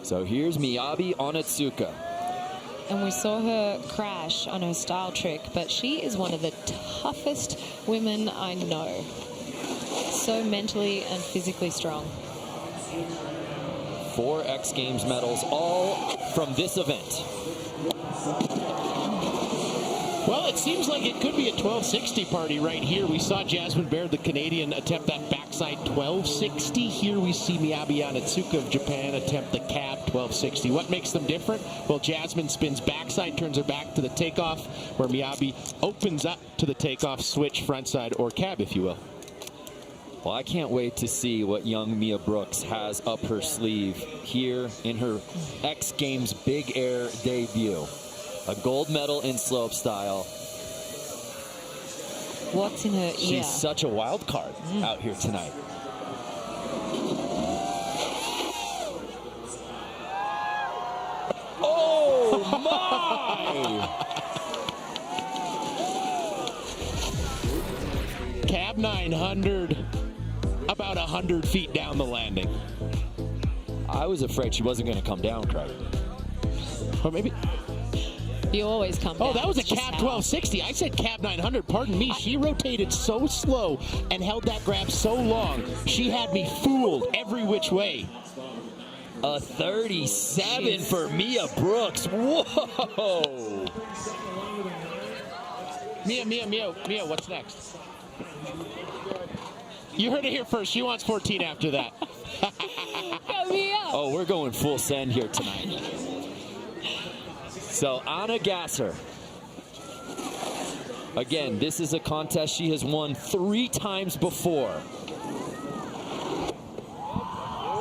So here's Miyabi Onitsuka. And we saw her crash on her style trick, but she is one of the toughest women I know. So mentally and physically strong. 4 X Games medals, all from this event. Well, it seems like it could be a 1260 party right here. We saw Jasmine Baird, the Canadian, attempt that backside 1260. Here we see Miyabi Onitsuka of Japan attempt the cab 1260. What makes them different? Well, Jasmine spins backside, turns her back to the takeoff, where Miyabi opens up to the takeoff, switch frontside, or cab, if you will. Well, I can't wait to see what young Mia Brooks has up her sleeve here in her X Games Big Air debut. A gold medal in slopestyle. What's in her ear? She's such a wild card out here tonight. Oh my! cab 900 about 100 feet down the landing. I was afraid she wasn't going to come down, Craig. Or maybe... You always come down. Oh, that was a It's just cab how- 1260. I said cab 900. Pardon me. She rotated so slow and held that grab so long. She had me fooled every which way. A 37 for Mia Brooks. Whoa! Mia, what's next? You heard it here first. She wants 14 after that. Oh, we're going full send here tonight. So Anna Gasser. Again, this is a contest she has won 3 times before.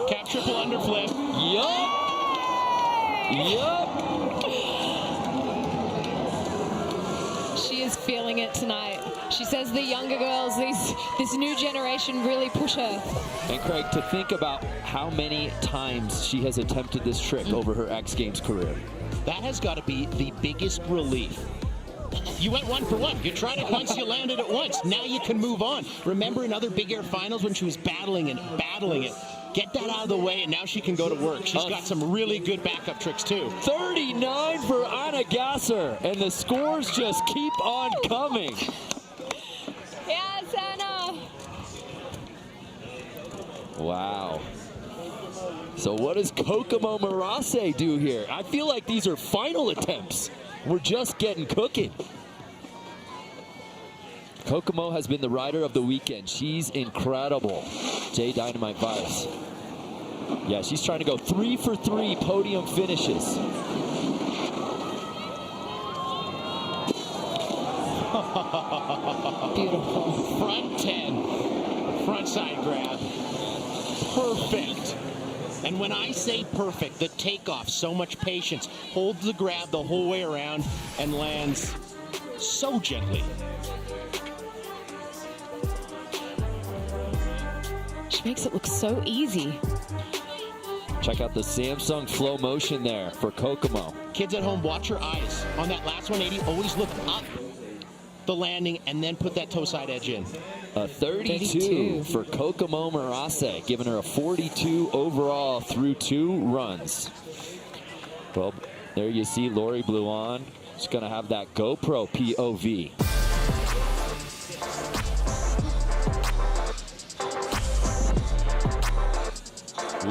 Cap triple underflip. Yup. She is feeling it tonight. She says the younger girls, this new generation really push her. And Craig, to think about how many times she has attempted this trick over her X Games career. That has got to be the biggest relief. You went 1 for 1. You tried it once, you landed it once. Now you can move on. Remember in other Big Air finals when she was battling it? Get that out of the way, and now she can go to work. She's got some really good backup tricks, too. 39 for Anna Gasser, and the scores just keep on coming. Yes, Anna. Wow. So what does Kokomo Marase do here? I feel like these are final attempts. We're just getting cooking. Kokomo has been the rider of the weekend. She's incredible. Jay Dynamite Vice. Yeah, she's trying to go 3 for 3 podium finishes. Beautiful. Front 10. Front side grab. Perfect. And when I say perfect, the takeoff, so much patience. Holds the grab the whole way around and lands so gently. She makes it look so easy. Check out the Samsung Flow Motion there for Kokomo. Kids at home, watch your eyes. On that last 180, always look up the landing and then put that toe side edge in. A 32 for Kokomo Marase, giving her a 42 overall through 2 runs. Well, there you see Lori Bluon. She's going to have that GoPro POV.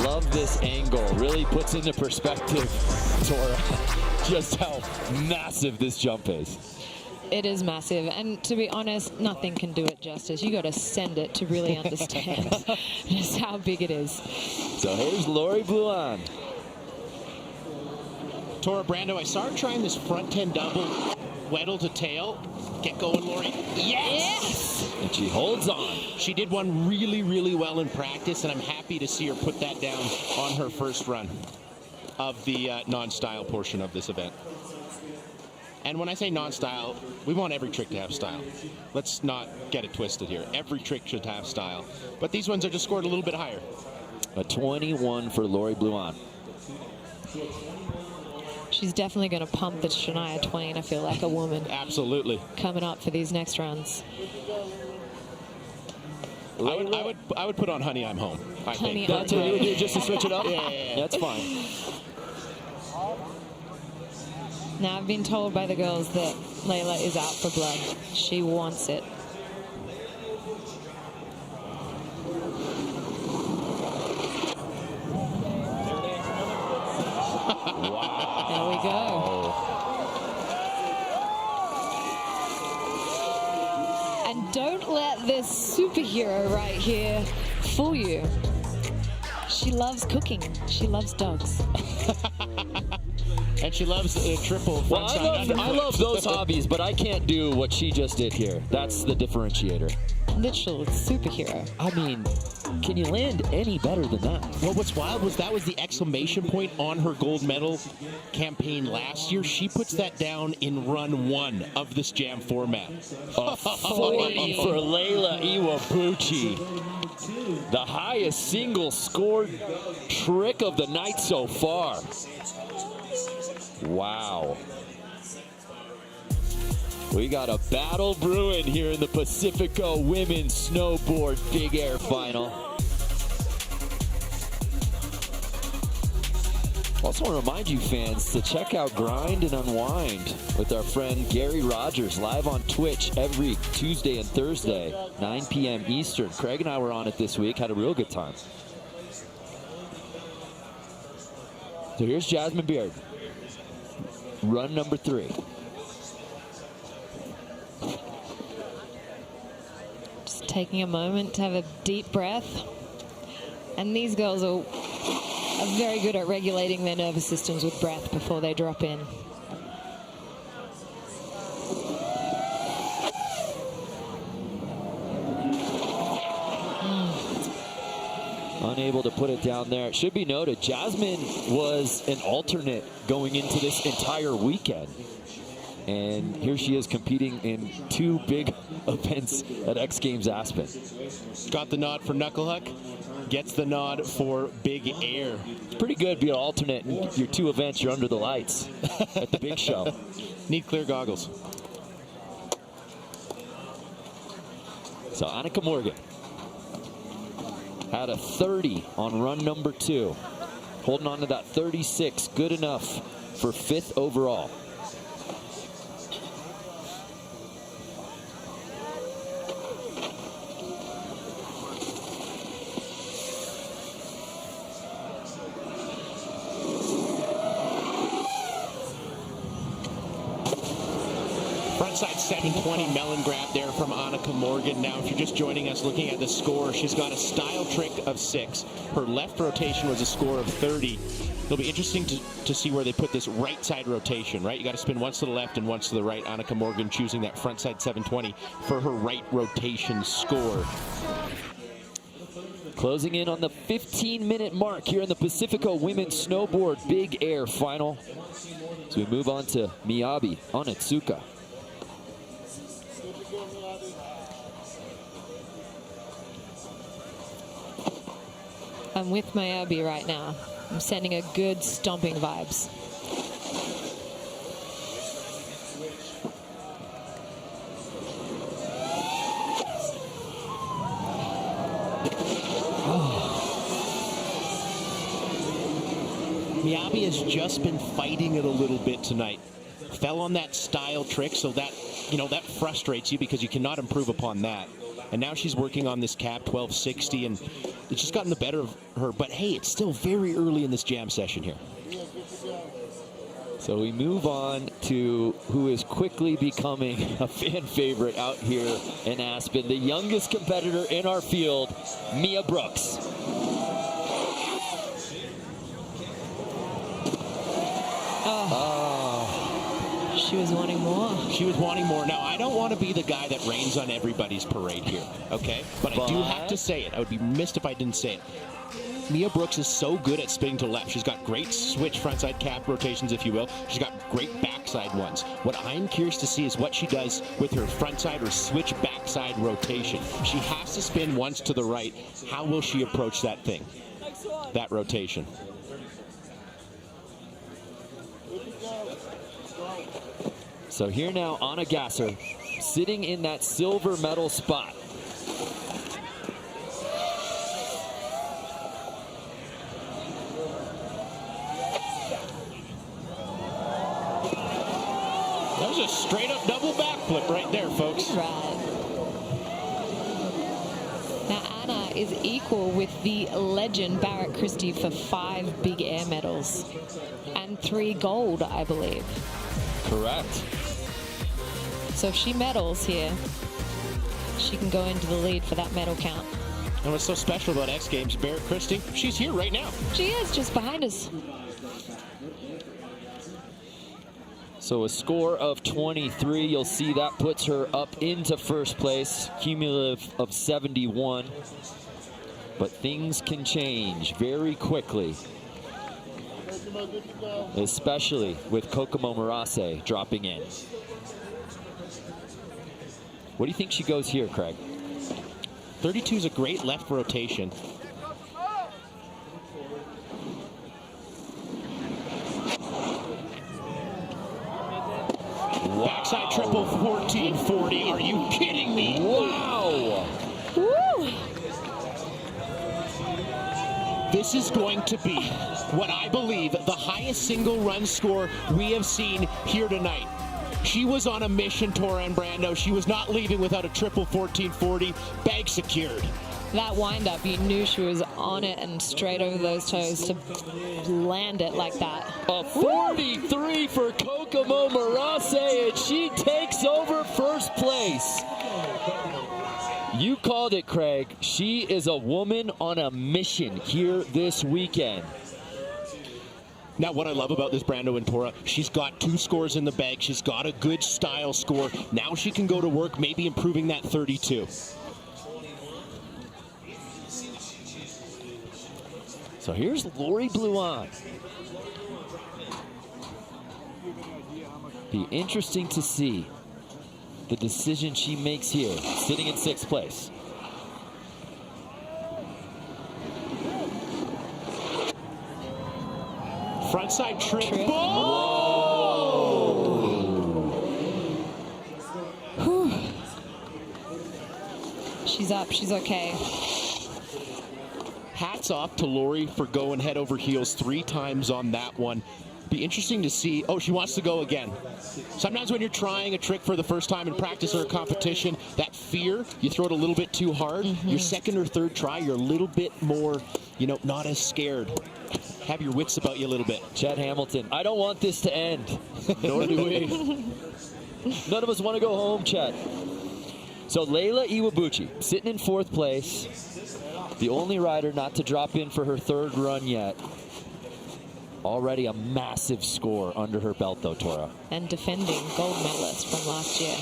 Love this angle. Really puts into perspective, Tora, just how massive this jump is. It is massive, and to be honest, nothing can do it justice. You got to send it to really understand just how big it is. So here's Lori Bluon. Tora Brando, I saw her trying this front 10 double Weddle to tail. Get going, Lori. Yes! And she holds on. She did one really, really well in practice, and I'm happy to see her put that down on her first run of the non-style portion of this event. And when I say non-style, we want every trick to have style. Let's not get it twisted here. Every trick should have style. But these ones are just scored a little bit higher. A 21 for Lori Bluon. She's definitely going to pump the Shania Twain, I feel like, a woman. Absolutely. Coming up for these next runs. I would put on Honey, I'm Home. Honey, That's I'm what you would do, Home. just to switch it up? Yeah. That's fine. Now, I've been told by the girls that Layla is out for blood. She wants it. Wow. There we go. And don't let this superhero right here fool you. She loves cooking. She loves dogs. And she loves triple front side I love those hobbies, but I can't do what she just did here. That's the differentiator. Literal superhero. I mean, can you land any better than that? Well, what's wild was that was the exclamation point on her gold medal campaign last year. She puts that down in run 1 of this jam format. A 40 for Layla Iwabuchi. The highest single scored trick of the night so far. Wow. We got a battle brewing here in the Pacifico Women's Snowboard Big Air Final. Also want to remind you fans to check out Grind and Unwind with our friend Gary Rogers live on Twitch every Tuesday and Thursday, 9 p.m. Eastern. Craig and I were on it this week, had a real good time. So here's Jasmine Beard, run number 3. Just taking a moment to have a deep breath. And these girls are very good at regulating their nervous systems with breath before they drop in. Unable to put it down there. It should be noted, Jasmine was an alternate going into this entire weekend. And here she is competing in 2 big events at X Games Aspen. Got the nod for Knucklehuck, gets the nod for Big Air. It's pretty good being an alternate in your 2 events. You're under the lights at the big show. Need clear goggles. So Annika Morgan had a 30 on run number 2. Holding on to that 36, good enough for 5th overall. Frontside 720 melon grab there from Annika Morgan. Now, if you're just joining us looking at the score, she's got a style trick of 6. Her left rotation was a score of 30. It'll be interesting to see where they put this right side rotation, right? You got to spin once to the left and once to the right. Annika Morgan choosing that frontside 720 for her right rotation score. Closing in on the 15-minute mark here in the Pacifico Women's Snowboard Big Air Final. So we move on to Miyabi Onitsuka. I'm with Miyabi right now. I'm sending a good stomping vibes. Miyabi has just been fighting it a little bit tonight. Fell on that style trick, so that, you know, that frustrates you because you cannot improve upon that. And now she's working on this cap 1260, and it's just gotten the better of her. But hey, it's still very early in this jam session here. So we move on to who is quickly becoming a fan favorite out here in Aspen, the youngest competitor in our field, Mia Brooks. She was wanting more. She was wanting more. Now, I don't want to be the guy that rains on everybody's parade here, okay? But I do have to say it. I would be missed if I didn't say it. Mia Brooks is so good at spinning to left. She's got great switch frontside cap rotations, if you will. She's got great backside ones. What I'm curious to see is what she does with her frontside or switch backside rotation. She has to spin once to the right. How will she approach that thing, that rotation? So here now, Anna Gasser sitting in that silver medal spot. That was a straight up double backflip right there, folks. Right. Now Anna is equal with the legend Barrett Christie for 5 big air medals and 3 gold, I believe. Correct. So if she medals here, she can go into the lead for that medal count. And what's so special about X Games, Barrett Christie, she's here right now. She is just behind us. So a score of 23, you'll see that puts her up into first place, cumulative of 71. But things can change very quickly, especially with Kokomo Murase dropping in. What do you think she goes here, Craig? 32 is a great left rotation. Backside triple 1440. Are you kidding me? Wow. Woo. This is going to be what I believe the highest single run score we have seen here tonight. She was on a mission, Tora and Brando. She was not leaving without a triple 1440. Bag secured. That wind-up, you knew she was on it and straight over those toes to land it like that. A 43 for Kokomo Marase, and she takes over first place. You called it, Craig. She is a woman on a mission here this weekend. Now, what I love about this Brando and Tora, she's got 2 scores in the bag. She's got a good style score. Now she can go to work, maybe improving that 32. So here's Lori Bluan. Be interesting to see the decision she makes here, sitting in 6th place. Frontside triple. Whew. She's up, she's okay. Hats off to Lori for going head over heels 3 times on that one. Be interesting to see. Oh, she wants to go again. Sometimes when you're trying a trick for the first time in practice or a competition, that fear, you throw it a little bit too hard. Your second or third try, you're a little bit more, you know, not as scared. Have your wits about you a little bit. Chad Hamilton, I don't want this to end. Nor do we. None of us want to go home, Chad. So Layla Iwabuchi, sitting in 4th place. The only rider not to drop in for her 3rd run yet. Already a massive score under her belt, though, Tora. And defending gold medalist from last year.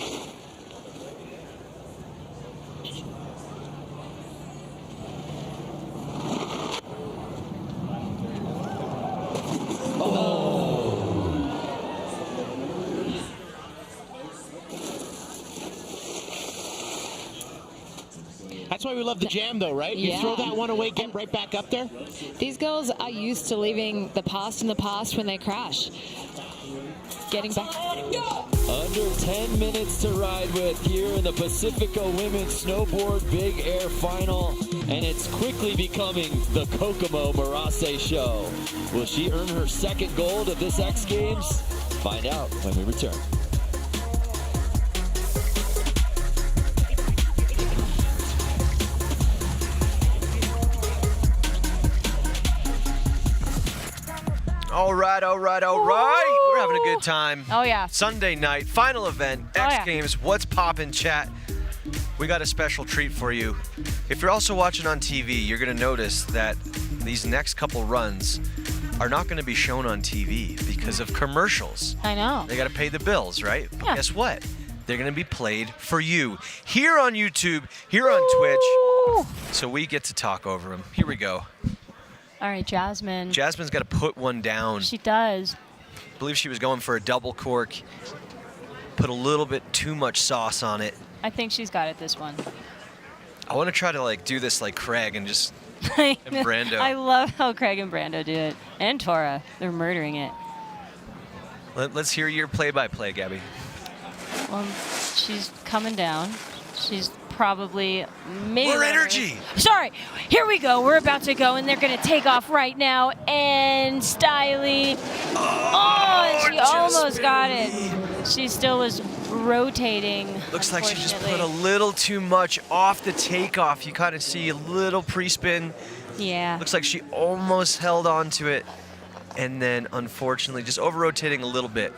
That's why we love the jam, though, right? You throw that one away, get right back up there. These girls are used to leaving the past in the past when they crash. Getting back. Under 10 minutes to ride with here in the Pacifico Women's Snowboard Big Air Final. And it's quickly becoming the Kokomo Marase Show. Will she earn her 2nd gold of this X Games? Find out when we return. All right. We're having a good time. Oh, yeah. Sunday night, final event, X Games. What's poppin', chat? We got a special treat for you. If you're also watching on TV, you're going to notice that these next couple runs are not going to be shown on TV because of commercials. I know. They got to pay the bills, right? Yeah. But guess what? They're going to be played for you here on YouTube, here on Twitch, so we get to talk over them. Here we go. All right, Jasmine. Jasmine's got to put one down. She does. I believe she was going for a double cork. Put a little bit too much sauce on it. I think she's got it this one. I want to try to do this like Craig and just and Brando. I love how Craig and Brando do it. And Tora. They're murdering it. Let's hear your play-by-play, Gabby. Well, she's coming down. She's probably maybe. More energy. Sorry. Here we go. We're about to go, and they're going to take off right now. And Styly. Oh, she almost got it. She still was rotating. Looks like she just put a little too much off the takeoff. You kind of see a little pre-spin. Yeah. Looks like she almost held on to it, and then unfortunately just over-rotating a little bit.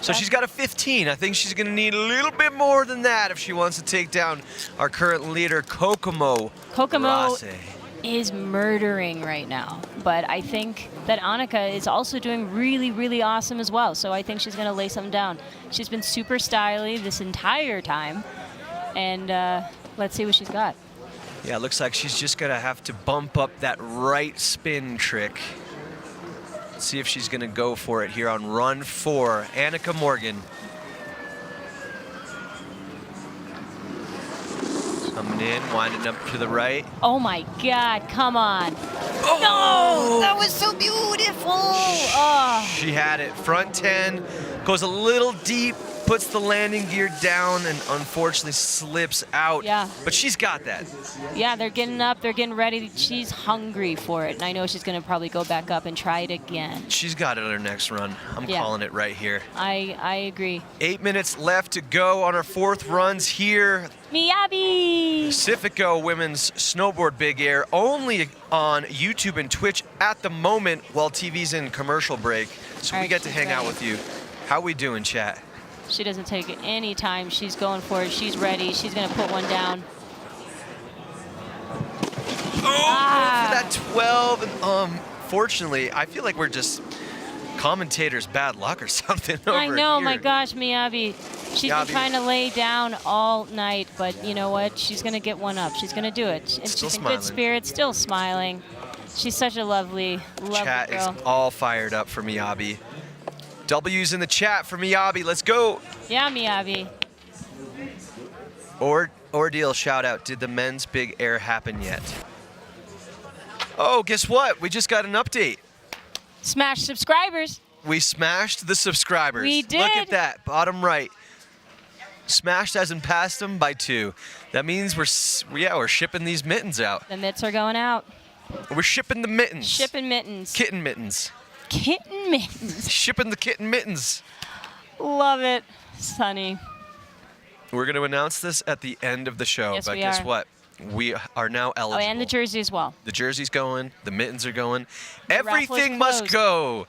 So she's got a 15. I think she's going to need a little bit more than that if she wants to take down our current leader, Kokomo. Kokomo Marase is murdering right now, but I think that Annika is also doing really, really awesome as well. So I think she's going to lay something down. She's been super styly this entire time, and let's see what she's got. Yeah, it looks like she's just going to have to bump up that right spin trick. See if she's going to go for it here on run 4. Annika Morgan. Coming in, winding up to the right. Oh my God, come on. Oh! No, that was so beautiful. Oh. She had it. Front 10, goes a little deep, puts the landing gear down and unfortunately slips out. Yeah. But she's got that. Yeah, they're getting up, they're getting ready. She's hungry for it, and I know she's going to probably go back up and try it again. She's got it on her next run. I'm calling it right here. I agree. 8 minutes left to go on our 4th runs here. Miyabi! Pacifico Women's Snowboard Big Air, only on YouTube and Twitch at the moment while TV's in commercial break. So we get to hang out with you. How we doing, chat? She doesn't take any time. She's going for it. She's ready. She's going to put one down. Oh, for that 12. And fortunately, I feel like we're just commentators' bad luck or something over I know, here. my gosh, Miyabi. She's been trying to lay down all night, but you know what? She's going to get one up. She's going to do it. And Still she's in smiling. good spirits, still smiling. She's such a lovely, lovely Chat girl. is all fired up for Miyabi. W's in the chat for Miyabi. Let's go. Yeah, Miyabi. Ordeal shout out. Did the men's big air happen yet? Oh, guess what? We just got an update. Smash subscribers. We smashed the subscribers. We did. Look at that, bottom right. Smashed as in passed them by 2. That means we're shipping these mittens out. The mitts are going out. We're shipping the mittens. Shipping mittens. Kitten mittens. Kitten mittens. Shipping the kitten mittens. Love it, Sunny. We're going to announce this at the end of the show, Yes, but we guess are. what? We are now Oh, eligible. and the jersey as well. The jersey's going, the mittens are going. The raffle is Everything must closed. go.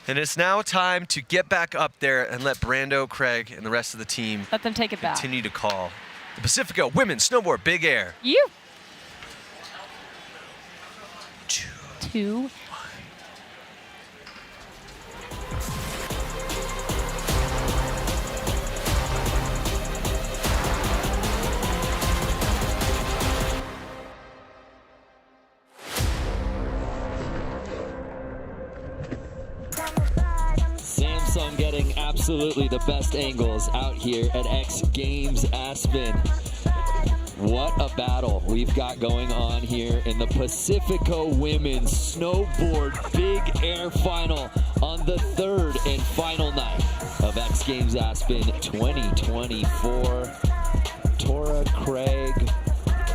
And it's now time to get back up there and let Brando, Craig, and the rest of the team Let them take it back. continue to call. The Pacifico Women's Snowboard Big Air. You. 2. Samsung getting absolutely the best angles out here at X Games Aspen. What a battle we've got going on here in the Pacifico Women's Snowboard Big Air Final on the 3rd and final night of X Games Aspen 2024. Tora, Craig,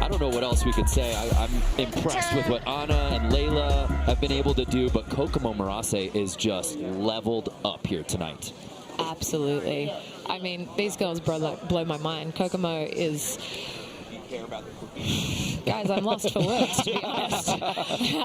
I don't know what else we could say. I'm impressed with what Anna and Layla have been able to do, but Kokomo Marase is just leveled up here tonight. Absolutely. I mean, these girls blow my mind. Kokomo is... Guys, I'm lost for words, to be honest.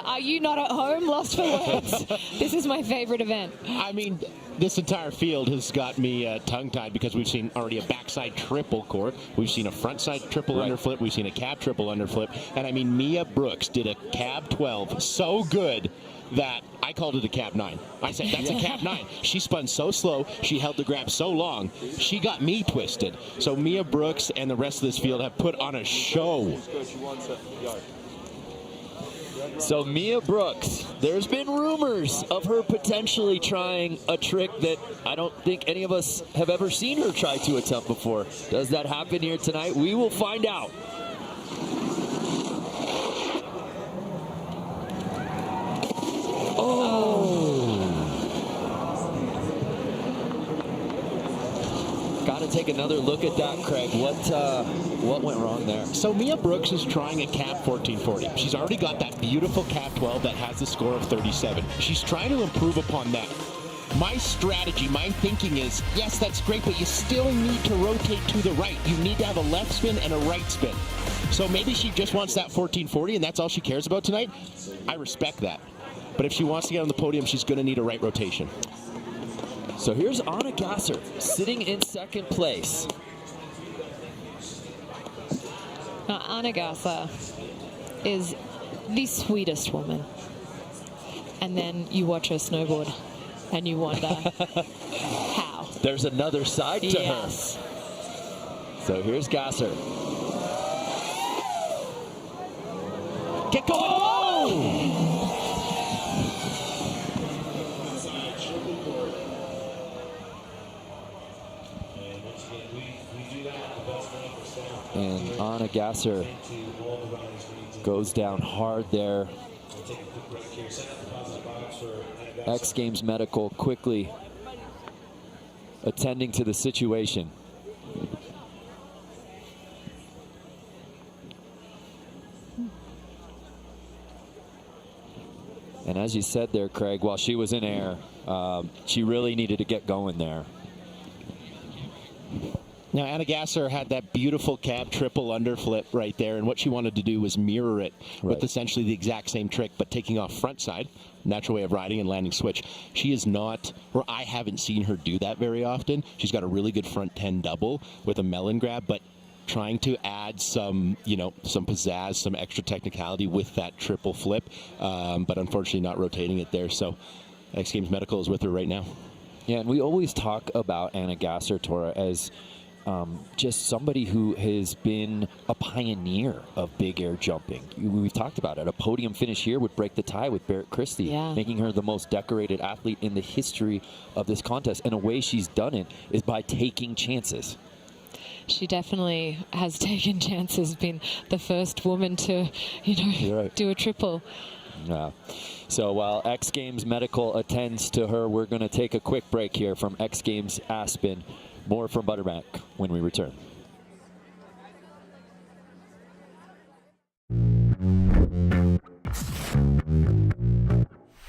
Are you not at home lost for words? This is my favorite event. I mean, this entire field has got me tongue-tied because we've seen already a backside triple cork. We've seen a frontside triple underflip. We've seen a cab triple underflip. And I mean, Mia Brooks did a cab 12 so good that I called it a cab 9. I said, that's a cab 9. She spun so slow. She held the grab so long. She got me twisted. So Mia Brooks and the rest of this field have put on a show. So Mia Brooks, there's been rumors of her potentially trying a trick that I don't think any of us have ever seen her try to attempt before. Does that happen here tonight? We will find out. Gotta take another look at that, Craig. What went wrong there? So Mia Brooks is trying a cab 1440. She's already got that beautiful cab 12 that has the score of 37. She's trying to improve upon that. My strategy, my thinking is, yes, that's great, but you still need to rotate to the right. You need to have a left spin and a right spin. So maybe she just wants that 1440 and that's all she cares about tonight. I respect that. But if she wants to get on the podium, she's going to need a right rotation. So here's Anna Gasser sitting in 2nd place. Now, Anna Gasser is the sweetest woman. And then you watch her snowboard and you wonder how. There's another side to her. So here's Gasser. Get going! Oh! And Anna Gasser goes down hard there. X Games Medical quickly attending to the situation. And as you said there, Craig, while she was in air, she really needed to get going there. Now, Anna Gasser had that beautiful cab triple underflip right there, and what she wanted to do was mirror it with essentially the exact same trick, but taking off front side, natural way of riding and landing switch. She is not, or I haven't seen her do that very often. She's got a really good front 10 double with a melon grab, but trying to add some, you know, some pizzazz, some extra technicality with that triple flip, but unfortunately not rotating it there. So X Games Medical is with her right now. Yeah, and we always talk about Anna Gasser, Tora, as just somebody who has been a pioneer of big air jumping. We've talked about it. A podium finish here would break the tie with Barrett Christie, making her the most decorated athlete in the history of this contest. And a way she's done it is by taking chances. She definitely has taken chances, been the first woman to, do a triple. Yeah. So while X Games Medical attends to her, we're going to take a quick break here from X Games Aspen. More from Butterback when we return.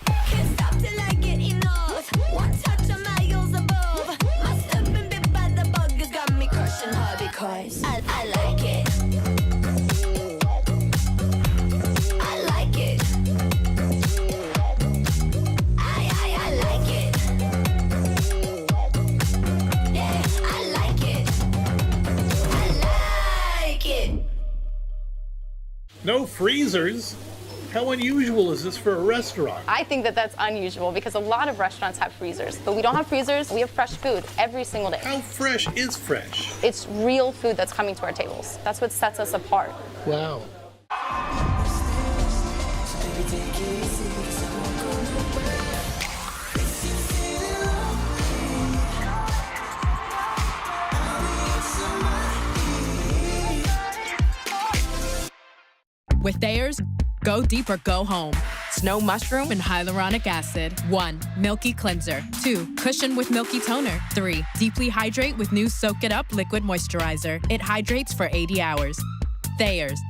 Can't stop till I get enough. One touch of miles above. My step been bit by the bug has got me crushing her because I like it. I like it. I like it. Yeah, I like it. I like it. No freezers? How unusual is this for a restaurant? I think that that's unusual because a lot of restaurants have freezers, but we don't have freezers. We have fresh food every single day. How fresh is fresh? It's real food that's coming to our tables. That's what sets us apart. Wow. With Thayer's, go deep or go home. Snow mushroom and hyaluronic acid. 1. Milky cleanser. 2. Cushion with milky toner. 3. Deeply hydrate with new Soak It Up liquid moisturizer. It hydrates for 80 hours. Thayer's.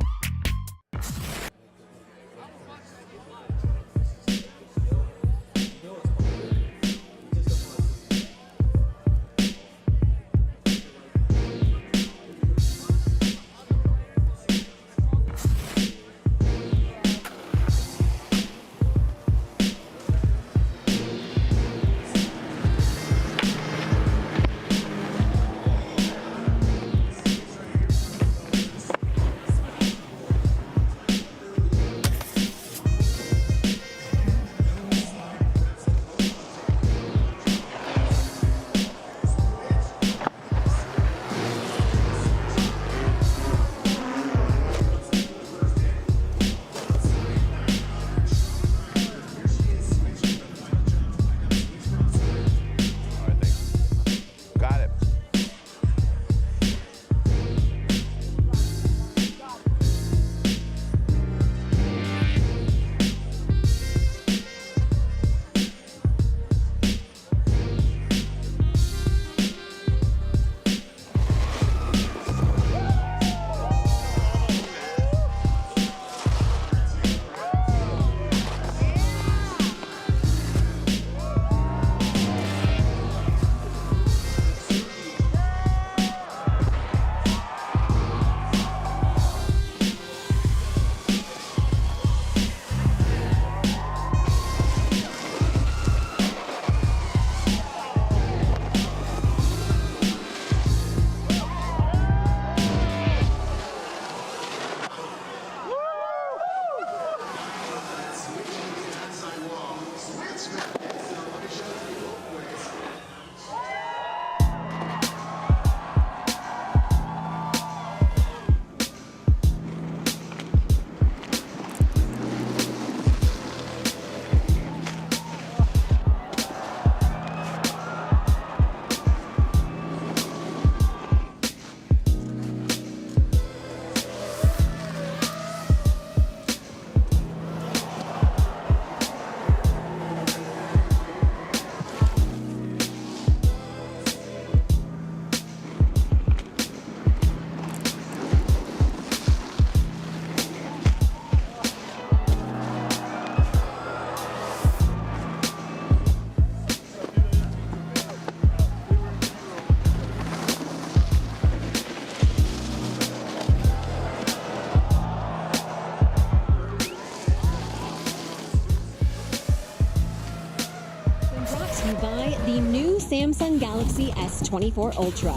Brought to you by the new Samsung Galaxy S24 Ultra.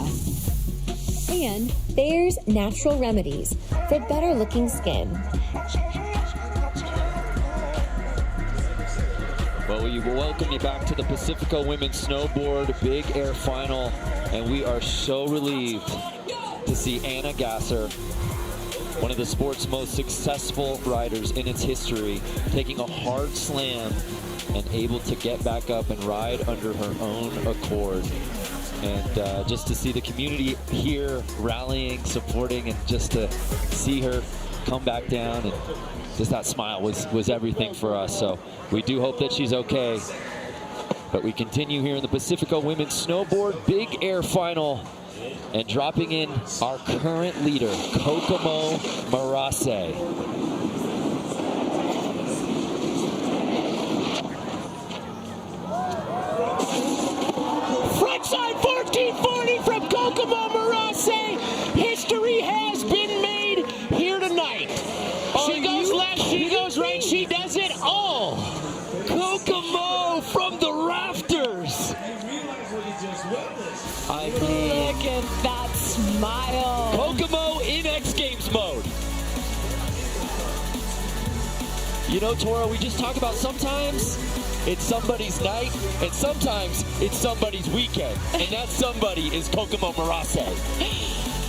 And Thayer's Natural Remedies for better looking skin. Well, we welcome you back to the Pacifico Women's Snowboard Big Air Final, and we are so relieved to see Anna Gasser, one of the sport's most successful riders in its history, taking a hard slam and able to get back up and ride under her own accord. And just to see the community here rallying, supporting, and just to see her come back down, and just that smile was everything for us. So we do hope that she's okay. But we continue here in the Pacifico Women's Snowboard Big Air Final, and dropping in our current leader, Kokomo Marase. Frontside 1440 from Kokomo Marase. History has been made here tonight. She goes left, she goes right, she does it all. Kokomo from the rafters. I mean, look at that smile. Kokomo in X Games mode. You know, Tora, we just talk about sometimes it's somebody's night, and sometimes it's somebody's weekend. And that somebody is Kokomo Marase.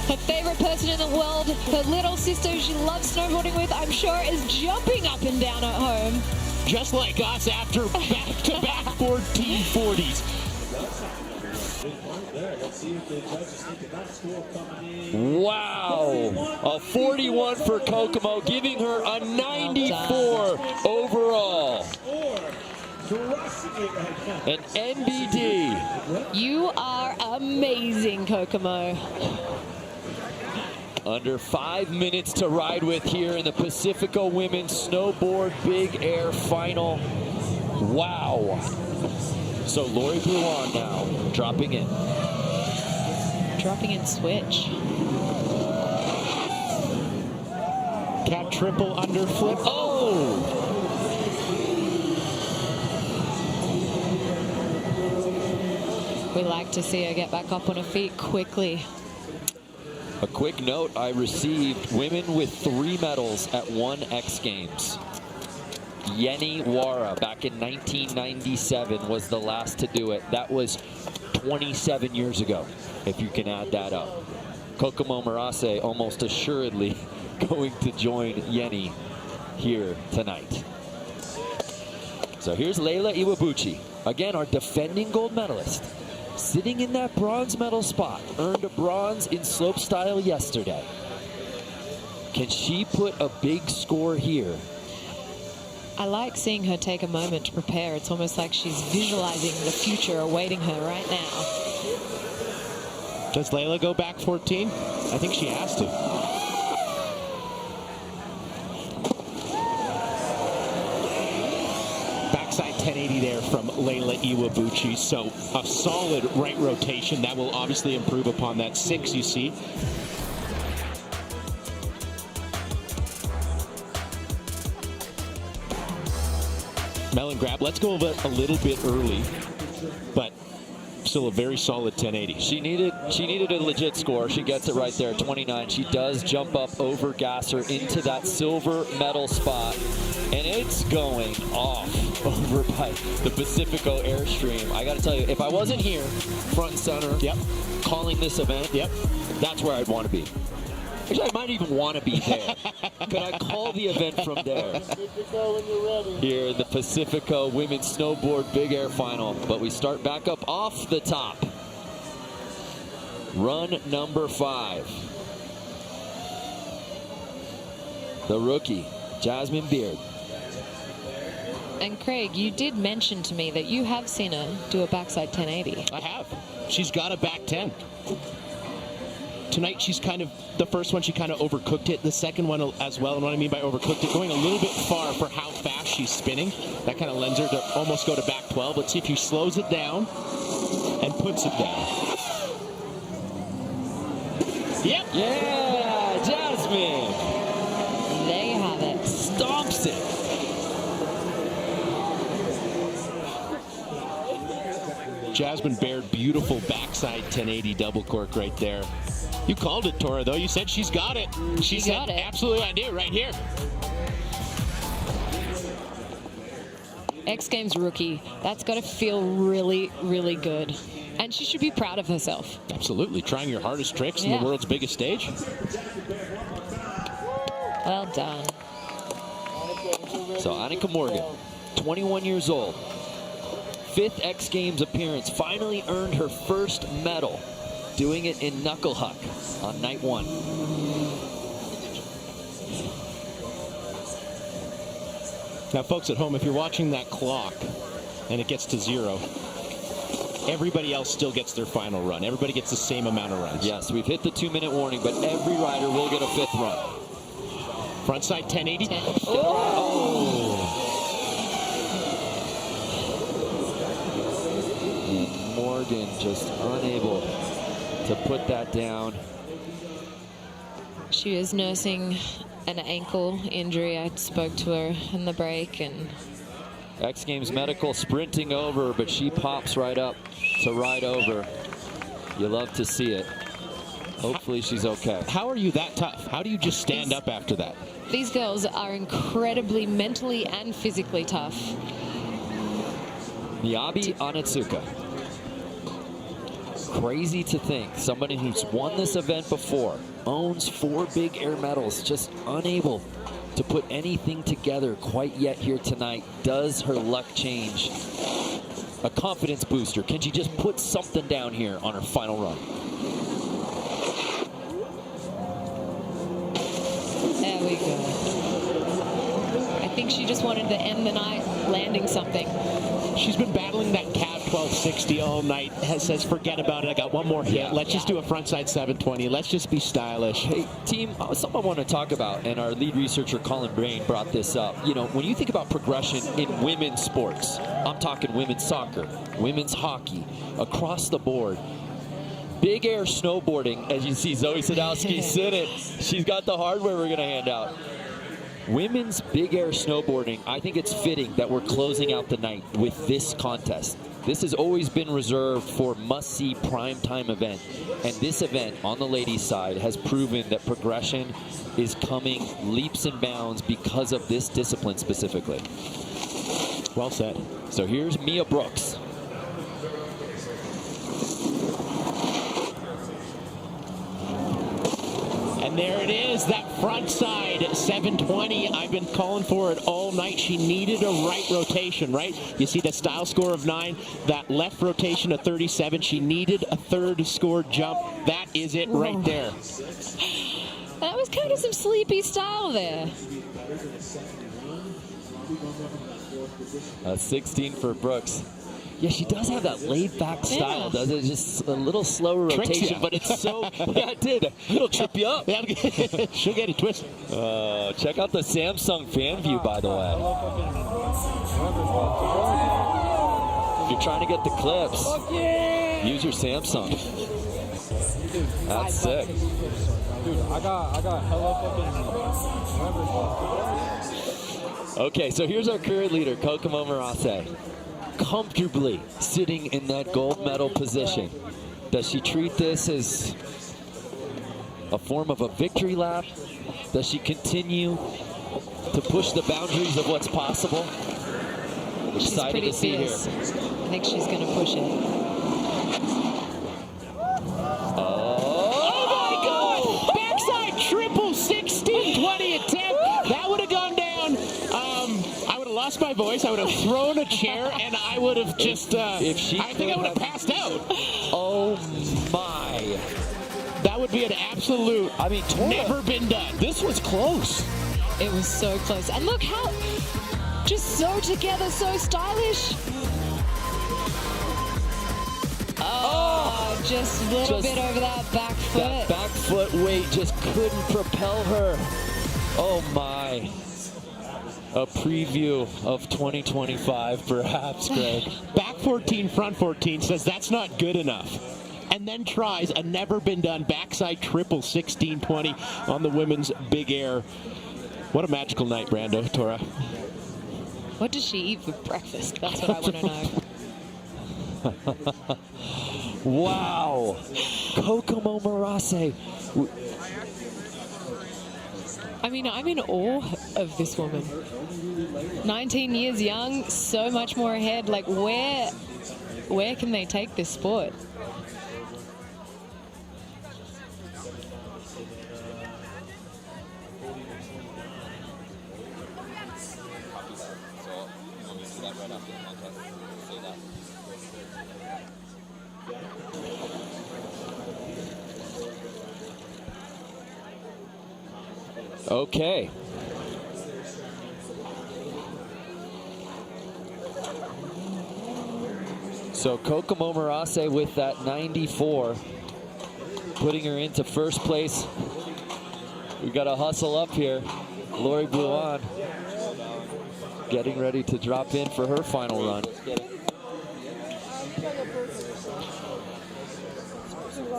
Her favorite person in the world, her little sister who she loves snowboarding with, I'm sure is jumping up and down at home. Just like us after back-to-back 1440s. Wow, a 41 for Kokomo, giving her a 94 overall. An NBD. You are amazing, Kokomo. Under 5 minutes to ride with here in the Pacifico Women's Snowboard Big Air Final. Wow. So Lori Bruin now dropping in. Dropping in switch. Cap triple under flip. Oh! We like to see her get back up on her feet quickly. A quick note I received, women with 3 medals at one X Games. Yenny Wara back in 1997 was the last to do it. That was 27 years ago, if you can add that up. Kokomo Marase almost assuredly going to join Yenny here tonight. So here's Leila Iwabuchi, again our defending gold medalist, sitting in that bronze medal spot, earned a bronze in slopestyle yesterday. Can she put a big score here? I like seeing her take a moment to prepare. It's almost like she's visualizing the future awaiting her right now. Does Layla go back 14? I think she has to. Backside 1080 there from Layla Iwabuchi. So a solid right rotation. That will obviously improve upon that 6 you see. Melon grab. Let's go a little bit early, but still a very solid 1080. She needed a legit score. She gets it right there, 29. She does jump up over Gasser into that silver medal spot, and it's going off over by the Pacifico Airstream. I got to tell you, if I wasn't here, front and center, calling this event, that's where I'd want to be. Actually, I might even want to be there. Could I call the event from there? Here in the Pacifico Women's Snowboard Big Air Final. But we start back up off the top. Run number 5. The rookie, Jasmine Beard. And Craig, you did mention to me that you have seen her do a backside 1080. I have. She's got a back 10. Tonight, she's kind of, the first one, she kind of overcooked it. The second one as well, and what I mean by overcooked it, going a little bit far for how fast she's spinning. That kind of lends her to almost go to back 12. Let's see if she slows it down and puts it down. Yep. Yeah, Jasmine. There you have it. Stomps it. Jasmine Baird, beautiful backside 1080 double cork right there. You called it, Tora, though. You said she's got it. She said, got it. Absolutely, I do, right here. X Games rookie. That's got to feel really, really good. And she should be proud of herself. Absolutely. Trying your hardest tricks in the world's biggest stage. Well done. So Annika Morgan, 21 years old. 5th X Games appearance. Finally earned her first medal. Doing it in Knuckle Huck on night 1. Now, folks at home, if you're watching that clock and it gets to 0, everybody else still gets their final run. Everybody gets the same amount of runs. Yes, we've hit the 2-minute warning, but every rider will get a 5th run. Frontside 1080. And Morgan just unable to put that down. She is nursing an ankle injury. I spoke to her in the break, and X Games medical sprinting over, but she pops right up to ride over. You love to see it. Hopefully she's okay. How are you that tough? How do you just stand up after that? these girls are incredibly mentally and physically tough. Miyabi Onitsuka. Crazy to think somebody who's won this event before, owns 4 big air medals, just unable to put anything together quite yet here tonight. Does her luck change? A confidence booster. Can she just put something down here on her final run? There we go. I think she just wanted to end the night landing something. She's been battling that cab 1260 all night. Says, forget about it. I got one more hit. Let's just do a frontside 720. Let's just be stylish. Hey, team, something I want to talk about, and our lead researcher, Colin Brain, brought this up. You know, when you think about progression in women's sports, I'm talking women's soccer, women's hockey, across the board. Big air snowboarding, as you see Zoe Sadowski sit it. She's got the hardware we're going to hand out. Women's big air snowboarding, I think it's fitting that we're closing out the night with this contest. This has always been reserved for must-see primetime event. And this event on the ladies' side has proven that progression is coming leaps and bounds because of this discipline specifically. Well said. So here's Mia Brooks. And there it is, that front side 720. I've been calling for it all night. She needed a right rotation, right? You see the style score of 9, that left rotation of 37. She needed a third scored jump. That is it right there. That was kind of some sleepy style there. 16 for Brooks. Yeah, she does have that laid-back style, does it? Just a little slower rotation, but it's so... Yeah, it did. It'll trip you up. She'll get it twisted. Check out the Samsung fan view, by the way. If you're trying to get the clips, use your Samsung. That's sick. Dude, I got hella fucking... Okay, so here's our current leader, Kokomo Murase. Comfortably sitting in that gold medal position. Does she treat this as a form of a victory lap? Does she continue to push the boundaries of what's possible? We're She's excited pretty to see fierce. here. I think she's going to push it. Oh my God! Backside triple 1620 attempt. That would have gone down. I would have lost my voice. I would have thrown a chair, and I would have just. I think I would have passed out. Oh my! That would be an absolute. I mean, never been done. This was close. It was so close. And look how just so together, so stylish. Oh, just a little bit over that back foot. That back foot weight just couldn't propel her. Oh my. A preview of 2025, perhaps, Greg. Back 14, front 14 says that's not good enough. And then tries a never-been-done backside triple 1620 on the women's big air. What a magical night, Brando, Tora. What does she eat for breakfast? That's what I want to know. Wow. Kokomo Marase. I mean, I'm in awe of this woman. 19 years young, so much more ahead. Like, where can they take this sport? Okay. So Kokomo Marase with that 94, putting her into first place. We got to hustle up here. Lori Bluan getting ready to drop in for her final run.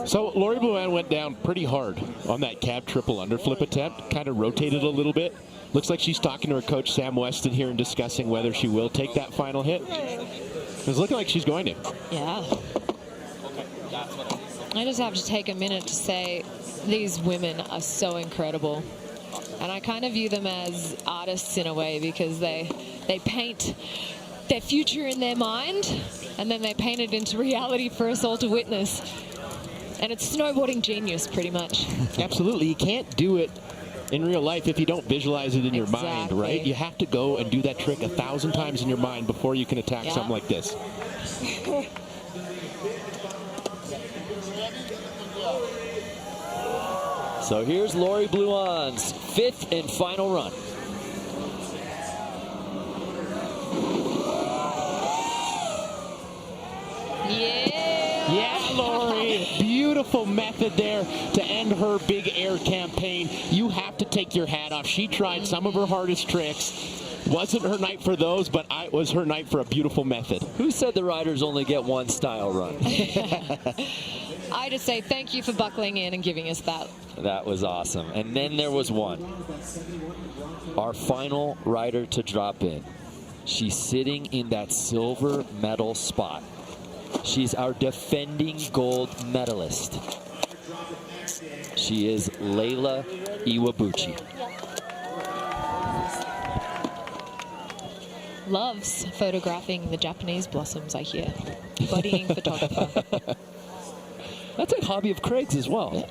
So Lori Bluan went down pretty hard on that cab triple underflip attempt, kind of rotated a little bit. Looks like she's talking to her coach Sam Weston here and discussing whether she will take that final hit. It's looking like she's going to. Yeah. I just have to take a minute to say these women are so incredible. And I kind of view them as artists in a way, because they paint their future in their mind and then they paint it into reality for us all to witness. And it's snowboarding genius, pretty much. Absolutely. You can't do it in real life if you don't visualize it in your mind, right? You have to go and do that trick 1,000 times in your mind before you can attack something like this. So here's Lori Bluan's 5th and final run. Yeah, Lori. Beautiful method there to end her big air campaign. You have to take your hat off. She tried some of her hardest tricks. Wasn't her night for those, but it was her night for a beautiful method. Who said the riders only get one style run? I just say thank you for buckling in and giving us that. That was awesome. And then there was one. Our final rider to drop in. She's sitting in that silver medal spot. She's our defending gold medalist. She is Layla Iwabuchi. Loves photographing the Japanese blossoms, I hear. Budding photographer. That's a hobby of Craig's as well.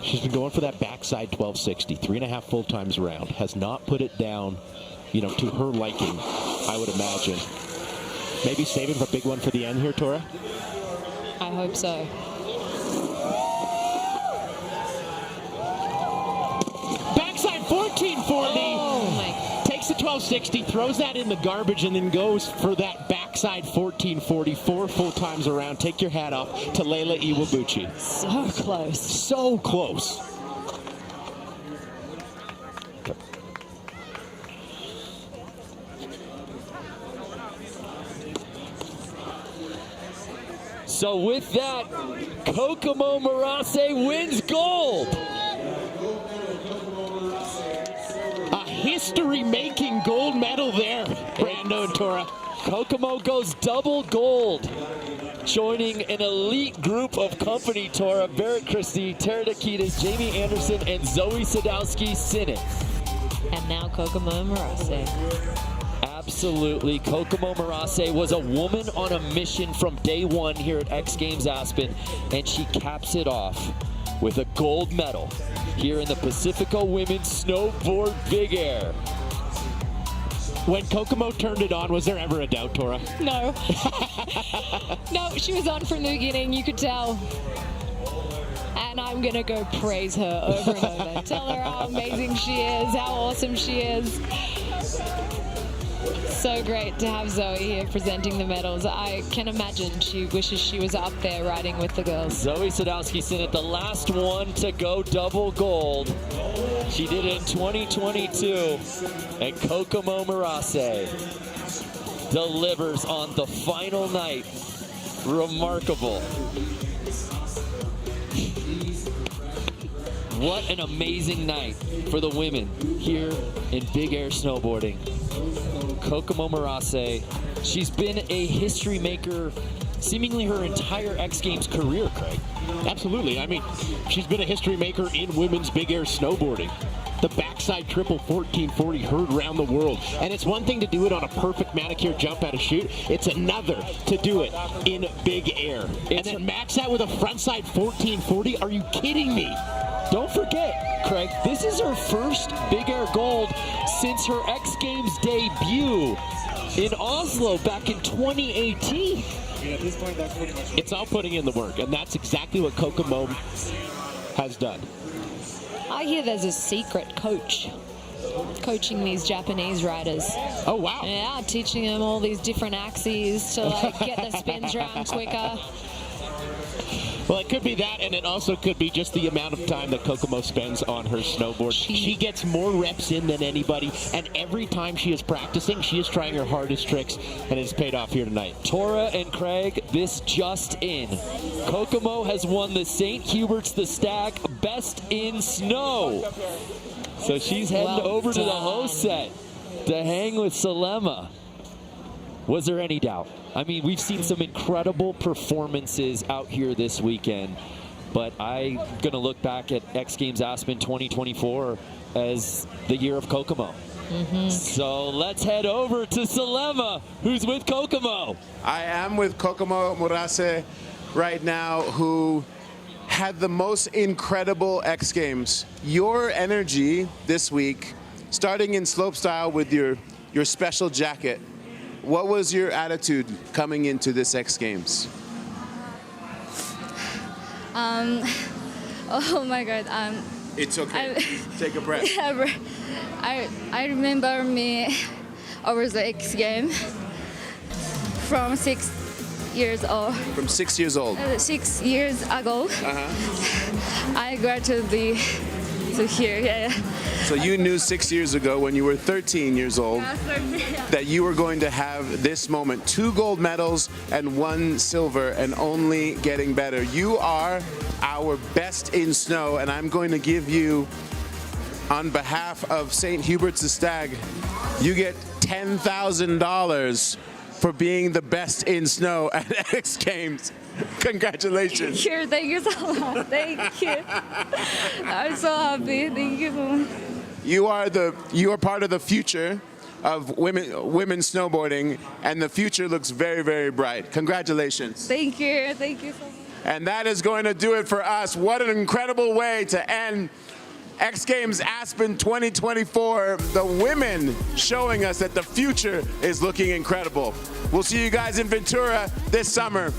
She's been going for that backside 1260, 3.5 full times around. Has not put it down, you know, to her liking, I would imagine. Maybe saving a big one for the end here, Tora? I hope so. Backside 1440. Oh my. Takes the 1260, throws that in the garbage, and then goes for that backside 1440, 4 full times around. Take your hat off to Layla Iwabuchi. So close. So close. So with that, Kokomo Marase wins gold. A history-making gold medal there, Brando and Tora. Kokomo goes double gold, joining an elite group of company, Tora. Barrett Christie, Tara Dakitas, Jamie Anderson, and Zoe Sadowski-Sinnott. And now Kokomo Marase. Absolutely. Kokomo Marase was a woman on a mission from day one here at X Games Aspen, and she caps it off with a gold medal here in the Pacifico Women's Snowboard Big Air. When Kokomo turned it on, was there ever a doubt, Tora? No. No, she was on from the beginning, you could tell. And I'm going to go praise her over and over. Tell her how amazing she is, how awesome she is. So great to have Zoe here presenting the medals. I can imagine she wishes she was up there riding with the girls. Zoe Sadowski-Sinnott, the last one to go double gold. She did it in 2022. And Kokomo Marase delivers on the final night. Remarkable. What an amazing night for the women here in big air snowboarding. Kokomo Murase, she's been a history maker seemingly her entire X Games career, Craig. Absolutely. I mean, she's been a history maker in women's big air snowboarding. The backside triple 1440 heard around the world. And it's one thing to do it on a perfect manicure jump out of chute. It's another to do it in big air. And then max out with a frontside 1440. Are you kidding me? Don't forget, Craig, this is her first big air gold since her X Games debut in Oslo back in 2018. At this point, that's pretty much it's all putting in the work, and that's exactly what Kokomo has done. I hear there's a secret coach coaching these Japanese riders. Oh, wow. Yeah, teaching them all these different axes to like get the spins round quicker. Well, it could be that, and it also could be just the amount of time that Kokomo spends on her snowboard. She gets more reps in than anybody, and every time she is practicing, she is trying her hardest tricks, and it's paid off here tonight. Tora and Craig, this just in. Kokomo has won the St. Hubert's the Stag Best in Snow. So she's heading over to the host set to hang with Selema. Was there any doubt? I mean, we've seen some incredible performances out here this weekend, but I'm going to look back at X Games Aspen 2024 as the year of Kokomo. So let's head over to Selema, who's with Kokomo. I am with Kokomo Murase right now, who had the most incredible X Games. Your energy this week, starting in slopestyle with your special jacket, what was your attitude coming into this X Games? Oh my God. It's okay. Take a breath. I remember me over the X game from 6 years old. From 6 years old? 6 years ago. I got to be to here. Yeah. So you knew 6 years ago when you were 13 years old that you were going to have this moment. 2 gold medals and 1 silver, and only getting better. You are our best in snow, and I'm going to give you, on behalf of St. Hubert's the Stag, you get $10,000 for being the best in snow at X Games. Congratulations. Thank you so much. Thank you. I'm so happy. Thank you so much. You are part of the future of women snowboarding, and the future looks very, very bright. Congratulations. Thank you. Thank you so much. And that is going to do it for us. What an incredible way to end X Games Aspen 2024. The women showing us that the future is looking incredible. We'll see you guys in Ventura this summer.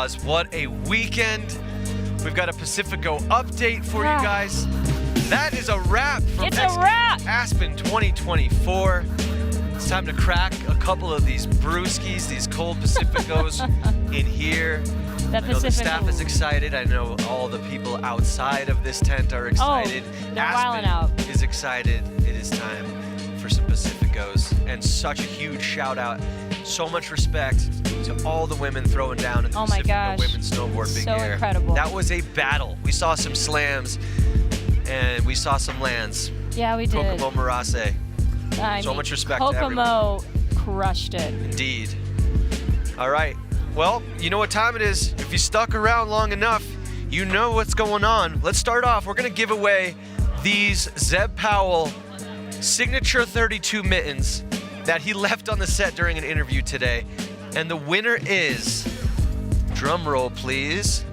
Moz. What a weekend. We've got a Pacifico update for you guys. That is a wrap from X Games Aspen 2024. It's time to crack a couple of these brewskis, these cold Pacificos in here. I know the staff is excited. I know all the people outside of this tent are excited. They're Aspen wilding out. is excited. It is time for some Pacificos. And such a huge shout out. So much respect to all the women throwing down in the Pacifico women's snowboard big air. Incredible. That was a battle. We saw some slams and we saw some lands. Yeah, we did. Kokomo Marase. So much respect to everyone. Kokomo crushed it. Indeed. All right. Well, you know what time it is. If you stuck around long enough, you know what's going on. Let's start off. We're going to give away these Zeb Powell signature 32 mittens that he left on the set during an interview today. And the winner is, drum roll please,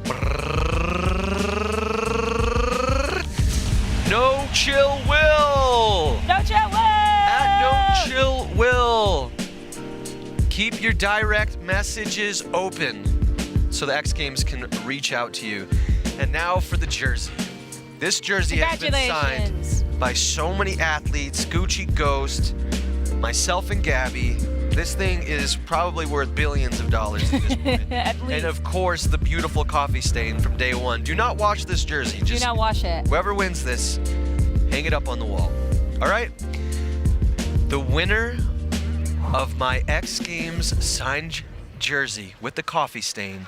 No Chill Will. No Chill Will. At No Chill Will. Keep your direct messages open so the X Games can reach out to you. And now for the jersey. This jersey has been signed by so many athletes, Gucci Ghost, myself and Gabby. This thing is probably worth billions of dollars at this point. At least. And of course, the beautiful coffee stain from day one. Do not wash this jersey. Do not wash it. Whoever wins this, hang it up on the wall. All right? The winner of my X Games signed jersey with the coffee stain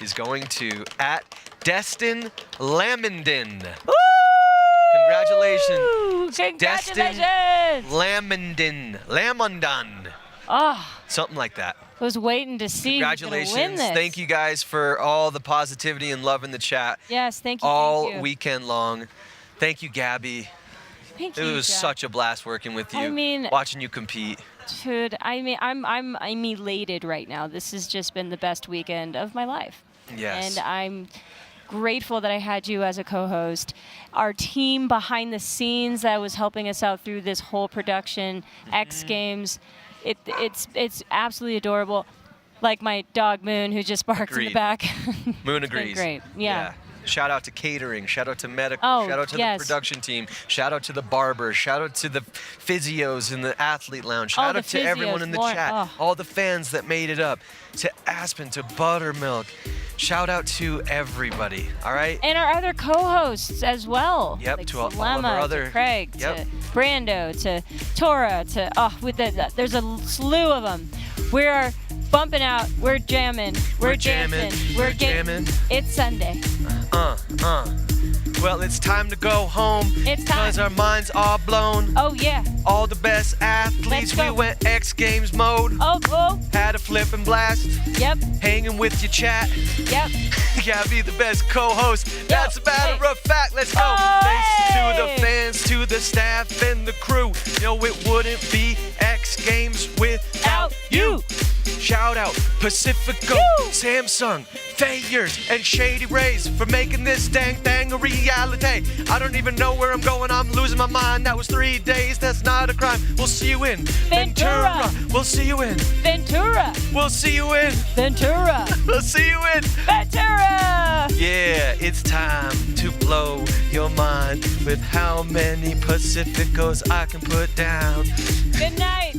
is going to at Destin Lamondin. Congratulations. Congratulations. Destin Lamondon. Oh. Something like that. I was waiting to see who's gonna Congratulations. win this. Thank you guys for all the positivity and love in the chat. Yes, thank you. All thank you. weekend long. Thank you, Gabby. Thank It you, was Jack. such a blast working with you. I mean, watching you compete. Dude, I mean, I'm elated right now. This has just been the best weekend of my life. Yes. And I'm grateful that I had you as a co-host. Our team behind the scenes that was helping us out through this whole production, X Games, it's absolutely adorable. Like my dog Moon, who just barks in the back. Moon It's been agrees. great. Yeah. Shout out to catering, shout out to medical, Oh, shout out to the production team, shout out to the barbers, shout out to the physios in the athlete lounge, shout the out to everyone in the physios, chat, Lord, all the fans that made it up, to Aspen, to Buttermilk. Shout out to everybody, all right? And our other co-hosts as well. Yep, like to all of Selema, our other- to Craig, yep. to Brando, to Tora, to there's a slew of them. We are bumping out. We're jamming. We're jamming. dancing. We're getting- jamming. It's Sunday. Well, it's time to go home. It's time. Because our minds are blown. Oh, yeah. All the best athletes. Let's go. We went X Games mode. Oh. Had a flip and blast. Yep. Hanging with your chat. Yep. Gabby, the best co-host. That's a matter of fact. Let's go. Oh, Thanks hey. to the fans, to the staff, and the crew. No, it wouldn't be X Games without you. Shout out Pacifico, Samsung, Fayers, and Shady Rays for making this dang thing a reality. I don't even know where I'm going. I'm losing my mind. That was 3 days. That's not a crime. We'll see you in Ventura. We'll see you in Ventura. We'll see you in Ventura. We'll see you in Ventura. Yeah, it's time to blow your mind with how many Pacificos I can put down. Good night.